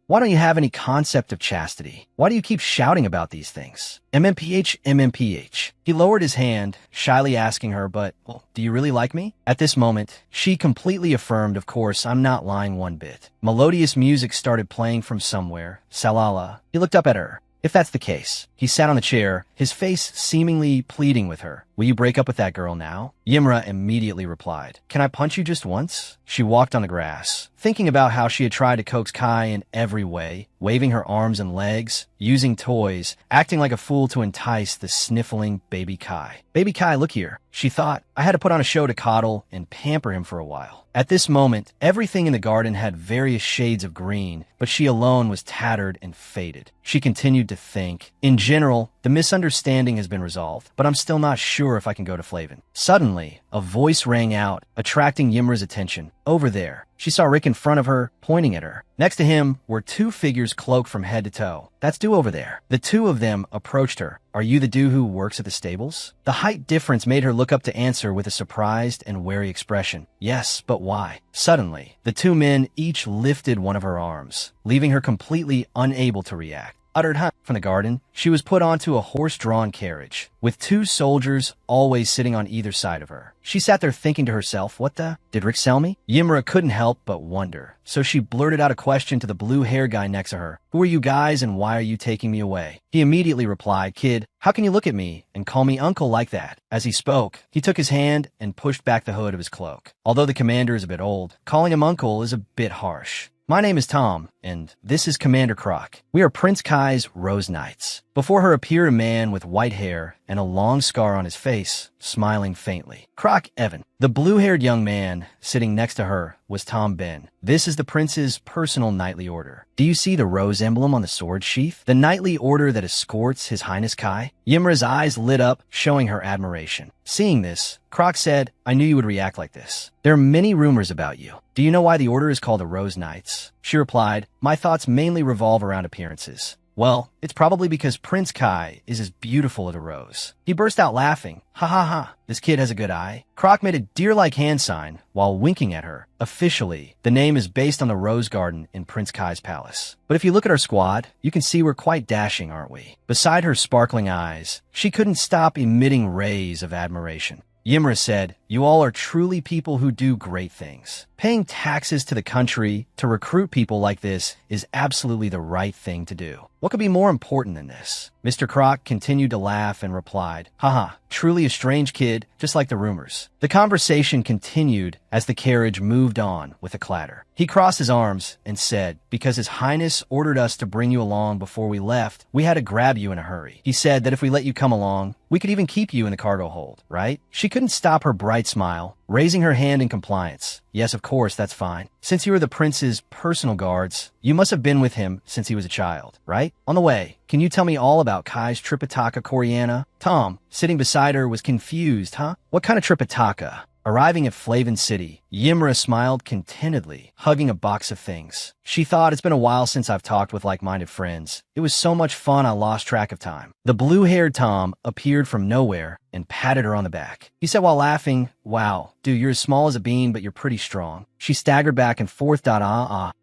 Why don't you have any concept of chastity? Why do you keep shouting about these things? MMPH, MMPH. He lowered his hand, shyly asking her, "But, well, do you really like me?" At this moment, she completely affirmed, "Of course, I'm not lying one bit." Melodious music started playing from somewhere. Salala. He looked up at her. "If that's the case." He sat on the chair, his face seemingly pleading with her. "Will you break up with that girl now?" Ymra immediately replied, "Can I punch you just once?" She walked on the grass, thinking about how she had tried to coax Kai in every way, waving her arms and legs, using toys, acting like a fool to entice the sniffling baby Kai. "Baby Kai, look here," she thought. "I had to put on a show to coddle and pamper him for a while." At this moment, everything in the garden had various shades of green, but she alone was tattered and faded. She continued to think. "In general, the misunderstanding has been resolved, but I'm still not sure if I can go to Flavin." Suddenly, a voice rang out, attracting Ymra's attention. Over there. She saw Rick in front of her, pointing at her. Next to him were two figures cloaked from head to toe. "That's Du over there." The two of them approached her. "Are you the Du who works at the stables?" The height difference made her look up to answer with a surprised and wary expression. "Yes, but why?" Suddenly, the two men each lifted one of her arms, leaving her completely unable to react. Uttered "huh" from the garden, she was put onto a horse-drawn carriage, with two soldiers always sitting on either side of her. She sat there thinking to herself, "What the? Did Rick sell me?" Ymra couldn't help but wonder, so she blurted out a question to the blue-haired guy next to her. "Who are you guys and why are you taking me away?" He immediately replied, "Kid, how can you look at me and call me uncle like that?" As he spoke, he took his hand and pushed back the hood of his cloak. Although the commander is a bit old, calling him uncle is a bit harsh. "My name is Tom, and this is Commander Croc. We are Prince Kai's Rose Knights." Before her appeared a man with white hair and a long scar on his face, smiling faintly. Croc Evan. The blue-haired young man sitting next to her was Tom Ben. "This is the prince's personal knightly order. Do you see the rose emblem on the sword sheath? The knightly order that escorts His Highness Kai?" Ymra's eyes lit up, showing her admiration. Seeing this, Croc said, "I knew you would react like this. There are many rumors about you. Do you know why the order is called the Rose Knights?" She replied, "My thoughts mainly revolve around appearances. Well, it's probably because Prince Kai is as beautiful as a rose." He burst out laughing. "Ha ha ha, this kid has a good eye." Croc made a deer-like hand sign while winking at her. Officially, the name is based on the rose garden in Prince Kai's palace. But if you look at our squad, you can see we're quite dashing, aren't we? Beside her sparkling eyes, she couldn't stop emitting rays of admiration. Ymra said, "You all are truly people who do great things. Paying taxes to the country to recruit people like this is absolutely the right thing to do." What could be more important than this? Mr. Croc continued to laugh and replied, haha, truly a strange kid, just like the rumors. The conversation continued as the carriage moved on with a clatter. He crossed his arms and said, because His Highness ordered us to bring you along before we left, we had to grab you in a hurry. He said that if we let you come along, we could even keep you in the cargo hold, right? She couldn't stop her bright smile, raising her hand in compliance. Yes, of course, that's fine. Since you are the prince's personal guards, you must have been with him since he was a child, right? On the way, can you tell me all about Kai's Tripitaka Koreana? Tom, sitting beside her, was confused, huh? What kind of Tripitaka? Arriving at Flavin City, Yimra smiled contentedly, hugging a box of things. She thought, it's been a while since I've talked with like-minded friends. It was so much fun I lost track of time. The blue-haired Tom appeared from nowhere and patted her on the back. He said while laughing, wow, dude, you're as small as a bean, but you're pretty strong. She staggered back and forth.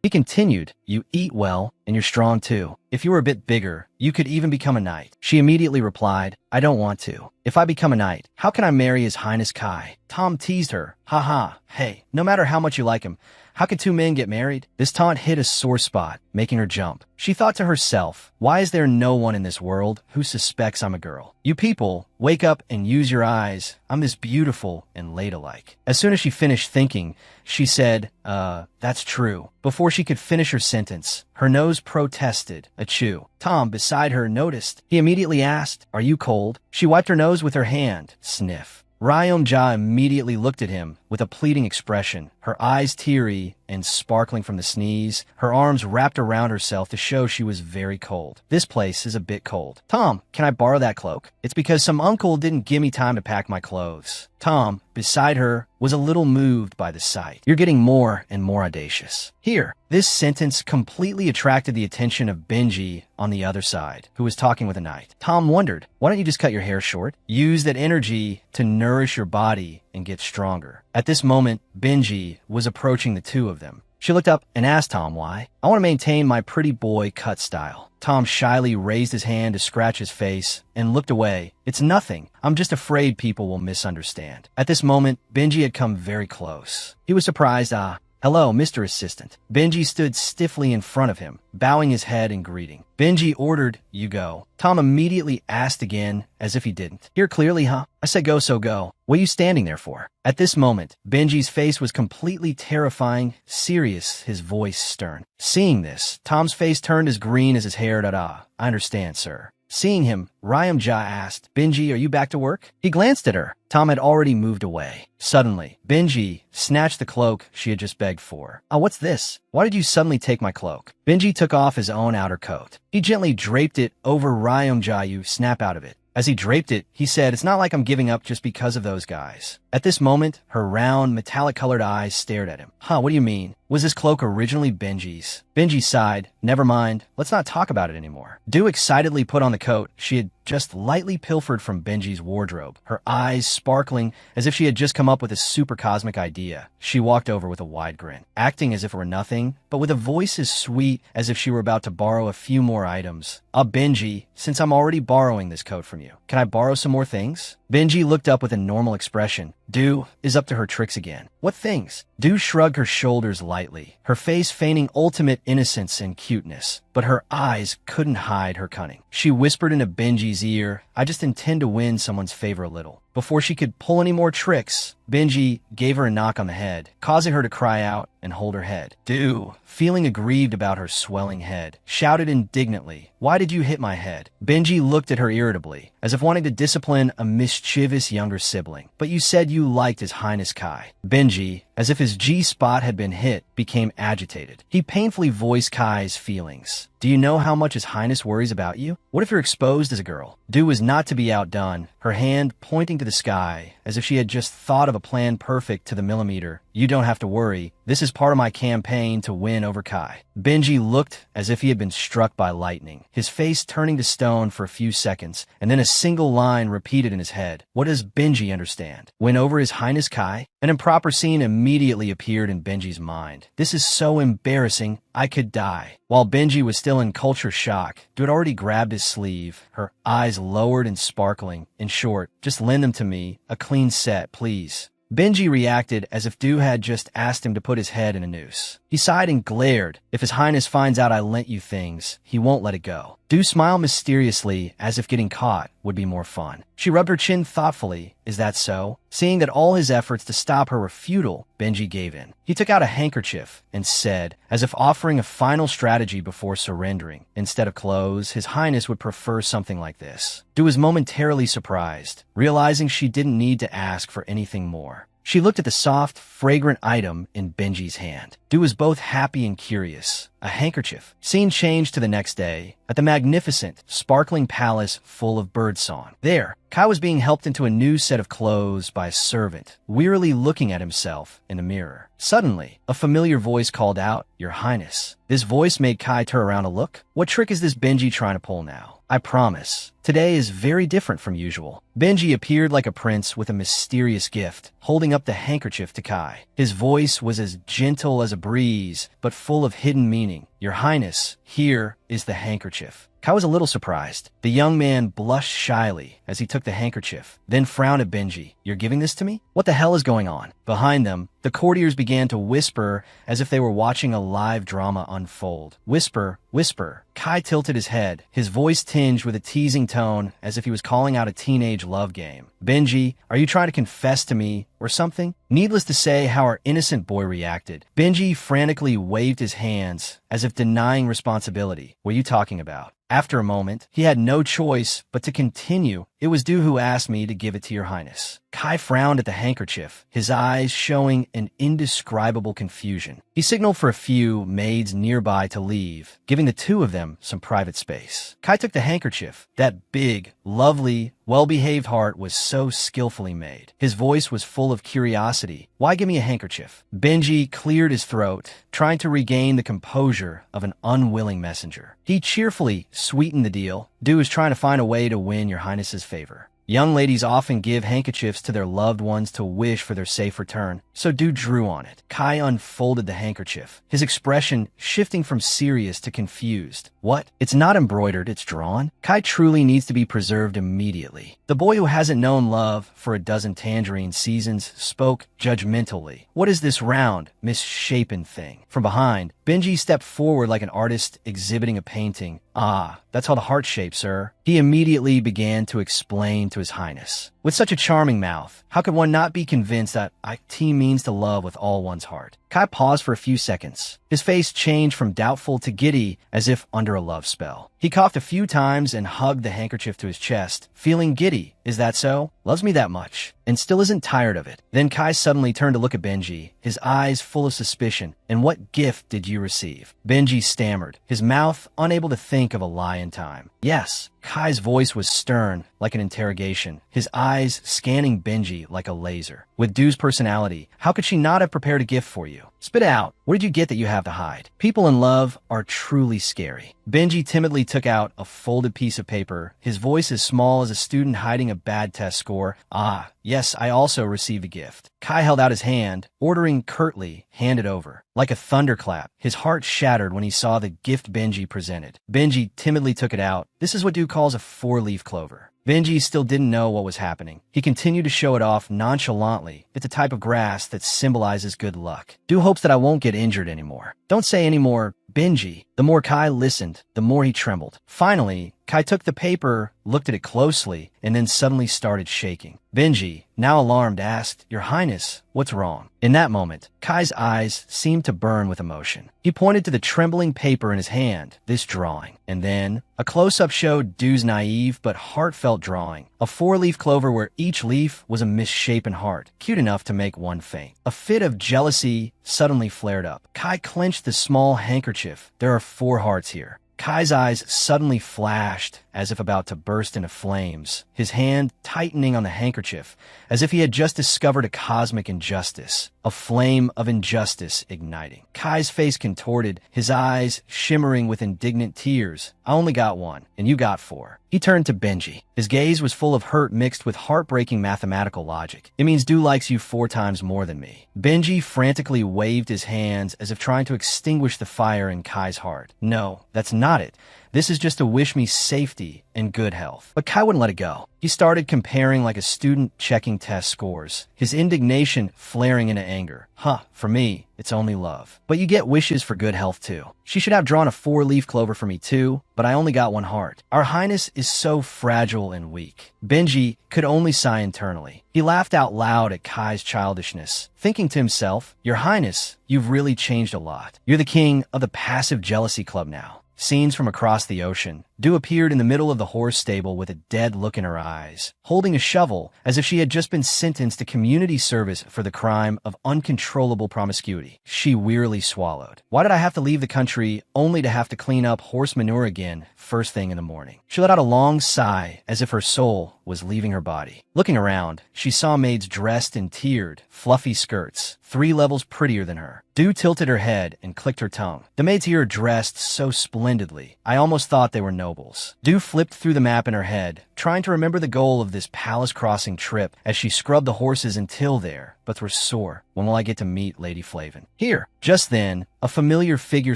He continued, you eat well, and you're strong too. If you were a bit bigger, you could even become a knight. She immediately replied, I don't want to. If I become a knight, how can I marry His Highness Kai? Tom teased her, haha, hey, no matter how much you like him, how could two men get married? This taunt hit a sore spot, making her jump. She thought to herself, why is there no one in this world who suspects I'm a girl? You people, wake up and use your eyes. I'm this beautiful and ladylike. As soon as she finished thinking, she said, that's true. Before she could finish her sentence, her nose protested, achoo. Tom, beside her, noticed. He immediately asked, are you cold? She wiped her nose with her hand, sniff. Ryom-ja immediately looked at him with a pleading expression, her eyes teary and sparkling from the sneeze, her arms wrapped around herself to show she was very cold. This place is a bit cold. Tom, can I borrow that cloak? It's because some uncle didn't give me time to pack my clothes. Tom, beside her, was a little moved by the sight. You're getting more and more audacious. Here, this sentence completely attracted the attention of Benji on the other side, who was talking with a knight. Tom wondered, why don't you just cut your hair short? Use that energy to nourish your body and get stronger. At this moment, Benji was approaching the two of them. She looked up and asked Tom why. I want to maintain my pretty boy cut style. Tom shyly raised his hand to scratch his face and looked away. It's nothing. I'm just afraid people will misunderstand. At this moment, Benji had come very close. He was surprised. Hello, Mr. Assistant. Benji stood stiffly in front of him, bowing his head in greeting. Benji ordered, you go. Tom immediately asked again, as if he didn't. Hear clearly, huh? I said go, so go. What are you standing there for? At this moment, Benji's face was completely terrifying, serious, his voice stern. Seeing this, Tom's face turned as green as his hair. I understand, sir. Seeing him, Ryom-ja asked, Benji, are you back to work? He glanced at her. Tom had already moved away. Suddenly, Benji snatched the cloak she had just begged for. Oh, what's this? Why did you suddenly take my cloak? Benji took off his own outer coat. He gently draped it over Ryom-ja. You snap out of it. As he draped it, he said, it's not like I'm giving up just because of those guys. At this moment, her round, metallic-colored eyes stared at him. Huh, what do you mean? Was this cloak originally Benji's? Benji sighed. Never mind. Let's not talk about it anymore. Do excitedly put on the coat she had just lightly pilfered from Benji's wardrobe, her eyes sparkling as if she had just come up with a super cosmic idea. She walked over with a wide grin, acting as if it were nothing, but with a voice as sweet as if she were about to borrow a few more items. Benji, since I'm already borrowing this coat from you, can I borrow some more things? Benji looked up with a normal expression. Du is up to her tricks again. What things? Du shrugged her shoulders lightly, her face feigning ultimate innocence and cuteness, but her eyes couldn't hide her cunning. She whispered into Benji's ear, I just intend to win someone's favor a little. Before she could pull any more tricks, Benji gave her a knock on the head, causing her to cry out and hold her head. Du, feeling aggrieved about her swelling head, shouted indignantly, why did you hit my head? Benji looked at her irritably, as if wanting to discipline a mischievous younger sibling. But you said you liked His Highness Kai. Benji, as if his G-spot had been hit, became agitated. He painfully voiced Kai's feelings. Do you know how much His Highness worries about you? What if you're exposed as a girl? Du was not to be outdone, her hand pointing to the sky, as if she had just thought of a plan perfect to the millimeter. You don't have to worry. This is part of my campaign to win over Kai. Benji looked as if he had been struck by lightning, his face turning to stone for a few seconds, and then a single line repeated in his head. What does Benji understand? Win over His Highness Kai? An improper scene immediately appeared in Benji's mind. This is so embarrassing, I could die. While Benji was still in culture shock, Du had already grabbed his sleeve, her eyes lowered and sparkling. In short, just lend them to me, a clean set, please. Benji reacted as if Du had just asked him to put his head in a noose. He sighed and glared. If His Highness finds out I lent you things, he won't let it go. Do smiled mysteriously as if getting caught would be more fun. She rubbed her chin thoughtfully. Is that so? Seeing that all his efforts to stop her were futile, Benji gave in. He took out a handkerchief and said, as if offering a final strategy before surrendering, instead of clothes, His Highness would prefer something like this. Du was momentarily surprised, realizing she didn't need to ask for anything more. She looked at the soft, fragrant item in Benji's hand. Du was both happy and curious. A handkerchief. Scene changed to the next day, at the magnificent, sparkling palace full of birdsong. There, Kai was being helped into a new set of clothes by a servant, wearily looking at himself in a mirror. Suddenly, a familiar voice called out, "Your Highness." This voice made Kai turn around to look. What trick is this Benji trying to pull now? I promise. Today is very different from usual. Benji appeared like a prince with a mysterious gift, holding up the handkerchief to Kai. His voice was as gentle as a breeze, but full of hidden meaning. Your Highness, here is the handkerchief. Kai was a little surprised. The young man blushed shyly as he took the handkerchief, then frowned at Benji. You're giving this to me? What the hell is going on? Behind them, the courtiers began to whisper as if they were watching a live drama unfold. Whisper, whisper. Kai tilted his head, his voice tinged with a teasing tone as if he was calling out a teenage love game. Benji, are you trying to confess to me or something? Needless to say how our innocent boy reacted. Benji frantically waved his hands as if denying responsibility. What are you talking about? After a moment, he had no choice but to continue. It was Du who asked me to give it to your highness. Kai frowned at the handkerchief, his eyes showing an indescribable confusion. He signaled for a few maids nearby to leave, giving the two of them some private space. Kai took the handkerchief. That big, lovely, well-behaved heart was so skillfully made. His voice was full of curiosity. Why give me a handkerchief? Benji cleared his throat, trying to regain the composure of an unwilling messenger. He cheerfully sweetened the deal. Du is trying to find a way to win your highness's favor. Young ladies often give handkerchiefs to their loved ones to wish for their safe return, so Du drew on it. Kai unfolded the handkerchief, his expression shifting from serious to confused. What? It's not embroidered, it's drawn? Kai truly needs to be preserved immediately. The boy who hasn't known love for a dozen tangerine seasons spoke judgmentally. What is this round, misshapen thing? From behind, Benji stepped forward like an artist exhibiting a painting. Ah, that's called a heart shape, sir. He immediately began to explain to his highness. With such a charming mouth, how could one not be convinced that IT means to love with all one's heart? Kai paused for a few seconds. His face changed from doubtful to giddy, as if under a love spell. He coughed a few times and hugged the handkerchief to his chest, feeling giddy. Is that so? Loves me that much, and still isn't tired of it. Then Kai suddenly turned to look at Benji, his eyes full of suspicion. And what gift did you receive? Benji stammered, his mouth unable to think of a lie in time. Yes. Kai's voice was stern, like an interrogation, his eyes scanning Benji like a laser. With Du's personality, how could she not have prepared a gift for you? Spit it out. What did you get that you have to hide? People in love are truly scary. Benji timidly took out a folded piece of paper, his voice as small as a student hiding a bad test score. Ah, yes, I also received a gift. Kai held out his hand, ordering curtly, hand it over. Like a thunderclap, his heart shattered when he saw the gift Benji presented. Benji timidly took it out. This is what Du calls a four-leaf clover. Benji still didn't know what was happening. He continued to show it off nonchalantly. It's a type of grass that symbolizes good luck. Du hopes that I won't get injured anymore. Don't say any more, Benji. The more Kai listened, the more he trembled. Finally, Kai took the paper, looked at it closely, and then suddenly started shaking. Benji, now alarmed, asked, Your Highness, what's wrong? In that moment, Kai's eyes seemed to burn with emotion. He pointed to the trembling paper in his hand, this drawing. And then, a close-up showed Du's naive but heartfelt drawing. A four-leaf clover where each leaf was a misshapen heart, cute enough to make one faint. A fit of jealousy suddenly flared up. Kai clenched the small handkerchief. There are 4 hearts here. Kai's eyes suddenly flashed as if about to burst into flames, his hand tightening on the handkerchief, as if he had just discovered a cosmic injustice, a flame of injustice igniting. Kai's face contorted, his eyes shimmering with indignant tears. I only got 1, and you got 4. He turned to Benji. His gaze was full of hurt mixed with heartbreaking mathematical logic. It means Du likes you 4 times more than me. Benji frantically waved his hands as if trying to extinguish the fire in Kai's heart. No, that's not it. This is just to wish me safety and good health. But Kai wouldn't let it go. He started comparing like a student checking test scores, his indignation flaring into anger. For me, it's only love. But you get wishes for good health too. She should have drawn a 4-leaf clover for me too, but I only got one heart. Our Highness is so fragile and weak. Benji could only sigh internally. He laughed out loud at Kai's childishness, thinking to himself, Your Highness, you've really changed a lot. You're the king of the passive jealousy club now. Scenes from across the ocean. Du appeared in the middle of the horse stable with a dead look in her eyes, holding a shovel as if she had just been sentenced to community service for the crime of uncontrollable promiscuity. She wearily swallowed. Why did I have to leave the country only to have to clean up horse manure again first thing in the morning? She let out a long sigh as if her soul was leaving her body. Looking around, she saw maids dressed in tiered, fluffy skirts, 3 levels prettier than her. Du tilted her head and clicked her tongue. The maids here dressed so splendidly, I almost thought they were nobles. Du flipped through the map in her head, trying to remember the goal of this palace-crossing trip as she scrubbed the horses until there, but were sore. When will I get to meet Lady Flavin? Here. Just then, a familiar figure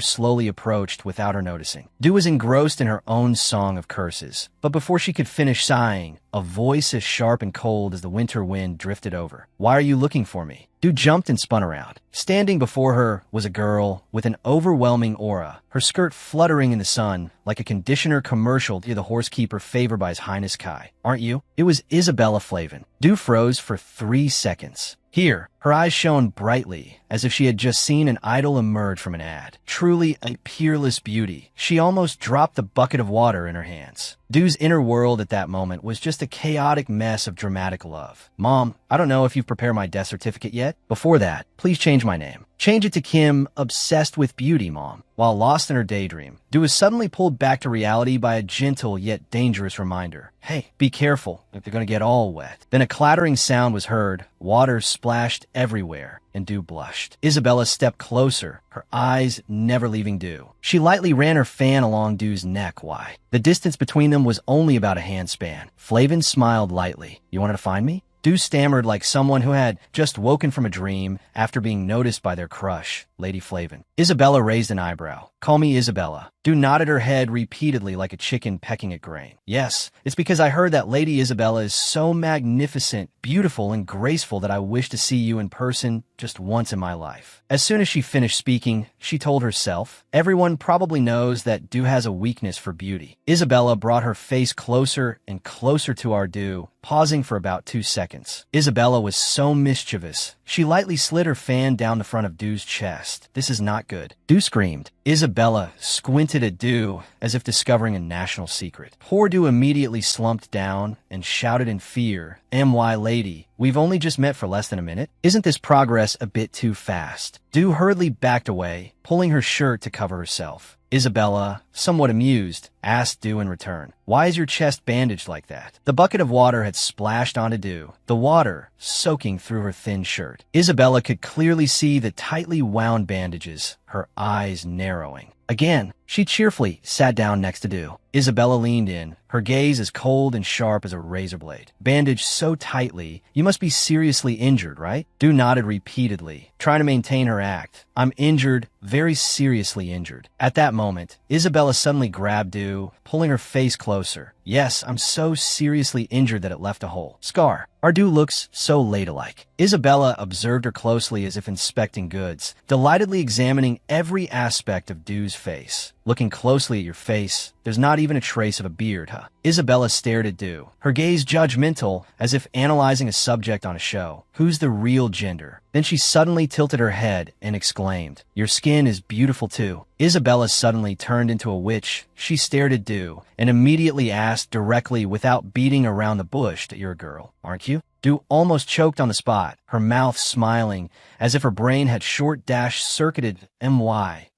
slowly approached without her noticing. Du was engrossed in her own song of curses, but before she could finish sighing, a voice as sharp and cold as the winter wind drifted over. Why are you looking for me? Du jumped and spun around. Standing before her was a girl with an overwhelming aura, her skirt fluttering in the sun like a conditioner commercial to the horsekeeper favored by His Highness Kai. Aren't you? It was Isabella Flavin. Du froze for 3 seconds. Here, her eyes shone brightly, as if she had just seen an idol emerge from an ad. Truly a peerless beauty. She almost dropped the bucket of water in her hands. Du's inner world at that moment was just a chaotic mess of dramatic love. Mom, I don't know if you've prepared my death certificate yet. Before that, please change my name. Change it to Kim, obsessed with beauty, Mom. While lost in her daydream, Du was suddenly pulled back to reality by a gentle yet dangerous reminder. Hey, be careful, if they're gonna get all wet. Then a clattering sound was heard, water splashed everywhere, and Du blushed. Isabella stepped closer, her eyes never leaving Du. She lightly ran her fan along Du's neck. Why? The distance between them was only about a handspan. Flavin smiled lightly. You wanted to find me? Du stammered like someone who had just woken from a dream after being noticed by their crush, Lady Flavin. Isabella raised an eyebrow. Call me Isabella. Du nodded her head repeatedly like a chicken pecking at grain. Yes, it's because I heard that Lady Isabella is so magnificent, beautiful, and graceful that I wish to see you in person just once in my life. As soon as she finished speaking, she told herself, everyone probably knows that Du has a weakness for beauty. Isabella brought her face closer and closer to our Du, pausing for about 2 seconds. Isabella was so mischievous. She lightly slid her fan down the front of Du's chest. This is not good. Du screamed. Isabella squinted at Du as if discovering a national secret. Poor Du immediately slumped down and shouted in fear, "My lady, we've only just met for less than a minute. Isn't this progress a bit too fast?" Du hurriedly backed away, pulling her shirt to cover herself. Isabella, somewhat amused, asked Du in return, "Why is your chest bandaged like that?" The bucket of water had splashed onto Du, the water soaking through her thin shirt. Isabella could clearly see the tightly wound bandages, her eyes narrowing. Again, she cheerfully sat down next to Du. Isabella leaned in, her gaze as cold and sharp as a razor blade. Bandaged so tightly, you must be seriously injured, right? Du nodded repeatedly, trying to maintain her act. I'm injured, very seriously injured. At that moment, Isabella suddenly grabbed Du, pulling her face closer. Yes, I'm so seriously injured that it left a hole. Scar. Our Du looks so ladylike. Isabella observed her closely as if inspecting goods, delightedly examining every aspect of Du's face. Looking closely at your face, there's not even a trace of a beard, huh? Isabella stared at Du, her gaze judgmental as if analyzing a subject on a show. Who's the real gender? Then she suddenly tilted her head and exclaimed, "Your skin is beautiful too." Isabella suddenly turned into a witch. She stared at Du and immediately asked directly without beating around the bush that you're a girl, aren't you? Du almost choked on the spot, her mouth smiling as if her brain had short-circuited.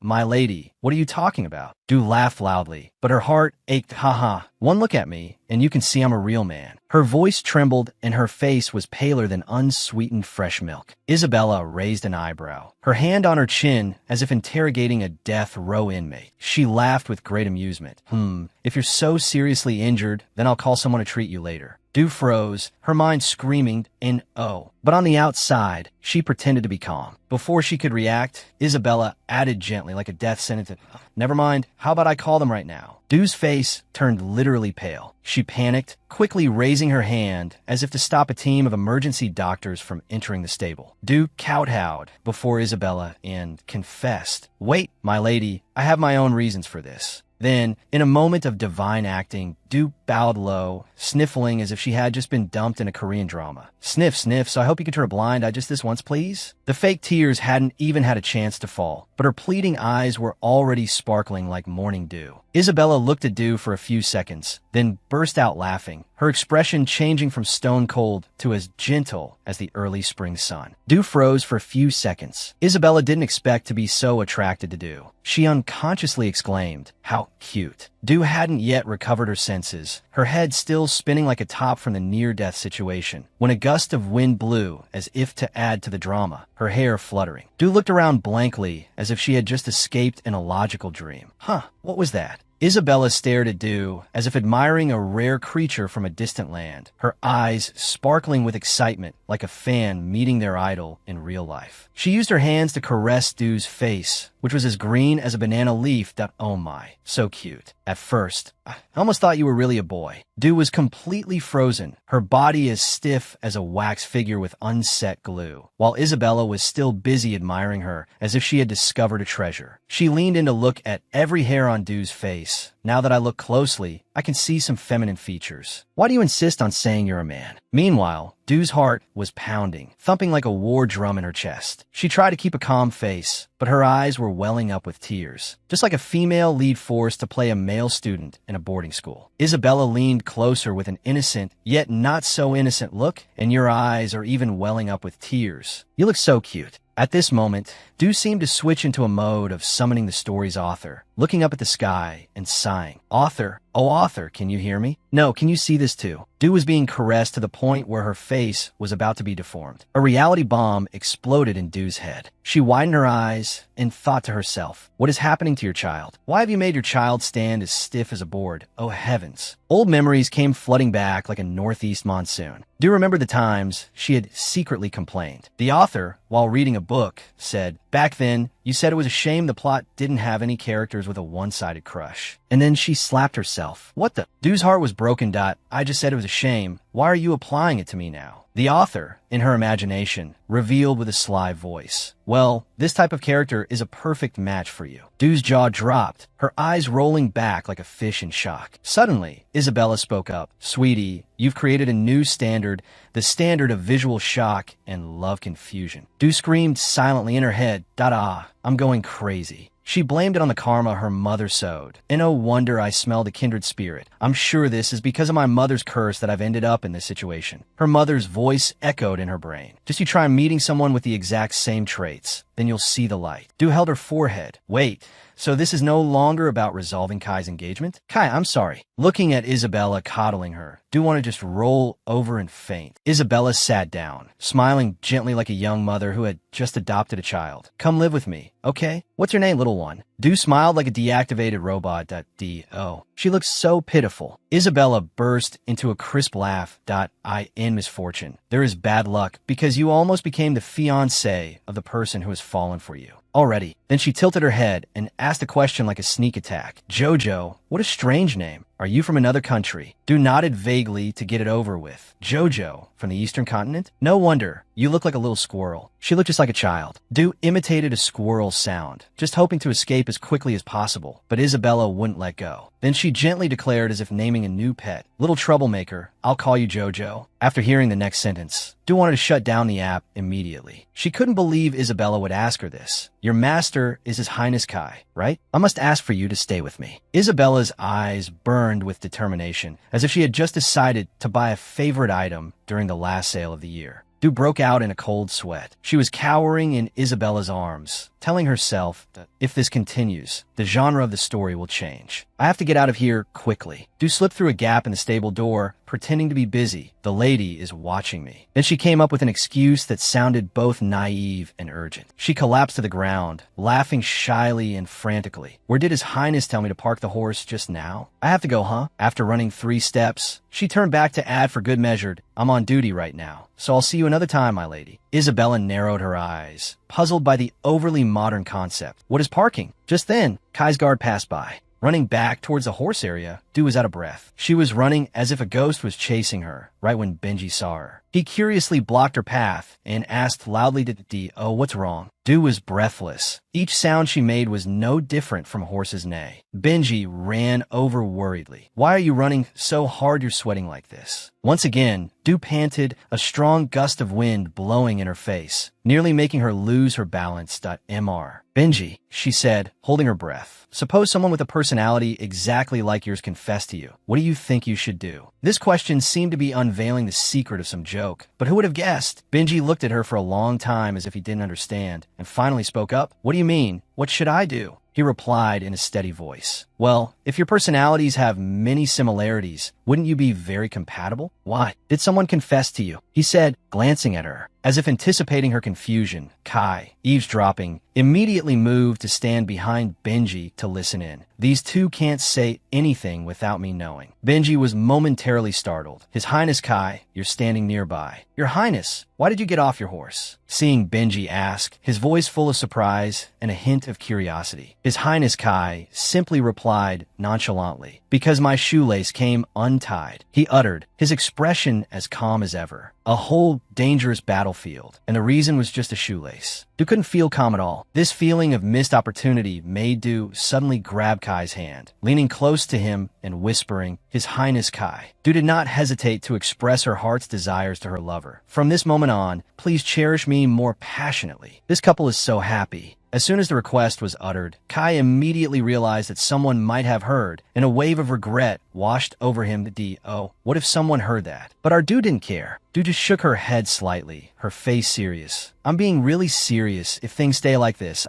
My lady, what are you talking about? Du laughed loudly, but her heart ached. Haha, one look at me, and you can see I'm a real man. Her voice trembled, and her face was paler than unsweetened fresh milk. Isabella raised an eyebrow, her hand on her chin as if interrogating a death row inmate. She laughed with great amusement. If you're so seriously injured, then I'll call someone to treat you later. Du froze, her mind screaming in "oh." But on the outside, she pretended to be calm. Before she could react, Isabella added gently like a death sentence, "Never mind, how about I call them right now?" Du's face turned literally pale. She panicked, quickly raising her hand as if to stop a team of emergency doctors from entering the stable. Du kowtowed before Isabella and confessed, "Wait, my lady, I have my own reasons for this." Then, in a moment of divine acting, Du bowed low, sniffling as if she had just been dumped in a Korean drama. "Sniff, sniff, so I hope you can turn a blind eye just this once, please?" The fake tears hadn't even had a chance to fall, but her pleading eyes were already sparkling like morning dew. Isabella looked at Du for a few seconds, then burst out laughing, her expression changing from stone cold to as gentle as the early spring sun. Du froze for a few seconds. Isabella didn't expect to be so attracted to Du. She unconsciously exclaimed, "How cute." Du hadn't yet recovered her senses, her head still spinning like a top from the near-death situation, when a gust of wind blew as if to add to the drama, her hair fluttering. Du looked around blankly as if she had just escaped an illogical dream. What was that? Isabella stared at Du as if admiring a rare creature from a distant land, her eyes sparkling with excitement like a fan meeting their idol in real life. She used her hands to caress Du's face, which was as green as a banana leaf. Oh my, so cute. At first, I almost thought you were really a boy. Du was completely frozen, her body as stiff as a wax figure with unset glue, while Isabella was still busy admiring her as if she had discovered a treasure. She leaned in to look at every hair on Du's face. "Now that I look closely, I can see some feminine features. Why do you insist on saying you're a man?" Meanwhile, Du's heart was pounding, thumping like a war drum in her chest. She tried to keep a calm face, but her eyes were welling up with tears, just like a female lead forced to play a male student in a boarding school. Isabella leaned closer with an innocent, yet not so innocent look, "And your eyes are even welling up with tears. You look so cute." At this moment, Du seemed to switch into a mode of summoning the story's author, looking up at the sky and sighing. "Author, oh author, can you hear me? No, can you see this too?" Du was being caressed to the point where her face was about to be deformed. A reality bomb exploded in Du's head. She widened her eyes and thought to herself, "What is happening to your child? Why have you made your child stand as stiff as a board? Oh heavens." Old memories came flooding back like a northeast monsoon. Du remembered the times she had secretly complained. The author, while reading a book, said, "Back then, you said it was a shame the plot didn't have any characters with a one-sided crush." And then she slapped herself. "What the?" Du's heart was broken. "I just said it was a shame. Why are you applying it to me now?" The author, in her imagination, revealed with a sly voice, "Well, this type of character is a perfect match for you." Du's jaw dropped, her eyes rolling back like a fish in shock. Suddenly, Isabella spoke up. "Sweetie, you've created a new standard, the standard of visual shock and love confusion." Du screamed silently in her head, I'm going crazy." She blamed it on the karma her mother sowed. "And no wonder I smelled a kindred spirit. I'm sure this is because of my mother's curse that I've ended up in this situation." Her mother's voice echoed in her brain. "Just you try meeting someone with the exact same traits, then you'll see the light." Du held her forehead. "Wait, so this is no longer about resolving Kai's engagement?" "Kai, I'm sorry." Looking at Isabella coddling her, Du wanted to just roll over and faint. Isabella sat down, smiling gently like a young mother who had just adopted a child. "Come live with me, okay? What's your name, little one?" Du smiled like a deactivated robot. "Oh, she looks so pitiful." Isabella burst into a crisp laugh. "I in misfortune. There is bad luck because you almost became the fiancé of the person who has fallen for you. Already." Then she tilted her head and asked a question like a sneak attack. "Jojo, what a strange name. Are you from another country?" Du nodded vaguely to get it over with. "Jojo, from the eastern continent? No wonder. You look like a little squirrel." She looked just like a child. Du imitated a squirrel sound, just hoping to escape as quickly as possible, but Isabella wouldn't let go. Then she gently declared as if naming a new pet, "Little troublemaker, I'll call you Jojo." After hearing the next sentence, Du wanted to shut down the app immediately. She couldn't believe Isabella would ask her this. "Your master is His Highness Kai, right? I must ask for you to stay with me." Isabella's eyes burned with determination, as if she had just decided to buy a favorite item during the last sale of the year. Du broke out in a cold sweat. She was cowering in Isabella's arms, telling herself that if this continues, the genre of the story will change. "I have to get out of here quickly." Du slipped through a gap in the stable door, pretending to be busy. "The lady is watching me." Then she came up with an excuse that sounded both naive and urgent. She collapsed to the ground, laughing shyly and frantically. "Where did His Highness tell me to park the horse just now? I have to go, huh?" After running 3 steps, she turned back to add for good measure, "I'm on duty right now, so I'll see you another time, my lady." Isabella narrowed her eyes, puzzled by the overly modern concept. "What is parking?" Just then, Kai's guard passed by. Running back towards the horse area, Du was out of breath. She was running as if a ghost was chasing her, right when Benji saw her. He curiously blocked her path and asked loudly to D, "Oh, what's wrong?" Du was breathless. Each sound she made was no different from a horse's neigh. Benji ran over worriedly. "Why are you running so hard you're sweating like this?" Once again, Du panted, a strong gust of wind blowing in her face, nearly making her lose her balance. Mr. Benji, she said, holding her breath. "Suppose someone with a personality exactly like yours confessed to you. What do you think you should do?" This question seemed to be unveiling the secret of some joke, but who would have guessed? Benji looked at her for a long time as if he didn't understand, and finally spoke up. "What do you mean? What should I do?" He replied in a steady voice. "Well, if your personalities have many similarities, wouldn't you be very compatible?" "Why? Did someone confess to you?" he said, glancing at her. As if anticipating her confusion, Kai, eavesdropping, immediately moved to stand behind Benji to listen in. "These two can't say anything without me knowing." Benji was momentarily startled. "His Highness Kai, you're standing nearby." "Your Highness, why did you get off your horse?" Seeing Benji ask, his voice full of surprise and a hint of curiosity, His Highness Kai simply replied nonchalantly, "Because my shoelace came untied," he uttered, his expression as calm as ever. A whole dangerous battlefield, and the reason was just a shoelace. Du couldn't feel calm at all. This feeling of missed opportunity made Du suddenly grab Kai's hand, leaning close to him and whispering, "His Highness Kai." Du did not hesitate to express her heart's desires to her lover. "From this moment on, please cherish me more passionately. This couple is so happy." As soon as the request was uttered, Kai immediately realized that someone might have heard, and a wave of regret washed over him. Oh, what if someone heard that? But our Du didn't care. Du just shook her head slightly, her face serious. "I'm being really serious if things stay like this,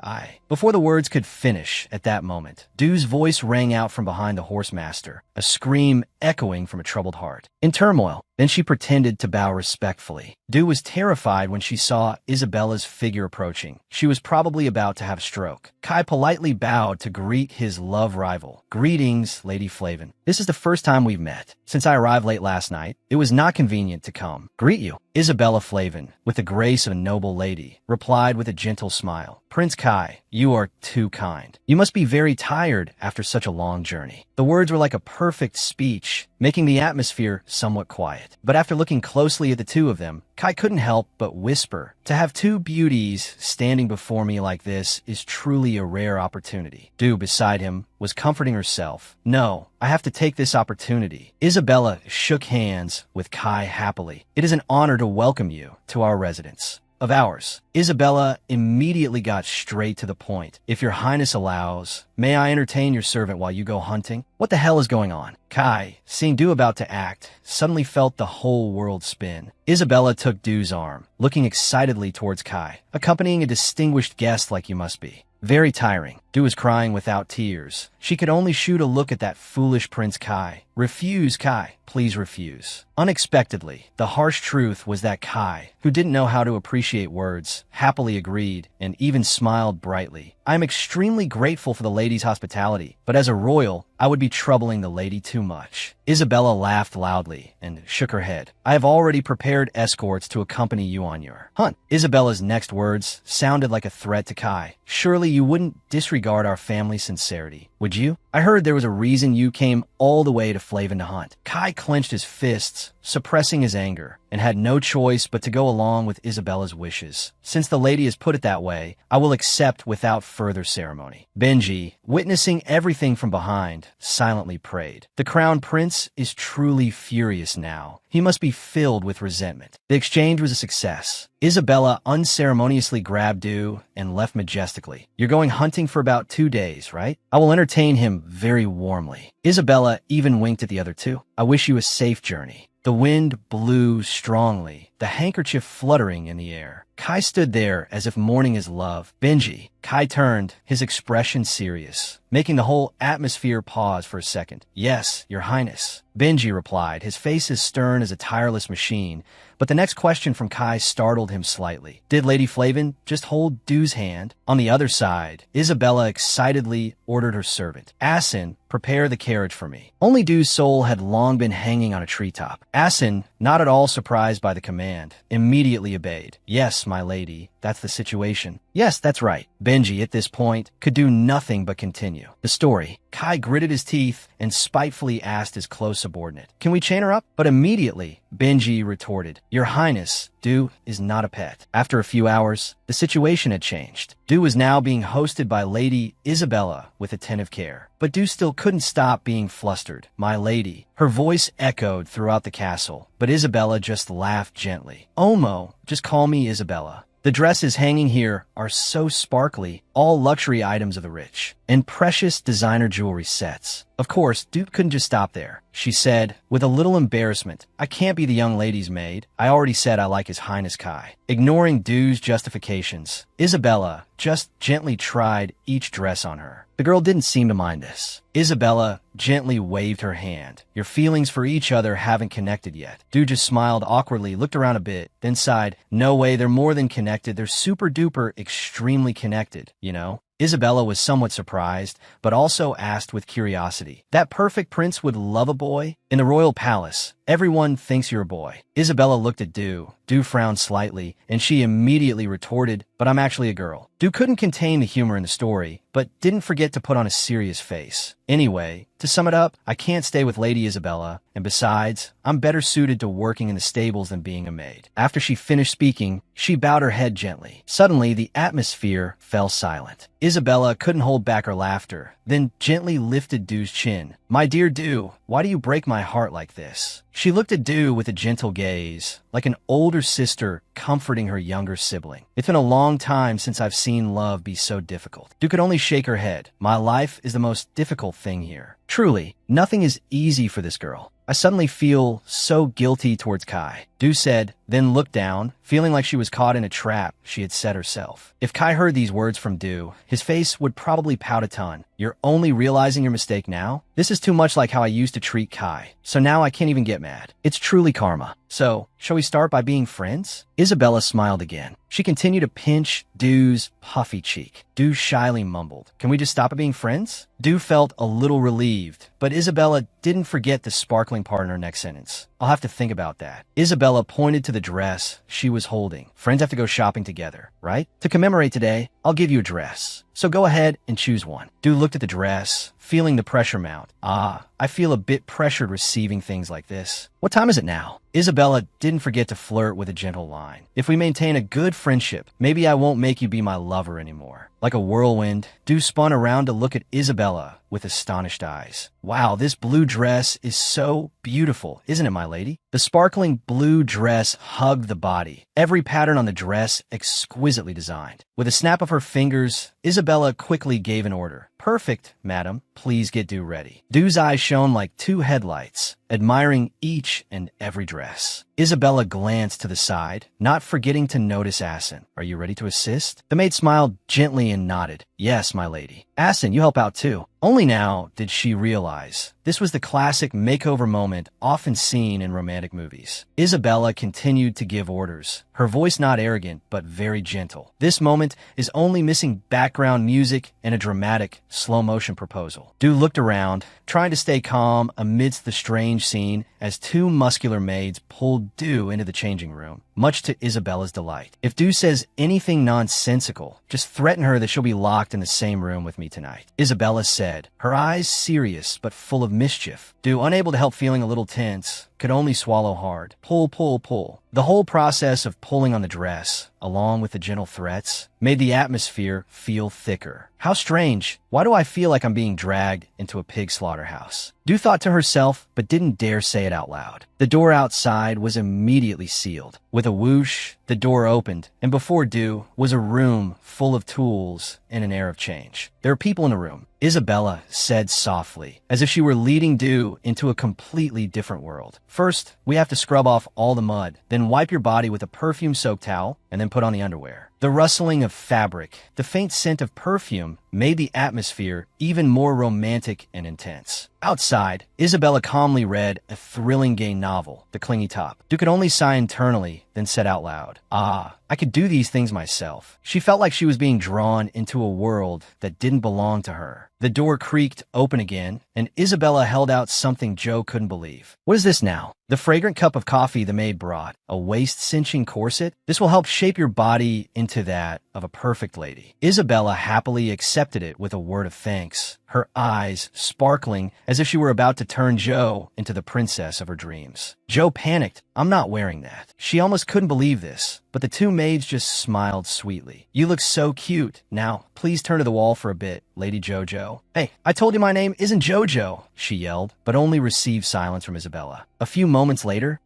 Before the words could finish at that moment, Du's voice rang out from behind the horsemaster, a scream echoing from a troubled heart. In turmoil, then she pretended to bow respectfully. Du was terrified when she saw Isabella's figure approaching. She was probably about to have a stroke. Kai politely bowed to greet his love rival. "Greetings, Lady Flavin. This is the first time we've met. Since I arrived late last night, it was not convenient to come. Greet you." Isabella Flavin, with the grace of a noble lady, replied with a gentle smile. "Prince Kai, you are too kind. You must be very tired after such a long journey." The words were like a perfect speech, making the atmosphere somewhat quiet. But after looking closely at the two of them, Kai couldn't help but whisper, "To have two beauties standing before me like this is truly a rare opportunity." Du, beside him, was comforting herself. "No, I have to take this opportunity." Isabella shook hands with Kai happily. "It is an honor to welcome you to our residence." "Of ours." Isabella immediately got straight to the point. "If your Highness allows, may I entertain your servant while you go hunting?" "What the hell is going on?" Kai, seeing Du about to act, suddenly felt the whole world spin. Isabella took Du's arm, looking excitedly towards Kai, accompanying a distinguished guest like you must be. Very tiring. Du was crying without tears. She could only shoot a look at that foolish Prince Kai. "Refuse, Kai. Please refuse." Unexpectedly, the harsh truth was that Kai, who didn't know how to appreciate words, happily agreed and even smiled brightly. "I am extremely grateful for the lady's hospitality, but as a royal, I would be troubling the lady too much." Isabella laughed loudly and shook her head. "I have already prepared escorts to accompany you on your hunt." Isabella's next words sounded like a threat to Kai. "Surely you wouldn't disregard our family's sincerity, would you? I heard there was a reason you came all the way to Flavin to hunt." Kai clenched his fists, suppressing his anger, and had no choice but to go along with Isabella's wishes. "Since the lady has put it that way, I will accept without further ceremony." Benji, witnessing everything from behind, silently prayed. The crown prince is truly furious now. He must be filled with resentment. The exchange was a success. Isabella unceremoniously grabbed Du and left majestically. "You're going hunting for about 2 days, right? I will entertain him very warmly." Isabella even winked at the other two. "I wish you a safe journey." The wind blew strongly, the handkerchief fluttering in the air. Kai stood there as if mourning his love. "Benji." Kai turned, his expression serious, making the whole atmosphere pause for a second. "Yes, your Highness." Benji replied, his face as stern as a tireless machine, but the next question from Kai startled him slightly. Did Lady Flavin just hold Du's hand? On the other side, Isabella excitedly ordered her servant, "Asin, prepare the carriage for me." Only Du's soul had long been hanging on a treetop. Asin, not at all surprised by the command, immediately obeyed. "Yes, my lady." that's the situation. Yes, that's right. Benji, at this point, could do nothing but continue the story. Kai gritted his teeth and spitefully asked his close subordinate, "Can we chain her up?" But immediately, Benji retorted, "Your Highness, Du is not a pet." After a few hours, the situation had changed. Du was now being hosted by Lady Isabella with attentive care. But Du still couldn't stop being flustered. "My lady." Her voice echoed throughout the castle, but Isabella just laughed gently. "Omo, just call me Isabella. The dresses hanging here are so sparkly, all luxury items of the rich, and precious designer jewelry sets." Of course, Duke couldn't just stop there. She said, with a little embarrassment, "I can't be the young lady's maid. I already said I like His Highness Kai." Ignoring Du's justifications, Isabella just gently tried each dress on her. The girl didn't seem to mind this. Isabella gently waved her hand. "Your feelings for each other haven't connected yet." Du just smiled awkwardly, looked around a bit, then sighed, "No way, they're more than connected. They're super duper extremely connected, you know?" Isabella was somewhat surprised, but also asked with curiosity, "That perfect prince would love a boy? In the royal palace, everyone thinks you're a boy." Isabella looked at Du. Du frowned slightly, and she immediately retorted, "But I'm actually a girl." Du couldn't contain the humor in the story, but didn't forget to put on a serious face. "Anyway, to sum it up, I can't stay with Lady Isabella, and besides, I'm better suited to working in the stables than being a maid." After she finished speaking, she bowed her head gently. Suddenly, the atmosphere fell silent. Isabella couldn't hold back her laughter, then gently lifted Du's chin. "My dear Du, why do you break my heart like this?" She looked at Du with a gentle gaze, like an older sister comforting her younger sibling. "It's been a long time since I've seen love be so difficult." Du could only shake her head. "My life is the most difficult thing here. Truly, nothing is easy for this girl. I suddenly feel so guilty towards Kai." Du said, then looked down, feeling like she was caught in a trap she had set herself. If Kai heard these words from Du, his face would probably pout a ton. "You're only realizing your mistake now? This is too much like how I used to treat Kai, so now I can't even get mad. It's truly karma. So, shall we start by being friends?" Isabella smiled again. She continued to pinch Du's puffy cheek. Du shyly mumbled, "Can we just stop at being friends?" Du felt a little relieved, but Isabella didn't forget the sparkling part in her next sentence. "I'll have to think about that." Isabella pointed to the dress she was holding. "Friends have to go shopping together, right? To commemorate today, I'll give you a dress. So go ahead and choose one." Du looked at the dress, feeling the pressure mount. I feel a bit pressured receiving things like this. What time is it now?" Isabella didn't forget to flirt with a gentle line. "If we maintain a good friendship, maybe I won't make you be my lover anymore." Like a whirlwind, Du spun around to look at Isabella with astonished eyes. "Wow, this blue dress is so beautiful, isn't it, my lady?" The sparkling blue dress hugged the body, every pattern on the dress exquisitely designed. With a snap of her fingers, Isabella quickly gave an order. "Perfect, madam. Please get Du ready." Du's eyes shone like two headlights, admiring each and every dress. Isabella glanced to the side, not forgetting to notice Asin. "Are you ready to assist?" The maid smiled gently and nodded. "Yes, my lady." "Asin, you help out too." Only now did she realize this was the classic makeover moment often seen in romantic movies. Isabella continued to give orders, her voice not arrogant, but very gentle. This moment is only missing background music and a dramatic, slow-motion proposal. Du looked around, trying to stay calm amidst the strange scene as two muscular maids pulled Du into the changing room, much to Isabella's delight. If Du says anything nonsensical, just threaten her that she'll be locked in the same room with me tonight, Isabella said, her eyes serious but full of mischief. Du, unable to help feeling a little tense, could only swallow hard. Pull, pull, pull. The whole process of pulling on the dress, along with the gentle threats, made the atmosphere feel thicker. How strange. Why do I feel like I'm being dragged into a pig slaughterhouse? Du thought to herself, but didn't dare say it out loud. The door outside was immediately sealed. With a whoosh, the door opened, and before Du was a room full of tools and an air of change. "There are people in the room," Isabella said softly, as if she were leading Du into a completely different world. "First, we have to scrub off all the mud, then wipe your body with a perfume-soaked towel, and then put on the underwear." The rustling of fabric, the faint scent of perfume, made the atmosphere even more romantic and intense. Outside, Isabella calmly read a thrilling gay novel, The Clingy Top. Du could only sigh internally, then said out loud, "Ah, I could do these things myself. She felt like she was being drawn into a world that didn't belong to her. The door creaked open again, and Isabella held out something Joe couldn't believe. What is this now? The fragrant cup of coffee the maid brought. A waist-cinching corset? This will help shape your body into that of a perfect lady. Isabella happily accepted it with a word of thanks, her eyes sparkling as if she were about to turn Joe into the princess of her dreams. Joe panicked. I'm not wearing that. She almost couldn't believe this, but the two maids just smiled sweetly. You look so cute. Now, please turn to the wall for a bit, Lady Jojo. Hey, I told you my name isn't Jojo, she yelled, but only received silence from Isabella. A moment later,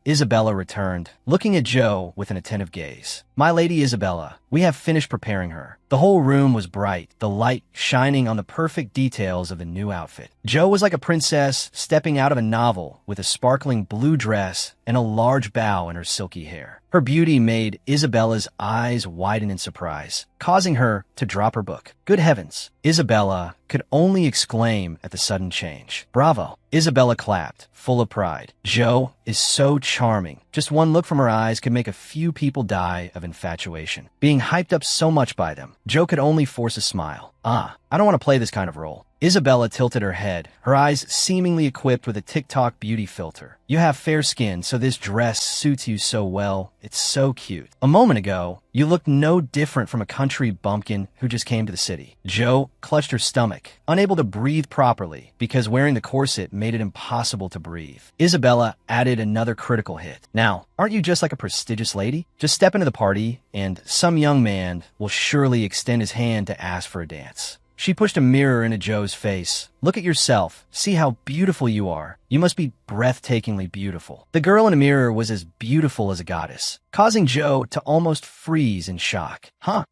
Isabella returned, looking at Joe with an attentive gaze. My Lady Isabella, we have finished preparing her. The whole room was bright, the light shining on the perfect details of the new outfit. Joe was like a princess stepping out of a novel with a sparkling blue dress and a large bow in her silky hair. Her beauty made Isabella's eyes widen in surprise, causing her to drop her book. Good heavens! Isabella could only exclaim at the sudden change. Bravo! Isabella clapped, full of pride. Joe is so charming. Just one look from her eyes could make a few people die of infatuation. Being hyped up so much by them, Joe could only force a smile. I don't want to play this kind of role. Isabella tilted her head, her eyes seemingly equipped with a TikTok beauty filter. You have fair skin, so this dress suits you so well. It's so cute. A moment ago, you looked no different from a country bumpkin who just came to the city. Joe clutched her stomach, unable to breathe properly because wearing the corset made it impossible to breathe. Isabella added another critical hit. Now, aren't you just like a prestigious lady? Just step into the party, and some young man will surely extend his hand to ask for a dance. She pushed a mirror into Joe's face. Look at yourself. See how beautiful you are. You must be breathtakingly beautiful. The girl in the mirror was as beautiful as a goddess, causing Joe to almost freeze in shock.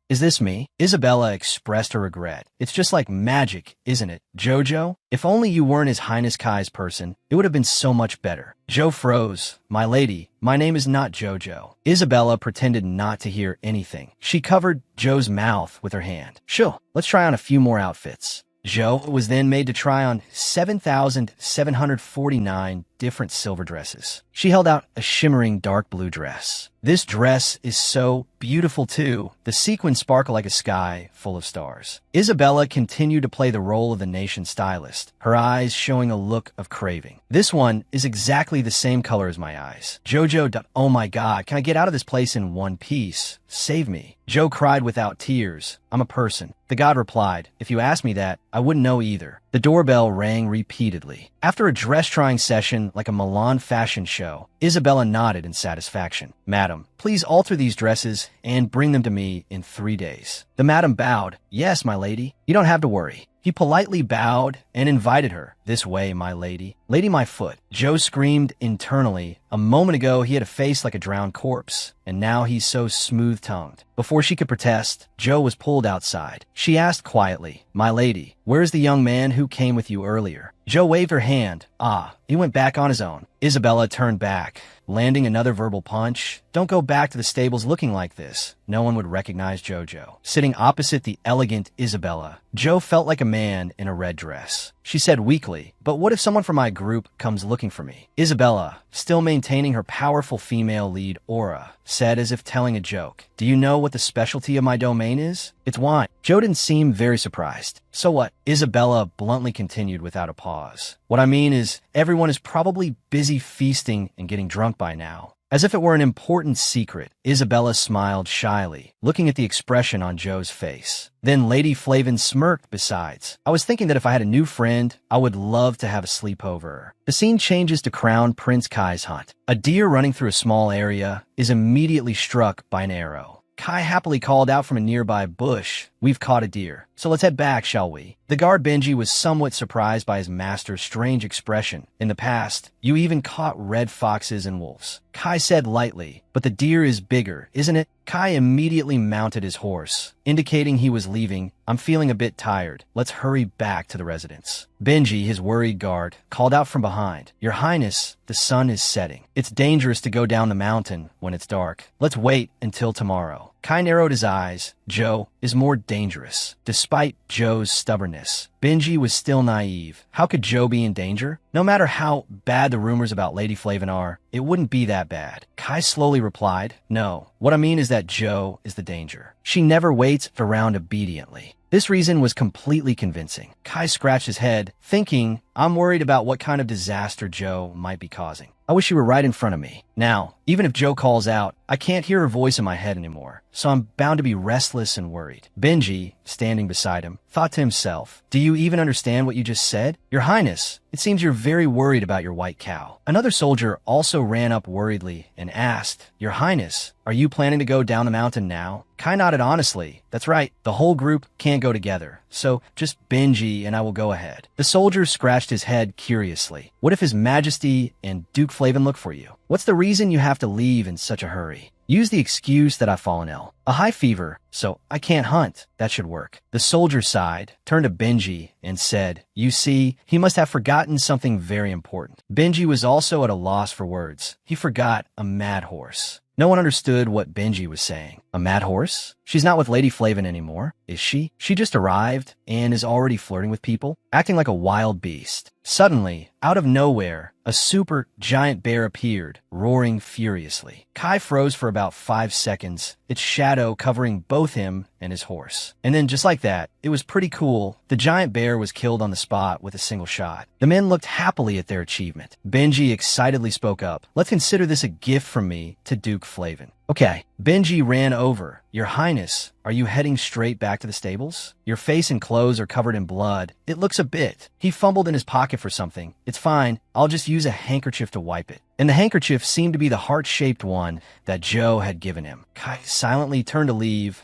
Is this me? Isabella expressed her regret. It's just like magic, isn't it? Jojo, if only you weren't His Highness Kai's person, it would have been so much better. Joe froze. My lady, my name is not Jojo. Isabella pretended not to hear anything. She covered Joe's mouth with her hand. Sure, let's try on a few more outfits. Joe was then made to try on 7,749 different silver dresses. She held out a shimmering dark blue dress. This dress is so beautiful too. The sequins sparkle like a sky full of stars. Isabella continued to play the role of the nation's stylist, her eyes showing a look of craving. This one is exactly the same color as my eyes. Jojo, oh my God, can I get out of this place in one piece? Save me. Joe cried without tears. I'm a person. The god replied, if you asked me that, I wouldn't know either. The doorbell rang repeatedly. After a dress-trying session like a Milan fashion show, Isabella nodded in satisfaction. Madam, please alter these dresses and bring them to me in 3 days. The madam bowed. Yes, my lady. You don't have to worry. He politely bowed and invited her. This way, my lady. Lady, my foot. Joe screamed internally. A moment ago, he had a face like a drowned corpse, and now he's so smooth-tongued. Before she could protest, Joe was pulled outside. She asked quietly, my lady, where's the young man who came with you earlier? Joe waved her hand. He went back on his own. Isabella turned back, landing another verbal punch. Don't go back to the stables looking like this. No one would recognize Jojo. Sitting opposite the elegant Isabella, Joe felt like a man in a red dress. She said weakly, but what if someone from my group comes looking for me? Isabella, still maintaining her powerful female lead aura, said as if telling a joke. Do you know what the specialty of my domain is? It's wine. Joe didn't seem very surprised. So what? Isabella bluntly continued without a pause. What I mean is, everyone is probably busy feasting and getting drunk by now. As if it were an important secret, Isabella smiled shyly, looking at the expression on Joe's face. Then Lady Flavin smirked besides. I was thinking that if I had a new friend, I would love to have a sleepover. The scene changes to Crown Prince Kai's hunt. A deer running through a small area is immediately struck by an arrow. Kai happily called out from a nearby bush, we've caught a deer, so let's head back, shall we? The guard Benji was somewhat surprised by his master's strange expression. In the past, you even caught red foxes and wolves. Kai said lightly, but the deer is bigger, isn't it? Kai immediately mounted his horse, indicating he was leaving. I'm feeling a bit tired. Let's hurry back to the residence. Benji, his worried guard, called out from behind. Your Highness, the sun is setting. It's dangerous to go down the mountain when it's dark. Let's wait until tomorrow. Kai narrowed his eyes. Joe is more dangerous. Despite Joe's stubbornness, Benji was still naive. How could Joe be in danger? No matter how bad the rumors about Lady Flavin are, it wouldn't be that bad. Kai slowly replied, no, what I mean is that Joe is the danger. She never waits around obediently. This reason was completely convincing. Kai scratched his head, thinking, I'm worried about what kind of disaster Joe might be causing. I wish you were right in front of me. Now, even if Joe calls out, I can't hear her voice in my head anymore, so I'm bound to be restless and worried. Benji, standing beside him, thought to himself, do you even understand what you just said? Your Highness, it seems you're very worried about your white cow. Another soldier also ran up worriedly and asked, Your Highness, are you planning to go down the mountain now? Kai nodded honestly. That's right, the whole group can't go together, so just Benji and I will go ahead. The soldier scratched his head curiously. What if His Majesty and Duke Flavin look for you? What's the reason you have to leave in such a hurry? Use the excuse that I've fallen ill. A high fever, so I can't hunt. That should work. The soldier sighed, turned to Benji, and said, You see, he must have forgotten something very important. Benji was also at a loss for words. He forgot a mad horse. No one understood what Benji was saying. A mad horse? She's not with Lady Flavin anymore, is she? She just arrived and is already flirting with people, acting like a wild beast. Suddenly, out of nowhere, a super giant bear appeared, roaring furiously. Kai froze for about 5 seconds, its shadow covering both him and his horse. And then just like that, it was pretty cool. The giant bear was killed on the spot with a single shot. The men looked happily at their achievement. Benji excitedly spoke up. Let's consider this a gift from me to Duke Flavin. Okay, Benji ran over. Your Highness, are you heading straight back to the stables? Your face and clothes are covered in blood. It looks a bit. He fumbled in his pocket for something. It's fine. I'll just use a handkerchief to wipe it. And the handkerchief seemed to be the heart-shaped one that Joe had given him. Kai silently turned to leave.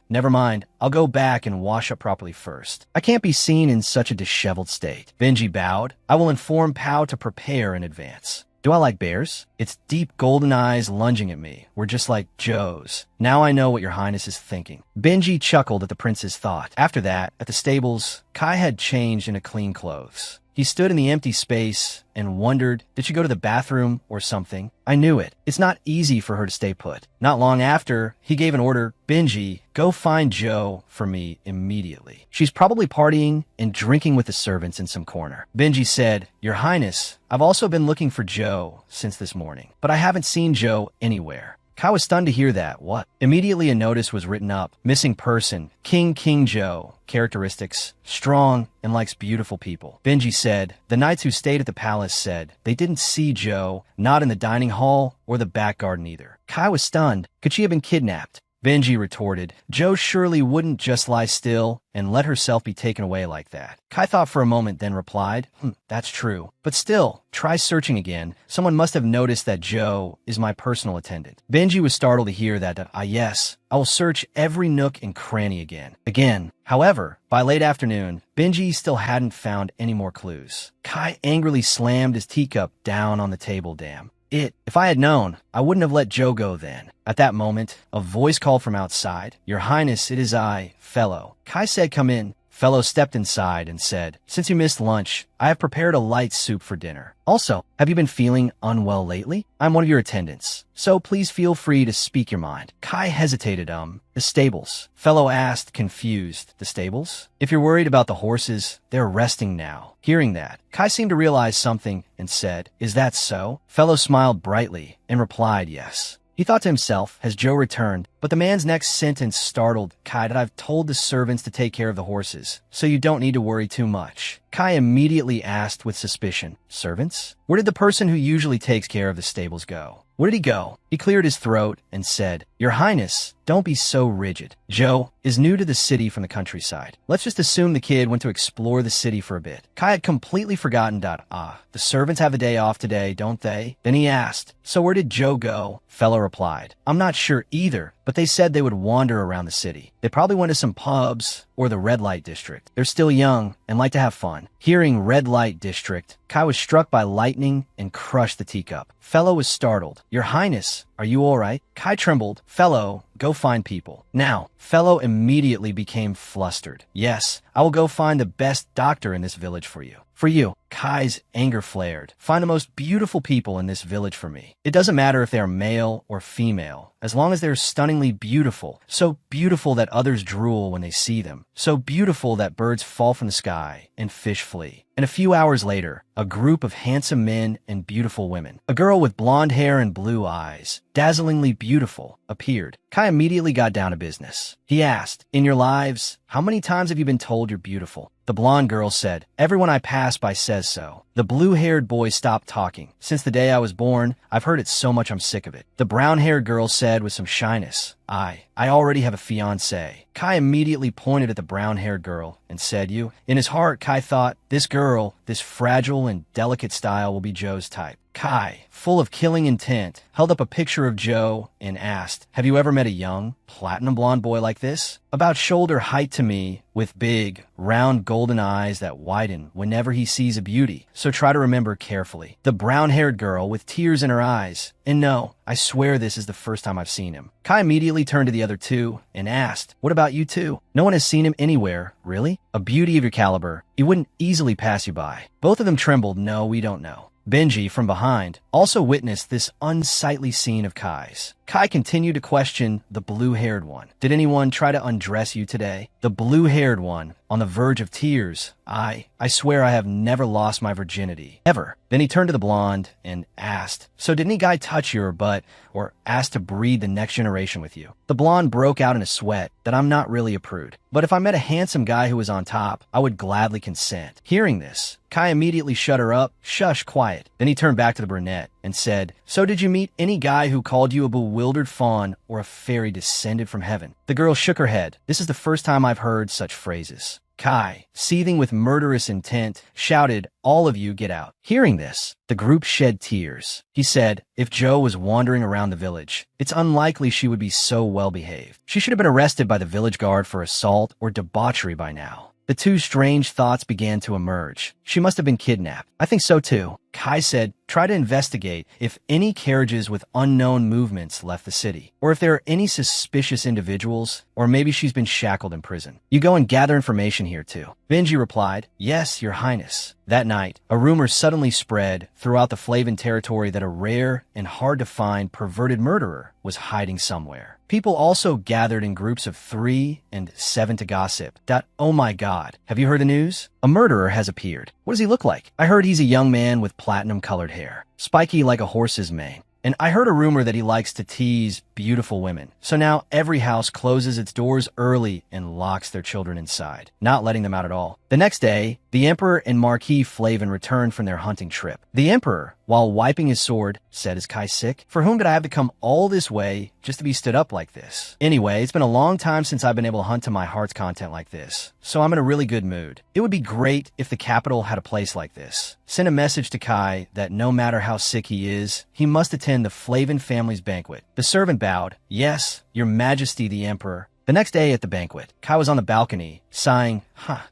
Never mind. I'll go back and wash up properly first. I can't be seen in such a disheveled state. Benji bowed. I will inform Pao to prepare in advance. Do I like bears? Its deep golden eyes lunging at me were just like Joe's. Now I know what your Highness is thinking. Benji chuckled at the prince's thought. After that, at the stables, Kai had changed into clean clothes. He stood in the empty space and wondered, did she go to the bathroom or something? I knew it. It's not easy for her to stay put. Not long after, he gave an order, Benji, go find Joe for me immediately. She's probably partying and drinking with the servants in some corner. Benji said, Your Highness, I've also been looking for Joe since this morning, but I haven't seen Joe anywhere. Kai was stunned to hear that. What? Immediately a notice was written up. Missing person. King Joe. Characteristics. Strong and likes beautiful people. Benji said, the knights who stayed at the palace said they didn't see Joe, not in the dining hall or the back garden either. Kai was stunned. Could she have been kidnapped? Benji retorted, Joe surely wouldn't just lie still and let herself be taken away like that. Kai thought for a moment, then replied, that's true. But still, try searching again. Someone must have noticed that Joe is my personal attendant. Benji was startled to hear that, yes, I will search every nook and cranny again. However, by late afternoon, Benji still hadn't found any more clues. Kai angrily slammed his teacup down on the table. Damn. If I had known, I wouldn't have let Joe go then. At that moment, a voice called from outside. Your Highness, it is I, Fellow. Kai said, come in. Fellow stepped inside and said, since you missed lunch, I have prepared a light soup for dinner. Also, have you been feeling unwell lately? I'm one of your attendants, so please feel free to speak your mind. Kai hesitated, the stables. Fellow asked, confused, the stables? If you're worried about the horses, they're resting now. Hearing that, Kai seemed to realize something and said, is that so? Fellow smiled brightly and replied, yes. He thought to himself, has Joe returned? But the man's next sentence startled Kai that I've told the servants to take care of the horses, so you don't need to worry too much. Kai immediately asked with suspicion, servants? Where did the person who usually takes care of the stables go? Where did he go? He cleared his throat and said, Your Highness, don't be so rigid. Joe is new to the city from the countryside. Let's just assume the kid went to explore the city for a bit. Kai had completely forgotten that, the servants have a day off today, don't they? Then he asked, so where did Joe go? Fellow replied, I'm not sure either, but they said they would wander around the city. They probably went to some pubs or the red light district. They're still young and like to have fun. Hearing red light district, Kai was struck by lightning and crushed the teacup. Fellow was startled. Your Highness, are you all right? Kai trembled. Fellow, go find people. Now, Fellow immediately became flustered. Yes, I will go find the best doctor in this village for you. For you. Kai's anger flared. Find the most beautiful people in this village for me. It doesn't matter if they are male or female, as long as they're stunningly beautiful. So beautiful that others drool when they see them. So beautiful that birds fall from the sky and fish flee. And a few hours later, a group of handsome men and beautiful women, a girl with blonde hair and blue eyes, dazzlingly beautiful, appeared. Kai immediately got down to business. He asked, "In your lives, how many times have you been told you're beautiful?" The blonde girl said, "Everyone I pass by says so." The blue-haired boy stopped talking. "Since the day I was born, I've heard it so much I'm sick of it." The brown-haired girl said with some shyness, I already have a fiancé." Kai immediately pointed at the brown-haired girl and said, "You?" In his heart, Kai thought, this girl, this fragile and delicate style will be Joe's type. Kai, full of killing intent, held up a picture of Joe and asked, "Have you ever met a young, platinum blonde boy like this? About shoulder height to me, with big, round golden eyes that widen whenever he sees a beauty, so try to remember carefully." The brown-haired girl with tears in her eyes, "And no, I swear this is the first time I've seen him." Kai immediately turned to the other two and asked, "What about you two? No one has seen him anywhere, really? A beauty of your caliber, he wouldn't easily pass you by." Both of them trembled. "No, we don't know." Benji, from behind, also witnessed this unsightly scene of Kai's. Kai continued to question the blue-haired one. "Did anyone try to undress you today?" The blue-haired one, on the verge of tears, I swear I have never lost my virginity. Ever." Then he turned to the blonde and asked, "So did any guy touch your butt or ask to breed the next generation with you?" The blonde broke out in a sweat that I'm not really a prude, but if I met a handsome guy who was on top, I would gladly consent. Hearing this, Kai immediately shut her up. "Shush, quiet." Then he turned back to the brunette and said, "So did you meet any guy who called you a bewildered fawn or a fairy descended from heaven?" The girl shook her head. "This is the first time I've heard such phrases." Kai, seething with murderous intent, shouted, "All of you get out." Hearing this, the group shed tears. He said, if Joe was wandering around the village, it's unlikely she would be so well behaved. She should have been arrested by the village guard for assault or debauchery by now. The two strange thoughts began to emerge. She must have been kidnapped. I think so too. Kai said, try to investigate if any carriages with unknown movements left the city, or if there are any suspicious individuals, or maybe she's been shackled in prison. You go and gather information here too. Benji replied, yes, your highness. That night, a rumor suddenly spread throughout the Flavan territory that a rare and hard-to-find perverted murderer was hiding somewhere. People also gathered in groups of 3 and 7 to gossip. Oh my god, have you heard the news? A murderer has appeared. What does he look like? I heard he's a young man with platinum-colored hair, spiky like a horse's mane. And I heard a rumor that he likes to tease beautiful women. So now every house closes its doors early and locks their children inside, not letting them out at all. The next day, the Emperor and Marquis Flavan returned from their hunting trip. The Emperor, while wiping his sword, said, "Is Kai sick? For whom did I have to come all this way just to be stood up like this? Anyway, it's been a long time since I've been able to hunt to my heart's content like this, so I'm in a really good mood. It would be great if the capital had a place like this. Send a message to Kai that no matter how sick he is, he must attend the Flavan family's banquet." The servant bowed. "Yes, your majesty the Emperor." The next day at the banquet, Kai was on the balcony, sighing,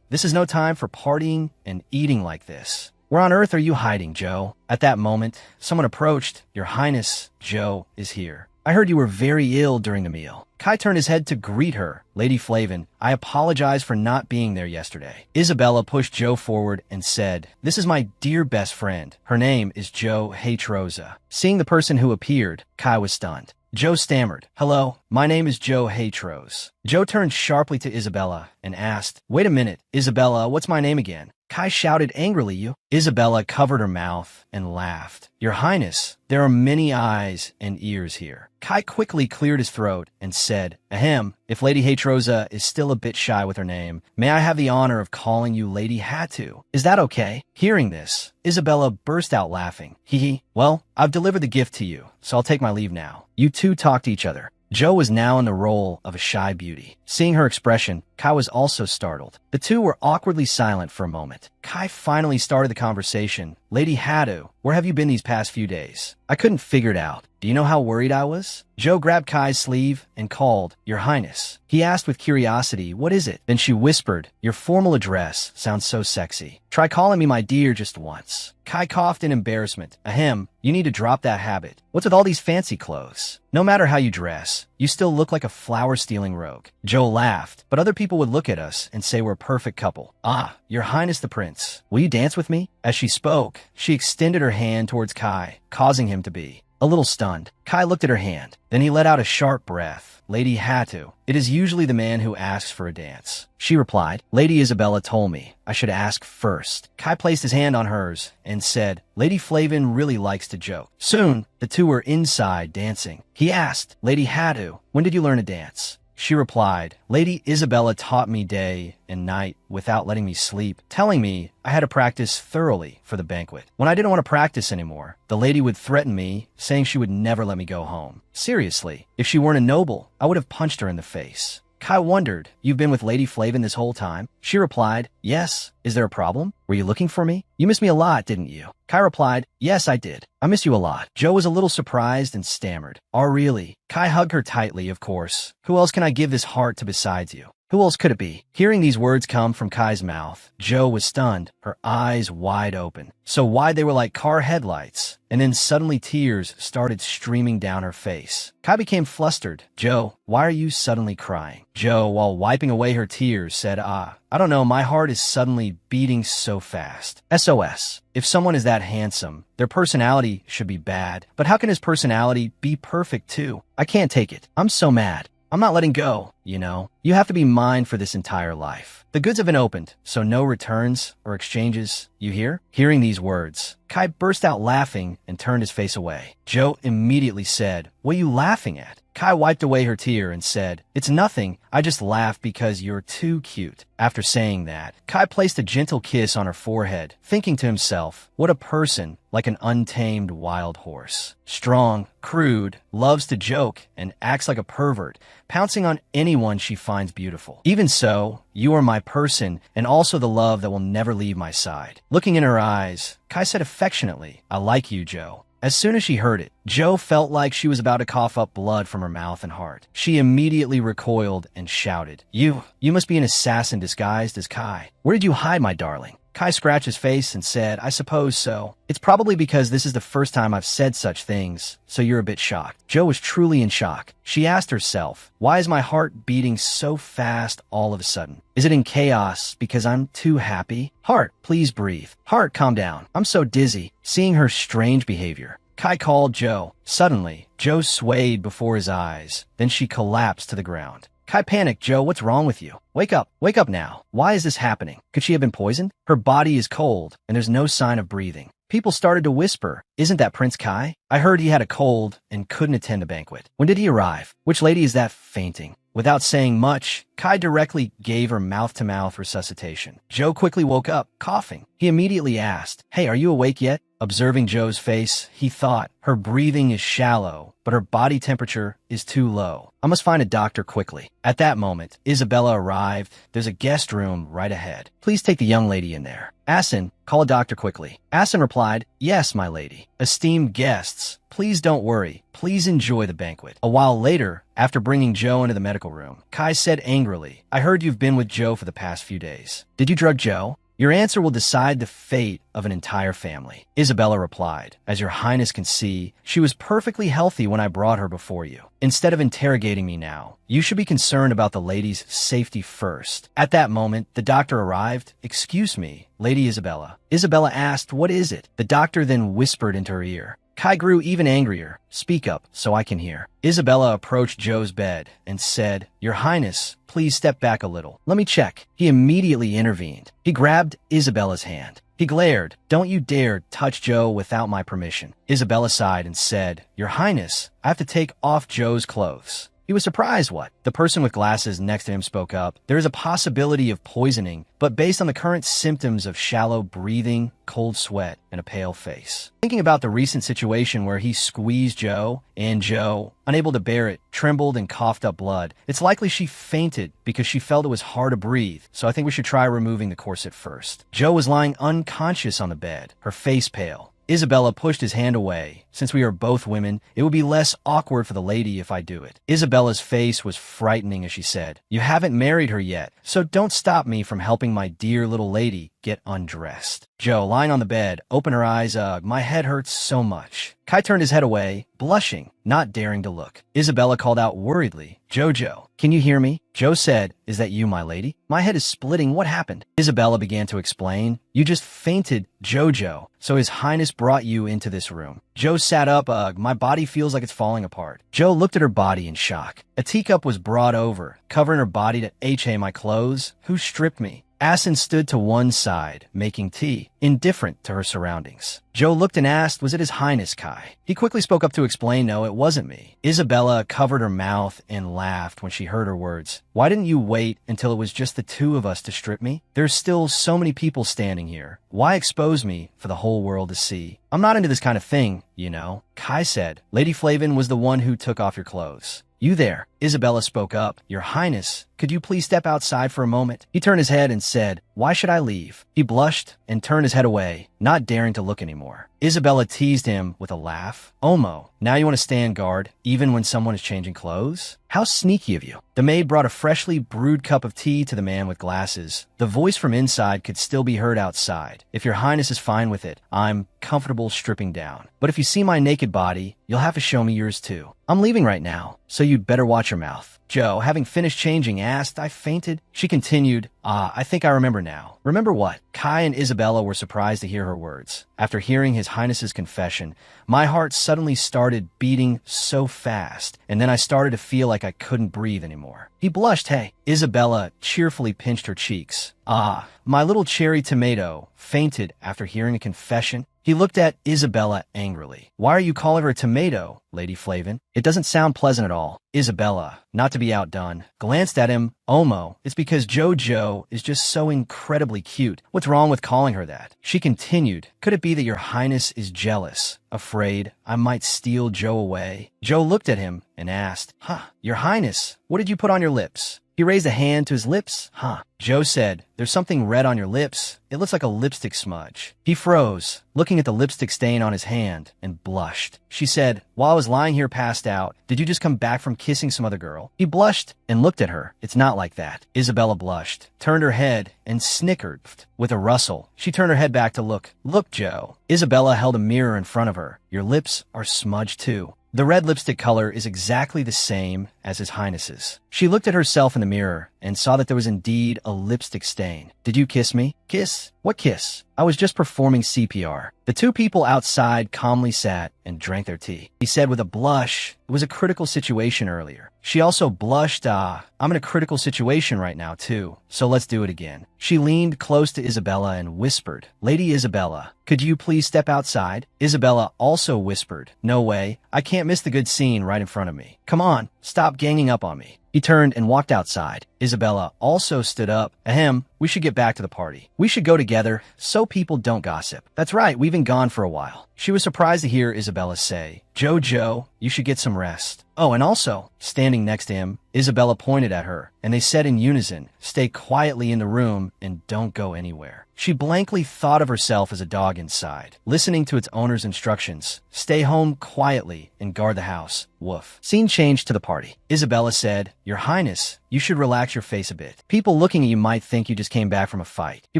this is no time for partying and eating like this. "Where on earth are you hiding, Joe?" At that moment, someone approached. "Your Highness, Joe is here. I heard you were very ill during the meal." Kai turned his head to greet her. "Lady Flavan, I apologize for not being there yesterday." Isabella pushed Joe forward and said, "This is my dear best friend. Her name is Joe Haytroza." Seeing the person who appeared, Kai was stunned. Joe stammered, "Hello, my name is Joe Haytroz." Joe turned sharply to Isabella and asked, "Wait a minute, Isabella, what's my name again?" Kai shouted angrily, "You." Isabella covered her mouth and laughed. "Your Highness, there are many eyes and ears here." Kai quickly cleared his throat and said, "Ahem, if Lady Haytroza is still a bit shy with her name, may I have the honor of calling you Lady Hatu? Is that okay?" Hearing this, Isabella burst out laughing. Hee. "Well, I've delivered the gift to you, so I'll take my leave now. You two talk to each other." Joe was now in the role of a shy beauty. Seeing her expression, Kai was also startled. The two were awkwardly silent for a moment. Kai finally started the conversation. "Lady Hatu, where have you been these past few days? I couldn't figure it out. Do you know how worried I was?" Joe grabbed Kai's sleeve and called, "Your Highness." He asked with curiosity, "What is it?" Then she whispered, "Your formal address sounds so sexy. Try calling me my dear just once." Kai coughed in embarrassment. "Ahem, you need to drop that habit. What's with all these fancy clothes? No matter how you dress, You still look like a flower-stealing rogue. Joe laughed, but other people would look at us and say we're a perfect couple. Ah, Your Highness the Prince, will you dance with me? As she spoke, she extended her hand towards Kai, causing him to be a little stunned. Kai looked at her hand. Then he let out a sharp breath. Lady Hatu, it is usually the man who asks for a dance. She replied, Lady Isabella told me I should ask first. Kai placed his hand on hers and said, Lady Flavin really likes to joke. Soon, the two were inside dancing. He asked, Lady Hatu, when did you learn to dance? She replied, Lady Isabella taught me day and night without letting me sleep, telling me I had to practice thoroughly for the banquet. When I didn't want to practice anymore, the lady would threaten me, saying she would never let me go home. Seriously, if she weren't a noble, I would have punched her in the face. Kai wondered, You've been with Lady Flavin this whole time? She replied, Yes. Is there a problem? Were you looking for me? You missed me a lot, didn't you? Kai replied, Yes, I did. I miss you a lot. Joe was a little surprised and stammered. Oh, really? Kai hugged her tightly, of course. Who else can I give this heart to besides you? Who else could it be? Hearing these words come from Kai's mouth, Joe was stunned, her eyes wide open. So wide they were like car headlights. And then suddenly tears started streaming down her face. Kai became flustered. Joe, why are you suddenly crying? Joe, while wiping away her tears, said, I don't know, my heart is suddenly beating so fast. SOS. If someone is that handsome, their personality should be bad. But how can his personality be perfect too? I can't take it. I'm so mad. I'm not letting go, you know. You have to be mine for this entire life. The goods have been opened, so no returns or exchanges, you hear? Hearing these words, Kai burst out laughing and turned his face away. Joe immediately said, What are you laughing at? Kai wiped away her tear and said, It's nothing. I just laughed because you're too cute. After saying that, Kai placed a gentle kiss on her forehead, thinking to himself, What a person, like an untamed wild horse. Strong, crude, loves to joke, and acts like a pervert, pouncing on anyone she finds beautiful. Even so, you are my person and also the love that will never leave my side. Looking in her eyes, Kai said affectionately, I like you, Joe. As soon as she heard it, Joe felt like she was about to cough up blood from her mouth and heart. She immediately recoiled and shouted, You must be an assassin disguised as Kai. Where did you hide, my darling? Kai scratched his face and said, I suppose so. It's probably because this is the first time I've said such things, so you're a bit shocked. Joe was truly in shock. She asked herself, why is my heart beating so fast all of a sudden? Is it in chaos because I'm too happy? Heart, please breathe. Heart, calm down. I'm so dizzy. Seeing her strange behavior, Kai called Joe. Suddenly, Joe swayed before his eyes. Then she collapsed to the ground. Kai panicked. Joe, what's wrong with you? Wake up now. Why is this happening? Could she have been poisoned? Her body is cold, and there's no sign of breathing. People started to whisper, isn't that Prince Kai? I heard he had a cold and couldn't attend the banquet. When did he arrive? Which lady is that fainting? Without saying much, Kai directly gave her mouth-to-mouth resuscitation. Joe quickly woke up, coughing. He immediately asked, Hey, are you awake yet? Observing Joe's face, he thought, her breathing is shallow, but her body temperature is too low. I must find a doctor quickly. At that moment, Isabella arrived. There's a guest room right ahead. Please take the young lady in there. Asin, call a doctor quickly. Asin replied, Yes, my lady. Esteemed guests, please don't worry. Please enjoy the banquet. A while later, after bringing Joe into the medical room, Kai said angrily, I heard you've been with Joe for the past few days. Did you drug Joe? Your answer will decide the fate of an entire family. Isabella replied, As your highness can see, she was perfectly healthy when I brought her before you. Instead of interrogating me now, you should be concerned about the lady's safety first. At that moment, the doctor arrived. Excuse me, Lady Isabella. Isabella asked, What is it? The doctor then whispered into her ear. Kai grew even angrier. Speak up so I can hear. Isabella approached Joe's bed and said, Your Highness, please step back a little. Let me check. He immediately intervened. He grabbed Isabella's hand. He glared. Don't you dare touch Joe without my permission. Isabella sighed and said, Your Highness, I have to take off Joe's clothes. He was surprised. What? The person with glasses next to him spoke up. There is a possibility of poisoning, but based on the current symptoms of shallow breathing, cold sweat, and a pale face. Thinking about the recent situation where he squeezed Joe, and Joe, unable to bear it, trembled and coughed up blood, it's likely she fainted because she felt it was hard to breathe, so I think we should try removing the corset first. Joe was lying unconscious on the bed, her face pale. Isabella pushed his hand away. Since we are both women, it would be less awkward for the lady if I do it. Isabella's face was frightening as she said, You haven't married her yet, so don't stop me from helping my dear little lady get undressed. Joe, lying on the bed, opened her eyes. My head hurts so much. Kai turned his head away, blushing, not daring to look. Isabella called out worriedly, Jojo, can you hear me? Joe said, is that you, my lady? My head is splitting. What happened? Isabella began to explain. You just fainted, Jojo, so His Highness brought you into this room. Joe sat up. My body feels like it's falling apart. Joe looked at her body in shock. A teacup was brought over, covering her body to Hey, my clothes. Who stripped me? Asin stood to one side, making tea, indifferent to her surroundings. Joe looked and asked, was it His Highness, Kai? He quickly spoke up to explain, no, it wasn't me. Isabella covered her mouth and laughed when she heard her words. Why didn't you wait until it was just the two of us to strip me? There's still so many people standing here. Why expose me for the whole world to see? I'm not into this kind of thing, you know. Kai said, Lady Flavin was the one who took off your clothes. You there, Isabella spoke up. Your Highness, could you please step outside for a moment? He turned his head and said, why should I leave? He blushed and turned his head away, not daring to look anymore. Isabella teased him with a laugh. Omo, now you want to stand guard, even when someone is changing clothes? How sneaky of you. The maid brought a freshly brewed cup of tea to the man with glasses. The voice from inside could still be heard outside. If your Highness is fine with it, I'm comfortable stripping down. But if you see my naked body, you'll have to show me yours too. I'm leaving right now, so you'd better watch your mouth. Joe, having finished changing, asked, I fainted? She continued, I think I remember now. Remember what? Kai and Isabella were surprised to hear her words. After hearing His Highness's confession, my heart suddenly started beating so fast, and then I started to feel like I couldn't breathe anymore. He blushed. Hey, Isabella cheerfully pinched her cheeks. My little cherry tomato fainted after hearing a confession. He looked at Isabella angrily. Why are you calling her a tomato, Lady Flavin? It doesn't sound pleasant at all. Isabella, not to be outdone, glanced at him. Omo, it's because Jojo is just so incredibly cute. What's wrong with calling her that? She continued, could it be that your Highness is jealous, afraid I might steal Joe away? Joe looked at him and asked, your Highness, what did you put on your lips? He raised a hand to his lips. Joe said, there's something red on your lips. It looks like a lipstick smudge. He froze, looking at the lipstick stain on his hand, and blushed. She said, while I was lying here passed out, did you just come back from kissing some other girl? He blushed and looked at her. It's not like that. Isabella blushed, turned her head, and snickered. With a rustle, she turned her head back to look. Look, Joe. Isabella held a mirror in front of her. Your lips are smudged too. The red lipstick color is exactly the same as His Highness's. She looked at herself in the mirror and saw that there was indeed a lipstick stain. Did you kiss me? Kiss? What kiss? I was just performing CPR. The two people outside calmly sat and drank their tea. He said with a blush, it was a critical situation earlier. She also blushed, I'm in a critical situation right now too, so let's do it again. She leaned close to Isabella and whispered, Lady Isabella, could you please step outside? Isabella also whispered, no way, I can't miss the good scene right in front of me. Come on, stop ganging up on me. He turned and walked outside. Isabella also stood up. Ahem, we should get back to the party. We should go together so people don't gossip. That's right, we've been gone for a while. She was surprised to hear Isabella say, Jojo, you should get some rest. Oh, and also, standing next to him, Isabella pointed at her, and they said in unison, stay quietly in the room and don't go anywhere. She blankly thought of herself as a dog inside, listening to its owner's instructions. Stay home quietly and guard the house. Woof. Scene changed to the party. Isabella said, Your Highness, you should relax your face a bit. People looking at you might think you just came back from a fight. He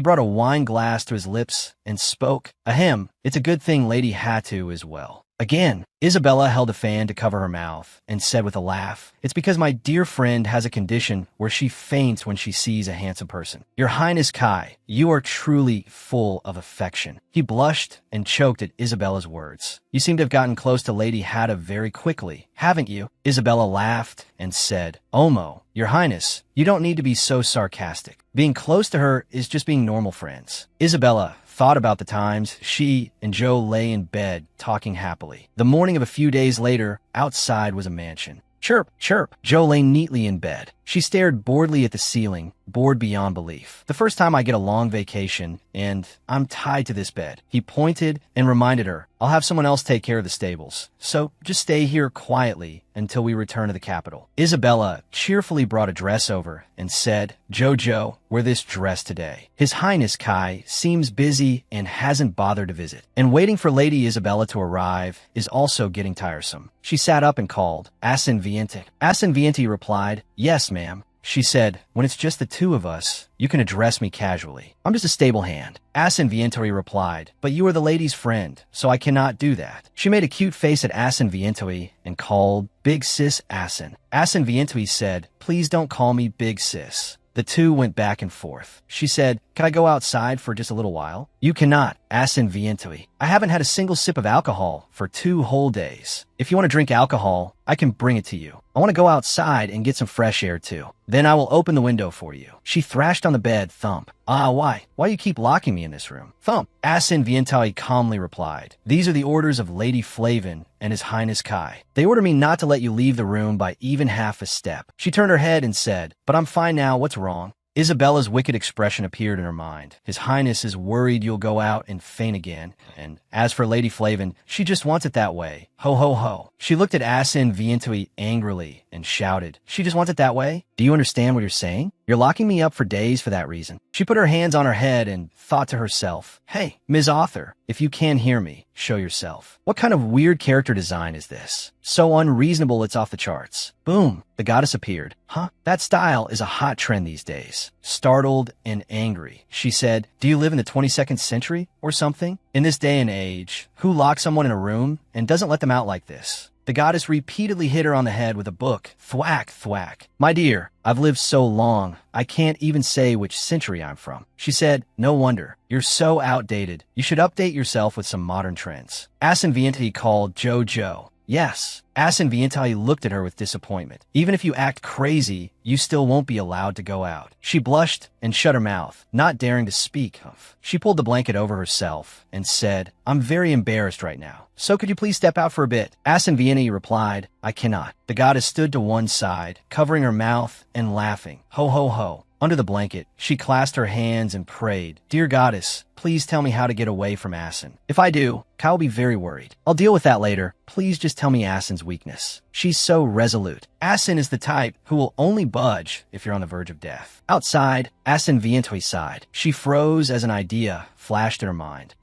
brought a wine glass to his lips and spoke. Ahem, it's a good thing Lady Hatu is well. Again, Isabella held a fan to cover her mouth and said with a laugh, it's because my dear friend has a condition where she faints when she sees a handsome person. Your Highness Kai, you are truly full of affection. He blushed and choked at Isabella's words. You seem to have gotten close to Lady Hata very quickly, haven't you? Isabella laughed and said, Omo, Your Highness, you don't need to be so sarcastic. Being close to her is just being normal friends. Isabella thought about the times she and Joe lay in bed talking happily. The morning of a few days later, outside was a mansion. Chirp, chirp. Joe lay neatly in bed. She stared boredly at the ceiling, bored beyond belief. The first time I get a long vacation, and I'm tied to this bed. He pointed and reminded her, I'll have someone else take care of the stables. So just stay here quietly until we return to the capital. Isabella cheerfully brought a dress over and said, Jojo, wear this dress today. His Highness Kai seems busy and hasn't bothered to visit. And waiting for Lady Isabella to arrive is also getting tiresome. She sat up and called, Asin Viente. Asin Viente replied, Yes, ma'am. She said, when it's just the two of us, you can address me casually. I'm just a stable hand. Asin Vientori replied, but you are the lady's friend, so I cannot do that. She made a cute face at Asin Vientori and called Big Sis Asin. Asin Vientori said, please don't call me Big Sis. The two went back and forth. She said, can I go outside for just a little while? You cannot, Asin Vientori. I haven't had a single sip of alcohol for 2 whole days. If you want to drink alcohol, I can bring it to you. I want to go outside and get some fresh air too. Then I will open the window for you. She thrashed on the bed, thump. Why? Why you keep locking me in this room? Thump. Asin Vientori calmly replied, these are the orders of Lady Flavin and His Highness Kai. They order me not to let you leave the room by even half a step. She turned her head and said, but I'm fine now, what's wrong? Isabella's wicked expression appeared in her mind. His Highness is worried you'll go out and faint again. And as for Lady Flavin, she just wants it that way. Ho, ho, ho. She looked at Asin Vientori angrily and shouted, she just wants it that way? Do you understand what you're saying? You're locking me up for days for that reason. She put her hands on her head and thought to herself, hey, Ms. Author, if you can hear me, show yourself. What kind of weird character design is this? So unreasonable it's off the charts. Boom, the goddess appeared. Huh? That style is a hot trend these days. Startled and angry, she said, do you live in the 22nd century or something? In this day and age, who locks someone in a room and doesn't let them out like this? The goddess repeatedly hit her on the head with a book. Thwack, thwack. My dear, I've lived so long, I can't even say which century I'm from. She said, no wonder. You're so outdated. You should update yourself with some modern trends. Asin Vientori called Joe. Yes. Asin Vientori looked at her with disappointment. Even if you act crazy, you still won't be allowed to go out. She blushed and shut her mouth, not daring to speak. She pulled the blanket over herself and said, I'm very embarrassed right now. So could you please step out for a bit? Asin Vientori replied, I cannot. The goddess stood to one side, covering her mouth and laughing. Ho, ho, ho. Under the blanket, she clasped her hands and prayed, dear goddess, please tell me how to get away from Asin. If I do, Kai will be very worried. I'll deal with that later. Please just tell me Asin's weakness. She's so resolute. Asin is the type who will only budge if you're on the verge of death. Outside, Asin Vientori sighed. She froze as an idea flashed in her mind.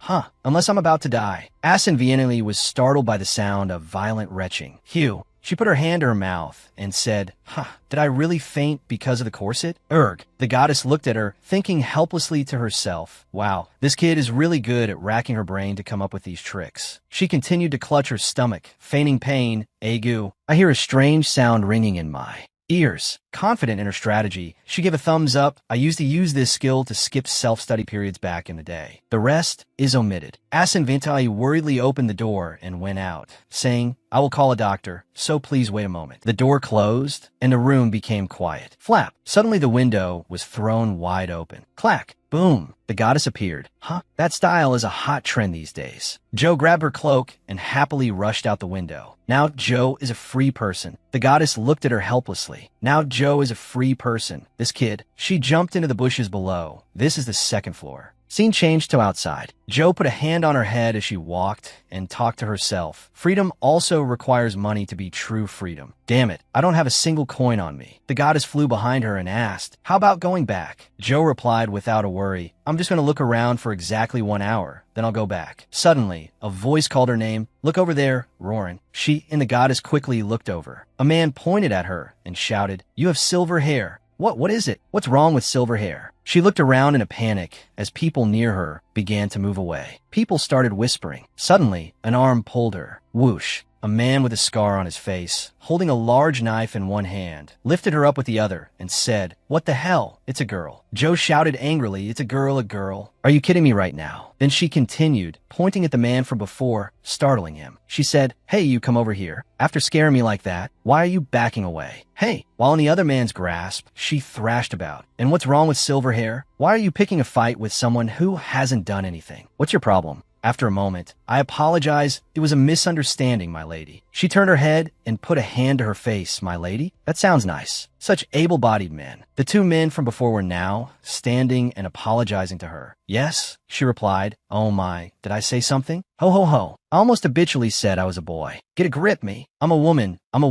Unless I'm about to die. Asin Vientori was startled by the sound of violent retching. Hugh. She put her hand to her mouth and said, did I really faint because of the corset? Erg. The goddess looked at her, thinking helplessly to herself, wow, this kid is really good at racking her brain to come up with these tricks. She continued to clutch her stomach, feigning pain. Agu. I hear a strange sound ringing in my ears. Confident in her strategy, she gave a thumbs up. I used to use this skill to skip self-study periods back in the day. The rest is omitted. Asin Vientori worriedly opened the door and went out, saying, I will call a doctor, so please wait a moment. The door closed, and the room became quiet. Flap. Suddenly the window was thrown wide open. Clack. Boom. The goddess appeared. That style is a hot trend these days. Joe grabbed her cloak and happily rushed out the window. Now Joe is a free person. The goddess looked at her helplessly. Now Joe is a free person. This kid. She jumped into the bushes below. This is the 2nd floor. Scene changed to outside. Joe put a hand on her head as she walked and talked to herself. Freedom also requires money to be true freedom. Damn it, I don't have a single coin on me. The goddess flew behind her and asked, how about going back? Joe replied without a worry, I'm just going to look around for exactly 1 hour, then I'll go back. Suddenly, a voice called her name. Look over there, Roran. She and the goddess quickly looked over. A man pointed at her and shouted, you have silver hair. What is it? What's wrong with silver hair? She looked around in a panic as people near her began to move away. People started whispering. Suddenly, an arm pulled her. Whoosh. A man with a scar on his face, holding a large knife in one hand, lifted her up with the other and said, what the hell? It's a girl. Joe shouted angrily, it's a girl, a girl. Are you kidding me right now? Then she continued, pointing at the man from before, startling him. She said, hey, you come over here. After scaring me like that, why are you backing away? Hey, while in the other man's grasp, she thrashed about. And what's wrong with silver hair? Why are you picking a fight with someone who hasn't done anything? What's your problem? After a moment, I apologize. It was a misunderstanding, my lady. She turned her head and put a hand to her face. My lady? That sounds nice. Such able-bodied men. The 2 men from before were now standing and apologizing to her. Yes, she replied. Oh my, did I say something? Ho, ho, ho. I almost habitually said I was a boy. Get a grip, me. I'm a woman. I'm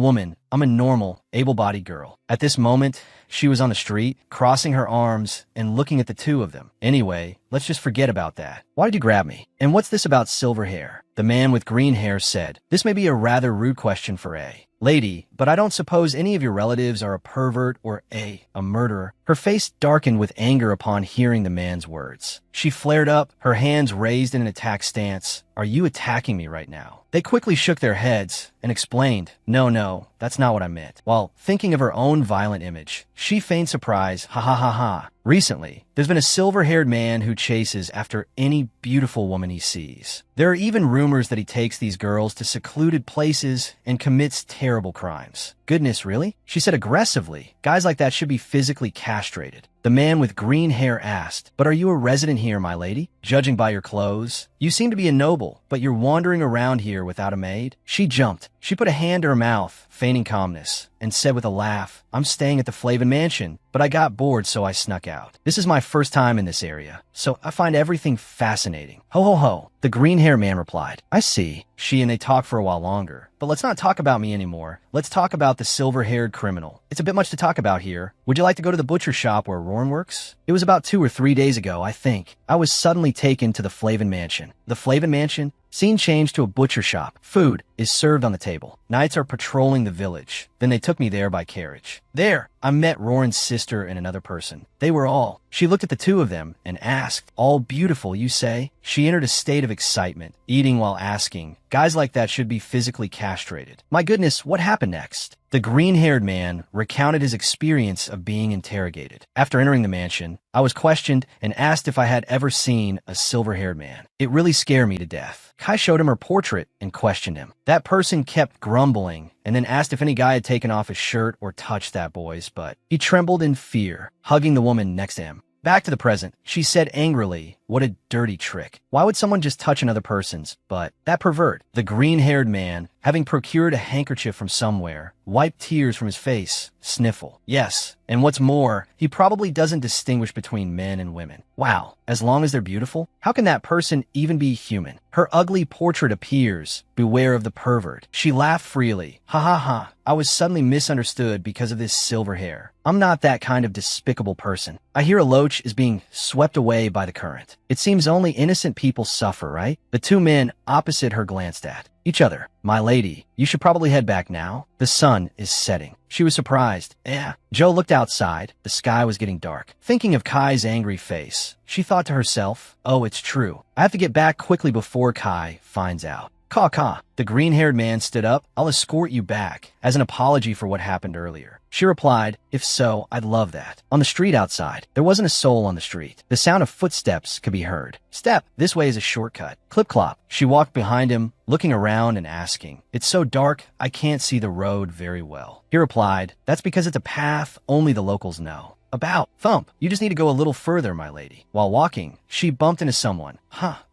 a normal, able-bodied girl. At this moment, she was on the street, crossing her arms and looking at the 2 of them. Anyway, let's just forget about that. Why did you grab me? And what's this about silver hair? The man with green hair said, "This may be a rather rude question for a lady, but I don't suppose any of your relatives are a pervert or a murderer." Her face darkened with anger upon hearing the man's words. She flared up, her hands raised in an attack stance. "Are you attacking me right now?" They quickly shook their heads and explained, No, that's not what I meant." While thinking of her own violent image, she feigned surprise, "Ha ha ha ha. Recently, there's been a silver-haired man who chases after any beautiful woman he sees. There are even rumors that he takes these girls to secluded places and commits terrible crimes." "Goodness, really?" she said aggressively. "Guys like that should be physically castrated." The man with green hair asked, "But are you a resident here, my lady? Judging by your clothes, you seem to be a noble, but you're wandering around here without a maid?" She jumped. She put a hand to her mouth, feigning calmness, and said with a laugh, "I'm staying at the Flavin Mansion, but I got bored so I snuck out. This is my first time in this area, so I find everything fascinating." "Ho ho ho," the green-haired man replied. "I see." She and they talked for a while longer. "But let's not talk about me anymore. Let's talk about the silver-haired criminal. It's a bit much to talk about here. Would you like to go to the butcher shop where Roran works?" "It was about 2 or 3 days ago, I think. I was suddenly taken to the Flavin Mansion." "The Flavin Mansion?" Scene changed to a butcher shop. Food is served on the table. Knights are patrolling the village. Then they took me there by carriage. There, I met Roran's sister and another person. They were all. She looked at the two of them and asked, "All beautiful, you say?" She entered a state of excitement, eating while asking, "Guys like that should be physically castrated." "My goodness, what happened next?" The green-haired man recounted his experience of being interrogated. "After entering the mansion, I was questioned and asked if I had ever seen a silver-haired man. It really scared me to death." Kai showed him her portrait and questioned him. That person kept grumbling and then asked if any guy had taken off his shirt or touched that boy's butt. He trembled in fear, hugging the woman next to him. Back to the present, she said angrily, "What a dirty trick. Why would someone just touch another person's butt? That pervert." The green-haired man, having procured a handkerchief from somewhere, wiped tears from his face, sniffle. "Yes, and what's more, he probably doesn't distinguish between men and women." "Wow, as long as they're beautiful? How can that person even be human?" Her ugly portrait appears. Beware of the pervert. She laughed freely. "Ha ha ha. I was suddenly misunderstood because of this silver hair. I'm not that kind of despicable person. I hear a loach is being swept away by the current. It seems only innocent people suffer, right?" The two men opposite her glanced at each other. "My lady, you should probably head back now. The sun is setting." She was surprised. "Yeah." Joe looked outside. The sky was getting dark. Thinking of Kai's angry face, she thought to herself, "Oh, it's true. I have to get back quickly before Kai finds out." "Caw. The green-haired man stood up. "I'll escort you back, as an apology for what happened earlier." She replied, "If so, I'd love that." On the street outside, there wasn't a soul on the street. The sound of footsteps could be heard. "Step, this way is a shortcut." Clip-clop. She walked behind him, looking around and asking, "It's so dark, I can't see the road very well." He replied, "That's because it's a path only the locals know." "About." Thump. "You just need to go a little further, my lady." While walking, she bumped into someone.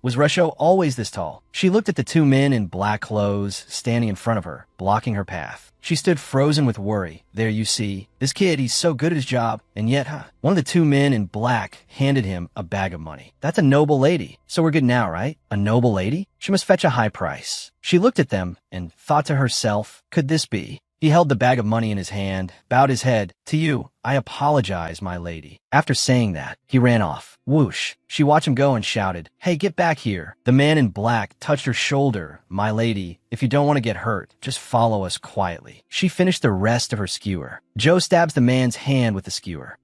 Was Resho always this tall? She looked at the two men in black clothes standing in front of her, blocking her path. She stood frozen with worry. "There you see. This kid, he's so good at his job, and yet, One of the two men in black handed him a bag of money. "That's a noble lady. So we're good now, right?" "A noble lady? She must fetch a high price." She looked at them and thought to herself, could this be? He held the bag of money in his hand, bowed his head. "To you, I apologize, my lady." After saying that, he ran off. Whoosh. She watched him go and shouted, "Hey, get back here." The man in black touched her shoulder. "My lady, if you don't want to get hurt, just follow us quietly." She finished the rest of her skewer. Joe stabs the man's hand with the skewer.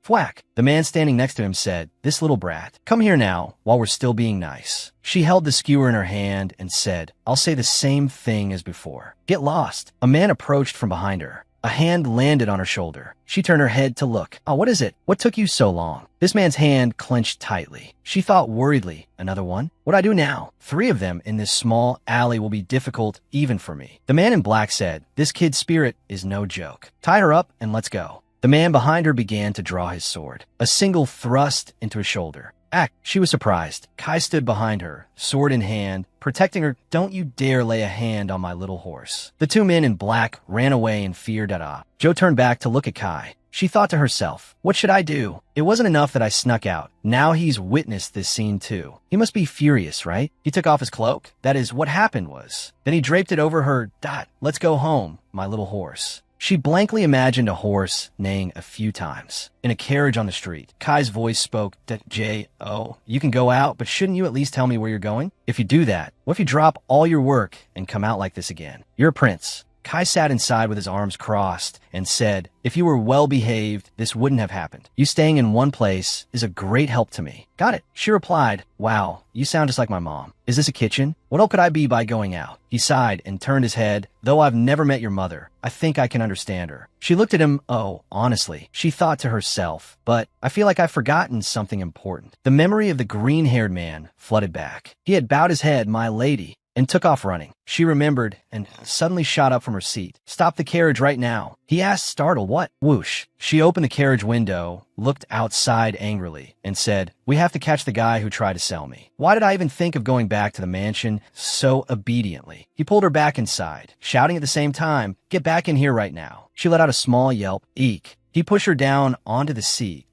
Thwack. The man standing next to him said, "This little brat, come here now, while we're still being nice." She held the skewer in her hand and said, "I'll say the same thing as before. Get lost." A man approached from behind her. A hand landed on her shoulder. She turned her head to look. "Oh, what is it? What took you so long?" This man's hand clenched tightly. She thought worriedly, "Another one? What'd I do now? 3 of them in this small alley will be difficult even for me." The man in black said, "This kid's spirit is no joke. Tie her up and let's go." The man behind her began to draw his sword. A single thrust into his shoulder. She was surprised. Kai stood behind her, sword in hand, protecting her. "Don't you dare lay a hand on my little horse." The two men in black ran away in fear. Joe turned back to look at Kai. She thought to herself, "What should I do? It wasn't enough that I snuck out. Now he's witnessed this scene too. He must be furious, right?" He took off his cloak. That is, what happened was. Then he draped it over her. "Let's go home, my little horse." She blankly imagined a horse neighing a few times. In a carriage on the street, Kai's voice spoke that J.O. You can go out, but shouldn't you at least tell me where you're going? If you do that, what if you drop all your work and come out like this again? You're a prince. Kai sat inside with his arms crossed and said, if you were well-behaved, this wouldn't have happened. You staying in one place is a great help to me. Got it. She replied, wow, you sound just like my mom. Is this a kitchen? What else could I be by going out? He sighed and turned his head. Though I've never met your mother, I think I can understand her. She looked at him. Oh, honestly, she thought to herself, but I feel like I've forgotten something important. The memory of the green-haired man flooded back. He had bowed his head, my lady, and took off running. She remembered and suddenly shot up from her seat. Stop the carriage right now. He asked, startled. What? Whoosh. She opened the carriage window, looked outside angrily, and said, we have to catch the guy who tried to sell me. Why did I even think of going back to the mansion so obediently? He pulled her back inside, shouting at the same time, get back in here right now. She let out a small yelp. Eek. He pushed her down onto the seat.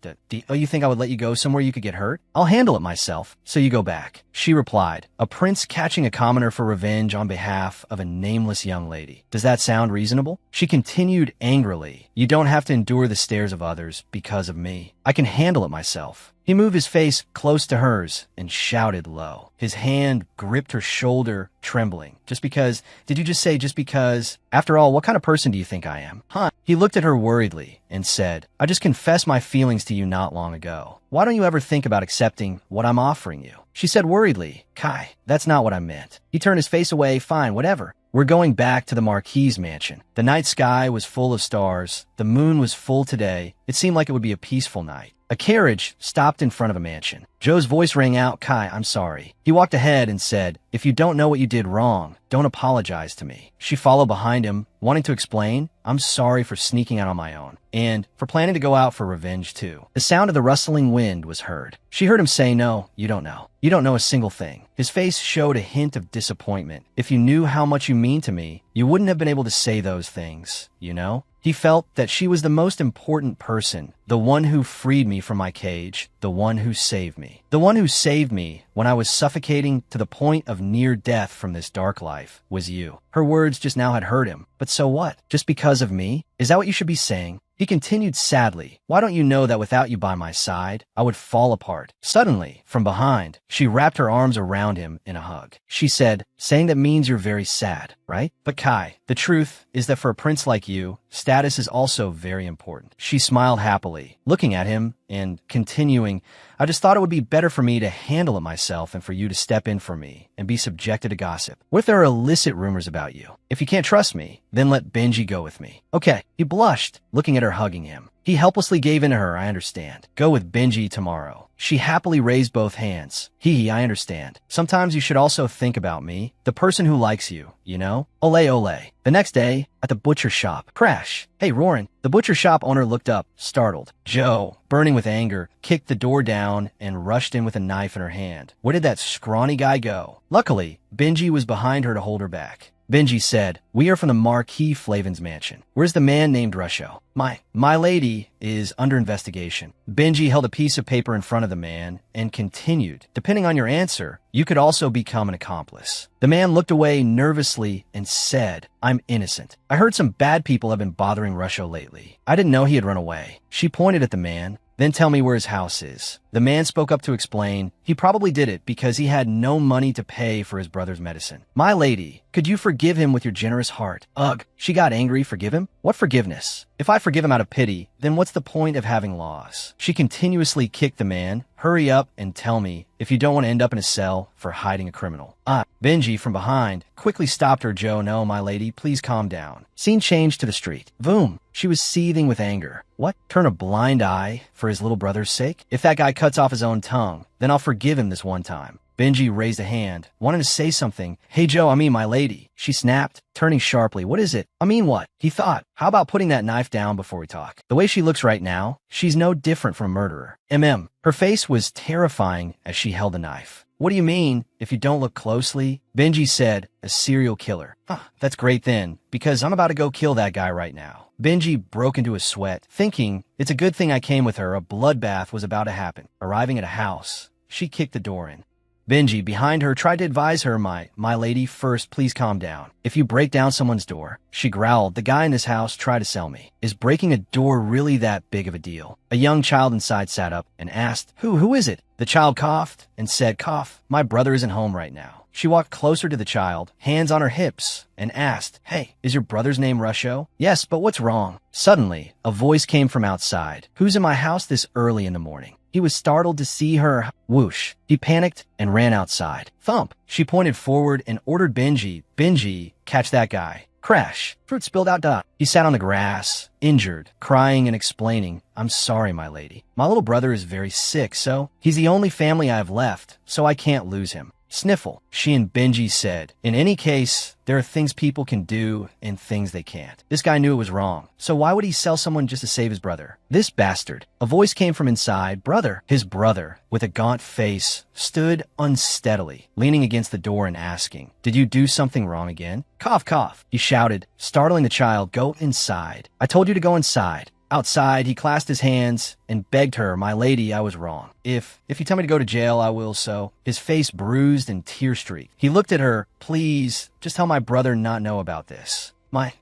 Oh, you think I would let you go somewhere you could get hurt? I'll handle it myself, so you go back. She replied, a prince catching a commoner for revenge on behalf of a nameless young lady. Does that sound reasonable? She continued angrily, you don't have to endure the stares of others because of me. I can handle it myself. He moved his face close to hers and shouted low. His hand gripped her shoulder, trembling. Just because? Did you just say just because? After all, what kind of person do you think I am? Huh? He looked at her worriedly and said, I just confessed my feelings to you not long ago. Why don't you ever think about accepting what I'm offering you? She said worriedly, Kai, that's not what I meant. He turned his face away. Fine, whatever. We're going back to the Marquis's mansion. The night sky was full of stars. The moon was full today. It seemed like it would be a peaceful night. A carriage stopped in front of a mansion. Joe's voice rang out, Kai, I'm sorry. He walked ahead and said, if you don't know what you did wrong, don't apologize to me. She followed behind him, wanting to explain, I'm sorry for sneaking out on my own, and for planning to go out for revenge too. The sound of the rustling wind was heard. She heard him say, no, you don't know. You don't know a single thing. His face showed a hint of disappointment. If you knew how much you mean to me, you wouldn't have been able to say those things, you know? He felt that she was the most important person, the one who freed me from my cage, the one who saved me. The one who saved me when I was suffocating to the point of near death from this dark life was you. Her words just now had hurt him. But so what? Just because of me? Is that what you should be saying? He continued sadly, why don't you know that without you by my side, I would fall apart? Suddenly, from behind, she wrapped her arms around him in a hug. She said, saying that means you're very sad, right? But Kai, the truth is that for a prince like you, status is also very important. She smiled happily, looking at him and continuing, I just thought it would be better for me to handle it myself and for you to step in for me and be subjected to gossip. What if there are illicit rumors about you? If you can't trust me, then let Benji go with me. Okay. He blushed, looking at her hugging him. He helplessly gave in to her, I understand. Go with Benji tomorrow. She happily raised both hands. I understand. Sometimes you should also think about me, the person who likes you, you know? Ole ole. The next day, at the butcher shop, crash. Hey, Roran. The butcher shop owner looked up, startled. Joe, burning with anger, kicked the door down and rushed in with a knife in her hand. Where did that scrawny guy go? Luckily, Benji was behind her to hold her back. Benji said, we are from the Marquis Flavin's mansion. Where's the man named Rusho? My lady is under investigation. Benji held a piece of paper in front of the man and continued, depending on your answer, you could also become an accomplice. The man looked away nervously and said, I'm innocent. I heard some bad people have been bothering Rusho lately. I didn't know he had run away. She pointed at the man. Then tell me where his house is. The man spoke up to explain. He probably did it because he had no money to pay for his brother's medicine. My lady, could you forgive him with your generous heart? Ugh, she got angry. Forgive him? What forgiveness? If I forgive him out of pity, then what's the point of having laws? She continuously kicked the man. Hurry up and tell me if you don't want to end up in a cell for hiding a criminal. Benji from behind quickly stopped her. Joe, no, my lady, please calm down. Scene changed to the street. Boom. She was seething with anger. What? Turn a blind eye for his little brother's sake? If that guy cuts off his own tongue, then I'll forgive him this one time. Benji raised a hand, wanting to say something. Hey, Joe, I mean my lady. She snapped, turning sharply. What is it? I mean what? He thought. How about putting that knife down before we talk? The way she looks right now, she's no different from a murderer. Her face was terrifying as she held the knife. What do you mean, if you don't look closely? Benji said, a serial killer. That's great then, because I'm about to go kill that guy right now. Benji broke into a sweat, thinking, it's a good thing I came with her. A bloodbath was about to happen. Arriving at a house, she kicked the door in. Benji, behind her, tried to advise her, my lady, first, please calm down. If you break down someone's door, she growled, the guy in this house tried to sell me. Is breaking a door really that big of a deal? A young child inside sat up and asked, Who is it? The child coughed and said, cough, my brother isn't home right now. She walked closer to the child, hands on her hips, and asked, Hey, is your brother's name Rusho? Yes, but what's wrong? Suddenly, a voice came from outside. Who's in my house this early in the morning? He was startled to see her. Whoosh. He panicked and ran outside. Thump. She pointed forward and ordered Benji, catch that guy. Crash. Fruit spilled out. He sat on the grass, injured, crying and explaining, I'm sorry, my lady. My little brother is very sick, so he's the only family I have left, so I can't lose him. Sniffle, she and Benji said. In any case, there are things people can do and things they can't. This guy knew it was wrong, so why would he sell someone just to save his brother? This bastard. A voice came from inside. Brother. His brother, with a gaunt face, stood unsteadily, leaning against the door and asking, Did you do something wrong again? Cough, cough, he shouted, startling the child. Go inside. I told you to go inside. Outside, he clasped his hands and begged her, my lady, I was wrong. If you tell me to go to jail, I will so. His face bruised and tear-streaked. He looked at her, please, just tell my brother not know about this.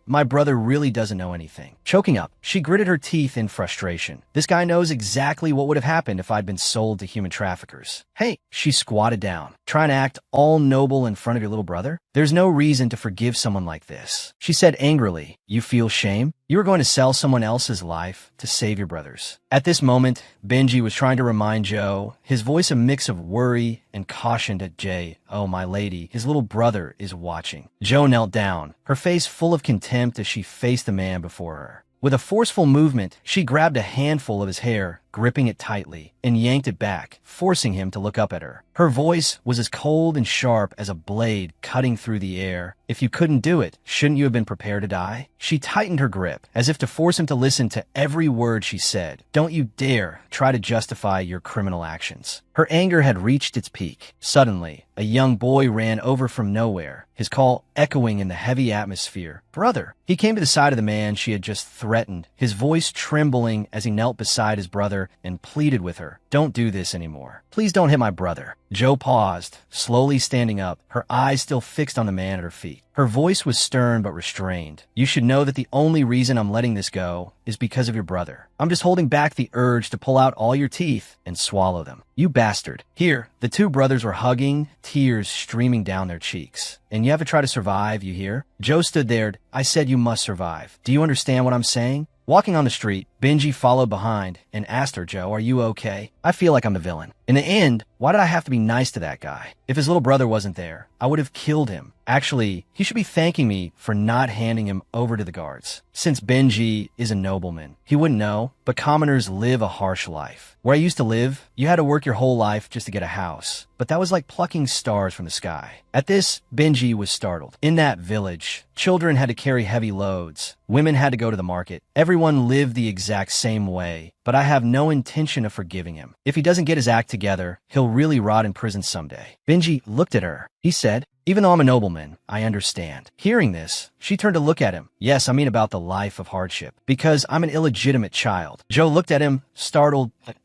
My brother really doesn't know anything. Choking up, she gritted her teeth in frustration. This guy knows exactly what would have happened if I'd been sold to human traffickers. Hey, she squatted down. Trying to act all noble in front of your little brother? There's no reason to forgive someone like this. She said angrily, You feel shame? You were going to sell someone else's life to save your brother's. At this moment, Benji was trying to remind Joe, his voice a mix of worry and caution to Jay. Oh, my lady, his little brother is watching. Joe knelt down, her face full of contempt as she faced the man before her. With a forceful movement, she grabbed a handful of his hair, gripping it tightly, and yanked it back, forcing him to look up at her. Her voice was as cold and sharp as a blade cutting through the air. If you couldn't do it, shouldn't you have been prepared to die? She tightened her grip, as if to force him to listen to every word she said. Don't you dare try to justify your criminal actions. Her anger had reached its peak. Suddenly, a young boy ran over from nowhere, his call echoing in the heavy atmosphere. Brother! He came to the side of the man she had just threatened, his voice trembling as he knelt beside his brother and pleaded with her. Don't do this anymore. Please don't hit my brother. Joe paused, slowly standing up, her eyes still fixed on the man at her feet. Her voice was stern but restrained. You should know that the only reason I'm letting this go is because of your brother. I'm just holding back the urge to pull out all your teeth and swallow them. You bastard. Here, the two brothers were hugging, tears streaming down their cheeks. And you have to try to survive, you hear? Joe stood there. I said you must survive. Do you understand what I'm saying? Walking on the street, Benji followed behind and asked her, Joe, are you okay? I feel like I'm the villain. In the end, why did I have to be nice to that guy? If his little brother wasn't there, I would have killed him. Actually, he should be thanking me for not handing him over to the guards. Since Benji is a nobleman, he wouldn't know, but commoners live a harsh life. Where I used to live, you had to work your whole life just to get a house. But that was like plucking stars from the sky. At this, Benji was startled. In that village, children had to carry heavy loads. Women had to go to the market. Everyone lived the exact same way. But I have no intention of forgiving him. If he doesn't get his act together, he'll really rot in prison someday. Benji looked at her. He said, even though I'm a nobleman, I understand. Hearing this, she turned to look at him. Yes, I mean about the life of hardship. Because I'm an illegitimate child. Joe looked at him, startled, but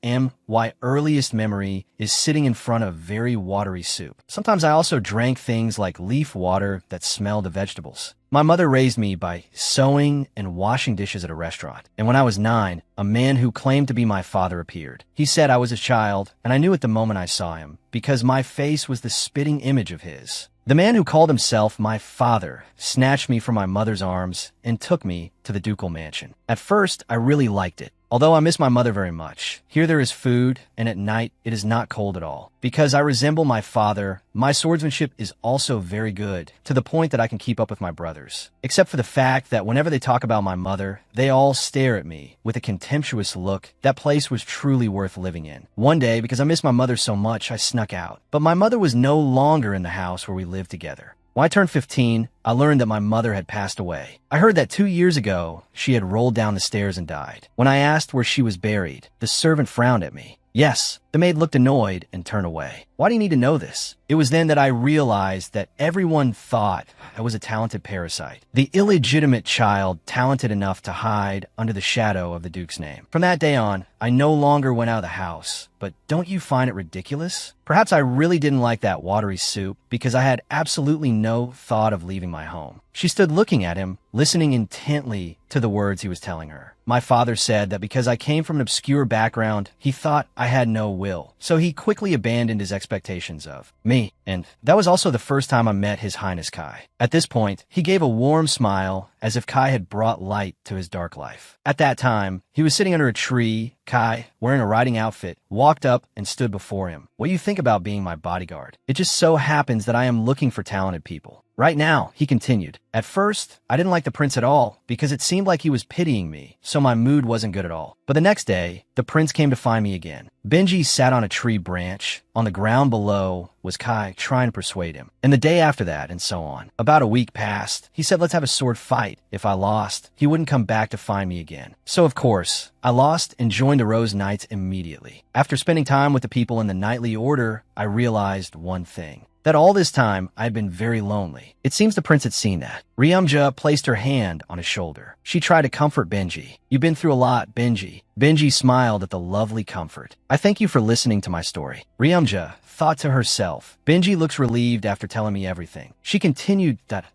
my earliest memory is sitting in front of very watery soup. Sometimes I also drank things like leaf water that smelled of vegetables. My mother raised me by sewing and washing dishes at a restaurant. And when I was 9, a man who claimed to be my father appeared. He said I was his child, and I knew it the moment I saw him, because my face was the spitting image of his. The man who called himself my father snatched me from my mother's arms and took me to the ducal mansion. At first, I really liked it. Although I miss my mother very much. Here there is food, and at night it is not cold at all. Because I resemble my father, my swordsmanship is also very good, to the point that I can keep up with my brothers. Except for the fact that whenever they talk about my mother, they all stare at me with a contemptuous look. That place was truly worth living in. One day, because I miss my mother so much, I snuck out. But my mother was no longer in the house where we lived together. When I turned 15, I learned that my mother had passed away. I heard that 2 years ago, she had rolled down the stairs and died. When I asked where she was buried, the servant frowned at me. Yes, The maid looked annoyed and turned away. Why do you need to know this? It was then that I realized that everyone thought I was a talented parasite, the illegitimate child talented enough to hide under the shadow of the Duke's name. From that day on, I no longer went out of the house. But don't you find it ridiculous? Perhaps I really didn't like that watery soup because I had absolutely no thought of leaving my home. She stood looking at him, listening intently to the words he was telling her. My father said that because I came from an obscure background, he thought I had no will. So he quickly abandoned his expectations of me. And that was also the first time I met His Highness Kai. At this point, he gave a warm smile as if Kai had brought light to his dark life. At that time, he was sitting under a tree. Kai, wearing a riding outfit, walked up and stood before him. What do you think about being my bodyguard? It just so happens that I am looking for talented people. Right now, he continued. At first, I didn't like the prince at all because it seemed like he was pitying me, so my mood wasn't good at all. But the next day, the prince came to find me again. Benji sat on a tree branch. On the ground below was Kai trying to persuade him. And the day after that, and so on. About a week passed. He said, let's have a sword fight. If I lost, he wouldn't come back to find me again. So of course, I lost and joined the Rose Knights immediately. After spending time with the people in the knightly order, I realized one thing. That all this time, I had been very lonely. It seems the prince had seen that. Ryumja placed her hand on his shoulder. She tried to comfort Benji. You've been through a lot, Benji. Benji smiled at the lovely comfort. I thank you for listening to my story. Ryumja thought to herself, Benji looks relieved after telling me everything. She continued that,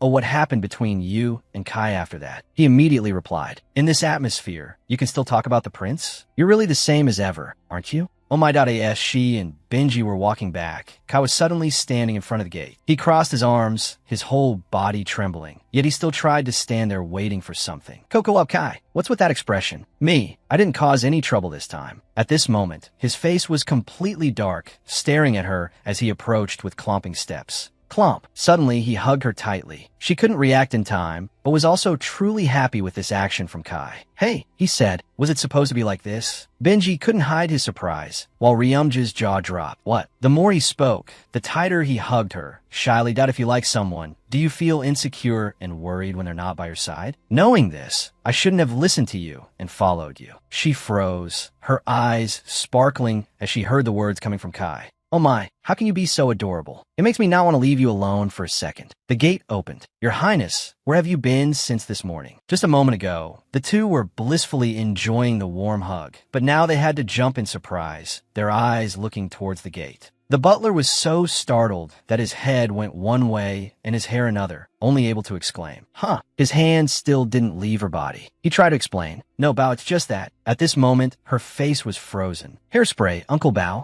oh, what happened between you and Kai after that? He immediately replied, in this atmosphere, you can still talk about the prince? You're really the same as ever, aren't you? Oh my god, as she and Benji were walking back, Kai was suddenly standing in front of the gate. He crossed his arms, his whole body trembling, yet he still tried to stand there waiting for something. Coco up, Kai. What's with that expression? Me. I didn't cause any trouble this time. At this moment, his face was completely dark, staring at her as he approached with clomping steps. Clomp. Suddenly, he hugged her tightly. She couldn't react in time, but was also truly happy with this action from Kai. Hey, he said, was it supposed to be like this? Benji couldn't hide his surprise, while Ryumja's jaw dropped. What? The more he spoke, the tighter he hugged her. Shyly, doubt if you like someone, do you feel insecure and worried when they're not by your side? Knowing this, I shouldn't have listened to you and followed you. She froze, her eyes sparkling as she heard the words coming from Kai. Oh my, how can you be so adorable? It makes me not want to leave you alone for a second. The gate opened. Your Highness, where have you been since this morning? Just a moment ago, the two were blissfully enjoying the warm hug, but now they had to jump in surprise, their eyes looking towards the gate. The butler was so startled that his head went one way and his hair another, only able to exclaim, huh. His hand still didn't leave her body. He tried to explain, no, Bao, it's just that. At this moment, her face was frozen. Hairspray, Uncle Bao.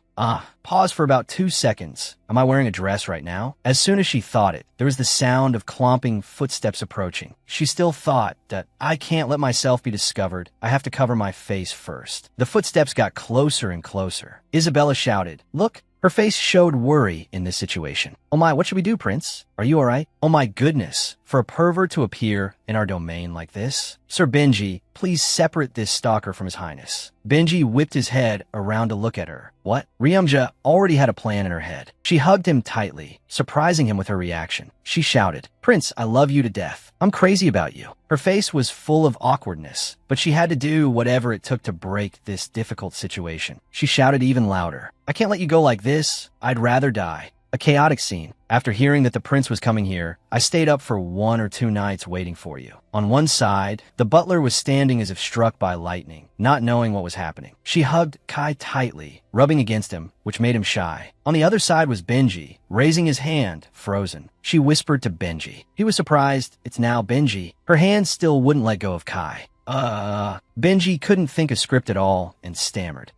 Pause for about 2 seconds. Am I wearing a dress right now? As soon as she thought it, there was the sound of clomping footsteps approaching. She still thought that I can't let myself be discovered. I have to cover my face first. The footsteps got closer and closer. Isabella shouted, look. Her face showed worry in this situation. Oh my, what should we do, Prince? Are you alright? Oh my goodness, for a pervert to appear in our domain like this? Sir Benji, please separate this stalker from His Highness. Benji whipped his head around to look at her. What? Ryumja already had a plan in her head. She hugged him tightly, surprising him with her reaction. She shouted, Prince, I love you to death. I'm crazy about you. Her face was full of awkwardness, but she had to do whatever it took to break this difficult situation. She shouted even louder, I can't let you go like this. I'd rather die. A chaotic scene. After hearing that the prince was coming here, I stayed up for 1 or 2 nights waiting for you. On one side, the butler was standing as if struck by lightning, not knowing what was happening. She hugged Kai tightly, rubbing against him, which made him shy. On the other side was Benji, raising his hand, frozen. She whispered to Benji. He was surprised. It's now Benji. Her hand still wouldn't let go of Kai. Benji couldn't think a script at all and stammered.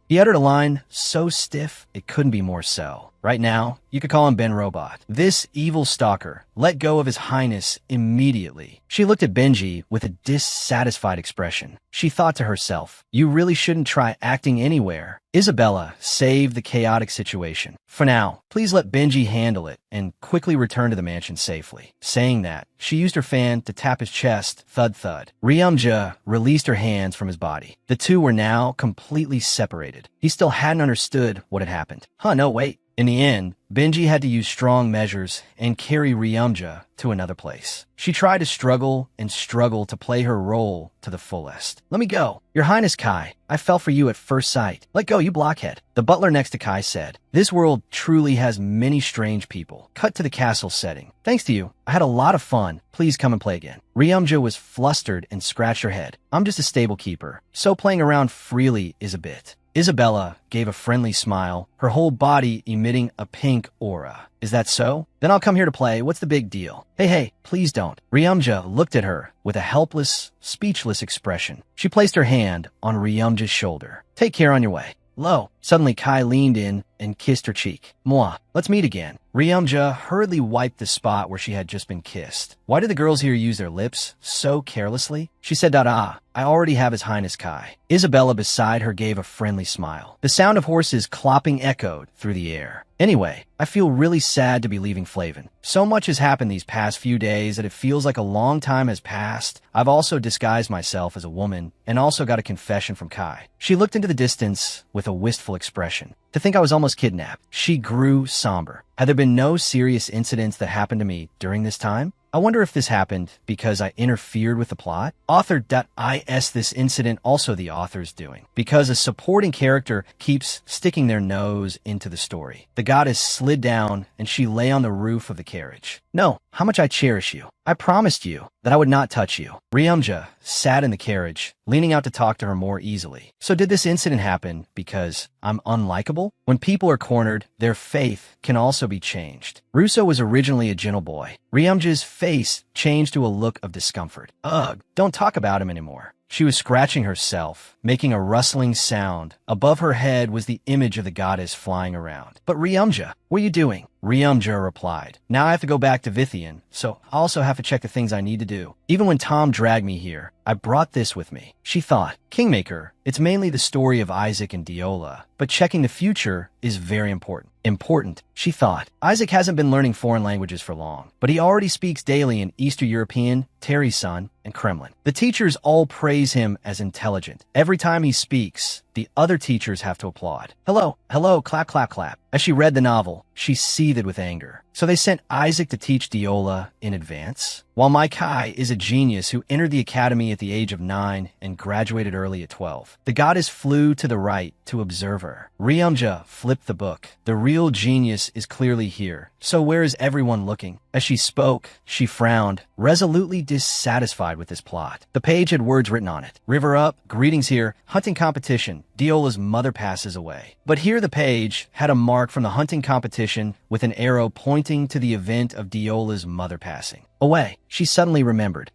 He uttered a line so stiff it couldn't be more so. Right now, you could call him Ben Robot. This evil stalker let go of His Highness immediately. She looked at Benji with a dissatisfied expression. She thought to herself, you really shouldn't try acting anywhere. Isabella saved the chaotic situation. For now, please let Benji handle it and quickly return to the mansion safely. Saying that, she used her fan to tap his chest, thud thud. Ryumja released her hands from his body. The two were now completely separated. He still hadn't understood what had happened. No, wait. In the end, Benji had to use strong measures and carry Ryumja to another place. She tried to struggle and struggle to play her role to the fullest. "Let me go. Your Highness Kai, I fell for you at first sight. Let go, you blockhead." The butler next to Kai said, "This world truly has many strange people." Cut to the castle setting. "Thanks to you, I had a lot of fun. Please come and play again." Ryumja was flustered and scratched her head. "I'm just a stable keeper, so playing around freely is a bit." Isabella gave a friendly smile, her whole body emitting a pink aura. "Is that so? Then I'll come here to play. What's the big deal?" Hey, please don't." Ryumja looked at her with a helpless, speechless expression. She placed her hand on Ryumja's shoulder. "Take care on your way." Lo, suddenly Kai leaned in and kissed her cheek. "Moi, let's meet again." Ryumja hurriedly wiped the spot where she had just been kissed. Why did the girls here use their lips so carelessly? She said, "I already have His Highness Kai." Isabella beside her gave a friendly smile. The sound of horses clopping echoed through the air. "Anyway, I feel really sad to be leaving Flavin. So much has happened these past few days that it feels like a long time has passed. I've also disguised myself as a woman and also got a confession from Kai." She looked into the distance with a wistful expression. "To think I was almost kidnapped." She grew somber. "Had there been no serious incidents that happened to me during this time? I wonder if this happened because I interfered with the plot. Author.is this incident also the author's doing, because a supporting character keeps sticking their nose into the story. The goddess slid down and she lay on the roof of the carriage. "No, how much I cherish you. I promised you that I would not touch you." Ryumja sat in the carriage, leaning out to talk to her more easily. "So did this incident happen because I'm unlikable?" When people are cornered, their faith can also be changed. Russo was originally a gentle boy. Ryumja's face changed to a look of discomfort. "Ugh, don't talk about him anymore." She was scratching herself, making a rustling sound. Above her head was the image of the goddess flying around. "But Ryumja, what are you doing?" Ryumja replied, "Now I have to go back to Vithian, so I also have to check the things I need to do. Even when Tom dragged me here, I brought this with me." She thought, "Kingmaker, it's mainly the story of Isaac and Diola, but checking the future is very important." Important, she thought. Isaac hasn't been learning foreign languages for long, but he already speaks daily in Eastern European, Terry-san, and Kremlin. The teachers all praise him as intelligent. Every time he speaks, the other teachers have to applaud. Hello, clap, clap, clap. As she read the novel, she seethed with anger. So they sent Isaac to teach Diola in advance? While my Kai is a genius who entered the academy at the age of 9 and graduated early at 12. The goddess flew to the right to observe her. Ryumja flipped the book. The real genius is clearly here. So where is everyone looking? As she spoke, she frowned, resolutely dissatisfied with this plot. The page had words written on it. "River up, greetings here, hunting competition. Diola's mother passes away." But here the page had a mark from the hunting competition with an arrow pointing to the event of Diola's mother passing away. She suddenly remembered.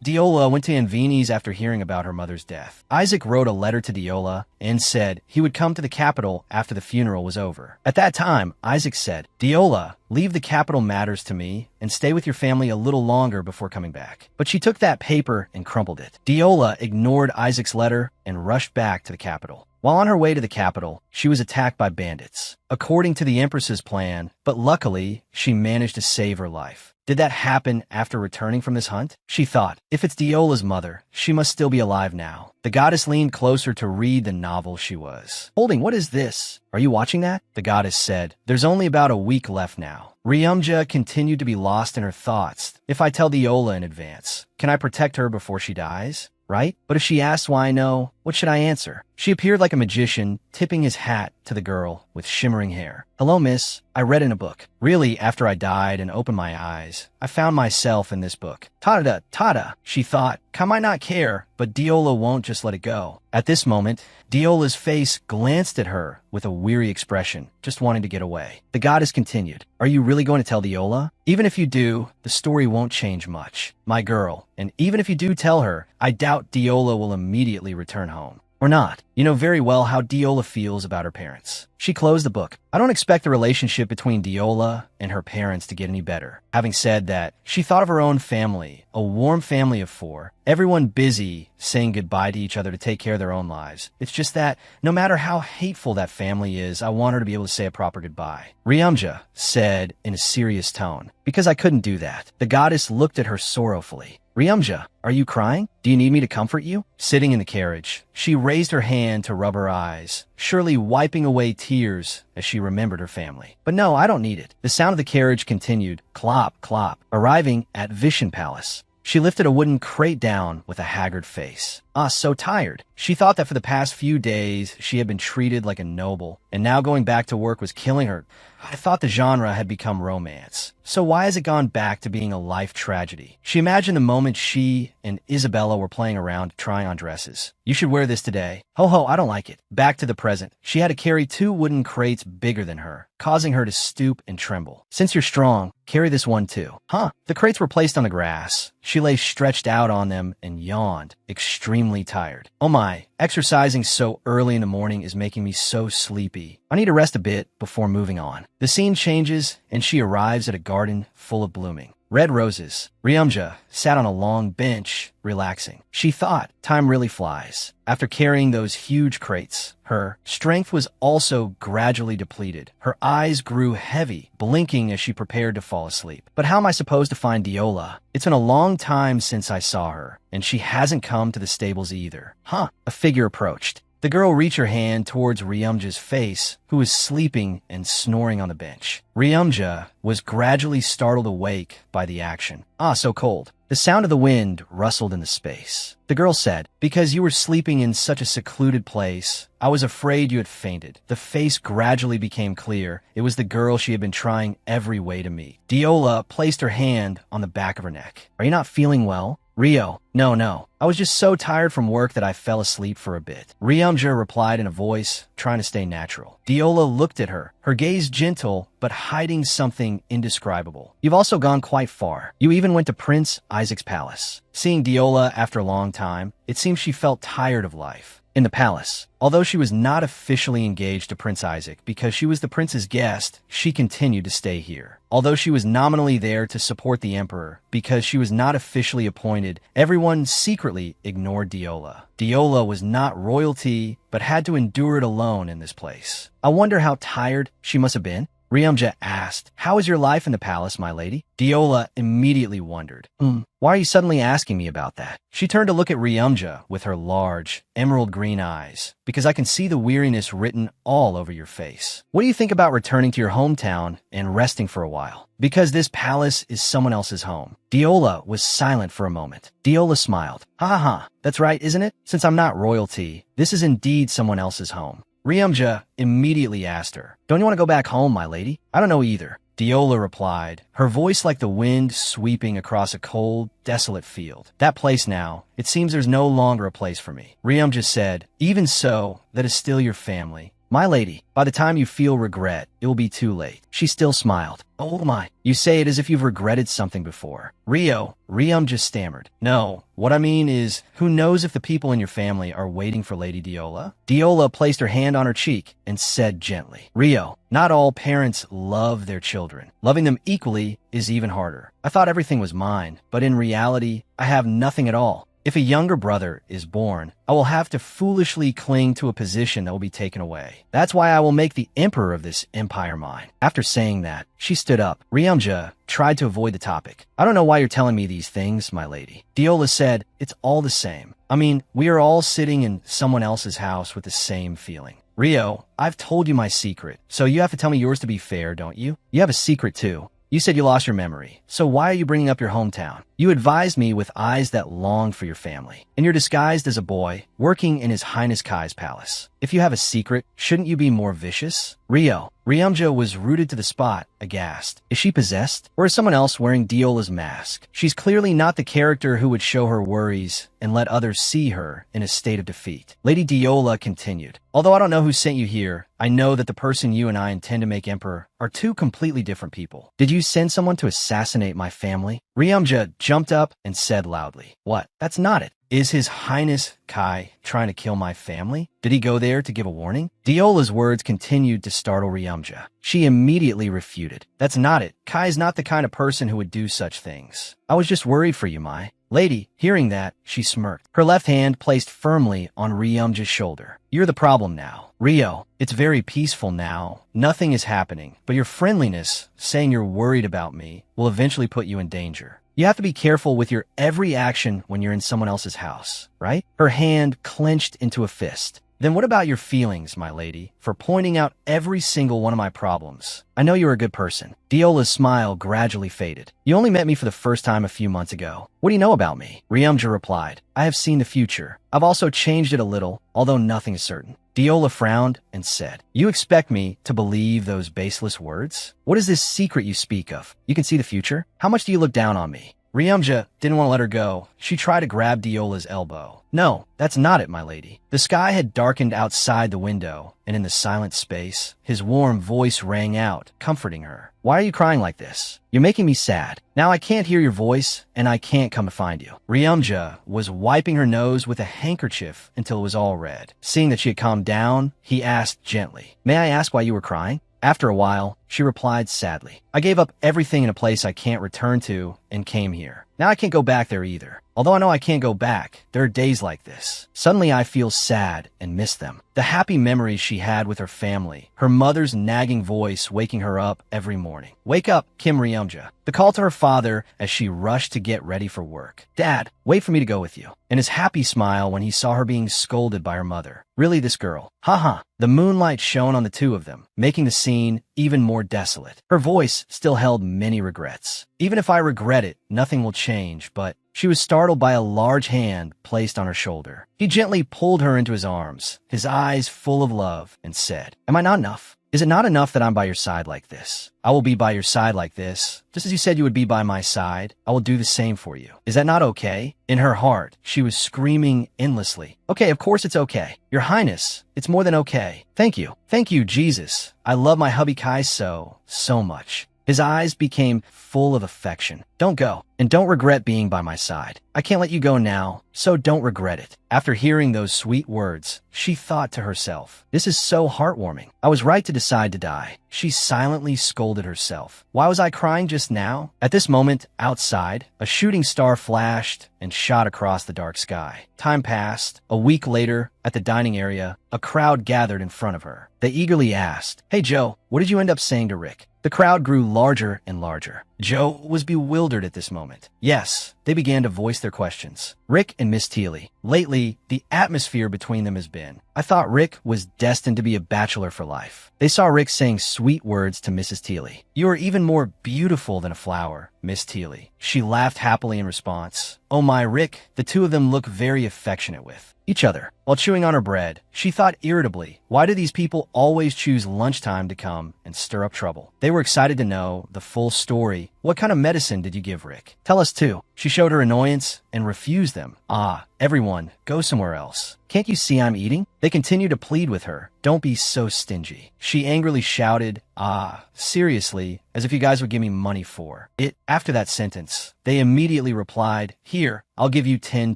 Diola went to Anvini's after hearing about her mother's death. Isaac wrote a letter to Diola and said he would come to the capital after the funeral was over. At that time, Isaac said, "Diola, leave the capital matters to me and stay with your family a little longer before coming back." But she took that paper and crumpled it. Diola ignored Isaac's letter and rushed back to the capital. While on her way to the capital, she was attacked by bandits, according to the Empress's plan, but luckily, she managed to save her life. Did that happen after returning from this hunt? She thought, if it's Diola's mother, she must still be alive now. The goddess leaned closer to read the novel she was holding. "What is this? Are you watching that?" The goddess said, "There's only about a week left now." Ryumja continued to be lost in her thoughts. If I tell Diola in advance, can I protect her before she dies? Right? But if she asks why I know, what should I answer? She appeared like a magician, tipping his hat to the girl with shimmering hair. "Hello, miss. I read in a book. Really, after I died and opened my eyes, I found myself in this book." Tada, she thought. Kai might not care, but Diola won't just let it go. At this moment, Diola's face glanced at her with a weary expression, just wanting to get away. The goddess continued, "Are you really going to tell Diola? Even if you do, the story won't change much. My girl, and even if you do tell her, I doubt Diola will immediately return home. Or not. You know very well how Diola feels about her parents." She closed the book. I don't expect the relationship between Diola and her parents to get any better. Having said that, she thought of her own family, a warm family of 4, everyone busy saying goodbye to each other to take care of their own lives. It's just that, no matter how hateful that family is, I want her to be able to say a proper goodbye. Ryumja said in a serious tone, "Because I couldn't do that." The goddess looked at her sorrowfully. Ryumja, are you crying? Do you need me to comfort you? Sitting in the carriage, she raised her hand to rub her eyes, surely wiping away tears as she remembered her family. But no, I don't need it. The sound of the carriage continued, clop, clop, arriving at Vishen Palace. She lifted a wooden crate down with a haggard face. So tired. She thought that for the past few days, she had been treated like a noble, and now going back to work was killing her. I thought the genre had become romance. So why has it gone back to being a life tragedy? She imagined the moment she and Isabella were playing around trying on dresses. You should wear this today. Ho ho, I don't like it. Back to the present. She had to carry 2 wooden crates bigger than her, causing her to stoop and tremble. Since you're strong, carry this one too. Huh? The crates were placed on the grass. She lay stretched out on them and yawned, extremely tired. Oh my, exercising so early in the morning is making me so sleepy. I need to rest a bit before moving on. The scene changes, and she arrives at a garden full of blooming red roses. Ryumja sat on a long bench, relaxing. She thought, time really flies. After carrying those huge crates, her strength was also gradually depleted. Her eyes grew heavy, blinking as she prepared to fall asleep. But how am I supposed to find Diola? It's been a long time since I saw her, and she hasn't come to the stables either. Huh, a figure approached. The girl reached her hand towards Ryumja's face, who was sleeping and snoring on the bench. Ryumja was gradually startled awake by the action. So cold. The sound of the wind rustled in the space. The girl said, because you were sleeping in such a secluded place, I was afraid you had fainted. The face gradually became clear. It was the girl she had been trying every way to meet. Diola placed her hand on the back of her neck. Are you not feeling well? Rio, no. I was just so tired from work that I fell asleep for a bit. Ryumja replied in a voice, trying to stay natural. Diola looked at her, her gaze gentle, but hiding something indescribable. You've also gone quite far. You even went to Prince Isaac's palace. Seeing Diola after a long time, it seemed she felt tired of life. In the palace, although she was not officially engaged to Prince Isaac because she was the prince's guest, she continued to stay here. Although she was nominally there to support the emperor because she was not officially appointed, everyone secretly ignored Diola. Diola was not royalty, but had to endure it alone in this place. I wonder how tired she must have been. Ryumja asked, how is your life in the palace, my lady? Diola immediately wondered, why are you suddenly asking me about that? She turned to look at Ryumja with her large, emerald green eyes, because I can see the weariness written all over your face. What do you think about returning to your hometown and resting for a while? Because this palace is someone else's home. Diola was silent for a moment. Diola smiled. Ha, that's right, isn't it? Since I'm not royalty, this is indeed someone else's home. Ryumja immediately asked her, don't you want to go back home, my lady? I don't know either. Diola replied, her voice like the wind sweeping across a cold, desolate field. That place now, it seems there's no longer a place for me. Ryumja said, even so, that is still your family. My lady, by the time you feel regret, it will be too late. She still smiled. Oh my, you say it as if you've regretted something before. Ryumja stammered. No, what I mean is, who knows if the people in your family are waiting for Lady Diola? Diola placed her hand on her cheek and said gently, Rio, not all parents love their children. Loving them equally is even harder. I thought everything was mine, but in reality, I have nothing at all. If a younger brother is born, I will have to foolishly cling to a position that will be taken away. That's why I will make the emperor of this empire mine. After saying that, she stood up. Ryumja tried to avoid the topic. I don't know why you're telling me these things, my lady. Diola said, it's all the same. I mean, we are all sitting in someone else's house with the same feeling. Rio, I've told you my secret, so you have to tell me yours to be fair, don't you? You have a secret too. You said you lost your memory, so why are you bringing up your hometown? You advised me with eyes that longed for your family, and you're disguised as a boy, working in His Highness Kai's palace. If you have a secret, shouldn't you be more vicious? Ryumja was rooted to the spot, aghast. Is she possessed? Or is someone else wearing Diola's mask? She's clearly not the character who would show her worries and let others see her in a state of defeat. Lady Diola continued, although I don't know who sent you here, I know that the person you and I intend to make emperor are two completely different people. Did you send someone to assassinate my family? Ryumja jumped up and said loudly, what? That's not it. Is His Highness Kai trying to kill my family? Did he go there to give a warning? Diola's words continued to startle Ryumja. She immediately refuted. That's not it. Kai's not the kind of person who would do such things. I was just worried for you, Mai. Lady, hearing that, she smirked. Her left hand placed firmly on Ryumja's shoulder. You're the problem now. Rio, it's very peaceful now. Nothing is happening. But your friendliness, saying you're worried about me, will eventually put you in danger. You have to be careful with your every action when you're in someone else's house, right? Her hand clenched into a fist. Then what about your feelings, my lady, for pointing out every single one of my problems? I know you're a good person. Diola's smile gradually faded. You only met me for the first time a few months ago. What do you know about me? Ryumja replied. I have seen the future. I've also changed it a little, although nothing is certain. Diola frowned and said, You expect me to believe those baseless words? What is this secret you speak of? You can see the future? How much do you look down on me? Ryumja didn't want to let her go. She tried to grab Diola's elbow. No, that's not it, my lady. The sky had darkened outside the window, and in the silent space, his warm voice rang out, comforting her. Why are you crying like this? You're making me sad. Now I can't hear your voice, and I can't come to find you. Ryumja was wiping her nose with a handkerchief until it was all red. Seeing that she had calmed down, he asked gently, May I ask why you were crying? After a while, she replied sadly, I gave up everything in a place I can't return to and came here. Now I can't go back there either. Although I know I can't go back, there are days like this. Suddenly I feel sad and miss them. The happy memories she had with her family, her mother's nagging voice waking her up every morning. Wake up, Kim Ryumja. The call to her father as she rushed to get ready for work. Dad, wait for me to go with you. And his happy smile when he saw her being scolded by her mother. Really, this girl? Haha. The moonlight shone on the two of them, making the scene even more desolate. Her voice still held many regrets. Even if I regret it, nothing will change, but she was startled by a large hand placed on her shoulder. He gently pulled her into his arms, his eyes full of love, and said, Am I not enough? Is it not enough that I'm by your side like this? I will be by your side like this. Just as you said you would be by my side, I will do the same for you. Is that not okay? In her heart, she was screaming endlessly. Okay, of course it's okay. Your Highness, it's more than okay. Thank you. Thank you, Jesus. I love my hubby Kai so much. His eyes became full of affection. Don't go, and don't regret being by my side. I can't let you go now, so don't regret it. After hearing those sweet words, she thought to herself, This is so heartwarming. I was right to decide to die. She silently scolded herself. Why was I crying just now? At this moment, outside, a shooting star flashed and shot across the dark sky. Time passed. A week later, at the dining area, a crowd gathered in front of her. They eagerly asked, Hey Joe, what did you end up saying to Rick? The crowd grew larger and larger. Joe was bewildered at this moment. Yes, they began to voice their questions. Rick and Miss Teely. Lately, the atmosphere between them has been. I thought Rick was destined to be a bachelor for life. They saw Rick saying sweet words to Mrs. Teely. You are even more beautiful than a flower, Miss Teely. She laughed happily in response. Oh my, Rick, the two of them look very affectionate with each other. While chewing on her bread, she thought irritably, why do these people always choose lunchtime to come and stir up trouble? They were excited to know the full story. What kind of medicine did you give Rick? Tell us too. She showed her annoyance and refused them. Ah, everyone, go somewhere else. Can't you see I'm eating? They continued to plead with her. Don't be so stingy. She angrily shouted, Ah, seriously, as if you guys would give me money for it. After that sentence, they immediately replied, Here, I'll give you 10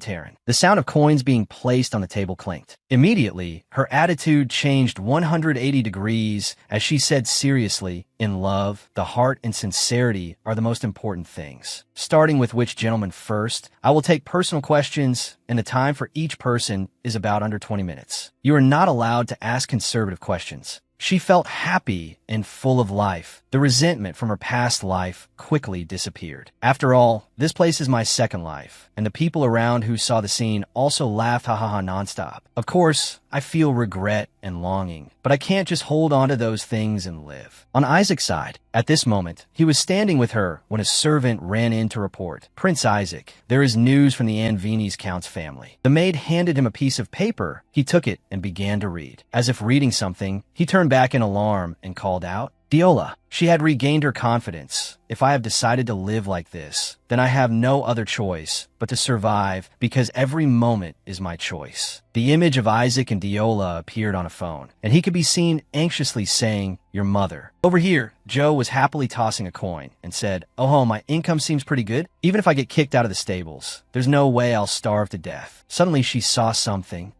Terran. The sound of coins being placed on the table clinked. Immediately, her attitude changed 180 degrees as she said seriously, In love, the heart and sincerity are the most important things. Starting with which gentleman first, I will take personal questions, and the time for each person is about under 20 minutes. You are not allowed to ask conservative questions. She felt happy and full of life. The resentment from her past life quickly disappeared. After all, this place is my second life, and the people around who saw the scene also laughed ha ha ha nonstop. Of course, I feel regret and longing, but I can't just hold on to those things and live. On Isaac's side, at this moment, he was standing with her when a servant ran in to report, Prince Isaac, there is news from the Anvinis Count's family. The maid handed him a piece of paper. He took it and began to read. As if reading something, he turned back in alarm and called out, Diola. She had regained her confidence. If I have decided to live like this, then I have no other choice but to survive because every moment is my choice. The image of Isaac and Diola appeared on a phone, and he could be seen anxiously saying, Your mother. Over here, Joe was happily tossing a coin and said, Oh, my income seems pretty good. Even if I get kicked out of the stables, there's no way I'll starve to death. Suddenly she saw something.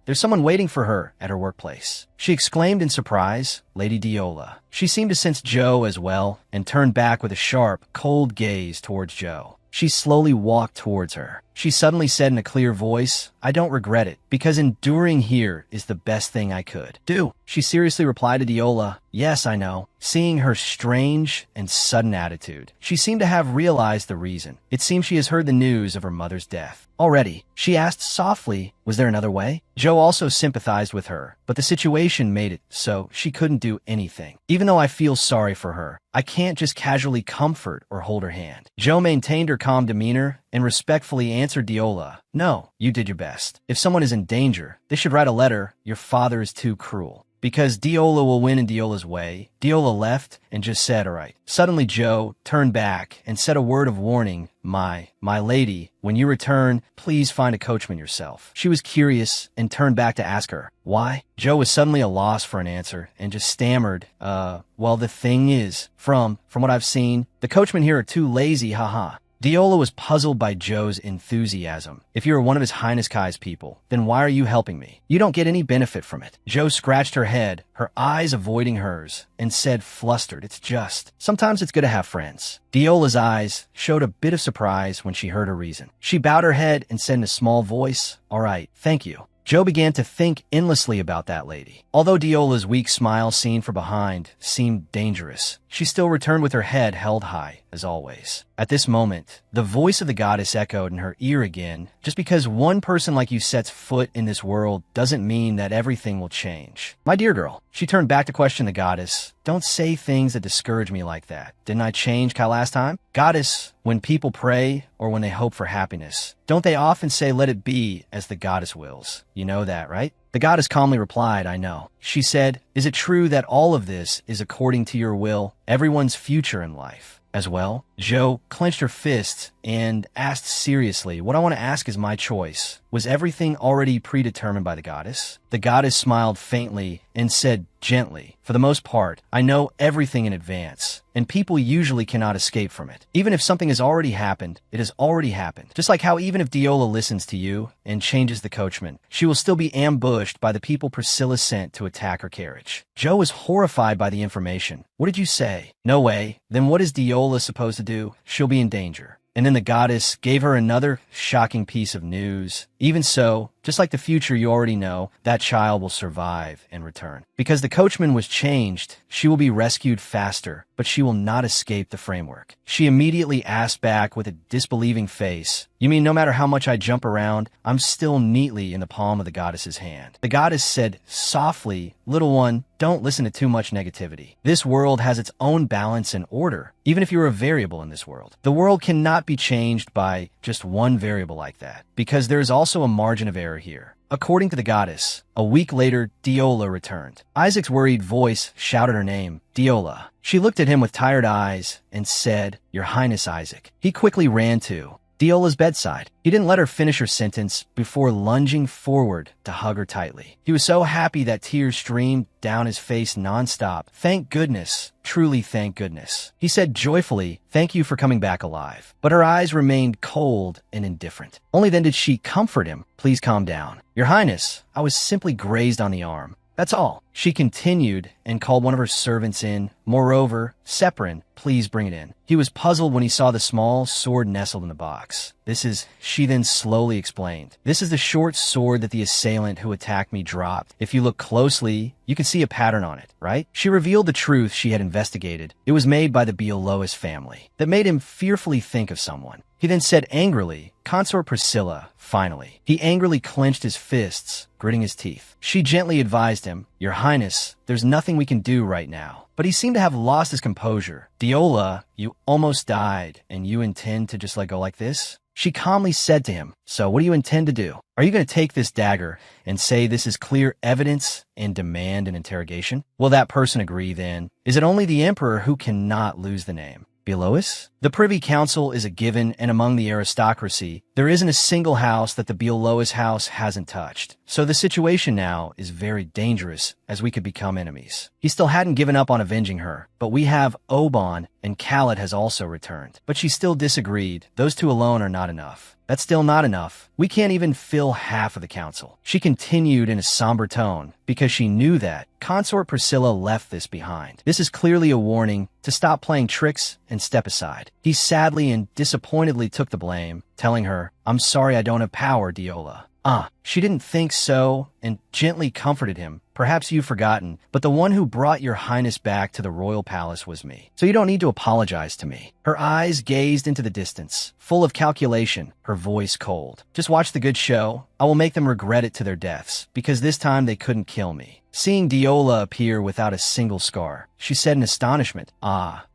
There's someone waiting for her at her workplace. She exclaimed in surprise, Lady Diola. She seemed to sense Joe as well and turned back with a sharp, cold gaze towards Joe. She slowly walked towards her. she suddenly said in a clear voice. I don't regret it, because enduring here is the best thing I could do. She seriously replied to Diola, yes, I know, seeing her strange and sudden attitude. She seemed to have realized the reason. It seems she has heard the news of her mother's death. Already, she asked softly, was there another way? Joe also sympathized with her, but the situation made it so she couldn't do anything. Even though I feel sorry for her, I can't just casually comfort or hold her hand. Joe maintained her calm demeanor and respectfully answered Diola, no, you did your best. If someone is in danger, they should write a letter, your father is too cruel. Because Diola will win in Diola's way, Diola left and just said, all right. Suddenly Joe turned back and said a word of warning, my lady, when you return, please find a coachman yourself. She was curious and turned back to ask her, why? Joe was suddenly at a loss for an answer and just stammered, well, the thing is, from what I've seen, the coachmen here are too lazy, haha. Diola was puzzled by Joe's enthusiasm. If you are one of His Highness Kai's people, then why are you helping me? You don't get any benefit from it. Joe scratched her head, her eyes avoiding hers, and said flustered, it's just, sometimes it's good to have friends. Diola's eyes showed a bit of surprise when she heard her reason. She bowed her head and said in a small voice, all right, thank you. Joe began to think endlessly about that lady. Although Diola's weak smile seen from behind seemed dangerous, she still returned with her head held high, as always. At this moment, the voice of the goddess echoed in her ear again. Just because one person like you sets foot in this world doesn't mean that everything will change. My dear girl, she turned back to question the goddess. Don't say things that discourage me like that. Didn't I change Kai last time? Goddess, when people pray or when they hope for happiness, don't they often say let it be as the goddess wills? You know that, right? The goddess calmly replied, I know. She said, is it true that all of this is according to your will, everyone's future in life? As well, Joe clenched her fists and asked seriously, what I want to ask is my choice. Was everything already predetermined by the goddess? The goddess smiled faintly and said gently, for the most part, I know everything in advance, and people usually cannot escape from it. Even if something has already happened, it has already happened. Just like how even if Diola listens to you and changes the coachman, she will still be ambushed by the people Priscilla sent to attack her carriage. Joe was horrified by the information. What did you say? No way. Then what is Diola supposed to do? She'll be in danger. And then the goddess gave her another shocking piece of news. Even so, just like the future you already know, that child will survive and return. Because the coachman was changed, she will be rescued faster, but she will not escape the framework. She immediately asked back with a disbelieving face, you mean no matter how much I jump around, I'm still neatly in the palm of the goddess's hand? The goddess said softly, little one, don't listen to too much negativity. This world has its own balance and order, even if you're a variable in this world. The world cannot be changed by just one variable like that, because there is also a margin of error here. According to the goddess, a week later, Diola returned. Isaac's worried voice shouted her name, Diola. She looked at him with tired eyes and said, Your Highness Isaac. He quickly ran to Diola's bedside. He didn't let her finish her sentence before lunging forward to hug her tightly. He was so happy that tears streamed down his face nonstop. Thank goodness. Truly thank goodness. He said joyfully, thank you for coming back alive. But her eyes remained cold and indifferent. Only then did she comfort him. Please calm down. Your Highness, I was simply grazed on the arm. That's all. She continued and called one of her servants in. Moreover, Separin, please bring it in. He was puzzled when he saw the small sword nestled in the box. She then slowly explained. This is the short sword that the assailant who attacked me dropped. If you look closely, you can see a pattern on it, right? She revealed the truth she had investigated. It was made by the Biolois family. That made him fearfully think of someone. He then said angrily, Consort Priscilla, finally. He angrily clenched his fists, gritting his teeth. She gently advised him, Your Highness, there's nothing we can do right now. But he seemed to have lost his composure. Diola, you almost died, and you intend to just let go like this? She calmly said to him, So what do you intend to do? Are you going to take this dagger and say this is clear evidence and demand an interrogation? Will that person agree then? Is it only the emperor who cannot lose the name? Biolois? The Privy Council is a given, and among the aristocracy, there isn't a single house that the Biolois house hasn't touched. So the situation now is very dangerous, as we could become enemies. He still hadn't given up on avenging her, but we have Oban, and Khaled has also returned. But she still disagreed. Those two alone are not enough. That's still not enough. We can't even fill half of the council. She continued in a somber tone, because she knew that Consort Priscilla left this behind. This is clearly a warning to stop playing tricks and step aside. He sadly and disappointedly took the blame. telling her, I'm sorry I don't have power, Diola. She didn't think so and gently comforted him. Perhaps you've forgotten, but the one who brought your highness back to the royal palace was me. So you don't need to apologize to me. Her eyes gazed into the distance, full of calculation, her voice cold. Just watch the good show. I will make them regret it to their deaths, because this time they couldn't kill me. Seeing Diola appear without a single scar, she said in astonishment,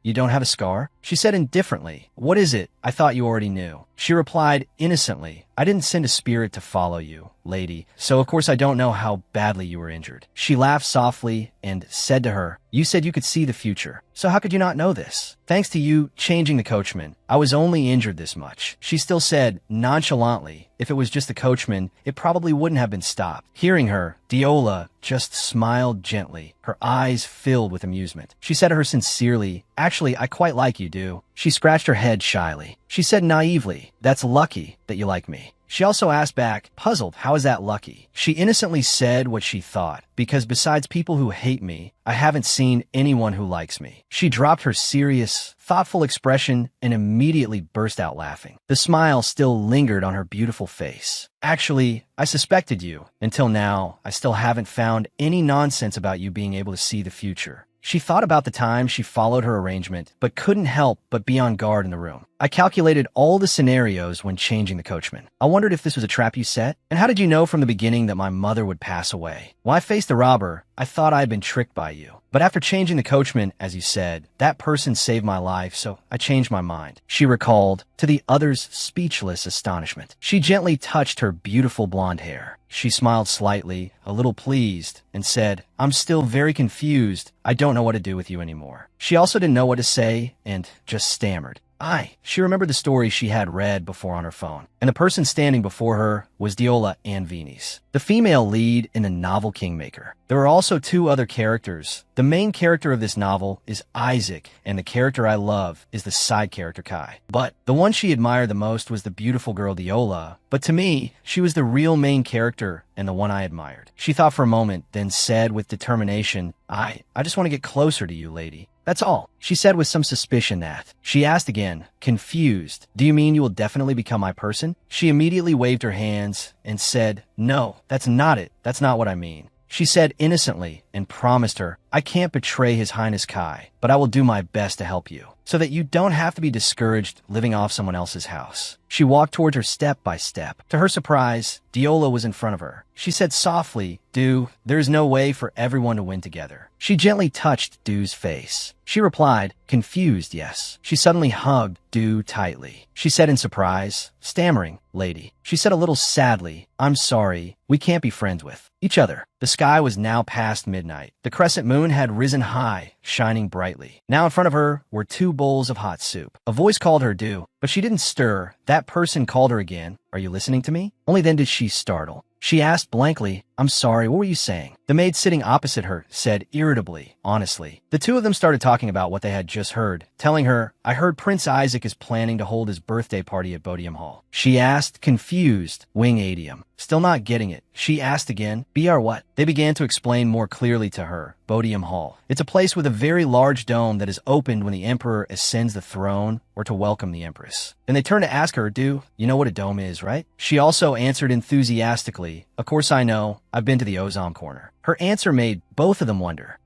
you don't have a scar? She said indifferently, what is it? I thought you already knew. She replied innocently, I didn't send a spirit to follow you, lady, so of course I don't know how badly you were injured. She laughed softly and said to her, you said you could see the future, so how could you not know this? Thanks to you changing the coachman, I was only injured this much. She still said, nonchalantly, if it was just the coachman, it probably wouldn't have been stopped. Hearing her, Diola just smiled gently, her eyes filled with amusement. She said to her sincerely, actually, I quite like you, do. She scratched her head shyly. She said naively, that's lucky that you like me. She also asked back, puzzled, how is that lucky? She innocently said what she thought, because besides people who hate me, I haven't seen anyone who likes me. She dropped her serious, thoughtful expression and immediately burst out laughing. The smile still lingered on her beautiful face. Actually, I suspected you. Until now, I still haven't found any nonsense about you being able to see the future. She thought about the time she followed her arrangement, but couldn't help but be on guard in the room. I calculated all the scenarios when changing the coachman. I wondered if this was a trap you set. And how did you know from the beginning that my mother would pass away? When I faced the robber, I thought I had been tricked by you. But after changing the coachman, as you said, that person saved my life, so I changed my mind. She recalled, to the other's speechless astonishment. She gently touched her beautiful blonde hair. She smiled slightly, a little pleased, and said, I'm still very confused. I don't know what to do with you anymore. She also didn't know what to say and just stammered. She remembered the story she had read before on her phone, and the person standing before her was Diola Anvinis, the female lead in the novel Kingmaker. There are also two other characters. The main character of this novel is Isaac, and the character I love is the side character Kai. But the one she admired the most was the beautiful girl Diola, but to me, she was the real main character and the one I admired. She thought for a moment, then said with determination, I just want to get closer to you, lady. That's all. She said with some suspicion that. She asked again, confused, do you mean you will definitely become my person? She immediately waved her hands and said, no, that's not it. That's not what I mean. She said innocently and promised her, I can't betray His Highness Kai, but I will do my best to help you, so that you don't have to be discouraged living off someone else's house. She walked towards her step by step. To her surprise, Diola was in front of her. She said softly, Du, there's no way for everyone to win together. She gently touched Du's face. She replied, confused, yes. She suddenly hugged Du tightly. She said in surprise, stammering, lady. She said a little sadly, I'm sorry, we can't be friends with each other. The sky was now past midnight. The crescent moon had risen high, shining brightly. Now in front of her were 2 bowls of hot soup. A voice called her Du, but she didn't stir. That person called her again. Are you listening to me? Only then did she startle. She asked blankly, I'm sorry, what were you saying? The maid sitting opposite her said irritably, honestly. The two of them started talking about what they had just heard, telling her, I heard Prince Isaac is planning to hold his birthday party at Bodiam Hall. She asked, confused, Wing Adium. Still not getting it. She asked again, BR what? They began to explain more clearly to her. Bodiam Hall. It's a place with a very large dome that is opened when the emperor ascends the throne or to welcome the empress. Then they turned to ask her, Du, you know what a dome is, right? She also answered enthusiastically, of course I know. I've been to the Ozam corner. Her answer made both of them wonder.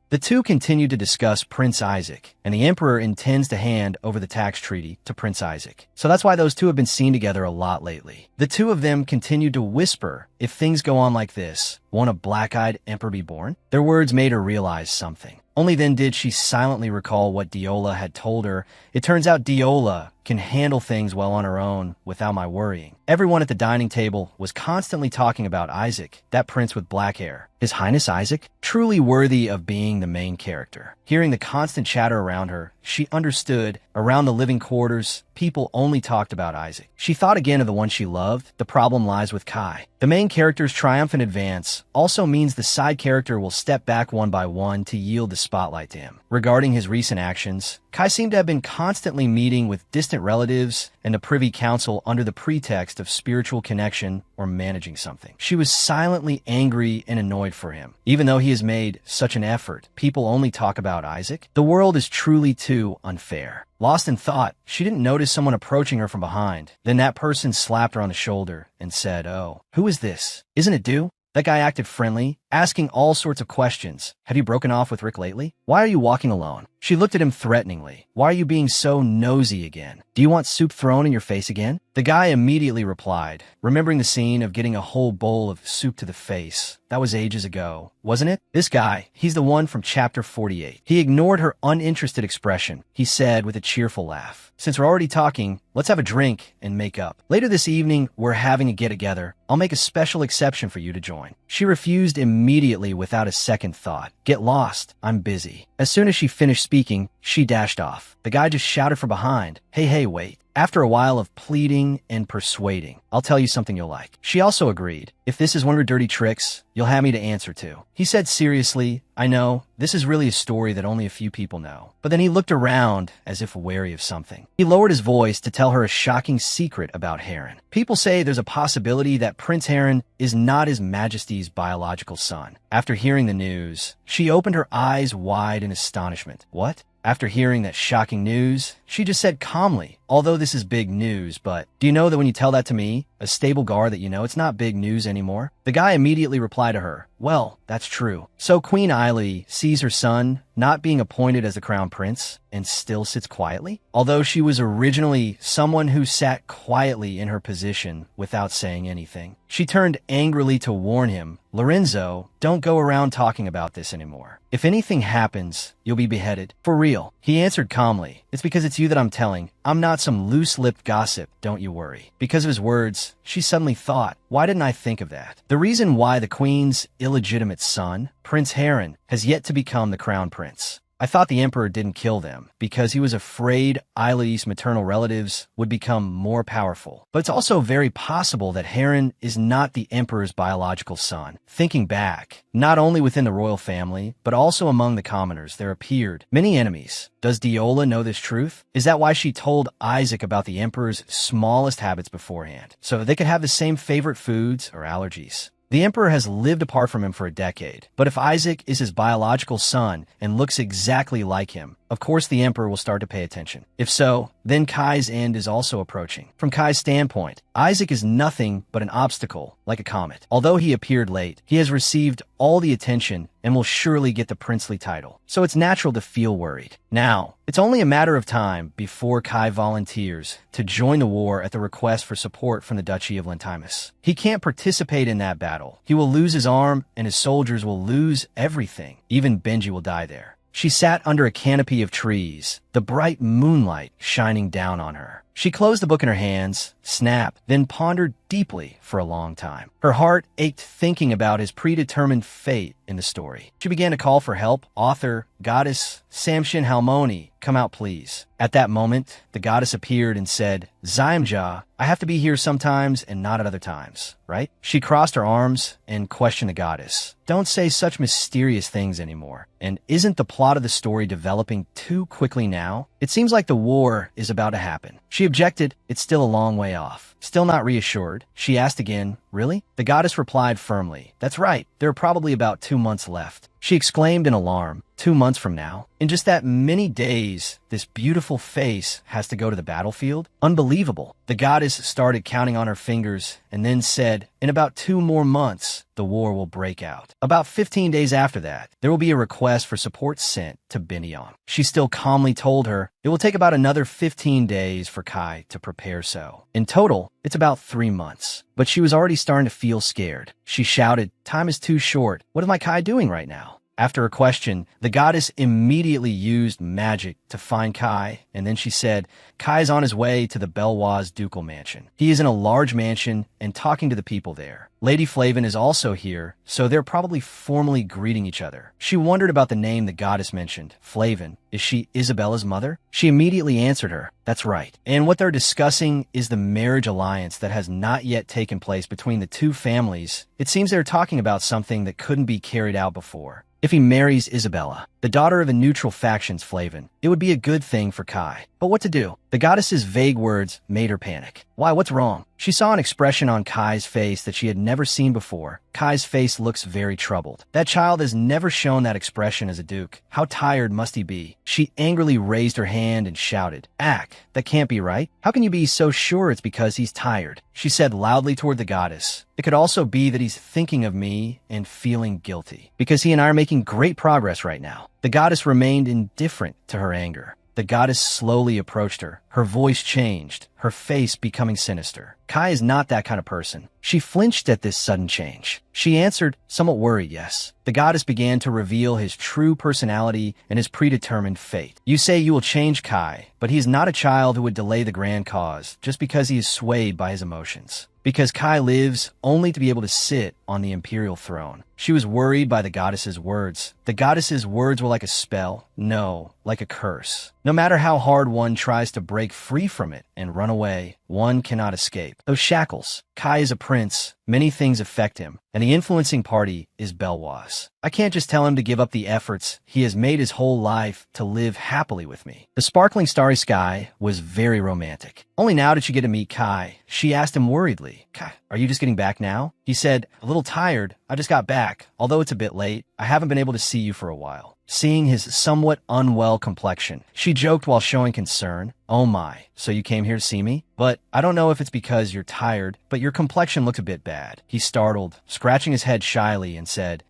The two continued to discuss Prince Isaac, and the emperor intends to hand over the tax treaty to Prince Isaac. So that's why those two have been seen together a lot lately. The two of them continued to whisper, if things go on like this, won't a black-eyed emperor be born? Their words made her realize something. Only then did she silently recall what Diola had told her. It turns out Diola can handle things well on her own without my worrying. Everyone at the dining table was constantly talking about Isaac, that prince with black hair. His Highness Isaac, truly worthy of being the main character. Hearing the constant chatter around her, she understood. Around the living quarters, people only talked about Isaac. She thought again of the one she loved. The problem lies with Kai. The main character's triumphant advance also means the side character will step back one by one to yield the spotlight to him. Regarding his recent actions, Kai seemed to have been constantly meeting with distant distant relatives and a privy council under the pretext of spiritual connection or managing something. She was silently angry and annoyed for him. Even though he has made such an effort, people only talk about Isaac. The world is truly too unfair. Lost in thought, she didn't notice someone approaching her from behind. Then that person slapped her on the shoulder and said, "Oh, who is this? Isn't it Du?" That guy acted friendly, asking all sorts of questions. "Have you broken off with Rick lately? Why are you walking alone?" She looked at him threateningly. "Why are you being so nosy again? Do you want soup thrown in your face again?" The guy immediately replied, remembering the scene of getting a whole bowl of soup to the face. That was ages ago, wasn't it? This guy, he's the one from chapter 48. He ignored her uninterested expression. He said with a cheerful laugh, "Since we're already talking, let's have a drink and make up. Later this evening, we're having a get-together. I'll make a special exception for you to join." She refused immediately without a second thought. "Get lost. I'm busy." As soon as she finished speaking, she dashed off. The guy just shouted from behind, Hey, wait." After a while of pleading and persuading, "I'll tell you something you'll like." She also agreed. "If this is one of your dirty tricks, you'll have me to answer to." He said seriously, "I know, this is really a story that only a few people know." But then he looked around as if wary of something. He lowered his voice to tell her a shocking secret about Heron. People say there's a possibility that Prince Heron is not His Majesty's biological son. After hearing the news, she opened her eyes wide in astonishment. What? After hearing that shocking news, she just said calmly, "Although this is big news, but do you know that when you tell that to me, a stable guard, that you know it's not big news anymore?" The guy immediately replied to her, "Well, that's true." So Queen Eily sees her son not being appointed as the crown prince and still sits quietly? Although she was originally someone who sat quietly in her position without saying anything. She turned angrily to warn him, "Lorenzo, don't go around talking about this anymore. If anything happens, you'll be beheaded. For real." He answered calmly, "It's because it's you that I'm telling. I'm not some loose-lipped gossip, don't you worry." Because of his words, she suddenly thought, why didn't I think of that? The reason why the queen's illegitimate son, Prince Heron, has yet to become the crown prince. I thought the emperor didn't kill them because he was afraid Eily's maternal relatives would become more powerful. But it's also very possible that Heron is not the emperor's biological son. Thinking back, not only within the royal family, but also among the commoners, there appeared many enemies. Does Diola know this truth? Is that why she told Isaac about the emperor's smallest habits beforehand, so they could have the same favorite foods or allergies? The emperor has lived apart from him for a decade, but if Isaac is his biological son and looks exactly like him, of course the emperor will start to pay attention. If so, then Kai's end is also approaching. From Kai's standpoint, Isaac is nothing but an obstacle, like a comet. Although he appeared late, he has received all the attention and will surely get the princely title. So it's natural to feel worried. Now, it's only a matter of time before Kai volunteers to join the war at the request for support from the Duchy of Lentimus. He can't participate in that battle. He will lose his arm and his soldiers will lose everything. Even Benji will die there. She sat under a canopy of trees, the bright moonlight shining down on her. She closed the book in her hands, snapped, then pondered deeply for a long time. Her heart ached thinking about his predetermined fate in the story. She began to call for help. "Author, goddess, Samshin Halmoni, come out please." At that moment, the goddess appeared and said, "Zyamja, I have to be here sometimes and not at other times, right?" She crossed her arms and questioned the goddess. "Don't say such mysterious things anymore. And isn't the plot of the story developing too quickly now? It seems like the war is about to happen." She objected. It's still a long way off. Still not reassured, she asked again, "Really?" The goddess replied firmly, "That's right. There are probably about 2 months left." She exclaimed in alarm, 2 months from now? In just that many days, this beautiful face has to go to the battlefield? Unbelievable. The goddess started counting on her fingers and then said, "In about 2 more months, the war will break out." About 15 days after that, there will be a request for support sent to Benyon. She still calmly told her it will take about another 15 days for Kai to prepare so. In total, it's about 3 months. But she was already starting to feel scared. She shouted, "Time is too short. What is my Kai doing right now?" After a question, the goddess immediately used magic to find Kai, and then she said, "Kai is on his way to the Belwaz ducal mansion. He is in a large mansion and talking to the people there. Lady Flavin is also here, so they're probably formally greeting each other." She wondered about the name the goddess mentioned. Flavin. Is she Isabella's mother? She immediately answered her, "That's right." And what they're discussing is the marriage alliance that has not yet taken place between the two families. It seems they're talking about something that couldn't be carried out before. if he marries Isabella, the daughter of a neutral faction's Flavin. It would be a good thing for Kai. But what to do? The goddess's vague words made her panic. Why, what's wrong? She saw an expression on Kai's face that she had never seen before. Kai's face looks very troubled. That child has never shown that expression as a duke. How tired must he be? She angrily raised her hand and shouted, "Ak, that can't be right. How can you be so sure it's because he's tired?" She said loudly toward the goddess. It could also be that he's thinking of me and feeling guilty, because he and I are making great progress right now. The goddess remained indifferent to her anger. The goddess slowly approached her. Her voice changed, her face becoming sinister. Kai is not that kind of person. She flinched at this sudden change. She answered, somewhat worried, yes. The goddess began to reveal his true personality and his predetermined fate. You say you will change Kai, but he is not a child who would delay the grand cause just because he is swayed by his emotions. Because Kai lives only to be able to sit on the imperial throne. She was worried by the goddess's words. The goddess's words were like a spell. No, like a curse. No matter how hard one tries to break free from it and run away, one cannot escape. Those shackles. Kai is a prince. Many things affect him, and the influencing party is Belwaz. I can't just tell him to give up the efforts he has made his whole life to live happily with me. The sparkling starry sky was very romantic. Only now did she get to meet Kai. She asked him worriedly, "Kai, are you just getting back now?" He said, "A little tired. I just got back. Although it's a bit late, I haven't been able to see you for a while." Seeing his somewhat unwell complexion, she joked while showing concern, "Oh my, so you came here to see me? But I don't know if it's because you're tired, but your complexion looked a bit bad." He startled, scratching his head shyly, and said,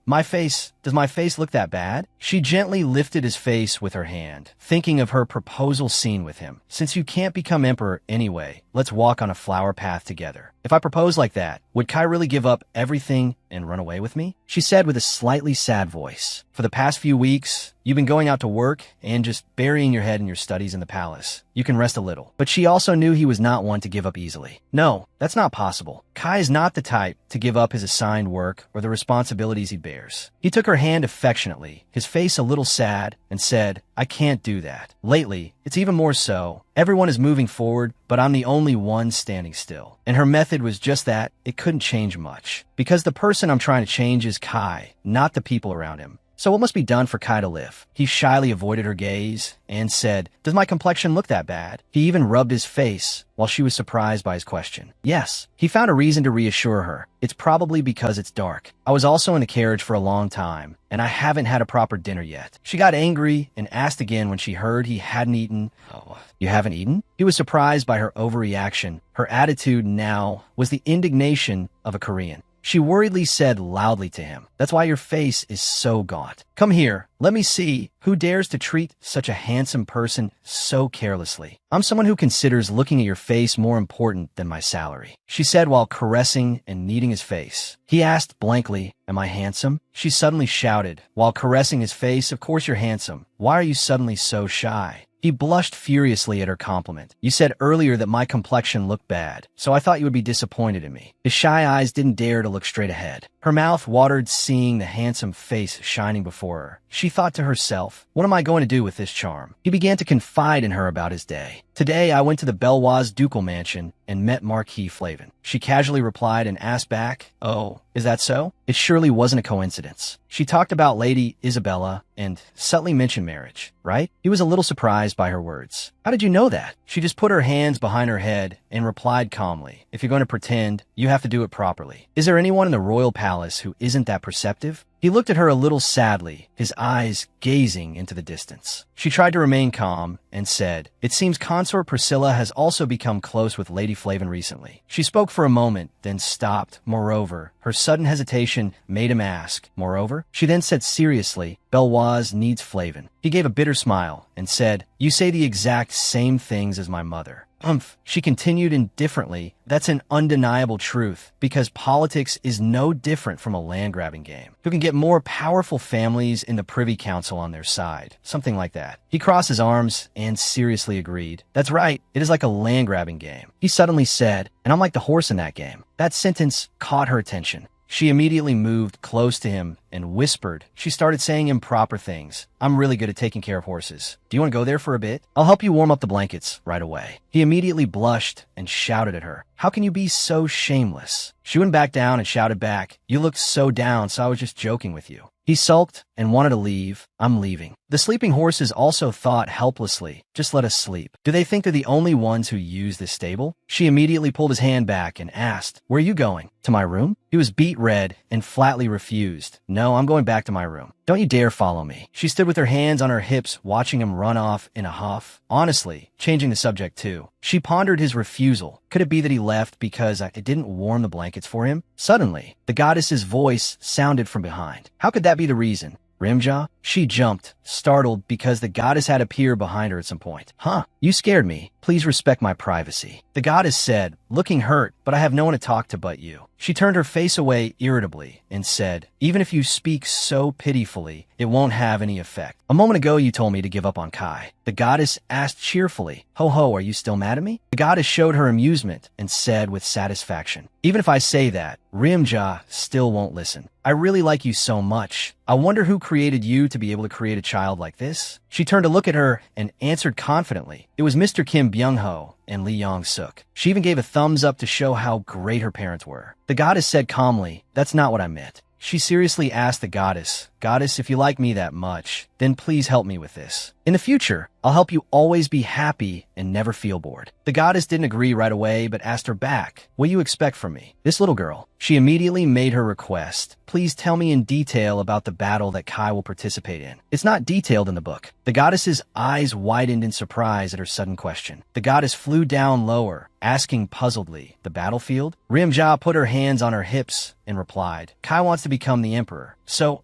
Does my face look that bad?" She gently lifted his face with her hand, thinking of her proposal scene with him. "Since you can't become emperor anyway, let's walk on a flower path together. If I propose like that, would Kai really give up everything and run away with me?" She said with a slightly sad voice, "For the past few weeks, you've been going out to work and just burying your head in your studies in the palace. You can rest a little." But she also knew he was not one to give up easily. No, that's not possible. Kai is not the type to give up his assigned work or the responsibilities he bears. He took her hand affectionately, his face a little sad, and said, "I can't do that. Lately, it's even more so. Everyone is moving forward, but I'm the only one standing still." And her method was just that. It couldn't change much. Because the person I'm trying to change is Kai, not the people around him. So what must be done for Kai to live? He shyly avoided her gaze and said, "Does my complexion look that bad?" He even rubbed his face while she was surprised by his question. Yes. He found a reason to reassure her. "It's probably because it's dark. I was also in the carriage for a long time, and I haven't had a proper dinner yet." She got angry and asked again when she heard he hadn't eaten. "Oh, you haven't eaten?" He was surprised by her overreaction. Her attitude now was the indignation of a Korean. She worriedly said loudly to him, "That's why your face is so gaunt. Come here, let me see who dares to treat such a handsome person so carelessly. I'm someone who considers looking at your face more important than my salary," she said while caressing and kneading his face. He asked blankly, "Am I handsome?" She suddenly shouted, while caressing his face, "Of course you're handsome. Why are you suddenly so shy?" He blushed furiously at her compliment. "You said earlier that my complexion looked bad, so I thought you would be disappointed in me." His shy eyes didn't dare to look straight ahead. Her mouth watered seeing the handsome face shining before her. She thought to herself, "What am I going to do with this charm?" He began to confide in her about his day. "Today I went to the Belwaz ducal mansion and met Marquis Flavin." She casually replied and asked back, "Oh, is that so?" It surely wasn't a coincidence. She talked about Lady Isabella and subtly mentioned marriage, right? He was a little surprised by her words. "How did you know that?" She just put her hands behind her head and replied calmly, "If you're going to pretend, you have to do it properly. Is there anyone in the royal palace who isn't that perceptive?" He looked at her a little sadly, his eyes gazing into the distance. She tried to remain calm and said, "It seems Consort Priscilla has also become close with Lady Flavin recently." She spoke for a moment, then stopped. Moreover, her sudden hesitation made him ask, "Moreover?" She then said seriously, "Belwaz needs Flavin." He gave a bitter smile and said, "You say the exact same things as my mother." "Umph," she continued indifferently, "that's an undeniable truth, because politics is no different from a land-grabbing game. Who can get more powerful families in the Privy Council on their side? Something like that." He crossed his arms and seriously agreed. "That's right, it is like a land-grabbing game." He suddenly said, "And I'm like the horse in that game." That sentence caught her attention. She immediately moved close to him and whispered. She started saying improper things. "I'm really good at taking care of horses. Do you want to go there for a bit? I'll help you warm up the blankets right away." He immediately blushed and shouted at her, "How can you be so shameless?" She went back down and shouted back, "You looked so down, so I was just joking with you." He sulked and wanted to leave. I'm leaving. The sleeping horses also thought helplessly, just let us sleep. Do they think they're the only ones who use this stable? She immediately pulled his hand back and asked, where are you going? To my room? He was beet red and flatly refused. No, I'm going back to my room. Don't you dare follow me. She stood with her hands on her hips, watching him run off in a huff. Honestly, changing the subject too. She pondered his refusal. Could it be that he left because it didn't warm the blankets for him? Suddenly, the goddess's voice sounded from behind. How could that be the reason? Rimja? She jumped, startled because the goddess had appeared behind her at some point. Huh, you scared me. Please respect my privacy. The goddess said, looking hurt, but I have no one to talk to but you. She turned her face away irritably and said, even if you speak so pitifully, it won't have any effect. A moment ago you told me to give up on Kai. The goddess asked cheerfully, ho ho, are you still mad at me? The goddess showed her amusement and said with satisfaction, even if I say that, Rimja still won't listen. I really like you so much. I wonder who created you to be able to create a child like this? She turned to look at her and answered confidently. It was Mr. Kim Byung-ho and Lee Yong-suk. She even gave a thumbs up to show how great her parents were. The goddess said calmly, that's not what I meant. She seriously asked the goddess, Goddess, if you like me that much, then please help me with this. In the future, I'll help you always be happy and never feel bored. The goddess didn't agree right away, but asked her back, what do you expect from me? This little girl. She immediately made her request. Please tell me in detail about the battle that Kai will participate in. It's not detailed in the book. The goddess's eyes widened in surprise at her sudden question. The goddess flew down lower, asking puzzledly, the battlefield? Rimja put her hands on her hips and replied, Kai wants to become the emperor. So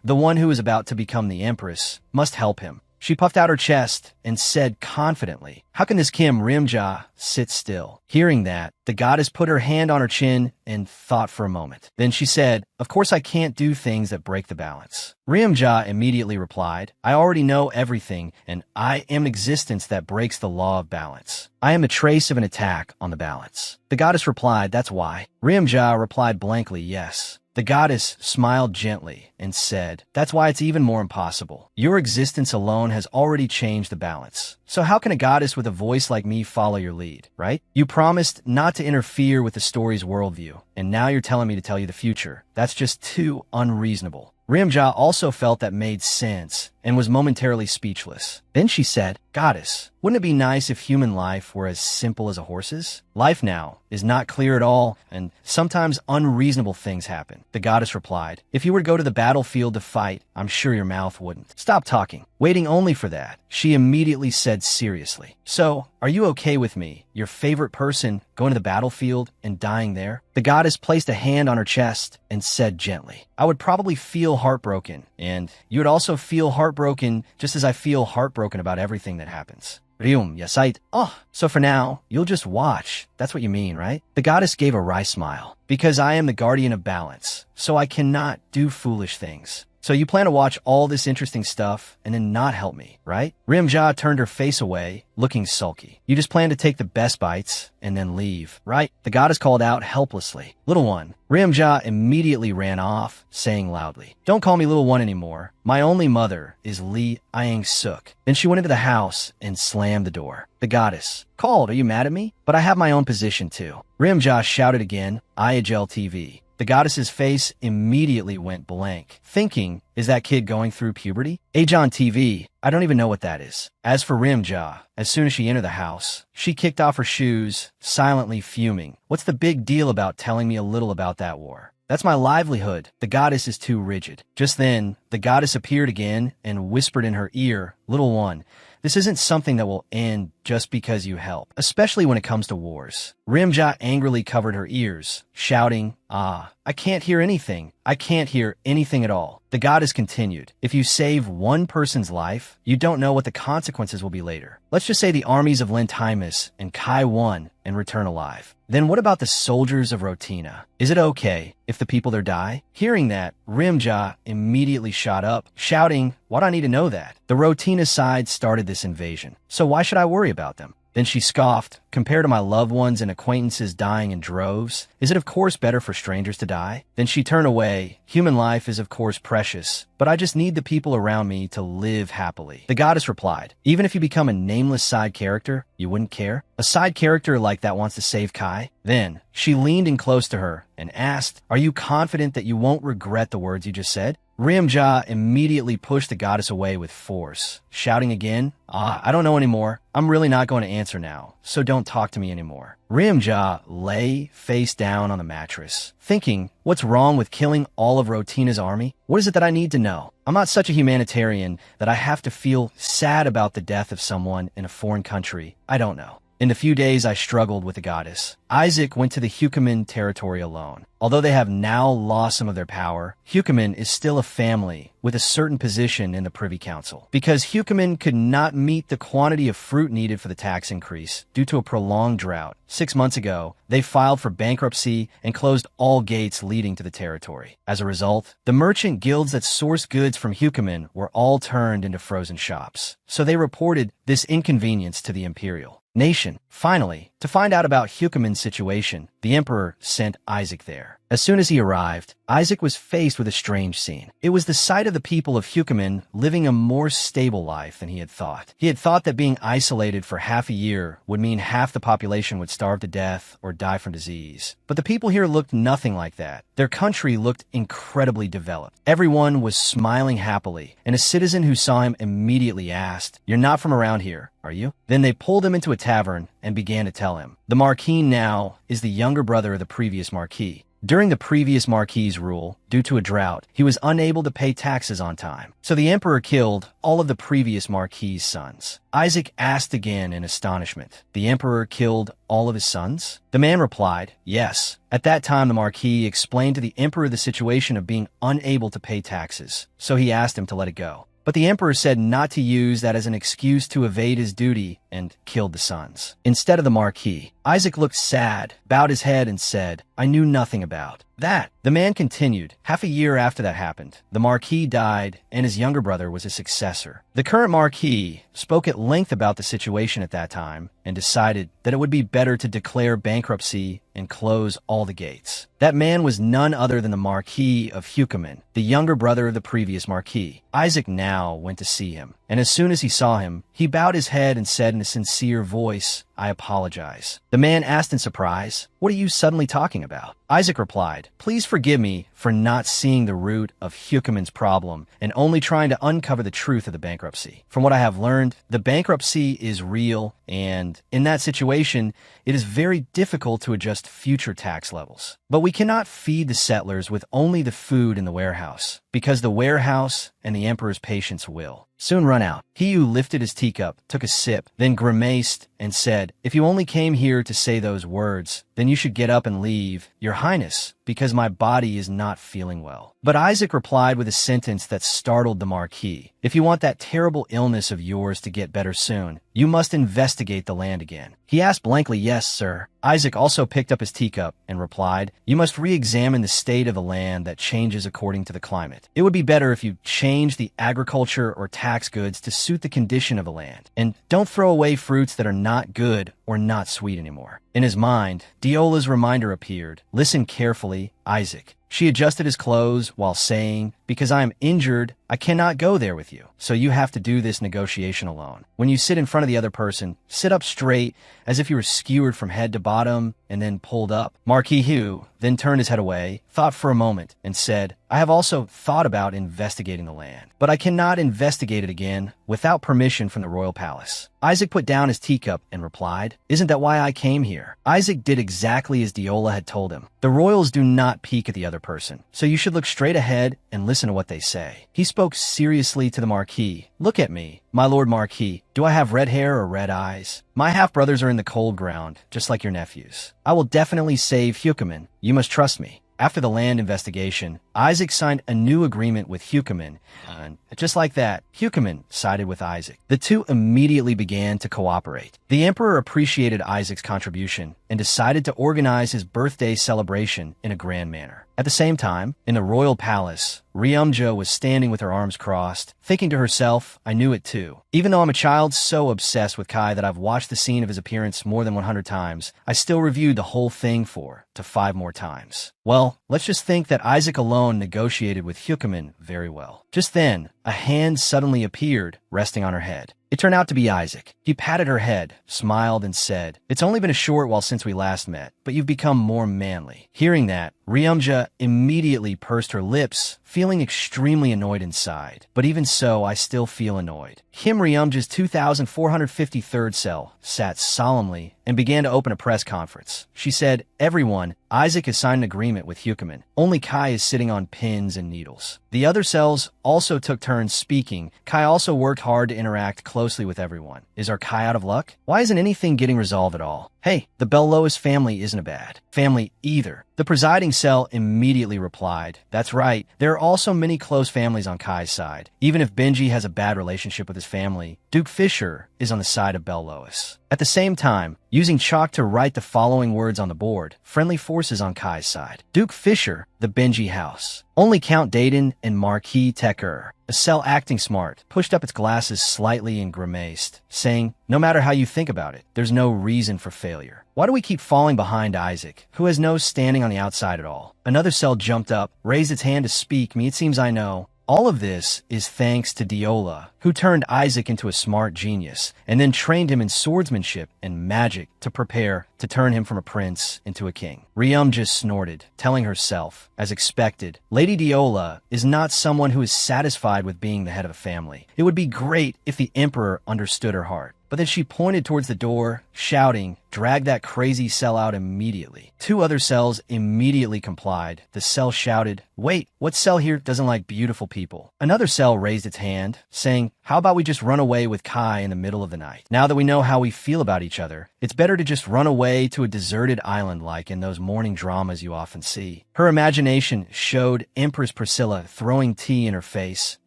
the one who is about to become the empress, must help him. She puffed out her chest and said confidently, how can this Kim Rimja sit still? Hearing that, the goddess put her hand on her chin and thought for a moment. Then she said, of course I can't do things that break the balance. Rimja immediately replied, I already know everything, and I am an existence that breaks the law of balance. I am a trace of an attack on the balance. The goddess replied, that's why. Rimja replied blankly, yes. The goddess smiled gently and said, that's why it's even more impossible. Your existence alone has already changed the balance. So how can a goddess with a voice like me follow your lead, right? You promised not to interfere with the story's worldview, and now you're telling me to tell you the future. That's just too unreasonable. Rimja also felt that made sense and was momentarily speechless. Then she said, Goddess, wouldn't it be nice if human life were as simple as a horse's? Life now is not clear at all, and sometimes unreasonable things happen. The goddess replied, if you were to go to the battlefield to fight, I'm sure your mouth wouldn't. Stop talking. Waiting only for that, she immediately said seriously, so, are you okay with me, your favorite person, going to the battlefield and dying there? The goddess placed a hand on her chest and said gently, I would probably feel heartbroken, and you would also feel heartbroken just as I feel heartbroken about everything that happens. Ryum, yasait. Oh, so for now, you'll just watch. That's what you mean, right? The goddess gave a wry smile. Because I am the guardian of balance, so I cannot do foolish things. So you plan to watch all this interesting stuff and then not help me, right? Rimja turned her face away, looking sulky. You just plan to take the best bites and then leave, right? The goddess called out helplessly. Little one. Rimja immediately ran off, saying loudly, don't call me little one anymore. My only mother is Lee Iang-suk. Then she went into the house and slammed the door. The goddess called, are you mad at me? But I have my own position too. Rimja shouted again, IHL TV. The goddess's face immediately went blank, thinking, is that kid going through puberty? Ajon TV, I don't even know what that is. As for Rimja, as soon as she entered the house, she kicked off her shoes, silently fuming. What's the big deal about telling me a little about that war? That's my livelihood. The goddess is too rigid. Just then, the goddess appeared again and whispered in her ear, little one, this isn't something that will end just because you help, especially when it comes to wars. Rimja angrily covered her ears, shouting, I can't hear anything. I can't hear anything at all. The goddess continued, if you save one person's life, you don't know what the consequences will be later. Let's just say the armies of Lentimus and Kai won and return alive. Then what about the soldiers of Rotina? Is it okay if the people there die? Hearing that, Rimja immediately shot up, shouting, why do I need to know that? The Rotina side started this invasion, so why should I worry about them? Then she scoffed, compared to my loved ones and acquaintances dying in droves, is it of course better for strangers to die? Then she turned away, human life is of course precious, but I just need the people around me to live happily. The goddess replied, even if you become a nameless side character, you wouldn't care? A side character like that wants to save Kai? Then, she leaned in close to her and asked, are you confident that you won't regret the words you just said? Ryumja immediately pushed the goddess away with force, shouting again, I don't know anymore. I'm really not going to answer now, so don't talk to me anymore. Ryumja lay face down on the mattress, thinking, what's wrong with killing all of Rotina's army? What is it that I need to know? I'm not such a humanitarian that I have to feel sad about the death of someone in a foreign country. I don't know. In the few days I struggled with the goddess, Isaac went to the Hukumin territory alone. Although they have now lost some of their power, Hukumin is still a family with a certain position in the Privy Council. Because Hukumin could not meet the quantity of fruit needed for the tax increase due to a prolonged drought, 6 months ago, they filed for bankruptcy and closed all gates leading to the territory. As a result, the merchant guilds that sourced goods from Hukumin were all turned into frozen shops. So they reported this inconvenience to the imperial nation. Finally, to find out about Hukumin's situation, the emperor sent Isaac there. As soon as he arrived, Isaac was faced with a strange scene. It was the sight of the people of Hukumin living a more stable life than he had thought. He had thought that being isolated for half a year would mean half the population would starve to death or die from disease. But the people here looked nothing like that. Their country looked incredibly developed. Everyone was smiling happily, and a citizen who saw him immediately asked, "You're not from around here, are you?" Then they pulled him into a tavern and began to tell him. The Marquis now is the younger brother of the previous Marquis. During the previous Marquis's rule, due to a drought, he was unable to pay taxes on time. So the emperor killed all of the previous Marquis's sons. Isaac asked again in astonishment, "The emperor killed all of his sons?" The man replied, "Yes." At that time, the Marquis explained to the emperor the situation of being unable to pay taxes, so he asked him to let it go. But the emperor said not to use that as an excuse to evade his duty and killed the sons. Instead of the Marquis, Isaac looked sad, bowed his head, and said, "I knew nothing about that." The man continued, "Half a year after that happened, the Marquis died and his younger brother was his successor. The current Marquis spoke at length about the situation at that time and decided that it would be better to declare bankruptcy and close all the gates. That man was none other than the Marquis of Hukumin, the younger brother of the previous Marquis. Isaac now went to see him, and as soon as he saw him, he bowed his head and said in a sincere voice, "I apologize." The man asked in surprise, "What are you suddenly talking about?" Isaac replied, "Please forgive me for not seeing the root of Hukumin's problem and only trying to uncover the truth of the bankruptcy. From what I have learned, the bankruptcy is real, and in that situation, it is very difficult to adjust future tax levels. But we cannot feed the settlers with only the food in the warehouse, because the warehouse and the emperor's patience will soon run out." He who lifted his teacup took a sip, then grimaced and said, "If you only came here to say those words, then you should get up and leave, Your Highness, because my body is not feeling well." But Isaac replied with a sentence that startled the Marquis. "If you want that terrible illness of yours to get better soon, you must investigate the land again." He asked blankly, "Yes, sir." Isaac also picked up his teacup and replied, "You must re-examine the state of the land that changes according to the climate. It would be better if you change the agriculture or tax goods to suit the condition of the land. And don't throw away fruits that are not good or not sweet anymore." In his mind, Diola's reminder appeared. "Listen carefully, Isaac." She adjusted his clothes while saying, "Because I am injured, I cannot go there with you. So you have to do this negotiation alone. When you sit in front of the other person, sit up straight as if you were skewered from head to bottom and then pulled up." Marquis Hugh then turned his head away, thought for a moment, and said, "I have also thought about investigating the land, but I cannot investigate it again without permission from the royal palace." Isaac put down his teacup and replied, "Isn't that why I came here?" Isaac did exactly as Diola had told him. The royals do not peek at the other person, so you should look straight ahead and listen to what they say. He spoke seriously to the Marquis. "Look at me, my lord Marquis. Do I have red hair or red eyes? My half-brothers are in the cold ground, just like your nephews. I will definitely save Hukumin. You must trust me." After the land investigation, Isaac signed a new agreement with Hukumin, and just like that, Hukumin sided with Isaac. The two immediately began to cooperate. The emperor appreciated Isaac's contribution and decided to organize his birthday celebration in a grand manner. At the same time, in the royal palace, Ryumja was standing with her arms crossed, thinking to herself, "I knew it too. Even though I'm a child so obsessed with Kai that I've watched the scene of his appearance more than 100 times, I still reviewed the whole thing 4 to 5 more times." Well, let's just think that Isaac alone negotiated with Hukumin very well. Just then, a hand suddenly appeared, resting on her head. It turned out to be Isaac. He patted her head, smiled, and said, "It's only been a short while since we last met, but you've become more manly." Hearing that, Ryumja immediately pursed her lips, feeling extremely annoyed inside. But even so, I still feel annoyed. Kim Ryumja's 2453rd cell sat solemnly and began to open a press conference. She said, "Everyone, Isaac has signed an agreement with Hukuman. Only Kai is sitting on pins and needles." The other cells also took turns speaking. Kai also worked hard to interact closely with everyone. Is our Kai out of luck? Why isn't anything getting resolved at all? Hey, the Bellois family isn't a bad family either. The presiding cell immediately replied, "That's right. There are also many close families on Kai's side. Even if Benji has a bad relationship with his family, Duke Fisher is on the side of Bellois." At the same time, using chalk to write the following words on the board, friendly forces on Kai's side. Duke Fisher, the Benji house. Only Count Dayton and Marquis Tecker. A cell acting smart, pushed up its glasses slightly and grimaced, saying, "No matter how you think about it, there's no reason for failure. Why do we keep falling behind Isaac, who has no standing on the outside at all?" Another cell jumped up, raised its hand to speak. "Me, it seems I know. All of this is thanks to Diola, who turned Isaac into a smart genius, and then trained him in swordsmanship and magic to prepare to turn him from a prince into a king." Ryum just snorted, telling herself, as expected, Lady Diola is not someone who is satisfied with being the head of a family. It would be great if the Emperor understood her heart. But then she pointed towards the door, shouting, "Drag that crazy cell out immediately." Two other cells immediately complied. The cell shouted, "Wait, what cell here doesn't like beautiful people?" Another cell raised its hand, saying, "How about we just run away with Kai in the middle of the night? Now that we know how we feel about each other, it's better to just run away to a deserted island like in those morning dramas you often see." Her imagination showed Empress Priscilla throwing tea in her face,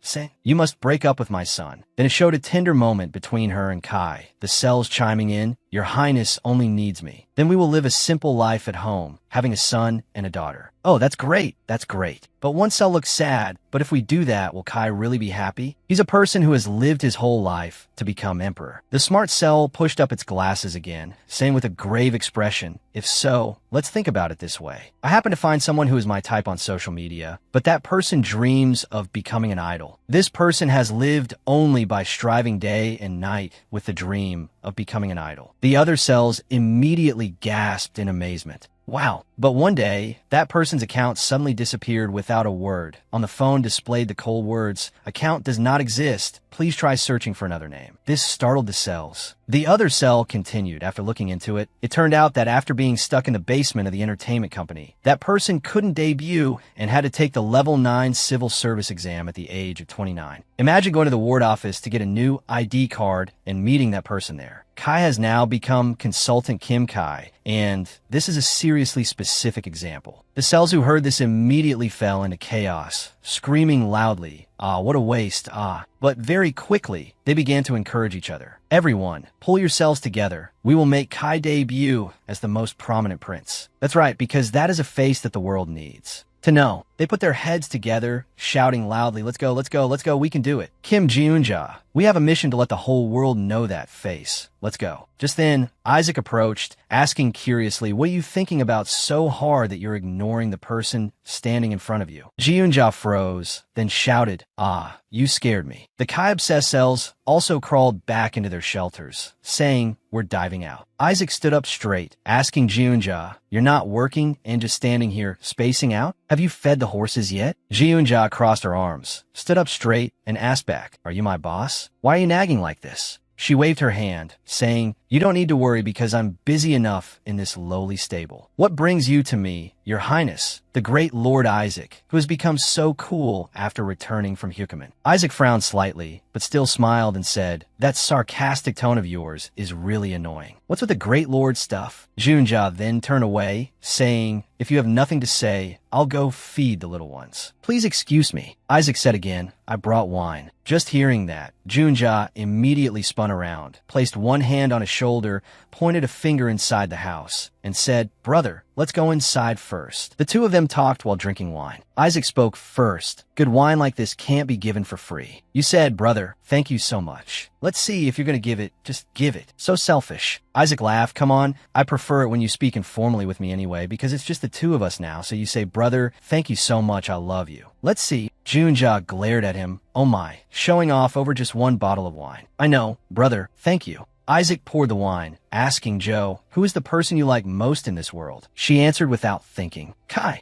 saying, "You must break up with my son." Then it showed a tender moment between her and Kai, the cells chiming in, "Your Highness only needs me. Then we will live a simple life at home, having a son and a daughter." "Oh, that's great. That's great." But one cell looks sad. "But if we do that, will Kai really be happy? He's a person who has lived his whole life to become emperor." The smart cell pushed up its glasses again, saying with a grave expression, "If so, let's think about it this way. I happen to find someone who is my type on social media, but that person dreams of becoming an idol. This person has lived only by striving day and night with the dream of becoming an idol." The other cells immediately gasped in amazement. Wow. But one day, that person's account suddenly disappeared without a word. On the phone displayed the cold words, "Account does not exist. Please try searching for another name." This startled the cells. The other cell continued. After looking into it, it turned out that after being stuck in the basement of the entertainment company, that person couldn't debut and had to take the level 9 civil service exam at the age of 29. Imagine going to the ward office to get a new ID card and meeting that person there. Kai has now become Consultant Kim Kai, and this is a seriously specific example. The cells who heard this immediately fell into chaos, screaming loudly, "Ah, what a waste, ah." But very quickly, they began to encourage each other. "Everyone, pull yourselves together. We will make Kai debut as the most prominent prince." That's right, because that is a face that the world needs to know. They put their heads together, shouting loudly, "Let's go, let's go, let's go, we can do it. Kim Jeunja, we have a mission to let the whole world know that face. Let's go." Just then, Isaac approached, asking curiously, "What are you thinking about so hard that you're ignoring the person standing in front of you?" Jeunja froze, then shouted, "Ah, you scared me." The Kai-obsessed cells also crawled back into their shelters, saying, "We're diving out." Isaac stood up straight, asking Jeunja, "You're not working and just standing here spacing out? Have you fed the horses yet?" Jeunja crossed her arms, stood up straight, and asked back, "Are you my boss? Why are you nagging like this?" She waved her hand, saying, "You don't need to worry because I'm busy enough in this lowly stable." "What brings you to me, Your Highness?" the great Lord Isaac, who has become so cool after returning from Hukuman. Isaac frowned slightly, but still smiled and said, "That sarcastic tone of yours is really annoying. What's with the great lord stuff?" Jeunja then turned away, saying, "If you have nothing to say, I'll go feed the little ones." "Please excuse me," Isaac said again, "I brought wine." Just hearing that, Jeunja immediately spun around, placed one hand on his shoulder, pointed a finger inside the house, and said, "Brother, let's go inside first." The two of them talked while drinking wine. Isaac spoke first. "Good wine like this can't be given for free." "You said, brother, thank you so much. Let's see if you're going to give it, just give it. So selfish." Isaac laughed. "Come on, I prefer it when you speak informally with me anyway, because it's just the two of us now, so you say, 'Brother, thank you so much, I love you.' Let's see." Junja glared at him. Oh my, showing off over just one bottle of wine. I know, brother, thank you. Isaac poured the wine, asking Jo, who is the person you like most in this world? She answered without thinking. Kai.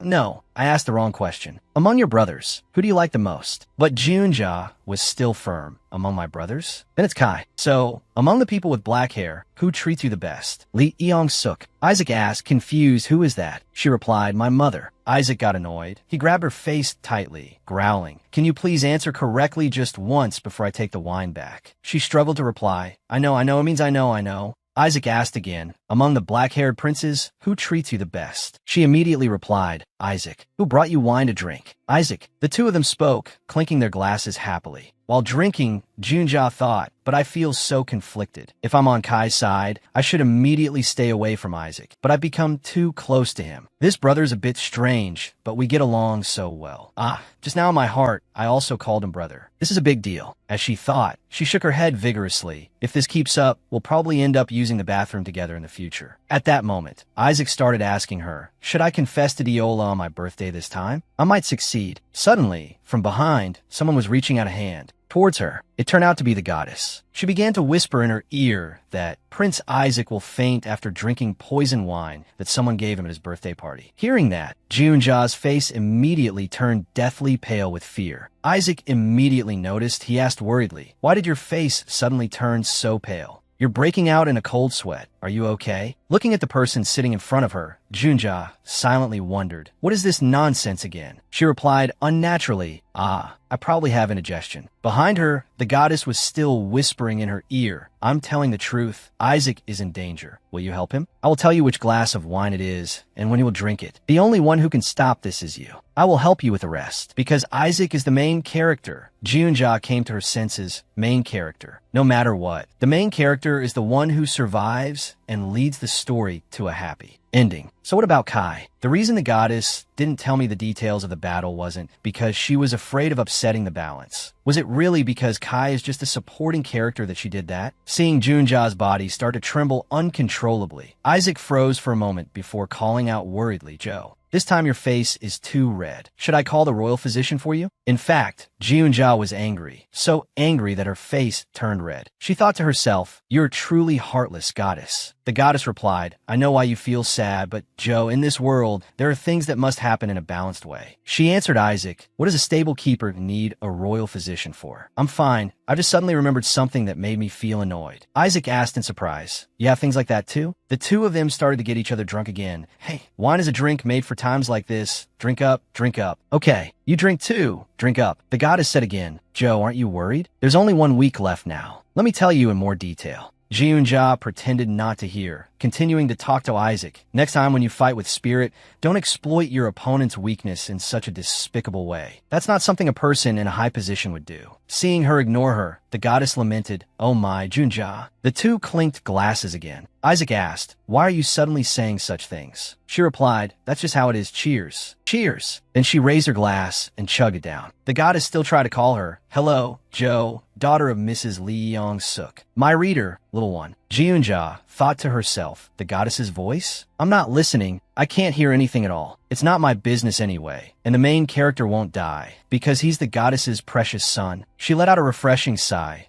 No, I asked the wrong question. Among your brothers, who do you like the most? But Junja was still firm. Among my brothers? Then it's Kai. So, among the people with black hair, who treats you the best? Lee Eong-suk. Isaac asked, confused, who is that? She replied, my mother. Isaac got annoyed. He grabbed her face tightly, growling. Can you please answer correctly just once before I take the wine back? She struggled to reply. I know, it means I know. Isaac asked again, among the black-haired princes, who treats you the best? She immediately replied, Isaac. Who brought you wine to drink? Isaac. The two of them spoke, clinking their glasses happily. While drinking, Junja thought, but I feel so conflicted. If I'm on Kai's side, I should immediately stay away from Isaac, but I've become too close to him. This brother's a bit strange, but we get along so well. Just now in my heart, I also called him brother. This is a big deal. As she thought, she shook her head vigorously. If this keeps up, we'll probably end up using the bathroom together in the future. At that moment, Isaac started asking her, should I confess to Diola on my birthday this time? I might succeed. Suddenly, from behind, someone was reaching out a hand towards her. It turned out to be the goddess. She began to whisper in her ear that Prince Isaac will faint after drinking poison wine that someone gave him at his birthday party. Hearing that, Junja's face immediately turned deathly pale with fear. Isaac immediately noticed. He asked worriedly, why did your face suddenly turn so pale? You're breaking out in a cold sweat. Are you okay? Looking at the person sitting in front of her, Junja silently wondered, what is this nonsense again? She replied unnaturally, I probably have indigestion. Behind her, the goddess was still whispering in her ear, I'm telling the truth. Isaac is in danger. Will you help him? I will tell you which glass of wine it is, and when he will drink it. The only one who can stop this is you. I will help you with the rest, because Isaac is the main character. Junja came to her senses. Main character. No matter what, the main character is the one who survives and leads the story to a happy ending. So what about Kai? The reason the goddess didn't tell me the details of the battle wasn't because she was afraid of upsetting the balance. Was it really because Kai is just a supporting character that she did that? Seeing Junja's body start to tremble uncontrollably, Isaac froze for a moment before calling out worriedly, Jo. This time your face is too red. Should I call the royal physician for you? In fact, Junja was angry. So angry that her face turned red. She thought to herself, you're a truly heartless goddess. The goddess replied, I know why you feel sad, but Jo, in this world, there are things that must happen in a balanced way. She answered Isaac, what does a stable keeper need a royal physician for? I'm fine. I just suddenly remembered something that made me feel annoyed. Isaac asked in surprise, you have things like that too? The two of them started to get each other drunk again. Hey, wine is a drink made for times like this. Drink up, drink up. Okay, you drink too. Drink up. The goddess said again, Jo, aren't you worried? There's only 1 week left now. Let me tell you in more detail. Junja pretended not to hear, continuing to talk to Isaac. Next time when you fight with spirit, don't exploit your opponent's weakness in such a despicable way. That's not something a person in a high position would do. Seeing her ignore her, the goddess lamented, oh my, Junja. The two clinked glasses again. Isaac asked, why are you suddenly saying such things? She replied, that's just how it is. Cheers. Cheers. Then she raised her glass and chugged it down. The goddess still tried to call her. Hello, Jo, daughter of Mrs. Lee Yong-suk. My reader, little one. Junja thought to herself, the goddess's voice? I'm not listening. I can't hear anything at all. It's not my business anyway. And the main character won't die, because he's the goddess's precious son. She let out a refreshing sigh.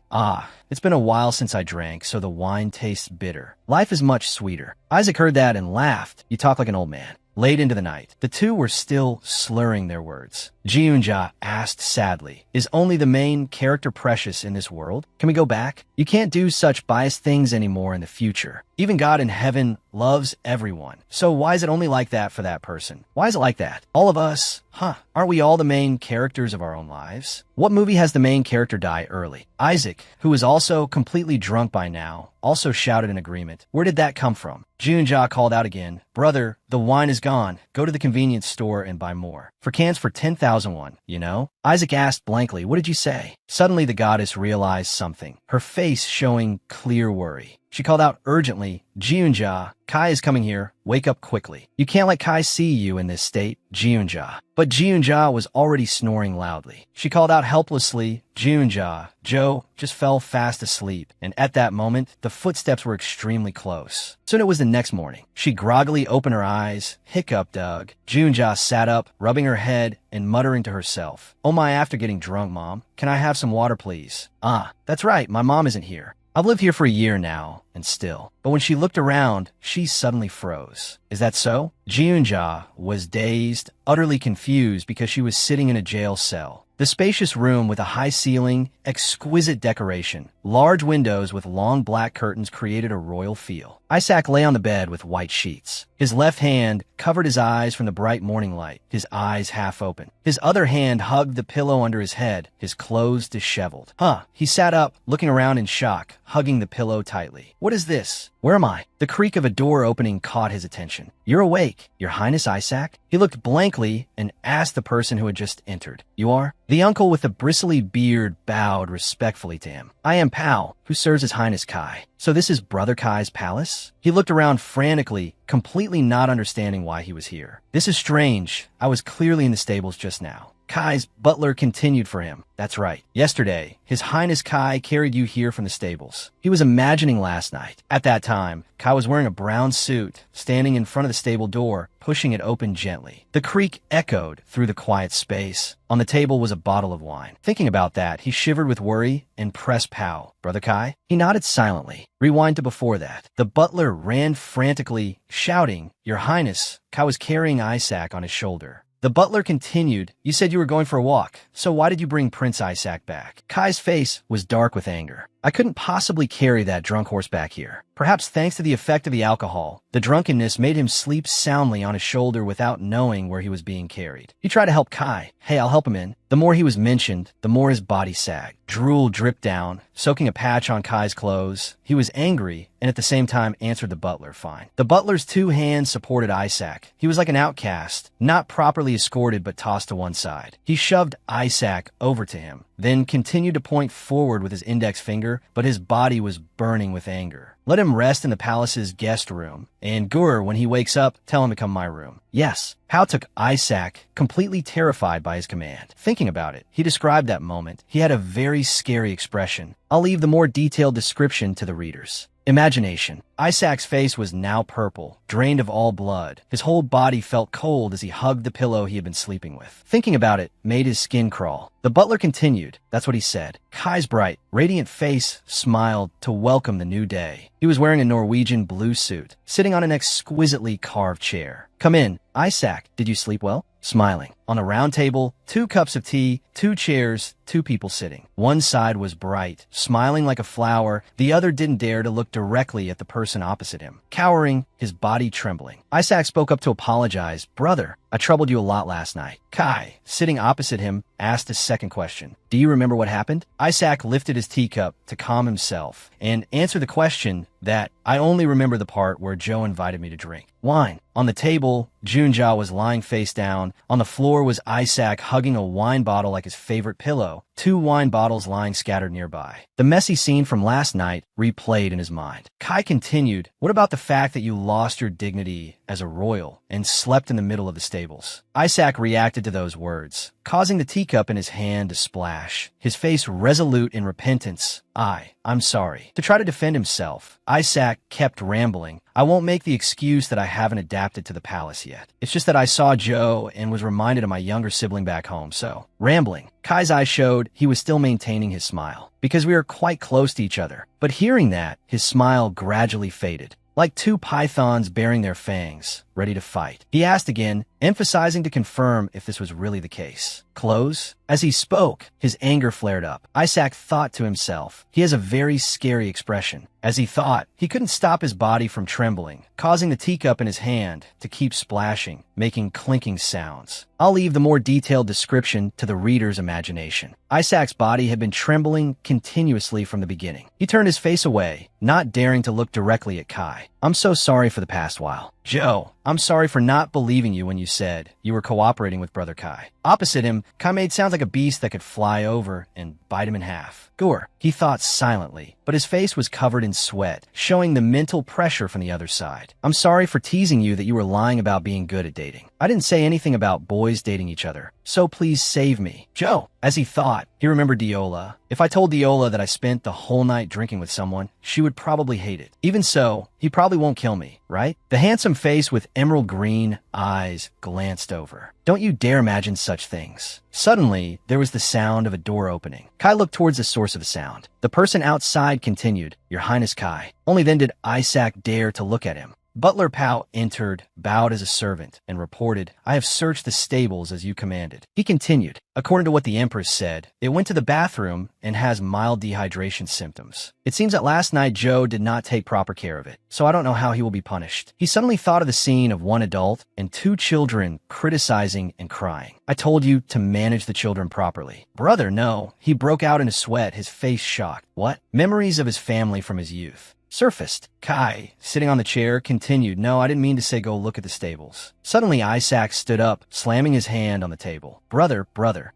It's been a while since I drank, so the wine tastes bitter. Life is much sweeter. Isaac heard that and laughed. You talk like an old man. Late into the night, the two were still slurring their words. Junja asked sadly, is only the main character precious in this world? Can we go back? You can't do such biased things anymore in the future. Even God in heaven loves everyone. So why is it only like that for that person? Why is it like that? All of us, aren't we all the main characters of our own lives? What movie has the main character die early? Isaac, who was also completely drunk by now, also shouted in agreement. Where did that come from? Junja called out again, brother, the wine is gone. Go to the convenience store and buy more. For cans for 10,000 won, you know? Isaac asked blankly, what did you say? Suddenly the goddess realized something, her face showing clear worry. She called out urgently, Jiunja, Kai is coming here. Wake up quickly. You can't let Kai see you in this state, Jiunja. But Jiunja was already snoring loudly. She called out helplessly, Jiunja. Joe just fell fast asleep, and at that moment, the footsteps were extremely close. Soon it was the next morning. She groggily opened her eyes, hiccuped Doug. Jiunja sat up, rubbing her head and muttering to herself, Oh my, after getting drunk, Mom. Can I have some water, please? Ah, that's right, my mom isn't here. I've lived here for a year now, and still. But when she looked around, she suddenly froze. Is that so? Jiunja was dazed, utterly confused because she was sitting in a jail cell. The spacious room with a high ceiling, exquisite decoration, large windows with long black curtains created a royal feel. Isaac lay on the bed with white sheets. His left hand covered his eyes from the bright morning light, his eyes half open. His other hand hugged the pillow under his head, his clothes disheveled. He sat up, looking around in shock, hugging the pillow tightly. What is this? Where am I? The creak of a door opening caught his attention. You're awake, Your Highness Isaac? He looked blankly and asked the person who had just entered. You are? The uncle with the bristly beard bowed respectfully to him. I am Pao, who serves His Highness Kai. So this is Brother Kai's palace? He looked around frantically, completely not understanding why he was here. This is strange. I was clearly in the stables just now. Kai's butler continued for him. That's right. Yesterday, His Highness Kai carried you here from the stables. He was imagining last night. At that time, Kai was wearing a brown suit, standing in front of the stable door, pushing it open gently. The creak echoed through the quiet space. On the table was a bottle of wine. Thinking about that, he shivered with worry and pressed Pao. Brother Kai? He nodded silently. Rewind to before that. The butler ran frantically, shouting, Your Highness. Kai was carrying Isaac on his shoulder. The butler continued, You said you were going for a walk, so why did you bring Prince Isaac back? Kai's face was dark with anger. I couldn't possibly carry that drunk horse back here. Perhaps thanks to the effect of the alcohol, the drunkenness made him sleep soundly on his shoulder without knowing where he was being carried. He tried to help Kai. Hey, I'll help him in. The more he was mentioned, the more his body sagged. Drool dripped down, soaking a patch on Kai's clothes. He was angry and at the same time answered the butler fine. The butler's two hands supported Isaac. He was like an outcast, not properly escorted but tossed to one side. He shoved Isaac over to him, then continued to point forward with his index finger, but his body was burning with anger. Let him rest in the palace's guest room, and Gur, when he wakes up, tell him to come to my room. Yes. Pao took Isaac, completely terrified by his command. Thinking about it, he described that moment. He had a very scary expression. I'll leave the more detailed description to the readers. Imagination. Isaac's face was now purple, drained of all blood. His whole body felt cold as he hugged the pillow he had been sleeping with. Thinking about it made his skin crawl. The butler continued. That's what he said. Kai's bright, radiant face smiled to welcome the new day. He was wearing a Norwegian blue suit, sitting on an exquisitely carved chair. Come in. Isaac, did you sleep well? Smiling. On a round table, 2 cups of tea, 2 chairs, 2 people sitting. One side was bright, smiling like a flower. The other didn't dare to look directly at the person opposite him. Cowering, his body trembling. Isaac spoke up to apologize. Brother, I troubled you a lot last night. Kai, sitting opposite him, asked a second question. Do you remember what happened? Isaac lifted his teacup to calm himself and answered the question that I only remember the part where Joe invited me to drink wine. On the table, Junja was lying face down. On the floor was Isaac hugging a wine bottle like his favorite pillow, 2 wine bottles lying scattered nearby. The messy scene from last night replayed in his mind. Kai continued, what about the fact that you lost your dignity as a royal and slept in the middle of the stables? Isaac reacted to those words, causing the teacup in his hand to splash, his face resolute in repentance. I'm sorry. To try to defend himself, Isaac kept rambling. I won't make the excuse that I haven't adapted to the palace yet. It's just that I saw Joe and was reminded of my younger sibling back home, so. Rambling. Kai's eyes showed he was still maintaining his smile, because we were quite close to each other. But hearing that, his smile gradually faded. Like 2 pythons baring their fangs, ready to fight. He asked again, emphasizing to confirm if this was really the case. Close? As he spoke, his anger flared up. Isaac thought to himself, he has a very scary expression. As he thought, he couldn't stop his body from trembling, causing the teacup in his hand to keep splashing, making clinking sounds. I'll leave the more detailed description to the reader's imagination. Isaac's body had been trembling continuously from the beginning. He turned his face away, not daring to look directly at Kai. I'm so sorry for the past while. Joe, I'm sorry for not believing you when you said you were cooperating with Brother Kai. Opposite him, Kai made sounds like a beast that could fly over and bite him in half. Gore, he thought silently, but his face was covered in sweat, showing the mental pressure from the other side. I'm sorry for teasing you that you were lying about being good at dating. I didn't say anything about boys dating each other, so please save me. Joe, as he thought, he remembered Diola. If I told Diola that I spent the whole night drinking with someone, she would probably hate it. Even so, he probably won't kill me, right? The handsome face with emerald green eyes glanced over. Don't you dare imagine such things. Suddenly, there was the sound of a door opening. Kai looked towards the source of the sound. The person outside continued, Your Highness Kai. Only then did Isaac dare to look at him. Butler Pao entered, bowed as a servant, and reported, I have searched the stables as you commanded. He continued, according to what the Empress said, it went to the bathroom and has mild dehydration symptoms. It seems that last night Joe did not take proper care of it, so I don't know how he will be punished. He suddenly thought of the scene of one adult and two children criticizing and crying. I told you to manage the children properly. Brother, no. He broke out in a sweat, his face shocked. What? Memories of his family from his youth surfaced. Kai, sitting on the chair, continued, No, I didn't mean to say go look at the stables. Suddenly, Isaac stood up, slamming his hand on the table. Brother.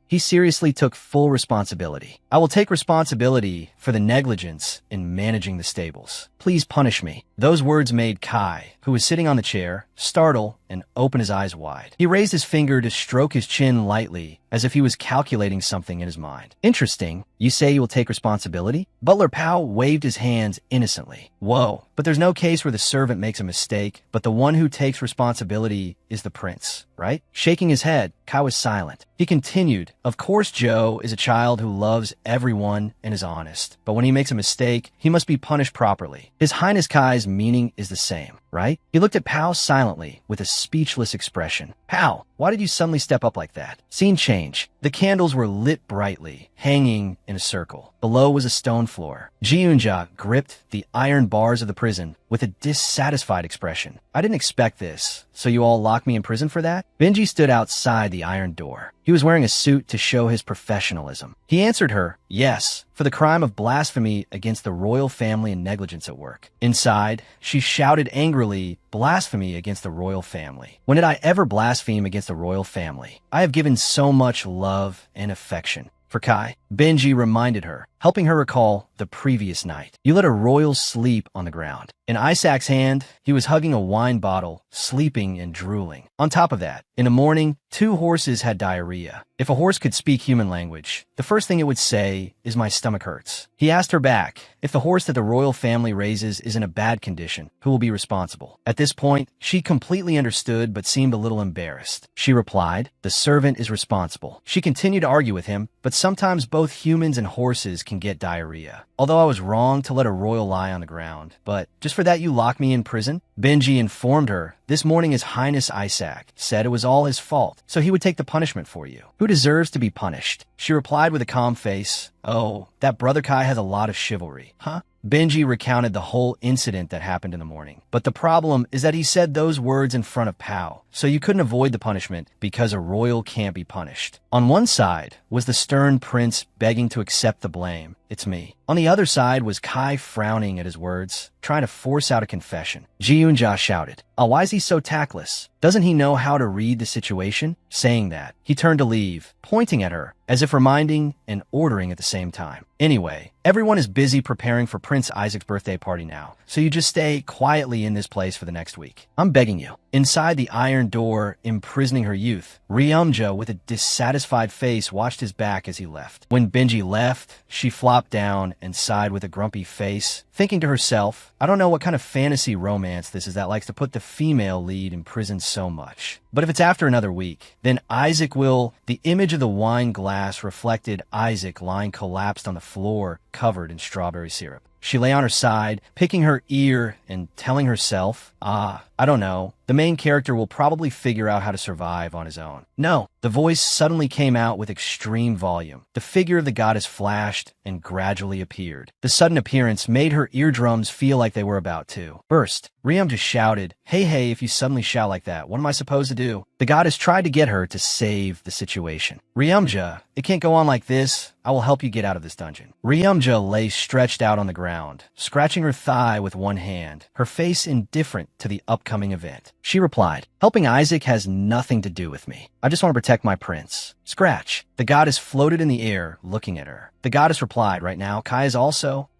He seriously took full responsibility. I will take responsibility for the negligence in managing the stables. Please punish me. Those words made Kai, who was sitting on the chair, startle and open his eyes wide. He raised his finger to stroke his chin lightly, as if he was calculating something in his mind. Interesting. You say you will take responsibility? Butler Pao waved his hands innocently. Whoa. But there's no case where the servant makes a mistake, but the one who takes responsibility is the prince, right? Shaking his head, Kai was silent. He continued, Of course Joe is a child who loves everyone and is honest, but when he makes a mistake, he must be punished properly. His Highness Kai's meaning is the same, right? He looked at Pao silently with a speechless expression. Pao, why did you suddenly step up like that? Scene change. The candles were lit brightly, hanging in a circle. Below was a stone floor. Jiunja gripped the iron bars of the prison with a dissatisfied expression. I didn't expect this, so you all locked me in prison for that? Benji stood outside the iron door. He was wearing a suit to show his professionalism. He answered her, Yes, for the crime of blasphemy against the royal family and negligence at work. Inside, she shouted angrily, Blasphemy against the royal family. When did I ever blaspheme against the royal family? I have given so much love and affection. For Kai, Benji reminded her, helping her recall the previous night. You let a royal sleep on the ground. In Isaac's hand, he was hugging a wine bottle, sleeping and drooling. On top of that, in the morning, 2 horses had diarrhea. If a horse could speak human language, the first thing it would say is my stomach hurts. He asked her back, if the horse that the royal family raises is in a bad condition, who will be responsible? At this point, she completely understood but seemed a little embarrassed. She replied, the servant is responsible. She continued to argue with him, but sometimes both humans and horses can get diarrhea. Although I was wrong to let a royal lie on the ground, but just for that you locked me in prison? Benji informed her, this morning His Highness Isaac said it was all his fault, so he would take the punishment for you. Who deserves to be punished? She replied with a calm face, oh, that Brother Kai has a lot of chivalry. Huh? Benji recounted the whole incident that happened in the morning. But the problem is that he said those words in front of Pao, so you couldn't avoid the punishment because a royal can't be punished. On one side was the stern prince begging to accept the blame. It's me. On the other side was Kai frowning at his words, trying to force out a confession. Jiunja shouted, oh, why is he so tactless? Doesn't he know how to read the situation? Saying that, he turned to leave, pointing at her, as if reminding and ordering at the same time. Anyway, everyone is busy preparing for Prince Isaac's birthday party now, so you just stay quietly in this place for the next week. I'm begging you. Inside the iron door imprisoning her youth, Ryumja with a dissatisfied face watched his back as he left. When Benji left, she flopped down and sighed with a grumpy face, thinking to herself, I don't know what kind of fantasy romance this is that likes to put the female lead in prison so much. But if it's after another week, then Isaac will... The image of the wine glass reflected Isaac lying collapsed on the floor, covered in strawberry syrup. She lay on her side, picking her ear and telling herself, I don't know, the main character will probably figure out how to survive on his own. No, the voice suddenly came out with extreme volume. The figure of the goddess flashed and gradually appeared. The sudden appearance made her eardrums feel like they were about to burst. Ryum just shouted, hey, if you suddenly shout like that, what am I supposed to do? The goddess tried to get her to save the situation. Ryumja, it can't go on like this. I will help you get out of this dungeon. Ryumja lay stretched out on the ground, scratching her thigh with one hand, her face indifferent to the upcoming event. She replied, helping Isaac has nothing to do with me. I just want to protect my prince. Scratch. The goddess floated in the air, looking at her. The goddess replied, right now, Kai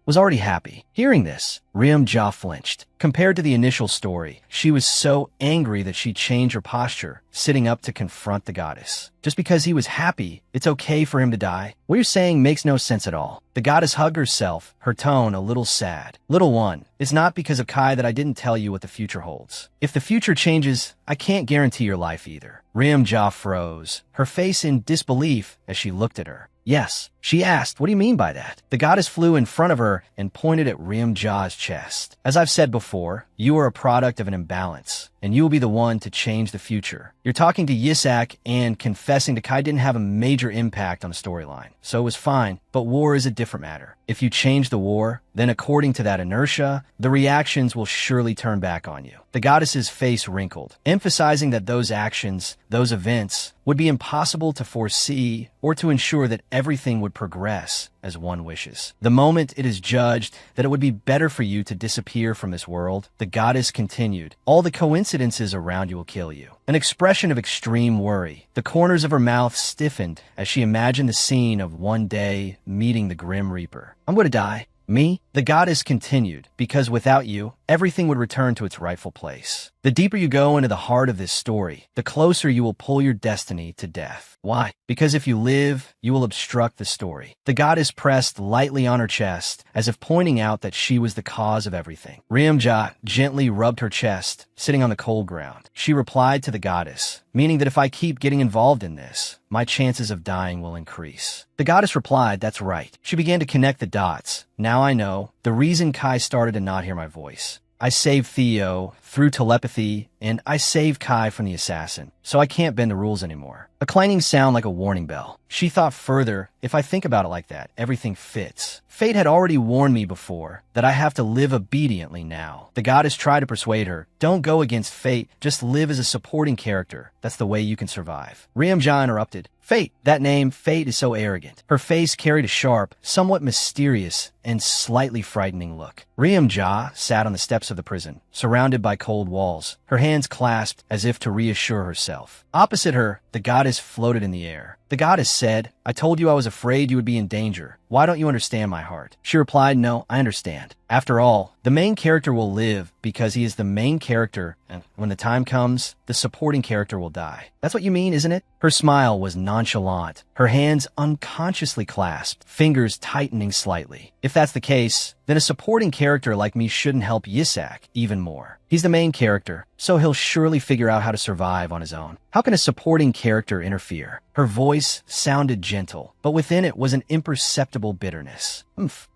was already happy. Hearing this, Ryumja flinched. Compared to the initial story, she was so angry that she changed her posture, sitting up to confront the goddess. Just because he was happy, it's okay for him to die? What you're saying makes no sense at all. The goddess hugged herself, her tone a little sad. Little one, it's not because of Kai that I didn't tell you what the future holds. If the future changes, I can't guarantee your life either. Ryumja froze, her face in disbelief as she looked at her. Yes, she asked, what do you mean by that? The goddess flew in front of her and pointed at Ryumja's chest. As I've said before, you are a product of an imbalance, and you will be the one to change the future. You're talking to Yisak and confessing to Kai didn't have a major impact on the storyline, so it was fine, but war is a different matter. If you change the war, then according to that inertia, the reactions will surely turn back on you. The goddess's face wrinkled, emphasizing that those actions, those events, would be impossible to foresee or to ensure that everything would progress as one wishes. The moment it is judged that it would be better for you to disappear from this world, the goddess continued, all the coincidences around you will kill you. An expression of extreme worry. The corners of her mouth stiffened as she imagined the scene of one day meeting the Grim Reaper. I'm going to die. Me? The goddess continued, because without you, everything would return to its rightful place. The deeper you go into the heart of this story, the closer you will pull your destiny to death. Why? Because if you live, you will obstruct the story. The goddess pressed lightly on her chest, as if pointing out that she was the cause of everything. Ryumja gently rubbed her chest, sitting on the cold ground. She replied to the goddess, meaning that if I keep getting involved in this, my chances of dying will increase. The goddess replied, that's right. She began to connect the dots. Now I know the reason Kai started to not hear my voice. I saved Theo through telepathy, and I saved Kai from the assassin, so I can't bend the rules anymore. A clanging sound like a warning bell. She thought further, if I think about it like that, everything fits. Fate had already warned me before that I have to live obediently now. The goddess tried to persuade her, don't go against fate, just live as a supporting character. That's the way you can survive. Ryumja interrupted. Fate. That name, Fate, is so arrogant. Her face carried a sharp, somewhat mysterious, and slightly frightening look. Ryumja sat on the steps of the prison, surrounded by cold walls, her hands clasped as if to reassure herself. Opposite her, the goddess floated in the air. The goddess said, I told you I was afraid you would be in danger. Why don't you understand my heart? She replied, no, I understand. After all, the main character will live because he is the main character, and when the time comes, the supporting character will die. That's what you mean, isn't it? Her smile was nonchalant, her hands unconsciously clasped, fingers tightening slightly. If that's the case, then a supporting character like me shouldn't help Yisak even more. He's the main character, so he'll surely figure out how to survive on his own. How can a supporting character interfere? Her voice sounded gentle, but within it was an imperceptible bitterness.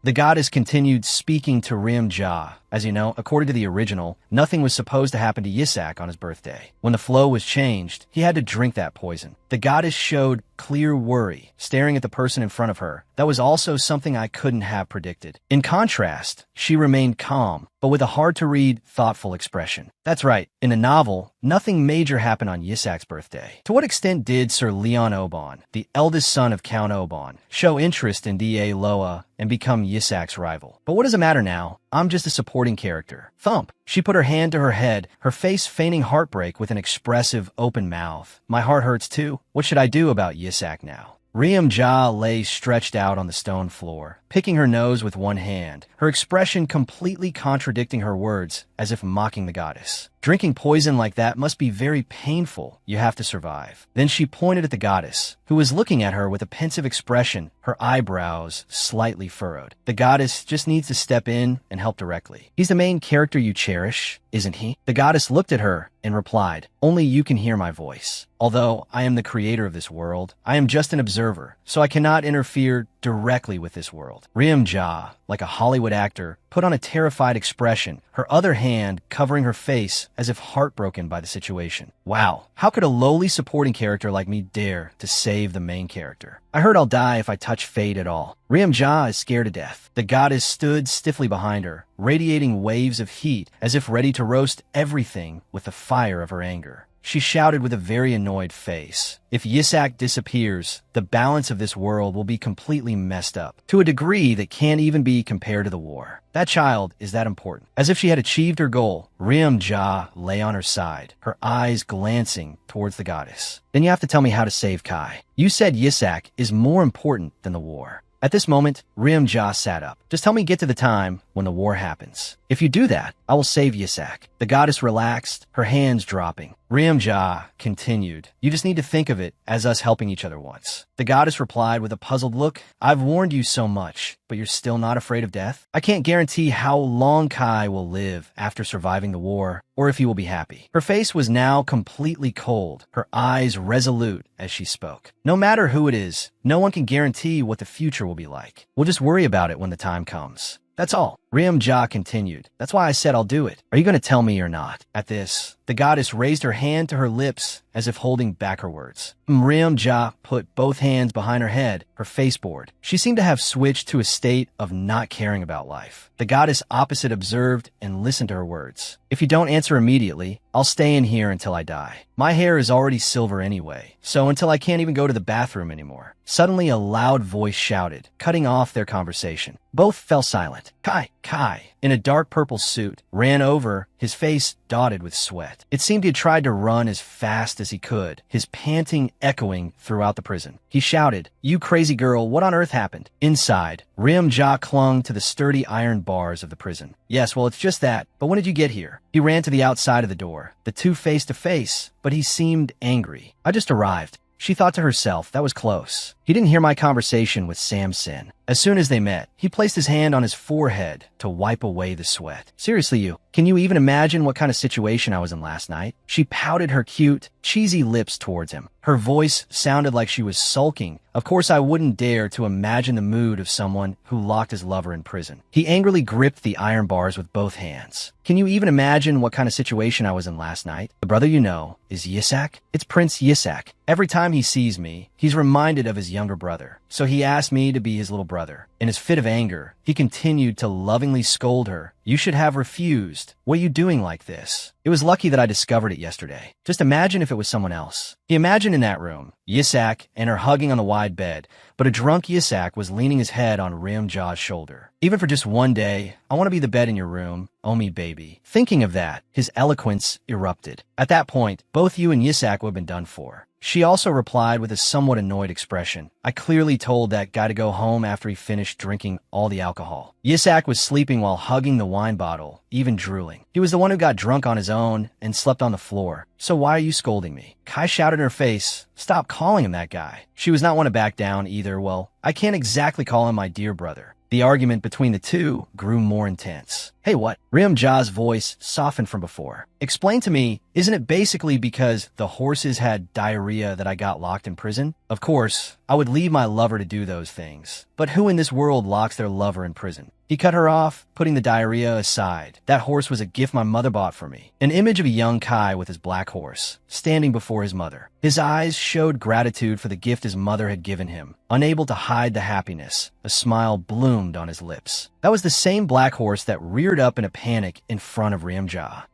The goddess continued speaking to Ryumja. As you know, according to the original, nothing was supposed to happen to Yisak on his birthday. When the flow was changed, he had to drink that poison. The goddess showed clear worry, staring at the person in front of her. That was also something I couldn't have predicted. In contrast, she remained calm, but with a hard-to-read, thoughtful expression. That's right, in a novel, nothing major happened on Yisak's birthday. To what extent did Sir Leon Oban, the eldest son of Count Oban, show interest in D.A. Loa and become Yisak's rival? But what does it matter now? I'm just a supporting character. Thump! She put her hand to her head, her face feigning heartbreak with an expressive, open mouth. My heart hurts too. What should I do about Yisak now? Ryumja lay stretched out on the stone floor, picking her nose with one hand, her expression completely contradicting her words, as if mocking the goddess. Drinking poison like that must be very painful. You have to survive. Then she pointed at the goddess, who was looking at her with a pensive expression, her eyebrows slightly furrowed. The goddess just needs to step in and help directly. He's the main character you cherish, isn't he? The goddess looked at her and replied, only you can hear my voice. Although I am the creator of this world, I am just an observer, so I cannot interfere directly with this world. Ryumja, like a Hollywood actor, put on a terrified expression, her other hand covering her face as if heartbroken by the situation. Wow, how could a lowly supporting character like me dare to save the main character? I heard I'll die if I touch fate at all. Ryumja is scared to death. The goddess stood stiffly behind her, radiating waves of heat as if ready to roast everything with the fire of her anger. She shouted with a very annoyed face. If Yisak disappears, the balance of this world will be completely messed up, to a degree that can't even be compared to the war. That child is that important. As if she had achieved her goal, Ryumja lay on her side, her eyes glancing towards the goddess. Then you have to tell me how to save Kai. You said Yisak is more important than the war. At this moment, Ryumja sat up. Just help me get to the time when the war happens. If you do that, I will save Yisak. The goddess relaxed, her hands dropping. Ryumja continued, you just need to think of it as us helping each other once. The goddess replied with a puzzled look, I've warned you so much, but you're still not afraid of death? I can't guarantee how long Kai will live after surviving the war, or if he will be happy. Her face was now completely cold, her eyes resolute as she spoke. No matter who it is, no one can guarantee what the future will be like. We'll just worry about it when the time comes. That's all. Ryumja continued. That's why I said I'll do it. Are you going to tell me or not? At this, the goddess raised her hand to her lips as if holding back her words. Ryumja put both hands behind her head, her face bored. She seemed to have switched to a state of not caring about life. The goddess opposite observed and listened to her words. If you don't answer immediately, I'll stay in here until I die. My hair is already silver anyway, so until I can't even go to the bathroom anymore. Suddenly a loud voice shouted, cutting off their conversation. Both fell silent. Kai, in a dark purple suit, ran over, his face dotted with sweat. It seemed he had tried to run as fast as he could, his panting echoing throughout the prison. He shouted, you crazy girl, what on earth happened? Inside, Ryumja clung to the sturdy iron bars of the prison. Yes, well, it's just that, but when did you get here? He ran to the outside of the door, the two face to face, but he seemed angry. I just arrived. She thought to herself, that was close. He didn't hear my conversation with Samson. As soon as they met, he placed his hand on his forehead to wipe away the sweat. Seriously, can you even imagine what kind of situation I was in last night? She pouted her cute, cheesy lips towards him. Her voice sounded like she was sulking. Of course, I wouldn't dare to imagine the mood of someone who locked his lover in prison. He angrily gripped the iron bars with both hands. Can you even imagine what kind of situation I was in last night? The brother you know is Yisak. It's Prince Yisak. Every time he sees me, he's reminded of his younger brother. So he asked me to be his little brother. In his fit of anger, he continued to lovingly scold her. You should have refused. What are you doing like this? It was lucky that I discovered it yesterday. Just imagine if it was someone else. He imagined in that room, Yisak and her hugging on the wide bed, but a drunk Yisak was leaning his head on Ryumja's shoulder. Even for just one day, I want to be the bed in your room. Oh me baby. Thinking of that, his eloquence erupted. At that point, both you and Yisak would have been done for. She also replied with a somewhat annoyed expression. I clearly told that guy to go home after he finished drinking all the alcohol. Yisak was sleeping while hugging the wine bottle, even drooling. He was the one who got drunk on his own and slept on the floor. So why are you scolding me? Kai shouted in her face, stop calling him that guy. She was not one to back down either. Well, I can't exactly call him my dear brother. The argument between the two grew more intense. Hey, what? Ryumja's voice softened from before. Explain to me, isn't it basically because the horses had diarrhea that I got locked in prison? Of course, I would leave my lover to do those things. But who in this world locks their lover in prison? He cut her off, putting the diarrhea aside. That horse was a gift my mother bought for me. An image of a young Kai with his black horse, standing before his mother. His eyes showed gratitude for the gift his mother had given him. Unable to hide the happiness, a smile bloomed on his lips. That was the same black horse that reared up in a panic in front of Ryumja.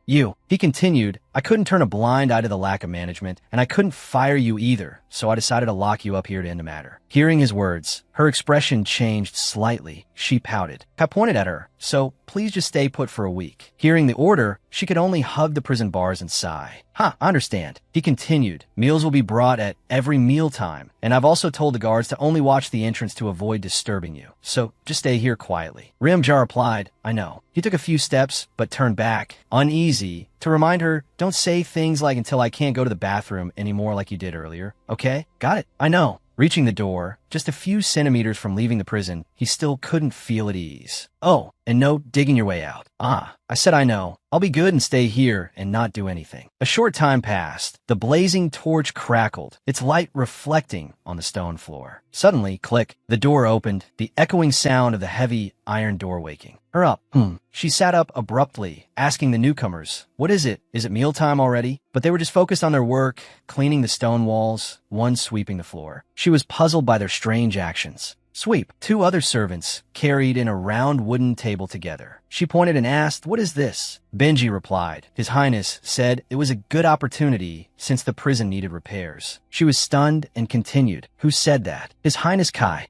He continued, I couldn't turn a blind eye to the lack of management, and I couldn't fire you either, so I decided to lock you up here to end the matter. Hearing his words, her expression changed slightly. She pouted. I pointed at her, so please just stay put for a week. Hearing the order, she could only hug the prison bars and sigh. I understand. He continued, meals will be brought at every mealtime, and I've also told the guards to only watch the entrance to avoid disturbing you. So just stay here quietly. Ryumja replied, I know. He took a few steps, but turned back, uneasy, to remind her, don't say things like until I can't go to the bathroom anymore like you did earlier. Okay? Got it. I know. Reaching the door, just a few centimeters from leaving the prison, he still couldn't feel at ease. Oh, and no digging your way out. Ah, I said I know. I'll be good and stay here and not do anything. A short time passed. The blazing torch crackled, its light reflecting on the stone floor. Suddenly, click, the door opened, the echoing sound of the heavy iron door waking her up. She sat up abruptly, asking the newcomers, "What is it? Is it mealtime already?" But they were just focused on their work, cleaning the stone walls, one sweeping the floor. She was puzzled by their strange actions. Sweep. Two other servants carried in a round wooden table together. She pointed and asked, "What is this?" Benji replied. His Highness said it was a good opportunity since the prison needed repairs. She was stunned and continued, "Who said that?" His Highness Kai.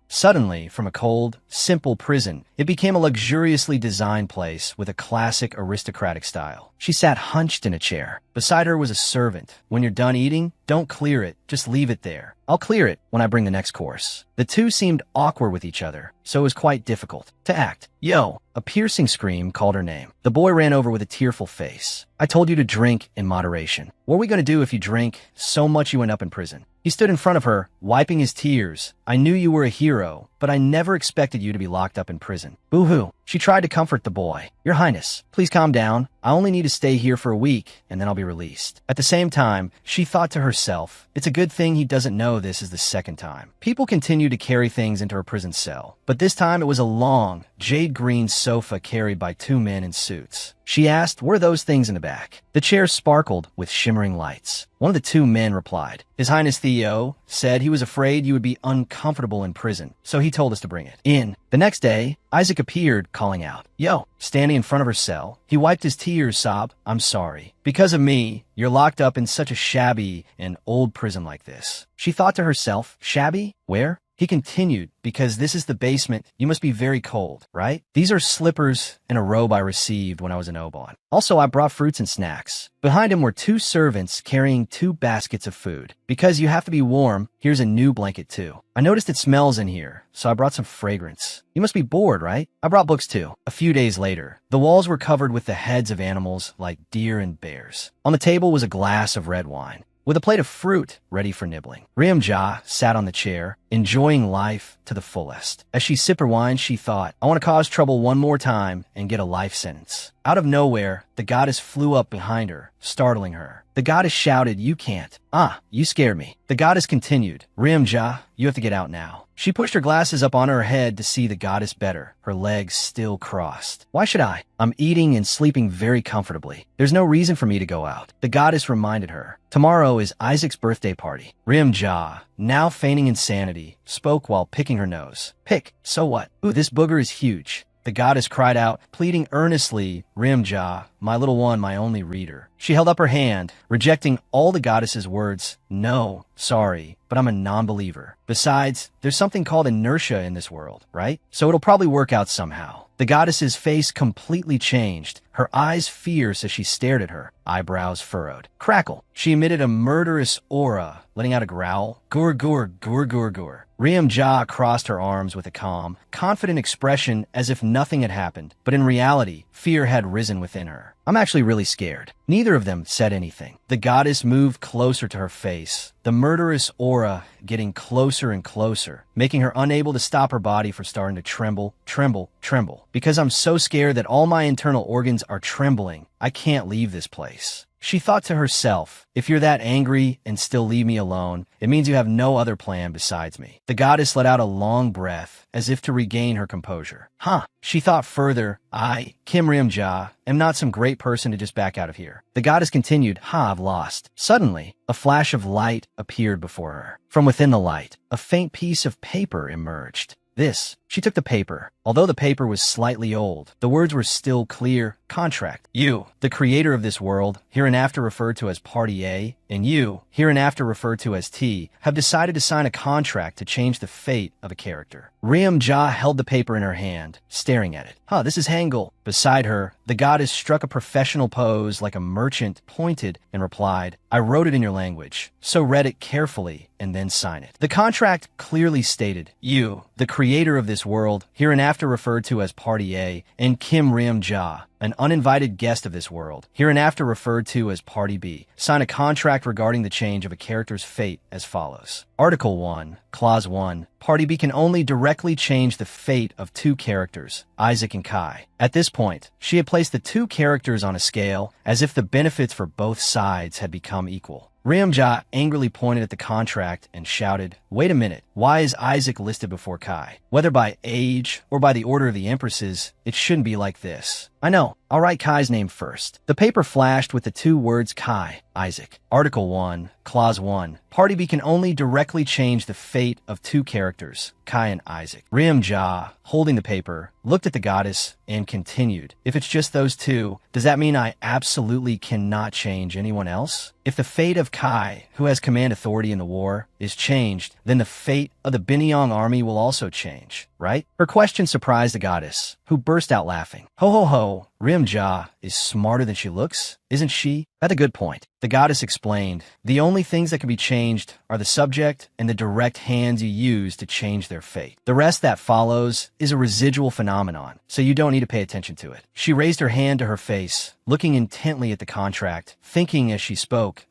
Suddenly, from a cold, simple prison, it became a luxuriously designed place with a classic aristocratic style. She sat hunched in a chair. Beside her was a servant. "When you're done eating, don't clear it, just leave it there. I'll clear it when I bring the next course." The two seemed awkward with each other, so it was quite difficult to act. "Yo!" A piercing scream called her name. The boy ran over with a tearful face. "I told you to drink in moderation. What are we going to do if you drink so much you end up in prison?" He stood in front of her, wiping his tears. "I knew you were a hero, but I never expected you to be locked up in prison." Boo-hoo. She tried to comfort the boy. "Your Highness, please calm down. I only need to stay here for a week, and then I'll be released." At the same time, she thought to herself, it's a good thing he doesn't know this is the second time. People continue to carry things into her prison cell, but this time it was a long, jade-green sofa carried by two men in suits. She asked, "What are those things in the back?" The chair sparkled with shimmering lights. One of the two men replied. "His Highness Theo said he was afraid you would be uncomfortable in prison, so he told us to bring it in." The next day, Isaac appeared, calling out, "Yo!" Standing in front of her cell, he wiped his tears, sobbed, "I'm sorry. Because of me, you're locked up in such a shabby and old prison like this." She thought to herself, "Shabby? Where?" He continued, "Because this is the basement, you must be very cold, right? These are slippers and a robe I received when I was in Oban. Also, I brought fruits and snacks." Behind him were two servants carrying two baskets of food. "Because you have to be warm, here's a new blanket too. I noticed it smells in here, so I brought some fragrance. You must be bored, right? I brought books too." A few days later, the walls were covered with the heads of animals like deer and bears. On the table was a glass of red wine, with a plate of fruit ready for nibbling. Riamja sat on the chair, enjoying life to the fullest. As she sipped her wine, she thought, "I want to cause trouble one more time and get a life sentence." Out of nowhere, the goddess flew up behind her, startling her. The goddess shouted, "You can't. You scared me." The goddess continued, "Riamja, you have to get out now." She pushed her glasses up on her head to see the goddess better, her legs still crossed. "Why should I? I'm eating and sleeping very comfortably. There's no reason for me to go out." The goddess reminded her, "Tomorrow is Isaac's birthday party." Riamja, now feigning insanity, spoke while picking her nose. "Pick, so what? Ooh, this booger is huge." The goddess cried out, pleading earnestly, "Riamja, my little one, my only reader." She held up her hand, rejecting all the goddess's words. "No, sorry, but I'm a non-believer. Besides, there's something called inertia in this world, right? So it'll probably work out somehow." The goddess's face completely changed, her eyes fierce as she stared at her, eyebrows furrowed. Crackle! She emitted a murderous aura, letting out a growl. "Gur gur gur gur gur." Riamja crossed her arms with a calm, confident expression as if nothing had happened, but in reality, fear had risen within her. "I'm actually really scared." Neither of them said anything. The goddess moved closer to her face, the murderous aura getting closer and closer, making her unable to stop her body from starting to tremble, tremble, tremble. "Because I'm so scared that all my internal organs are trembling, I can't leave this place." She thought to herself, "If you're that angry and still leave me alone, it means you have no other plan besides me." The goddess let out a long breath, as if to regain her composure. She thought further, "I, Kim Riamja, am not some great person to just back out of here." The goddess continued, "I've lost." Suddenly, a flash of light appeared before her. From within the light, a faint piece of paper emerged. This. She took the paper. Although the paper was slightly old, the words were still clear. Contract. "You, the creator of this world, hereinafter referred to as Party A, and you, hereinafter referred to as T, have decided to sign a contract to change the fate of a character." Riamja held the paper in her hand, staring at it. This is Hangul." Beside her, the goddess struck a professional pose like a merchant, pointed, and replied, "I wrote it in your language, so read it carefully and then sign it." The contract clearly stated, "You, the creator of this world, hereinafter hereinafter referred to as Party A, and Kim Ryum-ja, an uninvited guest of this world, hereinafter referred to as Party B, sign a contract regarding the change of a character's fate as follows. Article 1, Clause 1. Party B can only directly change the fate of two characters, Isaac and Kai. At this point, she had placed the two characters on a scale as if the benefits for both sides had become equal. Ryum-ja angrily pointed at the contract and shouted, "Wait a minute, why is Isaac listed before Kai? Whether by age or by the order of the empresses, it shouldn't be like this. I know, I'll write Kai's name first." The paper flashed with the two words Kai, Isaac. Article 1, Clause 1. Party B can only directly change the fate of two characters, Kai and Isaac. Ryum-ja, holding the paper, looked at the goddess and continued, "If it's just those two, does that mean I absolutely cannot change anyone else? If the fate of Kai, who has command authority in the war, is changed, then the fate of the Binyang army will also change, right?" Her question surprised the goddess, who burst out laughing. "Ho ho ho, Ryum-ja is smarter than she looks, isn't she?" That's a good point. The goddess explained, "The only things that can be changed are the subject and the direct hands you use to change their fate. The rest that follows is a residual phenomenon, so you don't need to pay attention to it." She raised her hand to her face, looking intently at the contract, thinking as she spoke,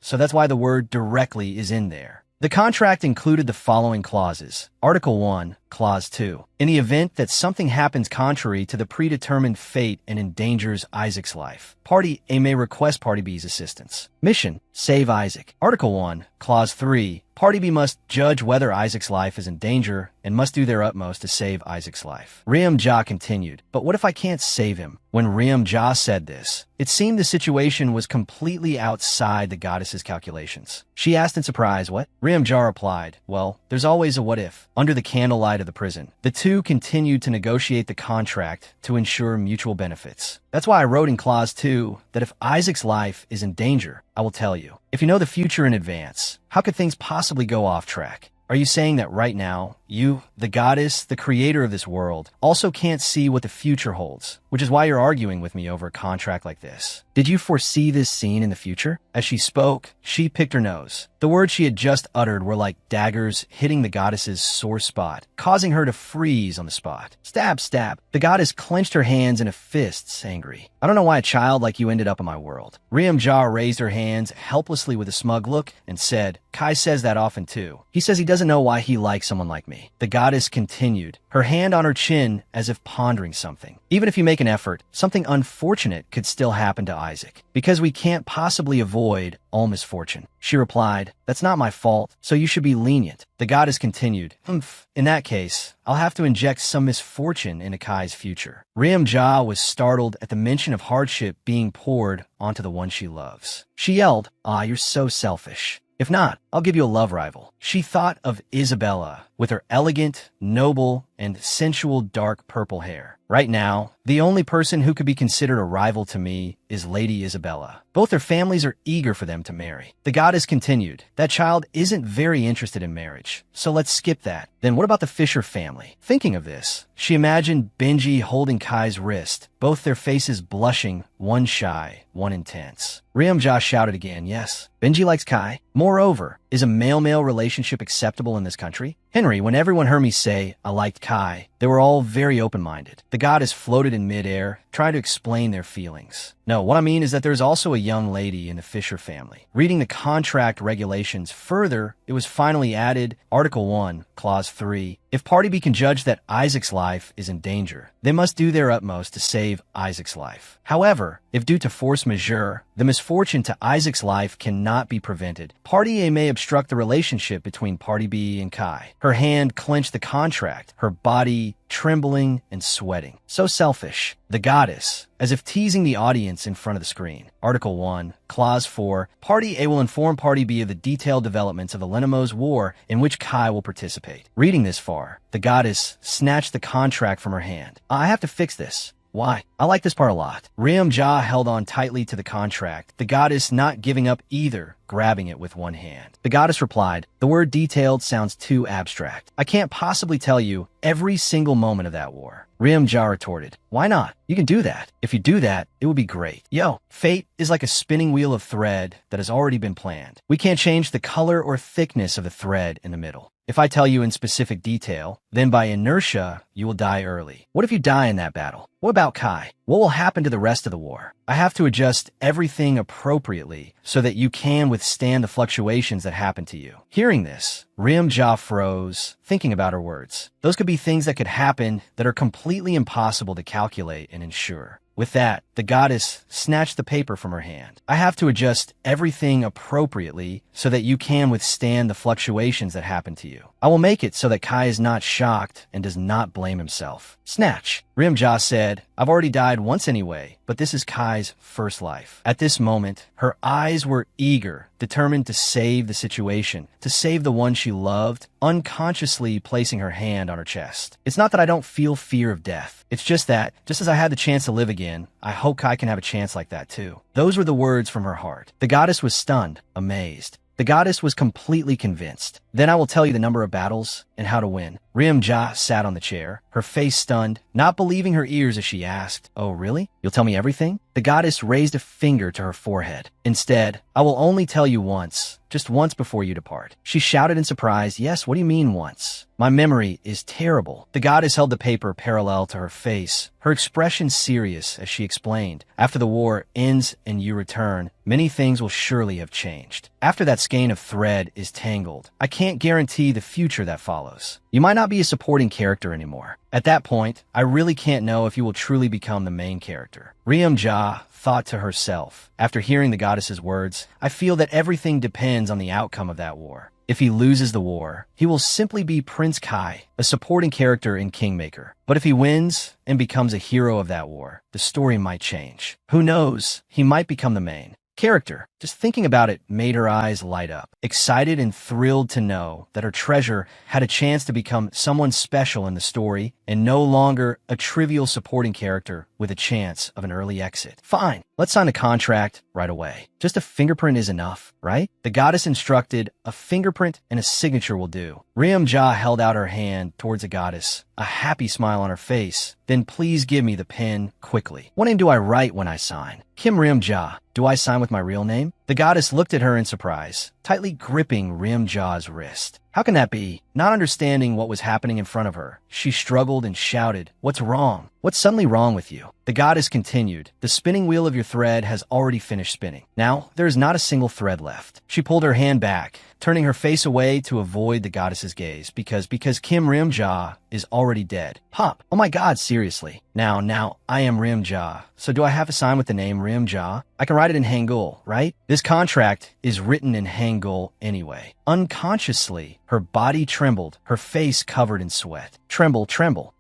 so that's why the word directly is in there. The contract included the following clauses. Article 1, Clause 2. In the event that something happens contrary to the predetermined fate and endangers Isaac's life, Party A may request Party B's assistance. Mission: save Isaac. Article 1, Clause 3. Party B must judge whether Isaac's life is in danger and must do their utmost to save Isaac's life. Ryum-ja continued, "But what if I can't save him?" When Ryum-ja said this, it seemed the situation was completely outside the goddess's calculations. She asked in surprise, "What?" Ryum-ja replied, "Well, there's always a what if." Under the candlelight of the prison, the two continued to negotiate the contract to ensure mutual benefits. That's why I wrote in Clause 2 that if Isaac's life is in danger, I will tell you. If you know the future in advance, how could things possibly go off track? Are you saying that right now, you, the goddess, the creator of this world, also can't see what the future holds, which is why you're arguing with me over a contract like this? Did you foresee this scene in the future? As she spoke, she picked her nose. The words she had just uttered were like daggers hitting the goddess's sore spot, causing her to freeze on the spot. Stab, stab. The goddess clenched her hands into fists, angry. "I don't know why a child like you ended up in my world." Ryum-ja raised her hands helplessly with a smug look and said, "Kai says that often too. He says he doesn't know why he likes someone like me." The goddess continued, her hand on her chin as if pondering something. "Even if you make an effort, something unfortunate could still happen to Isaac, because we can't possibly avoid all misfortune." She replied, "That's not my fault, so you should be lenient." The goddess continued, "In that case, I'll have to inject some misfortune into Kai's future." Ryum-ja was startled at the mention of hardship being poured onto the one she loves. She yelled, "Ah, you're so selfish. If not, I'll give you a love rival." She thought of Isabella, with her elegant, noble, and sensual dark purple hair. Right now, the only person who could be considered a rival to me is Lady Isabella. Both their families are eager for them to marry. The goddess continued, "That child isn't very interested in marriage, so let's skip that. Then what about the Fisher family?" Thinking of this, she imagined Benji holding Kai's wrist, both their faces blushing, one shy, one intense. Ryum-ja shouted again, "Yes, Benji likes Kai. Moreover, is a male-male relationship acceptable in this country?" Henry, when everyone heard me say I liked Kai, they were all very open-minded. The goddess floated in midair, trying to explain their feelings. "No, what I mean is that there's also a young lady in the Fisher family." Reading the contract regulations further, it was finally added, Article 1, Clause 3, if Party B can judge that Isaac's life is in danger, they must do their utmost to save Isaac's life. However, if due to force majeure, the misfortune to Isaac's life cannot be prevented, Party A may obstruct the relationship between Party B and Kai. Her hand clenched the contract, her body trembling and sweating. So selfish. The goddess, as if teasing the audience in front of the screen. Article 1, Clause 4, Party A will inform Party B of the detailed developments of the Lenamos War in which Kai will participate. Reading this far, the goddess snatched the contract from her hand. "I have to fix this." "Why? I like this part a lot." Ryum-ja held on tightly to the contract, the goddess not giving up either grabbing it with one hand. The goddess replied, "The word detailed sounds too abstract. I can't possibly tell you every single moment of that war." Ryumja retorted, "Why not? You can do that. If you do that, it would be great. Yo, fate is like a spinning wheel of thread that has already been planned. We can't change the color or thickness of the thread in the middle. If I tell you in specific detail, then by inertia, you will die early. What if you die in that battle? What about Kai? What will happen to the rest of the war? I have to adjust everything appropriately so that you can withstand the fluctuations that happen to you." Hearing this, Ryumja froze, thinking about her words. Those could be things that could happen that are completely impossible to calculate and ensure. With that, the goddess snatched the paper from her hand. "I have to adjust everything appropriately so that you can withstand the fluctuations that happen to you. I will make it so that Kai is not shocked and does not blame himself." Snatch. Ryumja said, "I've already died once anyway, but this is Kai's first life." At this moment, her eyes were eager, determined to save the situation, to save the one she loved, unconsciously placing her hand on her chest. "It's not that I don't feel fear of death. It's just that, just as I had the chance to live again, I hope Kai can have a chance like that too." Those were the words from her heart. The goddess was stunned, amazed. The goddess was completely convinced. "Then I will tell you the number of battles and how to win." Ryumja sat on the chair, her face stunned, not believing her ears as she asked, "Oh, really? You'll tell me everything?" The goddess raised a finger to her forehead. "Instead, I will only tell you once, just once before you depart." She shouted in surprise, "Yes, what do you mean once? My memory is terrible." The goddess held the paper parallel to her face, her expression serious as she explained, "After the war ends and you return, many things will surely have changed. After that skein of thread is tangled, I can't guarantee the future that follows. You might not be a supporting character anymore. At that point, I really can't know if you will truly become the main character." Ryumja thought to herself, after hearing the goddess's words, "I feel that everything depends on the outcome of that war. If he loses the war, he will simply be Prince Kai, a supporting character in Kingmaker. But if he wins and becomes a hero of that war, the story might change. Who knows? He might become the main character." Just thinking about it made her eyes light up, excited and thrilled to know that her treasure had a chance to become someone special in the story and no longer a trivial supporting character with a chance of an early exit. "Fine, let's sign a contract right away. Just a fingerprint is enough, right?" The goddess instructed, "A fingerprint and a signature will do." Ryumja held out her hand towards the goddess, a happy smile on her face. "Then please give me the pen quickly. What name do I write when I sign?" "Kim Ryumja. Do I sign with my real name?" The goddess looked at her in surprise, tightly gripping Ryumja's wrist. How can that be? Not understanding what was happening in front of her, she struggled and shouted, "What's wrong? What's suddenly wrong with you?" The goddess continued, "The spinning wheel of your thread has already finished spinning. Now, there is not a single thread left." She pulled her hand back, turning her face away to avoid the goddess's gaze, because Kim Ryumja is already dead. "Pop, oh my god, seriously. Now, I am Ryumja, so do I have to sign with the name Ryumja? I can write it in Hangul, right? This contract is written in Hangul anyway." Unconsciously, her body trembled, her face covered in sweat. Tremble.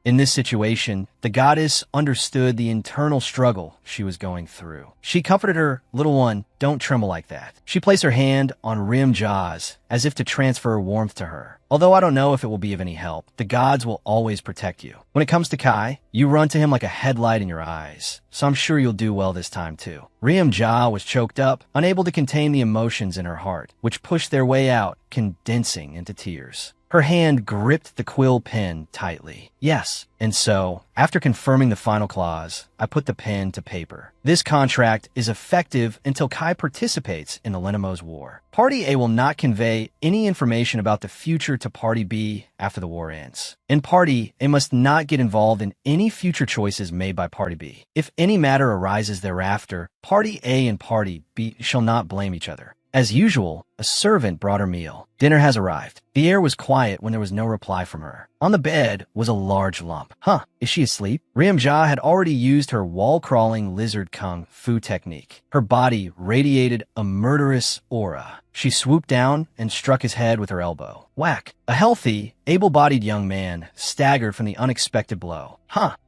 In this situation, the goddess understood the internal struggle she was going through. She comforted her, "Little one, don't tremble like that." She placed her hand on Ryumja's as if to transfer warmth to her. "Although I don't know if it will be of any help, the gods will always protect you. When it comes to Kai, you run to him like a headlight in your eyes, so I'm sure you'll do well this time too." Ryumja was choked up, unable to contain the emotions in her heart, which pushed their way out, condensing into tears. Her hand gripped the quill pen tightly. "Yes." And so, after confirming the final clause, I put the pen to paper. This contract is effective until Kai participates in the Lenamos War. Party A will not convey any information about the future to Party B after the war ends. And Party A must not get involved in any future choices made by Party B. If any matter arises thereafter, Party A and Party B shall not blame each other. As usual, a servant brought her meal. Dinner has arrived. The air was quiet when there was no reply from her. On the bed was a large lump. Is she asleep? Ryumja had already used her wall-crawling lizard kung fu technique. Her body radiated a murderous aura. She swooped down and struck his head with her elbow. Whack! A healthy, able-bodied young man staggered from the unexpected blow.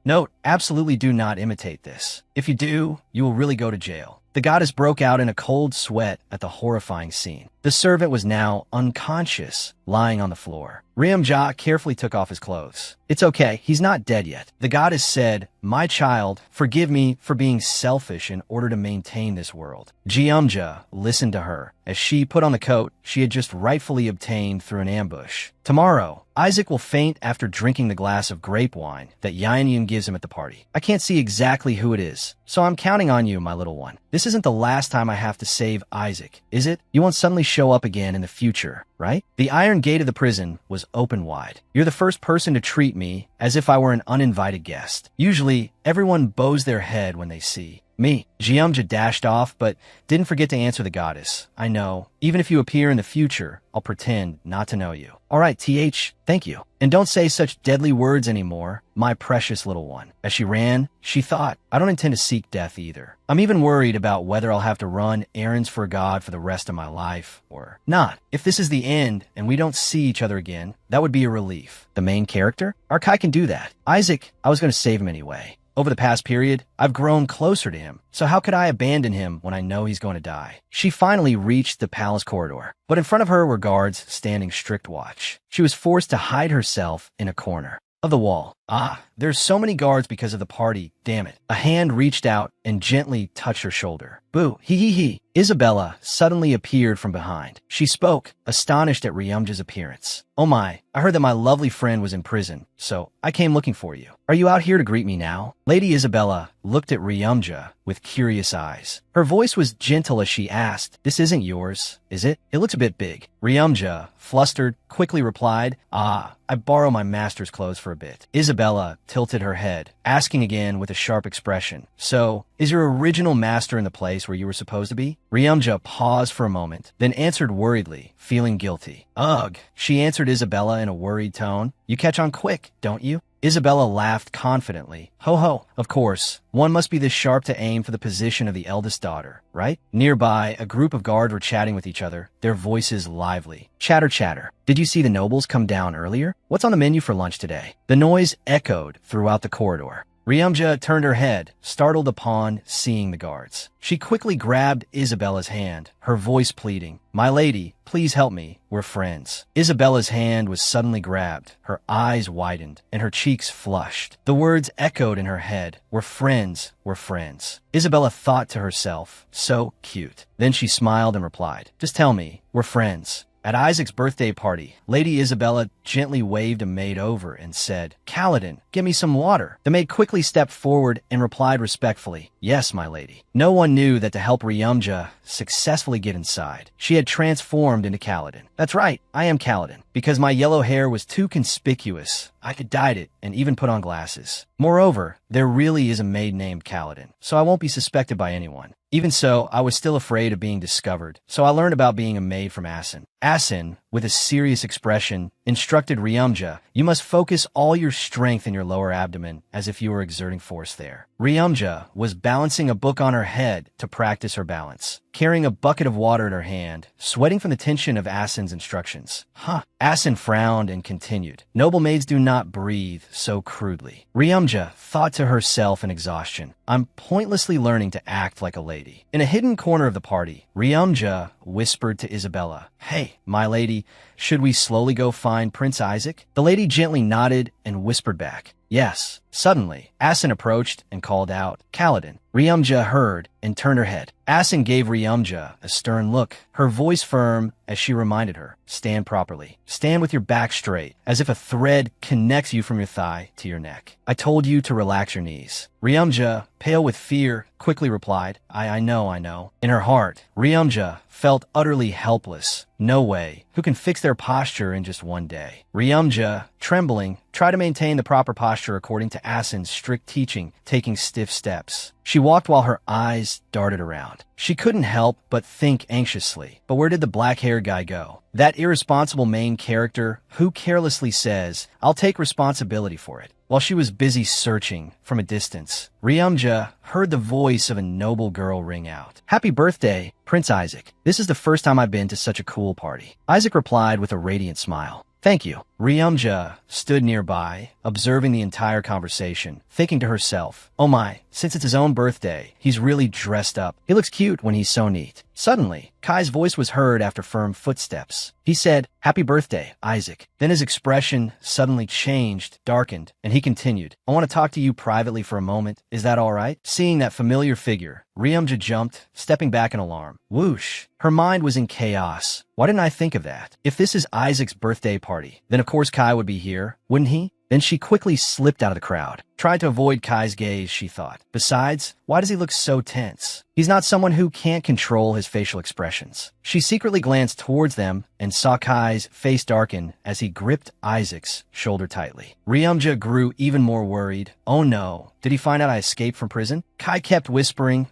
Note, absolutely do not imitate this. If you do, you will really go to jail. The goddess broke out in a cold sweat at the horrifying scene. The servant was now unconscious, lying on the floor. Ryumja carefully took off his clothes. It's okay, he's not dead yet. The goddess said, "My child, forgive me for being selfish in order to maintain this world." Ryumja listened to her as she put on the coat she had just rightfully obtained through an ambush. Tomorrow, Isaac will faint after drinking the glass of grape wine that Yanyan gives him at the party. I can't see exactly who it is, so I'm counting on you, my little one. This isn't the last time I have to save Isaac, is it? You won't suddenly show up again in the future, right? The iron gate of the prison was open wide. You're the first person to treat me as if I were an uninvited guest. Usually, everyone bows their head when they see me. Ryumja dashed off, but didn't forget to answer the goddess. I know. Even if you appear in the future, I'll pretend not to know you. All right, thank you. And don't say such deadly words anymore, my precious little one. As she ran, she thought, I don't intend to seek death either. I'm even worried about whether I'll have to run errands for God for the rest of my life, or not. If this is the end and we don't see each other again, that would be a relief. The main character? Our Kai can do that. Isaac, I was going to save him anyway. Over the past period, I've grown closer to him, so how could I abandon him when I know he's going to die? She finally reached the palace corridor, but in front of her were guards standing strict watch. She was forced to hide herself in a corner of the wall. There's so many guards because of the party, damn it. A hand reached out and gently touched her shoulder. Boo, hee. Isabella suddenly appeared from behind. She spoke, astonished at Ryumja's appearance. Oh my, I heard that my lovely friend was in prison, so I came looking for you. Are you out here to greet me now? Lady Isabella looked at Ryumja with curious eyes. Her voice was gentle as she asked, "This isn't yours, is it? It looks a bit big." Ryumja, flustered, quickly replied, I borrow my master's clothes for a bit. Isabella tilted her head, asking again with a sharp expression, "So, is your original master in the place where you were supposed to be?" Ryumja paused for a moment, then answered worriedly, feeling guilty. Ugh, she answered Isabella in a worried tone. You catch on quick, don't you? Isabella laughed confidently. Ho, of course. One must be this sharp to aim for the position of the eldest daughter, right? Nearby, a group of guards were chatting with each other, their voices lively. Chatter. Did you see the nobles come down earlier? What's on the menu for lunch today? The noise echoed throughout the corridor. Ryumja turned her head, startled upon seeing the guards. She quickly grabbed Isabella's hand, her voice pleading, "My lady, please help me. We're friends." Isabella's hand was suddenly grabbed, her eyes widened, and her cheeks flushed. The words echoed in her head, "We're friends, we're friends." Isabella thought to herself, so cute. Then she smiled and replied, "Just tell me, we're friends." At Isaac's birthday party, Lady Isabella gently waved a maid over and said, "Kaladin, get me some water." The maid quickly stepped forward and replied respectfully, "Yes, my lady." No one knew that to help Ryumja successfully get inside, she had transformed into Kaladin. That's right, I am Kaladin. Because my yellow hair was too conspicuous, I could dye it and even put on glasses. Moreover, there really is a maid named Kaladin, so I won't be suspected by anyone. Even so, I was still afraid of being discovered, so I learned about being a maid from Asin. Asin, with a serious expression, instructed Ryumja, "You must focus all your strength in your lower abdomen as if you were exerting force there." Ryumja was balancing a book on her head to practice her balance, carrying a bucket of water in her hand, sweating from the tension of Asin's instructions. Asin frowned and continued, "Noble maids do not breathe so crudely." Ryumja thought to herself in exhaustion, "I'm pointlessly learning to act like a lady." In a hidden corner of the party, Ryumja whispered to Isabella, "Hey, my lady, should we slowly go find Prince Isaac?" The lady gently nodded and whispered back, "Yes." Suddenly, Asin approached and called out, "Kaladin." Ryumja heard and turned her head. Asin gave Ryumja a stern look, her voice firm as she reminded her, "Stand properly. Stand with your back straight, as if a thread connects you from your thigh to your neck. I told you to relax your knees." Ryumja, pale with fear, quickly replied, I know. In her heart, Ryumja felt utterly helpless. No way. Who can fix their posture in just one day? Ryumja, trembling, tried to maintain the proper posture according to Asin's strict teaching, taking stiff steps. She walked while her eyes darted around. She couldn't help but think anxiously. But where did the black-haired guy go? That irresponsible main character who carelessly says, "I'll take responsibility for it." While she was busy searching from a distance, Ryumja heard the voice of a noble girl ring out. "Happy birthday, Prince Isaac. This is the first time I've been to such a cool party." Isaac replied with a radiant smile. "Thank you. Ryumja stood nearby, observing the entire conversation, thinking to herself, oh my, since it's his own birthday, he's really dressed up. He looks cute when he's so neat. Suddenly, Kai's voice was heard after firm footsteps. He said, "Happy birthday, Isaac." Then his expression suddenly changed, darkened, and he continued, "I want to talk to you privately for a moment. Is that all right?" Seeing that familiar figure, Ryumja jumped, stepping back in alarm. Whoosh! Her mind was in chaos. Why didn't I think of that? If this is Isaac's birthday party, then of course Kai would be here, wouldn't he? Then she quickly slipped out of the crowd. Tried to avoid Kai's gaze, she thought. Besides, why does he look so tense? He's not someone who can't control his facial expressions. She secretly glanced towards them and saw Kai's face darken as he gripped Isaac's shoulder tightly. Ryumja grew even more worried. Oh no, did he find out I escaped from prison? Kai kept whispering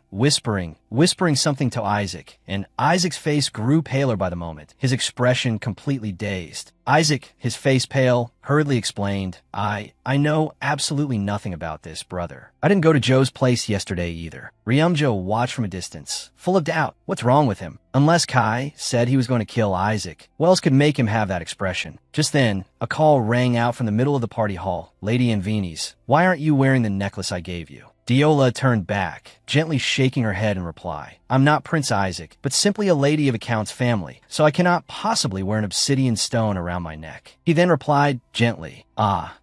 something to Isaac, and Isaac's face grew paler by the moment, his expression completely dazed. Isaac, his face pale, hurriedly explained, I know absolutely nothing about this, brother. I didn't go to Joe's place yesterday either. Ryumja watched from a distance, full of doubt. What's wrong with him? Unless Kai said he was going to kill Isaac, what else could make him have that expression? Just then, a call rang out from the middle of the party hall. Lady Anvini's, why aren't you wearing the necklace I gave you? Diola turned back, gently shaking her head in reply. I'm not Prince Isaac, but simply a lady of a count's family, so I cannot possibly wear an obsidian stone around my neck. He then replied gently,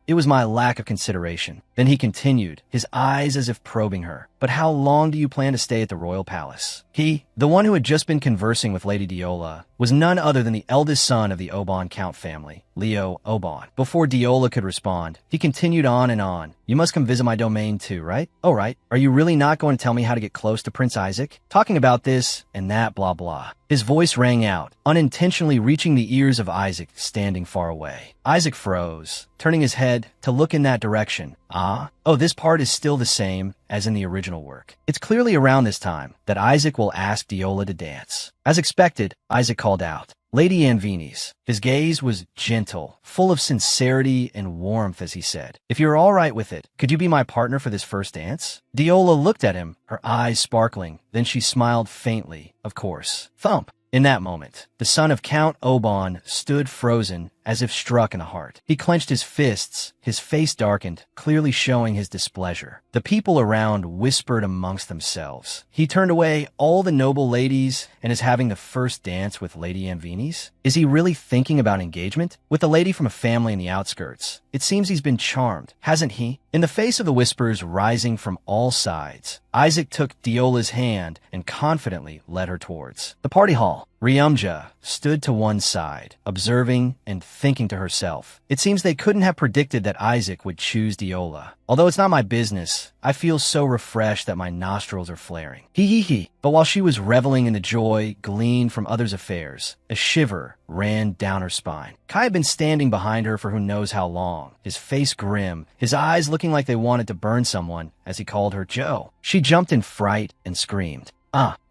it was my lack of consideration. Then he continued, his eyes as if probing her. But how long do you plan to stay at the royal palace? He, the one who had just been conversing with Lady Diola, was none other than the eldest son of the Oban Count family, Leo Oban. Before Diola could respond, he continued on and on. You must come visit my domain too, right? Oh, right. Are you really not going to tell me how to get close to Prince Isaac? Talking about this and that, blah, blah. His voice rang out, unintentionally reaching the ears of Isaac standing far away. Isaac froze, turning his head to look in that direction. Oh, this part is still the same as in the original work. It's clearly around this time that Isaac will ask Diola to dance. As expected, Isaac called out, Lady Anvini's. His gaze was gentle, full of sincerity and warmth as he said, if you're all right with it, could you be my partner for this first dance? Diola looked at him, her eyes sparkling. Then she smiled faintly. Of course. Thump. In that moment, the son of Count Oban stood frozen, as if struck in the heart. He clenched his fists, his face darkened, clearly showing his displeasure. The people around whispered amongst themselves. He turned away all the noble ladies and is having the first dance with Lady Anvini's? Is he really thinking about engagement? With a lady from a family in the outskirts. It seems he's been charmed, hasn't he? In the face of the whispers rising from all sides, Isaac took Diola's hand and confidently led her towards the party hall. Ryumja stood to one side, observing and thinking to herself. It seems they couldn't have predicted that Isaac would choose Diola. Although it's not my business, I feel so refreshed that my nostrils are flaring. Hee. But while she was reveling in the joy gleaned from others' affairs, a shiver ran down her spine. Kai had been standing behind her for who knows how long, his face grim, his eyes looking like they wanted to burn someone as he called her Joe. She jumped in fright and screamed.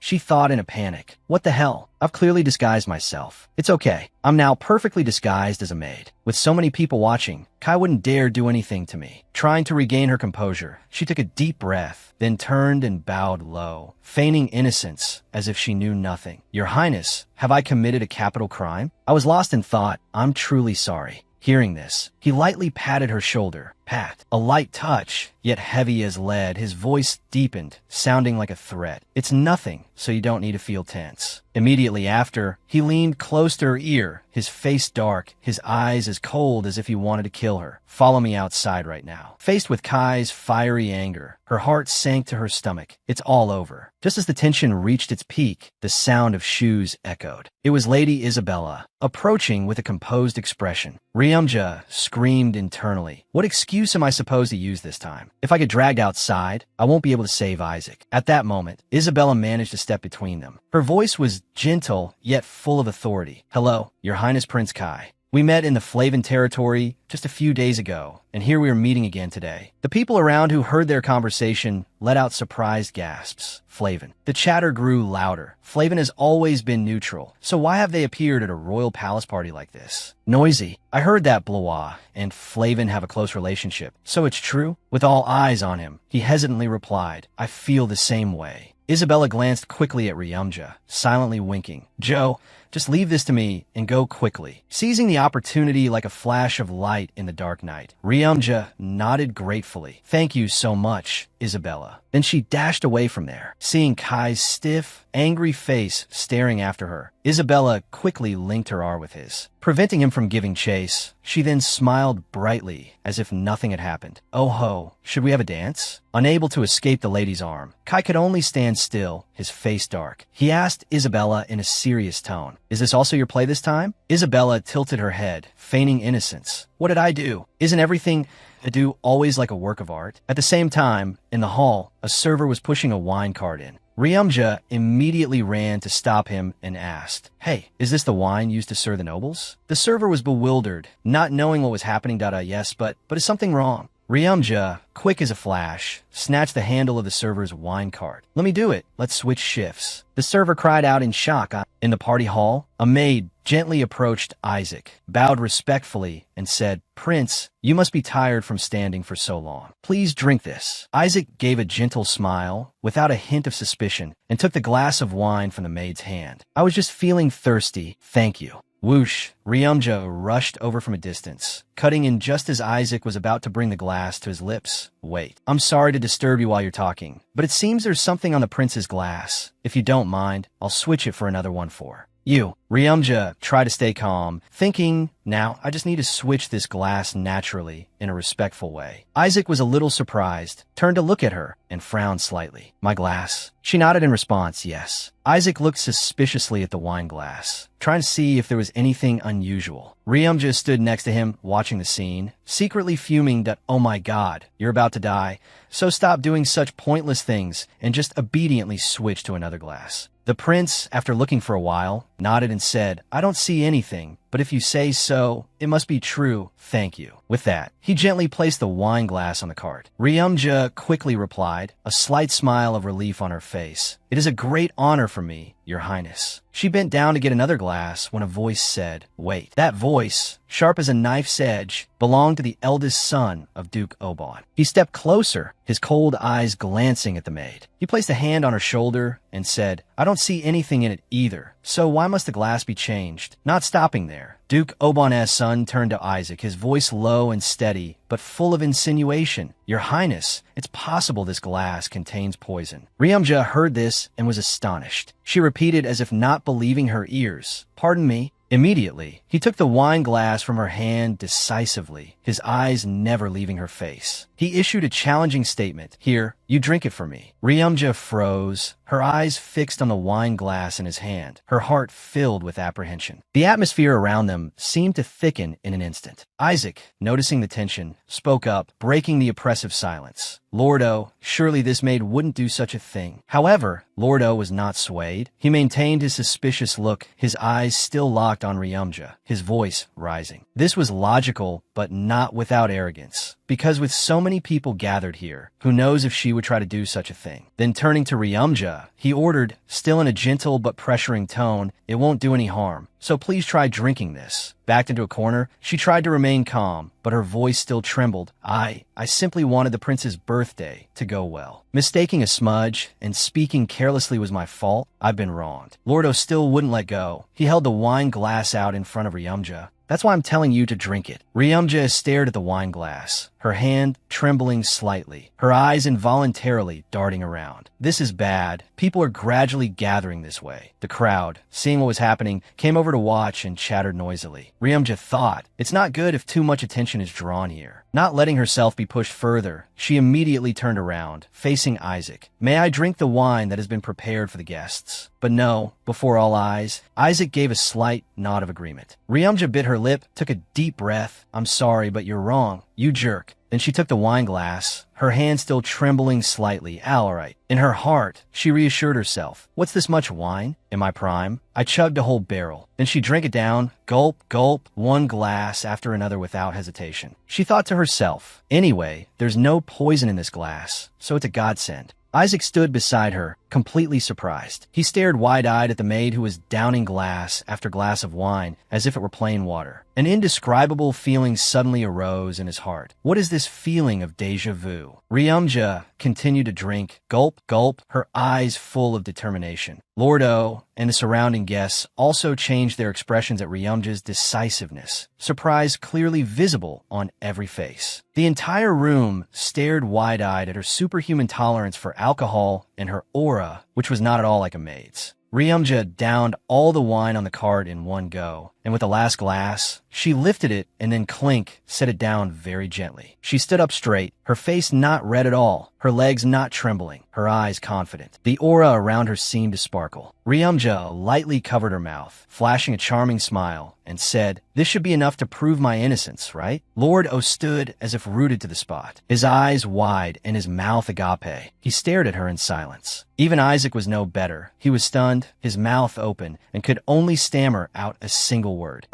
She thought in a panic. What the hell? I've clearly disguised myself. It's okay. I'm now perfectly disguised as a maid. With so many people watching, Kai wouldn't dare do anything to me. Trying to regain her composure, she took a deep breath, then turned and bowed low, feigning innocence as if she knew nothing. Your Highness, have I committed a capital crime? I was lost in thought. I'm truly sorry. Hearing this, he lightly patted her shoulder. Pat. A light touch, yet heavy as lead. His voice deepened, sounding like a threat. It's nothing, so you don't need to feel tense. Immediately after, he leaned close to her ear, his face dark, his eyes as cold as if he wanted to kill her. Follow me outside right now. Faced with Kai's fiery anger, her heart sank to her stomach. It's all over. Just as the tension reached its peak, the sound of shoes echoed. It was Lady Isabella, approaching with a composed expression. Ryumja screamed internally. What excuse am I supposed to use this time? If I get dragged outside, I won't be able to save Isaac. At that moment, Isabella managed to step between them. Her voice was gentle, yet full of authority. Hello, Your Highness Prince Kai. We met in the Flavan territory just a few days ago, and here we are meeting again today. The people around who heard their conversation let out surprised gasps. Flavan. The chatter grew louder. Flavan has always been neutral, so why have they appeared at a royal palace party like this? Noisy. I heard that Blois and Flavan have a close relationship. So it's true? With all eyes on him, he hesitantly replied, I feel the same way. Isabella glanced quickly at Ryumja, silently winking. Joe, Just leave this to me and go quickly. Seizing the opportunity like a flash of light in the dark night, Ryumja nodded gratefully. Thank you so much, Isabella. Then she dashed away from there. Seeing Kai's stiff, angry face staring after her, Isabella quickly linked her arm with his, preventing him from giving chase. She then smiled brightly, as if nothing had happened. Oh ho, should we have a dance? Unable to escape the lady's arm, Kai could only stand still, his face dark. He asked Isabella in a serious tone, "Is this also your play this time?" Isabella tilted her head, feigning innocence. What did I do? Isn't everything I do always like a work of art? At the same time, in the hall, a server was pushing a wine cart in. Ryumja immediately ran to stop him and asked, "Hey, is this the wine used to serve the nobles?" The server was bewildered, not knowing what was happening. Yes, but is something wrong? Ryumja, quick as a flash, snatched the handle of the server's wine cart. "Let me do it. Let's switch shifts." The server cried out in shock. In the party hall, a maid gently approached Isaac, bowed respectfully, and said, "Prince, you must be tired from standing for so long. Please drink this." Isaac gave a gentle smile, without a hint of suspicion, and took the glass of wine from the maid's hand. "I was just feeling thirsty. Thank you." Whoosh! Ryumja rushed over from a distance, cutting in just as Isaac was about to bring the glass to his lips. "Wait, I'm sorry to disturb you while you're talking, but it seems there's something on the prince's glass. If you don't mind, I'll switch it for another one for you." Ryumja tried to stay calm, thinking, now I just need to switch this glass naturally, in a respectful way. Isaac was a little surprised, turned to look at her, and frowned slightly. "My glass?" She nodded in response, yes. Isaac looked suspiciously at the wine glass, trying to see if there was anything unusual. Ryumja stood next to him, watching the scene, secretly fuming that, "Oh my god, you're about to die, so stop doing such pointless things and just obediently switch to another glass." The prince, after looking for a while, nodded and said, "I don't see anything, but if you say so, it must be true. Thank you." With that, he gently placed the wine glass on the cart. Ryumja quickly replied, a slight smile of relief on her face. "It is a great honor for me, Your Highness." She bent down to get another glass when a voice said, "Wait." That voice, sharp as a knife's edge, belonged to the eldest son of Duke Oban. He stepped closer, his cold eyes glancing at the maid. He placed a hand on her shoulder and said, "I don't see anything in it either, so why must the glass be changed?" Not stopping there, Duke Oban's son turned to Isaac, his voice low and steady, but full of insinuation. "Your Highness, it's possible this glass contains poison." Ryumja heard this and was astonished. She repeated as if not believing her ears, "Pardon me?" Immediately, he took the wine glass from her hand decisively, his eyes never leaving her face. He issued a challenging statement. "Here, you drink it for me." Ryumja froze, her eyes fixed on the wine glass in his hand, her heart filled with apprehension. The atmosphere around them seemed to thicken in an instant. Isaac, noticing the tension, spoke up, breaking the oppressive silence. "Lordo, surely this maid wouldn't do such a thing." However, Lordo was not swayed. He maintained his suspicious look, his eyes still locked on Ryumja, his voice rising. This was logical, but not without arrogance. Because with so many people gathered here, who knows if she would try to do such a thing? Then turning to Ryumja, he ordered, still in a gentle but pressuring tone, "It won't do any harm, so please try drinking this." Backed into a corner, she tried to remain calm, but her voice still trembled. I simply wanted the prince's birthday to go well. Mistaking a smudge and speaking carelessly was my fault. I've been wronged." Lordo still wouldn't let go. He held the wine glass out in front of Ryumja. "That's why I'm telling you to drink it." Ryumja stared at the wine glass, her hand trembling slightly, her eyes involuntarily darting around. "This is bad. People are gradually gathering this way." The crowd, seeing what was happening, came over to watch and chattered noisily. Ryumja thought, it's not good if too much attention is drawn here. Not letting herself be pushed further, she immediately turned around, facing Isaac. "May I drink the wine that has been prepared for the guests?" But no, before all eyes, Isaac gave a slight nod of agreement. Ryumja bit her lip, took a deep breath. "I'm sorry, but you're wrong. You jerk." Then she took the wine glass, her hand still trembling slightly. "All right." In her heart, she reassured herself. "What's this much wine? Am I prime?" I chugged a whole barrel. Then she drank it down, gulp, gulp, one glass after another without hesitation. She thought to herself, "Anyway, there's no poison in this glass, so it's a godsend." Isaac stood beside her, completely surprised. He stared wide-eyed at the maid who was downing glass after glass of wine as if it were plain water. An indescribable feeling suddenly arose in his heart. What is this feeling of déjà vu? Ryumja continued to drink, gulp, gulp, her eyes full of determination. Lord O and the surrounding guests also changed their expressions at Ryumja's decisiveness, surprise clearly visible on every face. The entire room stared wide-eyed at her superhuman tolerance for alcohol and her aura, which was not at all like a maid's. Ryumja downed all the wine on the cart in one go, and with the last glass, she lifted it and then clink, set it down very gently. She stood up straight, her face not red at all, her legs not trembling, her eyes confident. The aura around her seemed to sparkle. Ryumja lightly covered her mouth, flashing a charming smile, and said, "This should be enough to prove my innocence, right?" Lord O stood as if rooted to the spot, his eyes wide and his mouth agape. He stared at her in silence. Even Isaac was no better. He was stunned, his mouth open, and could only stammer out a single word.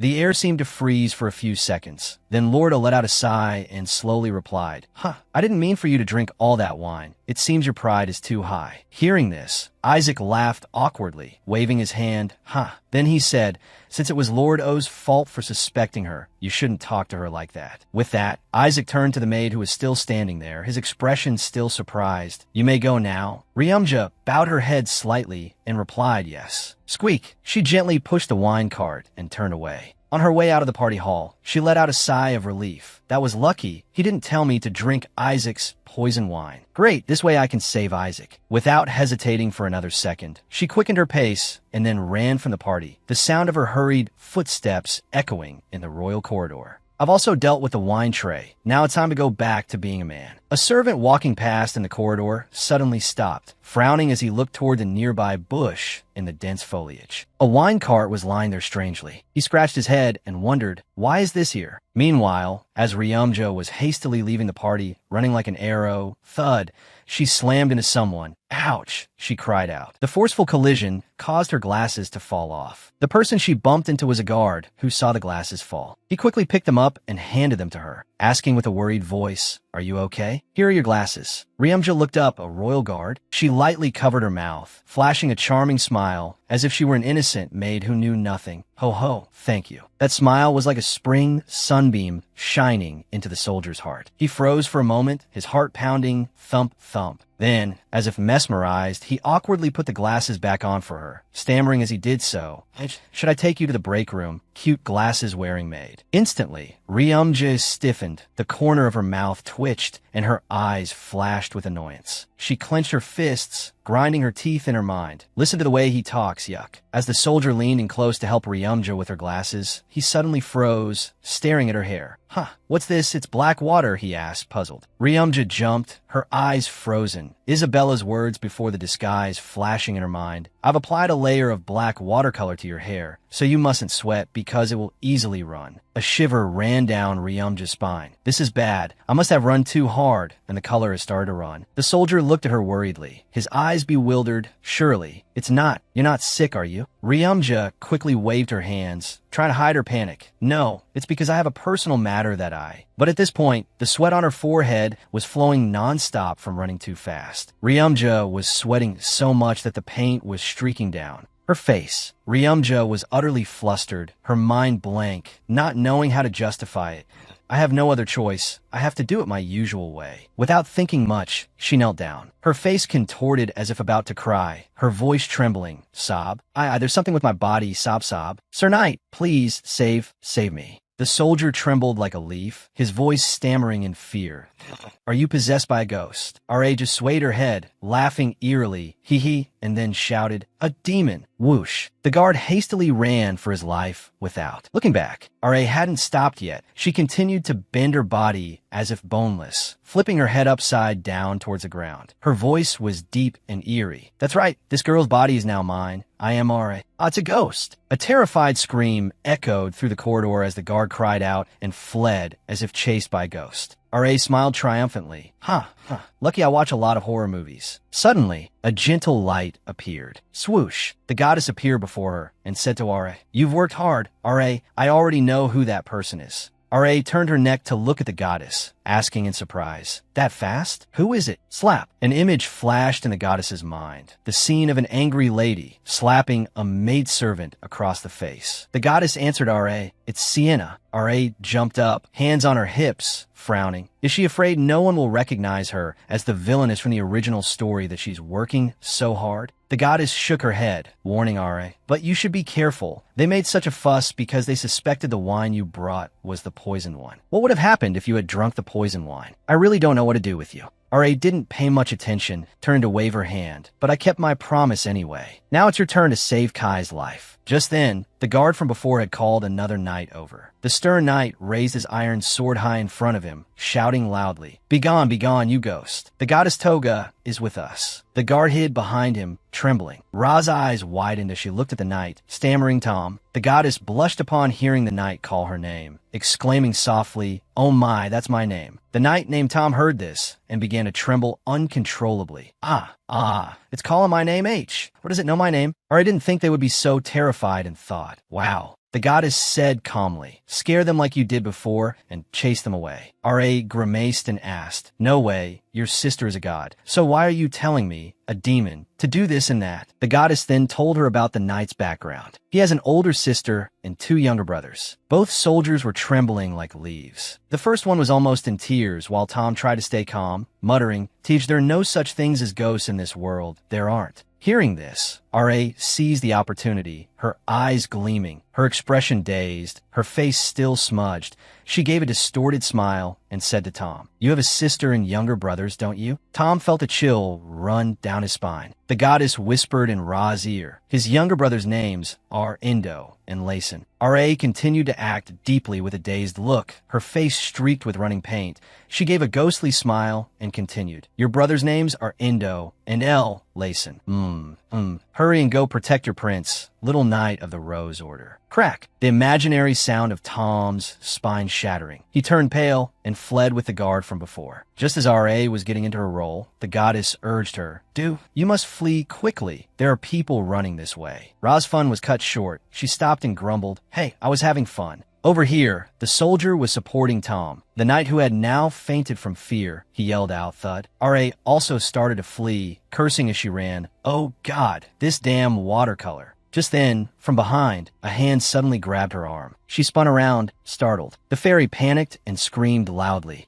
The air seemed to freeze for a few seconds. Then Lorda let out a sigh and slowly replied, I didn't mean for you to drink all that wine. It seems your pride is too high." Hearing this, Isaac laughed awkwardly, waving his hand. Then he said, "Since it was Lord O's fault for suspecting her, you shouldn't talk to her like that." With that, Isaac turned to the maid who was still standing there, his expression still surprised. "You may go now." Ryumja bowed her head slightly and replied yes. Squeak! She gently pushed the wine cart and turned away. On her way out of the party hall, she let out a sigh of relief. That was lucky. He didn't tell me to drink Isaac's poison wine. Great, this way I can save Isaac. Without hesitating for another second, she quickened her pace and then ran from the party, the sound of her hurried footsteps echoing in the royal corridor. I've also dealt with the wine tray. Now it's time to go back to being a man. A servant walking past in the corridor suddenly stopped, frowning as he looked toward the nearby bush in the dense foliage. A wine cart was lying there strangely. He scratched his head and wondered, why is this here? Meanwhile, as Ryumja was hastily leaving the party, running like an arrow, thud, she slammed into someone. Ouch, she cried out. The forceful collision caused her glasses to fall off. The person she bumped into was a guard who saw the glasses fall. He quickly picked them up and handed them to her, asking with a worried voice, "Are you okay? Here are your glasses." Ryumja looked up, a royal guard. She lightly covered her mouth, flashing a charming smile, as if she were an innocent maid who knew nothing. Ho ho, thank you. That smile was like a spring sunbeam shining into the soldier's heart. He froze for a moment, his heart pounding, thump, thump. Then, as if mesmerized, he awkwardly put the glasses back on for her, stammering as he did so, "Should I take you to the break room? Cute glasses-wearing maid." Instantly, Ryumja stiffened, the corner of her mouth twitched, and her eyes flashed with annoyance. She clenched her fists, grinding her teeth in her mind. Listen to the way he talks, yuck. As the soldier leaned in close to help Ryumja with her glasses, he suddenly froze, staring at her hair. What's this? It's black water, he asked, puzzled. Ryumja jumped, her eyes frozen. Isabella's words before the disguise flashing in her mind. "I've applied a layer of black watercolor to your hair, so you mustn't sweat because it will easily run." A shiver ran down Ryumja's spine. "This is bad. I must have run too hard," and the color has started to run. The soldier looked at her worriedly, his eyes bewildered. "Surely, it's not. You're not sick, are you?" Ryumja quickly waved her hands, trying to hide her panic. "No, it's because I have a personal matter that I..." But at this point, the sweat on her forehead was flowing non-stop from running too fast. Ryumja was sweating so much that the paint was streaking down her face. Ryumja was utterly flustered, her mind blank, not knowing how to justify it. "I have no other choice. I have to do it my usual way." Without thinking much, she knelt down, her face contorted as if about to cry, her voice trembling. "Sob. There's something with my body, sob sob. Sir Knight, please, save me." The soldier trembled like a leaf, his voice stammering in fear. "Are you possessed by a ghost?" R.A. just swayed her head, laughing eerily, hee, and then shouted, "A demon!" Whoosh. The guard hastily ran for his life without. Looking back, R.A. hadn't stopped yet. She continued to bend her body as if boneless, flipping her head upside down towards the ground. Her voice was deep and eerie. "That's right, this girl's body is now mine. I am R.A. It's a ghost." A terrified scream echoed through the corridor as the guard cried out and fled as if chased by a ghost. R.A. smiled triumphantly. Lucky I watch a lot of horror movies." Suddenly, a gentle light appeared. Swoosh! The goddess appeared before her and said to R.A., "You've worked hard, R.A. I already know who that person is." R.A. turned her neck to look at the goddess, asking in surprise, "That fast? Who is it?" Slap. An image flashed in the goddess's mind. The scene of an angry lady slapping a maidservant across the face. The goddess answered R.A., "It's Sienna." R.A. jumped up, hands on her hips, frowning. Is she afraid no one will recognize her as the villainess from the original story that she's working so hard? The goddess shook her head, warning R.A., "But you should be careful. They made such a fuss because they suspected the wine you brought was the poisoned one. What would have happened if you had drunk the poisoned wine? I really don't know what to do with you." R.A. didn't pay much attention, turned to wave her hand, "But I kept my promise anyway. Now it's your turn to save Kai's life." Just then, the guard from before had called another knight over. The stern knight raised his iron sword high in front of him, shouting loudly, be gone, you ghost. The goddess Toga is with us." The guard hid behind him, trembling. Ra's eyes widened as she looked at the knight, stammering Tom. The goddess blushed upon hearing the knight call her name, exclaiming softly, "Oh my, that's my name." The knight named Tom heard this and began to tremble uncontrollably. It's calling my name H. Or does it know my name? Or I didn't think they would be so terrified and thought, wow. The goddess said calmly, "Scare them like you did before and chase them away." R.A. grimaced and asked, "No way, your sister is a god. So why are you telling me, a demon, to do this and that?" The goddess then told her about the knight's background. He has an older sister and 2 younger brothers. Both soldiers were trembling like leaves. The first one was almost in tears while Tom tried to stay calm, muttering, "Teach, there are no such things as ghosts in this world. There aren't." Hearing this, R.A. seized the opportunity, her eyes gleaming, her expression dazed, her face still smudged. She gave a distorted smile and said to Tom, "You have a sister and younger brothers, don't you?" Tom felt a chill run down his spine. The goddess whispered in Ra's ear. His younger brothers' names are Indo and Layson. R.A. continued to act deeply with a dazed look, her face streaked with running paint. She gave a ghostly smile and continued, "Your brothers' names are Indo and L. Layson. Hurry and go protect your prince, little knight of the Rose Order." Crack! The imaginary sound of Tom's spine shattering. He turned pale and fled with the guard from before. Just as R.A. was getting into her role, the goddess urged her, You must flee quickly. There are people running this way." Ra's fun was cut short. She stopped and grumbled, "Hey, I was having fun." Over here, the soldier was supporting Tom. The knight who had now fainted from fear, he yelled out, thud. R.A. also started to flee, cursing as she ran, "Oh God, this damn watercolor." Just then, from behind, a hand suddenly grabbed her arm. She spun around, startled. The fairy panicked and screamed loudly,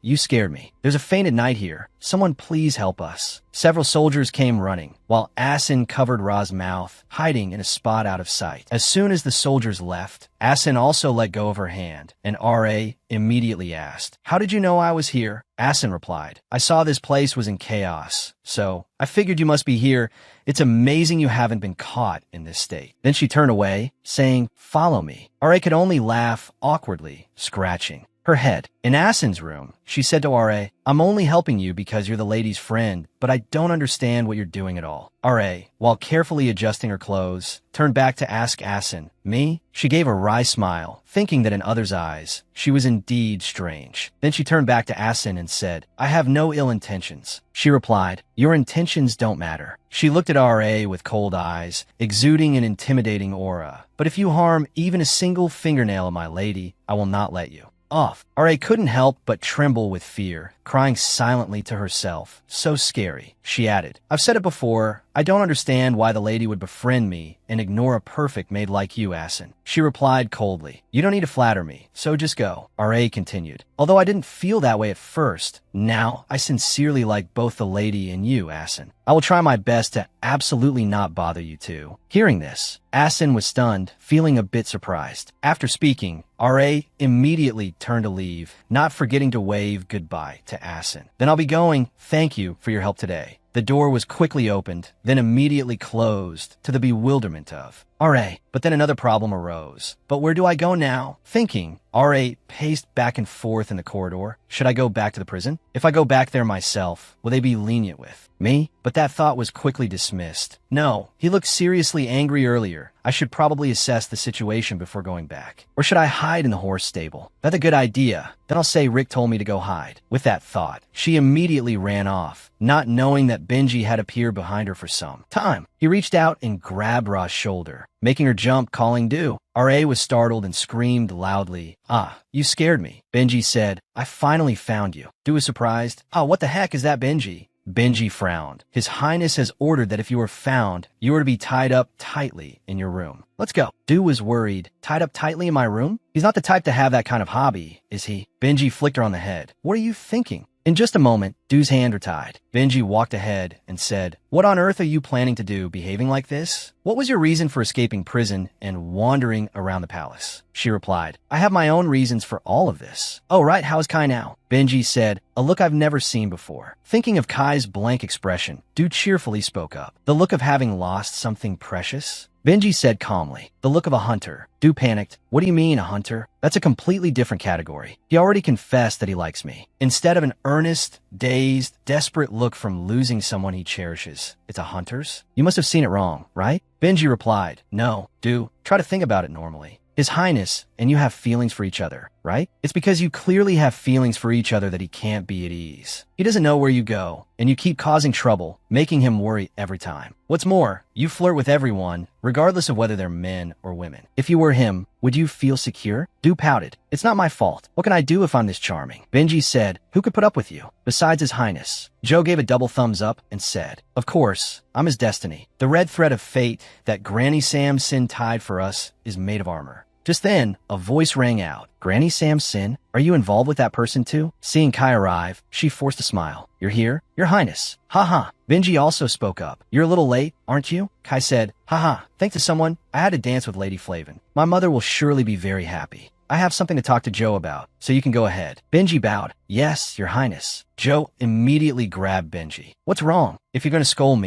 "You scared me. There's a fainted knight here. Someone please help us." Several soldiers came running, while Asin covered Ra's mouth, hiding in a spot out of sight. As soon as the soldiers left, Asin also let go of her hand, and R.A. immediately asked, "How did you know I was here?" Asin replied, "I saw this place was in chaos, so I figured you must be here. It's amazing you haven't been caught in this state." Then she turned away, saying, "Follow me." R.A. could only laugh awkwardly, scratching her head. In Asin's room, she said to R.A., "I'm only helping you because you're the lady's friend, but I don't understand what you're doing at all." R.A., while carefully adjusting her clothes, turned back to ask Asin, "Me?" She gave a wry smile, thinking that in others' eyes, she was indeed strange. Then she turned back to Asin and said, "I have no ill intentions." She replied, "Your intentions don't matter." She looked at R.A. with cold eyes, exuding an intimidating aura. "But if you harm even a single fingernail of my lady, I will not let you off." R.A. couldn't help but tremble with fear, crying silently to herself. "So scary." She added, "I've said it before, I don't understand why the lady would befriend me and ignore a perfect maid like you, Asin." She replied coldly, "You don't need to flatter me, so just go." R.A. continued, "Although I didn't feel that way at first, now I sincerely like both the lady and you, Asin. I will try my best to absolutely not bother you two." Hearing this, Asin was stunned, feeling a bit surprised. After speaking, R.A. immediately turned to leave, not forgetting to wave goodbye to Asin. "Then I'll be going. Thank you for your help today." The door was quickly opened, then immediately closed, to the bewilderment of R.A. But then another problem arose. "But where do I go now?" Thinking, R.A. paced back and forth in the corridor. Should I go back to the prison? If I go back there myself, will they be lenient with me? But that thought was quickly dismissed. No, he looked seriously angry earlier. I should probably assess the situation before going back. Or should I hide in the horse stable? That's a good idea. Then I'll say Rick told me to go hide. With that thought, she immediately ran off, not knowing that Benji had appeared behind her for some time. He reached out and grabbed Ra's shoulder, making her jump, calling Do. RA was startled and screamed loudly. "Ah, you scared me," Benji said. "I finally found you." Do was surprised. "Ah, what the heck is that, Benji?" Benji frowned. "His Highness has ordered that if you are found, you are to be tied up tightly in your room. Let's go." Do was worried. "Tied up tightly in my room? He's not the type to have that kind of hobby, is he?" Benji flicked her on the head. "What are you thinking?" In just a moment, Do's hands were tied. Benji walked ahead and said, "What on earth are you planning to do, behaving like this? What was your reason for escaping prison and wandering around the palace?" She replied, "I have my own reasons for all of this." "Oh, right, how's Kai now?" Benji said, a look I've never seen before. Thinking of Kai's blank expression, Do cheerfully spoke up. "The look of having lost something precious?" Benji said calmly, "The look of a hunter." Do panicked. "What do you mean, a hunter? That's a completely different category. He already confessed that he likes me." Instead of an earnest, dazed, desperate look from losing someone he cherishes, it's a hunter's? "You must have seen it wrong, right?" Benji replied, "No, Do. Try to think about it normally. His Highness and you have feelings for each other, right? It's because you clearly have feelings for each other that he can't be at ease. He doesn't know where you go, and you keep causing trouble, making him worry every time. What's more, you flirt with everyone, regardless of whether they're men or women. If you were him, would you feel secure?" Do pouted. "It's not my fault. What can I do if I'm this charming?" Benji said, "Who could put up with you, besides His Highness?" Joe gave a double thumbs up and said, "Of course, I'm his destiny. The red thread of fate that Granny Sam Sin tied for us is made of armor." Just then, a voice rang out. "Granny Sam Sin? Are you involved with that person too?" Seeing Kai arrive, she forced a smile. "You're here? Your Highness." "Ha." Benji also spoke up. "You're a little late, aren't you?" Kai said, "Ha. Thanks to someone, I had to dance with Lady Flavin. My mother will surely be very happy. I have something to talk to Joe about, so you can go ahead." Benji bowed. "Yes, Your Highness." Joe immediately grabbed Benji. "What's wrong? If you're going to scold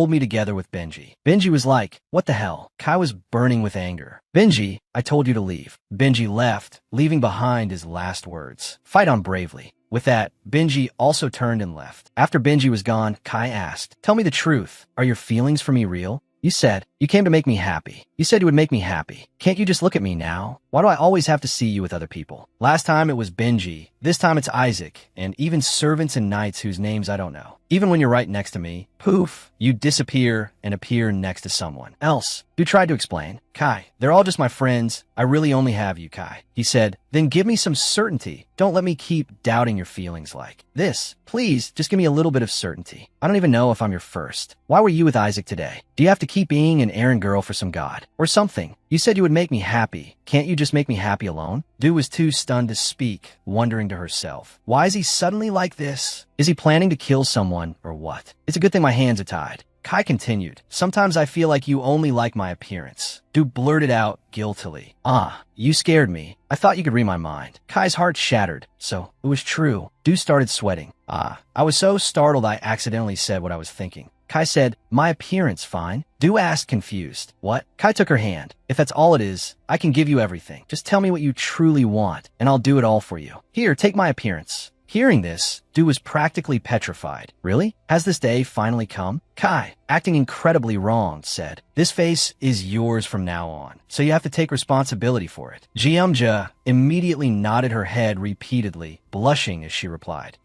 me together with Benji." Benji was like, "What the hell?" Kai was burning with anger. "Benji, I told you to leave." Benji left, leaving behind his last words. "Fight on bravely." With that, Benji also turned and left. After Benji was gone, Kai asked, "Tell me the truth. Are your feelings for me real? You said you came to make me happy. You said you would make me happy. Can't you just look at me now? Why do I always have to see you with other people?" Last time it was Benji. This time it's Isaac, and even servants and knights whose names I don't know. Even when you're right next to me, poof, you disappear and appear next to someone else. You tried to explain. "Kai, they're all just my friends. I really only have you, Kai." He said, "Then give me some certainty. Don't let me keep doubting your feelings like this. Please, just give me a little bit of certainty. I don't even know if I'm your first. Why were you with Isaac today? Do you have to keep being an errand girl for some god? Or something? You said you would make me happy. Can't you just make me happy alone?" Du was too stunned to speak, wondering to herself, why is he suddenly like this? Is he planning to kill someone or what? "It's a good thing my hands are tied." Kai continued, "Sometimes I feel like you only like my appearance." Du blurted out guiltily, "Ah, you scared me. I thought you could read my mind." Kai's heart shattered. So, it was true. Du started sweating. "Ah, I was so startled I accidentally said what I was thinking." Kai said, "My appearance, fine?" Du asked, confused. "What?" Kai took her hand. "If that's all it is, I can give you everything. Just tell me what you truly want, and I'll do it all for you. Here, take my appearance." Hearing this, Du was practically petrified. "Really? Has this day finally come?" Kai, acting incredibly wrong, said, "This face is yours from now on, so you have to take responsibility for it." Jiumja immediately nodded her head repeatedly, blushing as she replied,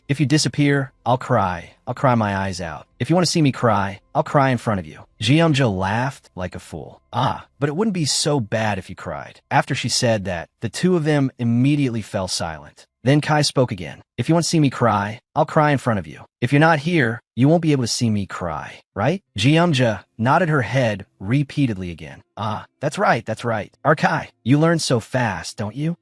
"If you disappear, I'll cry. I'll cry my eyes out. If you want to see me cry, I'll cry in front of you." Jiumja laughed like a fool. "Ah, but it wouldn't be so bad if you cried." After she said that, the two of them immediately fell silent. Then Kai spoke again. "If you want to see me cry, I'll cry in front of you. If you're not here, you won't be able to see me cry, right?" Jiumja nodded her head repeatedly again. "Ah, that's right. Kai, you learn so fast, don't you?"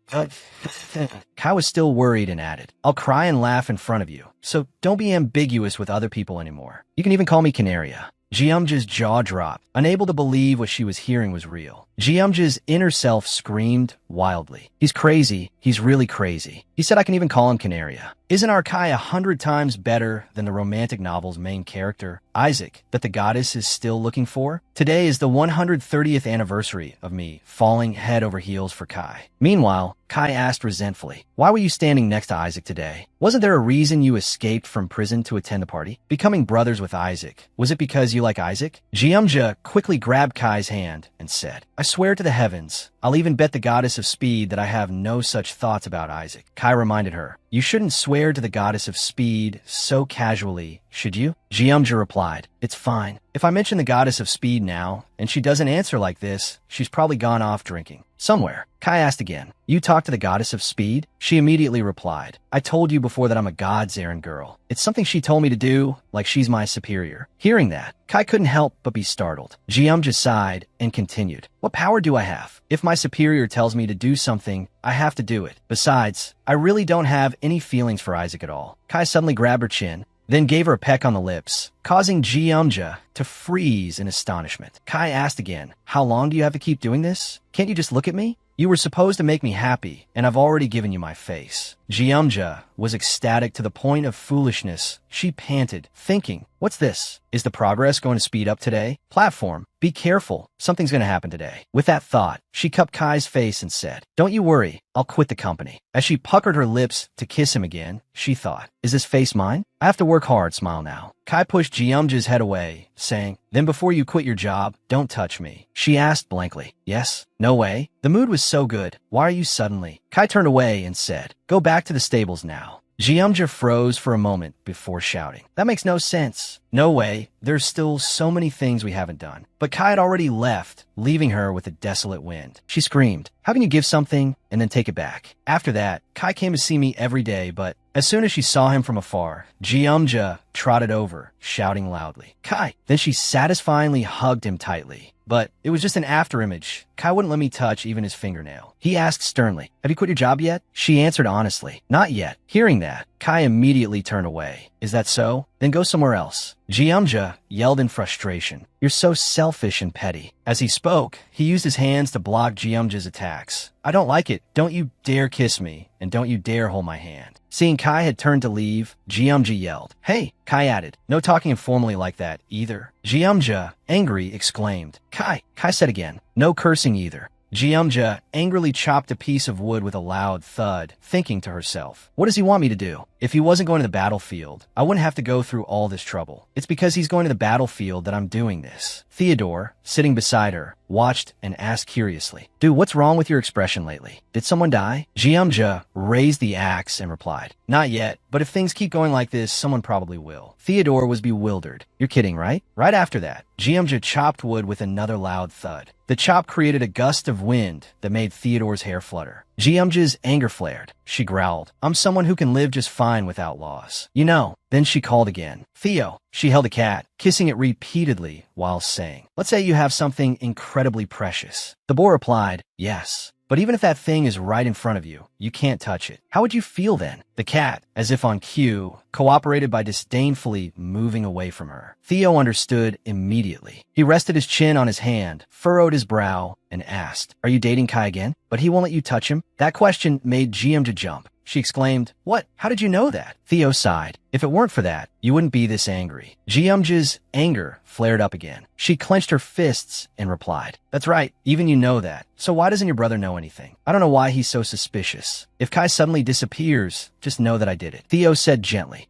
Kai was still worried and added, "I'll cry and laugh in front of you, so don't be ambiguous with other people anymore. You can even call me Canaria." Jiumja's jaw dropped, unable to believe what she was hearing was real. Jiumja's inner self screamed wildly. "He's crazy. He's really crazy. He said I can even call him Canaria. Isn't our Kai 100 times better than the romantic novel's main character, Isaac, that the goddess is still looking for? Today is the 130th anniversary of me falling head over heels for Kai." Meanwhile, Kai asked resentfully, "Why were you standing next to Isaac today? Wasn't there a reason you escaped from prison to attend the party? Becoming brothers with Isaac, was it because you like Isaac?" Jiumja quickly grabbed Kai's hand and said, "I swear to the heavens, I'll even bet the goddess of speed that I have no such thoughts about Isaac." Kai reminded her, You shouldn't swear to the goddess of speed so casually, should you? Jeomja replied, it's fine. If I mention the goddess of speed now, and she doesn't answer like this, she's probably gone off drinking. Somewhere. Kai asked again, you talk to the goddess of speed? She immediately replied, I told you before that I'm a god's errand girl. It's something she told me to do, like she's my superior. Hearing that, Kai couldn't help but be startled. Jeomja sighed and continued, what power do I have? If my superior tells me to do something, I have to do it. Besides, I really don't have any feelings for Isaac at all. Kai suddenly grabbed her chin, then gave her a peck on the lips, causing Jeomja to freeze in astonishment. Kai asked again, how long do you have to keep doing this? Can't you just look at me? You were supposed to make me happy, and I've already given you my face. Jeomja was ecstatic to the point of foolishness. She panted, thinking, what's this? Is the progress going to speed up today? Platform, be careful. Something's going to happen today. With that thought, she cupped Kai's face and said, don't you worry, I'll quit the company. As she puckered her lips to kiss him again, she thought, is this face mine? I have to work hard, smile now. Kai pushed Jeomja's head away, saying, then before you quit your job, don't touch me. She asked blankly, yes? No way? The mood was so good. Why are you suddenly? Kai turned away and said, go back to the stables now. Jeomja froze for a moment before shouting, that makes no sense. No way, there's still so many things we haven't done. But Kai had already left, leaving her with a desolate wind. She screamed, how can you give something and then take it back? After that, Kai came to see me every day, but as soon as she saw him from afar, Jeomja trotted over, shouting loudly, Kai! Then she satisfyingly hugged him tightly. But it was just an afterimage. Kai wouldn't let me touch even his fingernail. He asked sternly, have you quit your job yet? She answered honestly, not yet. Hearing that, Kai immediately turned away. Is that so? Then go somewhere else. Jeomja yelled in frustration, you're so selfish and petty. As he spoke, he used his hands to block Jeomja's attacks. I don't like it. Don't you dare kiss me, and don't you dare hold my hand. Seeing Kai had turned to leave, Jeomja yelled, hey! Kai added, no talking informally like that, either. Jeomja, angry, exclaimed, Kai! Kai said again, no cursing either. Jeomja angrily chopped a piece of wood with a loud thud, thinking to herself, what does he want me to do? If he wasn't going to the battlefield, I wouldn't have to go through all this trouble. It's because he's going to the battlefield that I'm doing this. Theodore, sitting beside her, watched and asked curiously, dude, what's wrong with your expression lately? Did someone die? Jeomja raised the axe and replied, not yet, but if things keep going like this, someone probably will. Theodore was bewildered. You're kidding, right? Right after that, Jeomja chopped wood with another loud thud. The chop created a gust of wind that made Theodore's hair flutter. Jeomja's anger flared. She growled, I'm someone who can live just fine without laws. You know. Then she called again. Theo. She held the cat, kissing it repeatedly while saying, let's say you have something incredibly precious. The boy replied, yes. But even if that thing is right in front of you, you can't touch it. How would you feel then? The cat, as if on cue, cooperated by disdainfully moving away from her. Theo understood immediately. He rested his chin on his hand, furrowed his brow, and asked, are you dating Kai again? But he won't let you touch him? That question made Jeomja jump. She exclaimed, what? How did you know that? Theo sighed. If it weren't for that, you wouldn't be this angry. Jeomja's anger flared up again. She clenched her fists and replied, that's right, even you know that. So why doesn't your brother know anything? I don't know why he's so suspicious. If Kai suddenly disappears, just know that I did it. Theo said gently,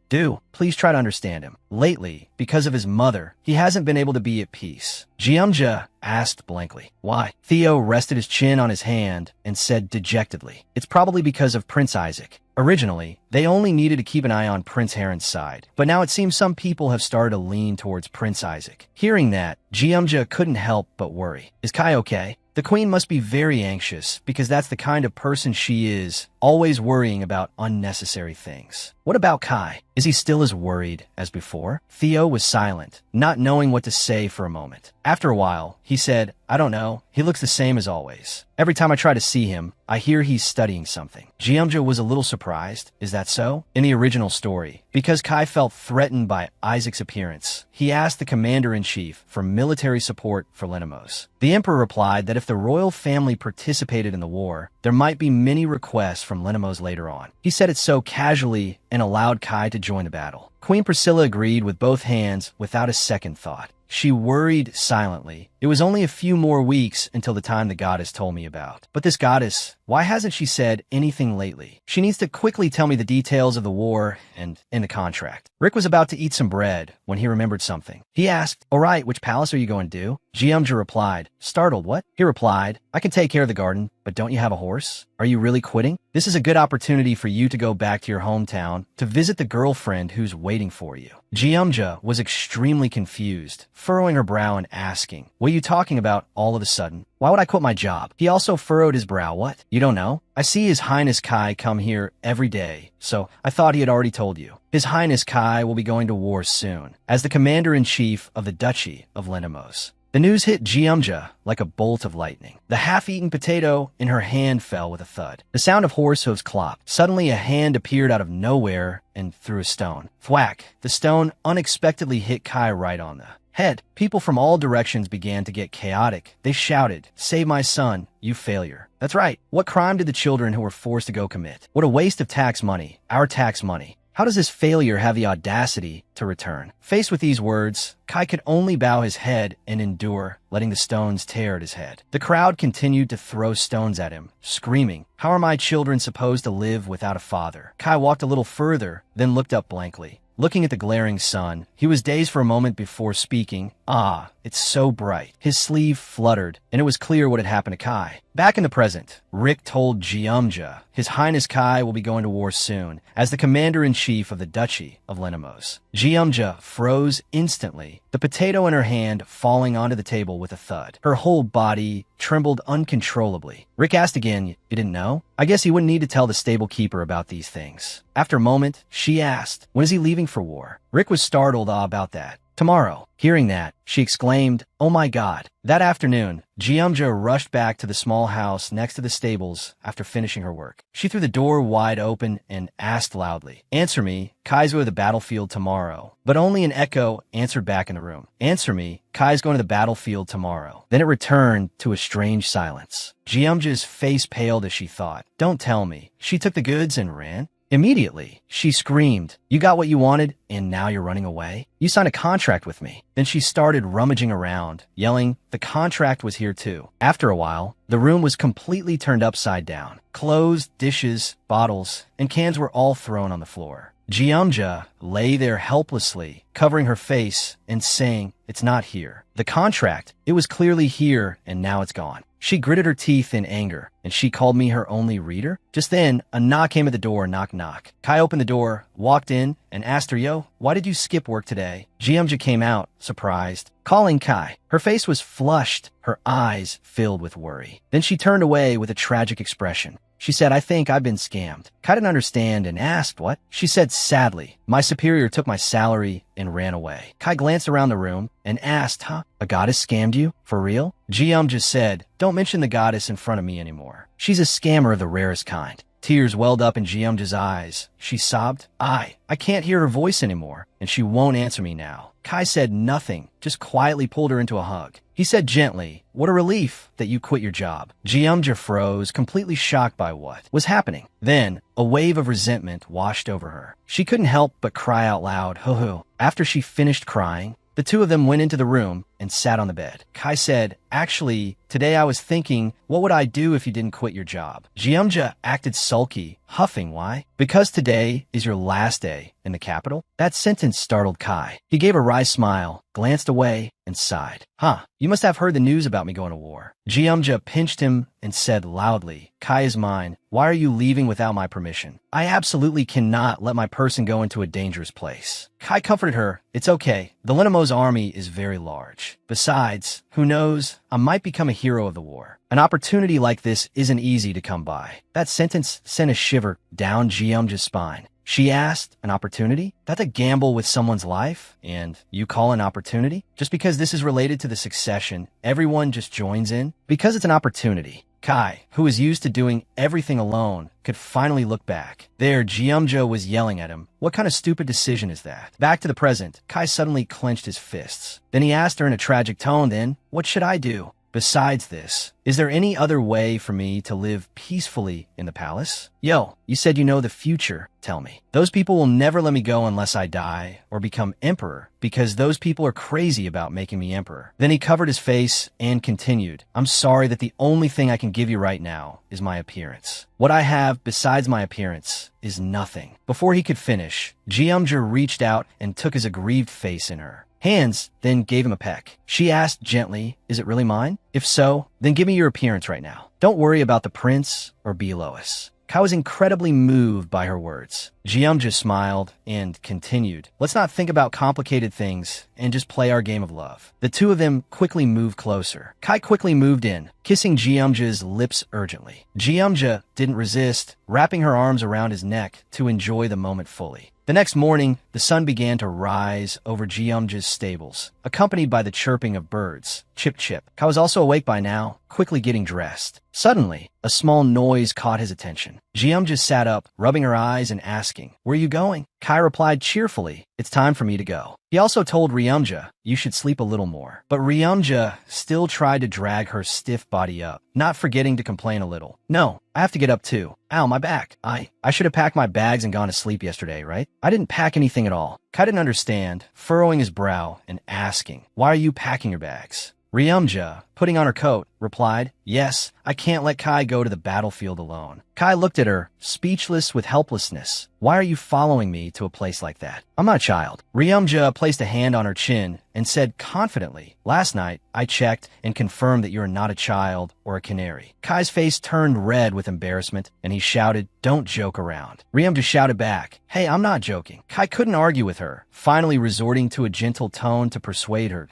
please try to understand him. Lately, because of his mother, he hasn't been able to be at peace. Jeomja asked blankly, why? Theo rested his chin on his hand and said dejectedly, it's probably because of Prince Isaac. Originally, they only needed to keep an eye on Prince Heron's side, but now it seems some people have started to lean towards Prince Isaac. Hearing that, Jeomja couldn't help but worry. Is Kai okay? The queen must be very anxious because that's the kind of person she is, always worrying about unnecessary things. What about Kai? Is he still as worried as before? Theo was silent, not knowing what to say for a moment. After a while, he said, I don't know. He looks the same as always. Every time I try to see him, I hear he's studying something. Jeomja was a little surprised. Is that so? In the original story, because Kai felt threatened by Isaac's appearance, he asked the commander-in-chief for military support for Lenimos. The emperor replied that if the royal family participated in the war, there might be many requests from Lenimos later on. He said it so casually and allowed Kai to join the battle. Queen Priscilla agreed with both hands without a second thought. She worried silently. It was only a few more weeks until the time the goddess told me about. But this goddess, why hasn't she said anything lately? She needs to quickly tell me the details of the war and in the contract. Rick was about to eat some bread when he remembered something. He asked, "All right, which palace are you going to?" Jeomja replied, startled, "What?" He replied, "I can take care of the garden, but don't you have a horse? Are you really quitting? This is a good opportunity for you to go back to your hometown to visit the girlfriend who's waiting for you." Jeomja was extremely confused, furrowing her brow and asking, "What are you talking about all of a sudden? Why would I quit my job?" He also furrowed his brow. "What? You don't know? I see His Highness Kai come here every day, so I thought he had already told you. His Highness Kai will be going to war soon, as the commander-in-chief of the Duchy of Lenamos." The news hit Jeomja like a bolt of lightning. The half-eaten potato in her hand fell with a thud. The sound of horse hooves clopped. Suddenly a hand appeared out of nowhere and threw a stone. Thwack! The stone unexpectedly hit Kai right on the head. People from all directions began to get chaotic. They shouted, "Save my son, you failure." That's right. What crime did the children who were forced to go commit? What a waste of tax money, our tax money. How does this failure have the audacity to return? Faced with these words, Kai could only bow his head and endure, letting the stones tear at his head. The crowd continued to throw stones at him, screaming, "How are my children supposed to live without a father?" Kai walked a little further, then looked up blankly. Looking at the glaring sun, he was dazed for a moment before speaking. "Ah, it's so bright." His sleeve fluttered, and it was clear what had happened to Kai. Back in the present, Rick told Jeomja His Highness Kai will be going to war soon, as the commander-in-chief of the Duchy of Lenamos. Jeomja froze instantly, the potato in her hand falling onto the table with a thud. Her whole body trembled uncontrollably. Rick asked again, "You didn't know?" I guess he wouldn't need to tell the stable keeper about these things. After a moment, she asked, "When is he leaving for war?" Rick was startled about that. "Tomorrow." Hearing that, she exclaimed, "Oh my God." That afternoon, Jeomja rushed back to the small house next to the stables after finishing her work. She threw the door wide open and asked loudly, "Answer me, Kai's going to the battlefield tomorrow." But only an echo answered back in the room. "Answer me, Kai's going to the battlefield tomorrow." Then it returned to a strange silence. Jeomja's face paled as she thought, "Don't tell me. She took the goods and ran?" Immediately, she screamed, "You got what you wanted, and now you're running away? You signed a contract with me." Then she started rummaging around, yelling, "The contract was here too." After a while, the room was completely turned upside down. Clothes, dishes, bottles, and cans were all thrown on the floor. Jeomja lay there helplessly, covering her face and saying, "It's not here. The contract, it was clearly here, and now it's gone." She gritted her teeth in anger, and she called me her only reader? Just then, a knock came at the door, knock, knock. Kai opened the door, walked in, and asked her, "Yo, why did you skip work today?" Jeomja came out, surprised, calling Kai. Her face was flushed, her eyes filled with worry. Then she turned away with a tragic expression. She said, "I think I've been scammed." Kai didn't understand and asked, "What?" She said sadly, "My superior took my salary and ran away." Kai glanced around the room and asked, "Huh? A goddess scammed you? For real?" Jeomja said, "Don't mention the goddess in front of me anymore. She's a scammer of the rarest kind." Tears welled up in Jeomja's eyes. She sobbed, I can't hear her voice anymore, and she won't answer me now." Kai said nothing, just quietly pulled her into a hug. He said gently, "What a relief that you quit your job." Jeomja froze, completely shocked by what was happening. Then, a wave of resentment washed over her. She couldn't help but cry out loud, "Hoo hoo." After she finished crying, the two of them went into the room and sat on the bed. Kai said, "Actually, today I was thinking, what would I do if you didn't quit your job?" Jeomja acted sulky, huffing. "Why?" "Because today is your last day in the capital." That sentence startled Kai. He gave a wry smile, glanced away, and sighed. "Huh, you must have heard the news about me going to war." Jeomja pinched him and said loudly, "Kai is mine. Why are you leaving without my permission? I absolutely cannot let my person go into a dangerous place." Kai comforted her. "It's okay. The Lenamos army is very large. Besides, who knows, I might become a hero of the war. An opportunity like this isn't easy to come by." That sentence sent a shiver down Jeomja's spine. She asked, "An opportunity? That's a gamble with someone's life? And you call an opportunity? Just because this is related to the succession, everyone just joins in? Because it's an opportunity." Kai, who was used to doing everything alone, could finally look back. There, Jeomja was yelling at him. What kind of stupid decision is that? Back to the present, Kai suddenly clenched his fists. Then he asked her in a tragic tone, "Then, what should I do?" Besides this, is there any other way for me to live peacefully in the palace? Yo, you said you know the future. Tell me. Those people will never let me go unless I die or become emperor, because those people are crazy about making me emperor. Then he covered his face and continued, I'm sorry that the only thing I can give you right now is my appearance. What I have besides my appearance is nothing. Before he could finish, Jeomja reached out and took his aggrieved face in her hands, then gave him a peck. She asked gently, is it really mine? If so, then give me your appearance right now. Don't worry about the prince or Belois. Kai was incredibly moved by her words. Jeomja smiled and continued, let's not think about complicated things and just play our game of love. The two of them quickly moved closer. Kai quickly moved in, kissing Jeomja's lips urgently. Jeomja didn't resist, wrapping her arms around his neck to enjoy the moment fully. The next morning, the sun began to rise over Jeomja's stables, accompanied by the chirping of birds. Chip chip. Kai was also awake by now, quickly getting dressed. Suddenly, a small noise caught his attention. Jeomja sat up, rubbing her eyes and asking, where are you going? Kai replied cheerfully, it's time for me to go. He also told Ryumja, you should sleep a little more. But Ryumja still tried to drag her stiff body up, not forgetting to complain a little. No, I have to get up too. Ow, my back. I should have packed my bags and gone to sleep yesterday, right? I didn't pack anything at all. Kai didn't understand, furrowing his brow and asking, why are you packing your bags? Ryumja, putting on her coat, replied, yes, I can't let Kai go to the battlefield alone. Kai looked at her, speechless with helplessness. Why are you following me to a place like that? I'm not a child. Ryumja placed a hand on her chin and said confidently, last night, I checked and confirmed that you're not a child or a canary. Kai's face turned red with embarrassment, and he shouted, don't joke around. Ryumja shouted back, hey, I'm not joking. Kai couldn't argue with her, finally resorting to a gentle tone to persuade her.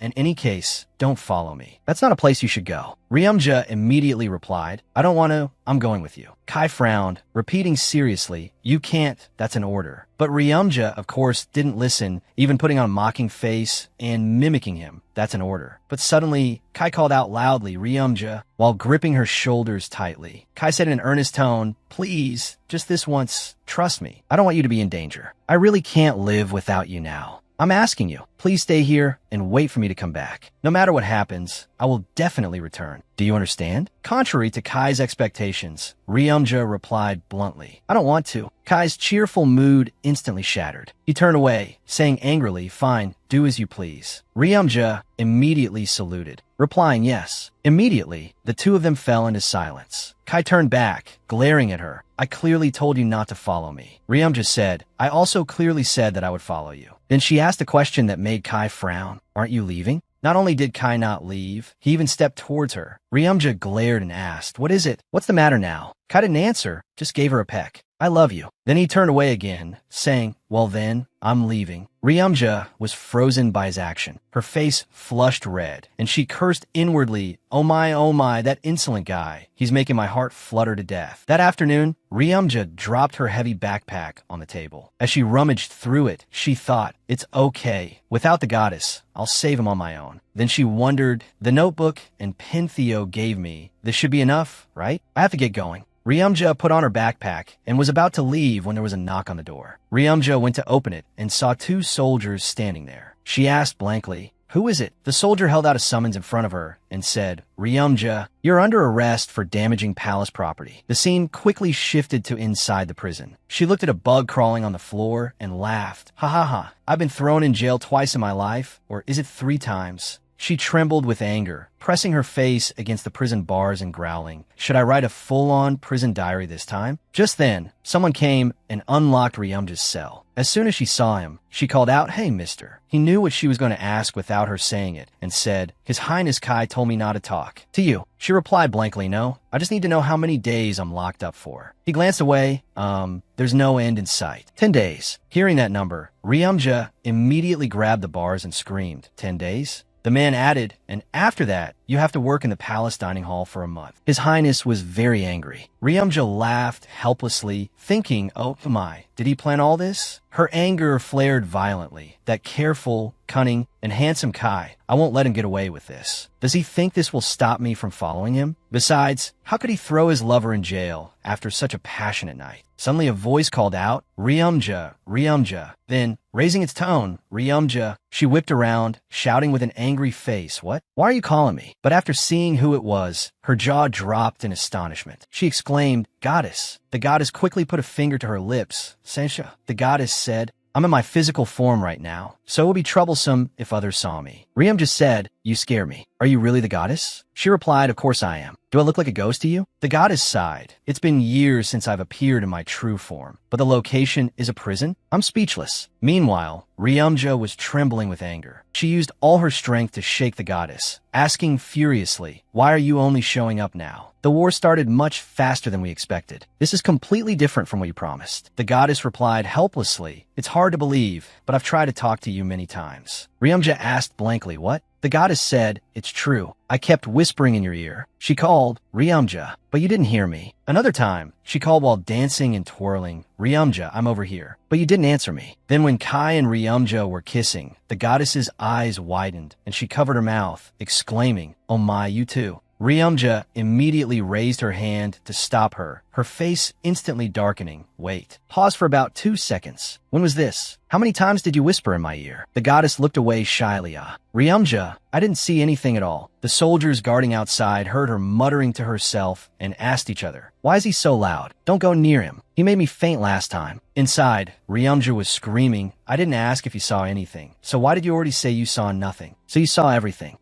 In any case, don't follow me. That's not a place you should go. Ryumja immediately replied, I don't want to, I'm going with you. Kai frowned, repeating seriously, you can't, that's an order. But Ryumja, of course, didn't listen, even putting on a mocking face and mimicking him. That's an order. But suddenly, Kai called out loudly, Ryumja, while gripping her shoulders tightly. Kai said in an earnest tone, please, just this once, trust me. I don't want you to be in danger. I really can't live without you now. I'm asking you, please stay here and wait for me to come back. No matter what happens, I will definitely return. Do you understand? Contrary to Kai's expectations, Ryumja replied bluntly, I don't want to. Kai's cheerful mood instantly shattered. He turned away, saying angrily, fine, do as you please. Ryumja immediately saluted, replying yes. Immediately, the two of them fell into silence. Kai turned back, glaring at her. I clearly told you not to follow me. Ryumja said, I also clearly said that I would follow you. Then she asked a question that made Kai frown. Aren't you leaving? Not only did Kai not leave, he even stepped towards her. Ryumja glared and asked, what is it? What's the matter now? Kai didn't answer, just gave her a peck. I love you. Then he turned away again, saying, well then, I'm leaving. Ryumja was frozen by his action. Her face flushed red, and she cursed inwardly, oh my, that insolent guy. He's making my heart flutter to death. That afternoon, Ryumja dropped her heavy backpack on the table. As she rummaged through it, she thought, it's okay. Without the goddess, I'll save him on my own. Then she wondered, the notebook and pen Theo gave me, this should be enough, right? I have to get going. Ryumja put on her backpack and was about to leave when there was a knock on the door. Ryumja went to open it and saw two soldiers standing there. She asked blankly, who is it? The soldier held out a summons in front of her and said, Ryumja, you're under arrest for damaging palace property. The scene quickly shifted to inside the prison. She looked at a bug crawling on the floor and laughed. Ha ha ha, I've been thrown in jail twice in my life, or is it 3 times? She trembled with anger, pressing her face against the prison bars and growling, should I write a full-on prison diary this time? Just then, someone came and unlocked Ryumja's cell. As soon as she saw him, she called out, hey, mister. He knew what she was going to ask without her saying it, and said, His Highness Kai told me not to talk. To you. She replied blankly, no, I just need to know how many days I'm locked up for. He glanced away, there's no end in sight. 10 days. Hearing that number, Ryumja immediately grabbed the bars and screamed, 10 days? The man added, and after that, you have to work in the palace dining hall for a month. His Highness was very angry. Ryumja laughed helplessly, thinking, oh my, did he plan all this? Her anger flared violently. That careful, cunning, and handsome Kai, I won't let him get away with this. Does he think this will stop me from following him? Besides, how could he throw his lover in jail after such a passionate night? Suddenly a voice called out, Ryumja, Ryumja. Then, raising its tone, Ryumja, she whipped around, shouting with an angry face, what? Why are you calling me? But after seeing who it was, her jaw dropped in astonishment. She exclaimed, Goddess. The goddess quickly put a finger to her lips. Sensha. The goddess said, I'm in my physical form right now, so it would be troublesome if others saw me. Ryum just said, You scare me. Are you really the goddess? She replied, Of course I am. Do I look like a ghost to you? The goddess sighed. It's been years since I've appeared in my true form, but the location is a prison? I'm speechless. Meanwhile, Ryumja was trembling with anger. She used all her strength to shake the goddess, asking furiously, Why are you only showing up now? The war started much faster than we expected. This is completely different from what you promised. The goddess replied helplessly, It's hard to believe, but I've tried to talk to you many times. Ryumja asked blankly, What? The goddess said, It's true. I kept whispering in your ear. She called, Ryumja, but you didn't hear me. Another time, she called while dancing and twirling, Ryumja, I'm over here, but you didn't answer me. Then when Kai and Ryumja were kissing, the goddess's eyes widened, and she covered her mouth, exclaiming, Oh my, you too. Ryumja immediately raised her hand to stop her, her face instantly darkening. Wait. Pause for about 2 seconds. When was this? How many times did you whisper in my ear? The goddess looked away shyly. Ryumja, I didn't see anything at all. The soldiers guarding outside heard her muttering to herself and asked each other, Why is he so loud? Don't go near him. He made me faint last time. Inside, Ryumja was screaming, I didn't ask if you saw anything. So why did you already say you saw nothing? So you saw everything.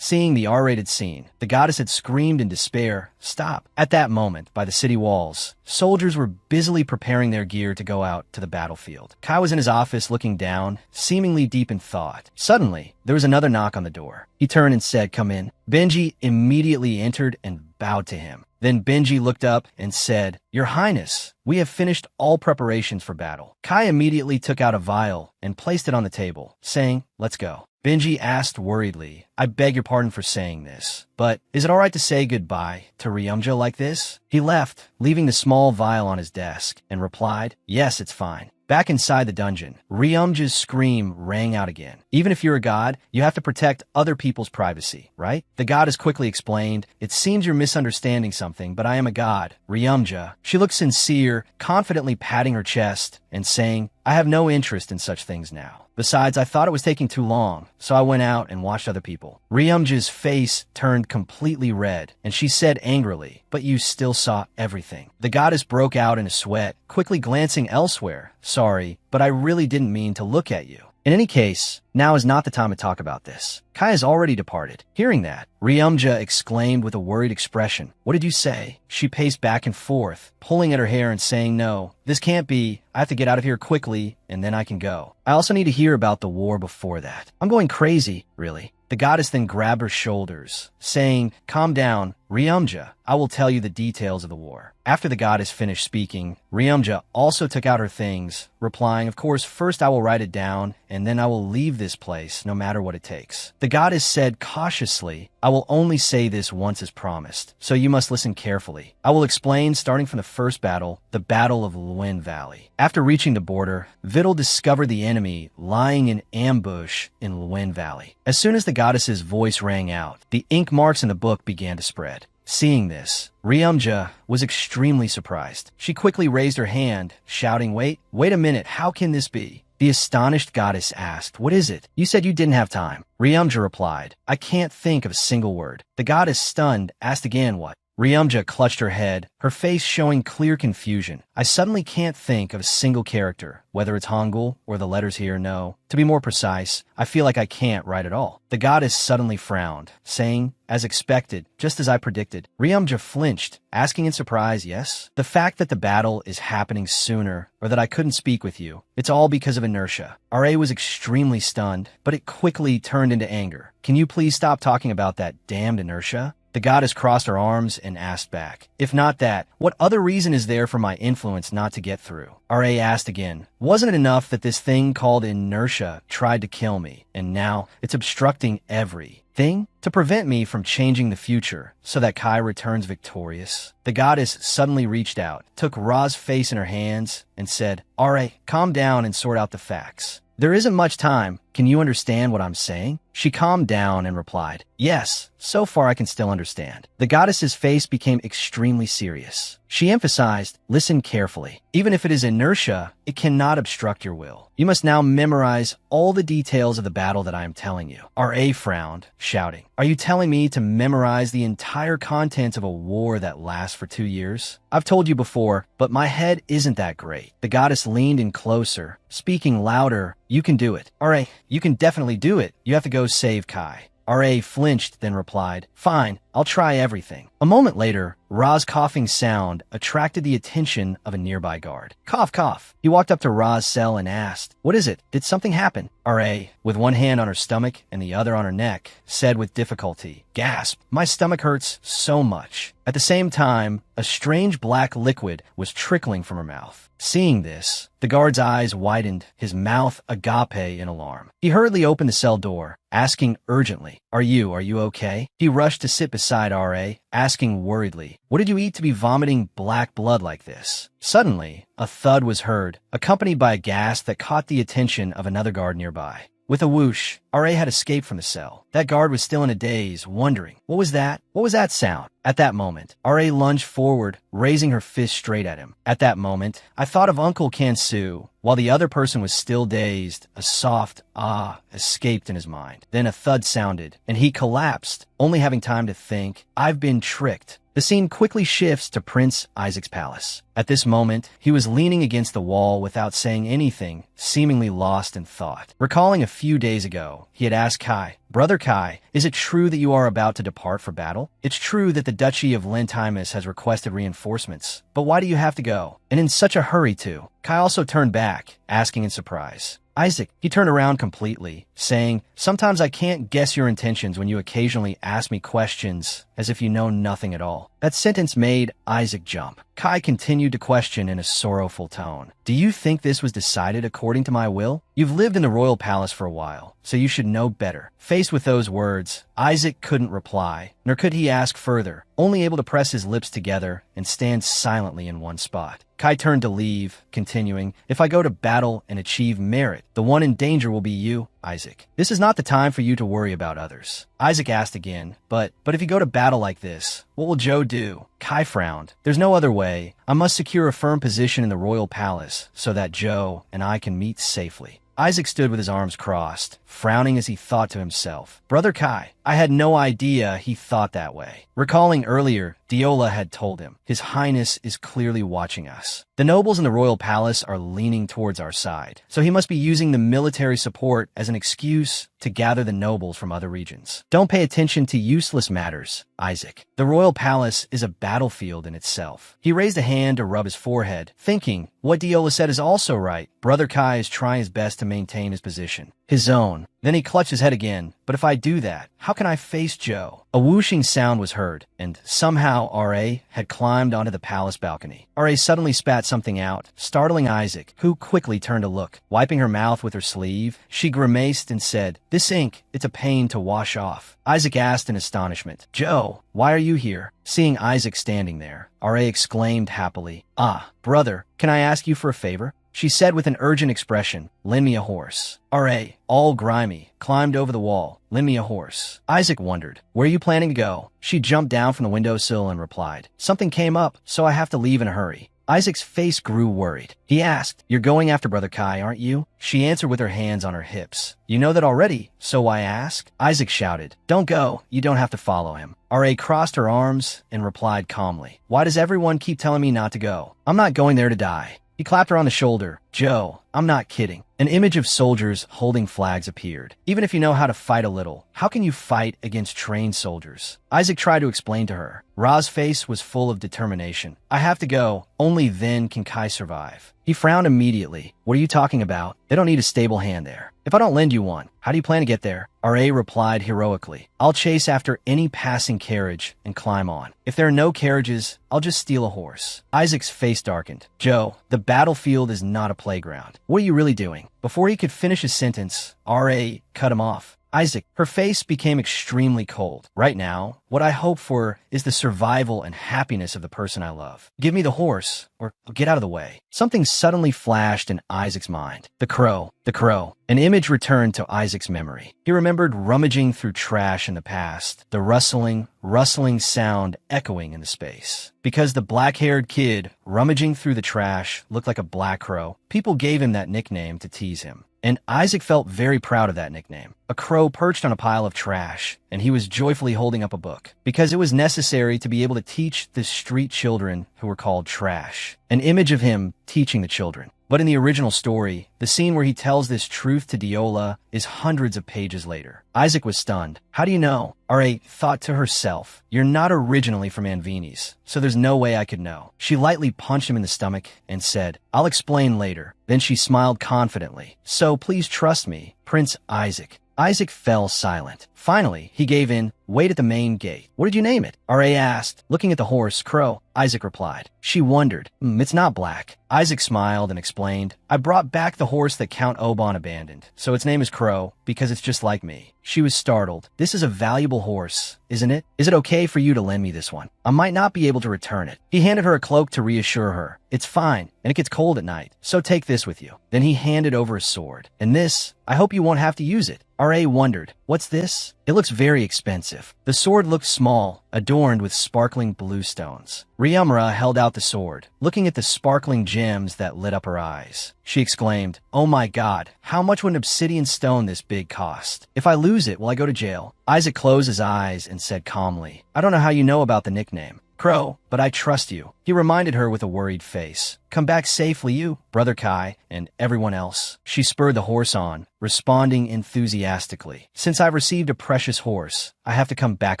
Seeing the R-rated scene, the goddess had screamed in despair, Stop. At that moment, by the city walls, soldiers were busily preparing their gear to go out to the battlefield. Kai was in his office looking down, seemingly deep in thought. Suddenly, there was another knock on the door. He turned and said, Come in. Benji immediately entered and bowed to him. Then Benji looked up and said, Your Highness, we have finished all preparations for battle. Kai immediately took out a vial and placed it on the table, saying, Let's go. Benji asked worriedly, I beg your pardon for saying this, but is it all right to say goodbye to Ryumja like this? He left, leaving the small vial on his desk, and replied, Yes, it's fine. Back inside the dungeon, Ryumja's scream rang out again. Even if you're a god, you have to protect other people's privacy, right? The goddess quickly explained, It seems you're misunderstanding something, but I am a god, Ryumja. She looked sincere, confidently patting her chest and saying, I have no interest in such things now. Besides, I thought it was taking too long, so I went out and watched other people. Ryumja's face turned completely red, and she said angrily, But you still saw everything. The goddess broke out in a sweat, quickly glancing elsewhere. Sorry, but I really didn't mean to look at you. In any case, now is not the time to talk about this. Kai has already departed. Hearing that, Ryumja exclaimed with a worried expression, What did you say? She paced back and forth, pulling at her hair and saying, No, this can't be. I have to get out of here quickly, and then I can go. I also need to hear about the war before that. I'm going crazy, really. The goddess then grabbed her shoulders, saying, Calm down, Ryumja, I will tell you the details of the war. After the goddess finished speaking, Ryumja also took out her things, replying, Of course, first I will write it down, and then I will leave this place, no matter what it takes. The goddess said cautiously, I will only say this once as promised, so you must listen carefully. I will explain, starting from the first battle, the Battle of Luen Valley. After reaching the border, Vittel discovered the enemy lying in ambush in Luen Valley. As soon as the goddess's voice rang out, the ink marks in the book began to spread. Seeing this, Ryumja was extremely surprised. She quickly raised her hand, shouting, Wait a minute, how can this be? The astonished goddess asked, What is it? You said you didn't have time. Ryumja replied, I can't think of a single word. The goddess, stunned, asked again, What? Ryumja clutched her head, her face showing clear confusion. I suddenly can't think of a single character, whether it's Hangul or the letters here, no. To be more precise, I feel like I can't write at all. The goddess suddenly frowned, saying, As expected, just as I predicted. Ryumja flinched, asking in surprise, Yes? The fact that the battle is happening sooner, or that I couldn't speak with you, it's all because of inertia. R.A. was extremely stunned, but it quickly turned into anger. Can you please stop talking about that damned inertia? The goddess crossed her arms and asked back, If not that, what other reason is there for my influence not to get through? R.A. asked again, Wasn't it enough that this thing called inertia tried to kill me, and now it's obstructing everything? To prevent me from changing the future, so that Kai returns victorious? The goddess suddenly reached out, took Ra's face in her hands, and said, R.A., calm down and sort out the facts. There isn't much time. can you understand what I'm saying? She calmed down and replied, yes, so far I can still understand. The goddess's face became extremely serious. She emphasized, listen carefully. Even if it is inertia, it cannot obstruct your will. You must now memorize all the details of the battle that I am telling you. R.A. frowned, shouting, are you telling me to memorize the entire contents of a war that lasts for 2 years? I've told you before, but my head isn't that great. The goddess leaned in closer, speaking louder. You can do it. R.A., you can definitely do it. You have to go save Kai. R.A. flinched, then replied, fine, I'll try everything. A moment later, Ra's coughing sound attracted the attention of a nearby guard. Cough, cough. He walked up to Ra's cell and asked, what is it? Did something happen? R.A., with one hand on her stomach and the other on her neck, said with difficulty, gasp, my stomach hurts so much. At the same time, a strange black liquid was trickling from her mouth. Seeing this, the guard's eyes widened, his mouth agape in alarm. He hurriedly opened the cell door, asking urgently, Are you okay? He rushed to sit beside R.A., asking worriedly, what did you eat to be vomiting black blood like this? Suddenly, a thud was heard, accompanied by a gasp that caught the attention of another guard nearby. With a whoosh, R.A. had escaped from the cell. That guard was still in a daze, wondering, what was that? What was that sound? At that moment, R.A. lunged forward, raising her fist straight at him. At that moment, I thought of Uncle Kansu. While the other person was still dazed, a soft ah escaped in his mind. Then a thud sounded, and he collapsed, only having time to think, I've been tricked. The scene quickly shifts to Prince Isaac's palace. At this moment, he was leaning against the wall without saying anything, seemingly lost in thought. Recalling a few days ago, he had asked Kai, Brother Kai, is it true that you are about to depart for battle? It's true that the Duchy of Lentimus has requested reinforcements, but why do you have to go? And in such a hurry too? Kai also turned back, asking in surprise. Isaac, he turned around completely, saying, sometimes I can't guess your intentions when you occasionally ask me questions as if you know nothing at all. That sentence made Isaac jump. Kai continued to question in a sorrowful tone. Do you think this was decided according to my will? You've lived in the royal palace for a while, so you should know better. Faced with those words, Isaac couldn't reply, nor could he ask further, only able to press his lips together and stand silently in one spot. Kai turned to leave, continuing, if I go to battle and achieve merit, the one in danger will be you, Isaac. This is not the time for you to worry about others. Isaac asked again, but if you go to battle like this, what will Joe do? Kai frowned. There's no other way. I must secure a firm position in the royal palace so that Joe and I can meet safely. Isaac stood with his arms crossed, frowning as he thought to himself, Brother Kai, I had no idea he thought that way. Recalling earlier, Diola had told him, His Highness is clearly watching us. The nobles in the royal palace are leaning towards our side, so he must be using the military support as an excuse to gather the nobles from other regions. Don't pay attention to useless matters, Isaac. The royal palace is a battlefield in itself. He raised a hand to rub his forehead, thinking, what Diola said is also right. Brother Kai is trying his best to maintain his position. His own. Then he clutched his head again. But if I do that, how can I face Joe? A whooshing sound was heard, and somehow R.A. had climbed onto the palace balcony. R.A. suddenly spat something out, startling Isaac, who quickly turned to look. Wiping her mouth with her sleeve, she grimaced and said, This ink, it's a pain to wash off. Isaac asked in astonishment, Joe, why are you here? Seeing Isaac standing there, R.A. exclaimed happily, Ah, brother, can I ask you for a favor? She said with an urgent expression, Lend me a horse. R.A., all grimy, climbed over the wall. Lend me a horse. Isaac wondered, where are you planning to go? She jumped down from the windowsill and replied, Something came up, so I have to leave in a hurry. Isaac's face grew worried. He asked, You're going after Brother Kai, aren't you? She answered with her hands on her hips. You know that already, so why ask? Isaac shouted, Don't go, you don't have to follow him. R.A. crossed her arms and replied calmly, Why does everyone keep telling me not to go? I'm not going there to die. He clapped her on the shoulder. Joe, I'm not kidding. An image of soldiers holding flags appeared. Even if you know how to fight a little, how can you fight against trained soldiers? Isaac tried to explain to her. Ra's face was full of determination. I have to go. Only then can Kai survive. He frowned immediately. What are you talking about? They don't need a stable hand there. If I don't lend you one, how do you plan to get there? R.A. replied heroically. I'll chase after any passing carriage and climb on. If there are no carriages, I'll just steal a horse. Isaac's face darkened. Joe, the battlefield is not a playground. What are you really doing? Before he could finish his sentence, R.A. cut him off. Isaac, her face became extremely cold. Right now, what I hope for is the survival and happiness of the person I love. Give me the horse, or get out of the way. Something suddenly flashed in Isaac's mind. The crow. The crow. An image returned to Isaac's memory. He remembered rummaging through trash in the past, the rustling sound echoing in the space. Because the black-haired kid rummaging through the trash looked like a black crow, people gave him that nickname to tease him. And Isaac felt very proud of that nickname. A crow perched on a pile of trash, and he was joyfully holding up a book, because it was necessary to be able to teach the street children who were called trash. An image of him teaching the children. But in the original story, the scene where he tells this truth to Diola is hundreds of pages later. Isaac was stunned. How do you know? Ra thought to herself, you're not originally from Anvines, so there's no way I could know. She lightly punched him in the stomach and said, I'll explain later. Then she smiled confidently. So please trust me, Prince Isaac. Isaac fell silent. Finally, he gave in. Wait at the main gate. What did you name it? R.A. asked, looking at the horse, Crow. Isaac replied. She wondered. It's not black. Isaac smiled and explained, I brought back the horse that Count Oban abandoned, so its name is Crow, because it's just like me. She was startled. This is a valuable horse, isn't it? Is it okay for you to lend me this one? I might not be able to return it. He handed her a cloak to reassure her. It's fine, and it gets cold at night, so take this with you. Then he handed over a sword. And this, I hope you won't have to use it. R.A. wondered, what's this? It looks very expensive. The sword looked small, adorned with sparkling blue stones. Ryumra held out the sword, looking at the sparkling gems that lit up her eyes. She exclaimed, oh my god, how much would an obsidian stone this big cost? If I lose it, will I go to jail? Isaac closed his eyes and said calmly, I don't know how you know about the nickname. Crow, but I trust you. He reminded her with a worried face. Come back safely, you, Brother Kai, and everyone else. She spurred the horse on, responding enthusiastically. Since I've received a precious horse, I have to come back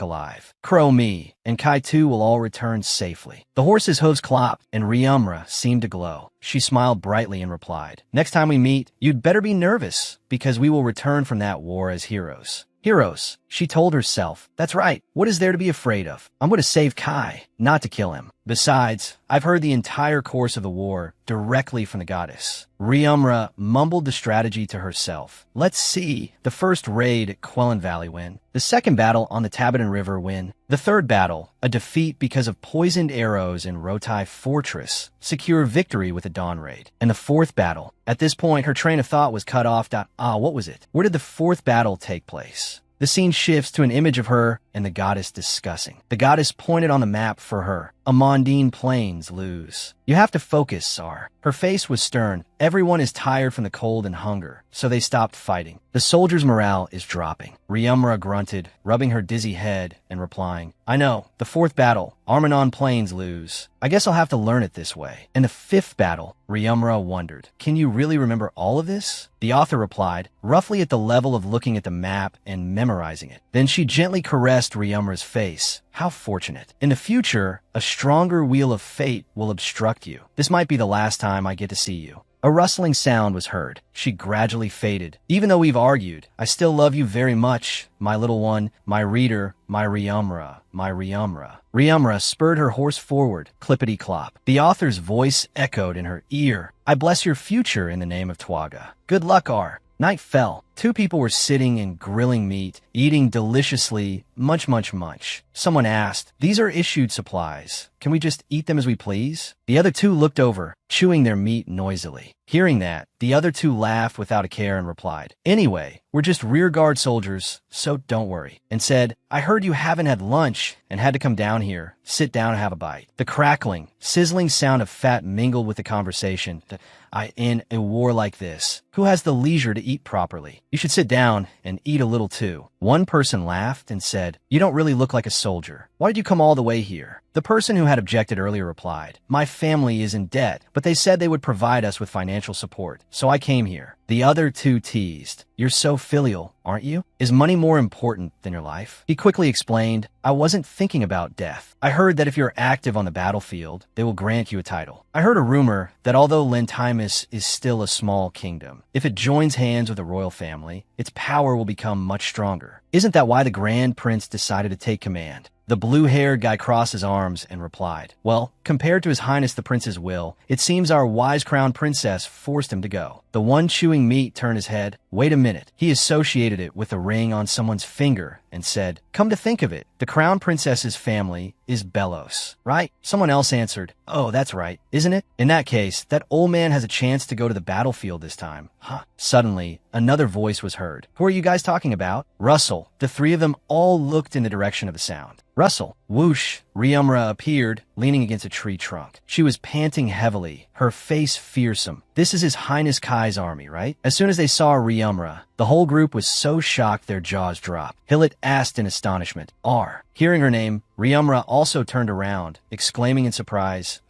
alive. Crow me, and Kai too will all return safely. The horse's hooves clopped, and Ryumra seemed to glow. She smiled brightly and replied, next time we meet, you'd better be nervous, because we will return from that war as heroes. Heroes, she told herself. That's right. What is there to be afraid of? I'm going to save Kai, not to kill him. Besides, I've heard the entire course of the war directly from the goddess. Ryumra mumbled the strategy to herself. Let's see. The first raid at Quellan Valley win. The second battle on the Tabadan River win. The third battle, a defeat because of poisoned arrows in Rotai Fortress. Secure victory with the Dawn raid. And the fourth battle. At this point, her train of thought was cut off. What was it? Where did the fourth battle take place? The scene shifts to an image of her and the goddess discussing. The goddess pointed on the map for her. Amandine Plains lose. You have to focus, Sar. Her face was stern. Everyone is tired from the cold and hunger, so they stopped fighting. The soldiers' morale is dropping. Ryumra grunted, rubbing her dizzy head and replying, I know, the fourth battle, Armanon Plains lose. I guess I'll have to learn it this way. And the fifth battle, Ryumra wondered, can you really remember all of this? The author replied, roughly at the level of looking at the map and memorizing it. Then she gently caressed Ryumra's face. How fortunate. In the future, a stronger wheel of fate will obstruct you. This might be the last time I get to see you. A rustling sound was heard. She gradually faded. Even though we've argued, I still love you very much, my little one, my reader, my Ryumra, my Ryumra. Ryumra spurred her horse forward, clippity-clop. The author's voice echoed in her ear. I bless your future in the name of Twaga. Good luck, R. Night fell. Two people were sitting and grilling meat, eating deliciously, munch. Someone asked, these are issued supplies. Can we just eat them as we please? The other two looked over, chewing their meat noisily. Hearing that, the other two laughed without a care and replied, anyway, we're just rearguard soldiers, so don't worry. And said, I heard you haven't had lunch and had to come down here. Sit down and have a bite. The crackling, sizzling sound of fat mingled with the conversation. In a war like this, who has the leisure to eat properly? You should sit down and eat a little too. One person laughed and said, you don't really look like a soldier. Why did you come all the way here? The person who had objected earlier replied, my family is in debt, but they said they would provide us with financial support, so I came here. The other two teased, you're so filial, aren't you? Is money more important than your life? He quickly explained, I wasn't thinking about death. I heard that if you're active on the battlefield, they will grant you a title. I heard a rumor that although Lentimus is still a small kingdom, if it joins hands with the royal family, its power will become much stronger. Isn't that why the Grand Prince decided to take command? The blue-haired guy crossed his arms and replied, well, compared to His Highness the Prince's will, it seems our wise crown princess forced him to go. The one chewing meat turned his head. Wait a minute. He associated it with a ring on someone's finger and said, come to think of it, the crown princess's family is Belos, right? Someone else answered, oh, that's right, isn't it? In that case, that old man has a chance to go to the battlefield this time. Huh. Suddenly, another voice was heard. Who are you guys talking about? Russell. The three of them all looked in the direction of the sound. Russell. Whoosh. Ryumra appeared, leaning against a tree trunk. She was panting heavily, her face fearsome. This is His Highness Kai's army, right? As soon as they saw Ryumra, the whole group was so shocked their jaws dropped. Hillet asked in astonishment, R. Hearing her name, Ryumra also turned around, exclaiming in surprise,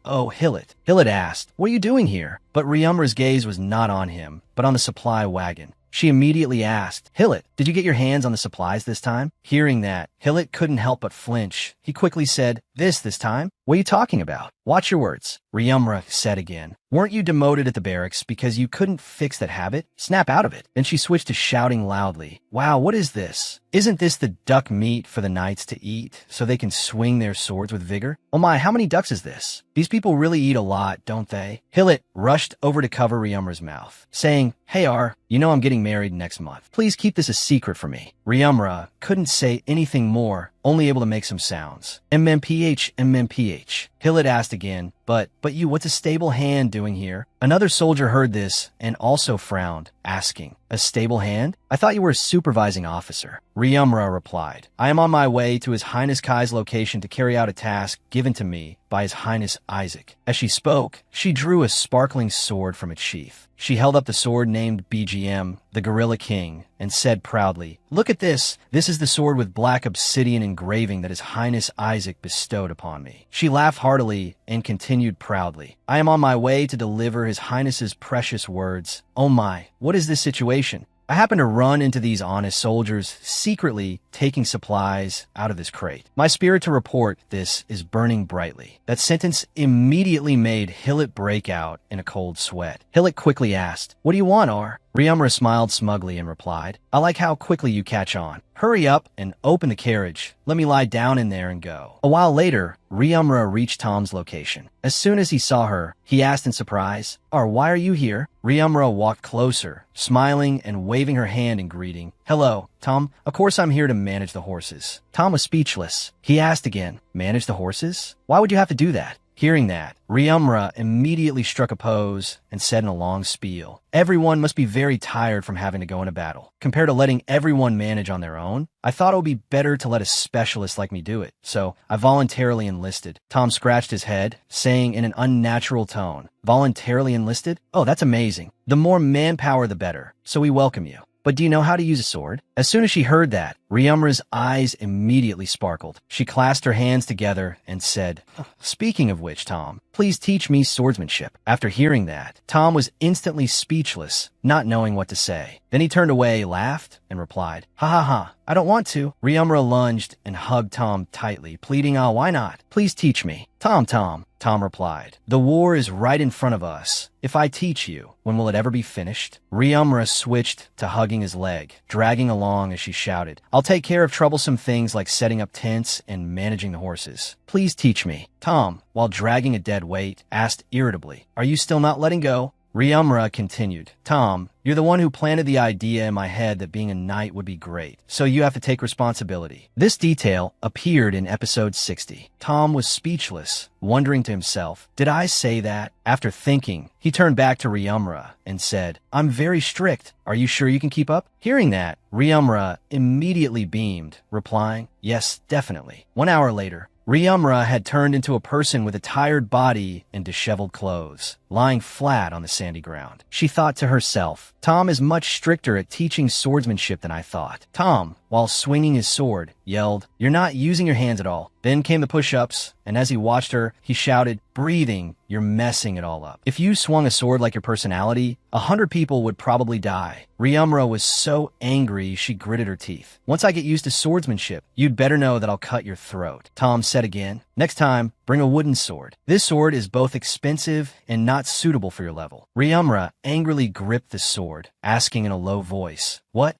oh, Hillet. Hillet asked, what are you doing here? But Ryumra's gaze was not on him, but on the supply wagon. She immediately asked, Hillet, did you get your hands on the supplies this time? Hearing that, Hillet couldn't help but flinch. He quickly said, this time? What are you talking about? Watch your words. Ryumra said again. Weren't you demoted at the barracks because you couldn't fix that habit? Snap out of it. Then she switched to shouting loudly. Wow, what is this? Isn't this the duck meat for the knights to eat so they can swing their swords with vigor? Oh my, how many ducks is this? These people really eat a lot, don't they? Hillet rushed over to cover Ryumra's mouth, saying, hey R, you know I'm getting married next month. Please keep this a secret for me. Ryumra couldn't say anything more, only able to make some sounds. MMPH. Hillet asked again, but you, what's a stable hand doing here? Another soldier heard this and also frowned, asking, a stable hand? I thought you were a supervising officer. Ryumra replied, I am on my way to His Highness Kai's location to carry out a task given to me by His Highness Isaac. As she spoke, she drew a sparkling sword from its sheath. She held up the sword named BGM, the Gorilla King, and said proudly, look at this. This is the sword with black obsidian engraving that His Highness Isaac bestowed upon me. She laughed heartily and continued proudly, I am on my way to deliver His Highness's precious words. Oh my, what is this situation? I happened to run into these honest soldiers secretly taking supplies out of this crate. My spirit to report this is burning brightly. That sentence immediately made Hillet break out in a cold sweat. Hillet quickly asked, what do you want, R? Ryumra smiled smugly and replied, I like how quickly you catch on. Hurry up and open the carriage. Let me lie down in there and go. A while later, Ryumra reached Tom's location. As soon as he saw her, he asked in surprise, R, why are you here? Ryumra walked closer, smiling and waving her hand in greeting. Hello, Tom. Of course I'm here to manage the horses. Tom was speechless. He asked again, manage the horses? Why would you have to do that? Hearing that, Ryumra immediately struck a pose and said in a long spiel, everyone must be very tired from having to go in a battle. Compared to letting everyone manage on their own, I thought it would be better to let a specialist like me do it, so I voluntarily enlisted. Tom scratched his head, saying in an unnatural tone, voluntarily enlisted? Oh, that's amazing. The more manpower, the better, so we welcome you. But do you know how to use a sword? As soon as she heard that, Ryumra's eyes immediately sparkled. She clasped her hands together and said, speaking of which, Tom, please teach me swordsmanship. After hearing that, Tom was instantly speechless, not knowing what to say. Then he turned away, laughed, and replied, ha ha ha, I don't want to. Ryumra lunged and hugged Tom tightly, pleading, why not? Please teach me. Tom replied, the war is right in front of us. If I teach you, when will it ever be finished? Ryumra switched to hugging his leg, dragging along as she shouted, I'll take care of troublesome things like setting up tents and managing the horses. Please teach me. Tom, while dragging a dead weight, asked irritably, are you still not letting go? Ryumra continued, Tom, you're the one who planted the idea in my head that being a knight would be great, so you have to take responsibility. This detail appeared in episode 60. Tom was speechless, wondering to himself, did I say that? After thinking, he turned back to Ryumra and said, I'm very strict. Are you sure you can keep up? Hearing that, Ryumra immediately beamed, replying, yes, definitely. 1 hour later, Ryumra had turned into a person with a tired body and disheveled clothes, lying flat on the sandy ground. She thought to herself, Tom is much stricter at teaching swordsmanship than I thought. Tom, while swinging his sword, yelled, you're not using your hands at all. Then came the push-ups, and as he watched her, he shouted, breathing, you're messing it all up. If you swung a sword like your personality, 100 people would probably die. Ryumra was so angry she gritted her teeth. Once I get used to swordsmanship, you'd better know that I'll cut your throat. Tom said again, next time, bring a wooden sword. This sword is both expensive and not suitable for your level. Ryumra angrily gripped the sword, asking in a low voice, what?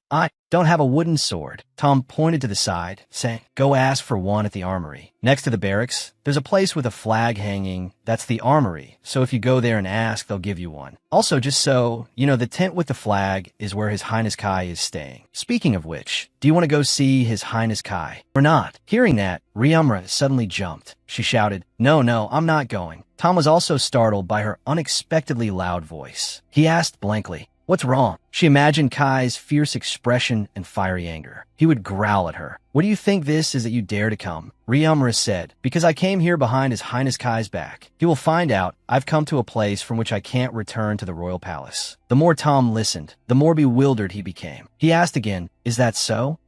don't have a wooden sword. Tom pointed to the side, saying, go ask for one at the armory. Next to the barracks, there's a place with a flag hanging. That's the armory. So if you go there and ask, they'll give you one. Also, just so, you know, the tent with the flag is where His Highness Kai is staying. Speaking of which, do you want to go see His Highness Kai or not? Hearing that, Ryumra suddenly jumped. She shouted, no, I'm not going. Tom was also startled by her unexpectedly loud voice. He asked blankly, what's wrong? She imagined Kai's fierce expression and fiery anger. He would growl at her. What do you think this is that you dare to come? Ryumra said, because I came here behind His Highness Kai's back. He will find out I've come to a place from which I can't return to the royal palace. The more Tom listened, the more bewildered he became. He asked again, is that so?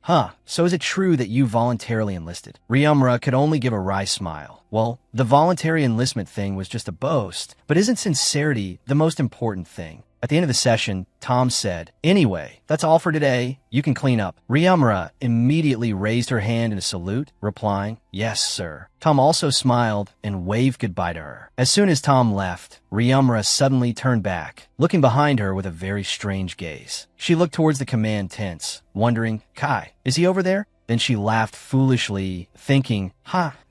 So is it true that you voluntarily enlisted? Ryumra could only give a wry smile. Well, the voluntary enlistment thing was just a boast, but isn't sincerity the most important thing? At the end of the session, Tom said, anyway, that's all for today. You can clean up. Ryumra immediately raised her hand in a salute, replying, yes, sir. Tom also smiled and waved goodbye to her. As soon as Tom left, Ryumra suddenly turned back, looking behind her with a very strange gaze. She looked towards the command tents, wondering, Kai, is he over there? Then she laughed foolishly, thinking,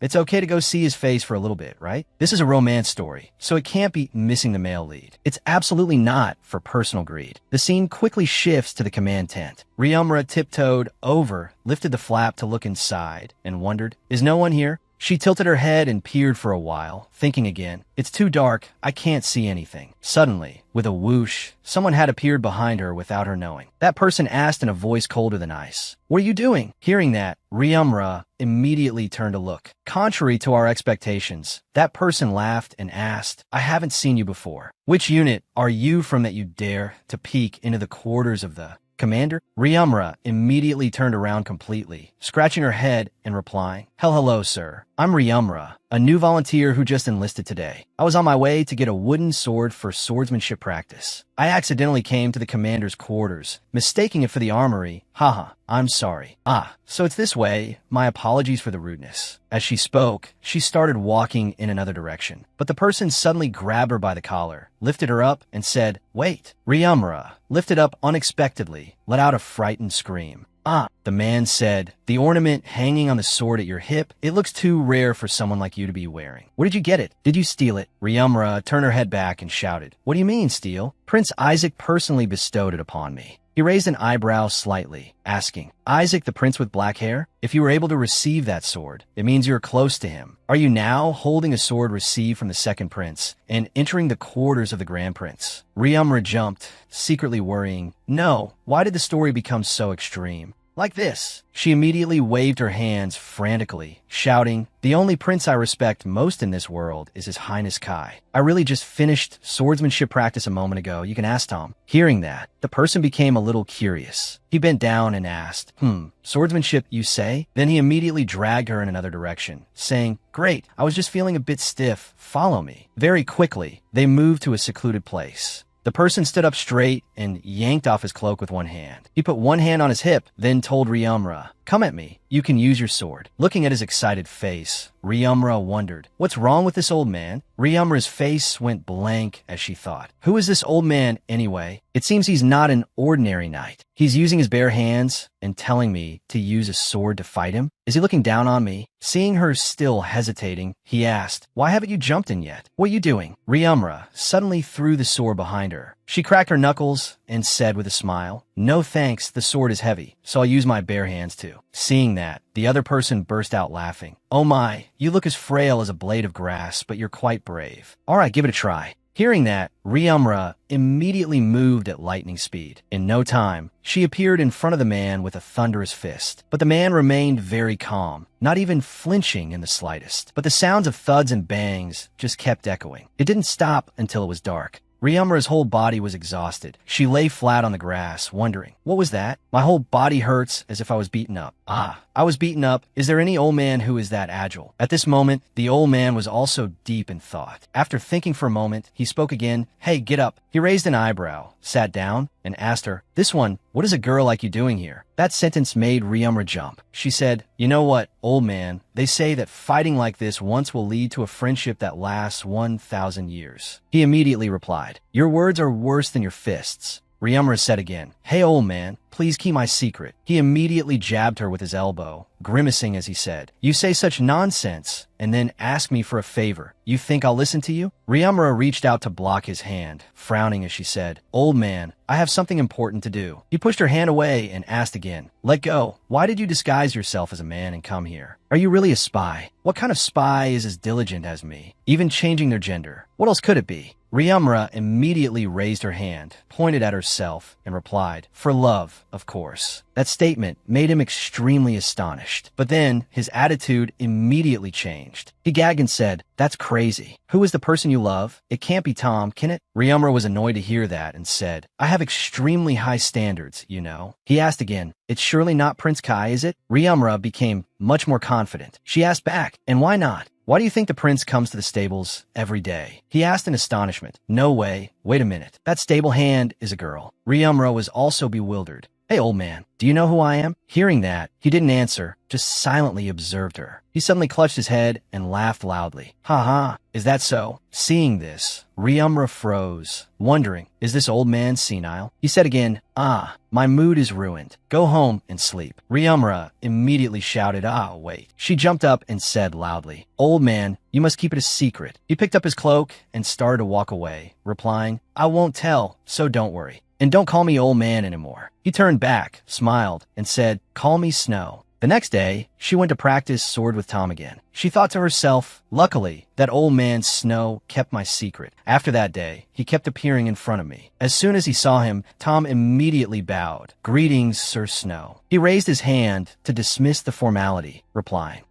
it's okay to go see his face for a little bit, right? This is a romance story, so it can't be missing the male lead. It's absolutely not for personal greed. The scene quickly shifts to the command tent. Ryumra tiptoed over, lifted the flap to look inside, and wondered, is no one here? She tilted her head and peered for a while, thinking again, it's too dark, I can't see anything. Suddenly, with a whoosh, someone had appeared behind her without her knowing. That person asked in a voice colder than ice, what are you doing? Hearing that, Ryumra immediately turned to look. Contrary to our expectations, that person laughed and asked, I haven't seen you before. Which unit are you from that you dare to peek into the quarters of the commander? Ryumra immediately turned around completely, scratching her head and replying, hello, sir. I'm Ryumra, a new volunteer who just enlisted today. I was on my way to get a wooden sword for swordsmanship practice. I accidentally came to the commander's quarters, mistaking it for the armory. I'm sorry. So it's this way. My apologies for the rudeness. As she spoke, she started walking in another direction, but the person suddenly grabbed her by the collar, lifted her up, and said, wait. Ryumra, lifted up unexpectedly, let out a frightened scream. The man said, the ornament hanging on the sword at your hip, it looks too rare for someone like you to be wearing. Where did you get it? Did you steal it? Ryumra turned her head back and shouted, what do you mean, steal? Prince Isaac personally bestowed it upon me. He raised an eyebrow slightly, asking, Isaac, the prince with black hair? If you were able to receive that sword, it means you're close to him. Are you now holding a sword received from the second prince and entering the quarters of the grand prince? Ryumra jumped, secretly worrying, no, why did the story become so extreme? Like this. She immediately waved her hands frantically, shouting, the only prince I respect most in this world is His Highness Kai. I really just finished swordsmanship practice a moment ago. You can ask Tom. Hearing that, the person became a little curious. He bent down and asked, swordsmanship, you say? Then he immediately dragged her in another direction, saying, great, I was just feeling a bit stiff. Follow me. Very quickly, they moved to a secluded place. The person stood up straight and yanked off his cloak with one hand. He put one hand on his hip, then told Ryumra, come at me. You can use your sword. Looking at his excited face, Ryumra wondered, what's wrong with this old man? Ryumra's face went blank as she thought, who is this old man anyway? It seems he's not an ordinary knight. He's using his bare hands and telling me to use a sword to fight him? Is he looking down on me? Seeing her still hesitating, he asked, why haven't you jumped in yet? What are you doing? Ryumra suddenly threw the sword behind her. She cracked her knuckles and said with a smile, no thanks, the sword is heavy, so I'll use my bare hands too. Seeing that, the other person burst out laughing. Oh my, you look as frail as a blade of grass, but you're quite brave. All right, give it a try. Hearing that, Ryumra immediately moved at lightning speed. In no time, she appeared in front of the man with a thunderous fist. But the man remained very calm, not even flinching in the slightest. But the sounds of thuds and bangs just kept echoing. It didn't stop until it was dark. Ryumra's whole body was exhausted. She lay flat on the grass, wondering, what was that? My whole body hurts as if I was beaten up. I was beaten up. Is there any old man who is that agile? At this moment, the old man was also deep in thought. After thinking for a moment, he spoke again. Hey, get up. He raised an eyebrow, sat down, and asked her, this one, what is a girl like you doing here? That sentence made Ryumra jump. She said, you know what, old man, they say that fighting like this once will lead to a friendship that lasts 1,000 years. He immediately replied, your words are worse than your fists. Ryumura said again. Hey, old man, please keep my secret. He immediately jabbed her with his elbow, grimacing as he said, You say such nonsense, and then ask me for a favor. You think I'll listen to you? Ryumura reached out to block his hand, frowning as she said, Old man, I have something important to do. He pushed her hand away and asked again, Let go. Why did you disguise yourself as a man and come here? Are you really a spy? What kind of spy is as diligent as me, even changing their gender? What else could it be? Ryumura immediately raised her hand, pointed at herself, and replied, For love, of course. That statement made him extremely astonished, but then his attitude immediately changed. He gagged and said, That's crazy. Who is the person you love? It can't be Tom, can it? Ryumura was annoyed to hear that and said, I have extremely high standards, you know. He asked again, It's surely not Prince Kai, is it? Ryumura became much more confident. She asked back, And why not? Why do you think the prince comes to the stables every day? He asked in astonishment. No way. Wait a minute. That stable hand is a girl. Ryumura was also bewildered. Hey, old man, do you know who I am? Hearing that, he didn't answer, just silently observed her. He suddenly clutched his head and laughed loudly. Ha ha, is that so? Seeing this, Ryumura froze, wondering, is this old man senile? He said again, my mood is ruined. Go home and sleep. Ryumura immediately shouted, wait. She jumped up and said loudly, Old man, you must keep it a secret. He picked up his cloak and started to walk away, replying, I won't tell, so don't worry. And don't call me old man anymore. He turned back, smiled, and said, Call me Snow. The next day, she went to practice sword with Tom again. She thought to herself, luckily, that old man Snow kept my secret. After that day, he kept appearing in front of me. As soon as he saw him, Tom immediately bowed. Greetings, Sir Snow. He raised his hand to dismiss the formality, replying.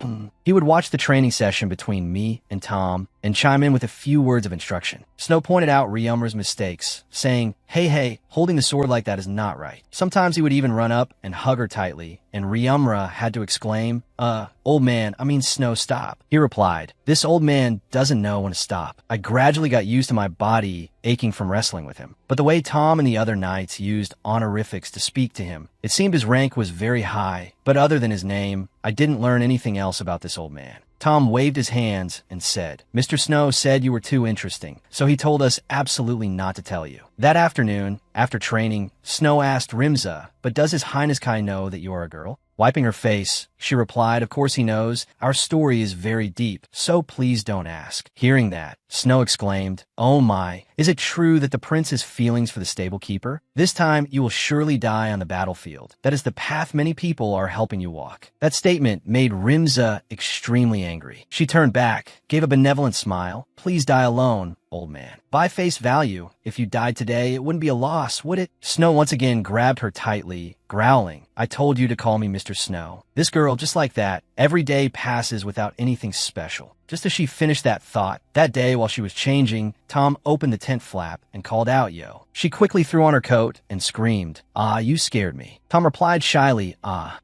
He would watch the training session between me and Tom and chime in with a few words of instruction. Snow pointed out Ryumura's mistakes, saying, Hey, holding the sword like that is not right. Sometimes he would even run up and hug her tightly, and Ryumura had to exclaim, old man, I mean Snow, stop. He replied, This old man doesn't know when to stop. I gradually got used to my body aching from wrestling with him. But the way Tom and the other knights used honorifics to speak to him, it seemed his rank was very high. But other than his name, I didn't learn anything else about this old man. Tom waved his hands and said, Mr. Snow said you were too interesting, so he told us absolutely not to tell you. That afternoon, after training, Snow asked Rimza, But does His Highness Kai know that you are a girl? Wiping her face, she replied, Of course he knows. Our story is very deep, so please don't ask. Hearing that, Snow exclaimed, Oh my, is it true that the prince has feelings for the stable keeper? This time you will surely die on the battlefield. That is the path many people are helping you walk. That statement made Rimza extremely angry. She turned back, gave a benevolent smile. Please die alone, old man. By face value, if you died today, it wouldn't be a loss, would it? Snow once again grabbed her tightly, growling, I told you to call me Mr. Snow. This girl, just like that, every day passes without anything special. Just as she finished that thought, that day while she was changing, Tom opened the tent flap and called out, Yo. She quickly threw on her coat and screamed, You scared me. Tom replied shyly,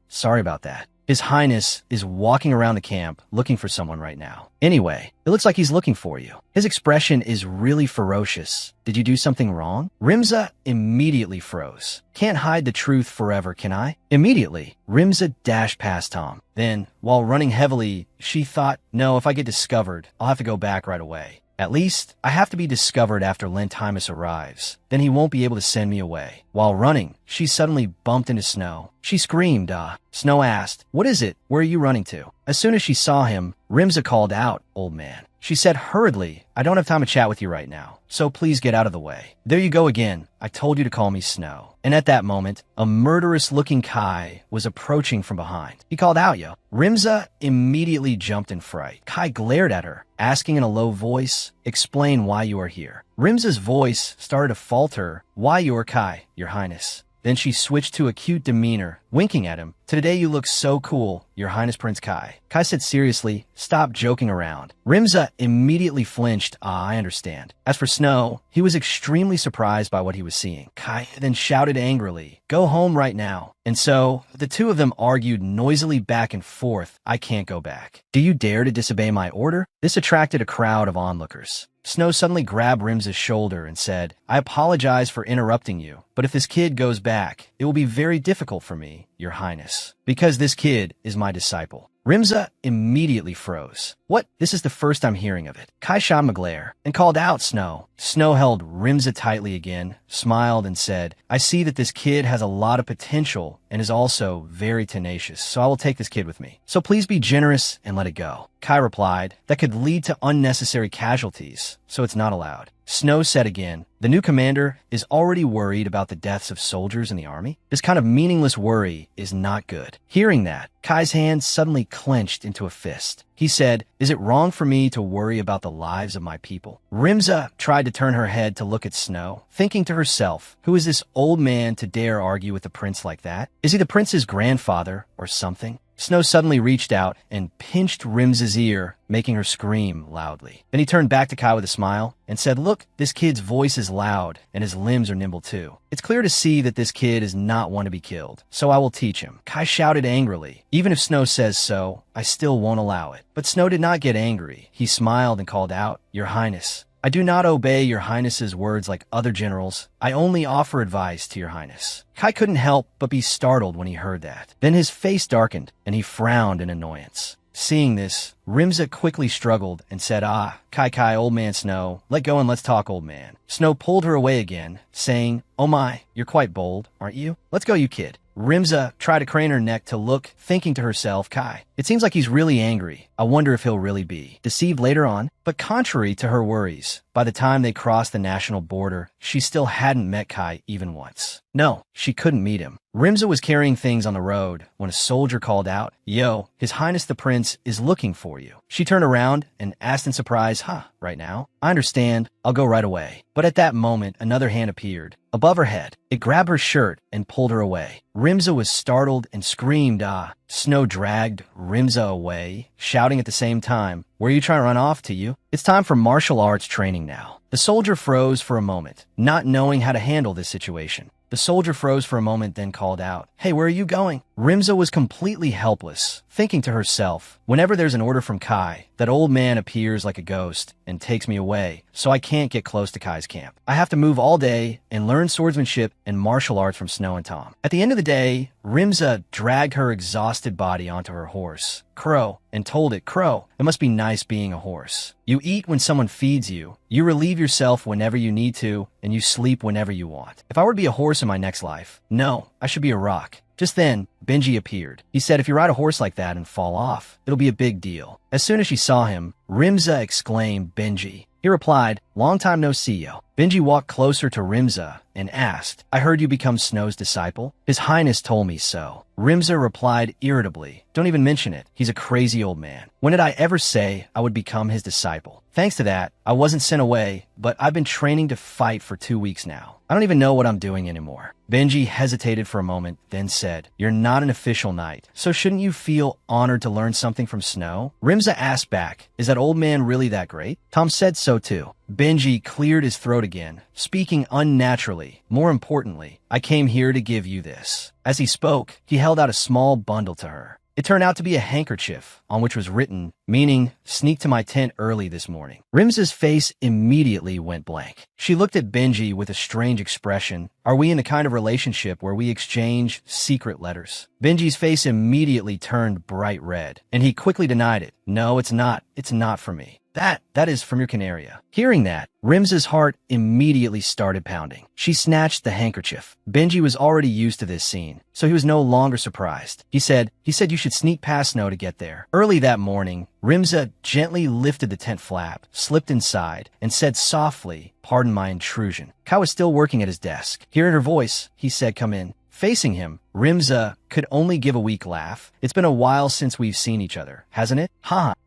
sorry about that. His Highness is walking around the camp looking for someone right now. Anyway, it looks like he's looking for you. His expression is really ferocious. Did you do something wrong? Rimza immediately froze. Can't hide the truth forever, can I? Immediately, Rimza dashed past Tom. Then, while running heavily, she thought, No, if I get discovered, I'll have to go back right away. At least, I have to be discovered after Lentimus arrives. Then he won't be able to send me away. While running, she suddenly bumped into Snow. She screamed, Snow asked, What is it? Where are you running to? As soon as she saw him, Rimza called out, Old man. She said hurriedly, I don't have time to chat with you right now, so please get out of the way. There you go again. I told you to call me Snow. And at that moment, a murderous-looking Kai was approaching from behind. He called out, Yo. Rimza immediately jumped in fright. Kai glared at her, asking in a low voice, Explain why you are here. Rimza's voice started to falter. Why you are Kai, Your Highness? Then she switched to a cute demeanor, winking at him. Today you look so cool, Your Highness Prince Kai. Kai said seriously, Stop joking around. Rimza immediately flinched. I understand. As for Snow, he was extremely surprised by what he was seeing. Kai then shouted angrily, Go home right now. And so, the two of them argued noisily back and forth. I can't go back. Do you dare to disobey my order? This attracted a crowd of onlookers. Snow suddenly grabbed Rimza's shoulder and said, I apologize for interrupting you, but if this kid goes back, it will be very difficult for me, Your Highness, because this kid is my disciple. Rimza immediately froze. What? This is the first I'm hearing of it. Kai shot him a glare and called out Snow. Snow held Rimza tightly again, smiled, and said, I see that this kid has a lot of potential and is also very tenacious, so I will take this kid with me. So please be generous and let it go. Kai replied, that could lead to unnecessary casualties, so it's not allowed. Snow said again, the new commander is already worried about the deaths of soldiers in the army. This kind of meaningless worry is not good. Hearing that, Kai's hand suddenly clenched into a fist. He said, is it wrong for me to worry about the lives of my people? Rimza tried to turn her head to look at Snow, thinking to herself, who is this old man to dare argue with the prince like that? Is he the prince's grandfather or something? Snow suddenly reached out and pinched Rimza's ear, making her scream loudly. Then he turned back to Kai with a smile and said, look, this kid's voice is loud and his limbs are nimble too. It's clear to see that this kid is not one to be killed, so I will teach him. Kai shouted angrily, even if Snow says so, I still won't allow it. But Snow did not get angry. He smiled and called out, Your Highness, I do not obey your highness's words like other generals. I only offer advice to your highness. Kai couldn't help but be startled when he heard that. Then his face darkened, and he frowned in annoyance. Seeing this, Rimza quickly struggled and said, Kai, old man Snow, let go and let's talk, old man. Snow pulled her away again, saying, oh my, you're quite bold, aren't you? Let's go, you kid. Rimza tried to crane her neck to look, thinking to herself, Kai, it seems like he's really angry. I wonder if he'll really be deceived later on. But contrary to her worries, by the time they crossed the national border, she still hadn't met Kai even once. No, she couldn't meet him. Rimza was carrying things on the road when a soldier called out, Yo, His Highness the Prince is looking for you. She turned around and asked in surprise, right now? I understand. I'll go right away. But at that moment, another hand appeared above her head. It grabbed her shirt and pulled her away. Rimza was startled and screamed, Snow dragged Rimza away, shouting at the same time, where are you trying to run off to you? It's time for martial arts training now. The soldier froze for a moment, not knowing how to handle this situation. The soldier froze for a moment, then called out, Hey, where are you going? Rimza was completely helpless, thinking to herself, whenever there's an order from Kai, that old man appears like a ghost and takes me away, so I can't get close to Kai's camp. I have to move all day and learn swordsmanship and martial arts from Snow and Tom. At the end of the day, Rimza dragged her exhausted body onto her horse, Crow, and told it, Crow, it must be nice being a horse. You eat when someone feeds you, you relieve yourself whenever you need to, and you sleep whenever you want. If I were to be a horse in my next life, no, I should be a rock. Just then, Benji appeared. He said, if you ride a horse like that and fall off, it'll be a big deal. As soon as she saw him, Rimza exclaimed, Benji. He replied, long time no see, yo. Benji walked closer to Rimza and asked, I heard you become Snow's disciple? His Highness told me so. Rimza replied irritably, don't even mention it. He's a crazy old man. When did I ever say I would become his disciple? Thanks to that, I wasn't sent away, but I've been training to fight for 2 weeks now. I don't even know what I'm doing anymore. Benji hesitated for a moment, then said, you're not an official knight, so shouldn't you feel honored to learn something from Snow? Rimza asked back, is that old man really that great? Tom said so too. Benji cleared his throat again, speaking unnaturally. More importantly, I came here to give you this. As he spoke, he held out a small bundle to her. It turned out to be a handkerchief on which was written, meaning, sneak to my tent early this morning. Rimza's face immediately went blank. She looked at Benji with a strange expression. Are we in the kind of relationship where we exchange secret letters? Benji's face immediately turned bright red, and he quickly denied it. No, it's not. It's not for me. That is from your Canaria. Hearing that, Rimza's heart immediately started pounding. She snatched the handkerchief. Benji was already used to this scene, so he was no longer surprised. He said you should sneak past Snow to get there. Early that morning, Rimza gently lifted the tent flap, slipped inside, and said softly, pardon my intrusion. Kai was still working at his desk. Hearing her voice, he said, come in. Facing him, Rimza could only give a weak laugh. It's been a while since we've seen each other, hasn't it?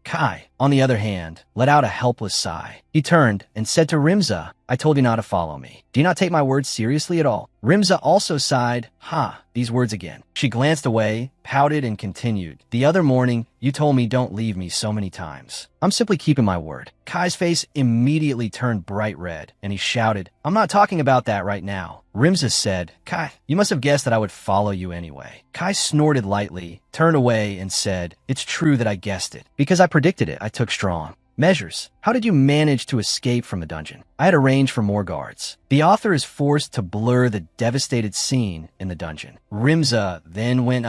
Kai, on the other hand, let out a helpless sigh. He turned and said to Rimza, I told you not to follow me. Do you not take my words seriously at all? Rimza also sighed, these words again. She glanced away, pouted, and continued. The other morning, you told me don't leave me so many times. I'm simply keeping my word. Kai's face immediately turned bright red, and he shouted, I'm not talking about that right now. Rimza said, Kai, you must have guessed that I would follow you anyway. Kai snorted lightly, turned away, and said, it's true that I guessed it. Because I predicted it, I took strong measures. How did you manage to escape from the dungeon? I had arranged for more guards. The author is forced to blur the devastated scene in the dungeon. Rimza then went,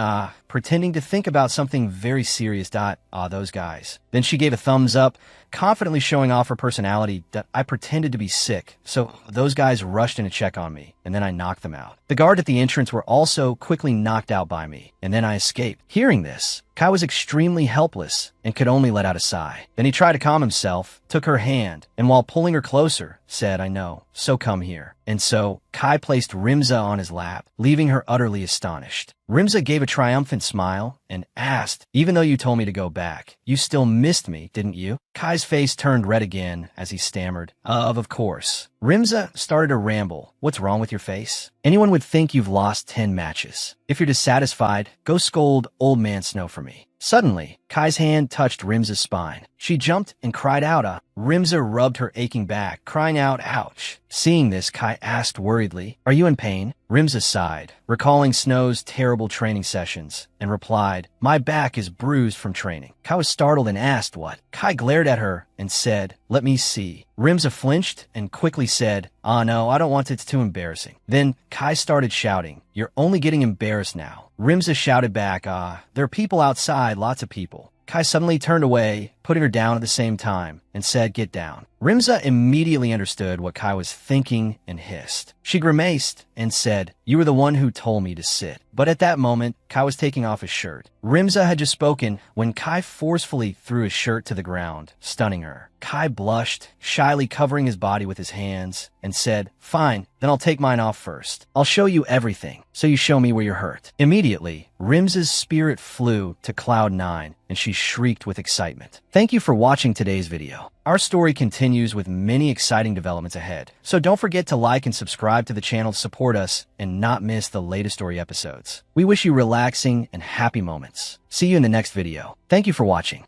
pretending to think about something very serious. Those guys. Then she gave a thumbs up, confidently showing off her personality. I pretended to be sick, so those guys rushed in to check on me, and then I knocked them out. The guard at the entrance were also quickly knocked out by me, and then I escaped. Hearing this, Kai was extremely helpless and could only let out a sigh. Then he tried to calm himself, took her hand, and while pulling her closer, said, I know, so come here. And so, Kai placed Rimza on his lap, leaving her utterly astonished. Rimza gave a triumphant smile and asked, even though you told me to go back, you still missed me, didn't you? Kai's face turned red again as he stammered, of course. Rimza started to ramble. What's wrong with your face? Anyone would think you've lost 10 matches. If you're dissatisfied, go scold Old Man Snow for me. Suddenly, Kai's hand touched Rimza's spine. She jumped and cried out. Rimza rubbed her aching back, crying out, ouch. Seeing this, Kai asked worriedly, are you in pain? Rimza sighed, recalling Snow's terrible training sessions, and replied, my back is bruised from training. Kai was startled and asked what. Kai glared at her and said, let me see. Rimza flinched and quickly said, no, I don't want it, it's too embarrassing. Then Kai started shouting, you're only getting embarrassed now. Rimza shouted back, there are people outside, lots of people. Kai suddenly turned away, putting her down at the same time, and said, get down. Rimza immediately understood what Kai was thinking and hissed. She grimaced and said, you were the one who told me to sit. But at that moment, Kai was taking off his shirt. Rimza had just spoken when Kai forcefully threw his shirt to the ground, stunning her. Kai blushed, shyly covering his body with his hands, and said, fine, then I'll take mine off first. I'll show you everything, so you show me where you're hurt. Immediately, Rimza's spirit flew to Cloud 9, and she shrieked with excitement. Thank you for watching today's video. Our story continues with many exciting developments ahead, so don't forget to like and subscribe to the channel to support us and not miss the latest story episodes. We wish you relaxing and happy moments. See you in the next video. Thank you for watching.